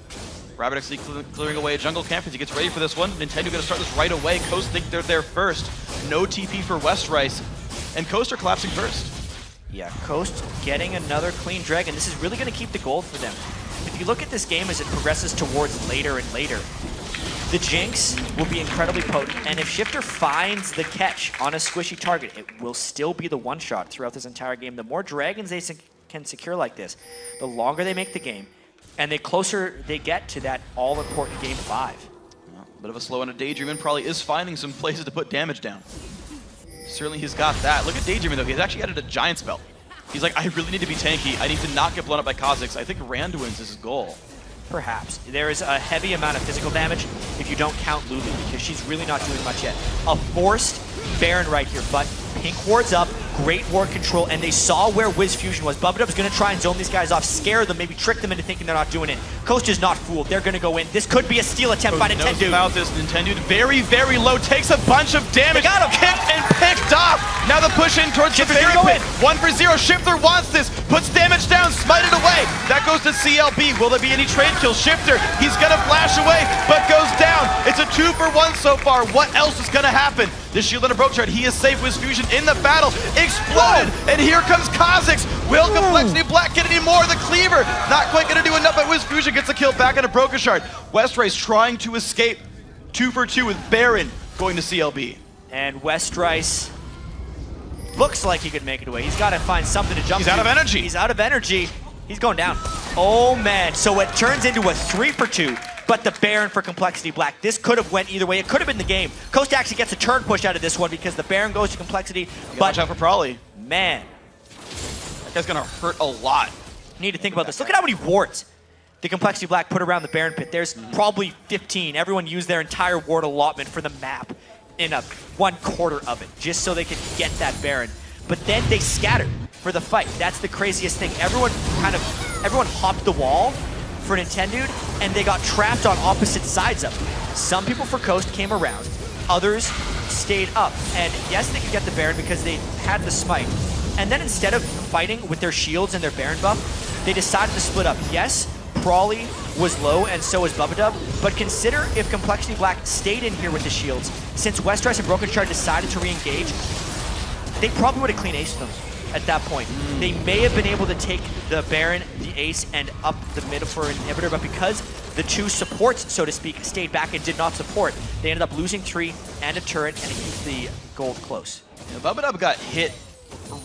Rabbit actually clearing away a jungle camp as he gets ready for this one. Nintendo going to start this right away. Coast think they're there first. No TP for West Rice. And Coast are collapsing first. Yeah, Coast getting another clean dragon. This is really going to keep the gold for them. If you look at this game as it progresses towards later and later, the Jinx will be incredibly potent, and if Shifter finds the catch on a squishy target, it will still be the one-shot throughout this entire game. The more dragons they can secure like this, the longer they make the game, and the closer they get to that all-important Game 5. Well, a bit of a slow on a Daydreamin' probably is finding some places to put damage down. Certainly he's got that. Look at Daydreamin' though, he's actually added a giant spell. He's like, I really need to be tanky. I need to not get blown up by Kha'Zix. I think Randuin's is his goal. Perhaps. There is a heavy amount of physical damage if you don't count Lulu, because she's really not doing much yet. A forced Baron right here, but Pink wards up, great ward control, and they saw where Wiz Fusion was. Bubba going to try and zone these guys off, scare them, maybe trick them into thinking they're not doing it. Coast is not fooled. They're going to go in. This could be a steal attempt by Nintendo. Knows about this. Nintendo very, very low, takes a bunch of damage. They got him. Kicked and picked off. Now the push in towards the Fairy Pit. 1-for-0. Shifter wants this, puts damage down, smite it away. That goes to CLB. Will there be any trade kill? Shifter, he's going to flash away, but goes down. It's a 2-for-1 so far. What else is going to happen? The shield and a broke shard. He is safe with Fusion in the battle. Exploded, and here comes Kha'Zix. Will Complexity Black get any more? The cleaver not quite going to do enough, but Wiz Fusion gets a kill back on a broken shard. West Rice trying to escape. 2-for-2 with Baron going to CLB. And West Rice looks like he could make it away. He's got to find something to jump He's out of energy. He's out of energy. He's going down. Oh, man. So it turns into a 3-for-2. But the Baron for Complexity Black. This could have went either way. It could have been the game. Coast actually gets a turn push out of this one because the Baron goes to Complexity. But watch out for Prolly. Man. That guy's going to hurt a lot. You need to think about this. Look at how many wards the Complexity Black put around the Baron pit. There's probably 15. Everyone used their entire ward allotment for the map in a 1/4 of it, just so they could get that Baron. But then they scattered for the fight. That's the craziest thing. Everyone hopped the wall for Nintendo, and they got trapped on opposite sides of it. Some people for Coast came around, others stayed up. And yes, they could get the Baron because they had the smite. And then instead of fighting with their shields and their Baron buff, they decided to split up. Yes, Prolly was low, and so was Bubba, but consider if Complexity Black stayed in here with the shields. Since West Rice and Broken Shard decided to re-engage, they probably would have clean aced them. at that point. They may have been able to take the Baron, the Ace, and up the mid for an inhibitor, but because the two supports, so to speak, stayed back and did not support, they ended up losing 3 and a turret, and it keeps the gold close. Yeah, Bubba got hit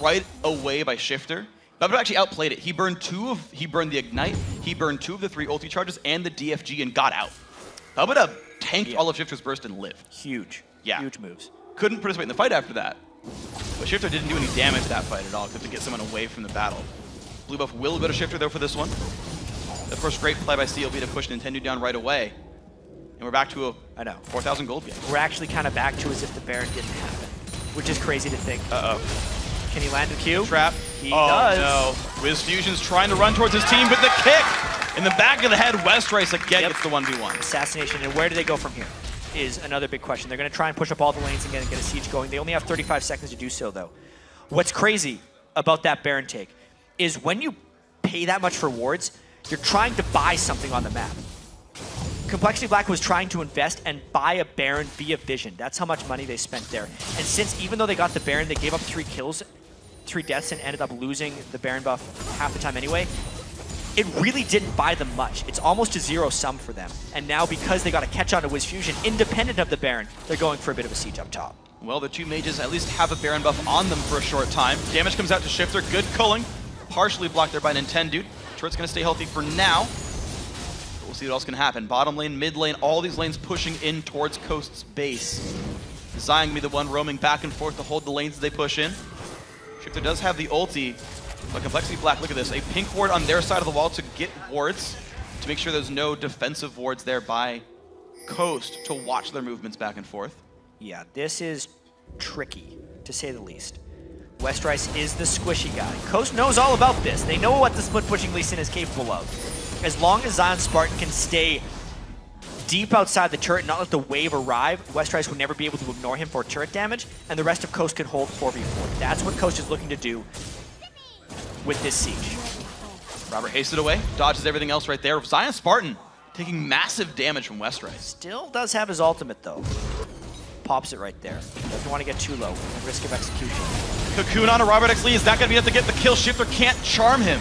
right away by Shifter. Bubba actually outplayed it. He burned the Ignite, he burned 2 of the 3 ulti charges and the DFG and got out. Bubba tanked all of Shifter's burst and lived. Huge. Yeah. Huge moves. Couldn't participate in the fight after that. But Shifter didn't do any damage that fight at all, except to get someone away from the battle. Blue buff will go to Shifter though for this one. Of course, great play by CLB to push Nintendo down right away. And we're back to a 4,000 gold game. We're actually kind of back to as if the Baron didn't happen, which is crazy to think. Uh-oh. Can he land the Q? Trap. He does. No. Wiz Fusion's trying to run towards his team, but the kick in the back of the head, Westrice again gets the 1v1. Assassination, and where do they go from here is another big question. They're going to try and push up all the lanes and get a siege going. They only have 35 seconds to do so, though. What's crazy about that Baron take is when you pay that much for wards, you're trying to buy something on the map. Complexity Black was trying to invest and buy a Baron via Vision. That's how much money they spent there. And since even though they got the Baron, they gave up 3 kills, 3 deaths, and ended up losing the Baron buff half the time anyway, it really didn't buy them much. It's almost a zero sum for them. And now because they got to catch on to Wiz Fusion, independent of the Baron, they're going for a bit of a siege up top. Well, the 2 mages at least have a Baron buff on them for a short time. Damage comes out to Shifter. Good culling. Partially blocked there by Nintendo. Turret's going to stay healthy for now. But we'll see what else can happen. Bottom lane, mid lane, all these lanes pushing in towards Coast's base. Zion going to be the one roaming back and forth to hold the lanes as they push in. Shifter does have the ulti, but Complexity Black, look at this. A pink ward on their side of the wall to get wards, to make sure there's no defensive wards there by Coast to watch their movements back and forth. Yeah, this is tricky, to say the least. Westrice is the squishy guy. Coast knows all about this. They know what the split-pushing Lee Sin is capable of. As long as Zion Spartan can stay deep outside the turret and not let the wave arrive, Westrice will never be able to ignore him for turret damage, and the rest of Coast can hold 4v4. That's what Coast is looking to do with this siege. Robert hasted away, dodges everything else right there. Zion Spartan taking massive damage from Westrice. Still does have his ultimate, though. Pops it right there. Doesn't want to get too low. Risk of execution. Cocoon on to Robert X. Lee. Is that going to be enough to get the kill? Shifter can't charm him.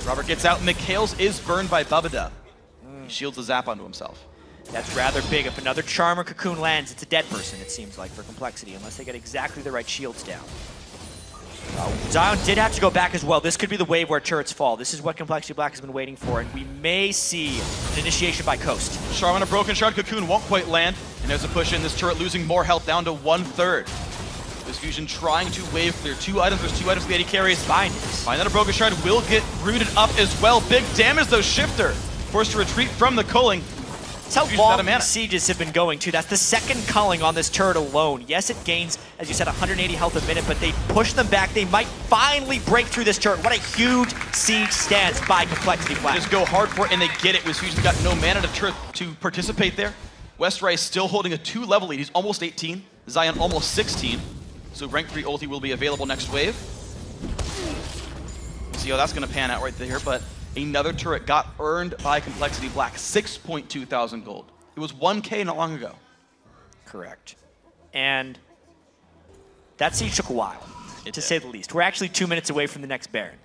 Robert gets out. Mikhails is burned by Bubba. He shields the zap onto himself. That's rather big. If another charm or Cocoon lands, it's a dead person, it seems like, for Complexity, unless they get exactly the right shields down. Zion did have to go back as well. This could be the wave where turrets fall. This is what Complexity Black has been waiting for, and we may see an initiation by Coast. Charm on a broken shard. Cocoon won't quite land, and there's a push in. This turret losing more health down to 1/3. This Fusion trying to wave clear. 2 items. There's 2 items the AD carries. Find out a broken shard will get rooted up as well. Big damage though. Shifter forced to retreat from the culling. That's how long these sieges have been going, too. That's the second culling on this turret alone. Yes, it gains, as you said, 180 health a minute, but they push them back. They might finally break through this turret. What a huge siege stance by Complexity Black. They just go hard for it, and they get it. Wiz Fusion's got no mana to participate there. Westrice still holding a 2-level lead. He's almost 18. Zion almost 16. So rank 3 ulti will be available next wave. See how that's going to pan out right there, but another turret got earned by Complexity Black, 6.2 thousand gold. It was 1K not long ago. Correct. And that siege took a while, to say the least. We're actually 2 minutes away from the next Baron.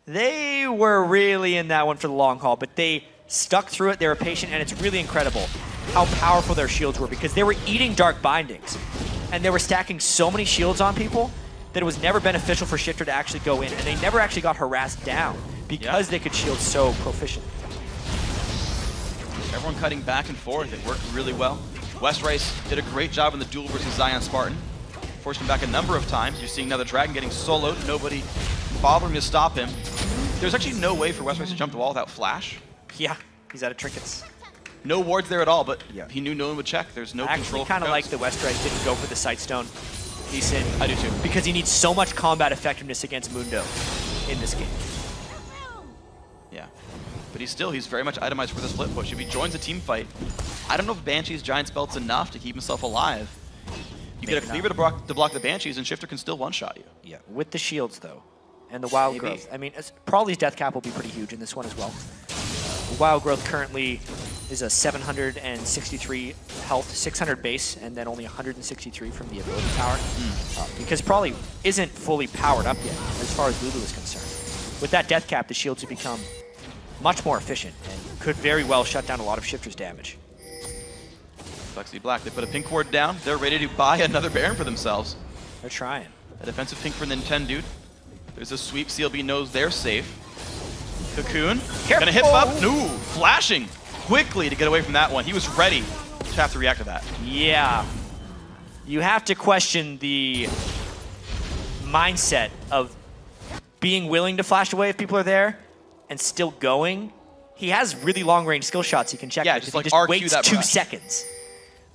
They were really in that one for the long haul, but they stuck through it, they were patient, and it's really incredible how powerful their shields were because they were eating Dark Bindings, and they were stacking so many shields on people that it was never beneficial for Shifter to actually go in, and they never actually got harassed down because they could shield so proficiently. Everyone cutting back and forth, it worked really well. Westrice did a great job in the duel versus Zion Spartan. Forced him back a number of times. You're seeing another Dragon getting soloed, nobody bothering to stop him. There's actually no way for Westrice to jump the wall without flash. Yeah, he's out of trinkets. No wards there at all, but he knew no one would check. There's no control. I kind of like that Westrice didn't go for the Sightstone. He said, I do too. Because he needs so much combat effectiveness against Mundo in this game. Yeah. But he's very much itemized for the split push. If he joins a team fight, I don't know if Banshee's Giant Belt's enough to keep himself alive. You get a cleaver to block the Banshees, and Shifter can still one-shot you. Yeah, with the shields, though, and the Wild Growth. I mean, Prawley's death cap will be pretty huge in this one as well. Wild Growth currently is a 763 health, 600 base, and then only 163 from the ability power. Because Probably isn't fully powered up yet as far as Lulu is concerned. With that death cap, the shields have become much more efficient and could very well shut down a lot of Shifter's damage. Complexity Black, they put a pink ward down. They're ready to buy another Baron for themselves. They're trying. A defensive pink for Nintendo. There's a sweep. CLB knows they're safe. Cocoon, gonna hit up. No, flashing quickly to get away from that one. He was ready to have to react to that. Yeah. You have to question the mindset of being willing to flash away if people are there and still going. He has really long-range skill shots he can check. Yeah, with. just He like just RQ waits that 2 breath. seconds.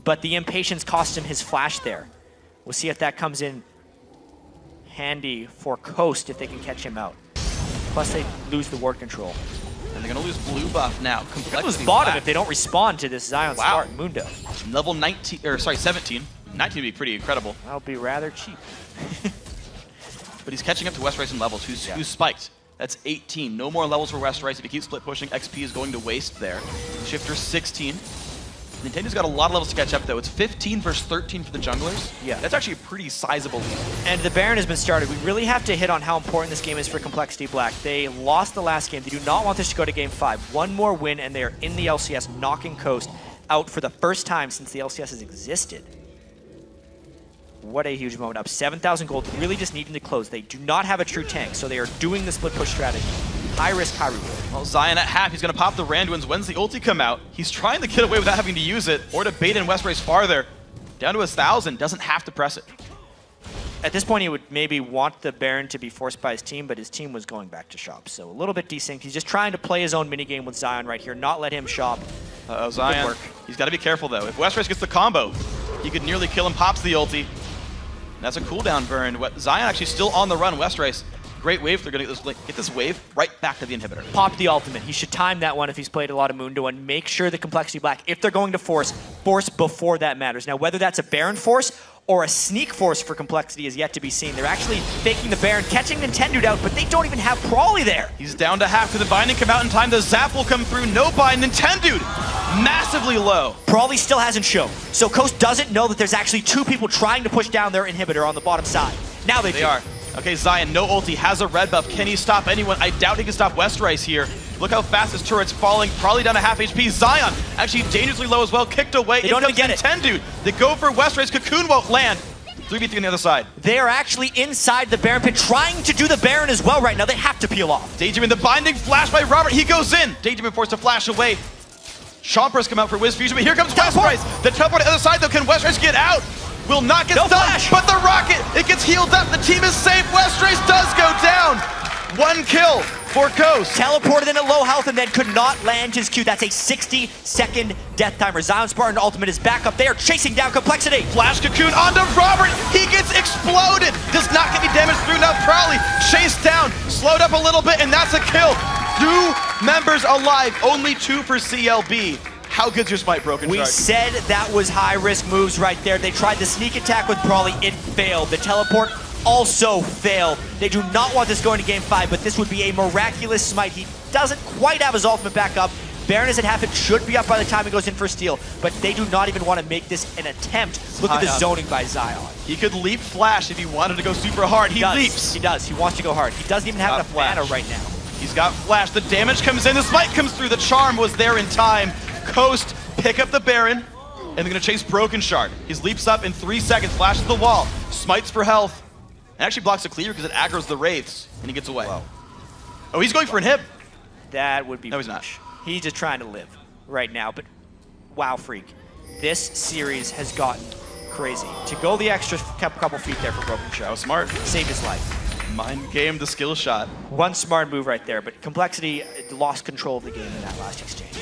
But the impatience cost him his flash there. We'll see if that comes in handy for Coast if they can catch him out. Plus they lose the ward control. And they're gonna lose blue buff now. They're gonna lose bottom if they don't respond to this Zion Spartan Mundo. Level 19, or sorry, 17. 19 would be pretty incredible. That'll be rather cheap. But he's catching up to West Rice in levels, who's spiked. That's 18. No more levels for West Rice. If he keeps split pushing, XP is going to waste there. Shifter 16. Nintendo's got a lot of levels to catch up, though. It's 15 versus 13 for the junglers. Yeah. That's actually a pretty sizable lead. And the Baron has been started. We really have to hit on how important this game is for Complexity Black. They lost the last game. They do not want this to go to game 5. One more win, and they are in the LCS, knocking Coast out for the first time since the LCS has existed. What a huge moment. Up 7,000 gold, really just needing to close. They do not have a true tank, so they are doing the split push strategy. High risk, high reward. Well, Zion at half, he's going to pop the Randuins. When's the ulti come out? He's trying to get away without having to use it, or to bait in West Rice farther. Down to 1,000, doesn't have to press it. At this point, he would maybe want the Baron to be forced by his team, but his team was going back to shop. So a little bit desynced. He's just trying to play his own minigame with Zion right here, not let him shop. Zion, he's got to be careful, though. If West Rice gets the combo, he could nearly kill him, pops the ulti. And that's a cooldown burn. Zion actually still on the run. West Rice, great wave. They're going to get this wave right back to the inhibitor. Pop the ultimate. He should time that one if he's played a lot of Mundo and make sure the Complexity Black, if they're going to force before that matters. Now, whether that's a Baron force or a sneak force for Complexity is yet to be seen. They're actually faking the Baron, catching Nintendo out, but they don't even have Prawley there. He's down to half. Did the binding come out in time? The zap will come through. No bind. Nintendo massively low. Prawley still hasn't shown. So Coast doesn't know that there's actually 2 people trying to push down their inhibitor on the bottom side. Now they are. Okay, Zion, no ulti, has a red buff. Can he stop anyone? I doubt he can stop West Rice here. Look how fast his turret's falling, probably down to half HP. Zion, actually dangerously low as well, kicked away. They don't even get it. Dude. They go for West Rice, Cocoon won't land. 3v3 on the other side. They are actually inside the Baron pit, trying to do the Baron as well right now. They have to peel off. Daydream in the binding, flash by Robert, he goes in. Daydream forced to flash away. Chompers come out for Wiz Fusion, but here comes West Rice. The teleport on the other side though, can West Rice get out? Will not get stunned, but the rocket, it gets healed up. The team is safe. West Rice does go down. 1 kill for Coast. Teleported in at low health and then could not land his Q. That's a 60-second death timer. Zion Spartan ultimate is back up there, chasing down Complexity. Flash Cocoon onto Robert. He gets exploded. Does not get any damage through. Now Prowley chased down, slowed up a little bit, and that's a kill. 2 members alive, only 2 for CLB. How good's your smite, Broken We Shark? said that was high-risk moves right there. They tried the sneak attack with Prawley. It failed. The teleport also failed. They do not want this going to game 5, but this would be a miraculous smite. He doesn't quite have his ultimate back up. Baron is at half. It should be up by the time he goes in for steal, but they do not even want to make this an attempt. Look at the zoning by Zion. He could leap flash if he wanted to go super hard. He leaps. He does. He wants to go hard. He doesn't even have enough mana right now. He's got flash. The damage comes in. The smite comes through. The charm was there in time. Coast pick up the Baron, and they're going to chase Broken Shard. He leaps up in 3 seconds, flashes the wall, smites for health, and actually blocks the cleaver because it aggroes the Wraiths, and he gets away. Whoa. Oh, he's going for an hip. That would be No, he's not. He's just trying to live right now, but wow, Freak. This series has gotten crazy. To go the extra couple feet there for Broken Shard. That was smart. Saved his life. Mind game the skill shot. One smart move right there, but Complexity lost control of the game in that last exchange.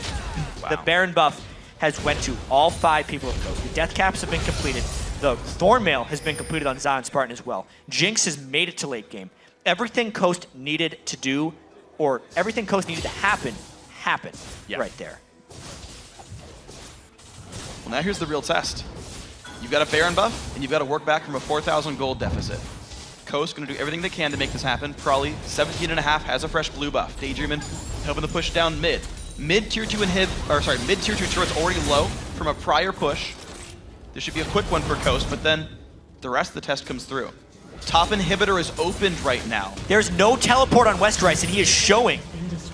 Wow. The Baron buff has went to all 5 people of Coast. The death caps have been completed. The Thornmail has been completed on Zion Spartan as well. Jinx has made it to late game. Everything Coast needed to do, or everything Coast needed to happen, happened right there. Well, now here's the real test. You've got a Baron buff, and you've got to work back from a 4,000 gold deficit. Coast going to do everything they can to make this happen. Probably 17.5 has a fresh blue buff. Daydreamin helping to push down mid. Mid tier 2 mid tier 2 turret's already low from a prior push. This should be a quick one for Coast, but then the rest of the test comes through. Top inhibitor is opened right now. There's no teleport on Westerice, and he is showing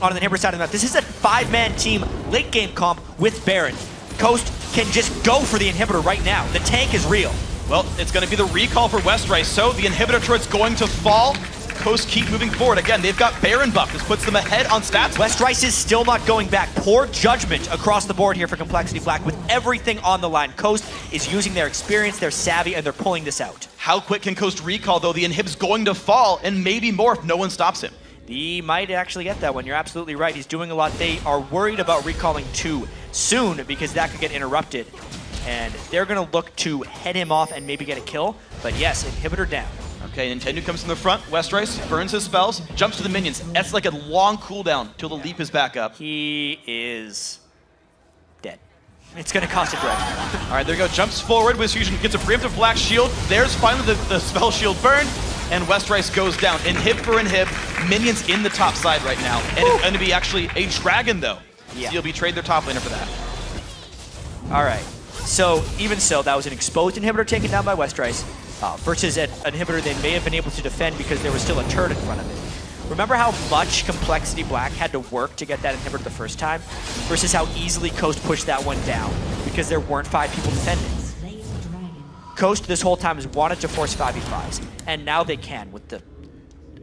on the inhibitor side of the map. This is a 5-man team late game comp with Baron. Coast can just go for the inhibitor right now. The tank is real. Well, it's going to be the recall for Westerice, so the inhibitor turret's going to fall. Coast keep moving forward. Again, they've got Baron buff. This puts them ahead on stats. Westerice is still not going back. Poor judgment across the board here for Complexity Black with everything on the line. Coast is using their experience, their savvy, and they're pulling this out. How quick can Coast recall, though? The inhib's going to fall, and maybe more if no one stops him. He might actually get that one. You're absolutely right. He's doing a lot. They are worried about recalling too soon because that could get interrupted. And they're going to look to head him off and maybe get a kill. But yes, inhibitor down. Okay, Nintendo comes from the front. Westerice burns his spells, jumps to the minions. That's like a long cooldown till the leap is back up. He is dead. It's going to cost a direct. All right, there you go. Jumps forward. Fusion gets a preemptive black shield. There's finally the spell shield burned. And Westerice goes down. Inhib for inhib. Minions in the top side right now. And it's going to be actually a dragon, though. Yeah. So you'll betrayed their top laner for that. All right. So, even so, that was an exposed inhibitor taken down by Westerice. Versus an inhibitor they may have been able to defend because there was still a turret in front of it. Remember how much Complexity Black had to work to get that inhibitor the first time? Versus how easily Coast pushed that one down because there weren't 5 people defending. Coast this whole time has wanted to force 5v5s, and now they can with the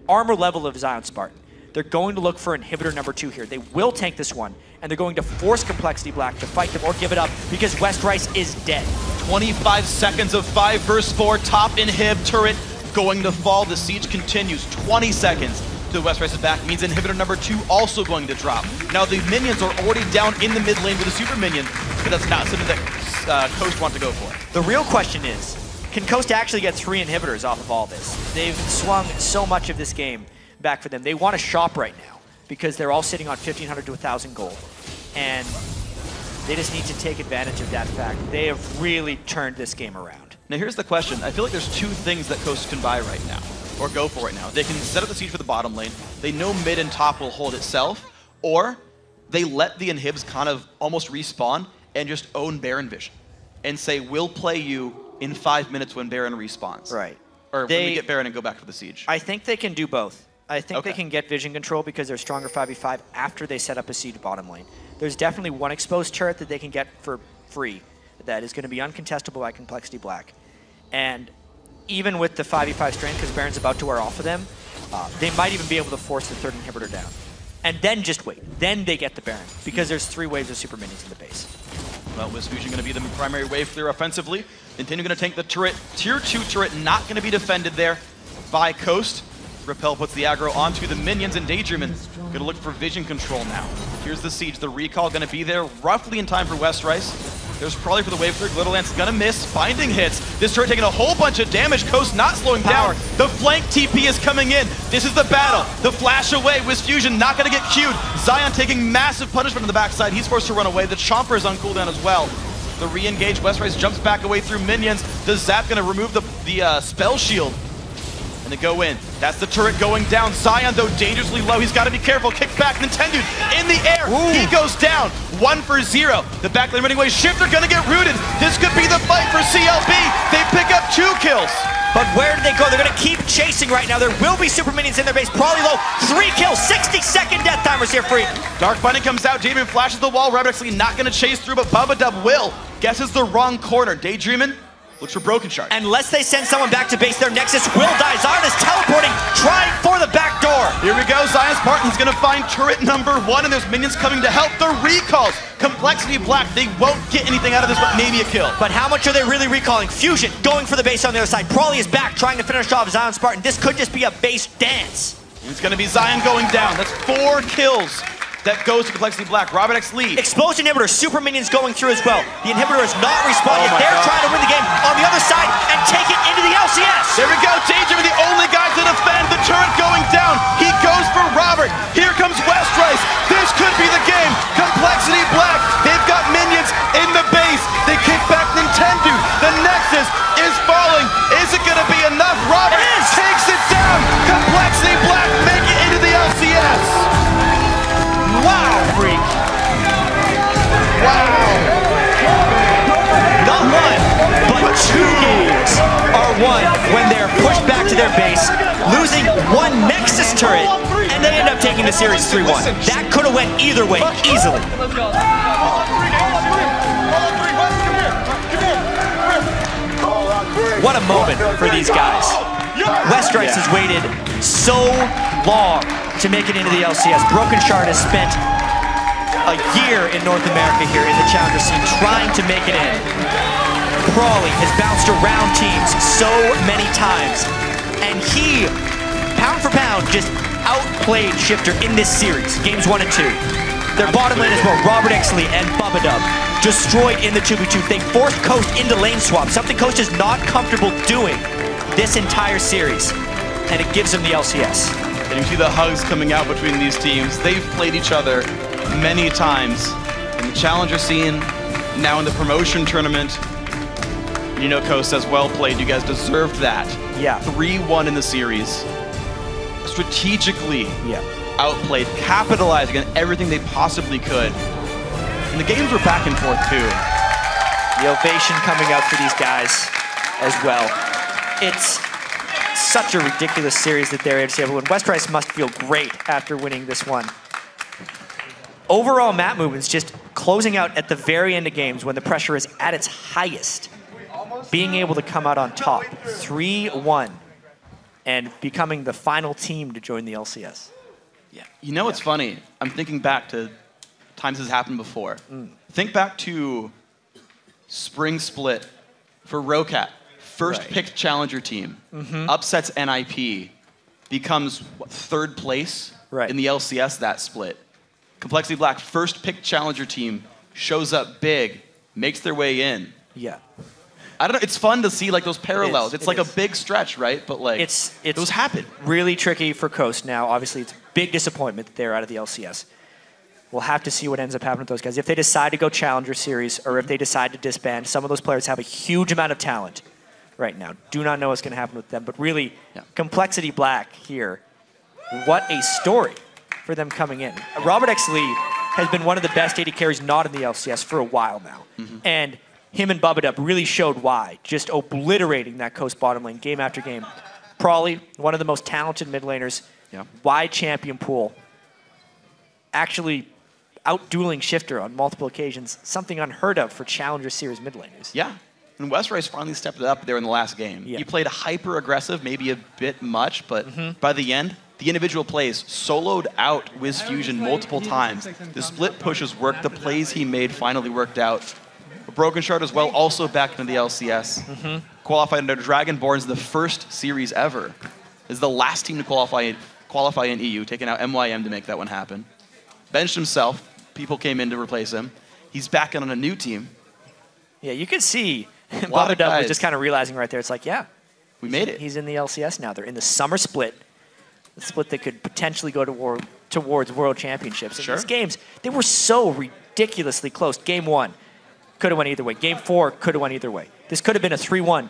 armor level of Zion Spartan. They're going to look for inhibitor number 2 here. They will tank this one, and they're going to force Complexity Black to fight them or give it up because Westerice is dead. 25 seconds of 5 versus 4. Top inhib turret going to fall. The siege continues. 20 seconds to Westerice's back means inhibitor number 2 also going to drop. Now the minions are already down in the mid lane with a super minion, but that's not something that Coast want to go for. The real question is, can Coast actually get 3 inhibitors off of all this? They've swung so much of this game back for them. They want to shop right now because they're all sitting on 1,500 to 1,000 gold. And they just need to take advantage of that fact. They have really turned this game around. Now here's the question. I feel like there's 2 things that Coast can buy right now, or go for right now. They can set up the siege for the bottom lane. They know mid and top will hold itself, or they let the inhibs kind of almost respawn and just own Baron Vision and say, we'll play you in 5 minutes when Baron respawns. Right. Or when we get Baron and go back for the siege. I think they can do both. I think they can get vision control because they're stronger 5v5 after they set up a siege bottom lane. There's definitely one exposed turret that they can get for free that is going to be uncontestable by Complexity Black. And even with the 5v5 strength, because Baron's about to wear off of them, they might even be able to force the 3rd inhibitor down. And then just wait. Then they get the Baron, because there's 3 waves of super minions in the base. Well, Fusion going to be the primary wave clear offensively. Nintendo going to tank the turret. Tier 2 turret not going to be defended there by Coast. Repel puts the aggro onto the minions, and Daydreamin going to look for vision control now. Here's the siege. The recall going to be there roughly in time for Westerice. There's probably for the wave clear. Glitterlance going to miss. Binding hits. This turret taking a whole bunch of damage. Coast not slowing down. The flank TP is coming in. This is the battle. The flash away. Fusion not going to get queued. Zion taking massive punishment on the backside. He's forced to run away. The Chomper is on cooldown as well. The re-engage. Westerice jumps back away through minions. The Zap going to remove the spell shield. And they go in. That's the turret going down. Zion, though, dangerously low. He's got to be careful. Kick back. Nintendo in the air. Ooh. He goes down. 1 for 0. The backlane running away. Shifter going to get rooted. This could be the fight for CLB. They pick up 2 kills. But where do they go? They're going to keep chasing right now. There will be super minions in their base. Probably low. 3 kills. 60-second death timers here for Eden. Dark Binding comes out. Daydreamin flashes the wall. Rabbit actually not going to chase through, but Bubba Dub will. Guesses the wrong corner. Daydreamin looks for Broken Shard. Unless they send someone back to base, their Nexus will die. Zion is teleporting, trying for the back door. Here we go. Zion Spartan's going to find turret number 1, and there's minions coming to help. The recalls. Complexity Black, they won't get anything out of this, but maybe a kill. But how much are they really recalling? Fusion going for the base on the other side. Prawley is back, trying to finish off Zion Spartan. This could just be a base dance. It's going to be Zion going down. That's 4 kills. That goes to Complexity Black. Robert X lead. Explosion inhibitor, super minions going through as well. The inhibitor is not responding. They're trying to win the game on the other side and take it into the LCS. There we go. Danger, the only guy to defend. The turret going down. He goes for Robert. Here comes Westerice. This could be the game. Complexity Black. They've got minions in the base. They kick back Nintendo. The Nexus is falling. Is it going to be enough? Robert takes it down. Complexity Black make it into the LCS. Wow, freak. their base, losing one Nexus turret, and they end up taking the series 3-1. That could have went either way, easily. What a moment for these guys. Westrice has waited so long to make it into the LCS. Broken Shard has spent a year in North America here in the challenger scene trying to make it in. Prawley has bounced around teams so many times, and he, pound for pound, just outplayed Shifter in this series, games 1 and 2. Their bottom lane as well, Robert Exley and Bubba Dub, destroyed in the 2v2. They forced Coast into lane swap, something Coast is not comfortable doing this entire series, and it gives them the LCS. And you see the hugs coming out between these teams. They've played each other many times in the challenger scene, now in the promotion tournament. You know, Coast says, well played, you guys deserved that. Yeah. 3-1 in the series. Strategically outplayed, capitalizing on everything they possibly could. And the games were back and forth too. The ovation coming out for these guys as well. It's such a ridiculous series that they're able to see everyone. Westrice must feel great after winning this one. Overall map movements just closing out at the very end of games when the pressure is at its highest. Being able to come out on top, 3-1, and becoming the final team to join the LCS. Yeah. You know what's funny? I'm thinking back to times this happened before. Think back to Spring Split for Rocat. First picked challenger team, upsets NIP, becomes what, 3rd place in the LCS that split. Complexity Black, first picked challenger team, shows up big, makes their way in. Yeah. I don't know, it's fun to see like those parallels. It's like a big stretch, right? But like, those happen. Really tricky for Coast now. Obviously, it's a big disappointment that they're out of the LCS. We'll have to see what ends up happening with those guys. If they decide to go Challenger Series or if they decide to disband, some of those players have a huge amount of talent right now. Do not know what's going to happen with them. But really, Complexity Black here, what a story for them coming in. Robert X. Lee has been one of the best AD carries not in the LCS for a while now. And him and Bubba Dub really showed why, just obliterating that Coast bottom lane game after game. Prawley, one of the most talented mid laners, wide champion pool, actually out-dueling Shifter on multiple occasions, something unheard of for Challenger Series mid laners. Yeah, and Westrice finally stepped it up there in the last game. He played hyper-aggressive, maybe a bit much, but by the end, the individual plays soloed out Wiz Fusion multiple times. The split pushes worked, the plays he made finally worked out. Broken Shard as well, also back into the LCS. Qualified under Dragonborn's the first series ever. Is the last team to qualify in EU, taking out MYM to make that one happen. Benched himself. People came in to replace him. He's back in on a new team. Yeah, you could see Bubba Dub was just kind of realizing right there. It's like, yeah, we made it. He's in the LCS now. They're in the summer split, the split that could potentially go towards World Championships. And these games, they were so ridiculously close. Game 1 could have went either way. Game 4 could have went either way. This could have been a 3-1.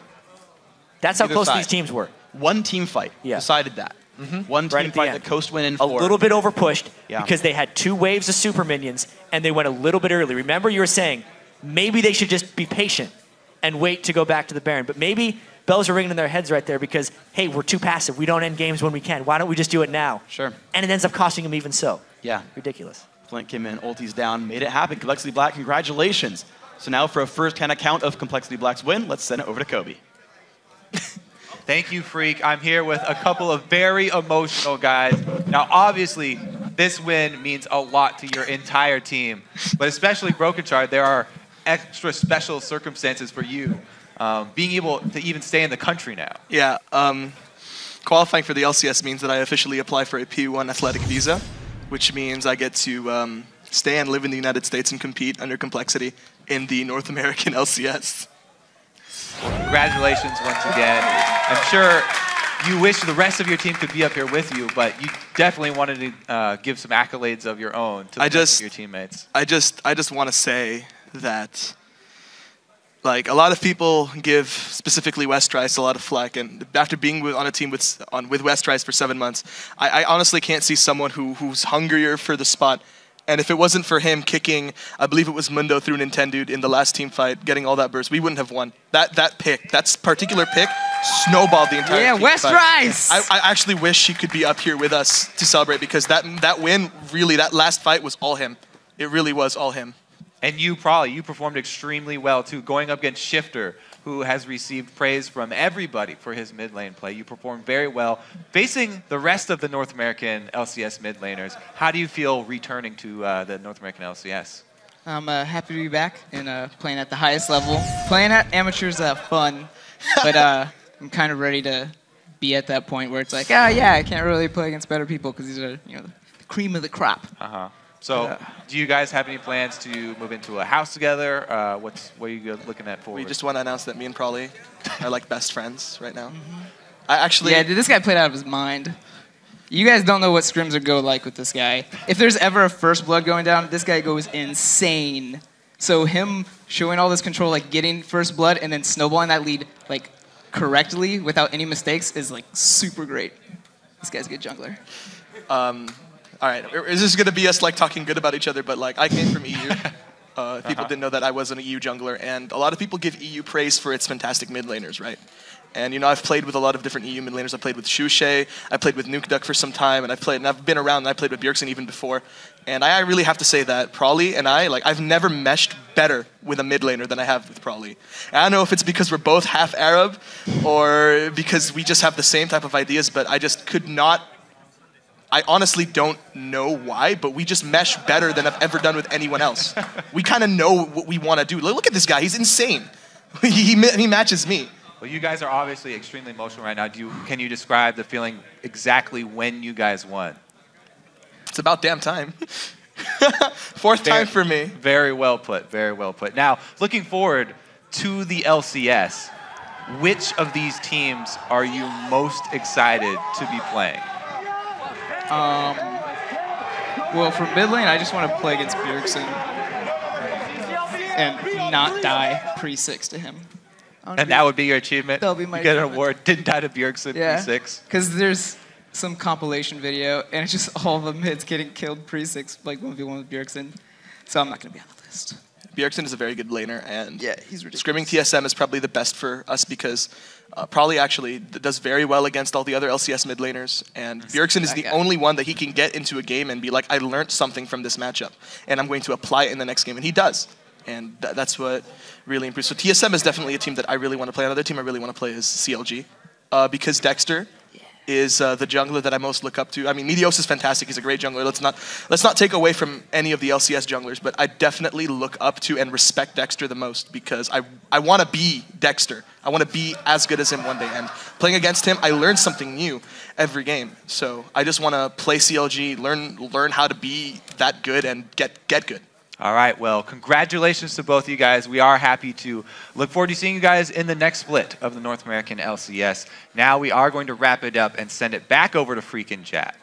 That's how close these teams were. One team fight decided that. One team fight that Coast went in for. A little bit overpushed because they had 2 waves of super minions and they went a little bit early. Remember you were saying maybe they should just be patient and wait to go back to the Baron. But maybe bells are ringing in their heads right there because, hey, we're too passive. We don't end games when we can. Why don't we just do it now? Sure. And it ends up costing them even so. Yeah. Ridiculous. Flint came in, ulti's down, made it happen. Complexity Black, congratulations. So now for a first-hand account of Complexity Black's win, let's send it over to Kobe. Thank you, Freak. I'm here with a couple of very emotional guys. Now, obviously, this win means a lot to your entire team, but especially Broken Shard, there are extra special circumstances for you, being able to even stay in the country now. Yeah, qualifying for the LCS means that I officially apply for a P1 athletic visa, which means I get to stay and live in the United States and compete under Complexity in the North American LCS. Congratulations once again. I'm sure you wish the rest of your team could be up here with you, but you definitely wanted to give some accolades of your own to the rest of your teammates. I just want to say that, like, a lot of people give specifically Westrice a lot of flack, and after being on a team with Westrice for 7 months, I honestly can't see someone who's hungrier for the spot. And if it wasn't for him kicking, I believe it was Mundo through Nintendo in the last team fight, getting all that burst, we wouldn't have won. That particular pick snowballed the entire Yeah, team. West But Rice! I actually wish he could be up here with us to celebrate because that win, really, that last fight was all him. It really was all him. And you performed extremely well too, going up against Shifter, who has received praise from everybody for his mid lane play. You performed very well. Facing the rest of the North American LCS mid laners, how do you feel returning to the North American LCS? I'm happy to be back and playing at the highest level. Playing at amateurs fun, but I'm kind of ready to be at that point where it's like, yeah, I can't really play against better people because these are the cream of the crop. So, do you guys have any plans to move into a house together? What are you looking at forward? We just want to announce that me and Prolly are like best friends right now. Yeah, dude, this guy played out of his mind. You guys don't know what scrims are go like with this guy. If there's ever a first blood going down, this guy goes insane. So him showing all this control, like getting first blood and then snowballing that lead like correctly without any mistakes is like super great. This guy's a good jungler. All right, is this going to be us like talking good about each other? But like, I came from EU. People didn't know that I was an EU jungler, and a lot of people give EU praise for its fantastic mid laners, right? And I've played with a lot of different EU mid laners. I played with Shushay, I played with Nukeduck for some time, and I've been around. And I played with Bjergsen even before. And I really have to say that Prolly and I've never meshed better with a mid laner than I have with Prolly. And I don't know if it's because we're both half Arab, or because we just have the same type of ideas, but I just could not. I honestly don't know why, but we just mesh better than I've ever done with anyone else. We kind of know what we want to do. Look at this guy. He's insane. he matches me. Well, you guys are obviously extremely emotional right now. Can you describe the feeling exactly when you guys won? It's about damn time. Fourth time for me. Very well put. Very well put. Now, looking forward to the LCS, which of these teams are you most excited to be playing? Well, for mid lane, I just want to play against Bjergsen and not die pre-6 to him. And that would be your achievement? That'll be my You get an achievement. award, didn't die to Bjergsen pre-6? Because there's some compilation video, and it's just all the mids getting killed pre-6, like 1v1 with Bjergsen. So I'm not going to be on the list. Bjergsen is a very good laner, and yeah, he's ridiculous. Scrimming TSM is probably the best for us because Prolly actually does very well against all the other LCS mid laners, and Bjergsen is the only one that he can get into a game and be like, I learned something from this matchup, and I'm going to apply it in the next game, and he does. And that's what really improves. So TSM is definitely a team that I really want to play. Another team I really want to play is CLG, because Dexter is the jungler that I most look up to. I mean, Meteos is fantastic. He's a great jungler. Let's not take away from any of the LCS junglers, but I definitely look up to and respect Dexter the most because I want to be Dexter. I want to be as good as him one day. And playing against him, I learn something new every game. So I just want to play CLG, learn how to be that good and get good. All right, well, congratulations to both of you guys. We are happy to look forward to seeing you guys in the next split of the North American LCS. Now we are going to wrap it up and send it back over to Freakin' Chat.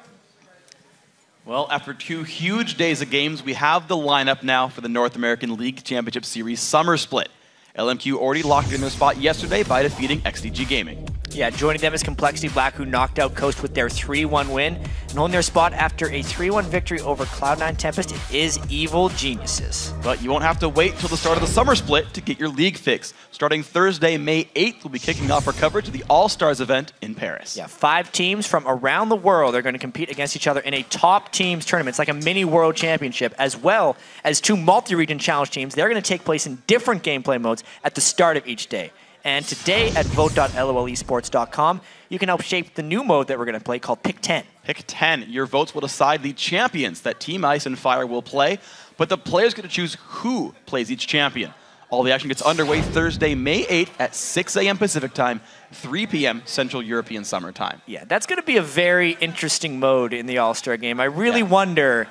Well, after 2 huge days of games, we have the lineup now for the North American League Championship Series Summer Split. LMQ already locked in their spot yesterday by defeating XDG Gaming. Yeah, joining them is Complexity Black, who knocked out Coast with their 3-1 win. And holding their spot after a 3-1 victory over Cloud9 Tempest is Evil Geniuses. But you won't have to wait till the start of the summer split to get your league fix. Starting Thursday, May 8th, we'll be kicking off our coverage of the All-Stars event in Paris. Yeah, 5 teams from around the world are going to compete against each other in a top teams tournament. It's like a mini world championship, as well as 2 multi-region challenge teams. They're going to take place in different gameplay modes at the start of each day. And today at vote.lolesports.com, you can help shape the new mode that we're going to play called Pick 10. Pick 10. Your votes will decide the champions that Team Ice and Fire will play, but the players get to choose who plays each champion. All the action gets underway Thursday, May 8th at 6 a.m. Pacific Time, 3 p.m. Central European Summer Time. Yeah, that's going to be a very interesting mode in the All-Star game. I really wonder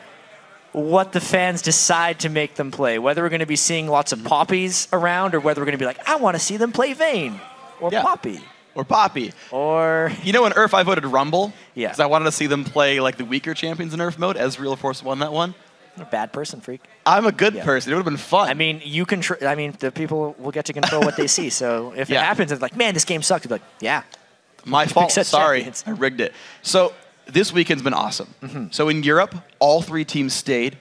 what the fans decide to make them play. Whether we're going to be seeing lots of poppies around or whether we're going to be like, I want to see them play Vayne or Poppy. Or Poppy. Or... You know in URF I voted Rumble? Yeah. Because I wanted to see them play like the weaker champions in URF mode. Ezreal Force won that one. You're a bad person, Freak. I'm a good person. It would have been fun. I mean, the people will get to control what they see. So if it happens, it's like, man, this game sucks. You'll be like, yeah. My fault. Sorry. Champions. I rigged it. So this weekend's been awesome. So in Europe, all 3 teams stayed.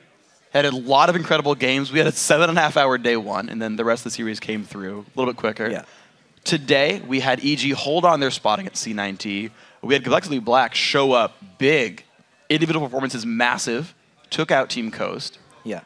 Had a lot of incredible games. We had a 7.5-hour day 1, and then the rest of the series came through a little bit quicker. Yeah. today we had EG hold on their spotting at C9T. We had Complexity Black show up big. Individual performances massive. Took out Team Coast. Yeah.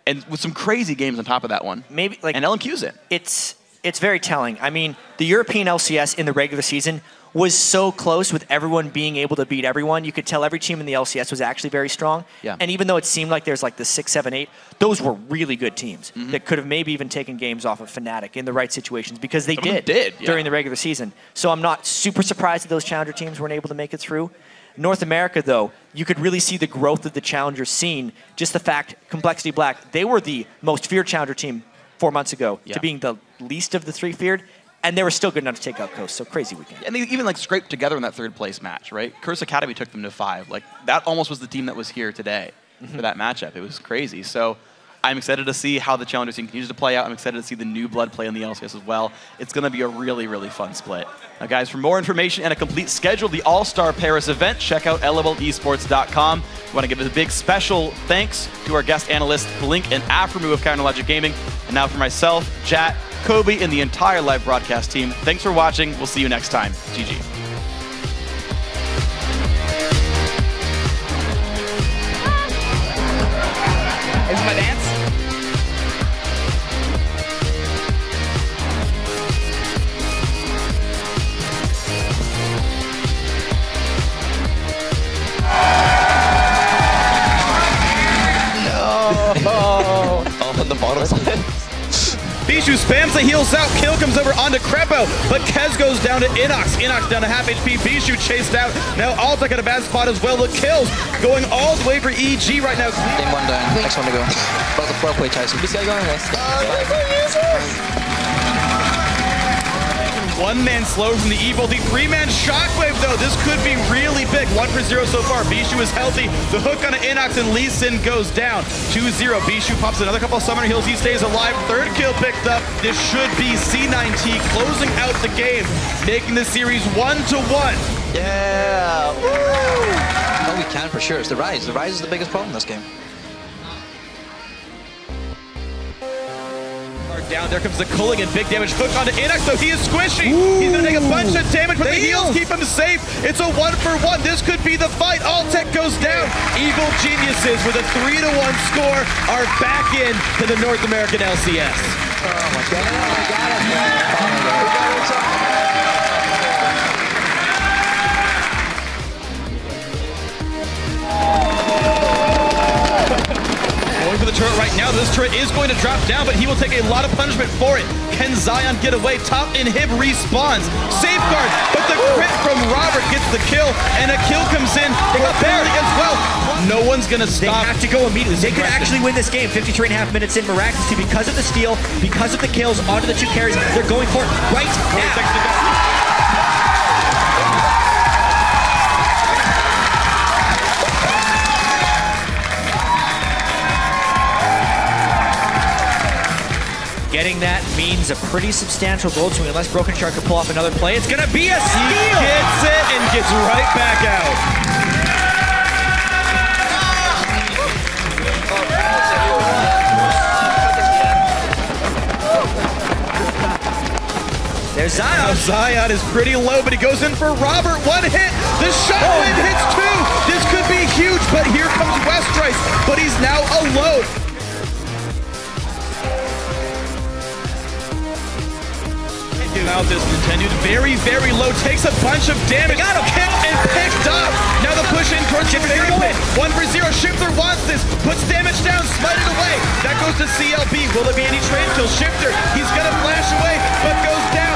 And with some crazy games on top of that one. Maybe like and LMQ's in. It's very telling. I mean, the European LCS in the regular season was so close with everyone being able to beat everyone. You could tell every team in the LCS was actually very strong. Yeah. And even though it seemed like there's like the 6, 7, 8, those were really good teams that could have maybe even taken games off of Fnatic in the right situations because they did during the regular season. So I'm not super surprised that those challenger teams weren't able to make it through. North America, though, you could really see the growth of the challenger scene. Just the fact, Complexity Black, they were the most feared challenger team 4 months ago to being the least of the 3 feared. And they were still good enough to take out Coast, so crazy weekend. And they even like scraped together in that 3rd place match, right? Curse Academy took them to 5. Like that almost was the team that was here today for that matchup. It was crazy. So I'm excited to see how the challenger scene continues to play out. I'm excited to see the new blood play in the LCS as well. It's going to be a really, really fun split. Now, guys, for more information and a complete schedule of the All-Star Paris event, check out lolesports.com. We want to give a big special thanks to our guest analysts, Blink and Afremu of Counter Logic Gaming. And now for myself, Jat, Kobe, and the entire live broadcast team, thanks for watching. We'll see you next time. GG. Is my dance? No! Oh, on the bottom side. Bishu spams the heals out. Kill comes over onto Crepo, but Kez goes down to Inox. Inox down to half HP. Bishu chased out. Now Alta got a bad spot as well. The kills going all the way for EG right now. Game 1 down. Next one to go. Well played, Tyson. This guy going next. One-man slow from the Evil. The 3-man Shockwave, though. This could be really big. 1-for-0 so far. Bishu is healthy. The hook on Inox and Lee Sin goes down. 2-0. Bishu pops another couple of summoner heals. He stays alive. 3rd kill picked up. This should be C9T closing out the game, making the series 1-1. Yeah. Woo! Oh, we can for sure. It's the Rise. The Rise is the biggest problem in this game. Down, there comes the culling and big damage hook onto Inox, so he is squishy. He's gonna take a bunch of damage, but the heals keep him safe. It's a 1-for-1. This could be the fight. All tech goes down. Evil Geniuses with a 3-1 score are back in to the North American LCS. Oh my God. We got it. Oh my God. Going for the turret right now. This turret is going to drop down, but he will take a lot of punishment for it. Can Zion get away? Top inhib respawns. Safeguard, but the crit from Robert gets the kill, and a kill comes in for Barry as well. No one's going to stop. They have to go immediately. They could actually win this game. 53.5 minutes in miraculously because of the steal, because of the kills onto the 2 carries. They're going for it right now. Getting that means a pretty substantial gold swing unless Broken Shark can pull off another play. It's going to be a steal! He gets it and gets right back out. There's Zion. Now Zion is pretty low, but he goes in for Robert. 1 hit. The shotgun hits 2. This could be huge, but here comes Westrice, but he's now alone. Out this continued very, very low, takes a bunch of damage. Got him, kicked and picked up. Now the push in towards Shifter. 1-for-0. Shifter wants this, puts damage down, slide it away. That goes to CLB. Will there be any trade kill? Shifter, he's gonna flash away, but goes down.